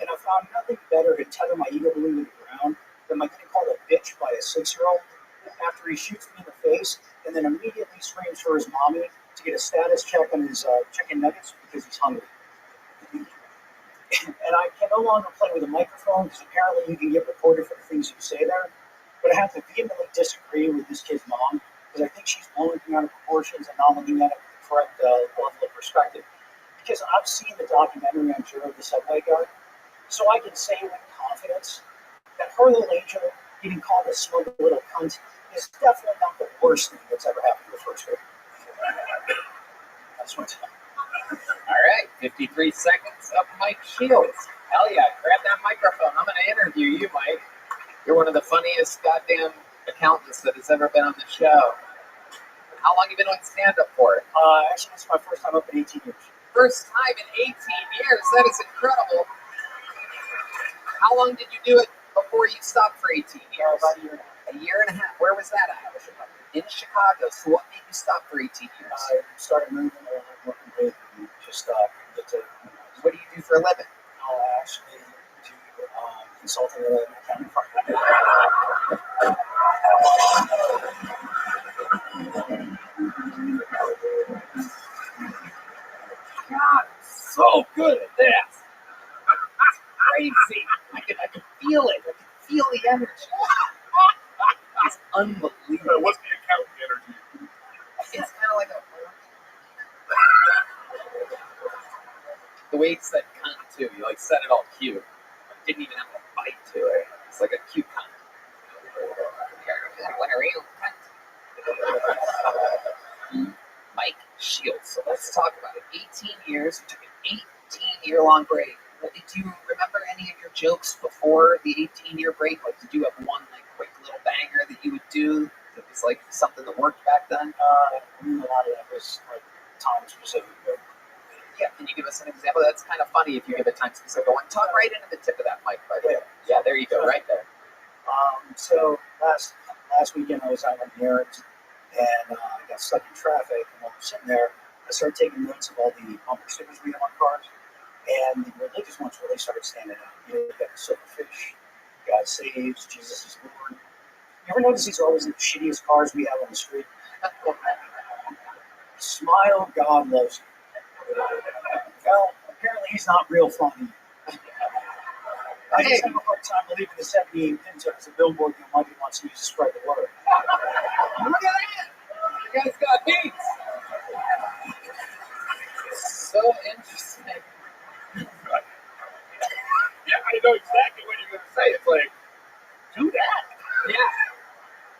And I found nothing better to tether my ego balloon to the ground than by getting called a bitch by a 6-year-old after he shoots me in the face and then immediately screams for his mommy to get a status check on his chicken nuggets because he's hungry. And I can no longer play with a microphone because apparently you can get recorded for the things you say there. But I have to vehemently disagree with this kid's mom because I think she's blowing things out of proportions and not looking at it with the correct level of perspective. Because I've seen the documentary on Jiro the Subway Guard, so I can say with confidence that her little angel getting called a smug little cunt is definitely not the worst thing that's ever happened to the first grade. That's my time. All right, 53 seconds of Mike Shields. Hell yeah, grab that microphone. I'm going to interview you, Mike. You're one of the funniest goddamn accountants that has ever been on the show. How long have you been doing stand-up for? Actually, it's my first time up in 18 years. First time in 18 years? That is incredible. How long did you do it before you stopped for 18 years? About a year and a half. A year and a half. Where was that at? In Chicago. So what made you stop for 18 years? I started moving around, working with, and just get to. What do you do for a living? I actually do consulting with an accounting firm. God, so good at this. Crazy. I can feel it. I can feel the energy. It's unbelievable. What's the accounting energy? It's kind of like a. The way he said cunt too, he like said it all cute. Didn't even have a bite to it. It's like a cute cunt. What a real cunt. Mike Shields. So let's talk about it. 18 years. You took an 18-year-long break. Did you remember any of your jokes before the 18-year break? Like, did you have one like quick little banger that you would do that was like something that worked back then? A lot of that was like time specific. Yeah, can you give us an example? That's kind of funny if you give a time specific one. Talk right into the tip of that mic, by the way. Yeah, there you go, right there. So last weekend I was out on the errands and I got stuck in traffic. And while I'm sitting there, I started taking notes of all the bumper stickers we have on cars. And the religious ones really started standing out. You know, you got the silverfish, God saves, Jesus is Lord. You ever notice these are always the shittiest cars we have on the street? Smile, God loves you. Well, apparently he's not real funny. I just have a hard time believing the 78 pins as a billboard that Monday wants to use to spread the word. Look at that! You guys got beats! So interesting. Yeah, I know exactly what you're going to say. It's like, do that. Yeah.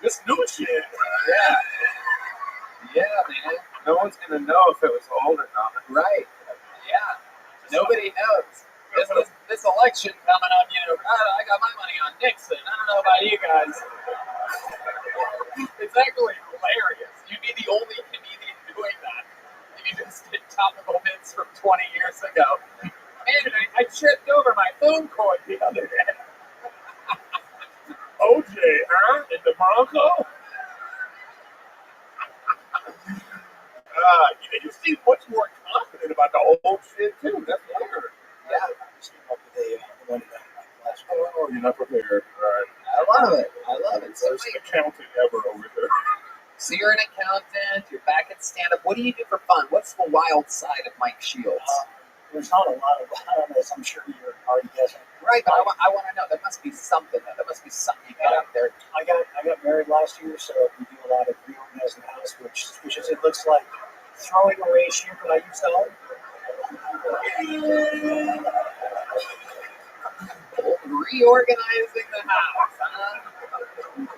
This new shit. Yeah. Yeah, man. No one's gonna know if it was old or not. Right. Yeah. Nobody knows. This election coming up, you know, I got my money on Nixon. I don't know about you guys. It's actually hilarious. You'd be the only comedian doing that. You just did topical bits from 20 years ago. Man, I tripped over my phone cord the other day. OJ, huh? In the Bronco? You seem much more confident about the old shit, too. That's weird. Yeah. Oh, you're not prepared. All right. I love it. I love it. So, First accountant ever over here. So you're an accountant, you're back at stand-up. What do you do for fun? What's the wild side of Mike Shields? There's not a lot of this. I'm sure you're already guessing. Right, but I want to know. There must be something. There must be something you get out there. I got married last year, so we do a lot of reorganizing the house, which is, it looks like throwing away shit that I used to own. Reorganizing the house, huh?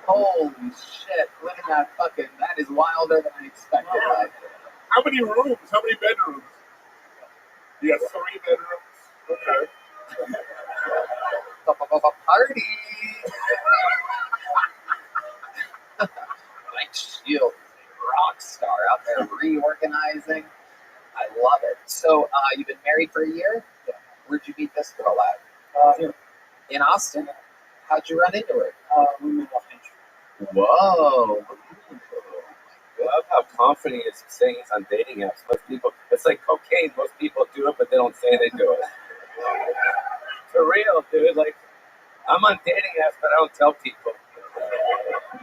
Holy shit. Look at that fucking, that is wilder than I expected. Right? How many rooms? How many bedrooms? You got 3 bedrooms? Okay. Party! Mike Shields, rock star out there reorganizing. I love it. So, you've been married for a year? Yeah. Where'd you meet this girl at? Here. In Austin? How'd you run into her? We met off Hinge. Whoa. I love how confident he is saying he's on dating apps. Most people, it's like cocaine. Most people do it, but they don't say they do it. For real, dude. Like, I'm on dating apps, but I don't tell people.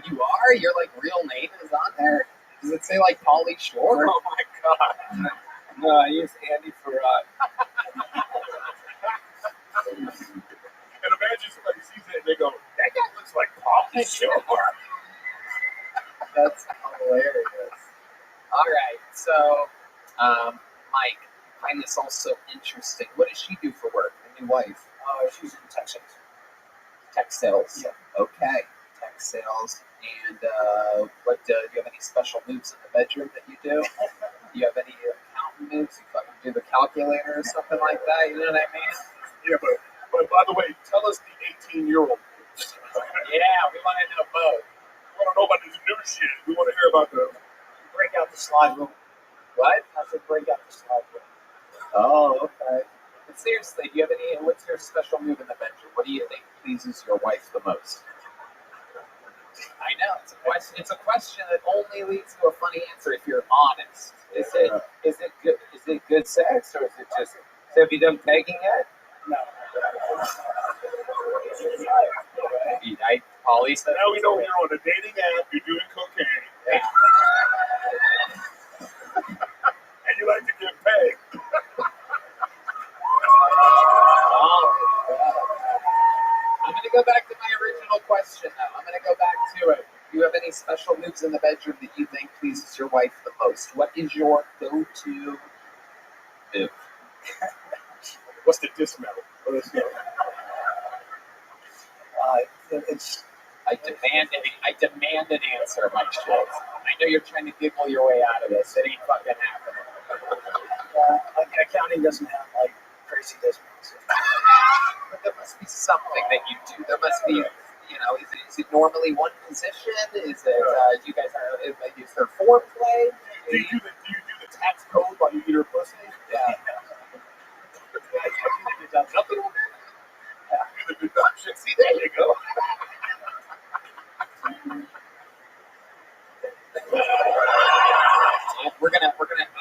You are? Your like real name is on there? Does it say like Pauly Shore? Oh my god. No, I use Andy Farad. And imagine somebody sees it and they go, that guy looks like Pauly Shore. That's hilarious. All right, so Mike, I find this also interesting. What does she do for work? A new wife? She's in Texas. Tech sales. Yeah. Okay, tech sales. And what do you have any special moves in the bedroom that you do? Do you have any accountant moves? You fucking do the calculator or something like that? You know what I mean? Yeah, but by the way, tell us the 18-year-old. Yeah, we want to know both. We want to know about this new shit. We want to hear about the Break out the slide rule. What? I said break out the slide rule. Oh, okay. But seriously, do you have any? What's your special move in the bedroom? What do you think pleases your wife the most? I know it's a question. It's a question that only leads to a funny answer if you're honest. Is it good? Is it good sex, or is it just? So have you done pegging yet? No. Pauly said. Now we know you're on a dating app. You're doing cocaine. Yeah. And you like to get paid. I'm going to go back to my original question, though. I'm going to go back to it. Do you have any special moves in the bedroom that you think pleases your wife the most? What is your go-to move? What's the dismount? It's I demand an answer, Mike Schultz. I know you're trying to giggle your way out of this. It ain't fucking happening. accounting doesn't have like crazy discounts. But there must be something that you do. There must be, you know, is it normally one position? Is it, you guys are, is there foreplay? Do you do the tax code while you eat her pussy? Yeah. Nothing on that? Yeah. Do the deduction. See, there you go.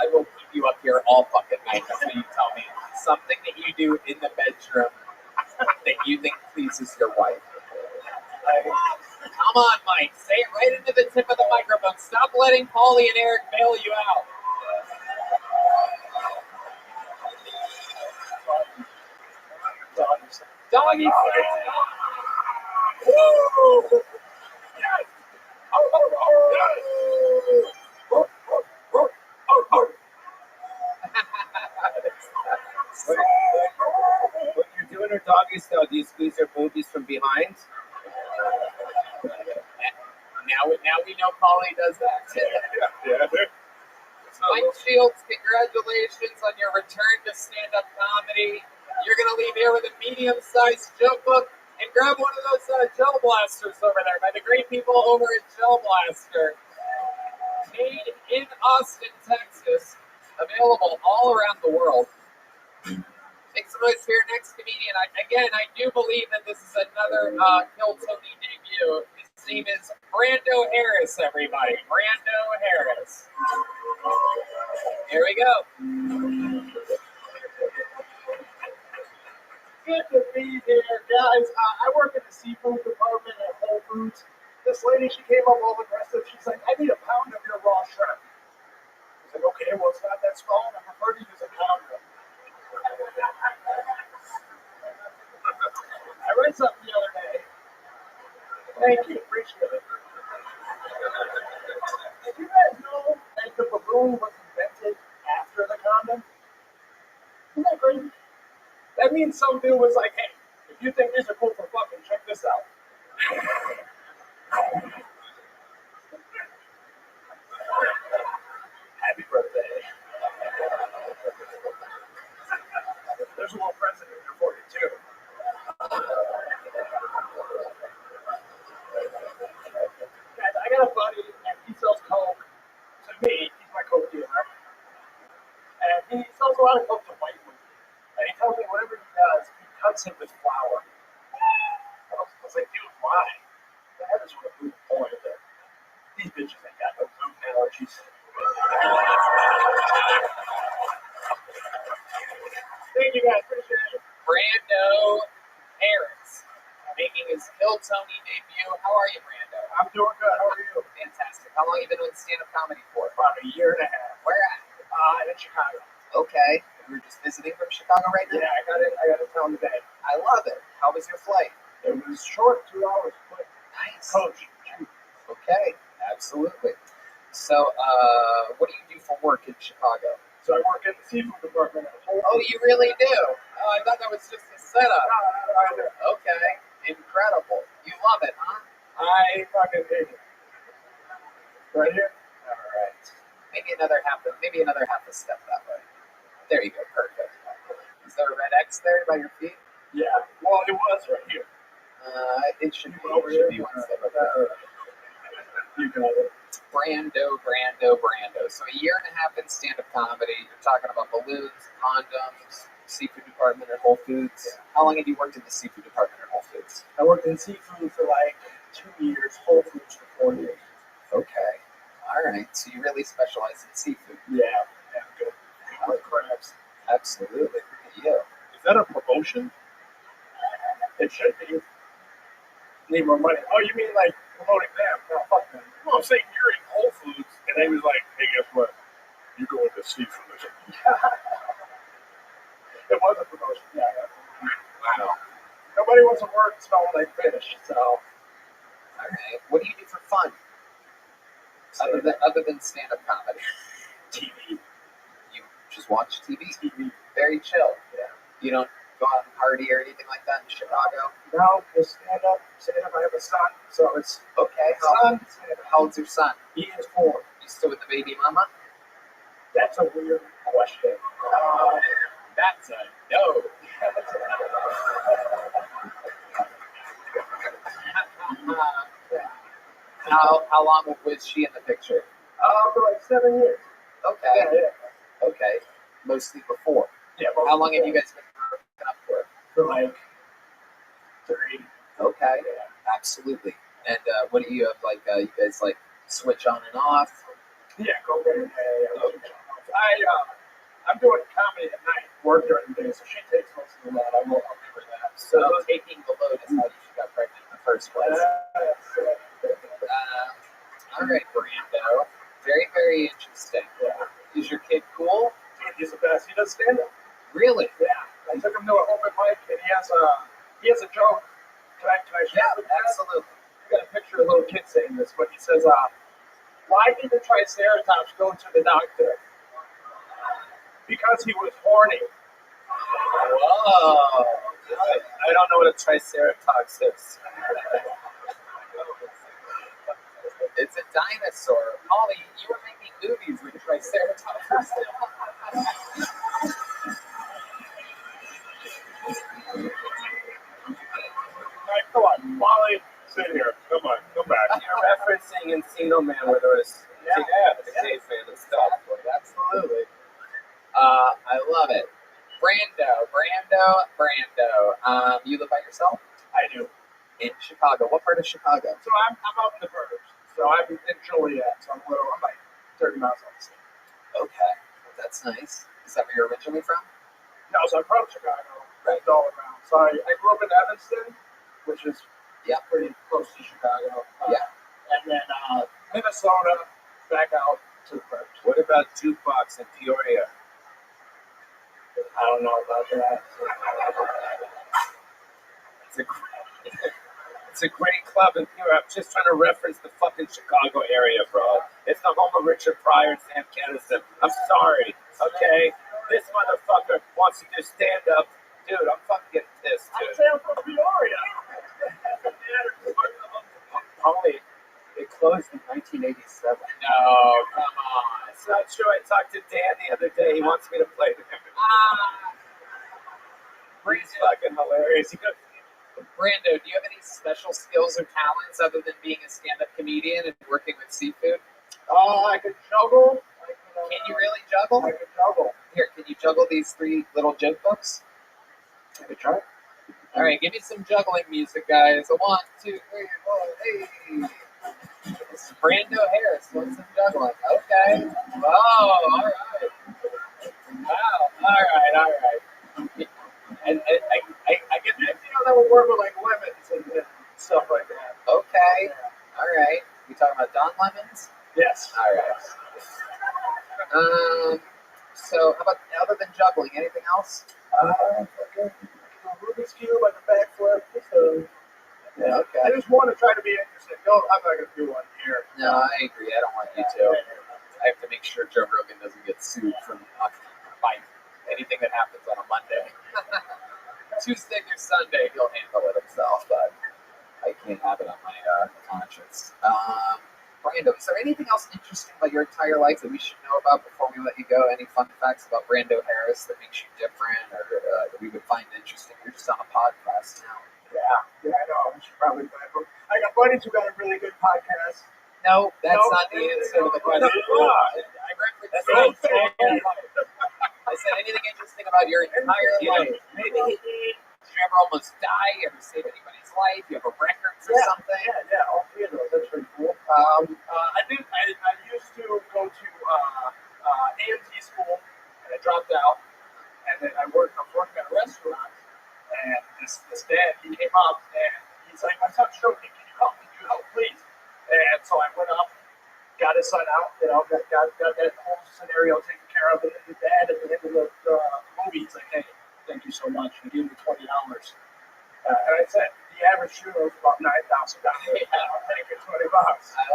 I will keep you up here all fucking night until you tell me something that you do in the bedroom that you think pleases your wife. Come on, Mike. Say it right into the tip of the microphone. Stop letting Pauly and Eric bail you out. Doggy style. Woo! Yes! Yes! When you're doing her doggy style, do you squeeze her boobies from behind? Now we know Pauly does that. Yeah. Mike Shields, congratulations on your return to stand-up comedy. You're going to leave here with a medium-sized joke book and grab one of those gel blasters over there by the great people over at Gel Blaster. Made in Austin, Texas. Available all around the world. Make some noise for your next comedian. I do believe that this is another Kill Tony debut. His name is Brando Harris, everybody. Brando Harris. Here we go. Good to be here, guys. I work in the seafood department at Whole Foods. This lady, she came up all aggressive. She's like, I need a pound of your raw shrimp. I was like, okay, well, it's not that small. I prefer to use a pounder. I read something the other day. Thank you, appreciate it. Did you guys know that the balloon was invented after the condom? Isn't that crazy? That means some dude was like, hey, if you think these are cool for fucking, check this out. Happy birthday. There's a little present in here for you, too. Guys, I got a buddy, and he sells coke to me. He's my coke dealer. And he sells a lot of coke to white women. And he tells me whatever he does, he cuts it with flour. I was like, dude, why? I just want to prove the point that these bitches ain't got no movement. allergies. Thank you guys. Appreciate it. Brando Harris making his Kill Tony debut. How are you, Brando? I'm doing good. How are you? Fantastic. How long have you been doing stand-up comedy for? About a year and a half. Where at? In Chicago. Okay. We're just visiting from Chicago right now? Yeah, I got to town today. I love it. How was your flight? It was short, 2 hours. Quick. Nice. Coach. Okay. Absolutely. So, what do you do for work in Chicago? So I work in the seafood department at Whole Oh, you really do? Oh, I thought that was just a setup. No. Okay. Incredible. You love it, huh? I fucking hate it. Right here? All right. Maybe another half a step that way. There you go. Perfect. Is there a red X there by your feet? Yeah. Well, it was right here. It should be over here. One step up there. You got it. Brando. So a year and a half in stand-up comedy. You're talking about balloons, condoms, seafood department at Whole Foods. Yeah. How long have you worked in the seafood department at Whole Foods? I worked in seafood for like 2 years, Whole Foods for 4 years. Okay. All right. So you really specialize in seafood. Yeah, good. I like crabs. Absolutely. Look at you. Is that a promotion? It should be. Need more money. Oh, you mean like promoting them? No, fuck them. Well, I'm saying you're in Whole Foods, and they was like, hey, guess what? You go into seafood or something. It was a promotion, yeah. Wow. Nobody wants to work smelling like fish, so. All right. What do you do for fun? Other than stand-up comedy? TV. You just watch TV? Very chill. Yeah. You don't go out and party or anything like that in Chicago? No, just stand up. I have a son, so it's okay. How old's your son? He is 4. You still with the baby mama? That's a weird question. That's a no. How long was she in the picture? For like 7 years. Okay. Yeah. Okay. Mostly before. Yeah. How long have you guys been hooking up for? For like 3. Okay. Yeah. Absolutely. And what do you have? Like, you guys like switch on and off? Yeah, go get it. I'm doing comedy at night, work during the day, so she takes most of the load. I'll give her that. So taking the load is how she got pregnant in the first place. All right, Brando. Very, very interesting. Yeah. Is your kid cool? Dude, he's the best. He does stand up. Really? Yeah. I took him to an open mic, and he has a joke. Can I share it with you? Absolutely. I got a picture of a little kid saying this, but he says, why did the Triceratops go to the doctor? Because he was horny. Whoa. I don't know what a Triceratops is. It's a dinosaur. Molly, you were making movies with Triceratops. Right, come on, Molly, sit here. Come on, come back. You're referencing Encino Man where there was the caveman and stuff. Absolutely. I love it. Brando. You live by yourself? I do. In Chicago. What part of Chicago? So I'm up in the burbs. So I'm in Joliet. So I'm like 30 miles off the state. Okay. That's nice. Is that where you're originally from? No, so I'm from Chicago. Right. All around. So I grew up in Evanston, which is pretty close to Chicago. And then Minnesota, back out to the burbs. What about jukebox in Peoria? I don't know about that. It's a great club in Peoria. I'm just trying to reference the fucking Chicago area, bro. It's the home of Richard Pryor and Sam Kinison. I'm sorry, okay? This motherfucker wants to do stand-up. Dude, I'm fucking getting pissed, dude. I'm from Peoria. Only it closed in 1987. No, come on. It's not true. I talked to Dan the other day. He wants me to play with him. He's fucking hilarious. Brando, do you have any special skills or talents other than being a stand-up comedian and working with seafood? I can juggle. Can you really juggle? I can juggle. Here, can you juggle these 3 little joke books? I can try. All right, give me some juggling music, guys. A 1, 2, 3, 4, hey. Brando Harris wants some juggling. Okay. Oh, all right. Wow. All right. And I get that, that would work with like lemons and stuff like that. Okay. All right. We talking about Don Lemons? Yes. All right. So how about other than juggling, anything else? Okay. Rubik's Cube on the backflip. So, Yeah. Okay. I just want to try to be interesting. No, I'm not going to do one here. No, I agree. I don't want you to. I have to make sure Joe Rogan doesn't get sued from by anything that happens on a Monday. Tuesday through Sunday, he'll handle it himself, but I can't have it on my conscience. Brando, is there anything else interesting about your entire life that we should know about before we let you go? Any fun facts about Brando Harris that makes you different or that we would find interesting? You're just on a podcast now. Yeah, I know. I should probably buy a book. I got buddies who got a really good podcast. No, that's not the answer to the question. I referenced I said anything interesting about your entire life. Maybe did you ever almost die? You ever save anybody's life? You have a record for something? Yeah, all three of those. That's pretty cool. I used to go to AMT school, and I dropped out, and then I was working at a restaurant, and this dad, he came up, and he's like, my son's choking, can you help me? Can you help, please? And so I went up, got his son out, got that whole scenario taken care of, and the dad at the end of the movie, he's like, hey, thank you so much, and gave me $20. And I said, the average shooter was about $9,000. I'll take it, $20. I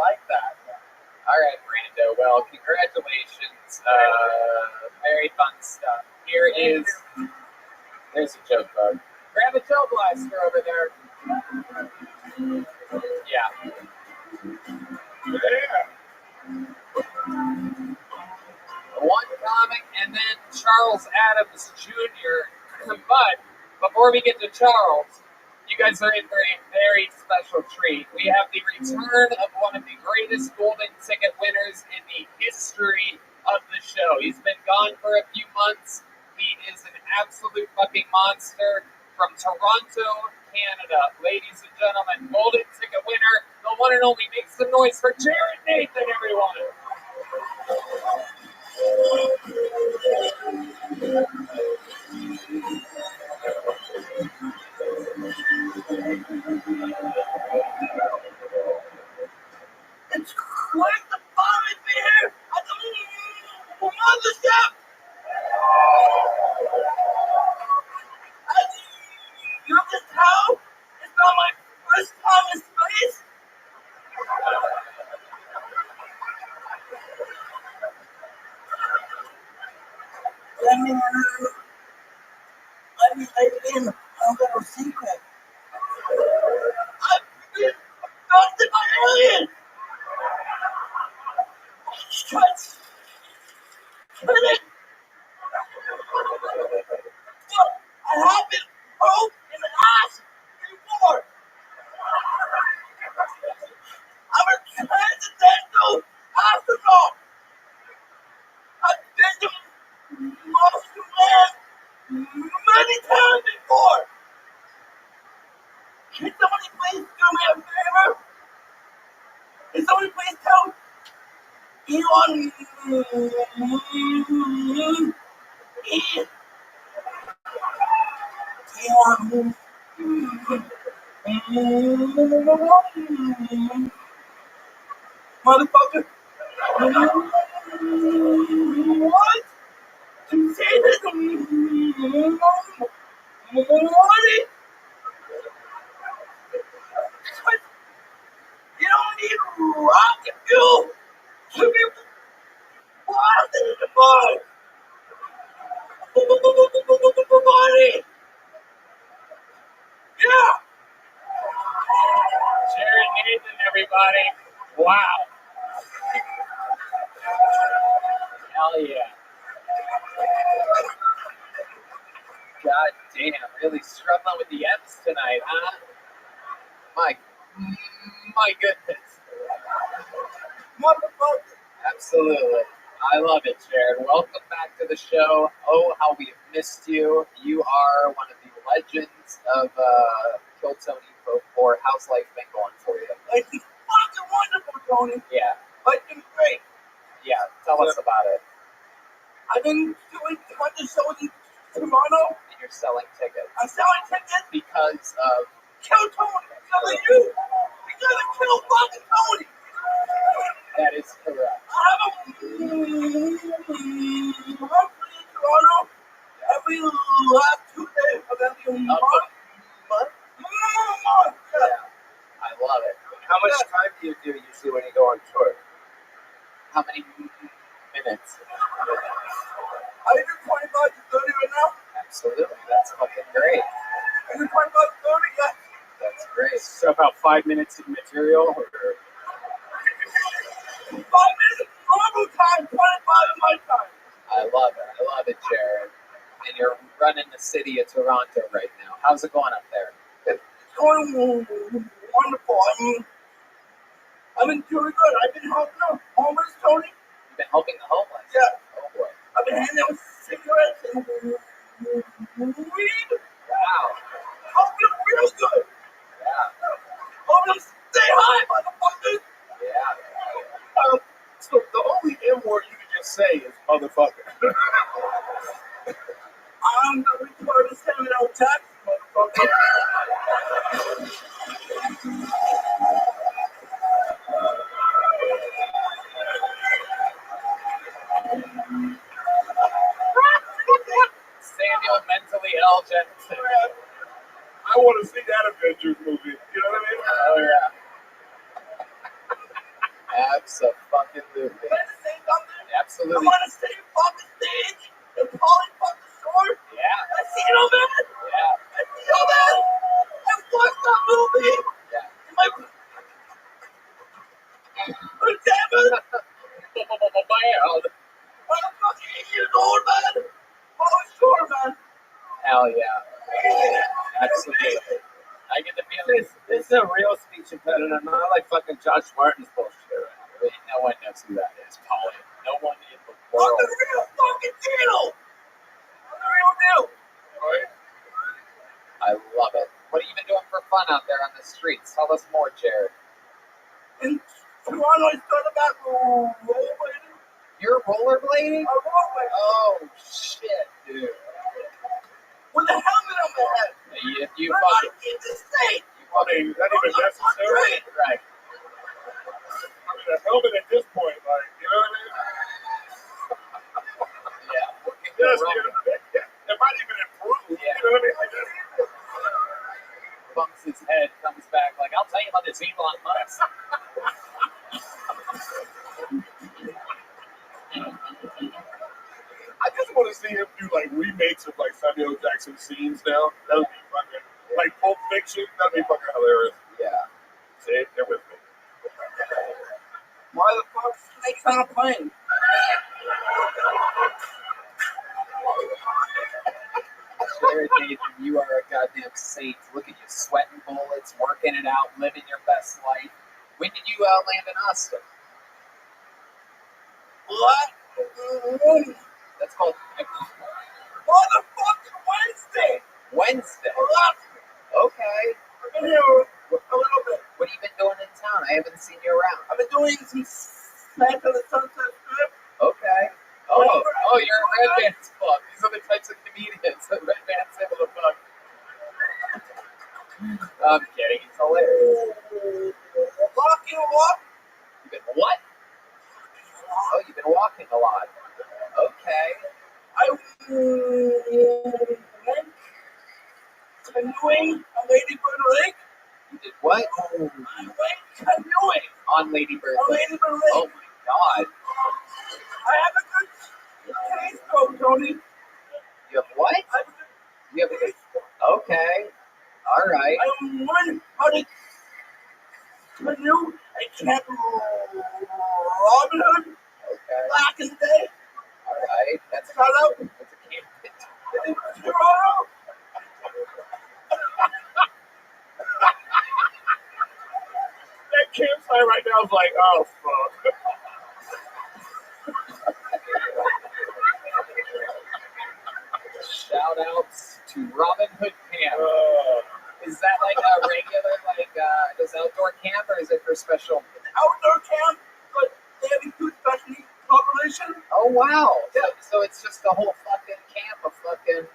like that. All right, Brando. Well, congratulations. Very fun stuff. There's a joke bug. Grab a Joe Blaster over there. Yeah. One comic and then Charles Adams Jr. But before we get to Charles, you guys are in for a very special treat. We have the return of one of the greatest golden ticket winners in the history of the show. He's been gone for a few months. He is an absolute fucking monster from Toronto, Canada. Ladies and gentlemen, golden ticket winner, the one and only. Make some noise for Jared Nathan, everyone. It's quite the fun here at the mothership. As you can tell, it's not my first time in space. Let me let in a little secret. I've been abducted by aliens. Shut it. I have been poked in the ass before. I'm a transcendental astronaut. I've been to Moscow land many times before. Can somebody please do me a favor? Can somebody please tell Elon motherfucker. What? You say this morning? You don't need rocket fuel to be blasted in the mud. Buddy. Yeah. Jared Nathan, everybody. Wow. Hell yeah. God damn, really struggling with the M's tonight, huh? My goodness. Motherfucker. Absolutely. I love it, Jared. Welcome back to the show. Oh, how we have missed you. You are one of the legends of Kill Tony for How's Life been going for you? Like, it's fucking wonderful, Tony. Yeah. I've been great. Yeah. Tell us about it. I've been doing a bunch of shows in Toronto. And you're selling tickets. I'm selling tickets because of kill Tony. Because of you. We gotta kill fucking Tony. That is correct. I have a monthly in Toronto every last Tuesday of every month. Yeah. I love it. How much time do you do usually when you go on tour? How many minutes? I do 25 to 30 right now. Absolutely. That's fucking great. I do 25 to 30, yeah. That's great. So about 5 minutes of material, or 5 minutes normal time, 25 in my time. I love it. I love it, Jared. And you're running the city of Toronto right now. How's it going up there? It's going wonderful. I've been doing good. I've been helping the homeless, Tony. You've been helping the homeless? Yeah. Oh, boy. I've been handing out cigarettes and weed. Wow. Helping real good. Yeah. Helping them stay high, motherfuckers. Yeah. So the only M word you can just say is motherfucker. I'm the retarded sending out taxes, motherfucker. Samuel mentally ill Jensen. I want to see that Avengers movie. You know what I mean? Oh, yeah. Absolutely. Can I just say something? Absolutely. I want to stay fucking stage and Polly fucking short. Yeah. I see you, man. Yeah. I see you, man. I watched that movie. Yeah. In my... Oh, damn it. I'm fucking 8 years old, man. Polly short, man. Hell yeah. Absolutely. I get the feeling. This is a real speech impediment, not like fucking Josh Martin's bullshit. Wait, no one knows who that is, Polly. No one in the I'm world. the real fucking deal. I'm the real deal. Right. I love it. What have you been doing for fun out there on the streets? Tell us more, Jared. In Toronto, I started back rollerblading. You're rollerblading? I'm rollerblading. Oh, shit, dude. With a helmet on my head. You We're fucking... not in the state. I mean, is that even necessary? Right. I mean, a helmet at this point, like, you know what I mean? Yeah. Yes, it might even improve. Yeah. You know what I mean? Like, Bumps his head, comes back like, I'll tell you about this Elon Musk. I just want to see him do like remakes of like Samuel Jackson scenes now. That would be fucking like Pulp Fiction. That'd be fucking hilarious. Yeah. See, they're with me. Why the fuck snakes on a plane? Jared Nathan, you are a goddamn saint. Look at you, sweating bullets, working it out, living your best life. When did you land in Austin? What? That's called Motherfucking Wednesday. Wednesday. Okay. I've been here a little bit. What have you been doing in town? I haven't seen you around. I've been doing some Snack on the Sunset Strip. Okay. Oh, you're a Red Band's fuck. These are the types of comedians that Red Band's able to fuck. I'm kidding. It's hilarious. Walking a lot. You've been what? Oh, you've been walking a lot. Okay. I went canoeing on Lady Bird Lake. You did what? I went canoeing on Lady Bird on Lake. Lady Bird Lake. Oh my god. I have a good case though, Tony. You have what? I have a good You have case. Okay. All right. I learned how to canoe at Camp Robin Hood Okay. back in the day. All right. That's Shout out. That's a camp. In Toronto. That campsite right now is like, oh fuck. Shout outs to Robin Hood Camp. Is that like a regular, like, just outdoor camp, or is it for special? It's outdoor camp, but they have a huge special needs population. Oh wow! So it's just the whole fucking camp of fucking.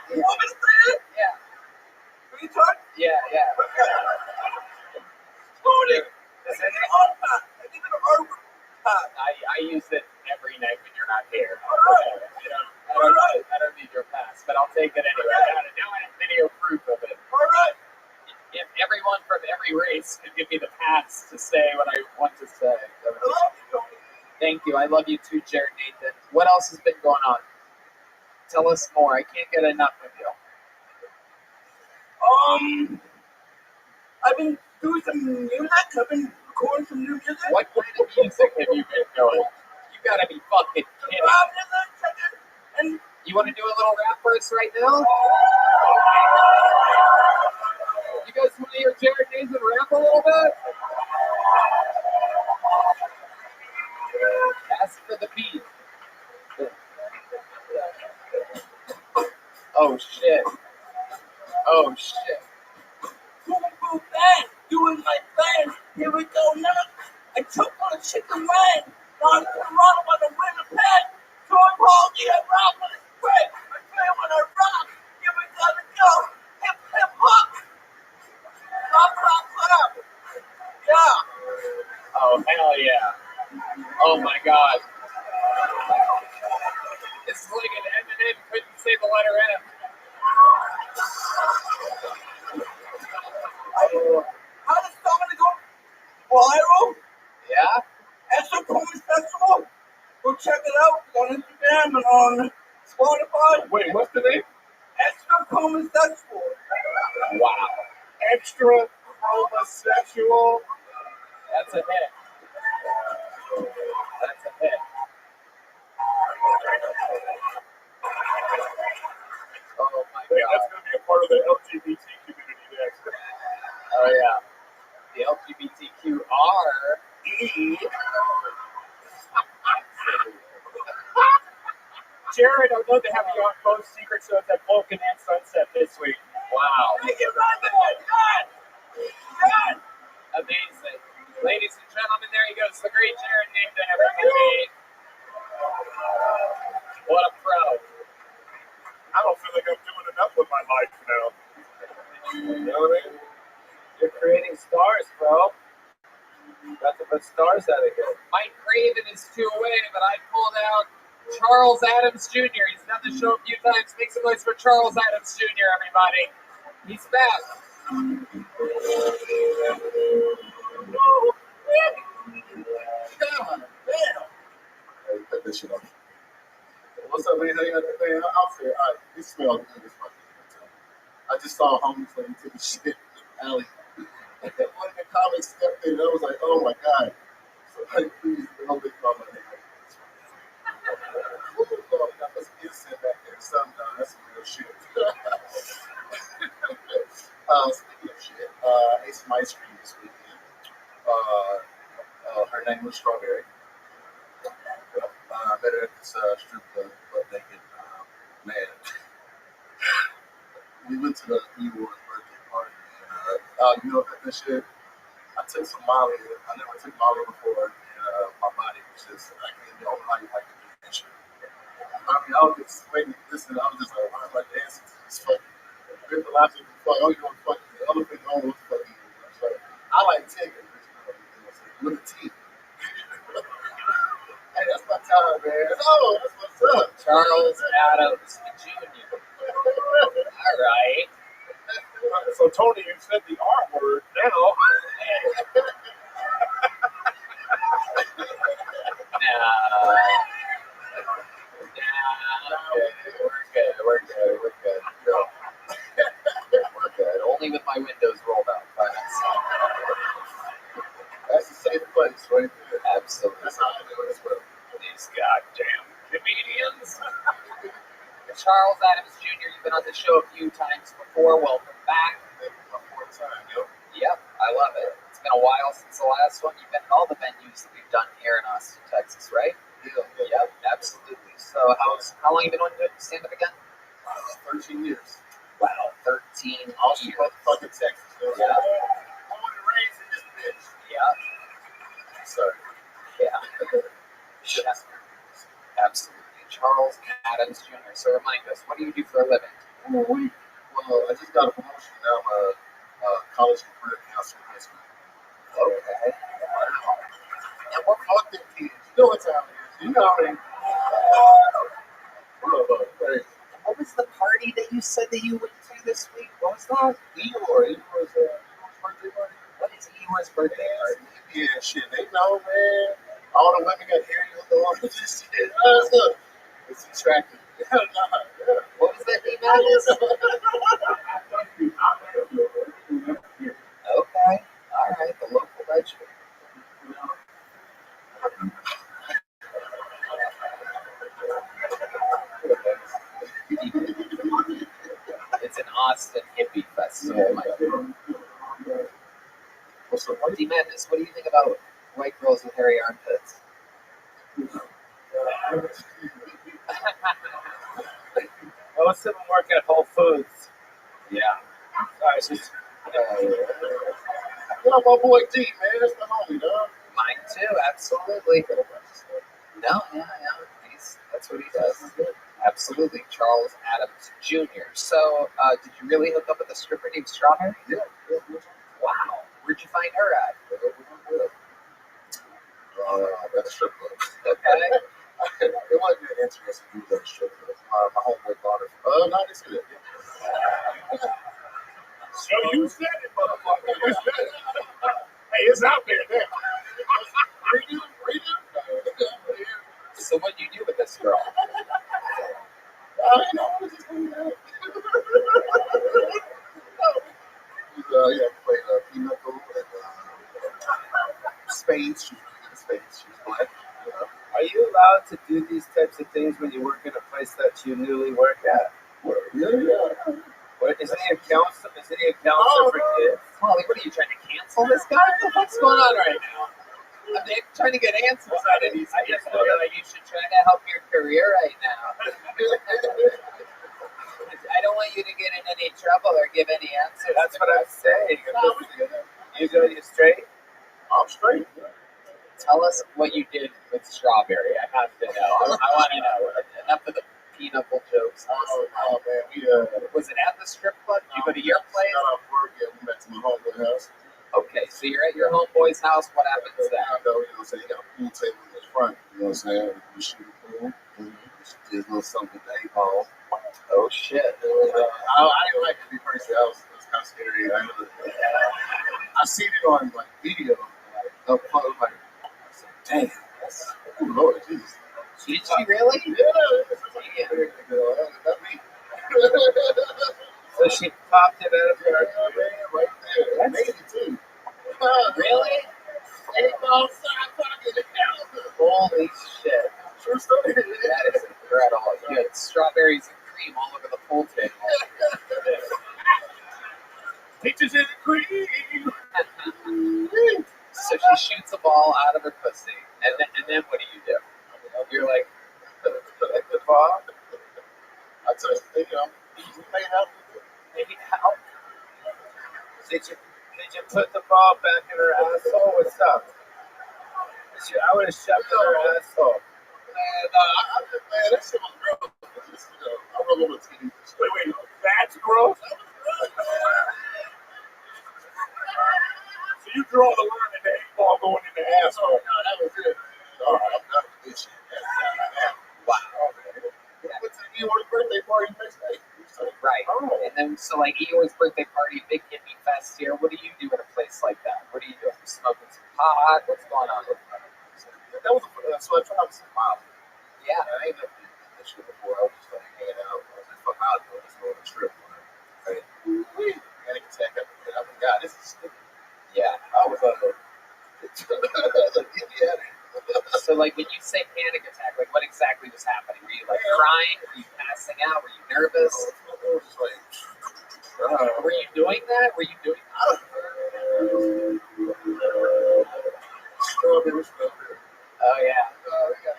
You want me to say it? Yeah. Retard? Yeah. Tony, it's an art pack. I think it's an art pack. I use it every night when you're not here. Alright. I don't need your pass, but I'll take it anyway. Now I have video proof of it. Alright. If everyone from every race could give me the pass to say what I want to say. Thank you. I love you too, Jared Nathan. What else has been going on? Tell us more. I can't get enough of you. I've been doing some music. I've been recording some new music. What kind of music have you been doing? You gotta be fucking kidding. And you want to do a little rap for us right now? You guys want to hear Jared Nathan rap a little bit? Ask for the beat. Oh shit. Boom, boom, bang. Doing my thing. Here we go now. I choke on a chicken wing. Now I'm gonna run with a winner pen. So I'm holding a rock with a spray. I play when I rock. Here we gotta go. Hip, hip, hop. Clap, clap, clap. Yeah. Oh, hell yeah. Oh my god. This is like an M&M couldn't say the letter M. How does somebody go viral? Yeah? Extra Comedy Festival. Go check it out on Instagram and on Spotify. Wait, what's the name? Extra Comedy Festival. Wow. Extra Homosexual. That's a hit. That's a hit. Oh my god. That's going to be a part of the LGBT community next. Oh yeah. The LGBTQR. Jared, I'd love to have you on both Secret Shows at Vulcan and Sunset this week. Wow. Thank you, brother. Yes. Amazing. Ladies and gentlemen, there he goes. The great Jared Nathan, everybody. What a pro. I don't feel like I'm doing enough with my life now. You know what I mean? You're creating stars, bro. Got to put stars out of here. Mike Craven is 2 away, but I pulled out Charles Adams Jr. He's done the show a few times. Make some noise for Charles Adams Jr., everybody. He's back. God damn. Hey, cut this shit off. What's up, man? How you got that thing? I'll say, all right, it smells good. It's fucking good. I just saw a homeless lady take a shit in the alley. And one of the comics stepped in, and I was like, oh my god. So, like, please, don't be calling my name. Got this innocent back there. Something, that's some real shit. Speaking of shit, I ate some ice cream this weekend. Her name was Strawberry. I met her at this strip club, butt naked. Man, we went to the New Orleans birthday party. And, you know what that shit? I took some Molly. I never took Molly before, and my body was just, I can't know how you like to do that shit. I mean, I was just waiting to listen. I was just like, why am I dancing to this fucking mythological fuck? Oh, you know, fucking the elephant on what the fuck you do. I was like, I like Tigger, with a T. Hey, that's my time, man. Oh, that's what's up. Charles Adams Jr. All right. So, Tony, you said the R word now. We're good. We're good. Only with my windows rolled up. That's a safe place right there. Absolutely. That's how I do it as well. These goddamn comedians. Charles Adams Jr., you've been on the show a few times before. Welcome back. My fourth time, yo. Yep, I love it. It's been a while since the last one. You've been at all the venues that we've done here in Austin, Texas, right? Yeah. Yep, absolutely. So how long have you been on stand-up again? 13 years. Wow, 13 Austin, years. motherfucking Texas. Yeah. Born and Yeah. Sorry. Yeah. Yes. Absolutely. Charles Adams Jr. So remind us, what do you do for a living? Well, I just got a promotion. Now I'm a college and career counselor in high school. Okay. Wow. And what fuck them kids? You know what's out here. You know what I mean? What was the party that you said that you went to this week? What was that? Eeyore's birthday party. What is Eeyore's birthday party? Yeah, shit. They know, man. All the women got hairy little arms and shit. It's attractive. Hell no. Yeah. What was that name, Alice? Okay. All right. The local legend. It's an Austin hippie festival. What's up? D-Madness, what do you think about white girls with hairy armpits? Most of them work at Whole Foods. Yeah. Sorry, just, What up, my boy D, man? That's the homie, dog. Mine too, absolutely. No, yeah. That's what he does. Absolutely. Charles Adams Jr. So, did you really hook up with a stripper named Strawberry? Yeah. Wow. Where'd you find her at? At the strip club. Okay. It wasn't that interesting to do that strip club. My homeboy bought it. No, this is it. So you said it, motherfucker. Hey, it's out there now. Redo. So what do you do with this girl? You know, I was just hanging out. Played pinochle and spades. She's really good at spades. She's black. are you allowed to do these types of things when you work in a place that you newly work at? Yeah. What, isn't he a counselor? Isn't he a counselor for kids? Holly, what are you trying to cancel this guy? What's going on right now? I'm trying to get answers out of these. I just feel like you should try to help your career right now. I don't want you to get in any trouble or give any answers. That's what I'm saying. You good? You straight? I'm straight. Tell us what you did with Strawberry. I have to know. I want to know. Enough of the pinochle jokes. Oh man, we Was it at the strip club? Did you go to your place? got off work. Yeah, we met to my homeboy house. Okay, so you're at your homeboy's house. What happens then? You know, so you got a pool table in the front. You know what I'm saying? We shoot a pool. There's a little something with the 8-ball. Oh shit! I didn't like it personally. I was kind of scary. I seen it on like video, like up close. Like, I said, damn, that's Lord Jesus. Did she really? Yeah. That's me. So she popped it out of her. Right there. That's amazing too. Really? 8-ball side pocket. Holy shit! True story. That is incredible. You had strawberries and cream all over the pool table. Peaches and cream. So she shoots a ball out of her pussy, and then what do? You're like, The ball? I touched it, you know. Playing out. maybe help. Did you put the ball back in her asshole? What's up? I would have shoved it in her asshole. Man, that shit was gross. I roll over TV. Wait, that's gross? So you draw the line at the 8-ball going in the asshole. No, that was it. All right, I'm done with this shit. Wow. What's the Eeyore's birthday party next day? Right. And then, so like Eeyore's birthday party, big hippie fest here. What do you do at a place like that? What are you doing? Smoking some pot? What's going on? That was so I tried some miles. Yeah. I ain't never did that shit before. I was just like hanging out. I was like, fuck out there. Let's go on a trip. Right. Panic attack after that. I was like, God, this is stupid. Yeah. I was like, yeah. So like when you say panic attack, like what exactly was happening? Were you like crying? Were you passing out? Were you nervous? It was just like, Were you doing that? Were you doing strawberry. Oh yeah.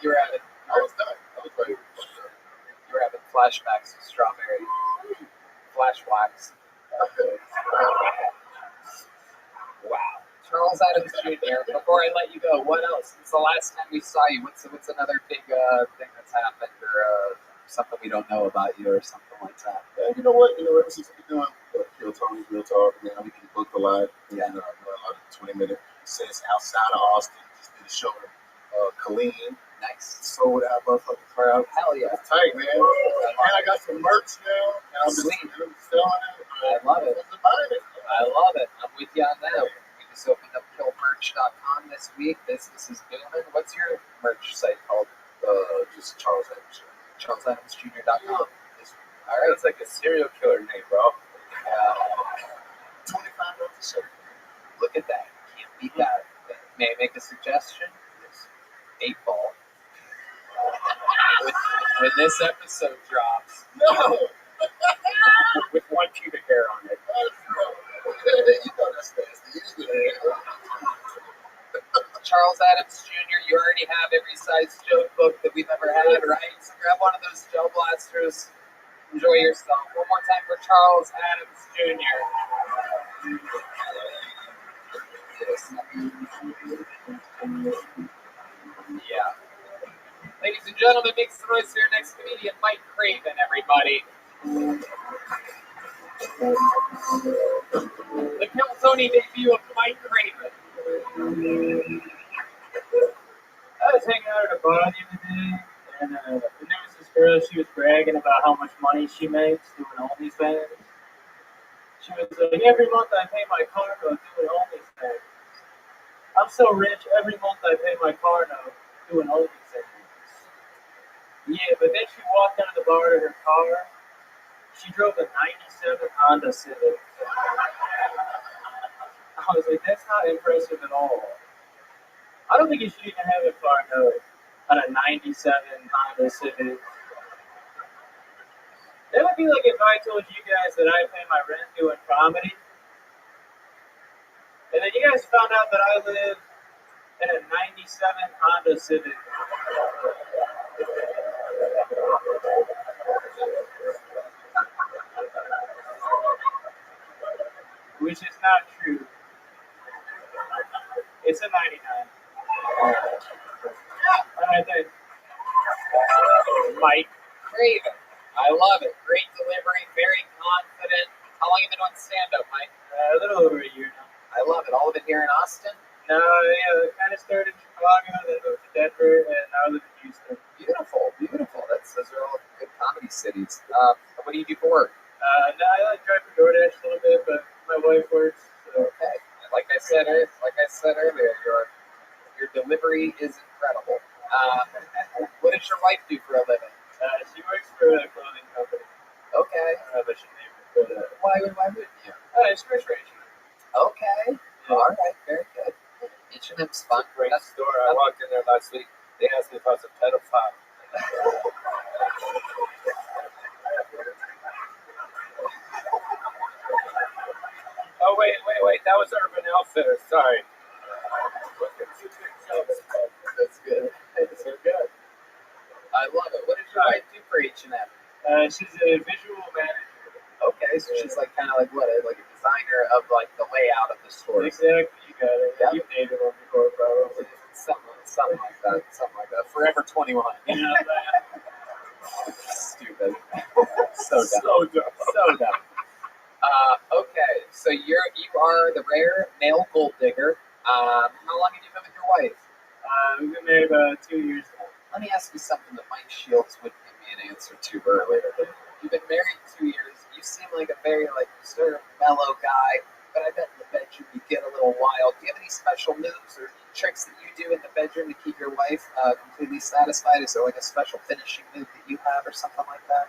You were having I was done. I was like, you were having flashbacks of Strawberry. Flashbacks. Wow. Charles Adams Jr. Before I let you go, what else? Since the last time we saw you, what's another big thing that's happened, or something we don't know about you, or something like that? You know what? Ever since we've been doing Kill Tony's Real Talk, and now we can book a lot. Yeah. And, a 20-minute sets outside of Austin. Just did a show in Killeen. Nice. Sold out, motherfucking crowd. Hell yeah. It's tight, man. And I got some merch now. And I'm just selling it. I love it. I love it. I'm with you on that. We just opened up killmerch.com this week. Business is booming. What's your merch site called? Just Charles Adams. CharlesAdamsJr.com. All right, it's like a serial killer name, bro. $25 a shirt. Look at that. Can't beat that. May I make a suggestion? Yes. 8-ball. When this episode drops. No! With 1 cubic hair on it. You know that's nasty. Charles Adams Jr., you already have every size joke book that we've ever had, right? So grab one of those gel blasters. Enjoy yourself. One more time for Charles Adams Jr. Yeah. Ladies and gentlemen, make some noise for your next comedian, Mike Craven, everybody. The Kill Tony debut of Mike Craven. I was hanging out at a bar the other day, and there was this girl, she was bragging about how much money she makes doing OnlyFans. She was like, every month I pay my car note doing OnlyFans. I'm so rich, every month I pay my car note doing OnlyFans. Yeah, but then she walked out of the bar to her car. She drove a 97 Honda Civic. I was like, that's not impressive at all. I don't think you should even have a car note on a 97 Honda Civic. That would be like if I told you guys that I pay my rent doing comedy, and then you guys found out that I live in a 97 Honda Civic. Which is not true. It's a 99. Alright, thanks. Mike Craven. I love it. Great delivery, very confident. How long have you been on stand-up, Mike? A little over a year now. I love it. All of it here in Austin? No, yeah, it kind of started in Chicago, then moved to Denver, and now I live in Houston. Beautiful, beautiful. Those are all good comedy cities. What do you do for work? No, I like drive for DoorDash a little bit, but my wife works. So. Okay. Like I said earlier, your delivery is incredible. What does your wife do for a living? She works for a clothing company. Okay. I don't know if I should name it, but why wouldn't you? It's first rate. Okay. Yeah. All right. Very good. H&M's fun. Great store. I walked in there last week. They asked me if I was a pedophile. Oh, wait. That was Urban Outfitters. Sorry. That's good. That's so good. I love it. What does your wife do for H&M? She's a visual manager. Okay, so she's like kind of like what? Like a designer of like the layout of the store. Exactly. You got it. Yep. You've named it one before, probably. Something like that. Something like that. Forever 21. Yeah, Stupid. So dumb. Okay, so you are the rare male gold digger. How long have you been with your wife? We've been married about 2 years now. Let me ask you something that Mike Shields wouldn't give me an answer to earlier. You've been married 2 years. You seem like a very sort of mellow guy, but I bet in the bedroom you get a little wild. Do you have any special moves or tricks that you do in the bedroom to keep your wife completely satisfied? Is there like a special finishing move that you have or something like that?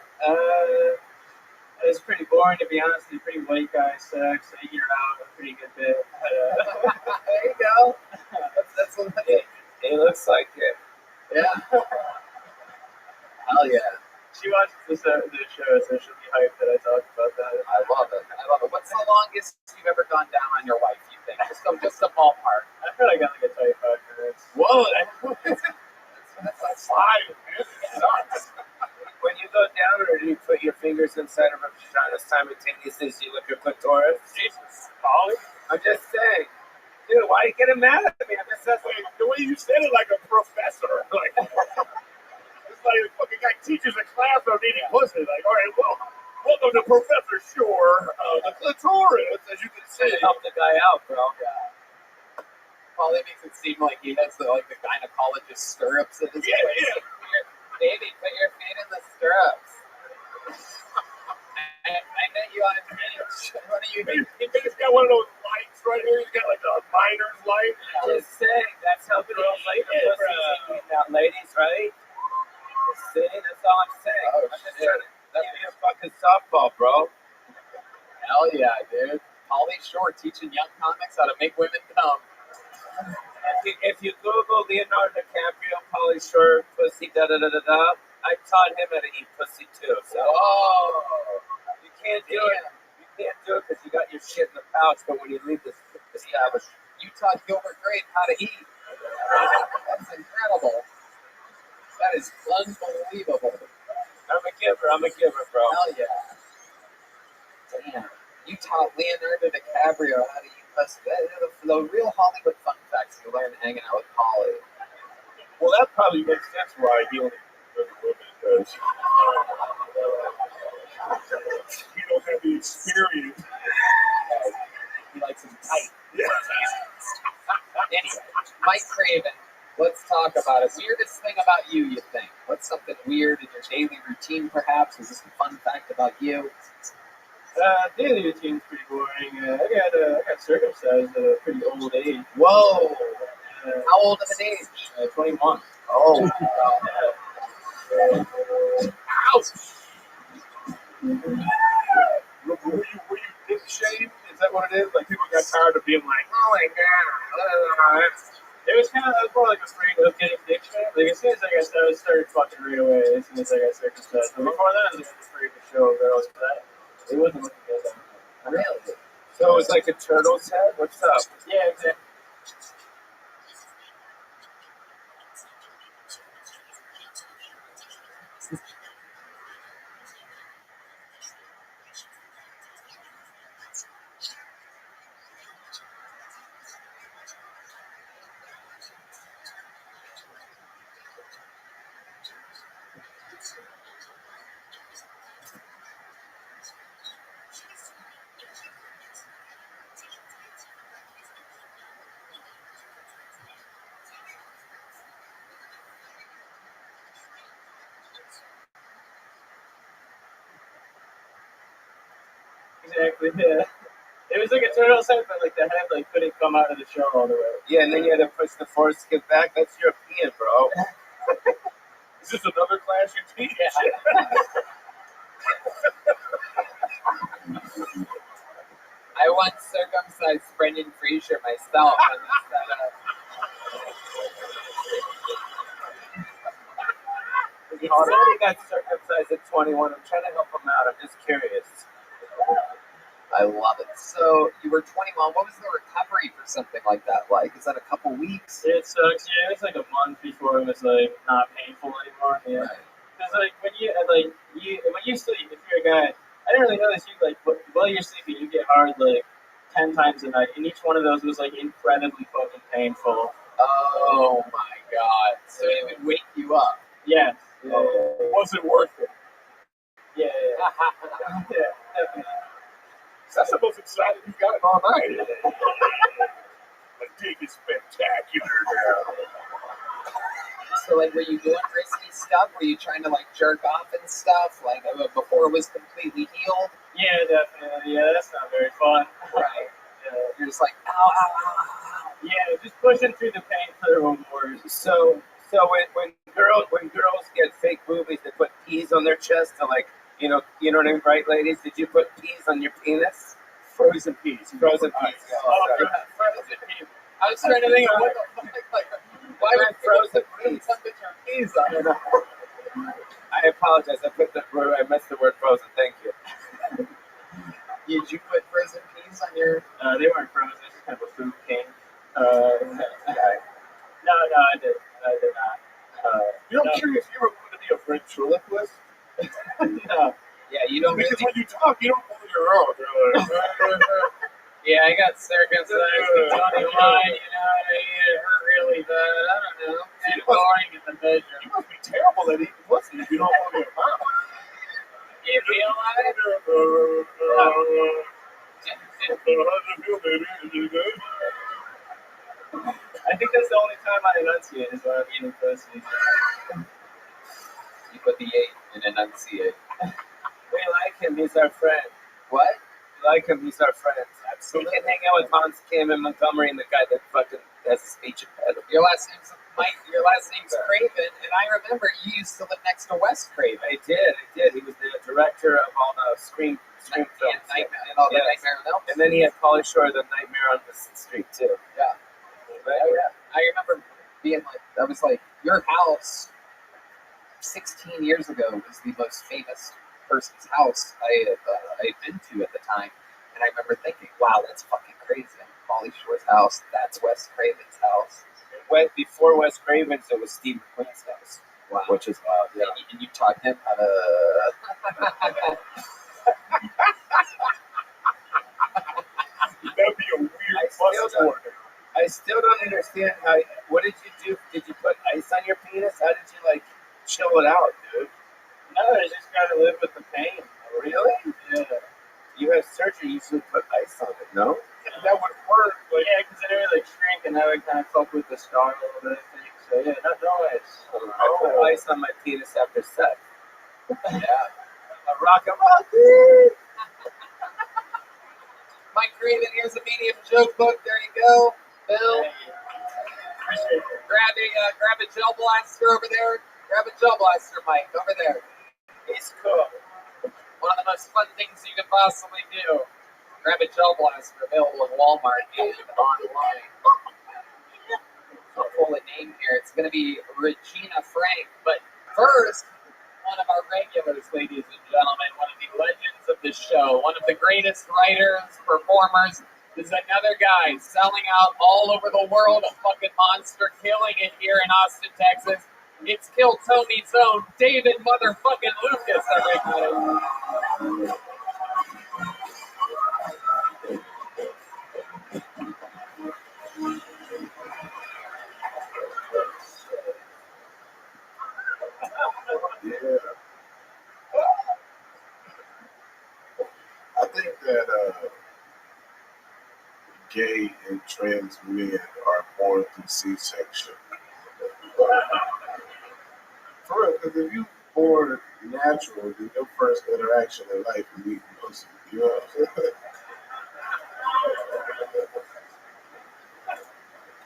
It's pretty boring, to be honest. It's pretty white guy sex. I eat her out a pretty good bit. There you go. That's what it looks like it. Yeah. Hell yeah. She watches the show, so she'll be hyped that I talked about that. I love it. What's the longest you've ever gone down on your wife, you think? Just a ballpark. I feel like I got like a tight 5 minutes. Whoa, that's 5 minutes. When you go down or you put your fingers inside of her vagina simultaneously as you lick your clitoris? Jesus, Polly. I'm just saying. Dude, why are you getting mad at me? The way you said it, like a professor. Like, it's like a fucking guy teaches a class on eating pussy. Like, all right, well, welcome to Professor Shore, the clitoris, as you can see. Help the guy out, bro. Yeah. Paulie makes it seem like he has the gynecologist stirrups in his place. Yeah. Baby, put your feet in the stirrups. I met you on a beach. What do you think? He's got one of those lights right here. He's got like a miner's light. Just saying, that's how girls like their pussies. Now, ladies, right? See, that's all I'm saying. Oh, I'm just shit. trying to, That'd be a fucking softball, bro. hell yeah, dude. Paulie Shore teaching young comics how to make women come. If you Google Leonardo DiCaprio, Pauly Shore, pussy, I taught him how to eat pussy too. So you can't do it. You can't do it because you got your shit in the pouch. But when you leave this establishment, You taught Gilbert Grape how to eat. That's incredible. That is unbelievable. I'm a giver, bro. Hell yeah. Damn. You taught Leonardo DiCaprio how to eat pussy. The real Hollywood fun facts you learn hanging out with Paulie. Well, that probably makes sense why he only does women, because he don't have the experience. He likes them tight. Yeah. Anyway, Mike Craven, let's talk about it. Weirdest thing about you think? What's something weird in your daily routine, perhaps? Is this a fun fact about you? Daily routine's pretty boring. I got circumcised at a pretty old age. Whoa! How old of an age? 21. Oh. Ouch! Were you dick shamed? Is that what it is? Like, people got tired of being like, oh my god. It was more like afraid of getting dick shamed. Like, as soon as I started fucking right away, as soon as I got circumcised. But before that, I was just afraid to show girls that. It wasn't looking good. Really? so it's like a turtle's head. What's up? Yeah, exactly. Exactly, yeah. It was like a turtle's head, but like the head couldn't come out of the shell all the way. Yeah, and then you had to push the foreskin back. That's European, bro. Is this another class you teach? I once circumcised Brendan Fraser myself. He already got circumcised at 21. I'm trying to help him out. I'm just curious. I love it. So you were 21. What was the recovery for something like that like? Is that a couple weeks? It sucks. Yeah, it was like a month before it was like not painful anymore. Yeah. Because like when you sleep, if you're a guy, I didn't really know this. You while you're sleeping, you get hard like 10 times a night, and each one of those was like incredibly fucking painful. Oh my god! So it would wake you up. Yeah. Was it worth it? Yeah. Yeah, definitely. That's the most excited you got all night. The dick is spectacular now. So, were you doing risky stuff? Were you trying to, jerk off and stuff, before it was completely healed? Yeah, definitely. Yeah, that's not very fun. Right. You're just like, ow, ow, ow, ow. Yeah, just pushing through the pain for the reward. So when girls get fake boobies, they put peas on their chest to you know what I mean, right, ladies? Did you put peas on your penis? Frozen peas. Frozen peas. Frozen peas. I was trying to think of what the fuck, why would frozen peas on it? I apologize. I missed the word frozen. Thank you. Did you put frozen peas on your? They weren't frozen. It's just kind of a food king. No, I did not. I'm curious if you ever wanted to be a ventriloquist? No. Yeah, you don't because really. when you talk, you don't hold your own. Yeah, I got circumcised at 21, you know what I mean? It hurt really bad. I don't know. Kind of boring in the bedroom. You must be terrible at eating pussy if you don't want to get around. You feel like I think that's the only time I enunciate is when I'm eating pussy. You put the 8 and enunciate. We like him, he's our friend. What? We like him, he's our friend. Absolutely. We can hang out with Hans Kim and Montgomery and the guy that fucking has a speech impediment. Your last name's Mike, your last name's Craven, and I remember you used to live next to Wes Craven. I did. He was the director of all the Scream films. And all the Nightmare on Elm Street. And then he had Pauly Shore, the Nightmare on the Street, too. Yeah. Right? Yeah. I remember being like, that was like, your house 16 years ago was the most famous person's house I had been to at the time. And I remember thinking, wow, that's fucking crazy. Pauly Shore's house, that's Wes Craven's house. Before Wes Craven's, it was Steve McQueen's house. Wow. Which is wild, yeah. And you taught him how to... That'd be a weird bus tour. I still don't understand how. What did you do? Did you put ice on your penis? How did you like chill it out, dude? No, I just gotta live with the pain. Really? Yeah. You have surgery. You should put ice on it. No. That would work, but yeah, because it would like shrink and that would kind of fuck with the scar a little bit. I think. So yeah, no ice. I put ice on my penis after sex. Yeah. A rock and roll, dude. Mike Craven, here's a medium joke book. There you go. Bill. Appreciate it. Grab a gel blaster over there. Grab a gel blaster, Mike, over there. He's cool. One of the most fun things you can possibly do. Grab a gel blaster, available in Walmart and online. I'll pull a name here. It's going to be Regina Frank. But first, one of our regulars, ladies and gentlemen, one of the legends of the show, one of the greatest writers, performers, is another guy selling out all over the world, a fucking monster, killing it here in Austin, Texas. It's Kill Tony's own David motherfucking Lucas, everybody. Yeah. I think that gay and trans men are born through C-section. For real, because if you born natural, then your first interaction in life is eating pussy. You know what I'm saying?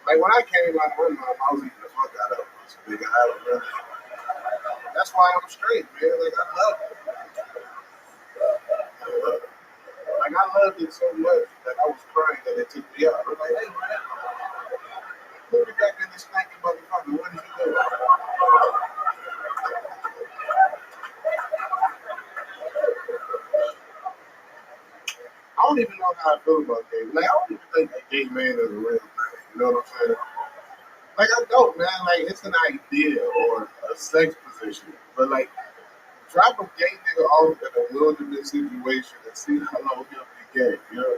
Like when I came out of my mom, I was eating the fuck out of pussy. Nigga, I don't know. That's why I'm straight, man. Like I love it. Like I loved it so much that I was crying that it took me out. I was like, hey man, put me back in this stinking motherfucker. What did you do? I don't even know how I feel about gay. Like I don't even think a gay man is a real thing. You know what I'm saying? Like I don't, man. Like it's an idea or a sex position, but like drop a gay nigga off in a wilderness situation and see how long he'll be gay. You know?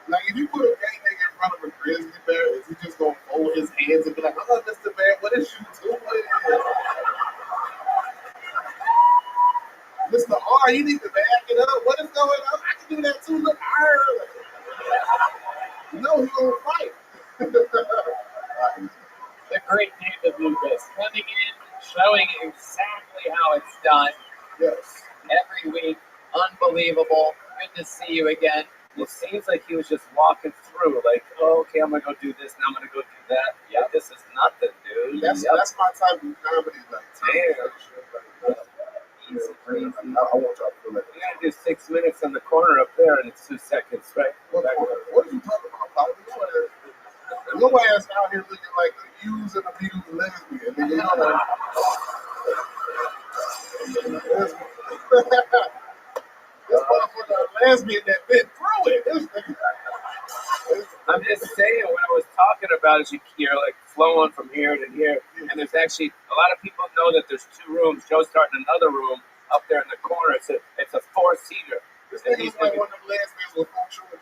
Like if you put a gay nigga in front of a grizzly bear, is he just gonna fold his hands and be like, "Oh, Mr. Bear, what is you doing?" Mr. R, you need to back it up. What is going on? I can do that too. Look, no, he's gonna fight. The great David Lucas coming in, showing exactly how it's done. Yes. Every week, unbelievable. Good to see you again. It seems like he was just walking through, like, oh, okay, I'm gonna go do this, now I'm gonna go do that. Yeah, this is nothing, dude. That's my type of comedy. Like, damn. Easy, crazy. I want y'all to feel like you gotta do 6 minutes on the corner up there, and it's 2 seconds, right? What are you talking about, Pop? Your ass out here looking like a used and abused lesbian. Nigga, you know this motherfucker a lesbian that been through it. I'm just saying, what I was talking about is you're like flowing from here to here, and there's actually a lot of people know that there's 2 rooms. Joe's starting another room up there in the corner. It's a 4-seater. This nigga's like one of them lesbians with 4 children.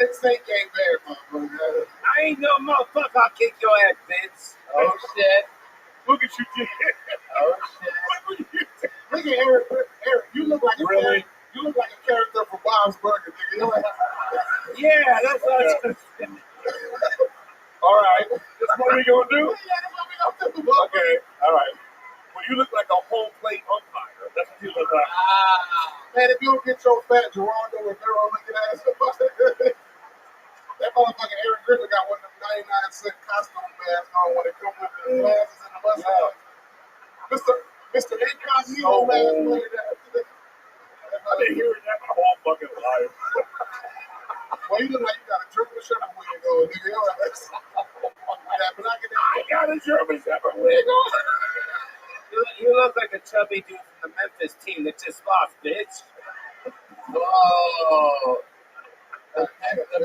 didn't say gay bear, motherfucker. I ain't no motherfucker. I'll kick your ass, bitch. Oh shit. Look at you, G. Oh shit. Look at Eric. Eric, you look like a character. You look like a character from Bob's Burger, nigga. You're like, Yeah, that's what I was saying. all right, that's what we gonna do? Yeah, that's what we gonna do. Okay, all right. Well, you look like a home plate umpire. That's what you look like. Man, if you don't get your fat Gerardo Rivera looking ass, that motherfucking Aaron Griffin got one of them 99-cent costume masks on when it comes with the glasses and the mustache. Mr. Incognito mask. I've been hearing that my whole fucking life. Well, you look like you got a German Shepherd wig on, nigga. I got a German Shepherd wig on. You look like a chubby dude from the Memphis team that just lost, bitch. Whoa. That's what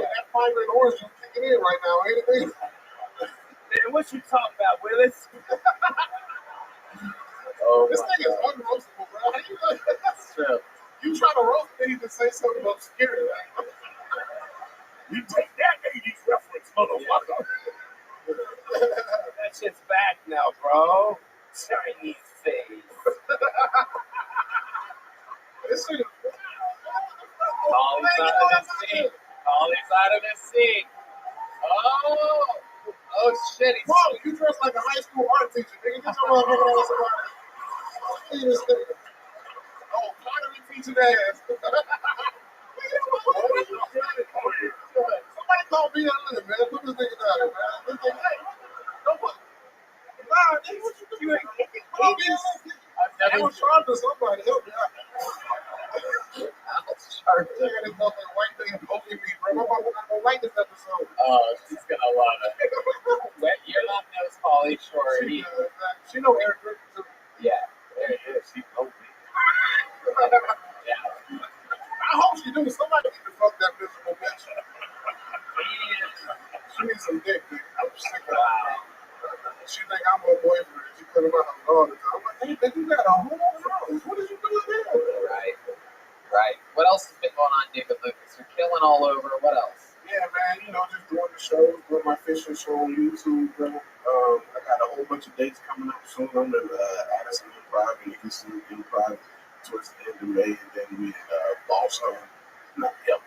that fiber and orange is kicking in right now, ain't it? Man, what you talking about, Willis? This thing is unroastable, bro. How you like That's true. You try to roast me to say something obscure. You take that 80s reference, motherfucker. That shit's back now, bro. Chinese face. This thing is Ollie's out of his seat. Ollie's out of his seat. Oh shit. Whoa, you dress like a high school art teacher, nigga. Get your motherfucking ass about it. Look at this nigga. Oh, pottery teaching ass. Somebody call me that lid, man. Put this nigga down, man. This nigga, hey, don't put. Nah, nigga, what you doing? Call me that lid. I was trying to somebody help me out. I got this motherfucking white man poking me, bro. I'm gonna like this episode. Oh, she's gonna love it. You're not knows Polly Shore. She know Eric Griffin too. Yeah, there it is. She knows me. Yeah. I hope she do. Somebody need to fuck that miserable bitch. She needs some dick, dude. I'm sick of her. She think I'm her boyfriend. She put him out all the time. I'm like, hey, bitch, you got a whole house. What is you doing there? Right. Right. What else has been going on, David Lucas? You're killing all over. What else? Yeah, man. You know, just doing the shows, doing my fishing show on YouTube, bro. I got a whole bunch of dates coming up soon. I'm at Addison Improv and Houston Improv towards the end of May, and then we Boston.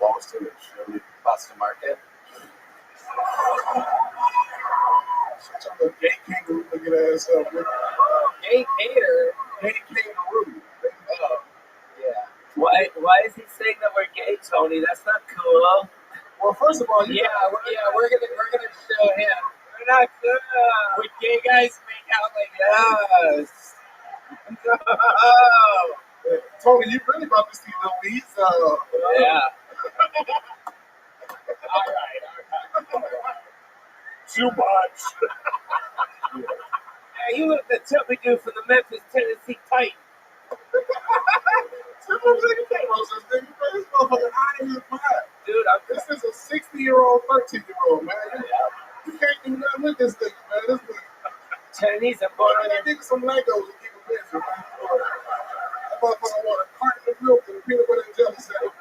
Boston and Philly. Boston Market. Such a little gay kangaroo looking ass up, man. Gay hater. Gay kangaroo. Oh, yeah. Why is he saying that we're gay, Tony? That's not cool. Well, first of all, we're gonna show him. We're not cool. When gay guys make out like Yes. No. Tony, you really about to see Louise? Yeah. All right. Too much. Hey, you look the chubby dude from the Memphis, Tennessee Taik. Dude, this is a 60-year-old, 13-year-old, man. You can't do nothing with this thing, man. This thing. Chinese, I'm going on that nigga some Legos and keep him busy, man. That motherfucker want a carton of milk and a peanut butter and jelly sandwich.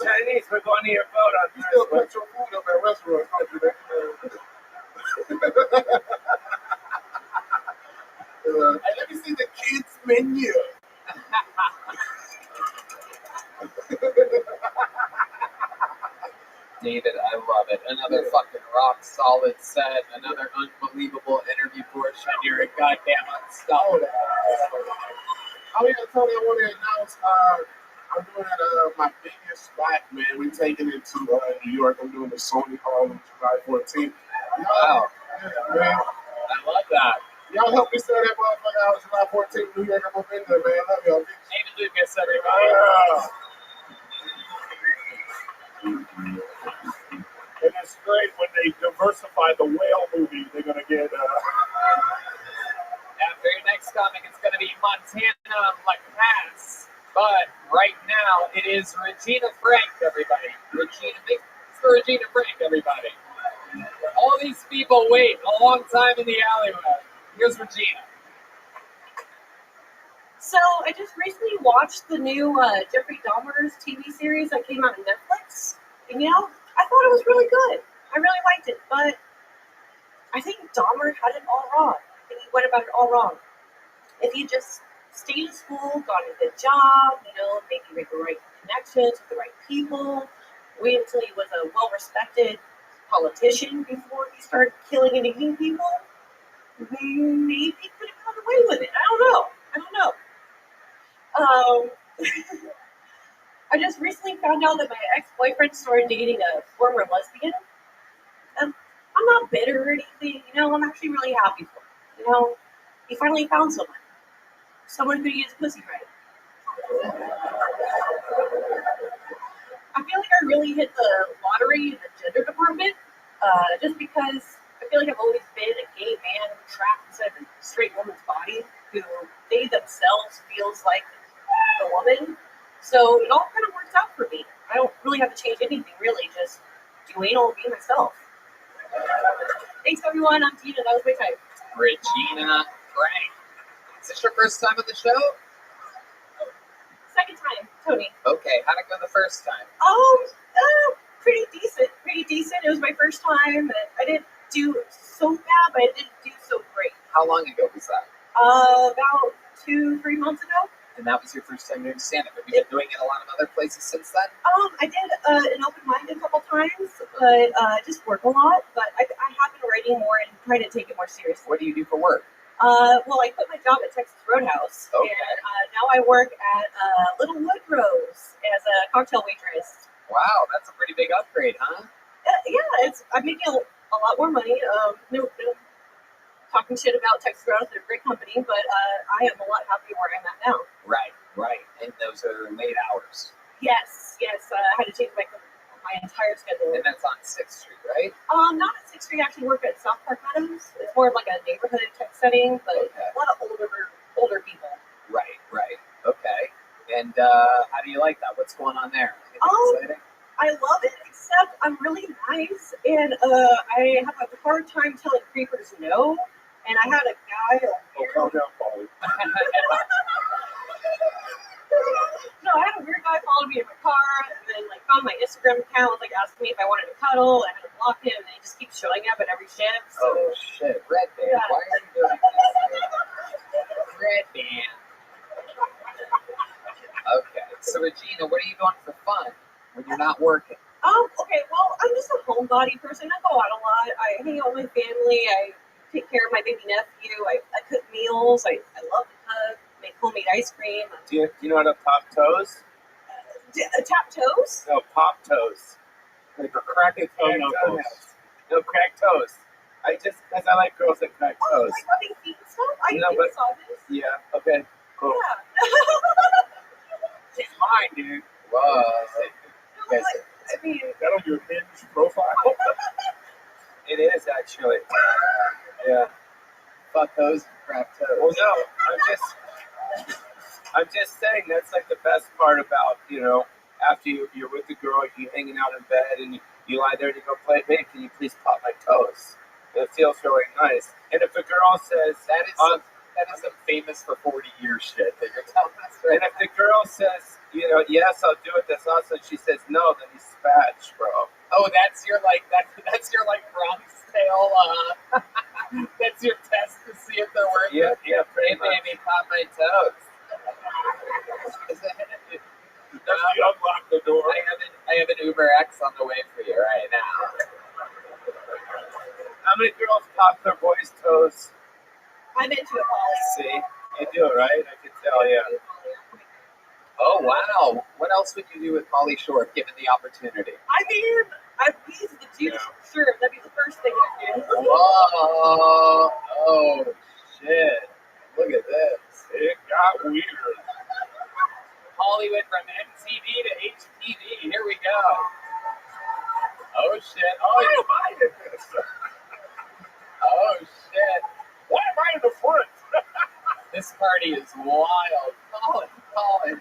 Chinese, we're going to your boat on You still put your food up at restaurants, don't you, man? Hey, let me see the kids' menu. David, I love it. Another fucking rock solid set. Another unbelievable interview portion. You're a goddamn unstoppable. Oh yeah, Tony, I want to announce I'm doing my biggest spot, man. We're taking it to New York. I'm doing the Sony Harlem July 14th. Wow. Yeah, man. I love that. Y'all help me sell that motherfucker out July 14th, New York. I'm up in there, man. Love y'all. David Lucas, everybody. And it's great when they diversify the whale movie. They're going to get... After your next comic, it's going to be Montana La Cass. But right now, it is Regina Frank, everybody. It's for Regina Frank, everybody. All these people wait a long time in the alleyway. Here's Regina. So I just recently watched the new Jeffrey Dahmer's TV series that came out on Netflix. And I thought it was really good. I really liked it, but I think Dahmer had it all wrong. I think he went about it all wrong. If he just stayed in school, got a good job, maybe make the right connections with the right people, wait until he was a well-respected politician before he started killing and eating people, maybe he could have gotten away with it. I don't know. I just recently found out that my ex-boyfriend started dating a former lesbian. I'm not bitter or anything, I'm actually really happy for him. He finally found someone. Someone who could use pussy right. I feel like I really hit the lottery in the gender department, just because I feel like I've always been a gay man trapped inside a straight woman's body who they themselves feels like a woman. So it all kind of works out for me. I don't really have to change anything, really. Just do anal and be myself. Thanks, everyone. I'm Tina. That was my type. Regina Frank. Is this your first time on the show? Second time, Tony. Okay, how'd it go the first time? Pretty decent. It was my first time. I didn't do so bad, but I didn't do so great. How long ago was that? About 2-3 months ago. And that was your first time doing stand-up. Have you been doing it a lot of other places since then? I did an open mic a couple times, but just work a lot. But I have been writing more and trying to take it more seriously. What do you do for work? Well, I quit my job at Texas Roadhouse, okay. And now I work at Little Woodrow's as a cocktail waitress. Wow, that's a pretty big upgrade, huh? Yeah, I'm making a lot more money. No talking shit about Texas Roadhouse, they're a great company, but I am a lot happier where I'm at now. Right. And those are late hours. Yes. I had to change my entire schedule. And that's on 6th Street, right? Not at 6th Street. I actually work at South Park Meadows. It's more of like a neighborhood type setting, but a lot of older people. Right. Okay. And how do you like that? What's going on there? Anything exciting? I love it, except I'm really nice, and I have a hard time telling creepers no. And I had a guy calm down, Polly. No, I had a weird guy follow me in my car, and then found my Instagram account, asking me if I wanted to cuddle. I had to block him, and he just keeps showing up at every shift. So. Oh shit, Red Band! Yeah. Why are you doing this? Red Band. Okay, so Regina, what are you doing for fun when you're not working? Okay, well, I'm just a homebody person. I go out a lot. I hang out with my family. I take care of my baby nephew. I cook meals. I love to cook. Make homemade ice cream. Do you know how to pop toes? Tap toes? No, pop toes. Like a cracked toenails. No, cracked toes. Because I like girls that crack toes. Like rubbing feet and stuff? I saw this. Yeah, okay, cool. Yeah. She's mine, dude. Whoa. I mean, is that on your Hinge profile? It is actually. Yeah. Fuck those crack toes. Well, no, I'm just saying that's the best part about, after you're with the girl, you're hanging out in bed and you lie there and you go, babe, can you please pop my toes? It feels really nice. And if a girl says, that is some famous for 40 years shit that you're telling us right now. And if the girl says, yes, I'll do it, that's awesome. She says no, then you spatch, bro. Oh, that's your Bronx Tale. That's your test to see if they're working. Yeah, pretty much. Baby, pop my toes. You unlock the door. I have an Uber X on the way for you right now. How many girls pop their boys' toes? I'm into it, Polly. See? You do it, right? I can tell, yeah. Oh, wow. What else would you do with Pauly Shore given the opportunity? I mean, I'd use the juice for sure. That'd be the first thing I'd do. Whoa. Oh, shit. Look at this. It got weird. Hollywood from MTV to HTV. Here we go. Oh, shit. Why am I in this? Oh, shit. Why am I in the front? This party is wild. Colin.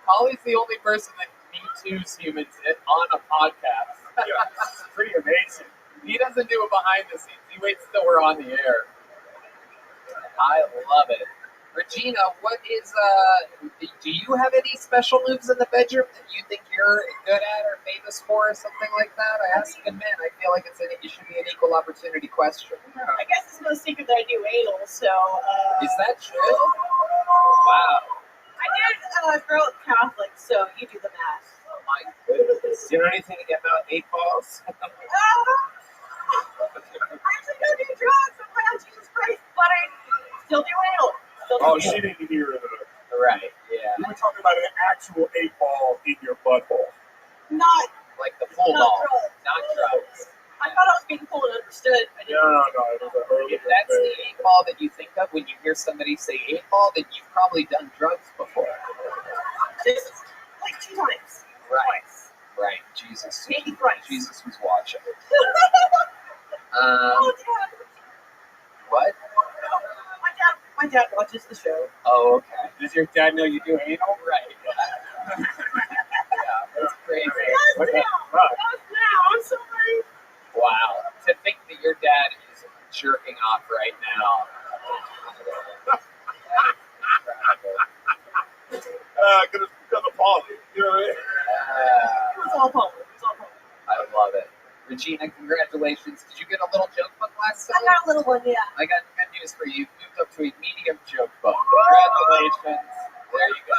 Holly's the only person that Me Too's humans on a podcast. Yeah, it's pretty amazing. He doesn't do it behind the scenes. He waits till we're on the air. I love it. Regina, what is do you have any special moves in the bedroom that you think you're good at or famous for or something like that? I ask good men. I feel like it should be an equal opportunity question. I guess it's no secret that I do anal, so. Is that true? Wow. I did grow up Catholic, so you do the math. Oh my goodness. You know anything about 8 balls? I actually don't do drugs. I'm like, oh, Jesus Christ, but I still do anal. Oh, she didn't hear it. Right, yeah. You were talking about an actual 8 ball in your butthole. Not like the full not ball, drugs. not drugs. I thought I was being full and understood. No. It was a early If that's the 8 ball that you think of when you hear somebody say 8 ball, then you've probably done drugs before. Just like 2 times. Right. Right. Jesus. Maybe thrice. Jesus was watching. Oh, Dad. What? My dad watches the show. Oh, okay. Does your dad know you do anal? Right. Yeah, that's crazy. Now. I'm sorry. Wow. To think that your dad is jerking off right now. Because of Paul. You know what I mean? It's all public. I love it. Regina, congratulations. Did you get a little joke book last I time? got a little one, yeah. I got good news for you. You've moved up to a medium joke book. Congratulations. There you go.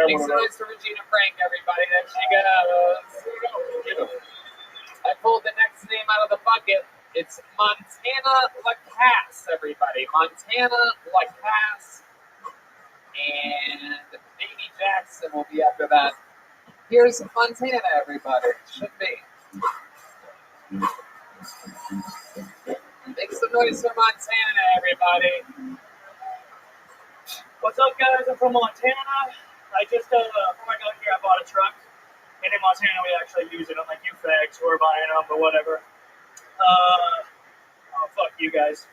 Make some noise for Regina Frank, everybody. There she goes. I pulled the next name out of the bucket. It's Montana Lacasse, everybody. Montana Lacasse. And Baby Jackson will be after that. Here's Montana, everybody. Should be. Make some noise for Montana, everybody. What's up, guys? I'm from Montana. I just, before I got here, I bought a truck. And in Montana, we actually use it. Unlike you fags who are buying them, but whatever. Oh, fuck you guys.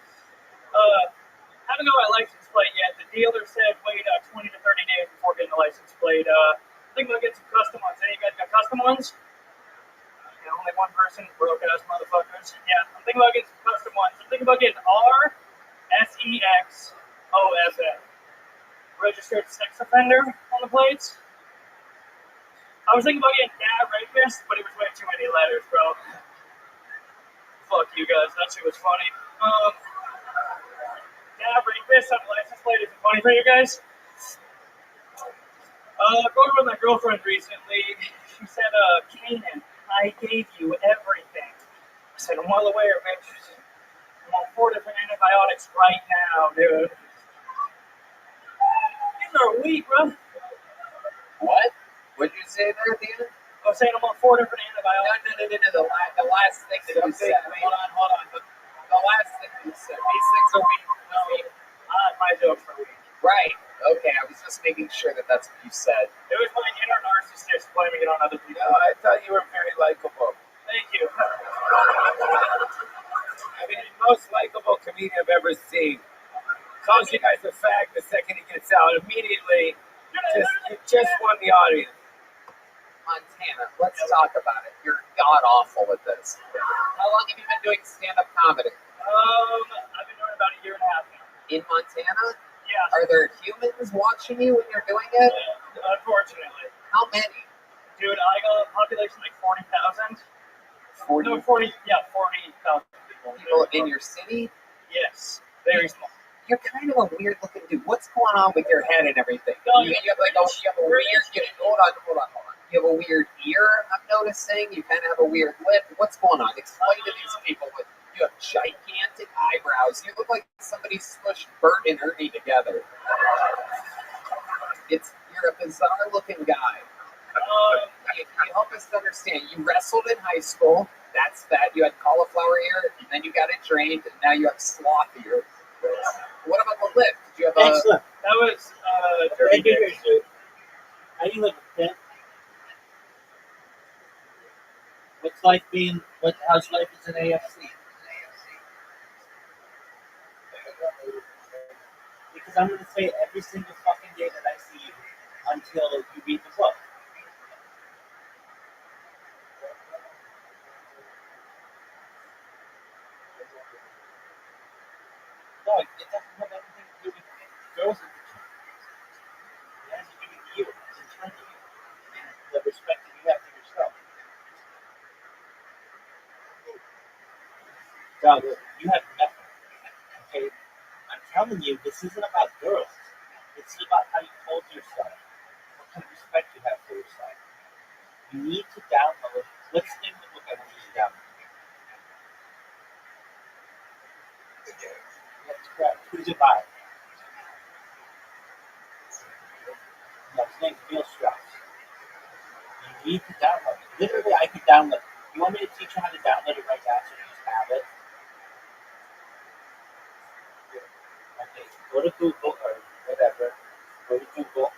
Haven't got my license plate yet. The dealer said wait 20 to 30 days before getting the license plate. Think about getting some custom ones. Any of you guys got custom ones? Yeah, only one person, broke ass motherfuckers. Yeah, I'm thinking about getting some custom ones. I'm thinking about getting RSEXOFF. Registered sex offender on the plates. I was thinking about getting dad rapist, but it was way too many letters, bro. Fuck you guys, that shit was funny. Dad rapist on the license plate isn't funny for you guys. Going with my girlfriend recently, she said, Kanan, I gave you everything. I said, I'm well aware, bitch. I'm on 4 different antibiotics right now, dude. These are weak, bro. What? What did you say there at the end? I was saying I'm on 4 different antibiotics. No. The last thing that you said. Hold on. The last thing that you said. These things are weak. My jokes are weak. Right. Okay, I was just making sure that that's what you said. It was my inner narcissist blaming it on other people. No, I thought you were very likable. Thank you. I mean, the most likable comedian I've ever seen. Calls you guys a fag the second he gets out. Immediately, just won the audience. Montana, let's talk about it. You're god awful at this. How long have you been doing stand-up comedy? I've been doing about a year and a half now. In Montana? Yeah. Are there humans watching you when you're doing it? Unfortunately. How many? Dude, I got a population like 40,000. 40? No, 40, yeah, 40,000 people. People in your city? Yes. Very small. You're kind of a weird looking dude. What's going on with your head and everything? No, you have like you have a weird. Hold on. You have a weird ear. I'm noticing. You kind of have a weird lip. What's going on? Explain to these people. You have gigantic eyebrows. You look like somebody smushed Bert and Ernie together. You're a bizarre looking guy. You help us understand. You wrestled in high school. That's that. You had cauliflower ear, and then you got it drained, and now you have sloth ear. What about the lip? Did you have Excellent. That was dirty dick. How do you live with that? What's life being? How's life as an AFC? Because I'm going to say every single fucking day that I see you until you read the book. No, it doesn't have anything to do with Dog, you have nothing. Okay? I'm telling you, this isn't about girls. This is about how you hold yourself. What kind of respect you have for yourself. You need to download. What's in the book I want you to download? That's correct. Who's it by? No, his name's Neil Strauss. You need to download it. Literally, I could download it. You want me to teach you how to download it right now so you just have it? Okay, go to Google or whatever. Go to Google.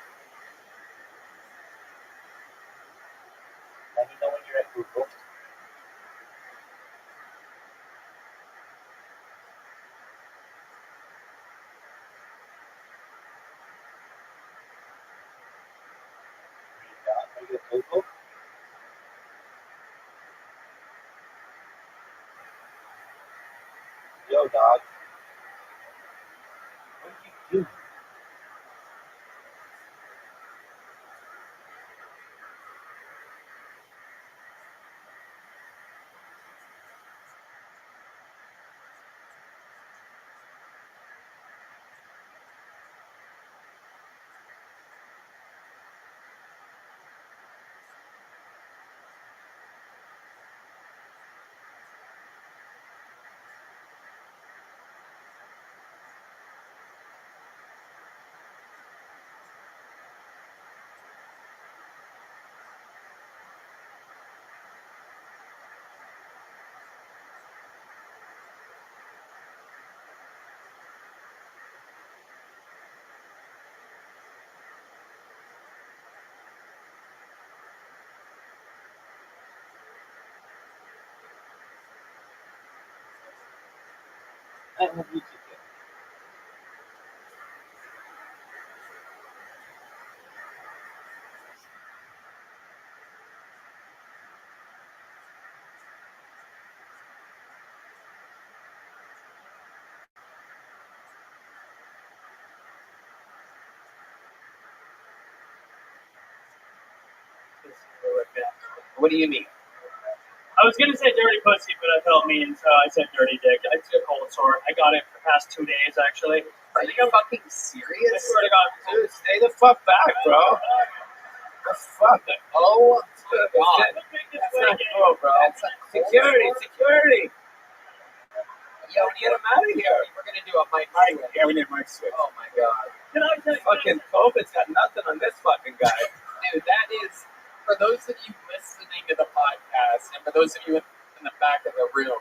Let me know when you're at Google. Are you at Google? Yo, dog. What are you doing? I don't have YouTube yet. What do you mean? I was gonna say dirty pussy, but I felt mean, so I said dirty dick. I took a cold sore. I got it for the past 2 days, actually. Are you fucking I serious? swear to God. Dude, stay the fuck back, bro. The fuck? Oh my god. That's not cool, bro. Security, security. Yo, Get him out of here. we're gonna do a mic Mike, switch. yeah, we need Mike switch. Oh my god. Can I tell you? Fucking COVID's got nothing on this fucking guy. Dude, that is, for those of you listening to the podcast, and for those of you in the back of the room,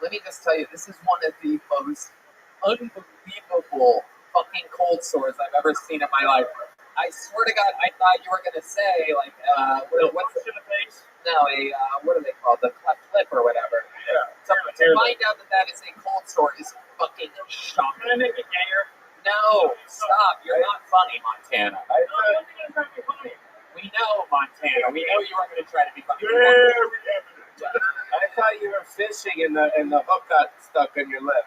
let me just tell you, this is one of the most unbelievable fucking cold sores I've ever seen in my life. I swear to God, I thought you were going to say, like, what's the face? No, what are they called? The cleft lip or whatever. Yeah. To find out that is a cold sore is fucking shocking. Can I make it gayer? No, stop. You're not funny, Montana. I don't think I'm trying to be funny. We know, Montana. We know you weren't going to try to be funny. I thought you were fishing and the hook got stuck in your lip.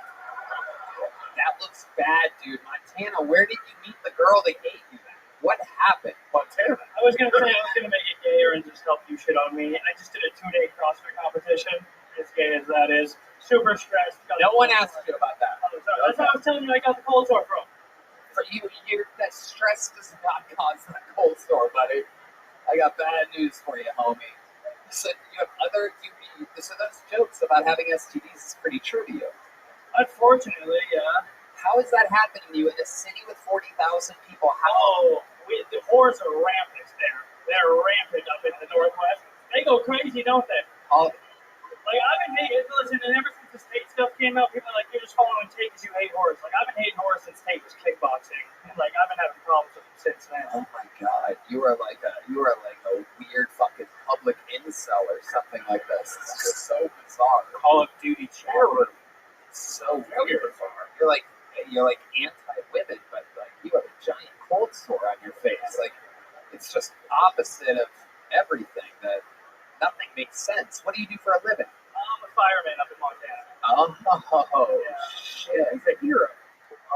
That looks bad, dude. Montana, where did you meet the girl that gave you that? What happened? Montana. I was gonna say I was gonna make it gayer and just help you shit on me. I just did a 2-day CrossFit competition. As gay as that is, super stressed. No one asked you about that. That's what I was telling you. I got the cold sore from. For you, that stress does not cause that cold sore, buddy. I got bad news for you, homie. So you have so those jokes about having STDs is pretty true to you. Unfortunately, yeah. How is that happening to you in a city with 40,000 people? The whores are rampant there. They're rampant up in the Northwest. They go crazy, don't they? Like, I've been hating, listen, and ever since the state stuff came out, people are like, you're just following Taik because you hate whores. Like, I've been hating whores since Taik was kickboxing. And, like, I've been having problems with them since then. Oh my god, you are like a weird fucking public incel or something like this. It's just so bizarre. Call of Duty chat room. So weird. You're like anti-women, but like you have a giant cold sore on your face. Like it's just opposite of everything. That nothing makes sense. What do you do for a living? I'm a fireman up in Montana. Oh shit! He's a hero.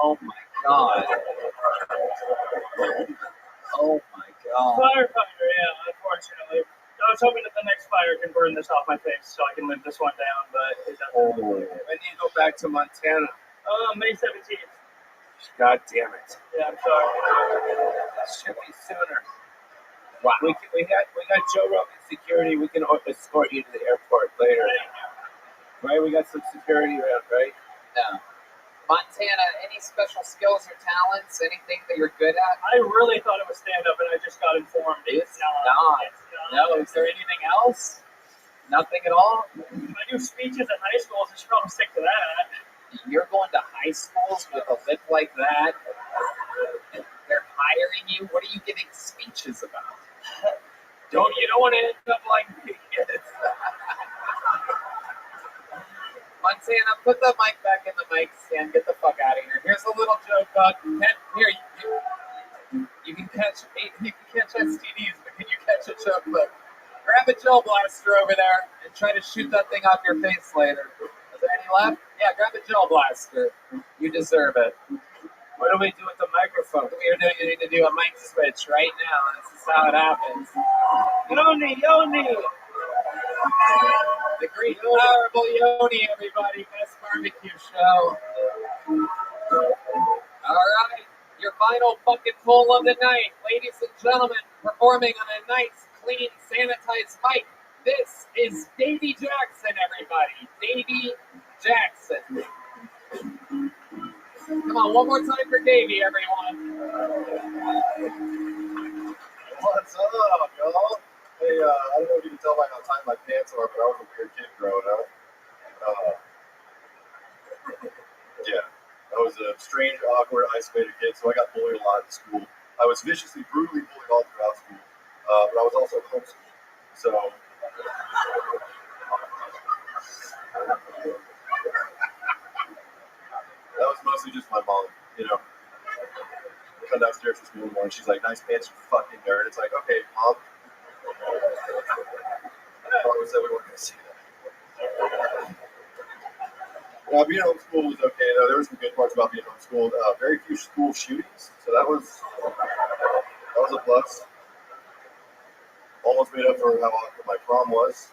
Oh my god. Oh my god. Firefighter, yeah. Unfortunately, I was hoping that the next fire can burn this off my face, so I can live this one down. But it doesn't. Oh, I need to go back to Montana. May 17th. God damn it. Yeah, I'm sorry. Should be sooner. Wow. We got Joe Rogan security. We can escort you to the airport later. Right? We got some security around, right? No. Montana, any special skills or talents? Anything that you're good at? I really thought it was stand-up, and I just got informed. It's not. No. Is there anything else? Nothing at all? I do speeches at high schools. I should probably stick to that. You're going to high schools with a lip like that? They're hiring you? What are you giving speeches about? You don't want to end up like me. Montana, put the mic back in the mic stand. Get the fuck out of here. Here's a little joke about here. You can catch STDs, but can you catch a choke? Look, grab a gel blaster over there and try to shoot that thing off your face later. Is there any left? Yeah, grab a gel blaster. You deserve it. What do we do with the microphone? You need to do a mic switch right now. This is how it happens. Yoni. The great powerful Yoni, everybody. Best barbecue show. All right. Your final fucking pull of the night. Ladies and gentlemen, performing on a nice, clean, sanitized mic. This is Davy Jackson, everybody. Davy Jackson. Come on, one more time for Davy, everyone. What's up, y'all? Hey, I don't know if you can tell by how tight my pants are, but I was a weird kid growing up. Yeah, I was a strange, awkward, isolated kid, so I got bullied a lot in school. I was viciously, brutally bullied all throughout school, but I was also homeschooled. So, that was mostly just my mom, you know. I come downstairs from school in the morning, she's like, nice pants, you fucking nerd. It's like, okay, mom. Probably said we weren't going to see that. Being homeschooled was okay, though. There were some good parts about being homeschooled. Very few school shootings, so that was a plus. Almost made up for how awkward my prom was.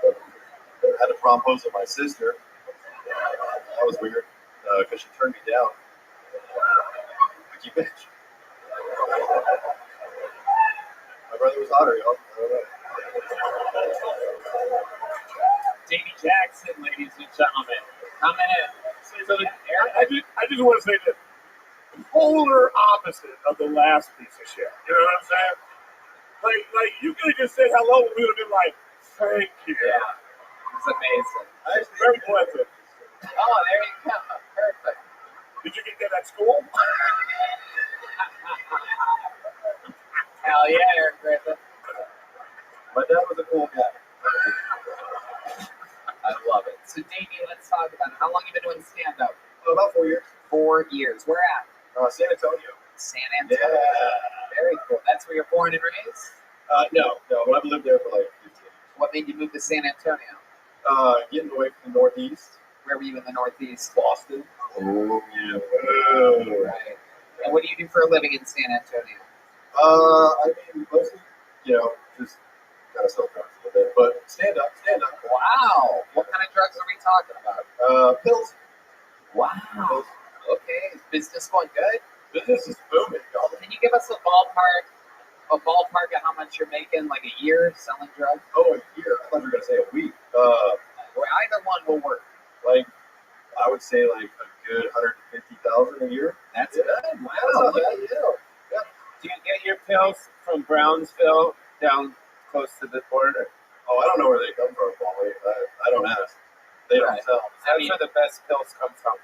I had to propose with my sister. That was weird, because she turned me down. Like, you bitch. My brother was hotter, y'all. I don't know. Davy Jackson, ladies and gentlemen, coming in. So I just want to say this. Polar opposite of the last piece of shit. You know what I'm saying? Like you could have just said hello and we would have been like, thank you. Yeah. It's amazing. Very pleasant. Oh, there you go. Perfect. Did you get that at school? Hell yeah, Eric Griffin. My dad was a cool guy. I love it. So, Davey, let's talk about it. How long have you been doing stand-up? About 4 years. 4 years. Where at? San Antonio. San Antonio. Yeah. Very cool. That's where you're born and raised? No, but I've lived there for like 15 years. What made you move to San Antonio? Getting away from the Northeast. Where were you in the Northeast? Boston. Oh, yeah. Oh. Right. And what do you do for a living in San Antonio? I mean, mostly, just kind of sell drugs a little bit, but stand up. Wow. What kind of drugs are we talking about? Pills. Wow. Pills. Okay. Is business going good? Business is booming, y'all. Can you give us a ballpark of how much you're making, like a year selling drugs? Oh, a year? I thought you were going to say a week. Well, either one will work. Like, I would say like a good $150,000 a year. That's good. Wow. Yeah. Do you get your pills from Brownsville down close to the border? Oh, I don't know where they come from, Paulie. I don't ask. They don't sell. That's where the best pills come from.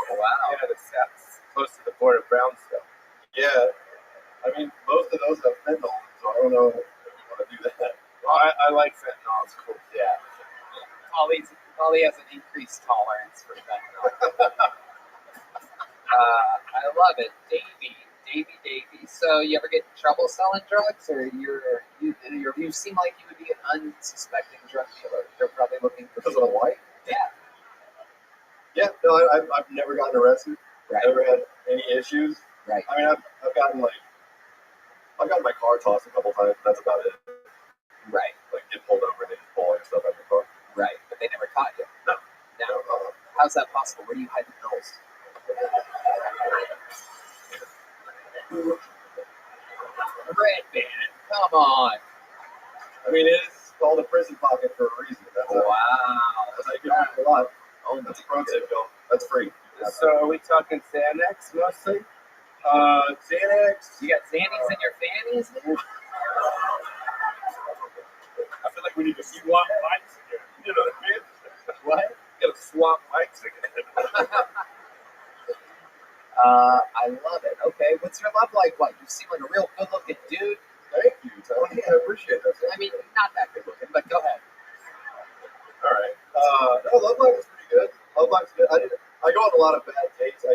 Wow. Yeah, that's close to the border of Brownsville. Yeah. I mean, most of those have fentanyl, so I don't know if you want to do that. Well, I like fentanyl. It's cool. Yeah. Paulie has an increased tolerance for fentanyl. I love it. Davey. So you ever get in trouble selling drugs, or you seem like you would be an unsuspecting drug dealer? They're probably looking for because I'm white. Yeah. Yeah. No, I've never gotten arrested. Right. Never had any issues. Right. I mean, I've gotten my car tossed a couple times. That's about it. Right. Like get pulled over and they just pull all your stuff out of your car. Right. But they never caught you. No. No. How's that possible? Where do you hide the bills? Red Band, come on. I mean, it's called a prison pocket for a reason. That's wow. That's how you get people a lot. Oh, that's a pro tip, Bill. That's free. So are we talking Xanax mostly? Xanax. You got Xannies in your fannies? I feel like we need to swap mics again. You know what I mean? What? You gotta swap mics again. I love it. Okay, what's your love like? What? You seem like a real good-looking dude. Thank you, Tony. I appreciate that. I mean, not that good-looking, but go ahead. All right. No, love life is pretty good. Love life's good. I go on a lot of bad dates. I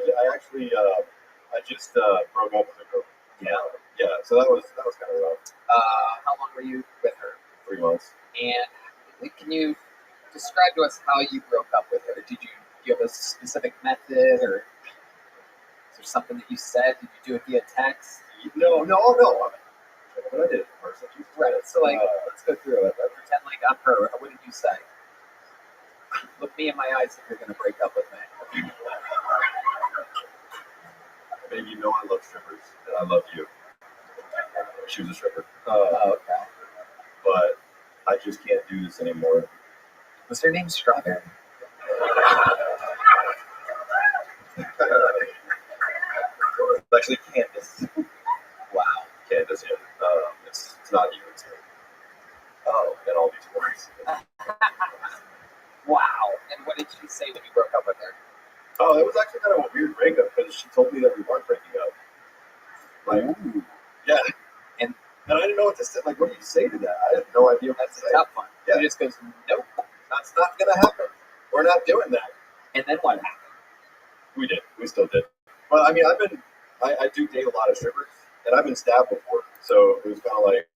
just broke up with a girl. Yeah. Yeah. So that was kind of rough. How long were you with her? 3 months. And can you describe to us how you broke up with her? Did you give a specific method, or is there something that you said? Did you do it via text? No. But I did it in person. Right. So, like, let's go through it. Pretend like I'm her. What did you say? Look me in my eyes if you're going to break up with me. Baby, you know I love strippers, and I love you. She was a stripper. Okay. But I just can't do this anymore. Was her name Strawberry? Actually, Candace. Wow. Candace, yeah. It's not you, it's her. Oh, and all these words. Wow. And what did she say when you broke up with her? Oh, it was actually kind of a weird breakup because she told me that we weren't breaking up. Like, ooh. Yeah. And I didn't know what to say. Like, what do you say to that? I had no idea what to say. That's a tough one. Yeah. She just goes, nope. That's not going to happen. We're not doing that. And then what happened? We did. We still did. But I mean, I do date a lot of strippers, and I've been stabbed before. So it was kind of like,